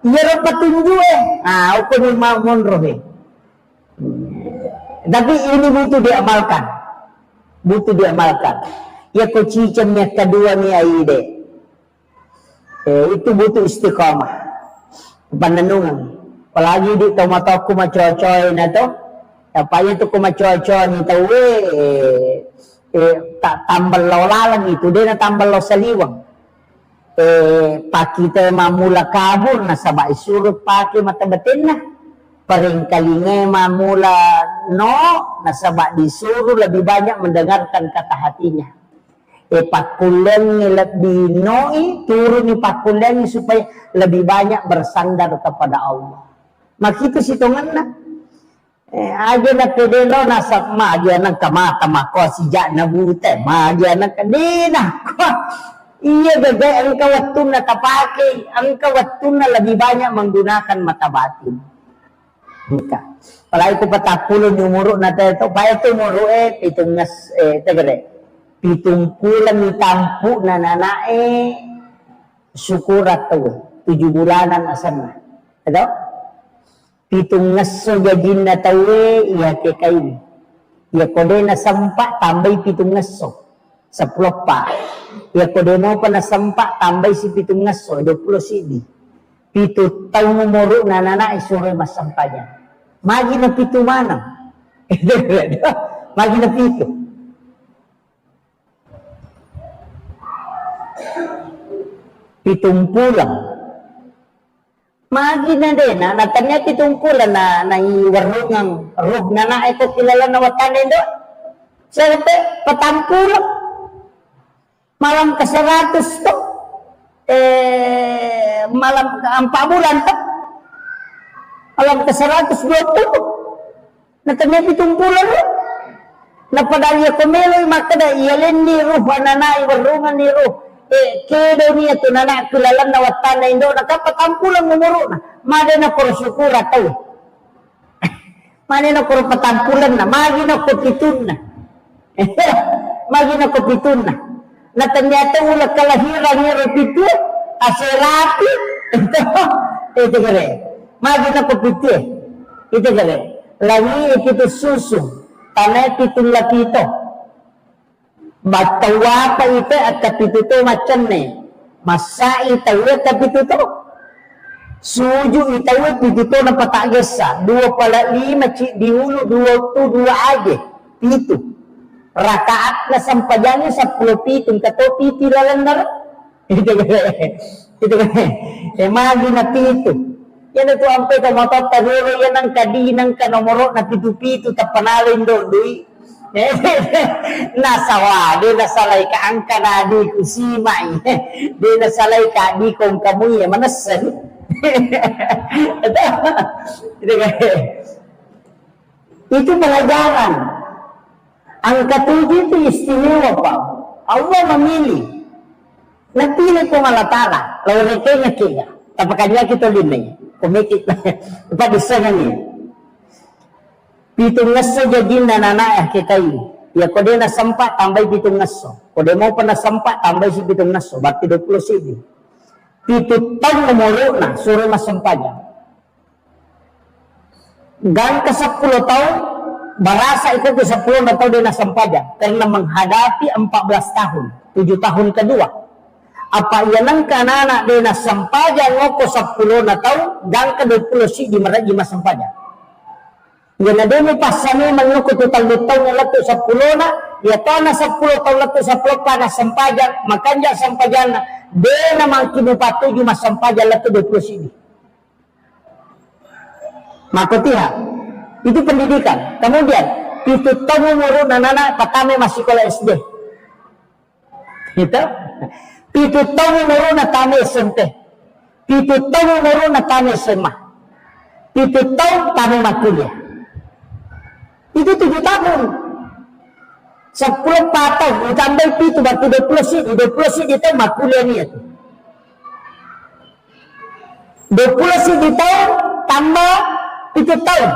ya ro patunju o ko ni monro Tapi ini butuh diamalkan. Butuh diamalkan. Ya ko cicam yang kedua ni aide. Itu butuh istiqamah. Pandanungan. Apalagi di tomato kumacocoy na to. Apanya tu kumacocoy ni to tak tambal lawalang itu dia na tambal law saliwang. Pakita mamula kabur na sabay surut paki matabatin na. Paring kalinga mamula nasaba disuruh lebih banyak mendengarkan kata hatinya. Pakulen lebih turun ni pakulen supaya lebih banyak bersandar kepada Allah. Makitu situngan na. Aja na pedelo nasa aja na kamata mako sijak na bute aja na kadina. Iya gagay ang kawatun na tapake, ang kawatun na lebih banyak menggunakan mata batin. Mika. Palagi ko patapulon yung muro na tayo. Paya ito muro pitong tagare. Pitong pulang ni tampu na nanae. Syukurat to. 7 bulanan asan na. Ito? Pitong ngaso gajin na tawe. Iya kekay. Iya kode na sampa. Tambay pitong ngaso. 10 pa. Iya kode mo pa na sampa. Tambay si pitong ngaso. 20 sidi. Pitu tahu muru na nanae sure masampanya. Magi na pitu mana? Magi na pitu. Pitong pulang. Magi na din. Natanya pitong pulang na iwarungang ruh na na ito kilala na watanin doon. Siyempre, patampulang. Malam ke 100 to. Malam ke 4 bulan to. Malam ke 120 natanya pitong bulan napadalya kumeloy makada iyalin ni ruh wananay warungan ni ruh kedo niya to nana kilalan na watana indo nakapatampulang umuro na mada na kuro syukura tao mada na kuro patampulan na magi na kupitun na magi na kupitun na natanya to ulat kalahiran ni rupitu asirapi ito kare magi na kupiti ito kare lagi itu susu tanah pitong lapito batawa pa ito at kapituto macam ni masai tayo kapituto suju itayo pituto na patagasa 2 di ulo 2 aja pitu rakaat na sampajannya 10 pitong kato piti lalandar itu magi na pitu. Yan ito ang peta matapaguro yan ang kadinang kanomoro na pitu-pitu tapanalin doon. Nasawa, di nasalay ka ang kanadi kusimay. Di nasalay ka di kong kamuy, manasan. Itu pelajaran. Ang ketujuh itu istimewa pa. Allah memilih. Napili ko malatara. Lawan ito niya kaya. Tapakanya kita limay. Kumikit na ipadisa na niya. Pitong ngaso jadin na nanaya kita yun. Ya kode na sampa tambay pitong ngaso. Kode mo pa na sampa tambay si pitong ngaso. Bakti 20 sidi. Pitong tang umuro na suruh masampa niya. Gan ke 10 tahun barasa itu ke 10 na tahun dia nasampa niya. Karena menghadapi 14 tahun. 7 tahun kedua. Apa yanang kanana de na sampaja ngoko 10 na tao dan ka 20 si di maraji masampaja. Yan na de mo pasani manoko total taw na lato 10 na ya ta na 10 taw lato 10 pa na sampaja makanja sampajan de na man kinupatu ju masampaja lato 20 si. Makotiha. Itu pendidikan. Kemudian itu tamu muru nanana patame masih sekolah SD. Gitu. Pitu tahun moro na tame SMP. Pitu tahun moro na tame SMA. Pitu tahun tame makuliah. Itu 7 tahun. 10 patah ditambah pitu berarti 20 sih itu makuliah niya. 20 sidi tahun tambah 7 tahun.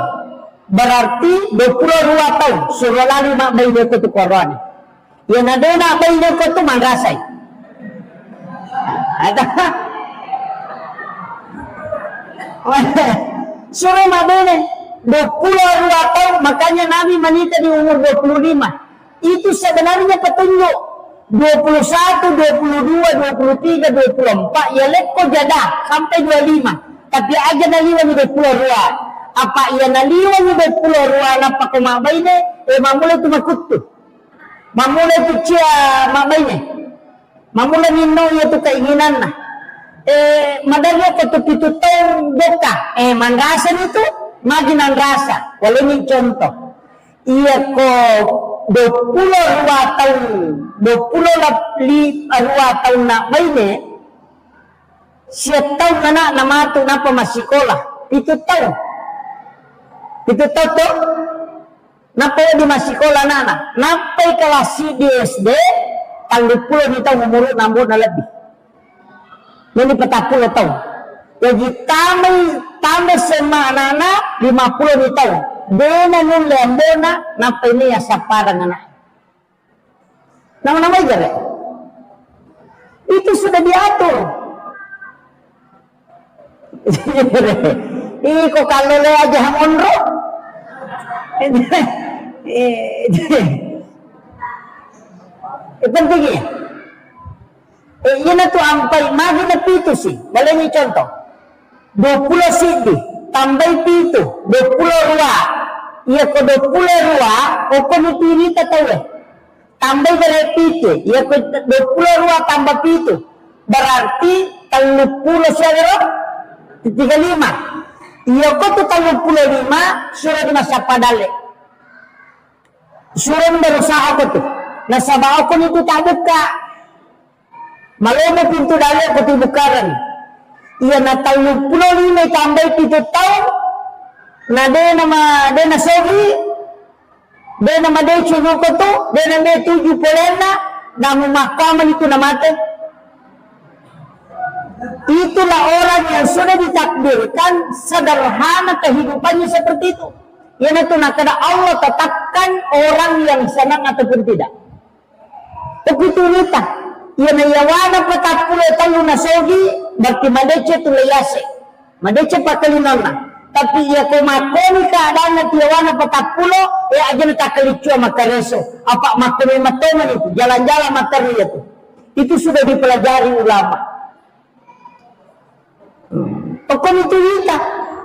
Berarti 22 tahun. Suruh lari mak bayi dia tu korban. Yang ada nak bayi dia tu mandrasai. Ada. Suruh mak bayi 22 tahun. Makanya Nabi menikah di umur 25. Itu sebenarnya petunjuk. 21, 22, 23, 24. Ya lekko jadah sampai 25. Tapi aja naliwan 22. Apa ia naliwan 22 apa ko mabayne mamula tu makuttu mamula tu cia mabayne mamula ninno ya tu keinginan na madalya ko tu pitutong doka mandrasan itu maginan rasa wala ni contoh ia ko 22 tahun 22 tahun na bayne siya tahun na namatu na pa masikola 7 tahun. Itu toto napai di masikola nana napai kelas di SD tanggal 10 di tahun umur 6 lebih ini 40 tahun jadi tambah sama anak 50 di tahun dena nun lembona napai ini ya saparang anak nama-nama aja itu sudah diatur. Iko kalau le aja onro. Pentingnya. Ini tuh ampai magi na pitu sih. Boleh ni contoh. 20 sidi tambah pitu 22. Iya ko 22 oko ni pili tatawe. Tambah dari pitu. Iya ko 22 tambah pitu. Berarti 30 siapa? 35. Iya ko tu 35 surat nasa padale. Surat berusaha ko tu. Nasa bawa ko itu tak buka. Malam pintu dale ko tu bukaran. Iya na 35 tambah 7 tahun. Na de nama de na sogi. De nama de chugo ko tu. De nama 7 polena. Namu mahkamah itu namate. Itulah orang yang sudah ditakdirkan sederhana kehidupannya seperti itu. Yang itu nak kena Allah tetapkan orang yang senang ataupun tidak. Begitu nita. Yang yawana patapule talu nasogi berarti madece tu layase. Madece pakalinona. Tapi ia komakoni keadaan yawana patapule aja nak kelicua makareso. Apa makoni matoman itu jalan-jalan materi itu. Itu sudah dipelajari ulama. Pokok itu kita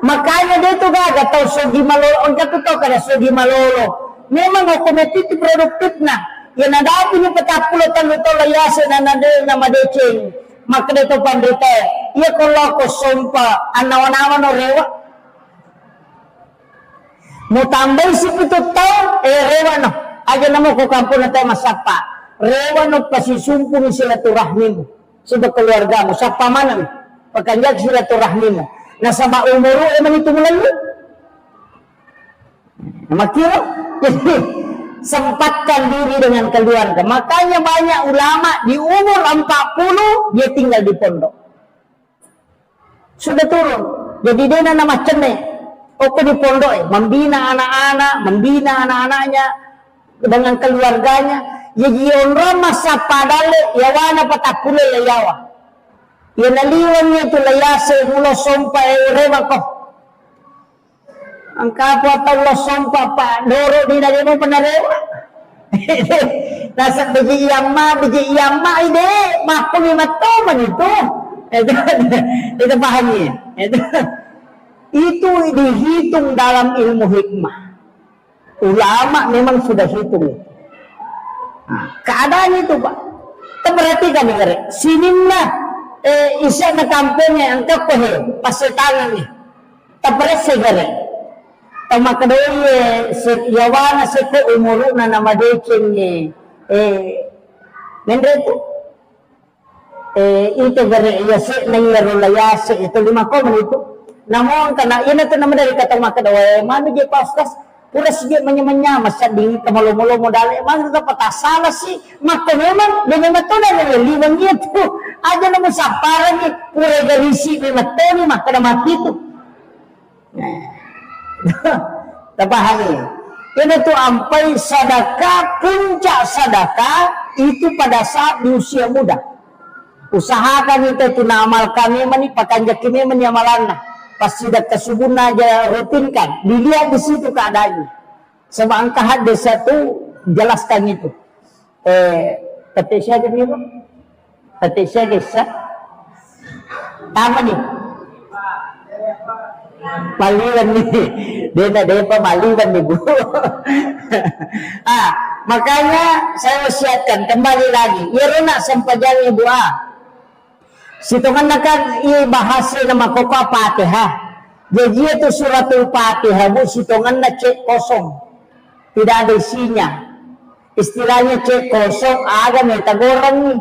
makanya dia itu gak tahu sogi malolo onja tu tahu kada sogi malolo memang otomatis produktif na yang ada punya petapulo tanggo to layase na nade nama deceng maka dia tu pandita ia kalau ko sompa anawan-awan no rewa mau tambah si itu tahu rewa no aja nama ko kampung na tayo masapa rewa no pasisumpung silaturahmimu sudah keluargamu sapa mana pekanjak silaturahmimu. Nah sama umuru emang itu mulai. Makanya jadi sempatkan diri dengan keluarga. Makanya banyak ulama di umur 40 dia tinggal di pondok. Sudah turun. Jadi dia nama cene. Oke di pondok membina anak-anaknya dengan keluarganya. Jadi orang masa padale yawana patakule yawa. Ya naliwan itu layase mulo sompa rewa ko. Angka apa lo sompa pak doro di dari mo penarewa. Nasa biji iyama ide mako lima toman itu. Itu pahami. Itu dihitung dalam ilmu hikmah. Ulama memang sudah hitung. Nah, keadaan itu pak. Kita perhatikan nih, sinimna. Isa na kampungnya ang kapohe pasitangan ni tapres segare tama kadoy yawana se ko umuru na namadeching ni nendreto ito gare yase nangyaro layase ito lima ko manito namon kana ina to naman dari katong makadoy mano je pastas Pura sige manya-manya masa dingin kamalulo modal emang itu patah salah sih. Maka memang dengan metode yang liwang itu aja namun saparan nih pura garisi memang metode maka ada mati itu. Terpahami. Ini tuh ampai sedekah, puncak sedekah itu pada saat di usia muda. Usahakan itu amal kami meni pakanjak kami menyamalanna. Pasti dak subuh aja rutinkan. Dilihat di situ keadaannya. Sebab angka desa itu jelaskan itu. Ketisya jadi apa? Ketisya desa. Apa nih? Maliwan nih, dia pemaliwan nih Bu. Makanya saya wasiatkan kembali lagi. Iruna sempajang Ibu situngan kan i bahasa nama koko Fatihah. Jadi itu suratul Fatihah Bu, situngan cek kosong, tidak ada isinya. Istilahnya cek kosong, agak metagorang nih,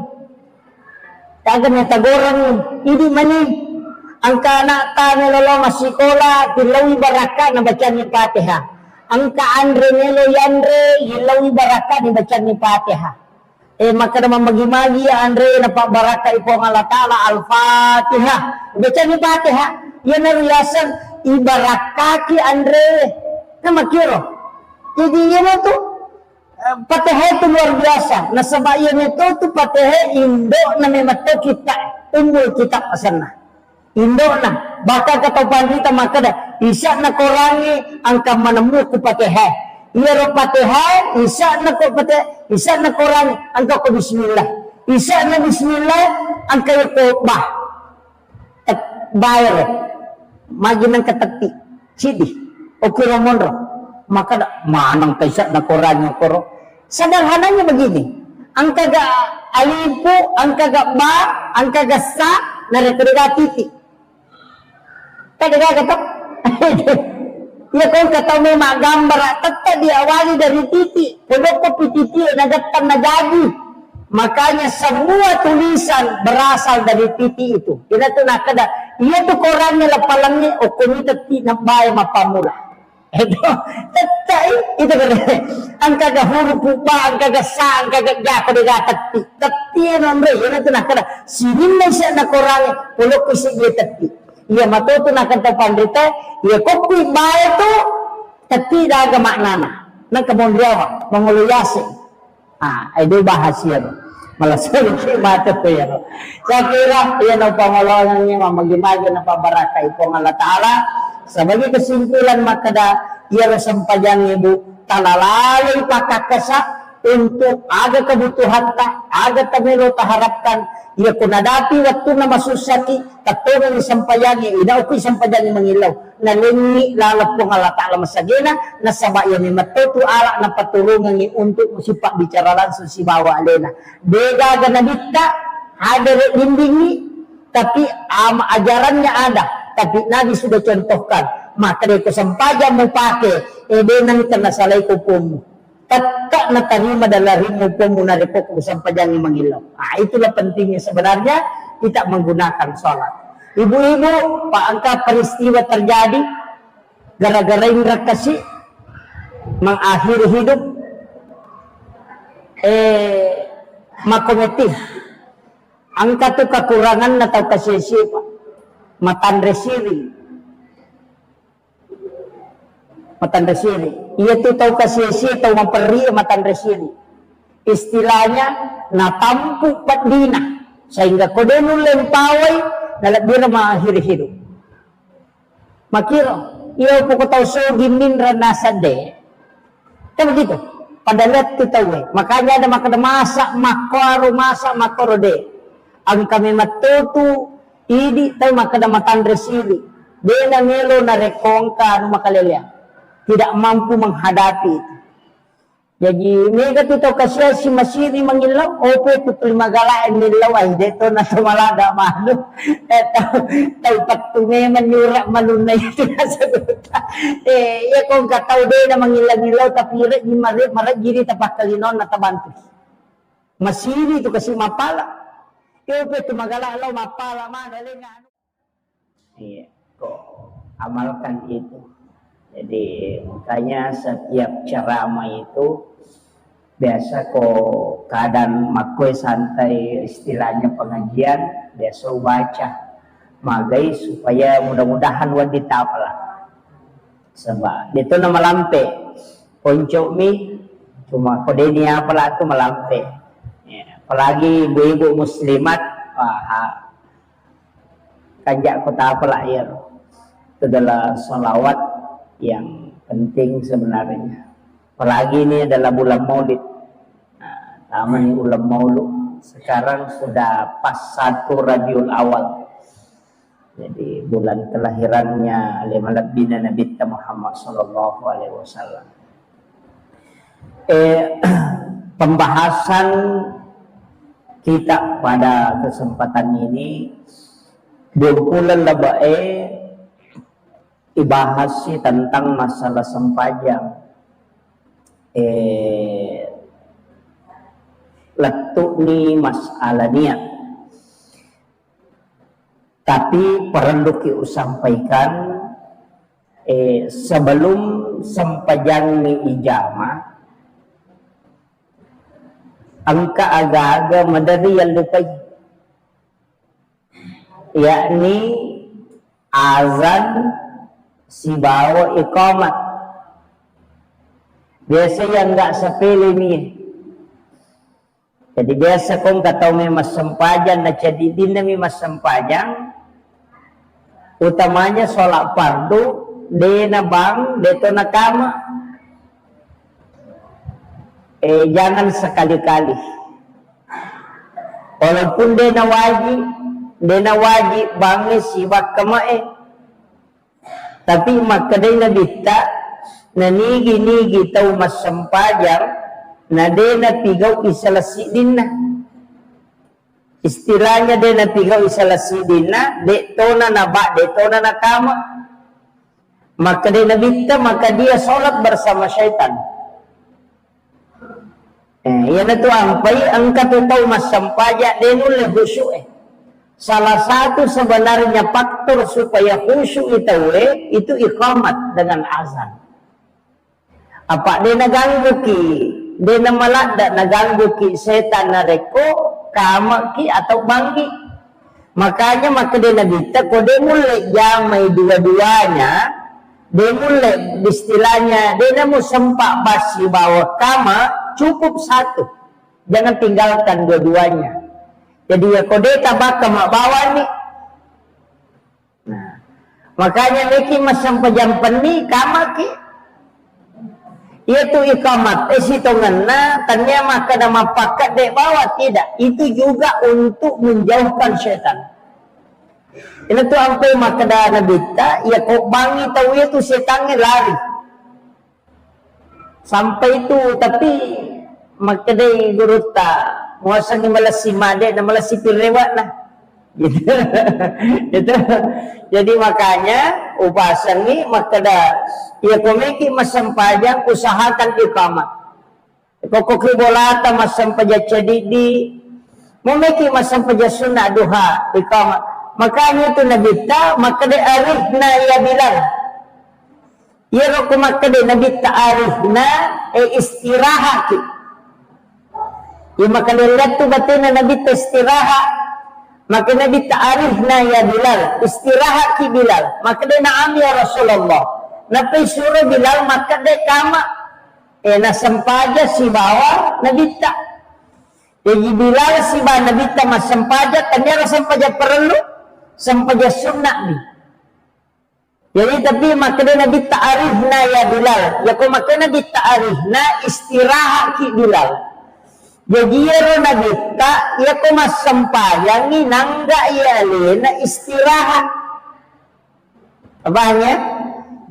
agak metagorang nih. Ini mana? Angka anak tanya lolo masih sekolah hilawi baraka na baca ni Fatihah. Angka Andre nelo yandre hilawi baraka ni baca ni Fatihah. Maka nama magi-magi Andre na pak baraka ipo Allah Ta'ala Al-Fatihah. Baca ni Fatihah. Yan nariyasan ibarakaki Andre. Na makiro. Jadi yan itu Fatihah itu luar biasa. Nasaba yan itu Fatihah Indo na memato kita. Umul kita pasana. Indo na baka katapan kita maka dah isa na korangi angka manemu ku Fatihah. Iya ro Fatihah isa na ko Fatihah isa na korangi angka ko bismillah. Isa na bismillah angka ko bayar. Magi nang katati sidi okiro monro maka dah manang kaisa na korangi koro. Sederhananya begini. Angka ga alifu, angka ga ba, angka ga sa na rekrega titik. Kaya kata, ya kau kata memang gambar tetap diawali dari titik, kalau kopi titik nagatkan na jadi, makanya semua tulisan berasal dari titik itu. Kita tu nak ada, ia tu korannya lapalangnya, okoni teti nambay mapamula. Itu tetap itu kan, angka ga huruf ba, angka ga sa, angka ga ja, kau ga teti nombre, ia tu nak ada, sini masih nak korangnya, kalau kau sih teti. Ia matuto na kanta pandita, ia kopi bae tu tapi daga maknana. Nang kabondriawa, manguluyasi. Itu bahasa malah solusi mata tu ya. Saya kira ia na pangolonan niya mamagi-magi na pabaraka ipong Allah Ta'ala. Sebagai kesimpulan maka dah ia sampajang Ibu talalalay pakakasa untuk ada kebutuhan tak, ada tamilo taharapkan. Ia kunadapi waktu na masusaki katulong isampayangi inaupi sampayangi mangilaw na lingi lalapong Allah Ta'ala masagina na sabayan ni matutu ala na patulungan ni untuk musipak bicara langsung si bawa alena bega ganadita ada lindingi tapi ajarannya ada tapi Nabi sudah contohkan maka dia kesampajan mau pakai nang karena salah kupumu tak na tanima dalarin mo po muna rin po kung sampayan yung mangilaw. Itulah pentingnya sebenarnya kita menggunakan sholat. Ibu-ibu, paangka peristiwa terjadi gara-gara yung rakasi mengakhiri hidup makometif. Angka tu kekurangan na tau kasisipa matandresiri. Ia tu tahu kasih tahu memperi matandresiri. Istilahnya natampu padina sehingga kodenu lempawai dalam dia mengakhiri hidup. Makiro, ia pokok tahu so gimin ranasade. Kan begitu. Pada lihat kita makanya ada masak makorode. Ang kami matutu idi tahu makada matandresiri. Dia na ngelo na rekongka makalelya. Tidak mampu menghadapi itu. Jadi mereka tu tahu kasih si masiri mengilau, opo tu terima galaan nilau ay dito na sumalaga malu. Tahu patu memang nyurak malunay itu nasa duta. Ya kung kataw din na mangilang-ilaw tapi di marat giri tapak kalinon na tabantu. Masiri itu kasih mapala. Opo tu magalalaw mapala man. Iya, kok amalkan itu. Jadi makanya setiap ceramah itu biasa kok keadaan makoi santai istilahnya pengajian biasa baca magai supaya mudah-mudahan wanita pala sebab itu nama lampe poncok mi cuma kode ini apalah itu melampe ya, apalagi ibu-ibu muslimat kanjak kota apalah ya itu adalah sholawat yang penting sebenarnya. Apalagi ini adalah bulan Maulid. Nah, taman bulan Maulid sekarang sudah pas 1 Rabiul Awal. Jadi bulan kelahirannya Nabi Muhammad sallallahu alaihi wasallam. Pembahasan kita pada kesempatan ini 20 lebae ibahas tentang masalah sempajang letuk ni masalah niat tapi perlu kita sampaikan sebelum sempajang ni ijamah angka agak-agak madari yang lupai yakni azan si bawa iqamat biasa yang enggak sepele ni jadi biasa kong katau mas sempajang na jadi din na mas sempajang utamanya sholat fardu de na bang deto na kama jangan sekali-kali walaupun de na wajib bangi sibak kamae tapi makadai na bita na nigi-nigi tau mas sempajang na de na pigaw isalasi din na istilahnya de na pigaw isalasi din na de to na naba de to na nakama makadai na bita maka dia sholat bersama syaitan yan na to ang katutaw mas sempajang de nulay khusyuk salah satu sebenarnya faktor supaya khusyuk itu iqamat dengan azan. Apa dia naganggu ki, dia namalada naganggu ki setan nareko, kama ki atau bangki. Makanya maka dia nabita ko dia mulai jamai dua-duanya, dia mulai istilahnya dia namu sempak basi bawa kama cukup satu, jangan tinggalkan dua-duanya. Jadi ya kode tabak kemak bawah nih. Nah, makanya Miki masam pejampan nih kamaki. Itu iqamat. Situ ngena tanya maka nama pakat dek bawah tidak. Itu juga untuk menjauhkan syaitan. Ini tuh sampai maka dah nabita ya kok bangi tahu itu setannya lari. Sampai itu tapi maka deh guru tak muasang malas si made dan malas si pirewat lah gitu. Itu jadi makanya upasan ni maka dah ia komiki masam pajang usahakan iqamat pokok bolata masam pajak cedidi memiki masam pajak sunnah duha iqamat makanya itu nabita maka dah arifna ya bilang ya roko maka dah nabita arifna istirahat ya maka lihat tu batina Nabi istirahat maka Nabi ta'arifna ya Bilal istirahat ki Bilal maka dia na'am ya Rasulullah napi suruh Bilal maka dia kama na sempaja si bawa Nabi tak jadi Bilal si bawa Nabi tak mas sempaja ternyata sempaja perlu sempaja sunnah ni jadi tapi maka dia Nabi ta'arifna ya Bilal ya kok maka Nabi ta'arifna istirahat ki Bilal jadi ya Nabi tak ya kok mas sempayang ni nangga ya lena istirahat apanya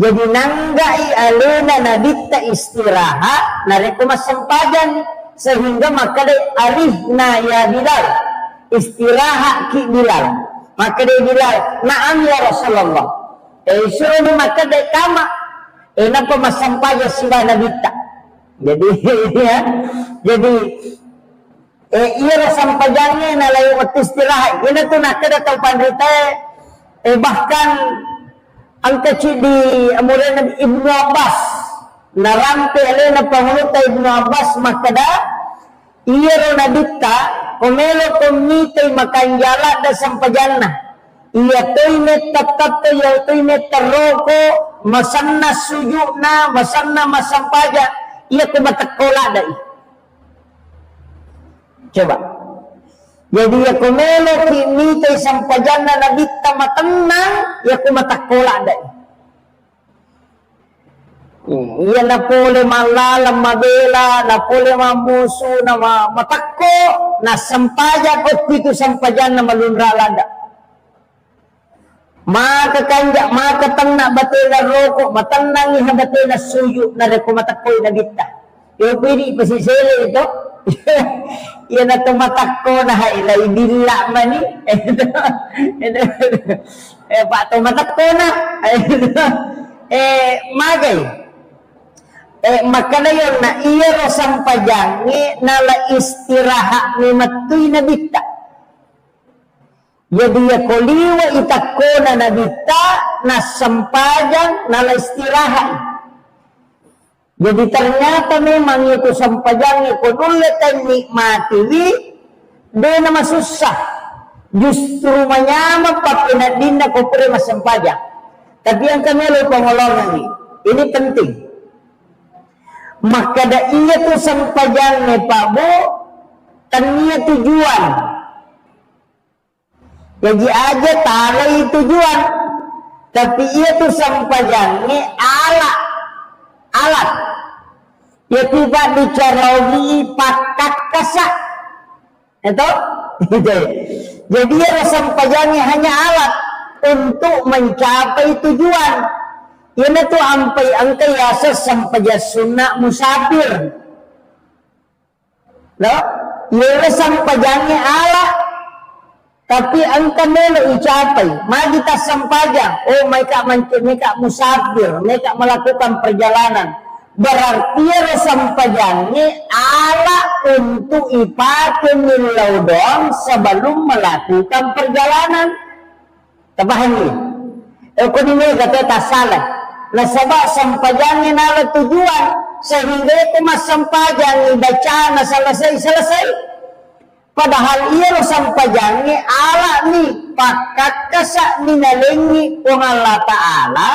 jadi nangga ya lena Nabi tak istirahat nari kok mas sempayang sehingga maka dia arifna ya Bilal istirahat ki Bilal maka dia Bilal na'am ya Rasulullah suruh maka dia kama napa mas sempayang si Nabi tak jadi ya jadi iya rasa pajangnya na layu istirahat. Ina tu nak kada tau pandita bahkan ang kecil di amuran Ibnu Abbas narampe alena pangunuta Ibnu Abbas makada iya ro nabita komelo komite makanjala da sampajanna iya toine tatat iya toine taroko masanna sujuna masanna masampaja iya kumatakola dai coba jadi ya komelo kimite sampajanna nabita matenang ya kumatakola dai iya na pole malalam mabela na pole mamusu na matakko na sampaja ko itu sampajan na malunralada maka kanja maka tangna batela roko matanang iha batela suyu na reko matakko na kita yo pwede pasisele ito iya na tumatakko na hailay dila mani pak tumatakko na magay maka na yun na iya sampajangi nala istirahat ni matuy na bita jadi ya koliwa itakko na nabita na sampajang nala istirahat jadi ternyata memang itu sampajang ikut ulit dan nikmati dia nama susah justru menyamap papinadina ko prema sampajang tapi yang kami lupa ngolongan ini penting maka da iya tu sampajan ne Pak Bu tania tujuan jadi aja talai tujuan tapi iya tu sampajan ne alat ya tiba dicarawi pakat kasak itu jadi ya sampajannya hanya alat untuk mencapai tujuan ini tuh ampai angkai yasa sampaja sunnah musafir loh ini sampajangnya Allah tapi angka melo ucapai mari kita sampajang oh mereka musafir mereka melakukan perjalanan berarti ya sampajangnya Allah untuk ipakai milaudon sebelum melakukan perjalanan tabahani ini kata tak salah na sabak sampajangin nala tujuan sehingga itu mas sampajang baca na selesai padahal iya lo sampajangin ala ni pakat kasak minalingi kung Allah Ta'ala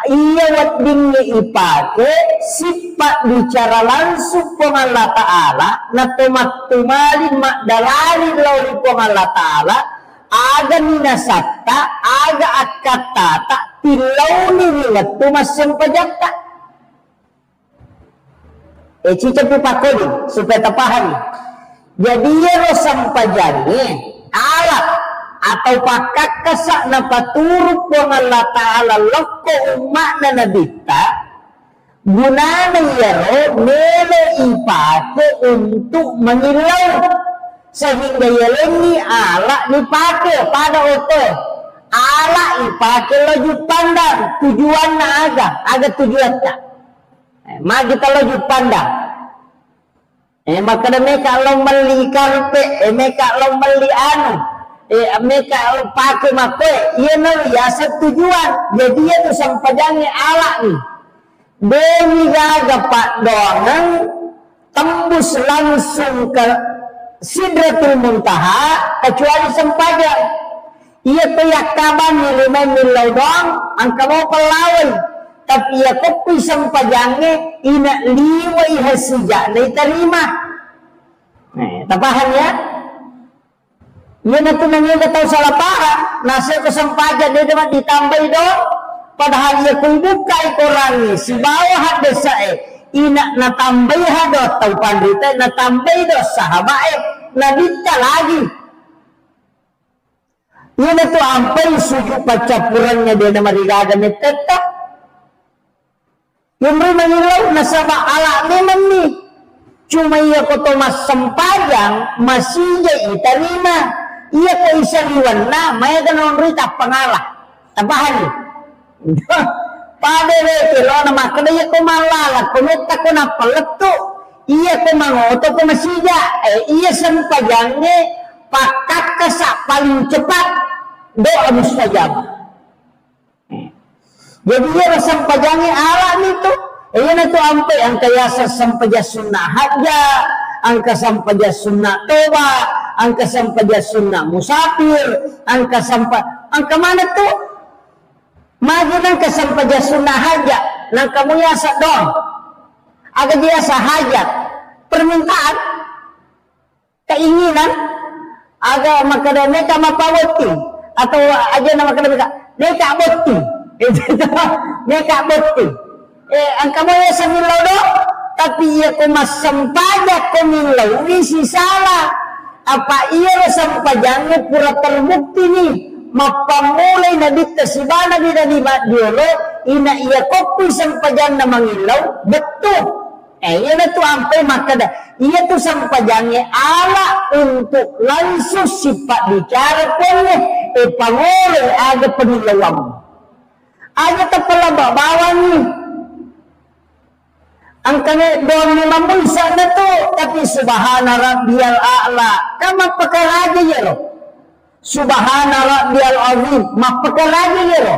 iya wat dingni ipake sifat bicara langsung kung Allah Ta'ala na tumalin makdalali lauli kung Allah Ta'ala aga minasakta aga akatata tilaw ni nilat tumas sampajakta cica pipakodi supaya tapahani jadi ya sampajani alat atau pakat kasak na paturuk kung Allah Ta'ala loko umak na nabita gunana yaro melo ipake untuk mengilaw sehingga yalengi ala dipakai pada oto ala dipakai laju pandang tujuan na aga tujuan tak maka kita laju pandang maka mereka lo meli karpe mereka lo meli anu mereka pakai makwe iya no yasa tujuan jadi ya tu sampajangnya ala nih demi gaga pak doangan tembus langsung ke Sidratul Muntaha kecuali sampajang iya kayak kaban nilai milau doang angka mau pelawai tapi ya kopi sampajangnya ina liwai hasijak na terima tapahan ya iya na tunangnya gak tau salah paham nasa ke sampajang dia dapat ditambah doang padahal ya kung buka ikorangi si bawah desa ina natambay hado tau pandita natambay do sahabae nabita lagi yun ito ampay suju pacapurannya dia na marigaga ni teta yung rin manilaw nasaba ala memang ni cuma iya ko to mas sampajang masijay itarima iya ko isaliwan na maya ganon rita pangalah tabahan pada lo na makadaya ko malala kunita ko na paleto iya ko mangoto ko masija iya sampajangnya pakat ka sa paling cepat doa mustajab Jadi ia sampajangi alam itu. Iyan itu ampe ang kayasa sampaja sunnah haja, angka sampaja sunnah toba, angka sampaja sunnah musafir, angka mana tuh? Maju nang kasampaja sunnah haja, nang kamu yasa dong. Aga dia sahajat, permintaan, keinginan, aga makada neka mapawati atau aja nama kada neka botti. Neka botti. Ang kamoy sa milaw do, tapi iya ko masampaja ko milaw, si salah. Apa iya sampajang pura terbukti nih, mapamulay na dito si bana di diolo, ina iya ko po sampajang na mangilaw, betul. Iya na to ampe makada, iya to sampajangnya ala untuk langsung sifat bicara pun pangulay aga penilawang. Aga tapala bawa nih. Ang kami doon ni mamulsa na to, tapi subhana rabbiyal a'la, kama pakaraja yelo. Subhana rabbiyal azim, mapakaraja yelo.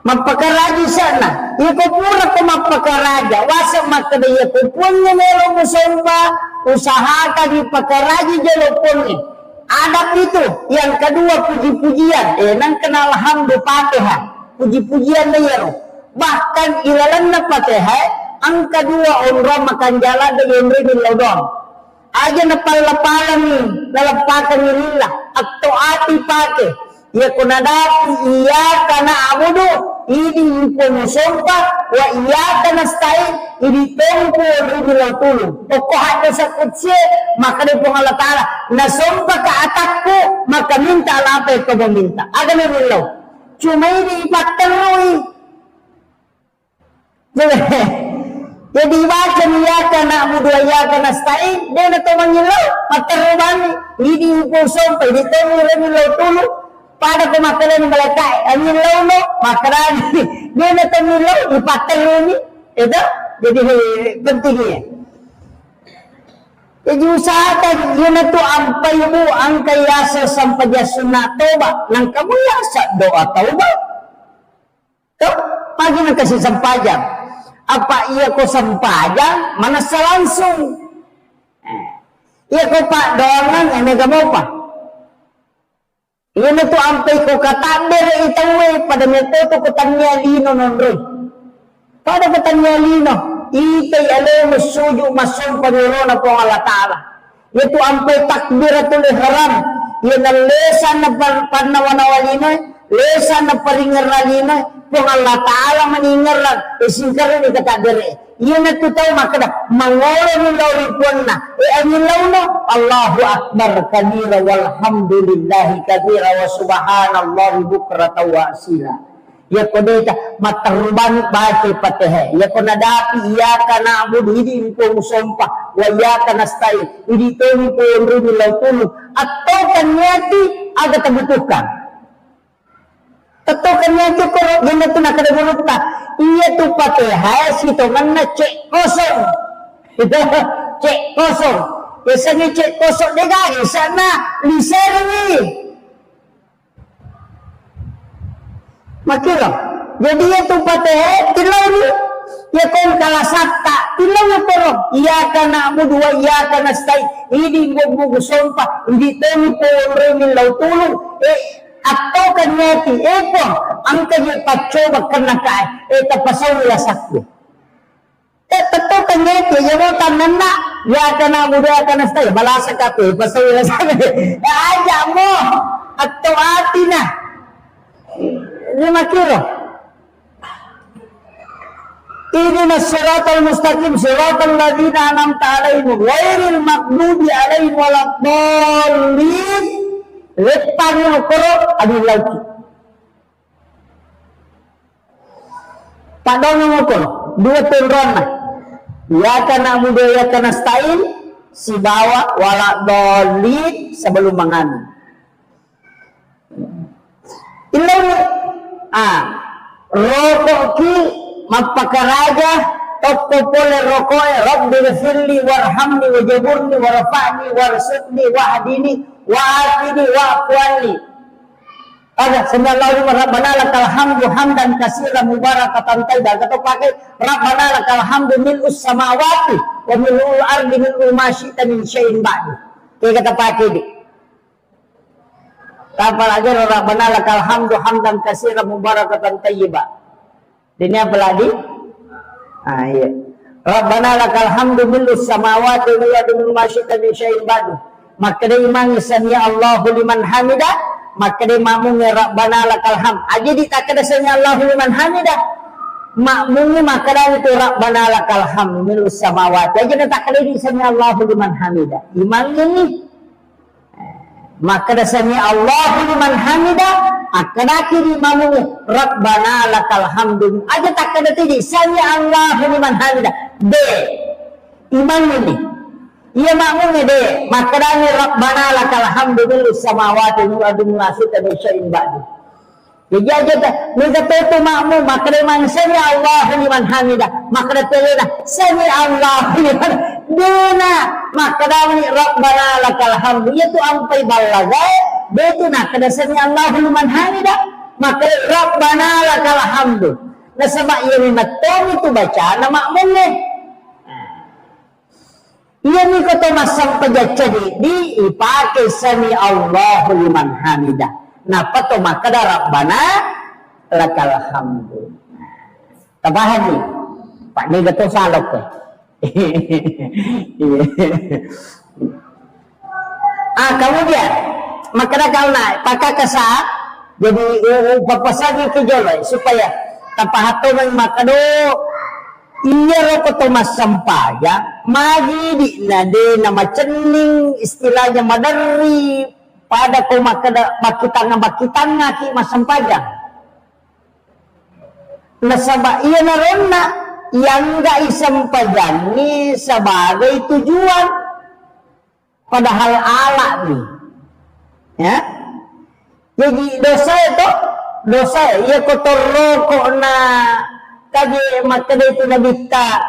Mapakaraja sana, iko pura ko mapakaraja, wasa makadaya ko punya melo musomba, usaha ka di pakaraja yelo punya. Adab itu, yang kedua puji-pujian, nang kenal hamdu Fatihah, puji-pujian na yelo. Bahkan ilalan na Fatihah ang kedua umrah makan jalan dengan ridin laudon aja na palapalan ni nalapakan ni lillah atau ati pake ya kunadati iya kana abudu ini impon sompa wa iya kana stain ini tempo ridin lautulu pokok ada sakutse maka dia Allah Ta'ala na sompa ka atakku maka minta apa yang kau meminta ada ni rillau cuma ini ipatterui. Jadi baca niyaka na'budu wa iyyaka nasta'in dia na to mangilaw matarubani ini upo sompa ini temu remilaw tulo pada kumakalan balakay angilaw no makarani dia na to milaw ipataruni itu jadi pentingnya. Jadi usahakan yun na to ampay mo ang kayasa sampaja sunnah toba nang kamu yasa doa tauba to pagi nang kasih sampajang. Apa iya ko sampajang mana langsung iya ko pak doangan ene gamo pa iya na to ampay ko katamber itawe pada meto ko tanya lino nonroy pada katanya lino itay alam suju masum panirona po Allah Ta'ala iya to ampay takbiratul ihram iya na lesan na panawanawalina lesan na paringaralina kung Allah Ta'ala maningaran, isingkaran ni katadere. Iyan na tutaw makada, mangolo ni lauripuan na. Anilaw no, Allahu Akbar kabira walhamdulillahi kabira wa subhanallahi bukrata wa asila. Ya ko dita, matarubani baca Fatihah. Ya ko nadapi, iyaka na'budu, hindi ko musompa, wa iyaka nasta'in. Hindi ko yung rumilaw tulog. At to kanyati, aga tabutukan. Tetokannya itu kalau gini tuh nak ada berita, iya tuh Fatihah situ mana cek kosong, itu cek kosong, biasanya cek kosong dega di sana liser ni, makanya jadi itu Fatihah tilau ni, ya kau kalah sabta tilau ni perlu, iya karena abu dua iya karena stay, ini gua sumpah, ini temu orang lau tulung, atau kanyati ito ang kanyang pacoba kanakay tapasaw nila sakyo atau kanyati yung tanan na yaka na muda ka na stay balasa ka to pasaw nila sakyo aja mo atau ati na 5 kilo ini na siratal mustaqim siratal ladina anamta alaihim ghairil maghdubi alaihim waladdallin lepan yang korok adu lagi. Padang yang korok dua turun. Ya kana muda ya kana stain si bawa wala dolid sebelum mangan. Ilau rokok ki mapakaraja toko pole rokok Rabbi ghfirli warhamni wajaburni warfa'ni warsuqni wahdini wa'atini wa'afwani Ada sallallahu rabbana lakal hamdu hamdan katsiran mubarakatan tayyiban. Atau pakai rabbana lakal hamdu mil'us samawati wa mil'ul ardi mil'u ma syi'ta min syai'in ba'du. Kita kata pakai di. Apa lagi rabbana lakal hamdu hamdan katsiran mubarakatan tayyiban. Ini apa lagi? Ah iya. Rabbana lakal hamdu mil'us samawati wa mil'u ma syi'ta min syai'in ba'du. Maka dia imam sami Allahu liman hamidah. Maka dia makmumnya Rabbana lakal hamd. Aja ditakkan sami Allahu liman hamidah. Makmumnya maka dia itu Rabbana lakal hamd mil'us samawati. Aja ditakkan dia sami Allahu liman hamidah. Imam ini maka dia sami Allahu liman hamidah. Akan akhir makmumnya Rabbana lakal hamd. Aja takkan dia sami Allahu liman hamidah. D. Imam ini. Ia makmumnya deh, maknanya Rabbana lakal hamdu mil'us samawati wa mil'u syi'ta min syai'in ba'du. Jadi aja dah, mereka itu makmum, maknanya man sami Allahu liman hamidah, maknanya telah sami Allahu liman dina, maknanya Rabbana lakal hamdu, itu ampai balagai, dia itu nak kena sami Allahu liman hamidah, maknanya Rabbana lakal hamdu. Nah sebab ia memang itu baca nama makmumnya. Ia ni kata masam pejacadi di ipakai sami Allahu liman hamidah. Napa to maka Rabbana lakal hamdu. Tabahan ni. Pak ni kata salok ke. Kemudian maka kau naik pakai kesah jadi papasagi ke joloi supaya tapahato ng makado. Iya roko Thomas Sampaya magi di nade nama cening istilahnya madari pada ko makitanga ki masampajang nasaba iya naronna yang ga isampajangi sebagai tujuan padahal ala nih ya jadi dosa iya kotor roko na kagi makada itu nabita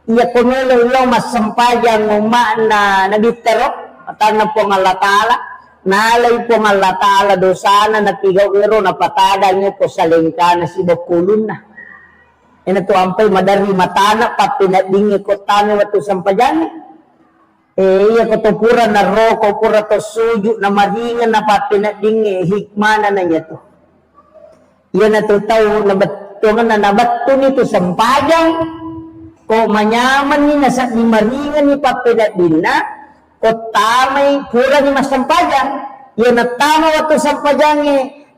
iya kumelo lo mas sampayang umana nabita ro atana po ng Allah Ta'ala nalay po ng Allah Ta'ala dosana na tigaw iro na patada nyo po sa lingka na si Bakulun na ina to ampay madari matana pa pinadingi ko tano wato sampayang iya ko to pura na roko pura to suju na maringan na pa pinadingi hikmana na niya to iya na to tao na tungan na nabato nito sampajang ko manyaman ni nasa ni maringan ni papilat din na ko tamay pura ni masampajang yan na tama wato sampajang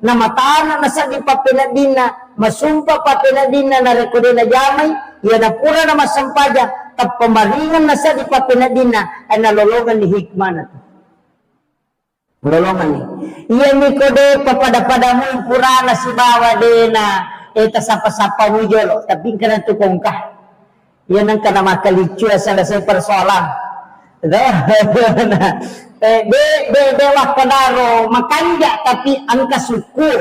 na matana nasa ni papilat din na masumpa papilat din na narekodin na jamay yan na pura na masampajang tap pamaringan nasa ni papilat din na ay nalolongan ni hikmah na to nalolongan ni yan ni ko de papada-pada mo pura na si bawa din na sapa-sapa wujolo tapi kena tukong ka yan ang kana makalicu sa persoalan dewa kadaro makanja tapi ang kasuku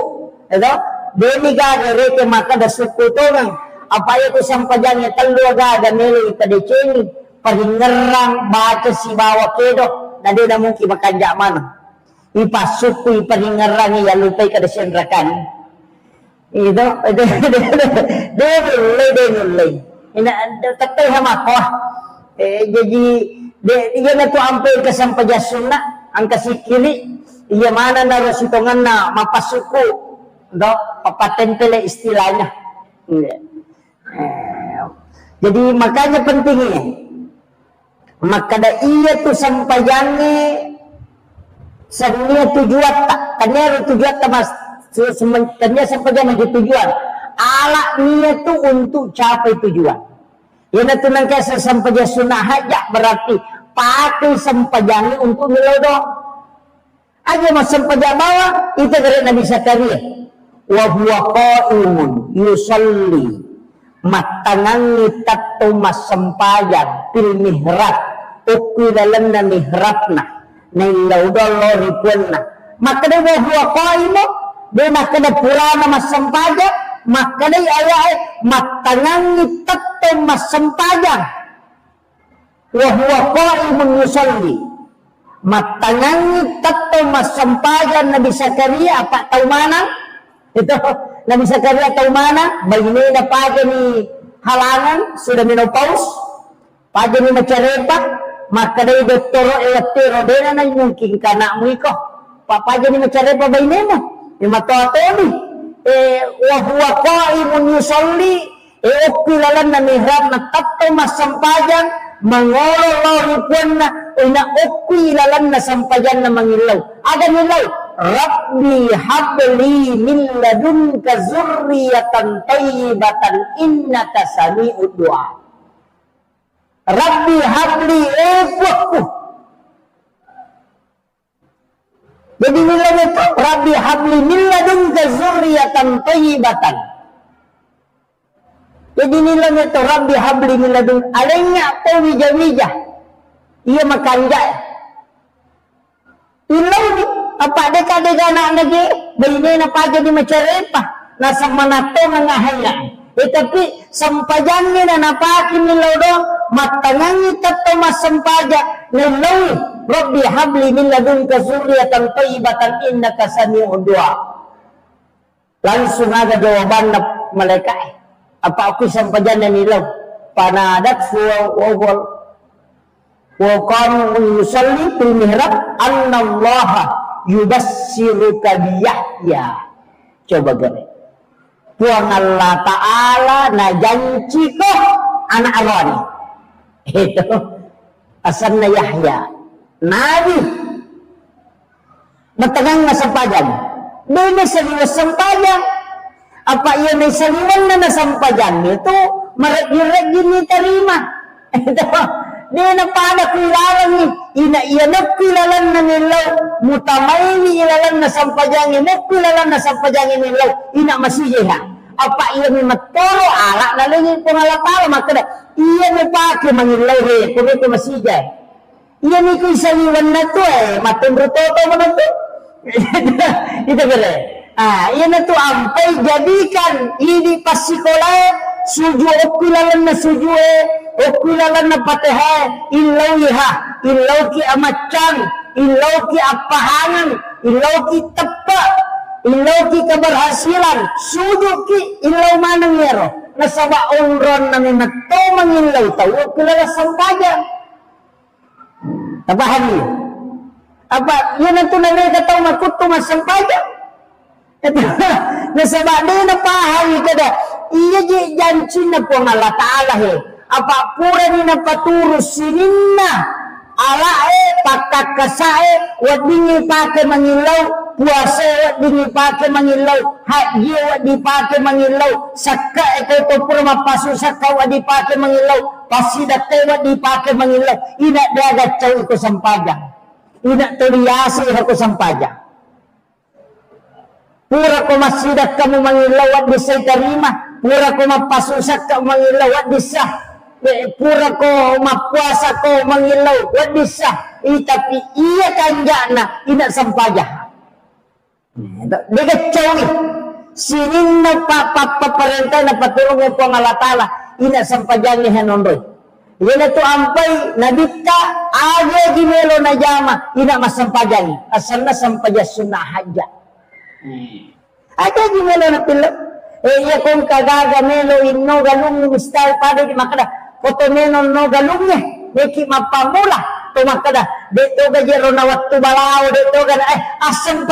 demi gaga rete maka da suku to nang apa itu sampajangnya telu gaga melo itadeceni paringerang baca si bawa kedo na de na mungkin makanja mana ipasuku iparingerang ya lupai kada sendrakan itu nulay ina tatay hamako jadi iya na to ampay kasampajasun na ang kasikili iya mana na rositongan na mapasuko do papatentele istilahnya jadi makanya pentingnya makada iya tu sampajangnya sanya tujuan tak kanya tujuan tak mas sebenarnya sampajang menjadi tujuan ala niat itu untuk capai tujuan yang itu nangka sampajang sunnah hajak berarti pakai sampajang untuk nilodo aja mas sampajang bawa itu dari Nabi Zakaria wa huwa qaimun yusalli matangangi tattu mas sampajang pil mihrab ukwi dalam na mihrabna na nilodo lo ripuanna maka dia wa huwa qaimun dia makna purana mas sampajang makna ayat matangangi tattu mas sampajang wa huwa qaimun yusalli matangangi tato masampajan Nabi Zakaria apa tahu mana? Itu Nabi Zakaria tahu mana? Begini na pagi ni halangan sudah menopause, pagi ni macarepa, maka dari doktor electro dena na mungkin kana mo iko. Papa ni macarepa begini mo, yung matoto ni. Wa huwa qaimun yusalli, ukilalan na mihrab na tato masampajan, mangolo puan na ina ukilalan na sampajan na mangilaw. Ada nilaw, Rabbi habli min ladunka zurriyatan tayyibatan innaka sami'ud du'a. Rabbi habli buatku. Jadi nilai itu Rabbi habli min ladunka zurriyatan tayyibatan. Jadi nilai itu Rabbi habli min ladun alainya atau wija-wija. Ia makanja. Ilaw ni apa deka-deka anak lagi begini na pagi di macarepa nasa manato nga haya. Tapi sampajangin na napakin nilaw do matangangi tato masampaja nilaw Rabbi habli min ladunka zurriyatan tayyibatan innaka sami'ud du'a. Langsung ada jawaban na malaikat. Apa aku sampajan na nilaw panadat wa qanu yusalli fil mihrab annallaha yubassiruka biyahya. Coba gini. Tuhan Allah Ta'ala na janji ko anak Aaron. Itu asal na Yahya. Nabi. Matagang na sampajan. Doon na saliwas sampajan. Apa iya na saliwan na nasampajan. Itu marag-ragin ni tarima. Ito. Di na pada kilalan ni iyanap kilalan na nilaw mutamay ni ilalan na sampajangi mo kilalan na sampajangi nilaw ina masijeha apa iya ni matoro ala na lagi pangalapala makada iya ni pake mangilaw he kung ito masijay iya ni ko isaliwan na to matundrutoto mo na to ito gala iya na to ampay jadikan ini pasikola suju okulalan na suju okulalan na patehe ilaw iha ilaw ki amacang ilaw ki apahangan ilaw ki tepa ilaw ki keberhasilan suju ki ilaw manang yero nasaba onron na minato mangilaw tau okulalan sampajan tapahan niyo apa yun ang tunanay kataw makuto masampajan nasaba din na pahay kada iya janji na po ng Allah Ta'ala he. Apa pura ni na paturus sinin na. Ala pakakasae. Wad dingi pake mangilaw. Puasa wad dingi pake mangilaw. Haji wad di pake mangilaw. Saka ito pura mapaso saka wad di pake mangilaw. Pasidate wad di pake mangilaw. Ina dagat caw ko sampajan. Ina tuliyasi ako sampajan. Pura ko masidat kamu mangilaw at disay karima. Pura ko mapasusak ka mangilaw at disa. Pura ko mapuasa ko mangilaw at disa. Tapi iya kanja na ina sampaja. Dekat cawi. Sinin na paparentay na patulong ko ang alatala. Ina sampaja ni hanondoy. Yan ito ampay nabita. Aga gimelo na jama. Ina masampaja ni. Asal na sampaja sunahaja. Ada gimana na pila? Iya kung kagaga melo inno galung mistal pada di makada foto meno no galungnya neki mapamula to makada deto ga jero na wattu balao deto ga asam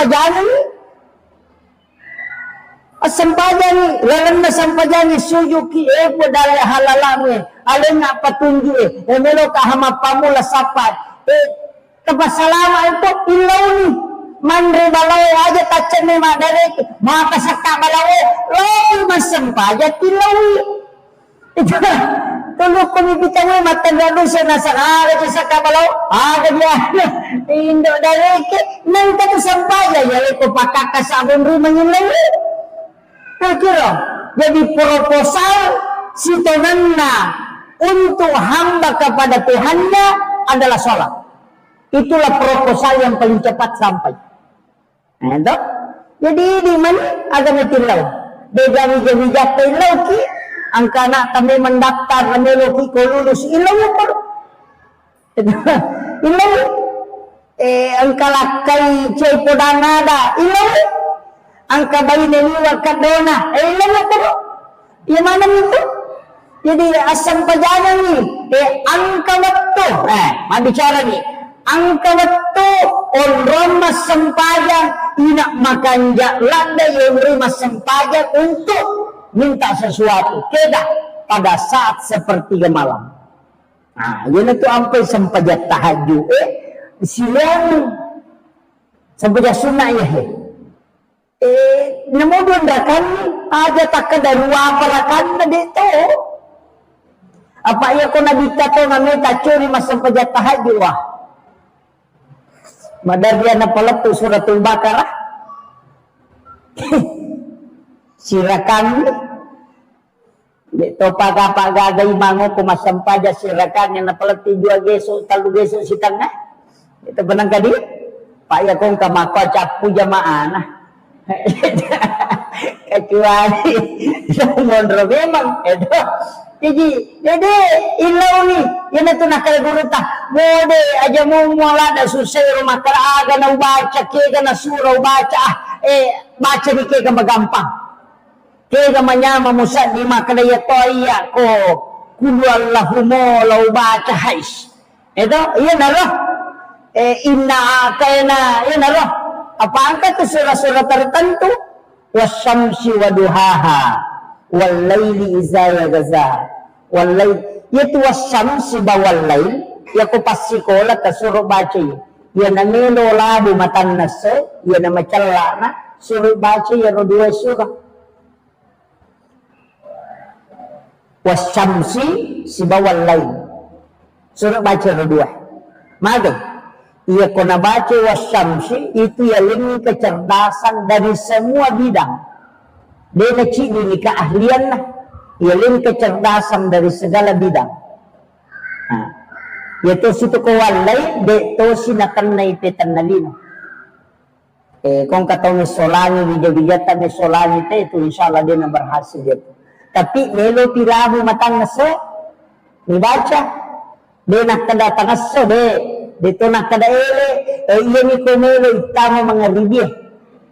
pajani lalan na sampajani suyuki podale halalame alin na patunju melo ka mapamula sapat kapasalama ito ilaw ni mandri balao aja tacen ni madare maka sakta balao lalu masampaja tilawi itu tuluk kami bitawe matandado sa nasakara sa sakta balao aga dia indo dare ke nang katu sampaja ya ko pakakasabon rumah ngilawi kira jadi proposal si tonanna untuk hamba kepada Tuhannya adalah sholat. Itulah proposal yang paling cepat sampai. Nah, jadi di mana agama tilaw? Beda-beda jatuh ilaw ki, angkana kami mendaftar kami loki ko lulus ilaw ko. Ilaw. angka lakai cai podanada ilang angka bayi neliwa kadona ilang itu yang mana itu jadi asam pajana nih angka waktu bicara nih angka waktu orang mas sempajang inak makan landa yang mas sempajang untuk minta sesuatu tidak pada saat sepertiga malam. Nah, yun itu sampai sempajat tahajud silang sempajat sunnah ya namun kan ada tak ada dua perakan dito apa ya ko nabita to namita curi mas sempajat tahajud wah madar dia na pala to suratul Baqarah sirakan dito pagay mango kumasampaja sirakan yang na pala tidua geso talu geso si tengah itu benang kadi pak ya kong kamakwa capu jamaah nah kecuali mondro memang itu jadi ilaw ni yan ito nakalagurita mode aja mo wala na susero makaraga na ubaca kega na sura ubaca baca ni kega magampang kega manyama musa di makadaya toya ko kuluallahumo la ubaca hais itu yan na roh inna kayana yan na roh apa angkat itu surah-surah tertentu wasyamsi waduhaha wal-laili iza yagaza wal-lail yaitu wasyamsi bawal-lail ya ko pasikola ta suruh baca ya na melo labu matan nasa ya na macalla na suruh baca ya no dua surah wasyamsi si bawal-lail suruh baca no dua maga ia kena baca wasyamsi itu ya lebih kecerdasan dari semua bidang. Dia necik ini keahlian lah. Ia lebih kecerdasan dari segala bidang. Nah, yaitu situ kewalai deto sinakan na ipetan nalino. Kung katong solani bija-bijata ni solani itu insyaallah dia na berhasil dia. Tapi melo pirahu matang naso dibaca dia nak kedatang naso dito na kadaele iya ni kumelo itama mga ribye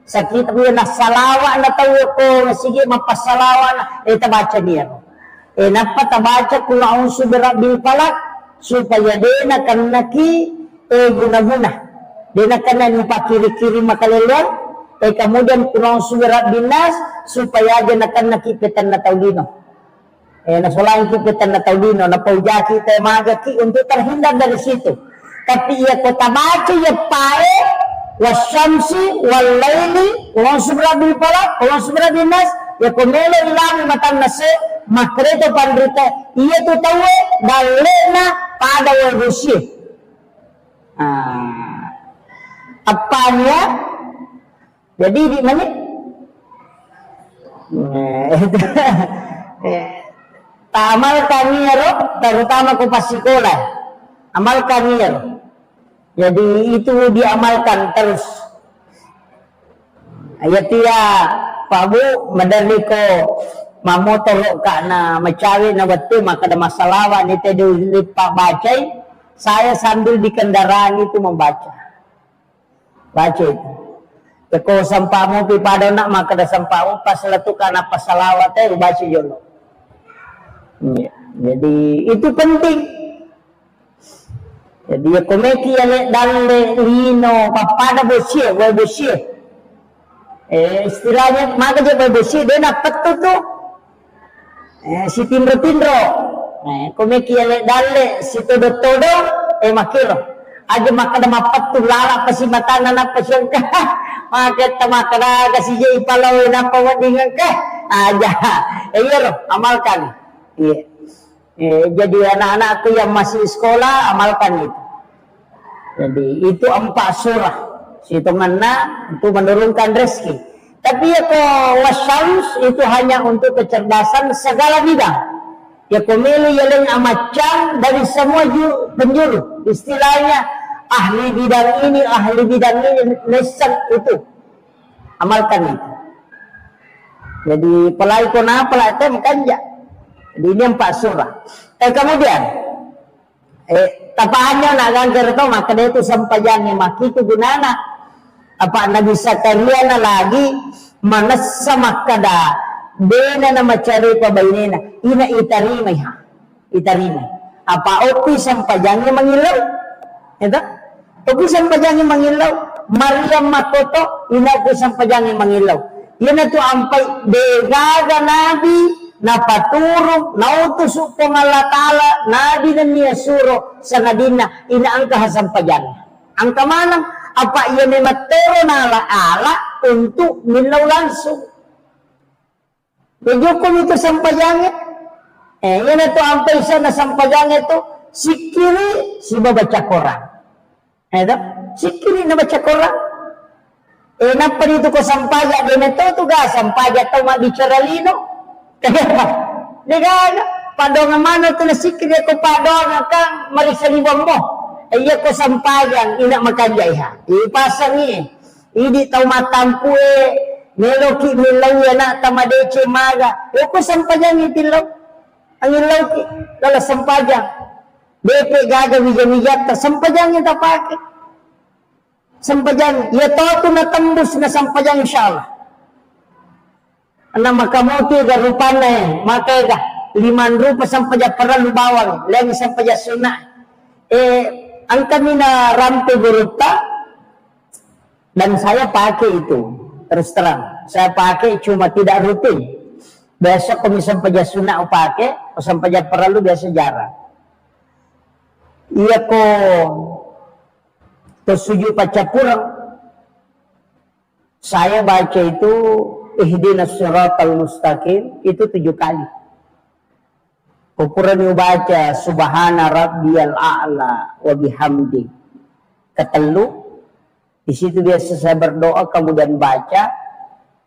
sakit ko na salawa na tawo ko sige mapasalawa na tabaca niya napatabaca kung naunsu birabil palak supaya dena kan naki guna-guna dena kan nupa kiri-kiri makalelon kemudian kung naunsu birabil nas supaya dena kan nakipitan na taulino nasolain kipitan na taulino na paujaki tayo magaki untuk terhindar dari situ. Tapi ia kota baca ya pae wasyamsi wal-laili wa subrabil falaq wa subrabil nas ya komelo ilang matan nase makreto pandrita ia tu tahu dalena pada warusi apanya jadi di mana tamal kami ro terutama ko pasikola amal kami jadi itu diamalkan terus ayat ya pabu madarliko mamotolo kana macawi na watu maka ada masalah ni tadi lipat bacai saya sambil di kendaraan itu membaca baca itu kalau sampamu pipada nak maka ada sampamu pas letu kana pasalawat baca jono jadi itu penting. Jadi ya komeki ale dalle lino papada bosie wa bosie istilahnya maka je wa bosie dia nak petu tu si tindro komeki ale dalle si todo makiro aja makada mapetu lala pasi matana na pasyangka maka tamakada kasi je ipalaw na pawadingan ka aja iya amalkan iya jadi anak-anakku yang masih sekolah amalkan itu. Jadi itu 4 surah. Hitungannya itu menurunkan rezeki. Tapi ya wasyams itu hanya untuk kecerdasan segala bidang. Ya komelu yang amacam dari semua penjuru. Istilahnya ahli bidang ini lesan itu. Amalkan itu. Jadi pelai kona pelai tem kan ya. Jadi ini 4 surah. Kemudian Tapahannya nak ganggar to maka dia itu sampajangnya makitu gunana apa Nabi Zakaria na lagi manassa makada dena na macari pabainena ina itarimay ha itarimay apa opi sampajangnya mengilau itu opi sampajangnya mengilau Maryam makoto ina opi sampajangnya mengilau ina tu ampai degaga Nabi na paturong nautos po ng Allah Ta'ala nabi na niya suro sa nadina inaangka hasampayan ang kamanang apa iya may matero na ala untuk milaw langsung medyo kung ito sampayangit yan ito ang paisa na sampayangit ito sikiri si babaca Quran sikiri na baca Quran napa dito ko sampaya din ito tuga sampaya ito magicaralino Nagana, padong mana tu nasikir ko padong kang marisalibang mo. Iya ko sampayan ina makajaiha. Ipasang ni. Idi tau matampu meloki milaw na tamadeche maga. Ko sampayan itilaw. Ang ilaw ki dala sampayan. Depe gaga wijan-wijat ta sampayan ita pake. Sampayan ya to na tembus na sampayan insyaallah. Na makamuti ga rupana makai ga 5 rupa sampaja perlu bawang lagi sampaja sunnah ang kami na rampe guruta dan saya pakai itu terus terang saya pakai cuma tidak rutin biasa kami sampaja sunnah pakai sampaja perlu biasa jarang iya ko tersuju pacapurang saya baca itu ihdinas siratal mustaqim itu 7 kali. Ukuran baca subhana rabbiyal a'la wa bihamdi. Ketelu di situ biasa saya berdoa kemudian baca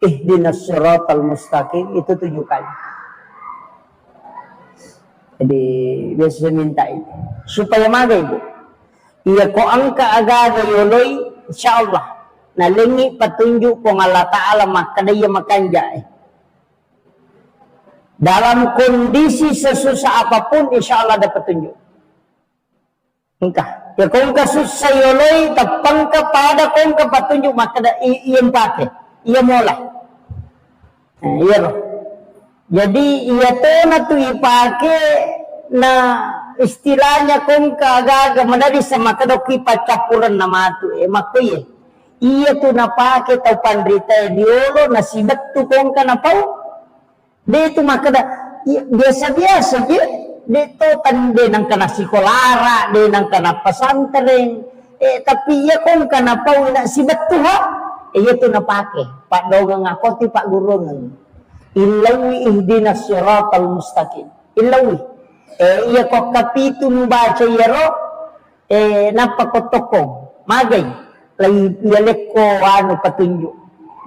ihdinas siratal mustaqim itu 7 kali. Jadi biasa minta itu supaya maga ibu. Iya ko angka agaga yoloy insyaallah nalingi petunjuk pong Allah Ta'ala makadaya makanja dalam kondisi sesusah apapun insya Allah ada petunjuk engkau ya kung kasusah yoloy tapang kepada kung petunjuk makada iyan pakai iya mulai iya loh jadi iya to na tu ipake na istilahnya kung kagaga manadi sa makadoki pacapuran na matu makuye iya tu napake tau pandrita diolo nasibat tu kong ka napau dia tu makada biasa-biasa je dia tu tande nang kana sikolara dia nang kana pesantren tapi iya kong ka napau na sibat tu ha iya tu napake pak dogang ngakoti pak gurungan ilawi ihdinas siratal mustaqim ilawi iya kok kapitu membaca yaro napakotokong magay lagi yalek ko ano petunjuk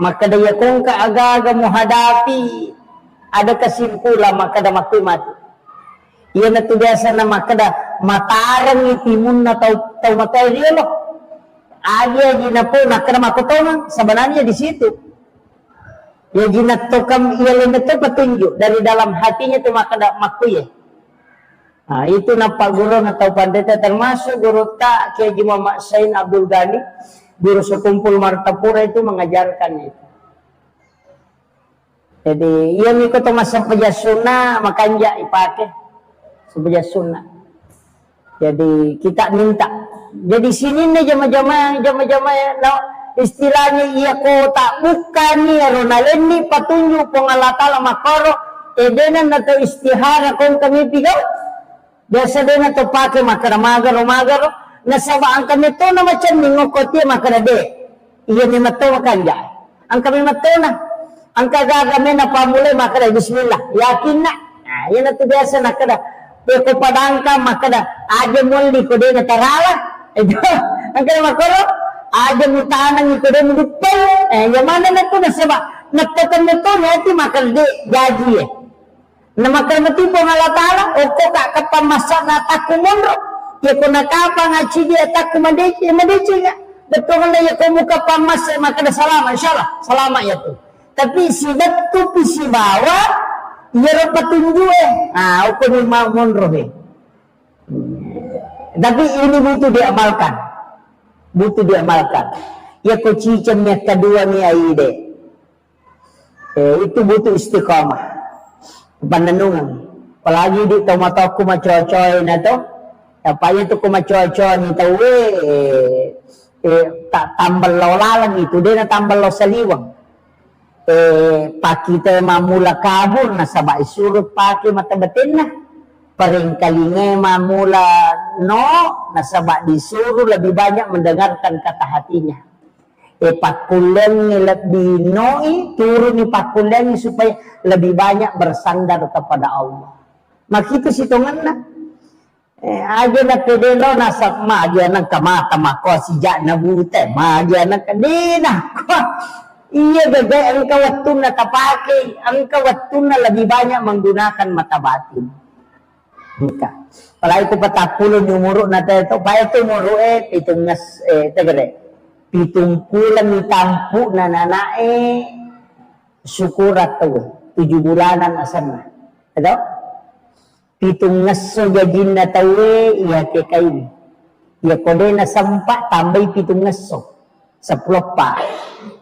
maka daya kung kaaga mo hadapi ada kesimpulan maka da makoy mati iya na to biasa na makada matarang itimun na tau matay riyo agya gina po nakada makutongan sebenarnya di situ ya gina to kam iya na to petunjuk dari dalam hatinya to makada makoy Nah, itu napa guru atau pandeta termasuk guru tak Kiai Muhammad Sain Abdul Ghani guru sekumpul Martapura itu mengajarkan itu. Jadi ia ikut masa sunnah makanya dipakai sebagai sunnah. Jadi kita minta. Jadi sini nih jama-jama no, istilahnya ia kota bukan nih Ronaldo ini petunjuk pengalat Allah makaro edenan atau istihara kong kami pigau. Biasa dia na to pakai makara magaro nasabaan kami to na macam ningokoti makara de iya ni mato makanja ang kami mato na ang kagagami na pamulay makara bismillah yakin na yan na to biasa na kada ko padangka makara aja muli ko de na tarala ang kada makoro aja mutanang ko de mudupay yamana na to nasaba nagtakan na to nati makara de gaji na makarmati po ng Allah Ta'ala o ko kakapamasa na takumonro ya ko nakapa nga chigi atak kumadichi nga betul nga ya ko muka pamasa makada salama insyaallah salama ya tu tapi si betu pisi bawa ya ro petunjuk o ko ni monro Tapi ini butuh diamalkan. Butuh diamalkan. Ya ko cicam yang kedua ni aide. Itu butuh istiqamah. Pandanungan. Apalagi di tomatoku macocoy na to. Apa itu ko macocoy ni to tak tambal lalang itu dia na tambal lo saliwang. Pakita mamula kabur na sabay surut paki matabatin na. Paring kalinga mamula no nasaba disuruh lebih banyak mendengarkan kata hatinya. Pakulen lebih noi turun di pakulen supaya lebih banyak bersandar kepada Allah. Makitu situngan na. Aja na pedelo nasak ma aja na kamata mako sijak na bute ma aja na kadina. Iya gagay ang kawatun na tapake, ang kawatun na lebih banyak menggunakan mata batin. Kalau itu 40 numuro na tayo, pa ito muro pitong nas, pitong kulang ni tampu na nanae, sukurat to, 7 bulanan asan na. Ito? Pitong naso gajin na tawe, iya kekay. Iya kode na sampa, tambay pitong naso. 10 pa.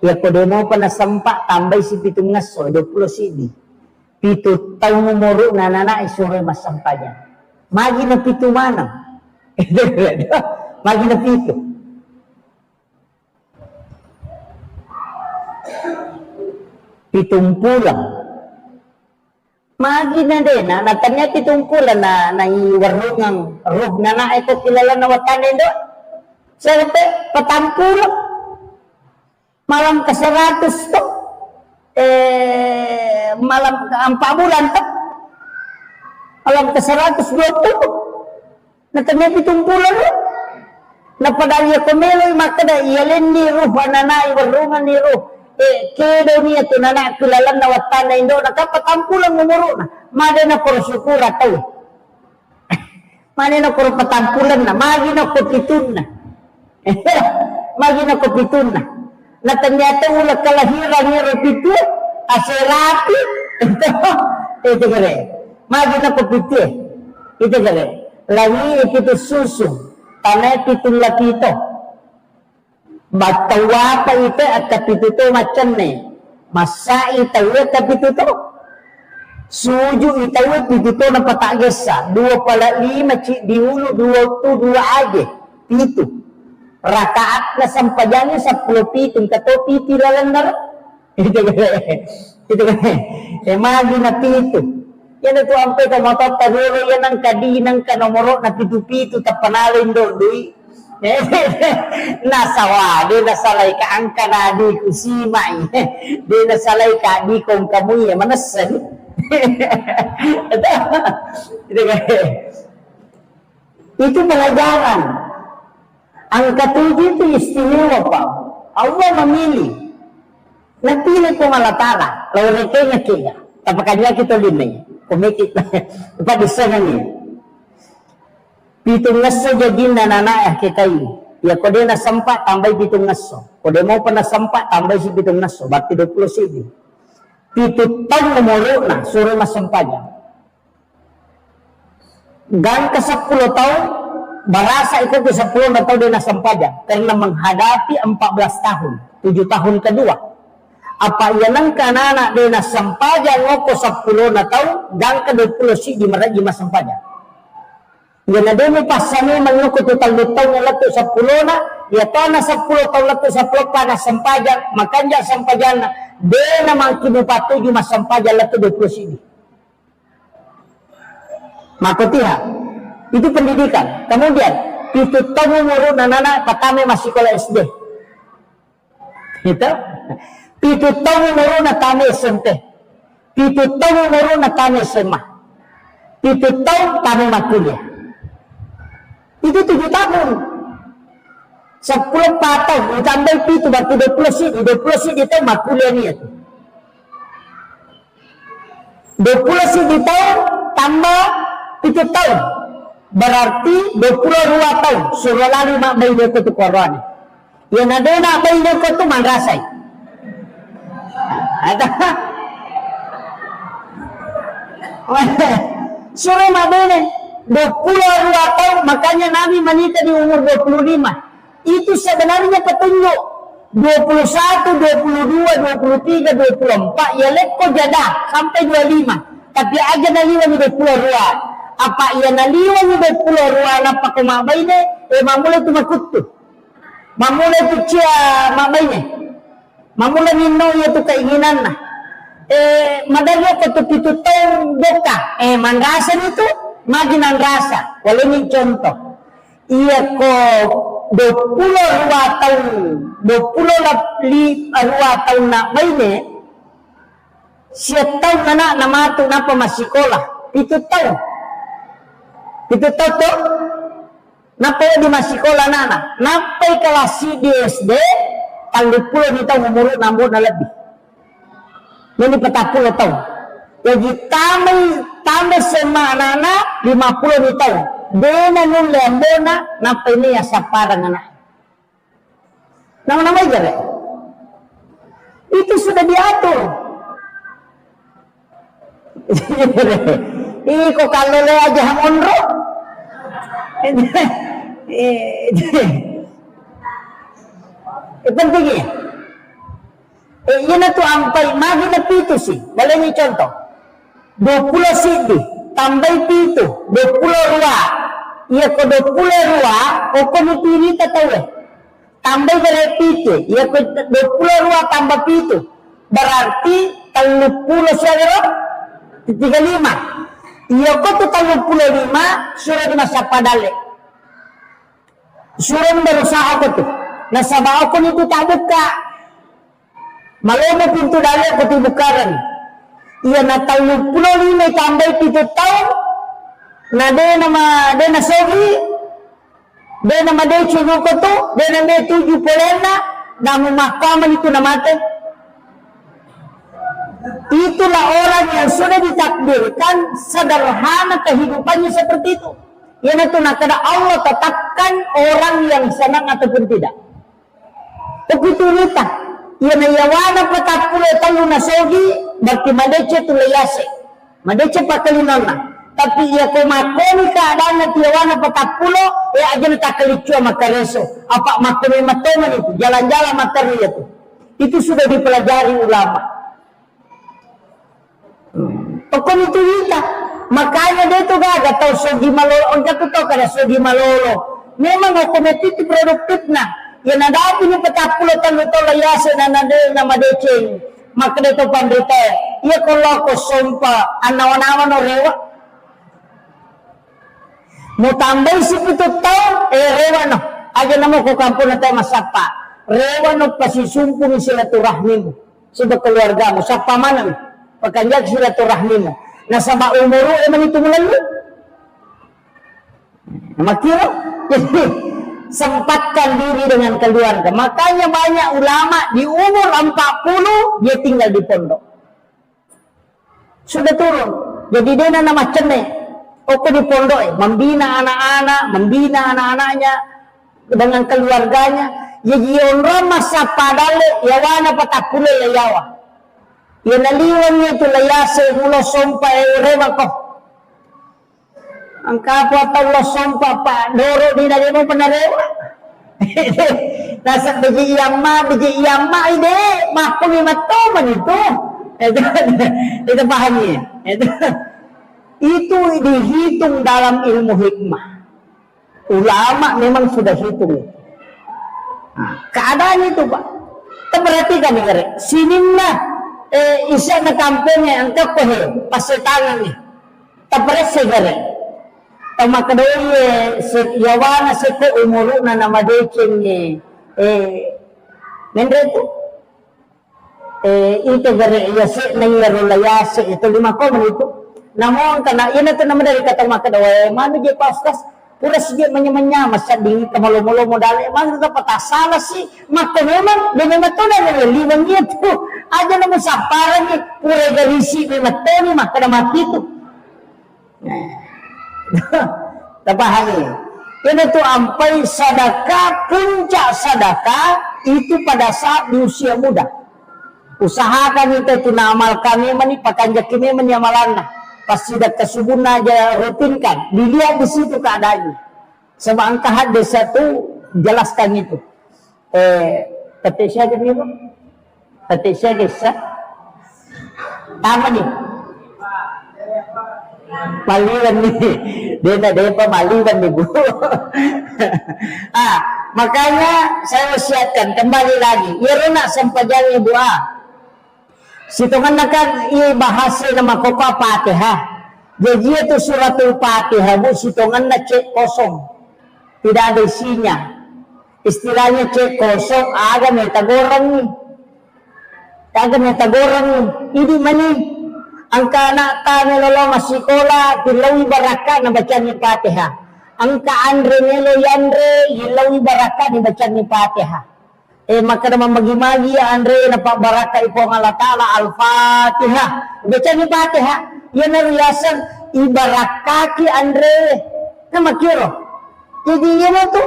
Iya kode mo pa na sampa, tambay si pitong naso, 20 sidi. Pito tayo muro na nanae, sure masampanya. Magi na pito manang. Magi na pito. Pitong pulang. Magi na din. Natanya pitong pulang na iwarungang ruh na ito kilala na watanin doon. Sabi, patampulang. Malam ka 100 to. Malam ka 4 bulan to. Alam ka 120 natanya pitong bulan napadalya kumeloy makada iyalin ni ruh ananay warungan ni ruh kedo niya tunana kilalan na watan na indo nakapatampulang numuro na mada na kuro sukura tau mada na kuro patampulan na magi na kupitun na magi na kupitun na natanya ito ulat kalahiran ni repitu aserapi ito kare magi na kupiti. Ito gale. Langi ito susu. Tanay pitong lapito. Batawa pa ito at kapituto macam ni. Masai tayo kapituto. Suju itayo pitito na patagasa. 2 pala 5 di ulo 2 aja. Pito. Rakaat na sampadyanya 10 pitong kato piti lalandar. Ito gale. Ito gale. Magi na pito. Yan ito ang peta motot taguro yan ang kadinang kanomoro na pitu-pitu tapanalin doon dui. Nasawa, di nasalay ka ang kanadi kusimay. Di nasalay ka di kong kamuya manasan. Itu pelajaran. Ang ketujuh itu istimewa Pak. Allah memilih. Napili ko malatara. Lalu rekenya kaya. Tapakanya kita linay. Kumikit pa bisa niya. Pitong ngaso jagin na nanaya kita yun. Ya kode na sampa tambay pitong ngaso. Kode mo pa na sampa tambay si pitong ngaso. Bakti 20 sidi. Pitutang umuro na suruh masampa niya. Gan ka 10 tahun barasa ito sa 10 na tahun din nasampa niya. Karena menghadapi 14 tahun. 7 tahun kedua. Apa yan ang kanana din na sampajan ngoko 10 na taon dan ka 20 si di maraji masampajan. Yan na din mo pasami mangoko total taon na lato 10 na ya na 10 taon lato sa plopa na sampajan makanya sampajan na din na mang kinupatuju masampajan lato 20 si di. Makotiha. Itu pendidikan. Kemudian itu tamu muru nanana patame masih sekolah SD. Itu Pitu tahun meron na kami sente. Pitu tahun meron na kami sema. Pitu tahun kami makuliah. Itu 7 tahun. 10 patah. Ditambah pitu berarti 20 sih. 20 sih itu makuliah niya. 20 sih di tahun tambah pitu tahun. Berarti 22 tahun. Surah lali mak bayi dia ke Quran. Yang ada nak bayi dia ke tu mandrasai. Ada sore mabene 22 tahun, makanya Nabi menikah di umur 25. Itu sebenarnya petunjuk. 21, 22, 23, 24 ya leko jadah sampai 25. Tapi aja naliwan 22. Apa ia naliwan 22 napa ko mabayne mamula tu makutu. Mamula tu cia mabayne. Mamula ninno ya tu keinginan na. Madalyo ko tu pitu tahun doka. Mandrasa itu magin ang rasa. Wala ni contoh. Iya ko 22 tahun 22 tahun na bayne siya tahun na namato na pa masikola 7 tahun 7 tahun to napay di masikola na napay kelas SD tanggal 10 ni tahun umur nambon na lebih ini 40 tahun jadi tambah semana na 50 ni tahun dena nung lembona napay niya sa parang anak. Nama-nama aja deh. Itu sudah diatur. Iko kalau le aja hamonro. Pentingnya. Yan na to ampai magi na pito si. Wala ni contoh. 20 sidi tambay pito 22. Iya ko 22 o ko nitiri tatawe. Tambay dari pito. Iya ko 22 tambah pito. Berarti 30 siya 35. Iya ko to 35 surat na sa padale. Surat berusaha ko to. Nasa bao ko nito tabuk ka. Malomo pintu dali ko tibukaran. Iya na 35 tambay pito tahun. Na de na sogi de na made chuno ko to de na me tuju polena na mahkamah itu namate. Itulah orang yang sudah ditakdirkan sederhana kehidupannya seperti itu. Yang itu nak Allah tetapkan orang yang senang ataupun tidak. Begitu nita. Yang yawana patapule talu na sogi berarti madece tu leyase. Madece pakalinona. Tapi ia kumakoni keadaan na tiyawana patapulo aja natakalichua makareso. Apa makoni matoman itu jalan-jalan materi itu. Itu sudah dipelajari ulama. Pokoknya itu kita. Makanya dia itu gak tahu sogi malolo. Enggak tahu kada sogi malolo. Memang otomatis produktif na. Yang ada punya petapulo talu-talu layase na nama deceng. Maka dia itu pandita. Ia kalau ko sompa anawan-awan o rewa. Mau tambah si itu tahun, rewa no. Aja nama ko kampung na tayo masapa. Rewa no pasisumpung silaturahmimu. Sudah keluargamu. Sapa mana? Pagkanjag silaturahmimu. Nasa maumuro, eman itu melalui. Makiro. Jadi, sempatkan diri dengan keluarga. Makanya banyak ulama di umur 40, dia tinggal di pondok. Sudah turun. Jadi dia nama cenek. Oke di pondok membina anak-anak, membina anak-anaknya dengan keluarganya. Ya jionra masa padale ya wana patapule layawa. Ya naliwan itu layase mulo sompa rewa ko. Angka apa lo sompa pak doro di dari mo penarewa. Nasa biji yamma ide makumi matoman itu. Itu pahamnya. Itu dihitung dalam ilmu hikmah. Ulama memang sudah hitung. Keadaan itu Pak. Kita perhatikan nih, sinimna isa na kampungnya ang kapohe pasetangan nih. Taprese gare. Tama kadoy yawana se ko umuru na namadeceng ni mendreto. Itu gare ya se nangyaro layase itu 5 itu. Namun karena ini tuh nama dari kata maka doa mana dia pastas pura sih menyamanya masa dingin kemalu-malu modal emang itu salah sih maka memang tuh dari liwangnya tuh aja nama saparan nih pura garisi memang tuh maka nama itu terpahami ini tuh ampai sedekah puncak sedekah itu pada saat di usia muda usahakan itu tuh amal kami mani pakanjak kami menyamalanna. pas sudah kesubun aja rutinkan, dilihat di situ keadaannya. Sebab angka hadis itu jelaskan itu. Ketik saya jadi apa? Ketik saya desa. Apa nih? Maliwan nih, dia pemaliwan nih Bu. Makanya saya wasiatkan kembali lagi, ya nak sempajang ibu situngan kan i bahasa nama koko Fatihah. Jadi itu suratul Fatihah Bu, situngan na cek kosong, tidak ada isinya. Istilahnya cek kosong, agak metagorang nih, agak metagorang nih. Ini mana? Angka anak tani lolo masikola hilawi baraka na baca ni Fatihah. Angka andre nelo yandre hilawi baraka ni baca ni Fatihah. Maka naman magi-magi andre na pa baraka ipo ng Allah Ta'ala al-Fatihah. Baca ni Fatihah. Yan na riyasan ibaraka ki andre na makiro. Jadi yan ito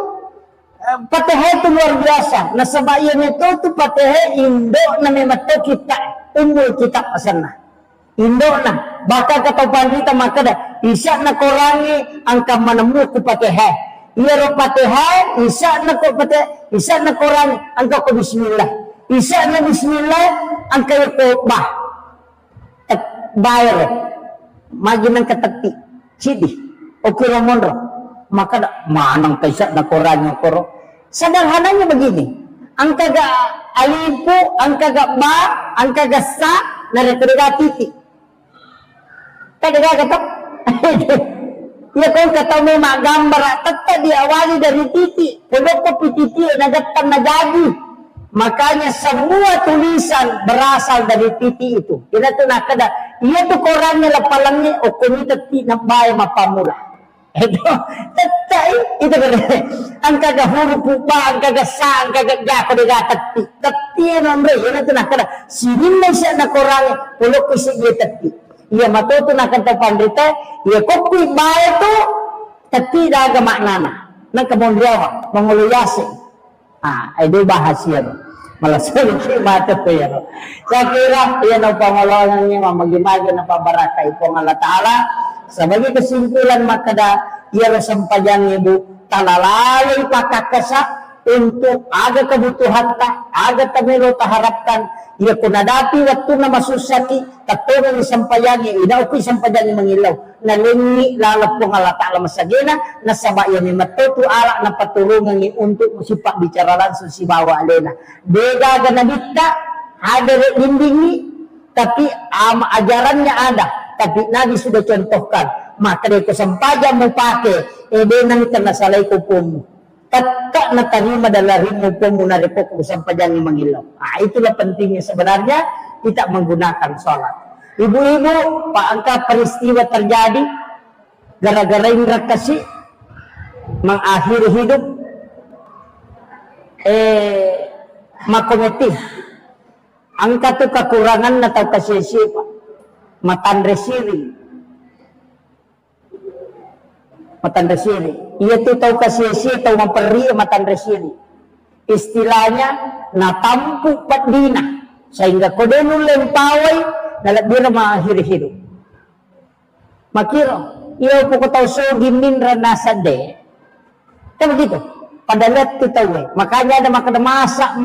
Fatihah itu luar biasa. Nasabayan ito Fatihah Indo na may mato kita umul kita pasana. Indo na, baka katapan kita maka dah isa na korangi angka manemu ku Fatihah. Iya Fatihah, isa na ko Fatihah, isa na korangi angka ko bismillah. Isa na bismillah angka ko bah. Bayar. Magi nang katakti. Sidi. Okay ramonro. Maka dah manang kaisa na korangi koro. Sederhananya begini. Angka ga alifu, angka ga ba, angka ga sa na rekrega titik. Kaya katok, ya kung kataw may magambar, tatad diawali dari titik, pulok ko pititi, nagatang na jadi. Makanya semua tulisan berasal dari titik itu. Ina to nakada, iya to koran nila palangnya, o kumitati na bahay mapamula. Ito, tatay, ito ka rin. Ang kagahuro po ba, ang kagasa, ang kagagako, nagatati. Tati yan, Andre, ina to nakada, sinin na siya na koran, pulok ko siya tati. Ia matuto na kanta pandita, ia kopi bae tu tapi dah agak maknana. Nak kemondrawa, menguluyasi. Itu bahasa tu. Malah sering mata tu ya. Saya kira ia nak pengolahan ni memagi-magi nak baraka ipo Allah Taala. Sebagai kesimpulan maka dah ia sampajang ibu talalalui pakakasa untuk ada kebutuhan tak, ada tamelo taharapkan. Ia kunadapi waktu na masusaki katulong isampayangi inaupi isampayangi mangilaw na lingi lalap po ng Allah Ta'ala masagina na sabayan ni matutu ala na patulungan ni untuk musipak bicara langsung si bawa alena dega ganadita ada lindingi tapi ajarannya ada tapi Nabi sudah contohkan maka dia kesempajan mau pakai nang tanasalay kupumu Tatka na tarima dalarin mo po muna rin po kung saan pa dyan mangilaw. Itulah pentingnya sebenarnya kita menggunakan sholat. Ibu-ibu, paangka peristiwa terjadi gara-gara ingrat kasih mengakhiri hidup makometi. Angka tu kekurangan na tau kasih-sipa matandresiri. Matandresiri. Ia tu tahu kasih-siapa tahu memperi matandresiri. Istilahnya natampu padina sehingga kodenu lempawai dalam dira mengakhiri hidup. Makiro, ia pokok tahu so gimin ranasade. Kan begitu. Pada lihat tu tahu. Makanya ada masak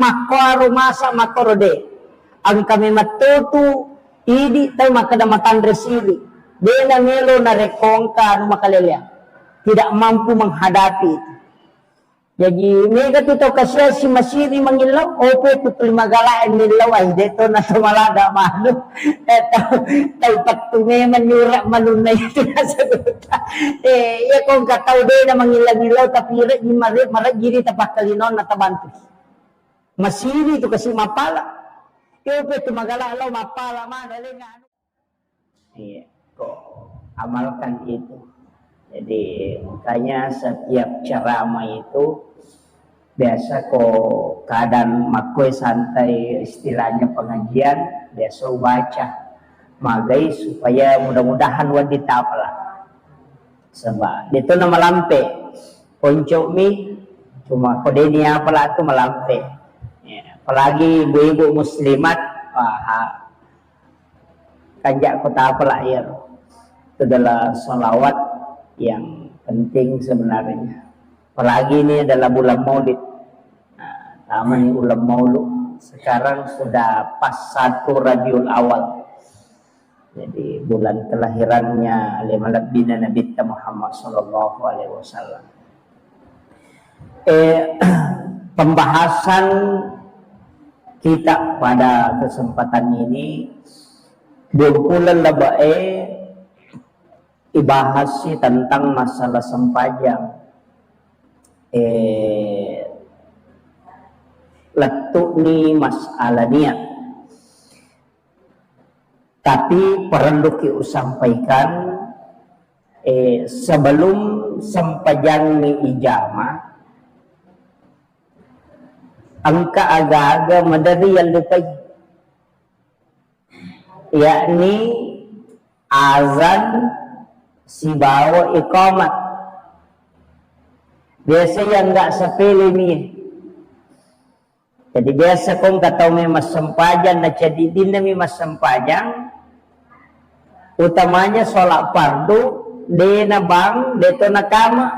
makoro de. Ang kami matutu idi tahu makada matandresiri. Dia na melo na rekongka no makalelya. Tidak mampu menghadapi itu. Jadi mereka tu tahu kasih si masiri mengilau, opo tu terima galaan milau ay dito na tumalaga malu. Tahu patu memang nyurak malunay itu nasagot. Ya kung kataw din na mangilang-ilaw tapi di marat giri tapak kalinon na tabantus. Masiri itu kasih mapala. Opo tu magalaw mapala man nga. Iya, kok amalkan itu. Jadi makanya setiap ceramah itu biasa kok keadaan makoi santai istilahnya pengajian biasa baca magai supaya mudah-mudahan wanita apalah sebab itu nama lampe poncok mi cuma kode ini apalah itu melampe ya, apalagi ibu-ibu muslimat kanjak kota apalah ya Itu adalah salawat yang penting sebenarnya. Apalagi ini adalah bulan Maulid. Nah, taman ulam Maulud. Sekarang sudah pas 1 Rabiul Awal. Jadi bulan kelahirannya Nabi Muhammad sallallahu alaihi wasallam. Pembahasan kita pada kesempatan ini bulan labae ibahas tentang masalah sempajang. Letuk ni masalah niat. Tapi perlu kita sampaikan sebelum sempajang ni ijamah, angka agak-agak madari yang lupa, yakni azan si bawa iqamat. Biasa yang enggak sepele ni. Jadi biasa kong katau mas sempajang na jadi din na mas sempajang, utamanya sholat fardu de na bang deto na kama.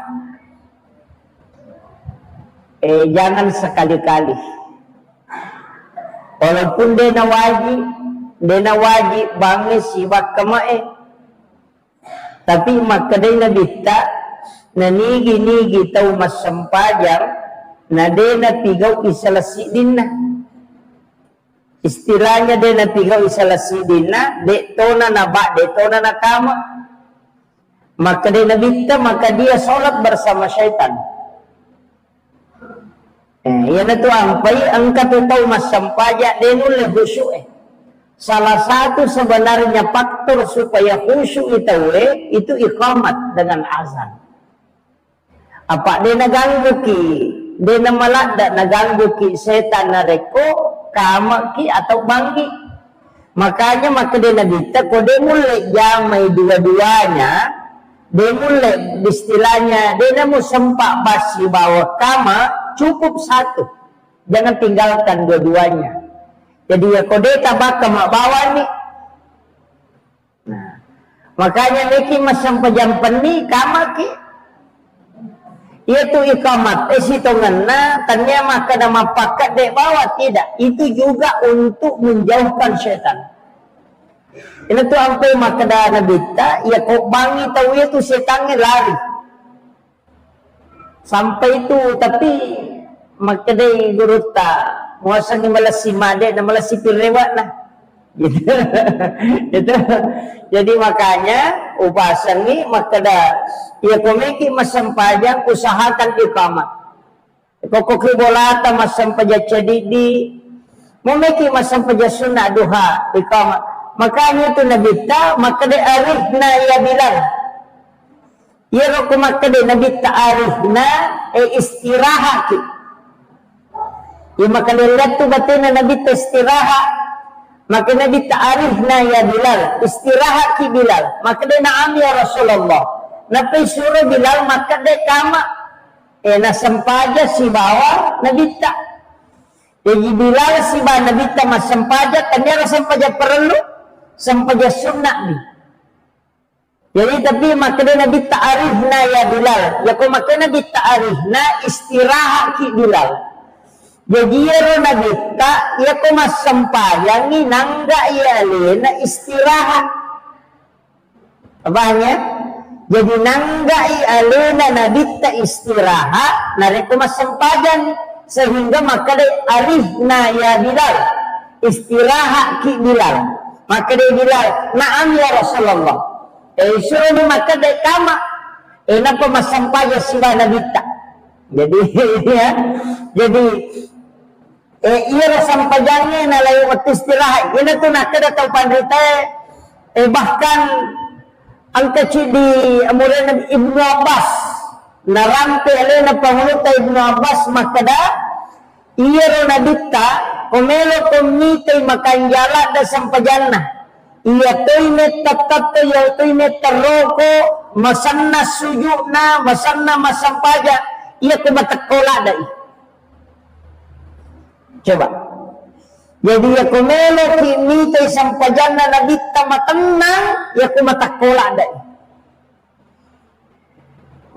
Jangan sekali-kali. Walaupun de na wajib bangi siwak kamae. Tapi makadai na bita na nigi-nigi tau mas sempajang na de na pigaw isalasi din na. Istilahnya de na pigaw isalasi din na, de to na naba, de to na nakama. Maka de na bita, maka dia sholat bersama syaitan. Yan na to ang katutaw mas sampaja, de nula khusyuk. Salah satu sebenarnya faktor supaya khusyuk itu iqamat dengan azan. Apa de naganggu ki? Dia malah tak naganggu ki setan na reko kama ki atau bangki. Makanya maka dia nabita ko dia mulai jamai dua-duanya, dia mulai istilahnya dia mau sempak basi bawa kama cukup satu, jangan tinggalkan dua-duanya. Jadi ya kode tabak kama bawa ni. Nah, makanya niki masam pejampan ni kama ki. Itu iqamat, sitongan na tanya maka nama pakat dek bawa tidak. Itu juga untuk menjauhkan syaitan. Ini tu sampai maka dah nabita, ya kau bangi tahu itu setannya lari. Sampai itu tapi maka deh guru tak muasa ni malah si made, malah si pirewat lah. Gitu. Itu. Jadi makanya upasan ni maka dah ia komeki masam pajang usahakan iqamat. Kokokri bolata masam pajak cedidi, momeki masam pajak sunnah duha iqamat. Makanya tu nabita maka de arifna ya bilang. Ya roko maka de nabita arifna istirahat. Ya maka de lihat tu batina nabita istirahat. Maka Nabi ta'arifna ya Bilal, istirahat ki Bilal. Maka dia na'am ya Rasulullah. Nabi suruh Bilal maka dia kama. Na sempaja si bawa Nabi tak. Jadi Bilal si bawa Nabi tak mas sempaja. Kanya sempaja perlu, sempaja sunnah ni. Jadi tapi maka dia Nabi ta'arifna ya Bilal. Ya kau maka Nabi ta'arifna istirahat ki Bilal. Jadi ya Nabi tak, ya kau mas sempajang ni nangga ya lena istirahat. Apanya? Jadi nangga ya lena Nabi tak istirahat, nari kau mas sempajang sehingga maka dia arifna ya Bilal istirahat ki Bilal. Maka dia Bilal, na'am ya Rasulullah. Suruh maka dia kama. Napa mas sempajang sila Nabi tak. Jadi ya, jadi iya rasa pajangnya na layu waktu istirahat. Ini tu nak kada tahu pandita. Bahkan ang kecil di amuran Ibnu Abbas narampe ale na pangunuta Ibnu Abbas makada iya ro nabita komelo komite makanjala da sampajana. Iya toine tatat ya toine taroko masanna sujudna masanna masampaja iya ko matakola dai. Coba. Jadi ya kumelo kimi tay sampajana nabita matenang ya kumatakola dai.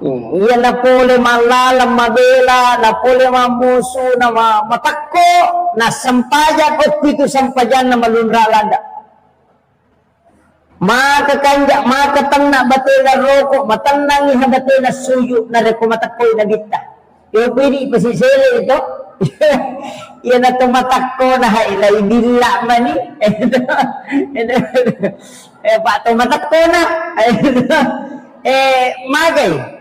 Iya na pole malalam mabela, na pole mamuso, na matakko, na sampajan o pito sampajan na malunralada. Makakanja, makatang na batay na roko, matandang ihabatay na suyo, na reko matakkoy na gita. Yung pwede pasisili ito, yan na tumatakko na hailay bila man pa tumatakko na. Magay.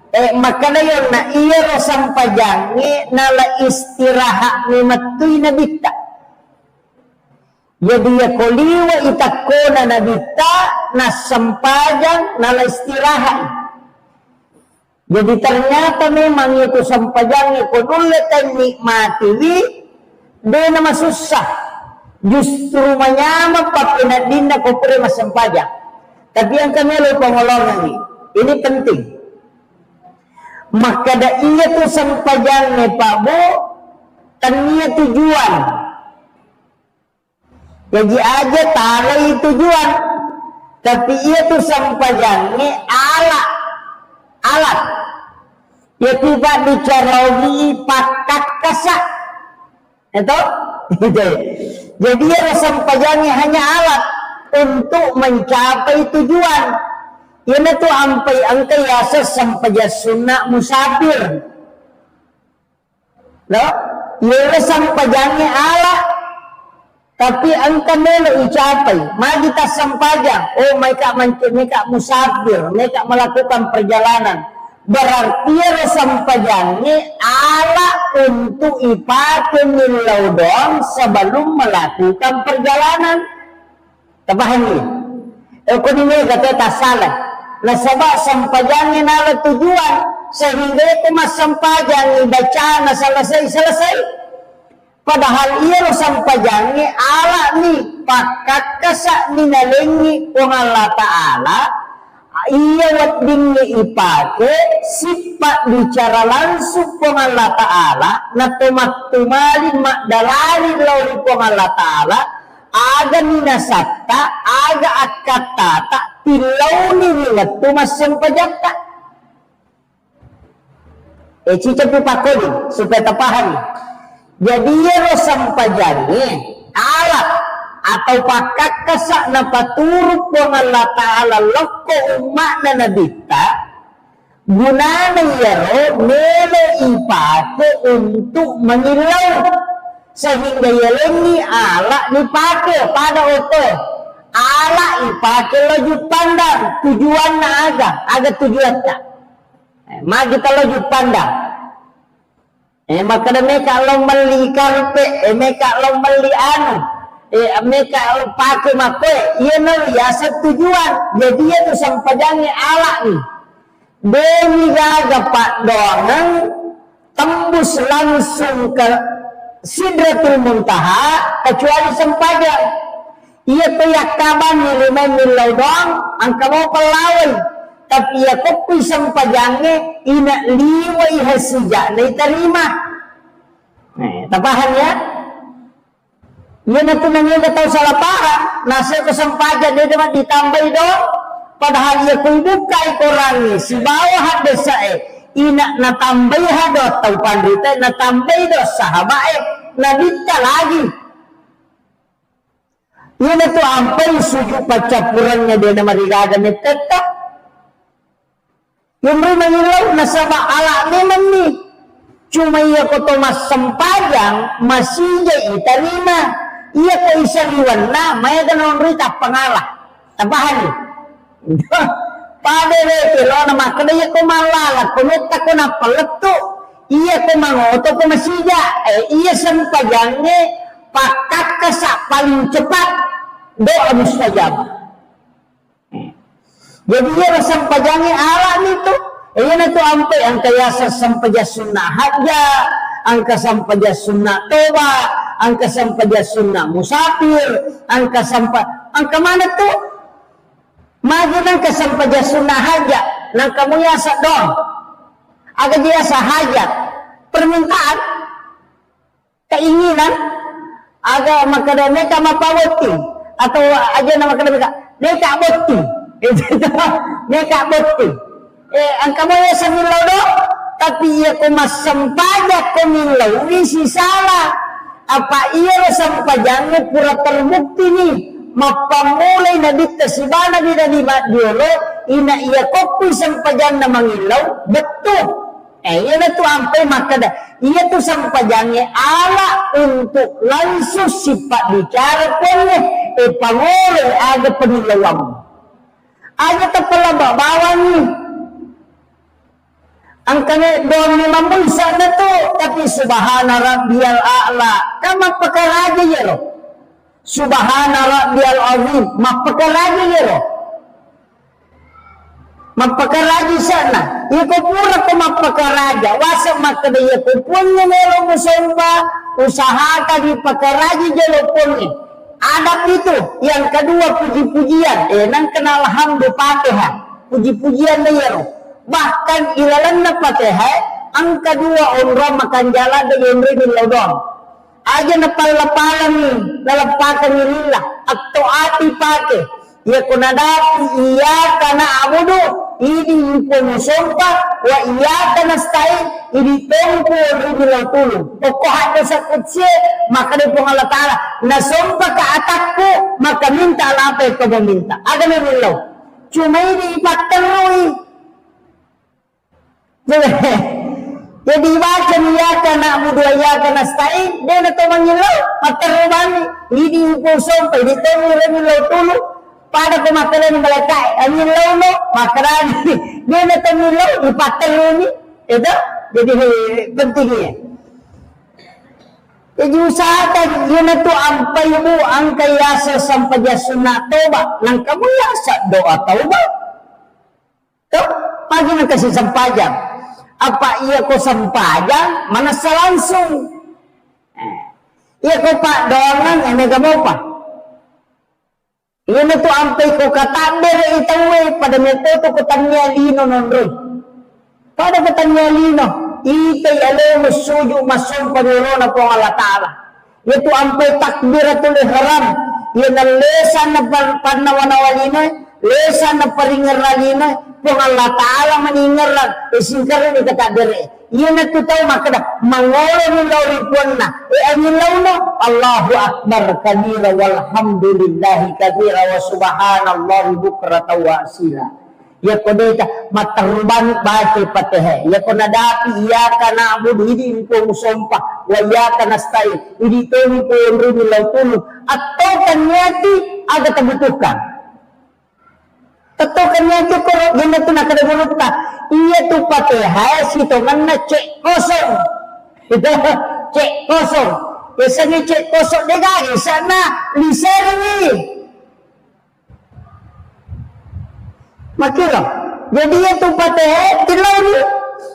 Maka na yun na iya sampajan ni nala istiraha ni matuy na bita. Jadi ya koliwa itakko na nabita na sampajan nala istiraha. Jadi ternyata memang itu sampajan ikut ulit dan nikmati dia nama susah. Justru menyamap papinadin na kupre mas sampajan. Tapi yang kami lupa ngolongan ini penting. Maka da iya tu sampajan ni Pak Bu, tanya tujuan. Jadi aja tarai tujuan, tapi iya tu sampajan ni alat. Ya tiba dicarawi pakat kasak, itu. Jadi ya sampajan ni hanya alat untuk mencapai tujuan. Ini tuh ampai angkai yasa sampaja sunnah musafir. Loh, ini sampajangnya ala. Tapi angka melo ucapai. Mari kita sampaja. Oh, mereka musafir. Mereka melakukan perjalanan. Berarti ya sampajangnya ala untuk ipakai milaudon sebelum melakukan perjalanan. Tabahan ini. Aku ini kata tak salah. Nasabak sampajangin ala tujuan sehingga itu mas sampajang baca na selesai. Padahal iya sampajangin ala ni pakat kasak minalingi kung Allah Ta'ala iya wadingnya ipake sifat bicara langsung kung Allah Ta'ala na tumak-tumalin makdalali lauli kung Allah Ta'ala aga minasata aga akatata tilaw nililat tumas sampajata. Cica pipakodi supaya tepahan. Jadi ya sampajani alat atau pakat kasak na paturut kung Allah Ta'ala loko umak na nabita gunana yaro mele ipake untuk mengilaw sehingga yalengi ala dipake pada oto ala ipake laju pandang tujuan na aga tujuan tak maka kita laju pandang maka mereka lo meli karpe mereka lo meli anu mereka lo pake makwe iya nali yasa tujuan jadi itu sampajangnya ala nih demi gaga pak donang tembus langsung ke Sidratul Muntaha kecuali sampajang iya kayak kaban lima milau doang angka mau pelawai tapi ya kopi sampajangnya ina liwai hasija na terima tapahan ya iya na tunangnya gak tahu salah paham nasa ke sampajang dia dapat ditambah dong padahal ia kubuka ikorangi si bawah desa ina natambay hado tau pandita natambay do sahabat nabita lagi yun ito ampay suju pacapurannya dia na marigagan ni tetap yung rin mangilaw nasaba ala naman ni cuma iya ko to mas sampajang masija itarima iya ko isaliwan na maya ganon rita pangalah tabahan pada rete lo na makadaya ko malala kumita ko na paleto iya ko mangoto ko masija iya sampajangnya pakat kasak paling cepat doa mustajabah jadi iya sampajangnya ala nito iya na to ampe ang kayasa sampaja sunnah haja angka sampaja sunnah toba angka sampaja sunnah musafir angka mana to maju nang kesampaja sunnah hajat nang kamu yasa dong agak jasa hajat permintaan keinginan agak makada mereka mapawati atau aja nama kada mereka boti mereka boti Angka mo ya sa milaw do, tapi iya ko masampajak ko milaw, isi salah. Apa iya sampajangnya pura terbukti nih, mapamulay na dito si bana di diolo, ina iya kopi sampajang na mangilaw, betul. Iya na to ampay makada, iya to sampajangnya ala untuk langsung sifat bicara pun pamulay aga penilawam. Aga tapala bawa nih. Ang kanya doon ni mamulsa na to, tapi subhana rabbiyal a'la. Ka mapakaraja yero. Subhana rabbiyal azim, mapakaraja yero. Mapakaraja sana. Iko pura ko mapakaraja. Wasa makadaya ko punya nero musomba, usaha ka di pakaraja jelo punya. Adab itu. Yang kedua puji-pujian. Nang kenal hamdu Fatihah. Puji-pujian na yero. Bahkan ilalan na Fatihah, ang kedua umrah makan jalan dengan rinil laudon. Aja na palapalan ni, lalapakan ni lillah, atau ati pake. Ya kunadapi iya kana abudu, ini impun sumpah, wa iya kana stay, ini tempo rinil lautulu. Pokok ada sakutsi, maka di Allah Ta'ala, na sumpah ke atakku, maka minta apa yang kau meminta. Ada rinil laut. Cuma ini ipatterui. Jadi baca ya kana abudu ya kana stain dia na to mangilaw matarubani hindi upo sompa hindi to milaw tulo pada ko makalan ng balakay ang milaw no makarani dia na to milaw ipataruni ito jadi pentingnya jadi usahakan yun na to ampay mo ang kayasa sampadyasuna toba nang kamuyasa doa toba to pagi nang kasi sampajang. Apa iya ko sampajang manasa langsung iya ko pak doangan ini gamo pa iya na to ampay ko katander itawe pada meto ko tanya lino nonroy pada katanya lino itay alam suju masum paniro na po Allah Ta'ala iya to ampay takbiratul ihram iya na lesan na panawanawalino lesan na paringaralino kung Allah Ta'ala maningar lang, isingkarin ni katadere. Iyan na tutaw makada, mangolo ni lauripuan na. Anilaw no, Allahu Akbar kabira walhamdulillahi kabira wa subhanallahi bukrata wa asila. Ya ko dita, matarubani baca Fatihah. Ya ko nadapi, iyaka na abudu, hindi ko musompa, wa iyaka nastai, hindi to ni po yung rinilaw tulog. At to kanyati, aga tabutukan. Totoo kanya itu kalau gina tu nak kena mulut tak, iya tu Fatihah situ mana cek kosong, itu cek kosong, biasanya cek kosong dega di sana lisan ni, makilo. Jadi iya tu Fatihah tilau ni,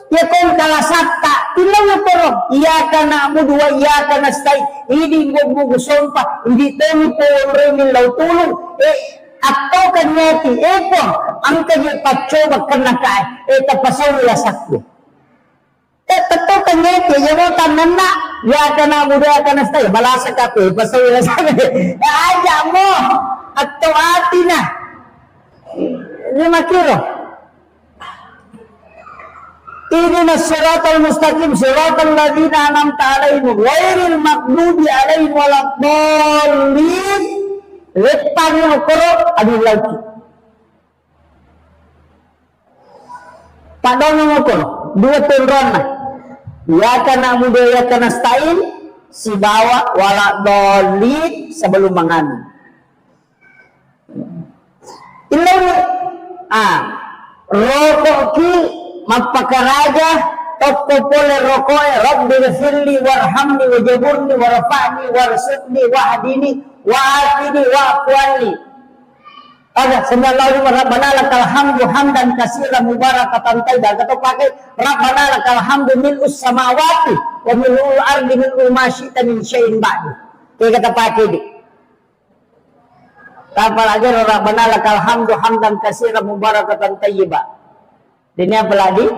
ya kau kalah sabta tilau ni porong, iya kana abu dua iya kana stay, ini buku sumpah, ini temu porong lautulu, atau kanyati ito ang kanyang pacoba kanakay tapasaw nila sakyo tato kanyati yung tanana ya ka na muda ka na stay balasa ka po pasaw nila sakyo aja mo atau ati na 5 kilo ini na siratal mustaqim siratal ladina anamta alaihim ghairil maghdubi alaihim waladdallin Repang yang korok adu lagi. Padang yang korok dua turun lah. Ya kana muda ya kana style si bawa wala dolit sebelum mangan. Ilau rokok ki mapakaraja toko pole rokok Rabbi ghfirli warhamni wajaburni warfa'ni warsuqni wahdini wa'atini wa'afwani ada sallallahu rabbana lakal hamdu hamdan katsiran mubarakatan tayyiban atau pakai rabbana lakal hamdu mil'us samawati wa mil'ul ardi mil'u ma syi'ta min syai'in ba'du kayak kata pakai di apalagi rabbana lakal hamdu hamdan katsiran mubarakatan tayyiban ini apa lagi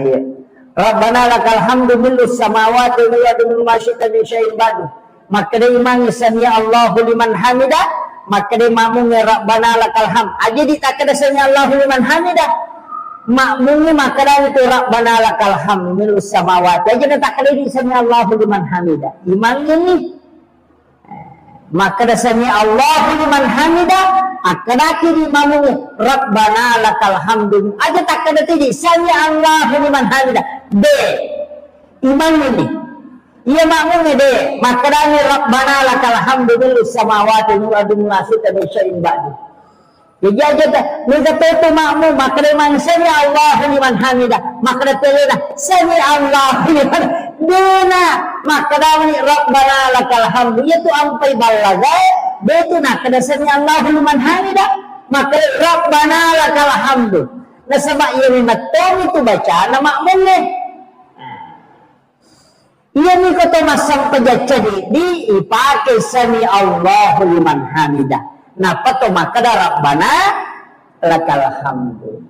iya rabbana lakal hamdu mil'us samawati wa mil'u ma syi'ta min syai'in ba'du maka dia imang sami Allahu liman hamidah maka dia mamung rabbana lakal hamd aja ditakada sami Allahu liman hamidah makmumnya makanan itu Rabbana lakal hamdu milus samawati aja tak kali sami Allahu liman hamidah. Imam ini maka sami Allahu liman hamidah akan akhir imamnya Rabbana lakal hamdu aja tak kali tadi sami Allahu liman hamidah. D imam ini iya makmumnya D makanya Rabbana lakal hamdu milus samawati wa adu nasita bi syai'in ba'du. Jadi aja dah, mereka itu makmum, maka memang sami Allahu liman hamidah, maka telah sami Allahu liman dina, maka dawani Rabbana lakal hamdu, itu ampai balaga, betul nak kada sami Allahu liman hamidah, maka Rabbana lakal hamdu. Nah sama ia mematong itu baca nama makmumnya. Ia ni kata masam pejaca di ipakai sami Allahu liman hamidah. Napa to maka da Rabbana lakal hamdu.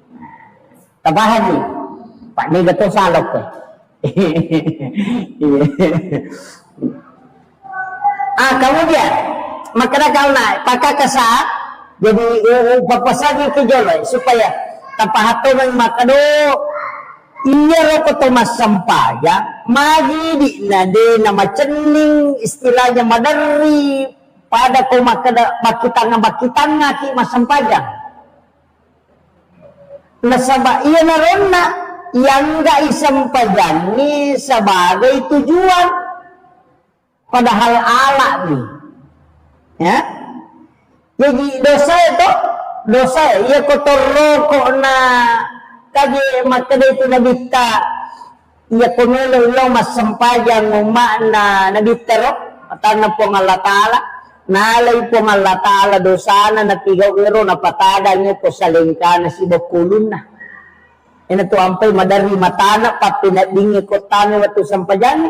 Tabahan ni. Pak ni betul salok ke. Kemudian maka da kau naik pakai kesat jadi papasagi ke jalan supaya tapahato ng makado iya ro ko to masampaya magi di na de na macening istilahnya madari pada ko makitanga ki masampajang nasaba iya na ron na yang ga isampajang ni sebagai tujuan padahal ala ni ya jadi dosa iya ko toroko na kagi makada itu nabita iya ko nilo masampajang umana nabita ro atana po ng Allah Ta'ala nalay po ng Allah Ta'ala dosana na tigaw iro na patada nyo po sa lingka na si Bakulun na. Ina to ampay madari matana pa pinadingi ko tani wato sampajan.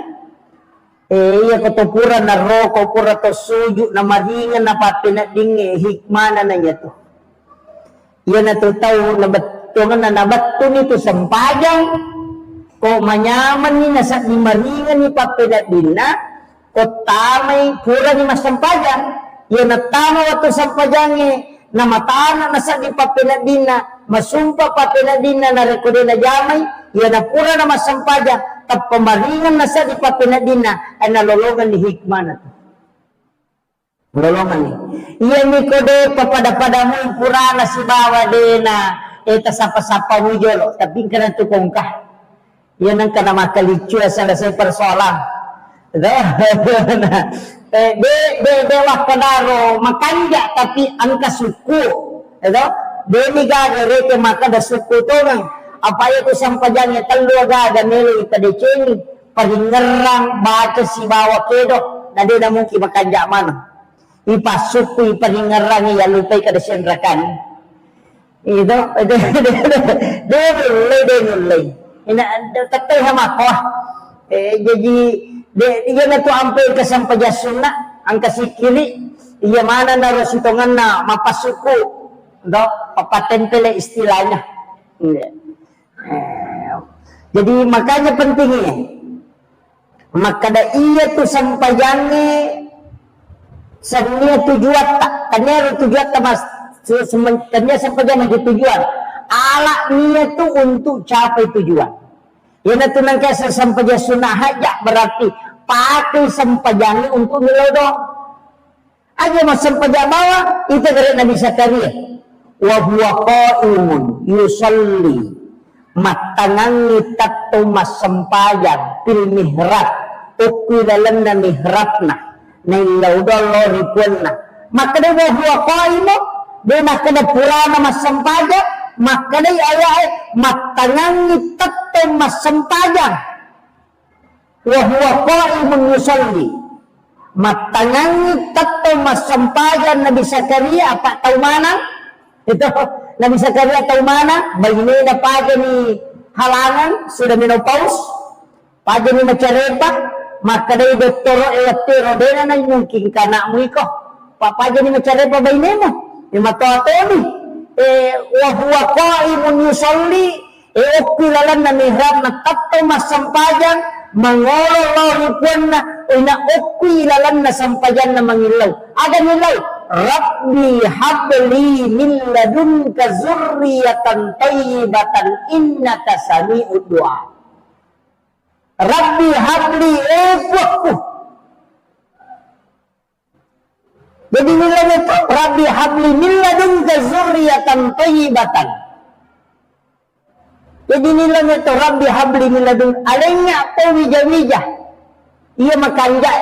Iya ko to pura na roko pura to suju na maringan na pa pinadingi hikmana na niya to. Iya na to tao na batungan na nabato nito sampajan ko manyaman ni nasa ni maringan ni pa pinadin na ko tamay pura ni masampajan yan na tama wato sampajangi na matana na sa di papinadin na masumpa papinadin na narekodin na jamay yan na pura na masampajan tap pamaringan na sa di papinadin na ay nalolongan ni hikmah na to nalolongan ni yan ni ko de papada-pada mo yung pura na si bawa de na eta sapa-sapa mo yolo tapi ka na tukong ka yan ang kanamakalitsu sa nasay persoalan de wakadaro makanja tapi angka suku itu de migagare ke maka da suku to nang apa itu sampajangnya taluaga da melo itadeceng paringerang baca si bawa kedo na de na mungkin makanja mana ipasuku iparingerang ya lupai kada sendrakan itu de ina tatay hamako jadi iya na to ampay kasampajasun na ang kasikili iya mana na rasitongan na mapasuko do papatentele istilahnya jadi makanya pentingnya makada iya tu sampajangi sanya tujuan tak tanya tujuan tak mas tanya sampajangi tujuan ala niat tu untuk capai tujuan yan na tunang kaya sampajasun na hajak berarti pakai sampajangi untuk nilodo aja mas sampajang bawa itu dari Nabi Zakaria wa huwa qaimun yusalli matangangi tatto mas sampajang pil mihrab ukudalan na mihrabna na ilaudo loripun na maka na wa huwa qaimu de maka na purana mas sampajang maka na ayay matangangi tatto mas sampajang wa huwa qaimun yusalli matangangi tatto masampajan Nabi Zakaria apa tahu mana itu Nabi Zakaria tahu mana bagini na paja ni halangan sudah menopause paja ni macarepa maka dari doktor electro dena na mungkin kana mo iko papaja ni macarepa bagini mo ni matoatoni wa huwa qaimun yusalli ukilalan na mihrab na tatto masampajan mangolo loripun na ina ukwi lalan na sampajan na mangilaw. Ada nilaw, Rabbi habli min ladunka zurriyatan thayyibatan innaka sami'ud du'a. Rabbi habli Tuhanku. Jadi nilainya itu Rabbi habli min ladunka zurriyatan thayyibatan. Jadi nilainya itu Rabbi habli min ladunka. Alainya apa wija-wija. Ia makanja.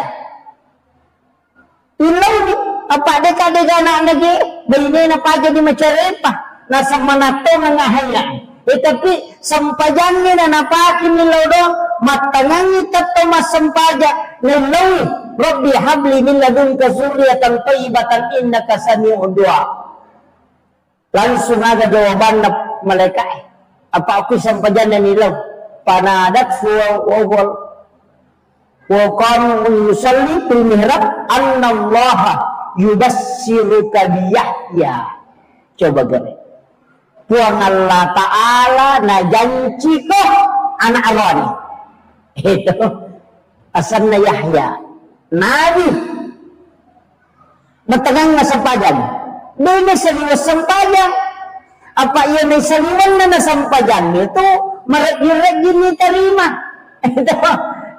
Ilau ni apa deka-deka anak lagi bayi na paja di macarepa nasa manato nga haya tapi sampajangin na napakin nilaw do matangangi tato masampaja nilaw Rabbi habli min ladunka zurriyatan thayyibatan innaka sami'ud du'a. Langsung ada jawaban na malaikat apa aku sampajan na nilaw panadat wa kanu yusalli fil mihrab annallaha yubassiruka biyahya. Coba gini Tuhan Allah Ta'ala na janji ko anak Allah ni itu asal na Yahya Nabi matangang na sampajan doon na saliwas sampajan apa iya na saliwan na nasampajan itu marag-irag ni tarima itu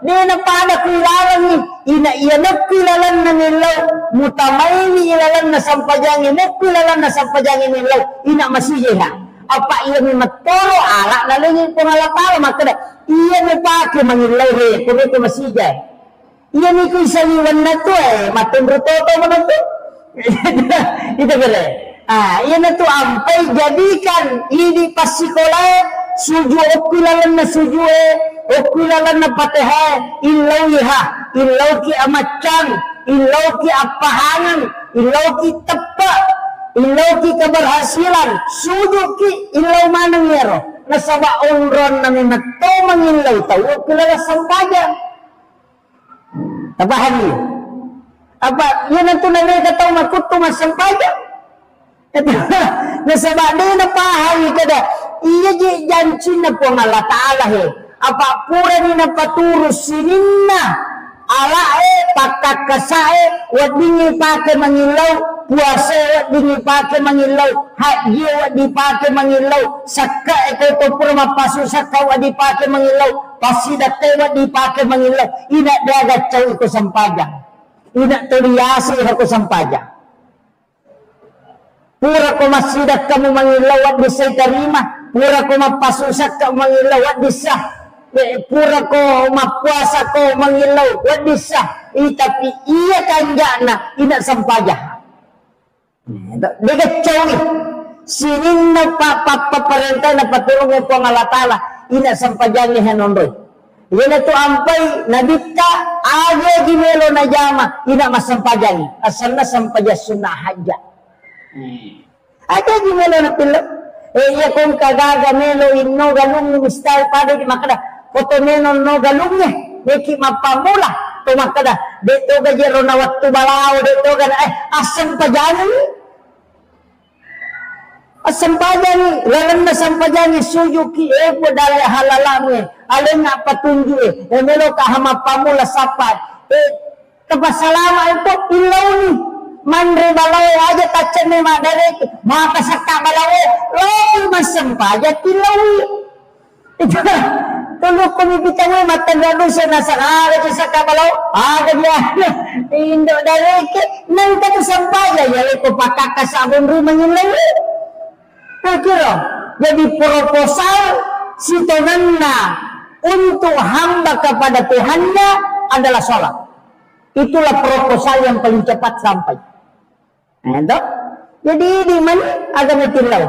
dia na pada kilalan ni ina iya na kilalan na nilaw mutamay ni ilalan na sampajangin na kilalan na sampajangin nilaw ina masijeha apa iya ni matoro ala na lingin kung alatala makada iya ni pake mangilaw re kung ito masijay iya ni ko isaliwan na to matunrutoto mo na to itu gala iya na to ampay jadikan ini pasikola suju kilalan na suju Okulalan na patehe, ilaw iha, ilaw ki amacang, ilaw ki apahangan, ilaw ki tepa, ilaw ki keberhasilan, suju ki ilaw manang yero. Nasaba onron na minato mangilaw tau, okulala sampajan. Tabahan niyo. Apa, yun ang tunanay kataw makuto masampajan. Nasaba din na pahawi kada, iya janji na po ng Allah Ta'ala apa pura ni napaturo sininna ala pakakasae wadingi pake mangilaw puasa wadingi pake mangilaw haji wadi pake mangilaw sakka ito to pura mapasu sakka wadi pake mangilaw pasidate wadi pake mangilaw ina dagat caw ko sampajan ina teriasi ko sampajan pura ko masidat kamu mangilaw wadi say tarima pura ko mapasu sakka mangilaw wadi sah pura ko mapuasa ko mangilaw wadisa tapi iya kanjana ina sampaja dekat cawi sinin na paparentay na patulong ko ng Allah Ta'ala ina sampajan ni hanondoy yan ito ampay nabita aga gimelo na jama ina masampajan asal na sampaja sunahaja aga gimelo na pilo iya kung kagaga melo inno galung mistal pada di makada foto menon no galungnya neki mapamula to makada deto gajero na waktu balao deto gan asam pajani lalan na sampajani suyuki po dalay halalamu alin na patunju melo kahama pamula sapat kapasalama ito ilaw ni manre balao aja tachan ni madare makasaka balao lagi masampaja ilaw ito tulog ko bibitang mo matanda doon siya nasa araw sa kabalaw agad niya indo dari nang katasampaya yali ko pakakasabon rumah yung lawi kira jadi proposal si Tonanna untuk hamba kepada Tuhannya adalah sholat itulah proposal yang paling cepat sampai nah, jadi di mana agama tilaw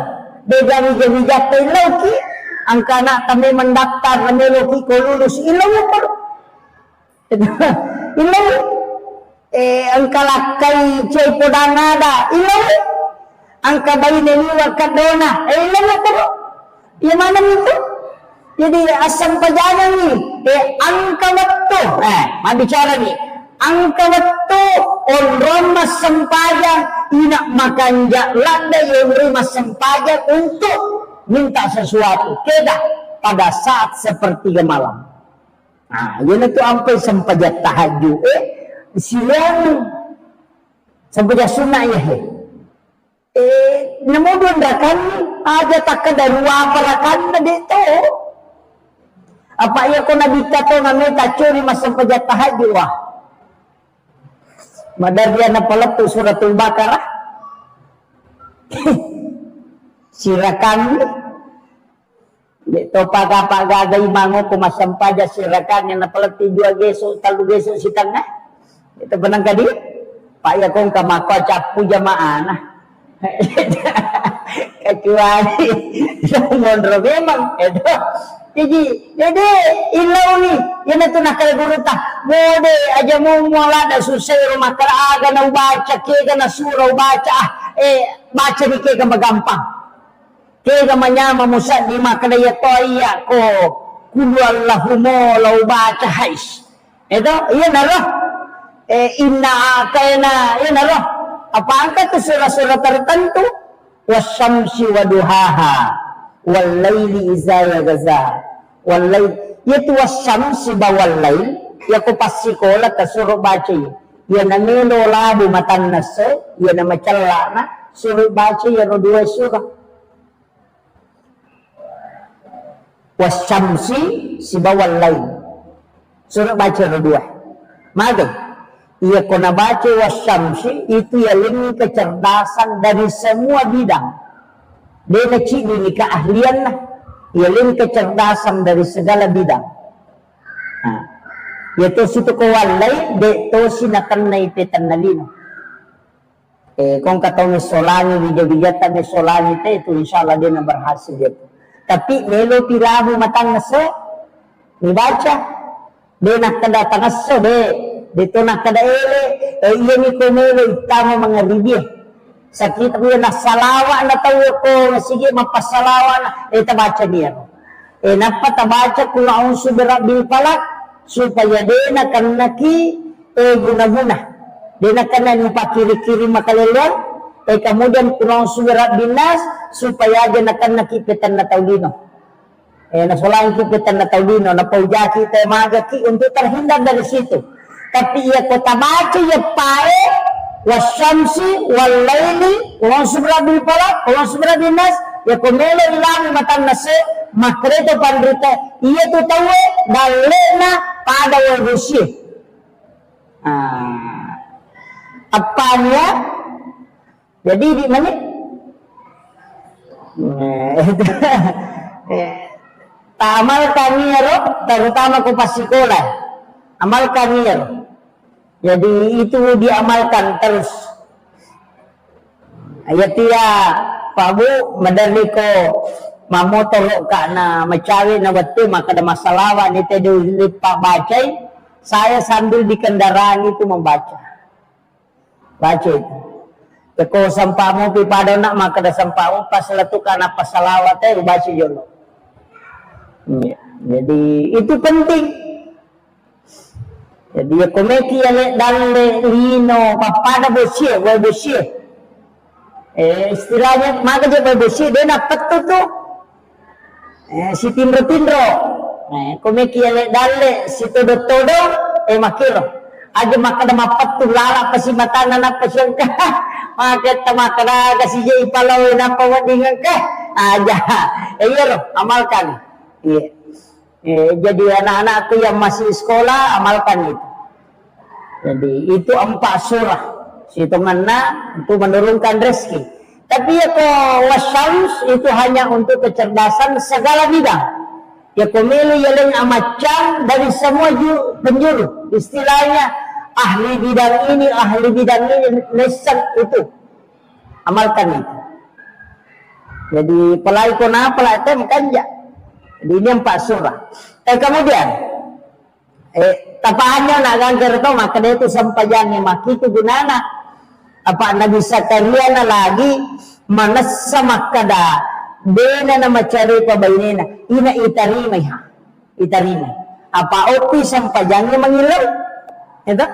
beda-beda tilaw ki ang kana kami mendaftar meloki ko lulus ilaw po ilaw ang kalakay chay podangada ilaw ang kabay niliwa kadona ilaw po yung mana nito jadi asam pajanan ni ang kawatto mabicara ni ang kawatto onron masampajan ina makanja landa yung masampajan untuk minta sesuatu keda pada saat sepertiga malam. Nah, yun itu sampai sempajat tahajud. Silang Sampai sunnah ya. Namudun dakan aja takkan dari waparakan na dito. Apa iya ko nabita to nga tacuri masam tahajud wah. Madagyan na pala to suratul Baqarah. Sirakan dito pagapagagay mango kumasampaja sirakan yang napala tidua geso talu geso sitang na. Ito benang kadi. Paya kong kamako capu jamaah nah. Kecuali mondro memang itu. Jadi ilaw ni yan ito nakalagurita. Mode aja mo wala na susero makaraga na ubaca kega na sura ubaca baca ni kega magampang. Kega manyama musa di makadaya toya ko kulu Allahumo la ubaca hais. Ito yan na inna kayana yan na apa angkat tu surah-surah tertentu wasyamsi waduhaha wal laili iza yagaza wal lail yaitu wasyamsi bawal lail ya ko pasikola ta suruh baca ya namelo labu matan nase ya nama celana suruh baca ya dua surah wasyamsi si bawal lail suruh baca dua maka ia kena baca wasyamsi itu ya lebih kecerdasan dari semua bidang. Dia kecil ini keahlian lah. Ia lebih kecerdasan dari segala bidang. Nah, yaitu situ kawalay de to sinakan na ipetan na lino. Kung kataw ni solani bijabijata ni solani te itu insyaallah dia na berhasil dia. Tapi melo pirahu matang nase dibaca dia nak kedatang nase dito na kadaele iya ni kumelo itama mga libya sakit ko na salawa na tayo ko sige mapasalawa na tabaca niya napatabaca kung a'udzu birabbil falaq supaya dena kanaki guna-guna dena kanan pakiri-kiri makalelon kemudian kung a'udzu birabbin nas supaya dena kanaki kipitan na taulino nasulain kipitan na taulino na paujaki tayo magaki untuk terhindar dari situ. Tapi ia kota baca ya pae wasyamsi wal laili wa subrabil falaq wa subrabil nas ya komelo ilang matan nase makreto pandrita ia tu tahu dalena pada wadusi apanya jadi di mana tamal kami ro terutama ko pasikola amalkan ya. Jadi itu diamalkan terus. Ayat dia Pak Bu madarliko mamotor kana macawi na watu maka ada masalah ni tadi lipat baca. Saya sambil di kendaraan itu membaca. Baca itu. Kalau sampamu pi padona maka ada sampamu pas letukan apa salawat baca jono. Jadi itu penting. Jadi ya komeki ya dalle lino papada bersih, bersih. Istilahnya maka dia bersih dia dapat tu. Si tindro. Komeki ya dalle si todo makilo. Aja maka mapat tu lala pasi matanan apa sangka. Maka tamakara kasi jay palaw na pawadingan ka. Aja. Iya amalkan. Iya. Jadi anak-anakku yang masih sekolah amalkan itu. Jadi itu 4 surah. Hitungannya untuk menurunkan rezeki. Tapi ya wasyams itu hanya untuk kecerdasan segala bidang. Ya komelu yang amacam dari semua penjuru. Istilahnya ahli bidang ini, lesan itu. Amalkan itu. Jadi pelai kona pelai tem kan ya. Jadi ini 4 surah. Kemudian tapahannya nak ganggar to maka dia itu sampayang maki itu gunana apa Nabi Zakaria na lagi manassa makada dena na macari pabainena ina itarimay apa opi sampayang mangilaw itu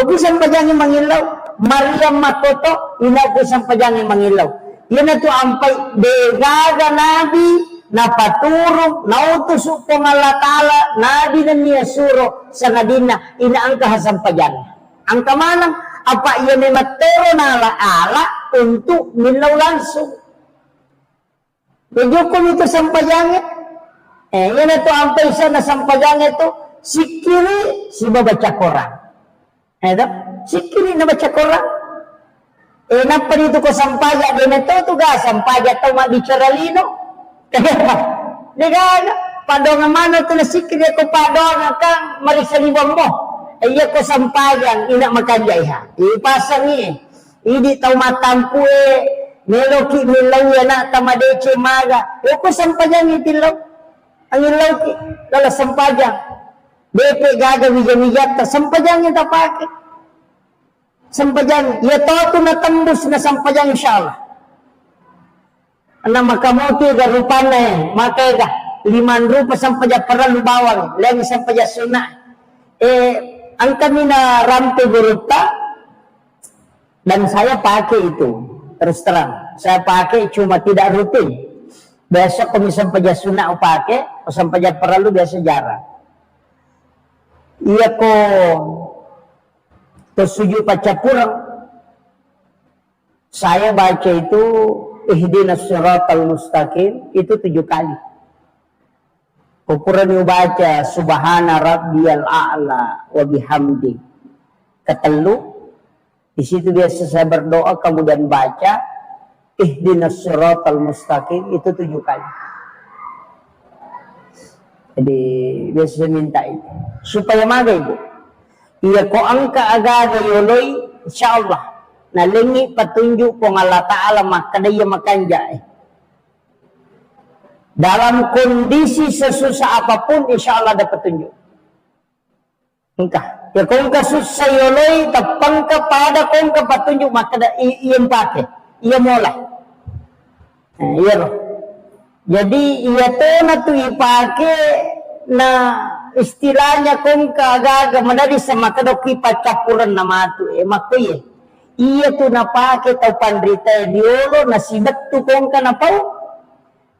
opi sampayang mangilaw Maryam makoto ina opi sampayang mangilaw yan itu ampai degaga Nabi napaturong nautos po ng Allah Ta'ala nabi na niya suro sa nadina inaangka hasampayan ang kamanang apa ia memang turun ala untuk milau langsung. Bejukum itu sampajangnya. Yan itu ampai sana sampajangnya itu si kiri si baca Quran. Si kiri na baca Quran. Napa dito ko sampaja din ito to ga sampaja to mabicara lino. Kaya di ga padong mano to na si kiri ko padong kang marisalibang mo. Iya ko sampajan ina makanja iha. Ipasang ni. Idi tau matampu meloki milaw na tamadece maga. Ko sampajan itilaw. Ang ilaw ki lala sampajan. Depe gaga wija-wijata sampajan kita pakai. Sampajan ya to na tembus na sampajan insyaallah. Ana makamuti ga rupana makai ga 5 rupa sampajan perlu bawang, lagi sampajan sunnah. Ang kami na rampe guruta dan saya pakai itu terus terang saya pakai cuma tidak rutin. Besok kami sampajan sunnah pakai, sampajan perlu biasa jarang. Iya ko tersuju paca kurang. Saya baca itu ihdinas siratal mustaqim itu 7 kali. Ukuran baca subhana rabbiyal a'la wa bihamdi. Ketelu di situ biasa saya berdoa kemudian baca ihdinas siratal mustaqim itu 7 kali. Jadi biasa saya minta itu supaya maga ibu. Iya ko angka agaga yoloy insyaallah nalengi petunjuk ko Allah Ta'ala makadaya makanja. Dalam kondisi sesusah apapun insyaallah ada petunjuk. Engkau ya kau susah yoloy tapang kepada kau petunjuk maka iya pakai iya mulai. Iya loh. Jadi iya tuh ipake na istilahnya kung kagaga madari sama kadoki pacapuran nama tu makuye iya tu napake tau pandrita diolo nasibat tu kung kanapau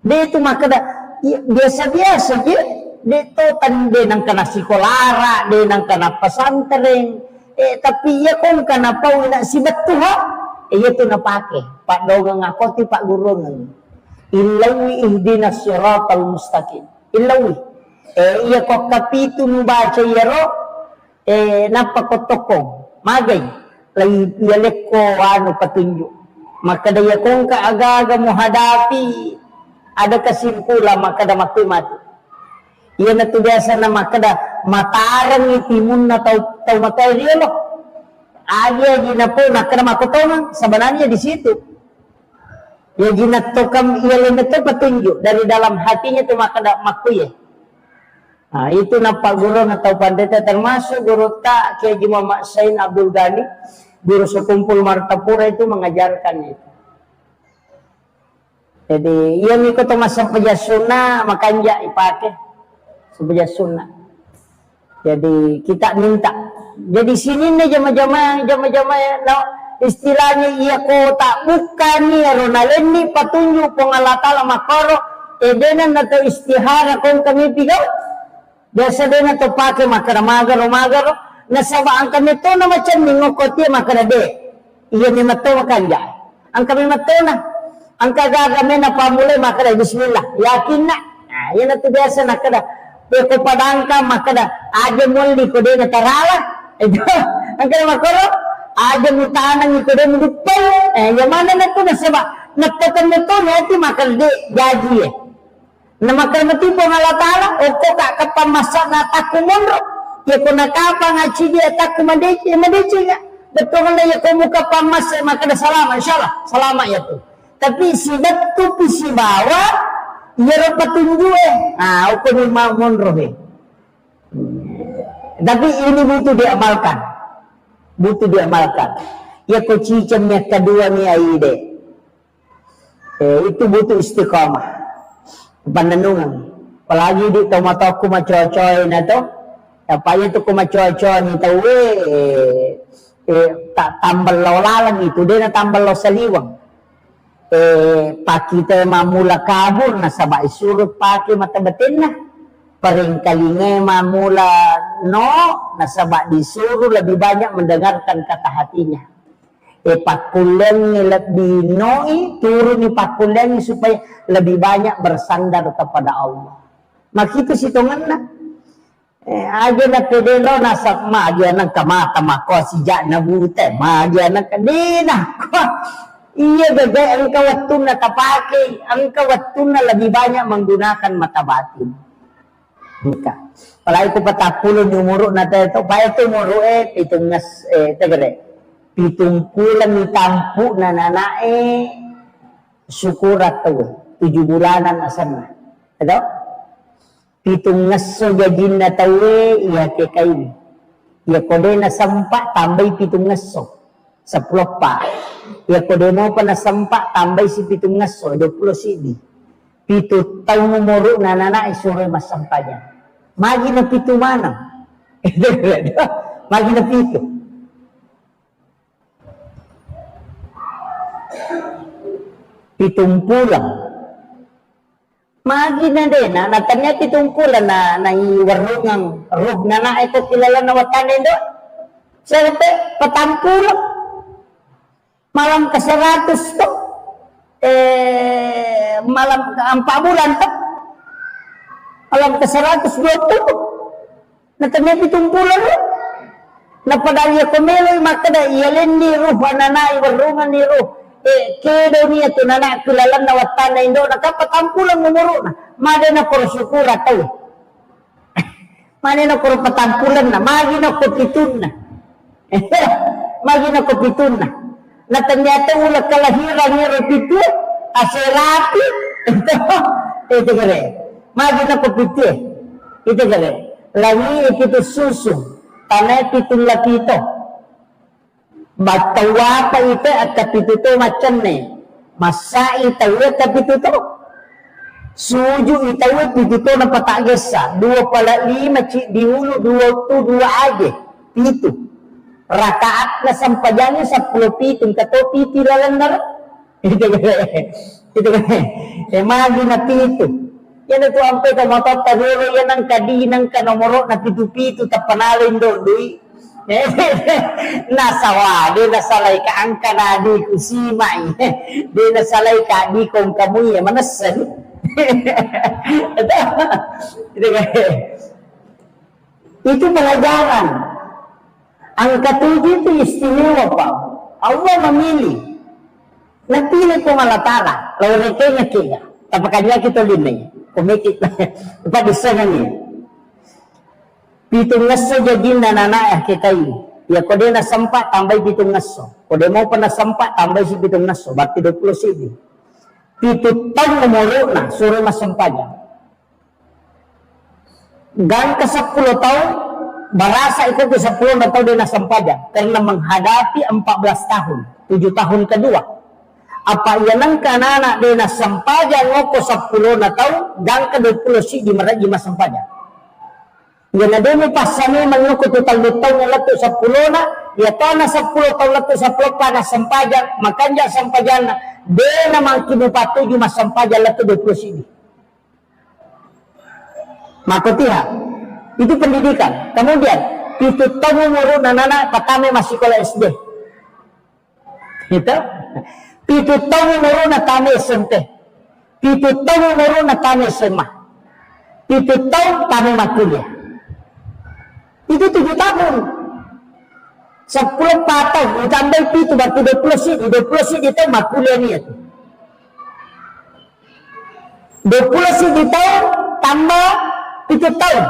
de tu makada biasa-biasa je de to tande nang kana sikolara de nang kana pesantren tapi iya kung kanapau na sibat tu ha iya tu napake pak dogang ngakoti pak guru nang ilawi ihdinas siratal mustaqim ilawi iya kok kapitu membaca yaro napakotokong magay lagi yalek ko ano petunjuk maka daya kong kaaga mo hadapi ada kesimpulan maka da makoy mati iya na biasa na maka da matarang itimun na tau matay riyo lo agi na po maka da makotongan sebenarnya di situ ya jinatokam iya na to petunjuk dari dalam hatinya tu maka da makoy Nah, itu nampak guru atau pandita termasuk guru tak Kiai Muhammad Sain Abdul Ghani, guru sekumpul Martapura itu mengajarkan itu. Jadi ia ikut masa pejasuna makanya dipakai sepejasuna. Jadi kita minta. Jadi sini nih jama-jama no, istilahnya iya ko tak bukan nih ronaleni petunjuk pengalatala makoro edenan atau istihara kong kami pigau. Biasa dia na to pake makara magaro nasabaan kami to na macam mingokoti makara de iya ni mato makanja ang kami mato na ang kagagami na pamulay makara bismillah yakin na yan na to biasa na kada ko padangka makara aja muli ko de na tarala ang kada makoro aja mutanang ito de mudupay yamana na to nasaba nagtakan na to nati makara de gaji nama mati po ngalatala o ko kakapamasa na takumonro ya ko nakapa ngaji dia takumadeci nga betul na ya ko muka pamas maka da salama insyaallah salama ya tu tapi sidat tu pisi bawa ya ro petunjuk o ko ni monro tapi ini butuh diamalkan ya ko cicamnya kedua ni aide itu butuh istiqamah pandanungan apalagi di tomato kumacocoy na to tapaya to kumacocoy ni to tak tambal lalang itu dia na tambal lo saliwang pakita mamula kabur na sabay surut paki mata batin na paring kalinge mamula no, nasabak disuruh lebih banyak mendengarkan kata hatinya. Pakulengi lebih noi, turun pakulengi supaya lebih banyak bersandar kepada Allah. Makitu situngan na. Aja na pedelo nasab ma aja na kamata mako sijak na bute ma aja na kadina. Iya gagay ang kawatun na tapake, ang kawatun na lebih banyak menggunakan mata batin. Nika. Palagi ko patapulo numuro na tayo, pa ito muro pitungas tegere. Pitungkulan ni tampu na nanae syukurat to 7 bulanan asan na. Ito? Pitungas so gajin na tawe iya kekay. Iya kode na sampa tambay pitungas so. 10 pa. Iya kode mo pa na sampa tambay si pitungas so 20 sidi. Pitu taw mumuro na nanae sure mas sampayan. Magi na pitu manang. Magi na pitu. Pitumpulang. Magi na din, natanya pitungkulan na iwarungang rug na ito kilala na watanin doon. Siyempre, patampulang. Malam ka 100 to. Malam ka 4 bulan to. Malam ka 120. Natanya pitungkulan doon. Napadalya kumeloy makada iyalin ni ruh, anana iwarungan ni ruh. Kedo niya to na kilala na watan na indo nakapatampulang numuro na mada na kuro syukura tayo mada na kuro patampulan na magi na kupitun na magi na kupitun na natanyata ulat kalahiran niya repitu aserapi ito kare magi na kupitu ito kare lagi ito susu tanay pitun lapito batawa pa ito at kapituto macam ni masa itaw at kapituto suju itaw at kapituto na patagas sa 2 pala 5 di ulo 2 to 2 aje pito rakaat na sampayan sa 10 pitong katopi tilalan na ito magi na pito yan ito ang pito matataguro yan ang kadinang kanomoro na pito-pito tapanalin doon nasawa di nasalay ka ang kanadi ko simay di nasalay ka di kong kamuy manasan itu pelajaran ang katujuh itu istimewa pa Allah memilih napili ko malatara lawan kanya kaya tapakanya kita linay kumikit pa disanan niya pitungas so jadin na nanaah kita ini. Ya kode na sampa tambay pitungas so. Kode mo pa na sampa tambay si pitungas so. Berarti 20 sidi. Pitutang nomoro na suruh mas sampanya. Gang ke 10 tahun barasa itu ke 10 na tahun dia na sampaja karena menghadapi 14 tahun, 7 tahun kedua. Apa yanang kanana dia na sampaja ngoko 10 na tahun gang ke 20 sidi maraji mas sampaja. Yan na din mo pasami manguko total lutaw na lato sa pulona, yato na sa 10 taw lato sa plopa na sampajan, makanya sampajan na, de naman kinupatuyo masampajan lato 20 sidi. Makutiha, itu pendidikan. Kemudian, itu tamu muru nanana patame masih sekolah SD. Itu, itu tamu muru na tame SMP. Itu tamu muru na tame SMA. Itu tahu tame makuliah. Itu 7 tahun 10 patah ditambah itu berarti 20 sidi itu makuliah niat 20 sidi tahun tambah 7 tahun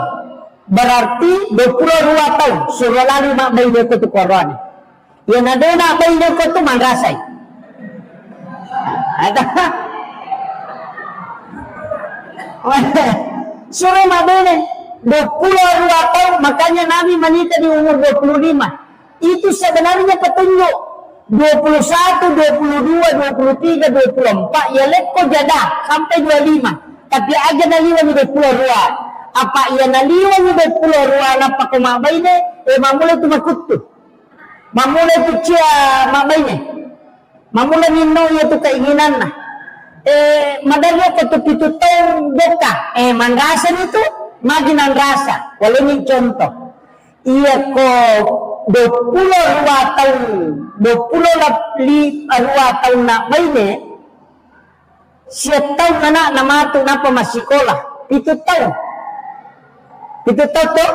berarti 22 tahun suruh lalu mak bayi dia ke Qur'an yang ada nak bayi dia ke tu mangrasai ada suruh mak bayi 22 tahun, makanya Nabi menikah di umur 25. Itu sebenarnya petunjuk. 21, 22, 23, 24. Ya lekko jadah sampai 25. Tapi aja naliwan di 22. Apa ia naliwan di 22 napa ko mabayne? Mamulai tu makutu. Mamulai tu cia mabayne. Mamulai nino ya tu keinginan na. Madalyo ko tu pitutong boka. Manggasan itu magi ng rasa, wala ni contoh. Iya ko 22 tahun 22 tahun na maine siya taon na namato na pamasikola 7 tahun to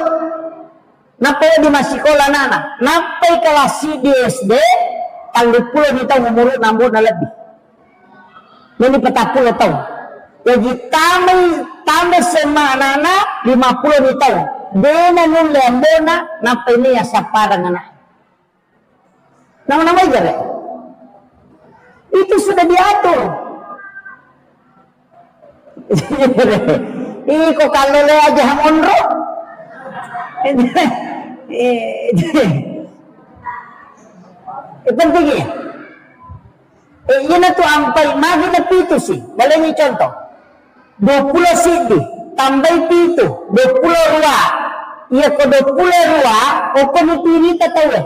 napay di masikola na napay kelas SD tanggal 10 ni tahun umur nambun na lebih ini 40 tahun jadi tambah semana na 50 ni tahun dena nun lembona napay niya sa parang anak nama-nama aja itu sudah diatur iko kalau le aja onro penting ya yun na to ampay magi na pito si bala niyo contoh 20 sidi tambay pito 22 iya ko 22 o kumipili tatawe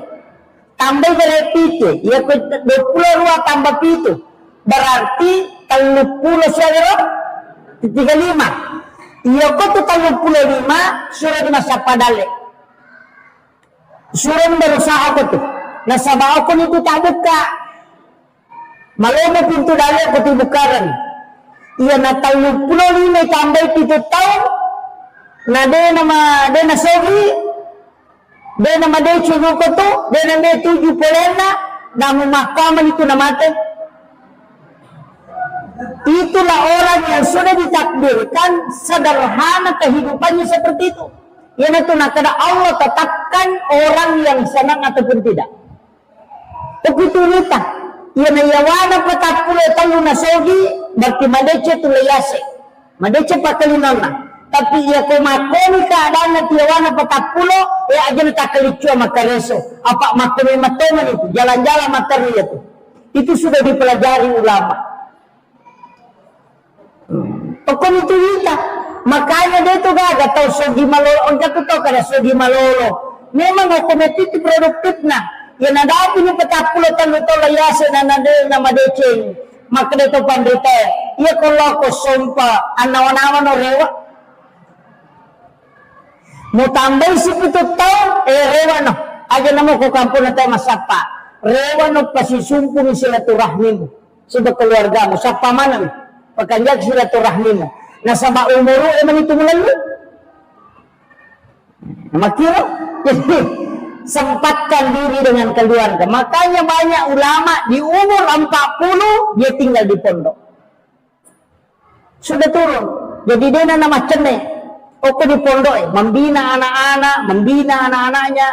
tambay bala pito iya ko 22 tambah pito berarti 30 siya gero 35 iya ko to 35 surat di masa padale surat berusaha ko to nasa bao ko nito tabot ka malomo pintu dale ko tibukaran iya na 35 tambay pito taon na de na sogi de na made chugo ko to de na me tuju polena na mahkamah itu na mate. Itulah orang yang sudah ditakdirkan sederhana kehidupannya seperti itu. Yang itu karena Allah tetapkan orang yang senang ataupun tidak. Begitu nita. Yang yawana patappulo talu nasogi berarti madece tu layase. Madece pakalinana. Tapi ia komakoni keadaan nanti yawana patappulo ya aja natakalitsua makareso. Apa makoni matoman itu jalan-jalan materi itu. Itu sudah dipelajari ulama. Pokok itu kita makanya dia itu gak tahu sogi malolo enggak tahu kada sogi malolo memang otomatis produktif nah yang ada punya petapulo talu tola yase na nama deceng maka dia itu pandita iya kalau ko sompa anawan-awan o rewa mau tambah si itu tahu rewa no aja nama ko kampung na tayo masapa rewa no pasisumpung silaturahmimu sudah keluargamu siapa mana pakanjag silaturahmimu nasa maumuro emang itu melalui makanya jadi sempatkan diri dengan keluarga makanya banyak ulama di umur 40 dia tinggal di pondok sudah turun jadi dia nama cene oke di pondok membina anak-anaknya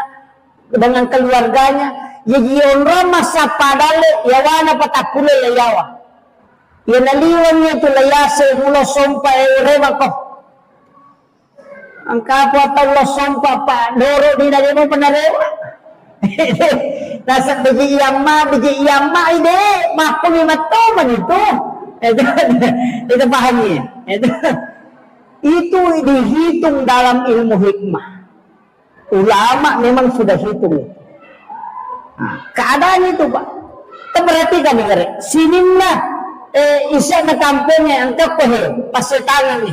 dengan keluarganya jadi orang masa padale yawana patakule leyawa yang naliwan niya ito layase mula sompa rewa ko. Ang kapwa tawla sompa pa doro di na mo panarewa. Nasa biji iyama ide makumi matoman itu. Itu paham niya. Itu dihitung dalam ilmu hikmah. Ulama memang sudah hitung. Keadaan itu Pak. Perhatikan nih, sinimna isa na kampungnya ang kapohe pasitangan ni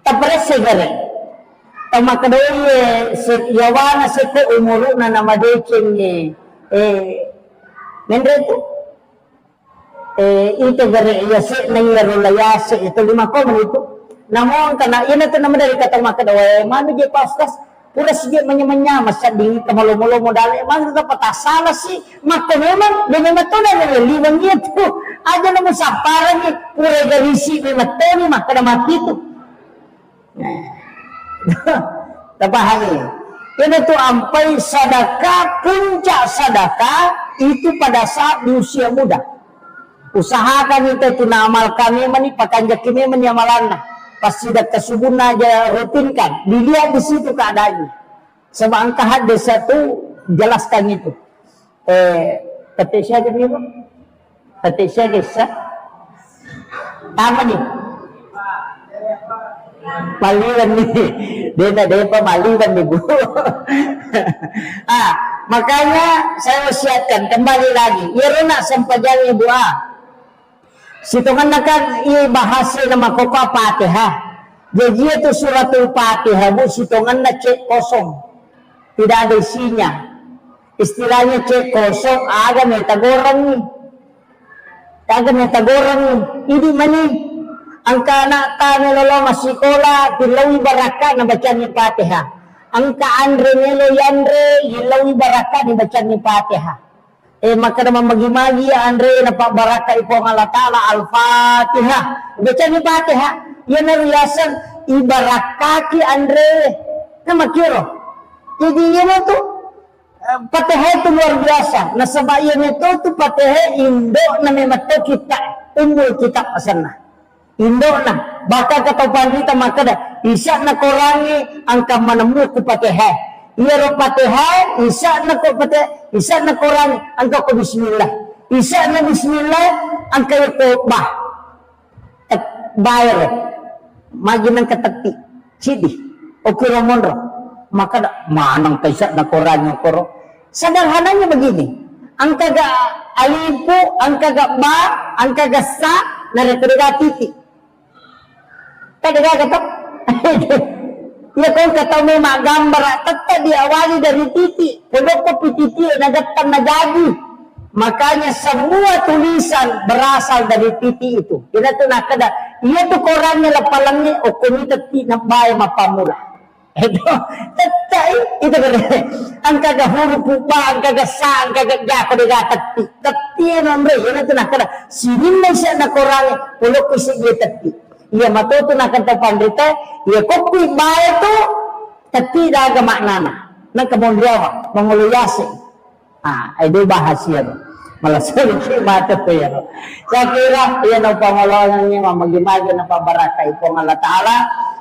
tapres segere tama kadoye yawana se ko umuru na namadeching ni mendreto ito gare yase nang layase ito 5 ko manito namon kana ina to naman dari katong makadawe mano di pastas pura sige manya-manya masading kamalo-malo mo dali man ta patasala si makto memang dengan to na liwang ito aja naman sa parang ni pura garisi may matoni makada makito tapahani yan ito ampay sadaka puncak sadaka itu pada saat di usia muda usahakan itu tunamal kami mani pakanjak kami menyamalan pas sudah kesubun aja rutinkan dilihat di situ keadaannya sama angka hadis satu jelaskan itu ketik siya nih Pak ketik siya kisah tama nih maliwan nih dia pemaliwan nih Bu makanya saya wasiatkan kembali lagi ya nak sempajang Ibu situngan nakan bahasa nama koko Fatihah. Jadi itu suratul Fatihah Bu situngan na cek kosong. tidak ada isinya. Istilahnya cek kosong, agak metagorang nih. Agak metagorang nih. Ini mana? Angka anak tanya lolo masih sekolah, hilawi baraka na baca ni Fatihah. Angka Andre Melo Yandre, hilawi baraka ni baca ni Fatihah. Maka naman magi-magi Andre na pak baraka ipo ng Allah Ta'ala Al-Fatihah. Baca ni Fatihah. Yan na riyasan, ibaraka ki Andre. Na makiro. Jadi yan na to. Fatihah itu luar biasa. Nasa bayan itu Fatihah Indo na may mato kita. Umul kita asana. Indo na. Baka katapan kita maka da. Isa na kurangi ang kamanamu ku Fatihah. Iya Fatihah. Isa na ku Fatihah. Isa na kurangi ang ko bismillah. Isa na bismillah ang kayo ko bah. Bayar. Magi ng katakti. Sidi. O kiramonro. Maka manang kaisa na kurangi koro. Sederhananya begini. Ang kaga alipu, ang kaga ba, ang kaga sa, narikuriga titi. Kaya katok. Ya kung kataw may magambar, tatta diawali dari titi. Pulok ko pititi, nagatang nagagi. Makanya semua tulisan berasal dari titi itu. Kaya ito nakada. Iya to korangnya lapalangnya, o kumitati na bahay mapamula. Itu tatay itu kan ang kagahuru pupa ang kagasa ang kagagako de gatati tati nombre yan ito nakada sinin na siya na korangi pulok ko sige tati iya matuto na kanta pandita iya kopi bae to tati daga maknana nang kamondriyawa manguluyasi ay do bahas yan malasali siya mata to yan sa kira yan ang pangalanan niya mamagimagi na pabaraka ipong Allah Ta'ala.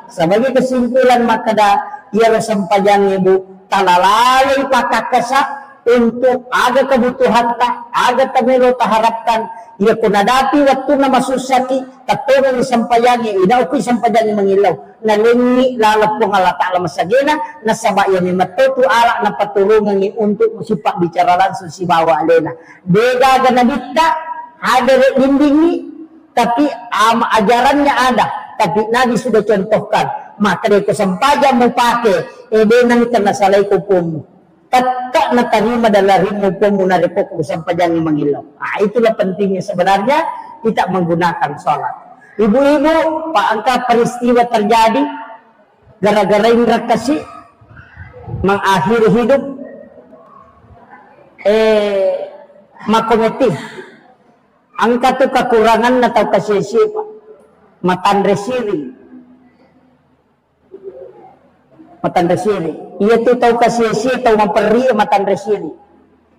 Sebagai kesimpulan makada ialah sampajan ibu talalalay pakakasa untuk ada kebutuhan tak ada temelo taharapkan ia kunadapi waktu na masusaki katulad ni sampayani inaw ko sampayani mangilaw nalingi lalapong Allah Ta'ala masagina na sabayan ni matutu ala na patulungan ni untuk musipak bicara langsung si bawa alena beda ganadita ada lindingi tapi ajarannya ada. Tapi Nabi sudah contohkan, maka dari kesempajan mau pakai, nang na salay kupumu. Tatka na tanima dalarin kupumu na repok kesempajan yang mengilau. Itulah pentingnya sebenarnya kita menggunakan sholat. Ibu-ibu, paangka peristiwa terjadi, gara-gara indra kasih, mengakhiri hidup, makometi. Angka tu kekurangan atau kasih-siapa. Matandre siri. Ia tuh tahu kasih tahu memperi matandre siri.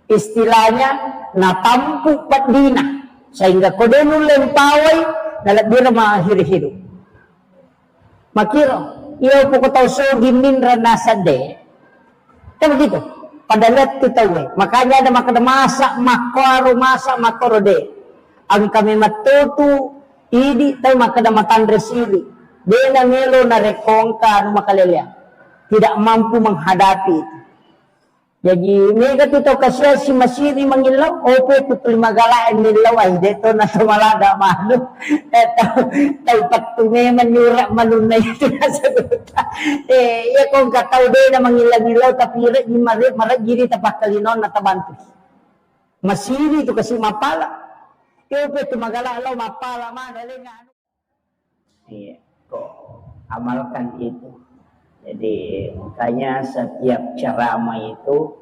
Istilahnya natampu padina sehingga kodenu lempawai nalabira mengakhiri hidup. Makiro ia pokok tahu sogimin ranasade. Kan begitu. Pada lihat kita makanya ada masak makoro de. Ang kami matutu idi tayo makadamatan resili. Dena melo na rekongka no makalelya. Tidak mampu menghadapi itu. Jadi mega tito kasya si masiri mangilaw opo tutul magalain nilaw ay dito na sumalaga malu. Tayo patume manyura malunay ito na saguta. Iya kong kataw de na mangilaw tapi maragiri tapakalinon na tabantos. Masiri itu kasi mapala. Opo tumagalaw mapala man nga. Iya, kok amalkan itu. Jadi makanya setiap ceramah itu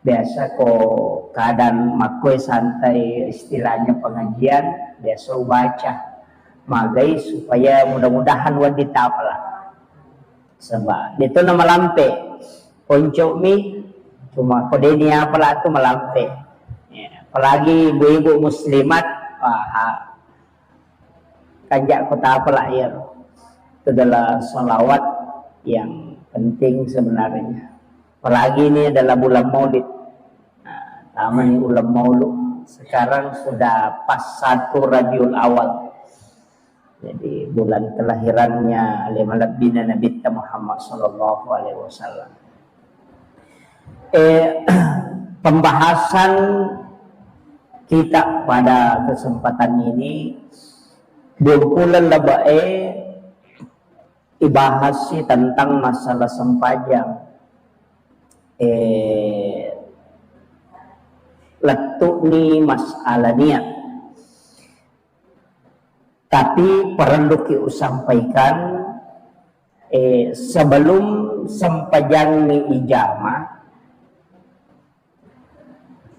biasa kok keadaan makoi santai istilahnya pengajian biasa baca magai supaya mudah-mudahan wanita pala sebab itu nama lampe ponco mi cuma kode dia pala itu melampe ya, apalagi ibu-ibu muslimat kanjak kota pala ya itu adalah sholawat yang penting sebenarnya. Apalagi ini adalah bulan Maulid. Nah, taman ulam Maulud. Sekarang sudah pas 1 Rabiul Awal. Jadi bulan kelahirannya Nabi Muhammad sallallahu alaihi wasallam. Pembahasan kita pada kesempatan ini bulan labae ibahas tentang masalah sempajang letuk ni masalah niat. Tapi perlu kita sampaikan sebelum sempajang ni ijamah,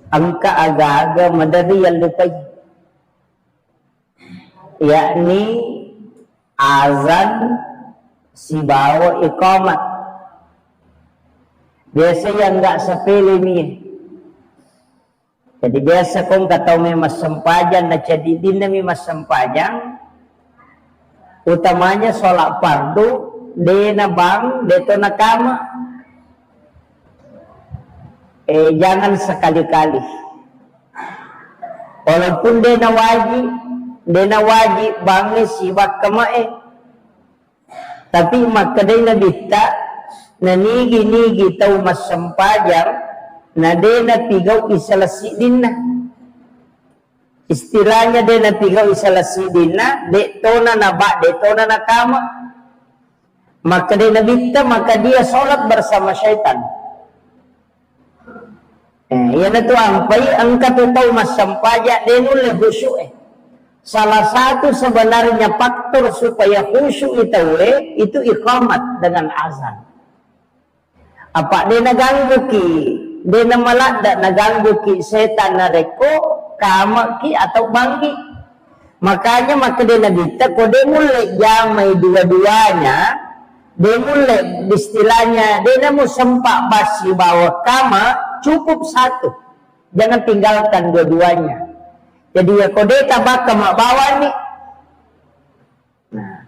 angka agak-agak madari yang lupai, yakni azan si bawa iqamat. Biasa yang enggak sepele ni. Jadi biasa kong katau mas sempajang na jadi din na mas sempajang, utamanya sholat fardu de na bang deto na kama. Jangan sekali-kali. Walaupun de na wajib bangi siwak kamae. Tapi makadai na bita na nigi-nigi tau mas sempajang na de na pigaw isalasi din na. Istilahnya de na pigaw isalasi din na, de to na naba, de to na nakama. Maka de na bita, maka dia sholat bersama syaitan. Yan na to ang katutaw mas sampaja, de nulay khusyuk Salah satu sebenarnya faktor supaya khusyuk itu iqamat dengan azan. Apa dia naganggu ki? Dia namalada naganggu ki setan na reko, kama ki atau bangki. Makanya maka dia nabita, kok dia mulai jamai dua-duanya, dia mulai istilahnya, dia namu sempak basi bawa kama, cukup satu. Jangan tinggalkan dua-duanya. Jadi ya kode tabak kemak bawah nih. Nah,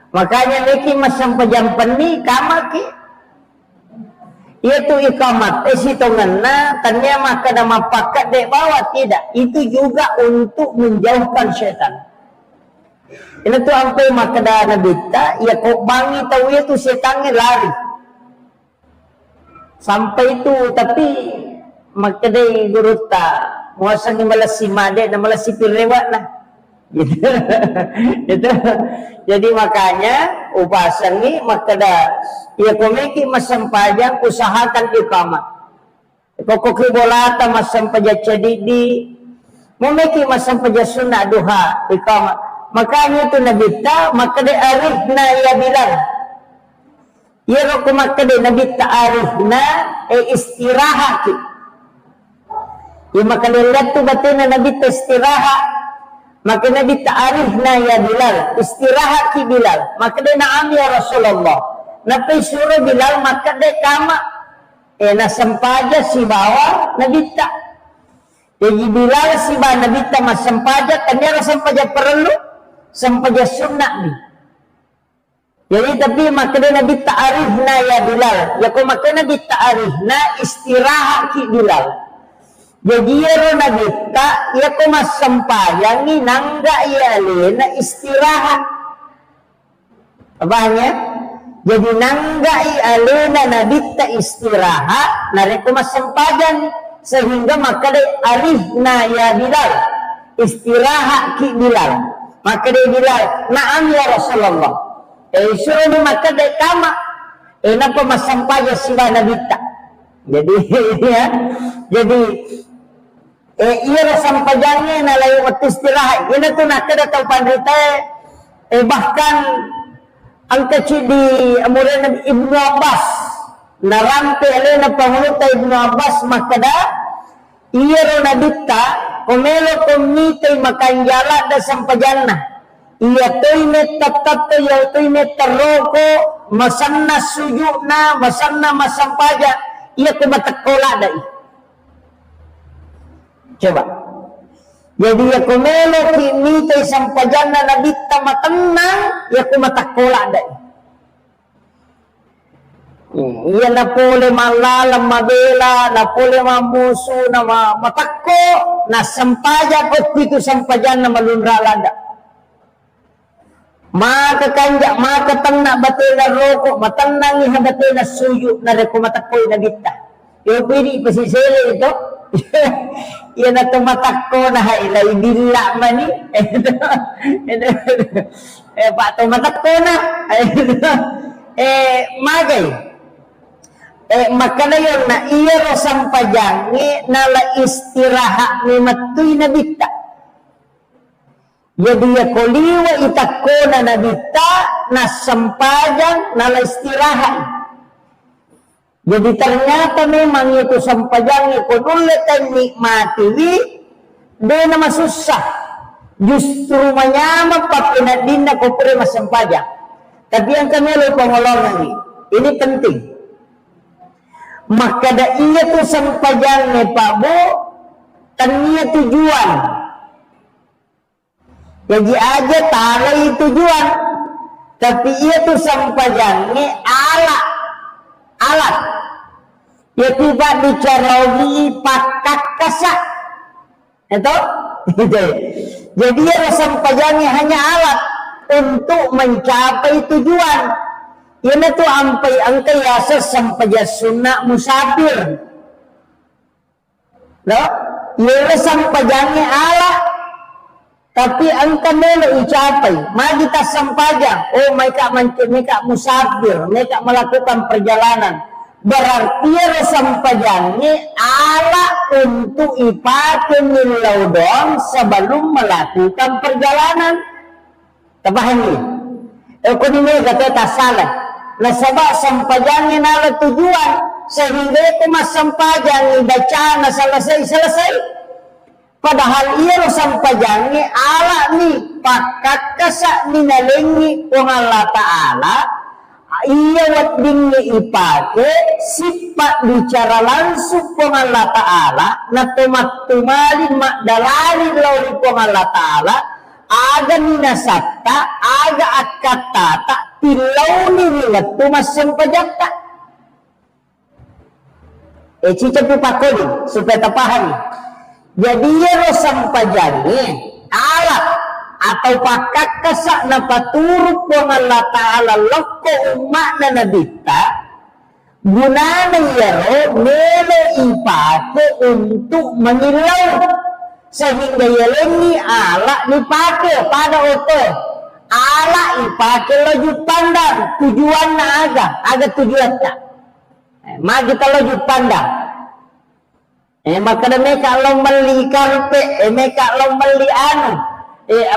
makanya leki masam pejampan ni kamaki. Itu ikamat. Situ ngena tanya maka nama pakat dek bawah tidak. Itu juga untuk menjauhkan syaitan. Ini tuh sampai maka dah nabita. Ya kok bangi tahu ya tuh setannya lari. Sampai itu tapi maka deh guru tak. Muasang yang malas si made dan malas si pirlewat lah. Gitu. Gitu. Jadi makanya upasang ni maka dah ia komeki masam pajang usahakan iqamat. Kokok bolata masam pajak cedidi. Memeki masam pajak sunnah duha iqamat. Makanya tu nabita maka dah arifna ya bilang. Ya roko maka dah nabita arifna istirahat. Ya maka lihat tu batin Nabi istirahat. Maka Nabi ta'arifna ya Bilal. Istirahat ki Bilal. Maka dia na'am ya Rasulullah. Nabi suruh Bilal maka dia kama. Na sempaja si bawah Nabi tak. Jadi Bilal si bawah Nabi tak mas sempaja. Kan dia sempaja perlu. Sempaja sunnah ni. Jadi tapi maka dia Nabi ta'arifna ya Bilal. Ya kok maka Nabi ta'arifna istirahat ki Bilal. Jadi ya nabita ya ko mas sempayang ni nangga ya na istirahat. Apanya? Jadi nangga ya na nabita istirahat nari ko mas sempayang sehingga maka de arifna ya Bilal istirahat ki Bilal. Maka de Bilal na'am ya Rasulullah. Suruh maka de kama. Napa mas sempayang sila nabita. Jadi ya jadi iya rasam pajangnya na layu waktu istirahat. Ini tu nak kada tahu pandita. Bahkan ang kecil di amuran Nabi Ibnu Abbas. Narampe alay na pangunuta Ibnu Abbas makada. Iya ro nabita. Kumelo kumitay makanjala da sampajana. Iya to'y netatato iya to'y netaroko. Masanna sujuk na. Masanna masampaja. Iya kumatakola da'i. Coba. Jadi ya kumelo kinitay sampajan na nabita matenang, ya kumatakola day. Iya na pole malalam mabela, na pole mamuso na matakko, na sampajan o pito sampajan na malunralada. Maka kanja, maka tangna batay na roko, matanang iha batay na suyo, na rekumatakoy na bita. Yung pwede pasisili ito. Yan na tumatakko na ilay bila man ni. Pa tumatakko na. Magay. maka na yun na iya sampajangi nala istirahat ni matuy na bita. Jadi ya koliwa itakona na bita na sampajang nala istirahat. Jadi ternyata memang itu sampajang ikut ulit dan nikmati dia nama susah. Justru menyamap papinadin na kupre masampajang. Tapi yang kami lalu pengolongan ini penting. Maka da iya tu sampajangnya Pak Bu, tanya tujuan. Jadi aja talai tujuan, tapi iya tu sampajangnya alat. Ya tiba dicarawi pakak kasak, itu. Jadi ya sampajangnya hanya alat untuk mencapai tujuan. Ini tuh ampai angkai yasa sampaja sunnah musafir. Loh, ini sampajangnya Allah. Tapi angka melo ucapai, mari kita sampajang. Oh, mereka musafir, mereka melakukan perjalanan. Berarti ya sampajangnya Allah untuk ipakai milau dong sebelum melakukan perjalanan. Terpahami? Aku ini kata tak salah. Nah sebab sampajangnya nala tujuan sehingga itu mas sampajang baca na selesai. Padahal ia sampajangnya ala ni pakak kasak minalengi kung Allah Ta'ala ia wadingnya ipake sifat bicara langsung kung Allah Ta'ala na tumat-tumalin makdalali lauli kung Allah Ta'ala aga minasakta aga akatata tilaw nililat tumasang pajakta. Cicap pakodi supaya terpahami. Jadi ya sampajangnya alat atau pakak kasak na paturut kung Allah Ta'ala loko umak na nabita gunana yaro mele ipake untuk mengilau sehingga yalengi ala dipakai pada oto ala dipakai laju pandang tujuan na aga tujuan tak maka kita laju pandang maka mereka lo meli karpe mereka lo meli anu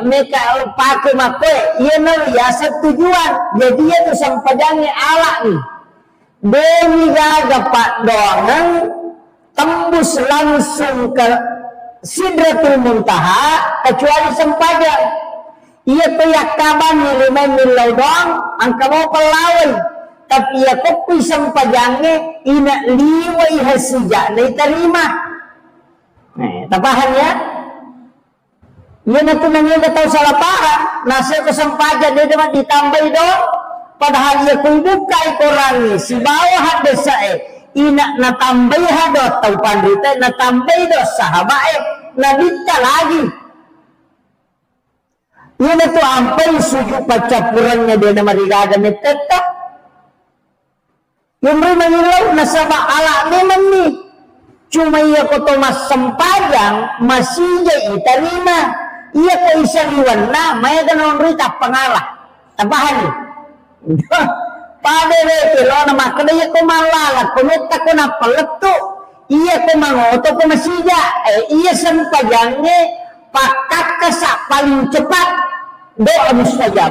mereka lo pakai makwe iya nari yasa tujuan jadi ya tu sampajangnya ala nih demi gaga pak dongan tembus langsung ke Sidratul Muntaha kecuali sampajang. Ia kayak kaban nilai milau doang, angka mau pelawai. Tapi ia kopi sampajangnya ina liwai hasija diterima. Tapahan ya? Ia nanti nanya tahu salah paham. Nasi ke sampajang dia cuma ditambah doang. Padahal ia kubuka ikorangi si bawah desa ina natambay hado tau pandita natambay do sahabat nabita lagi yun itu ampai suju pacapurannya dia nama rigaga ni tetap yung rin nangilaw nasaba ala memang ni cuma iya ko to mas sampajang masih itarima iya ko isaliwan na may ganon rita pangalah tabahan pada itu lo nama kedai ko malala kometa ko na paletu iya ko mangoto ko masija iya sampajangnya pakak kasak paling cepat doa mustajab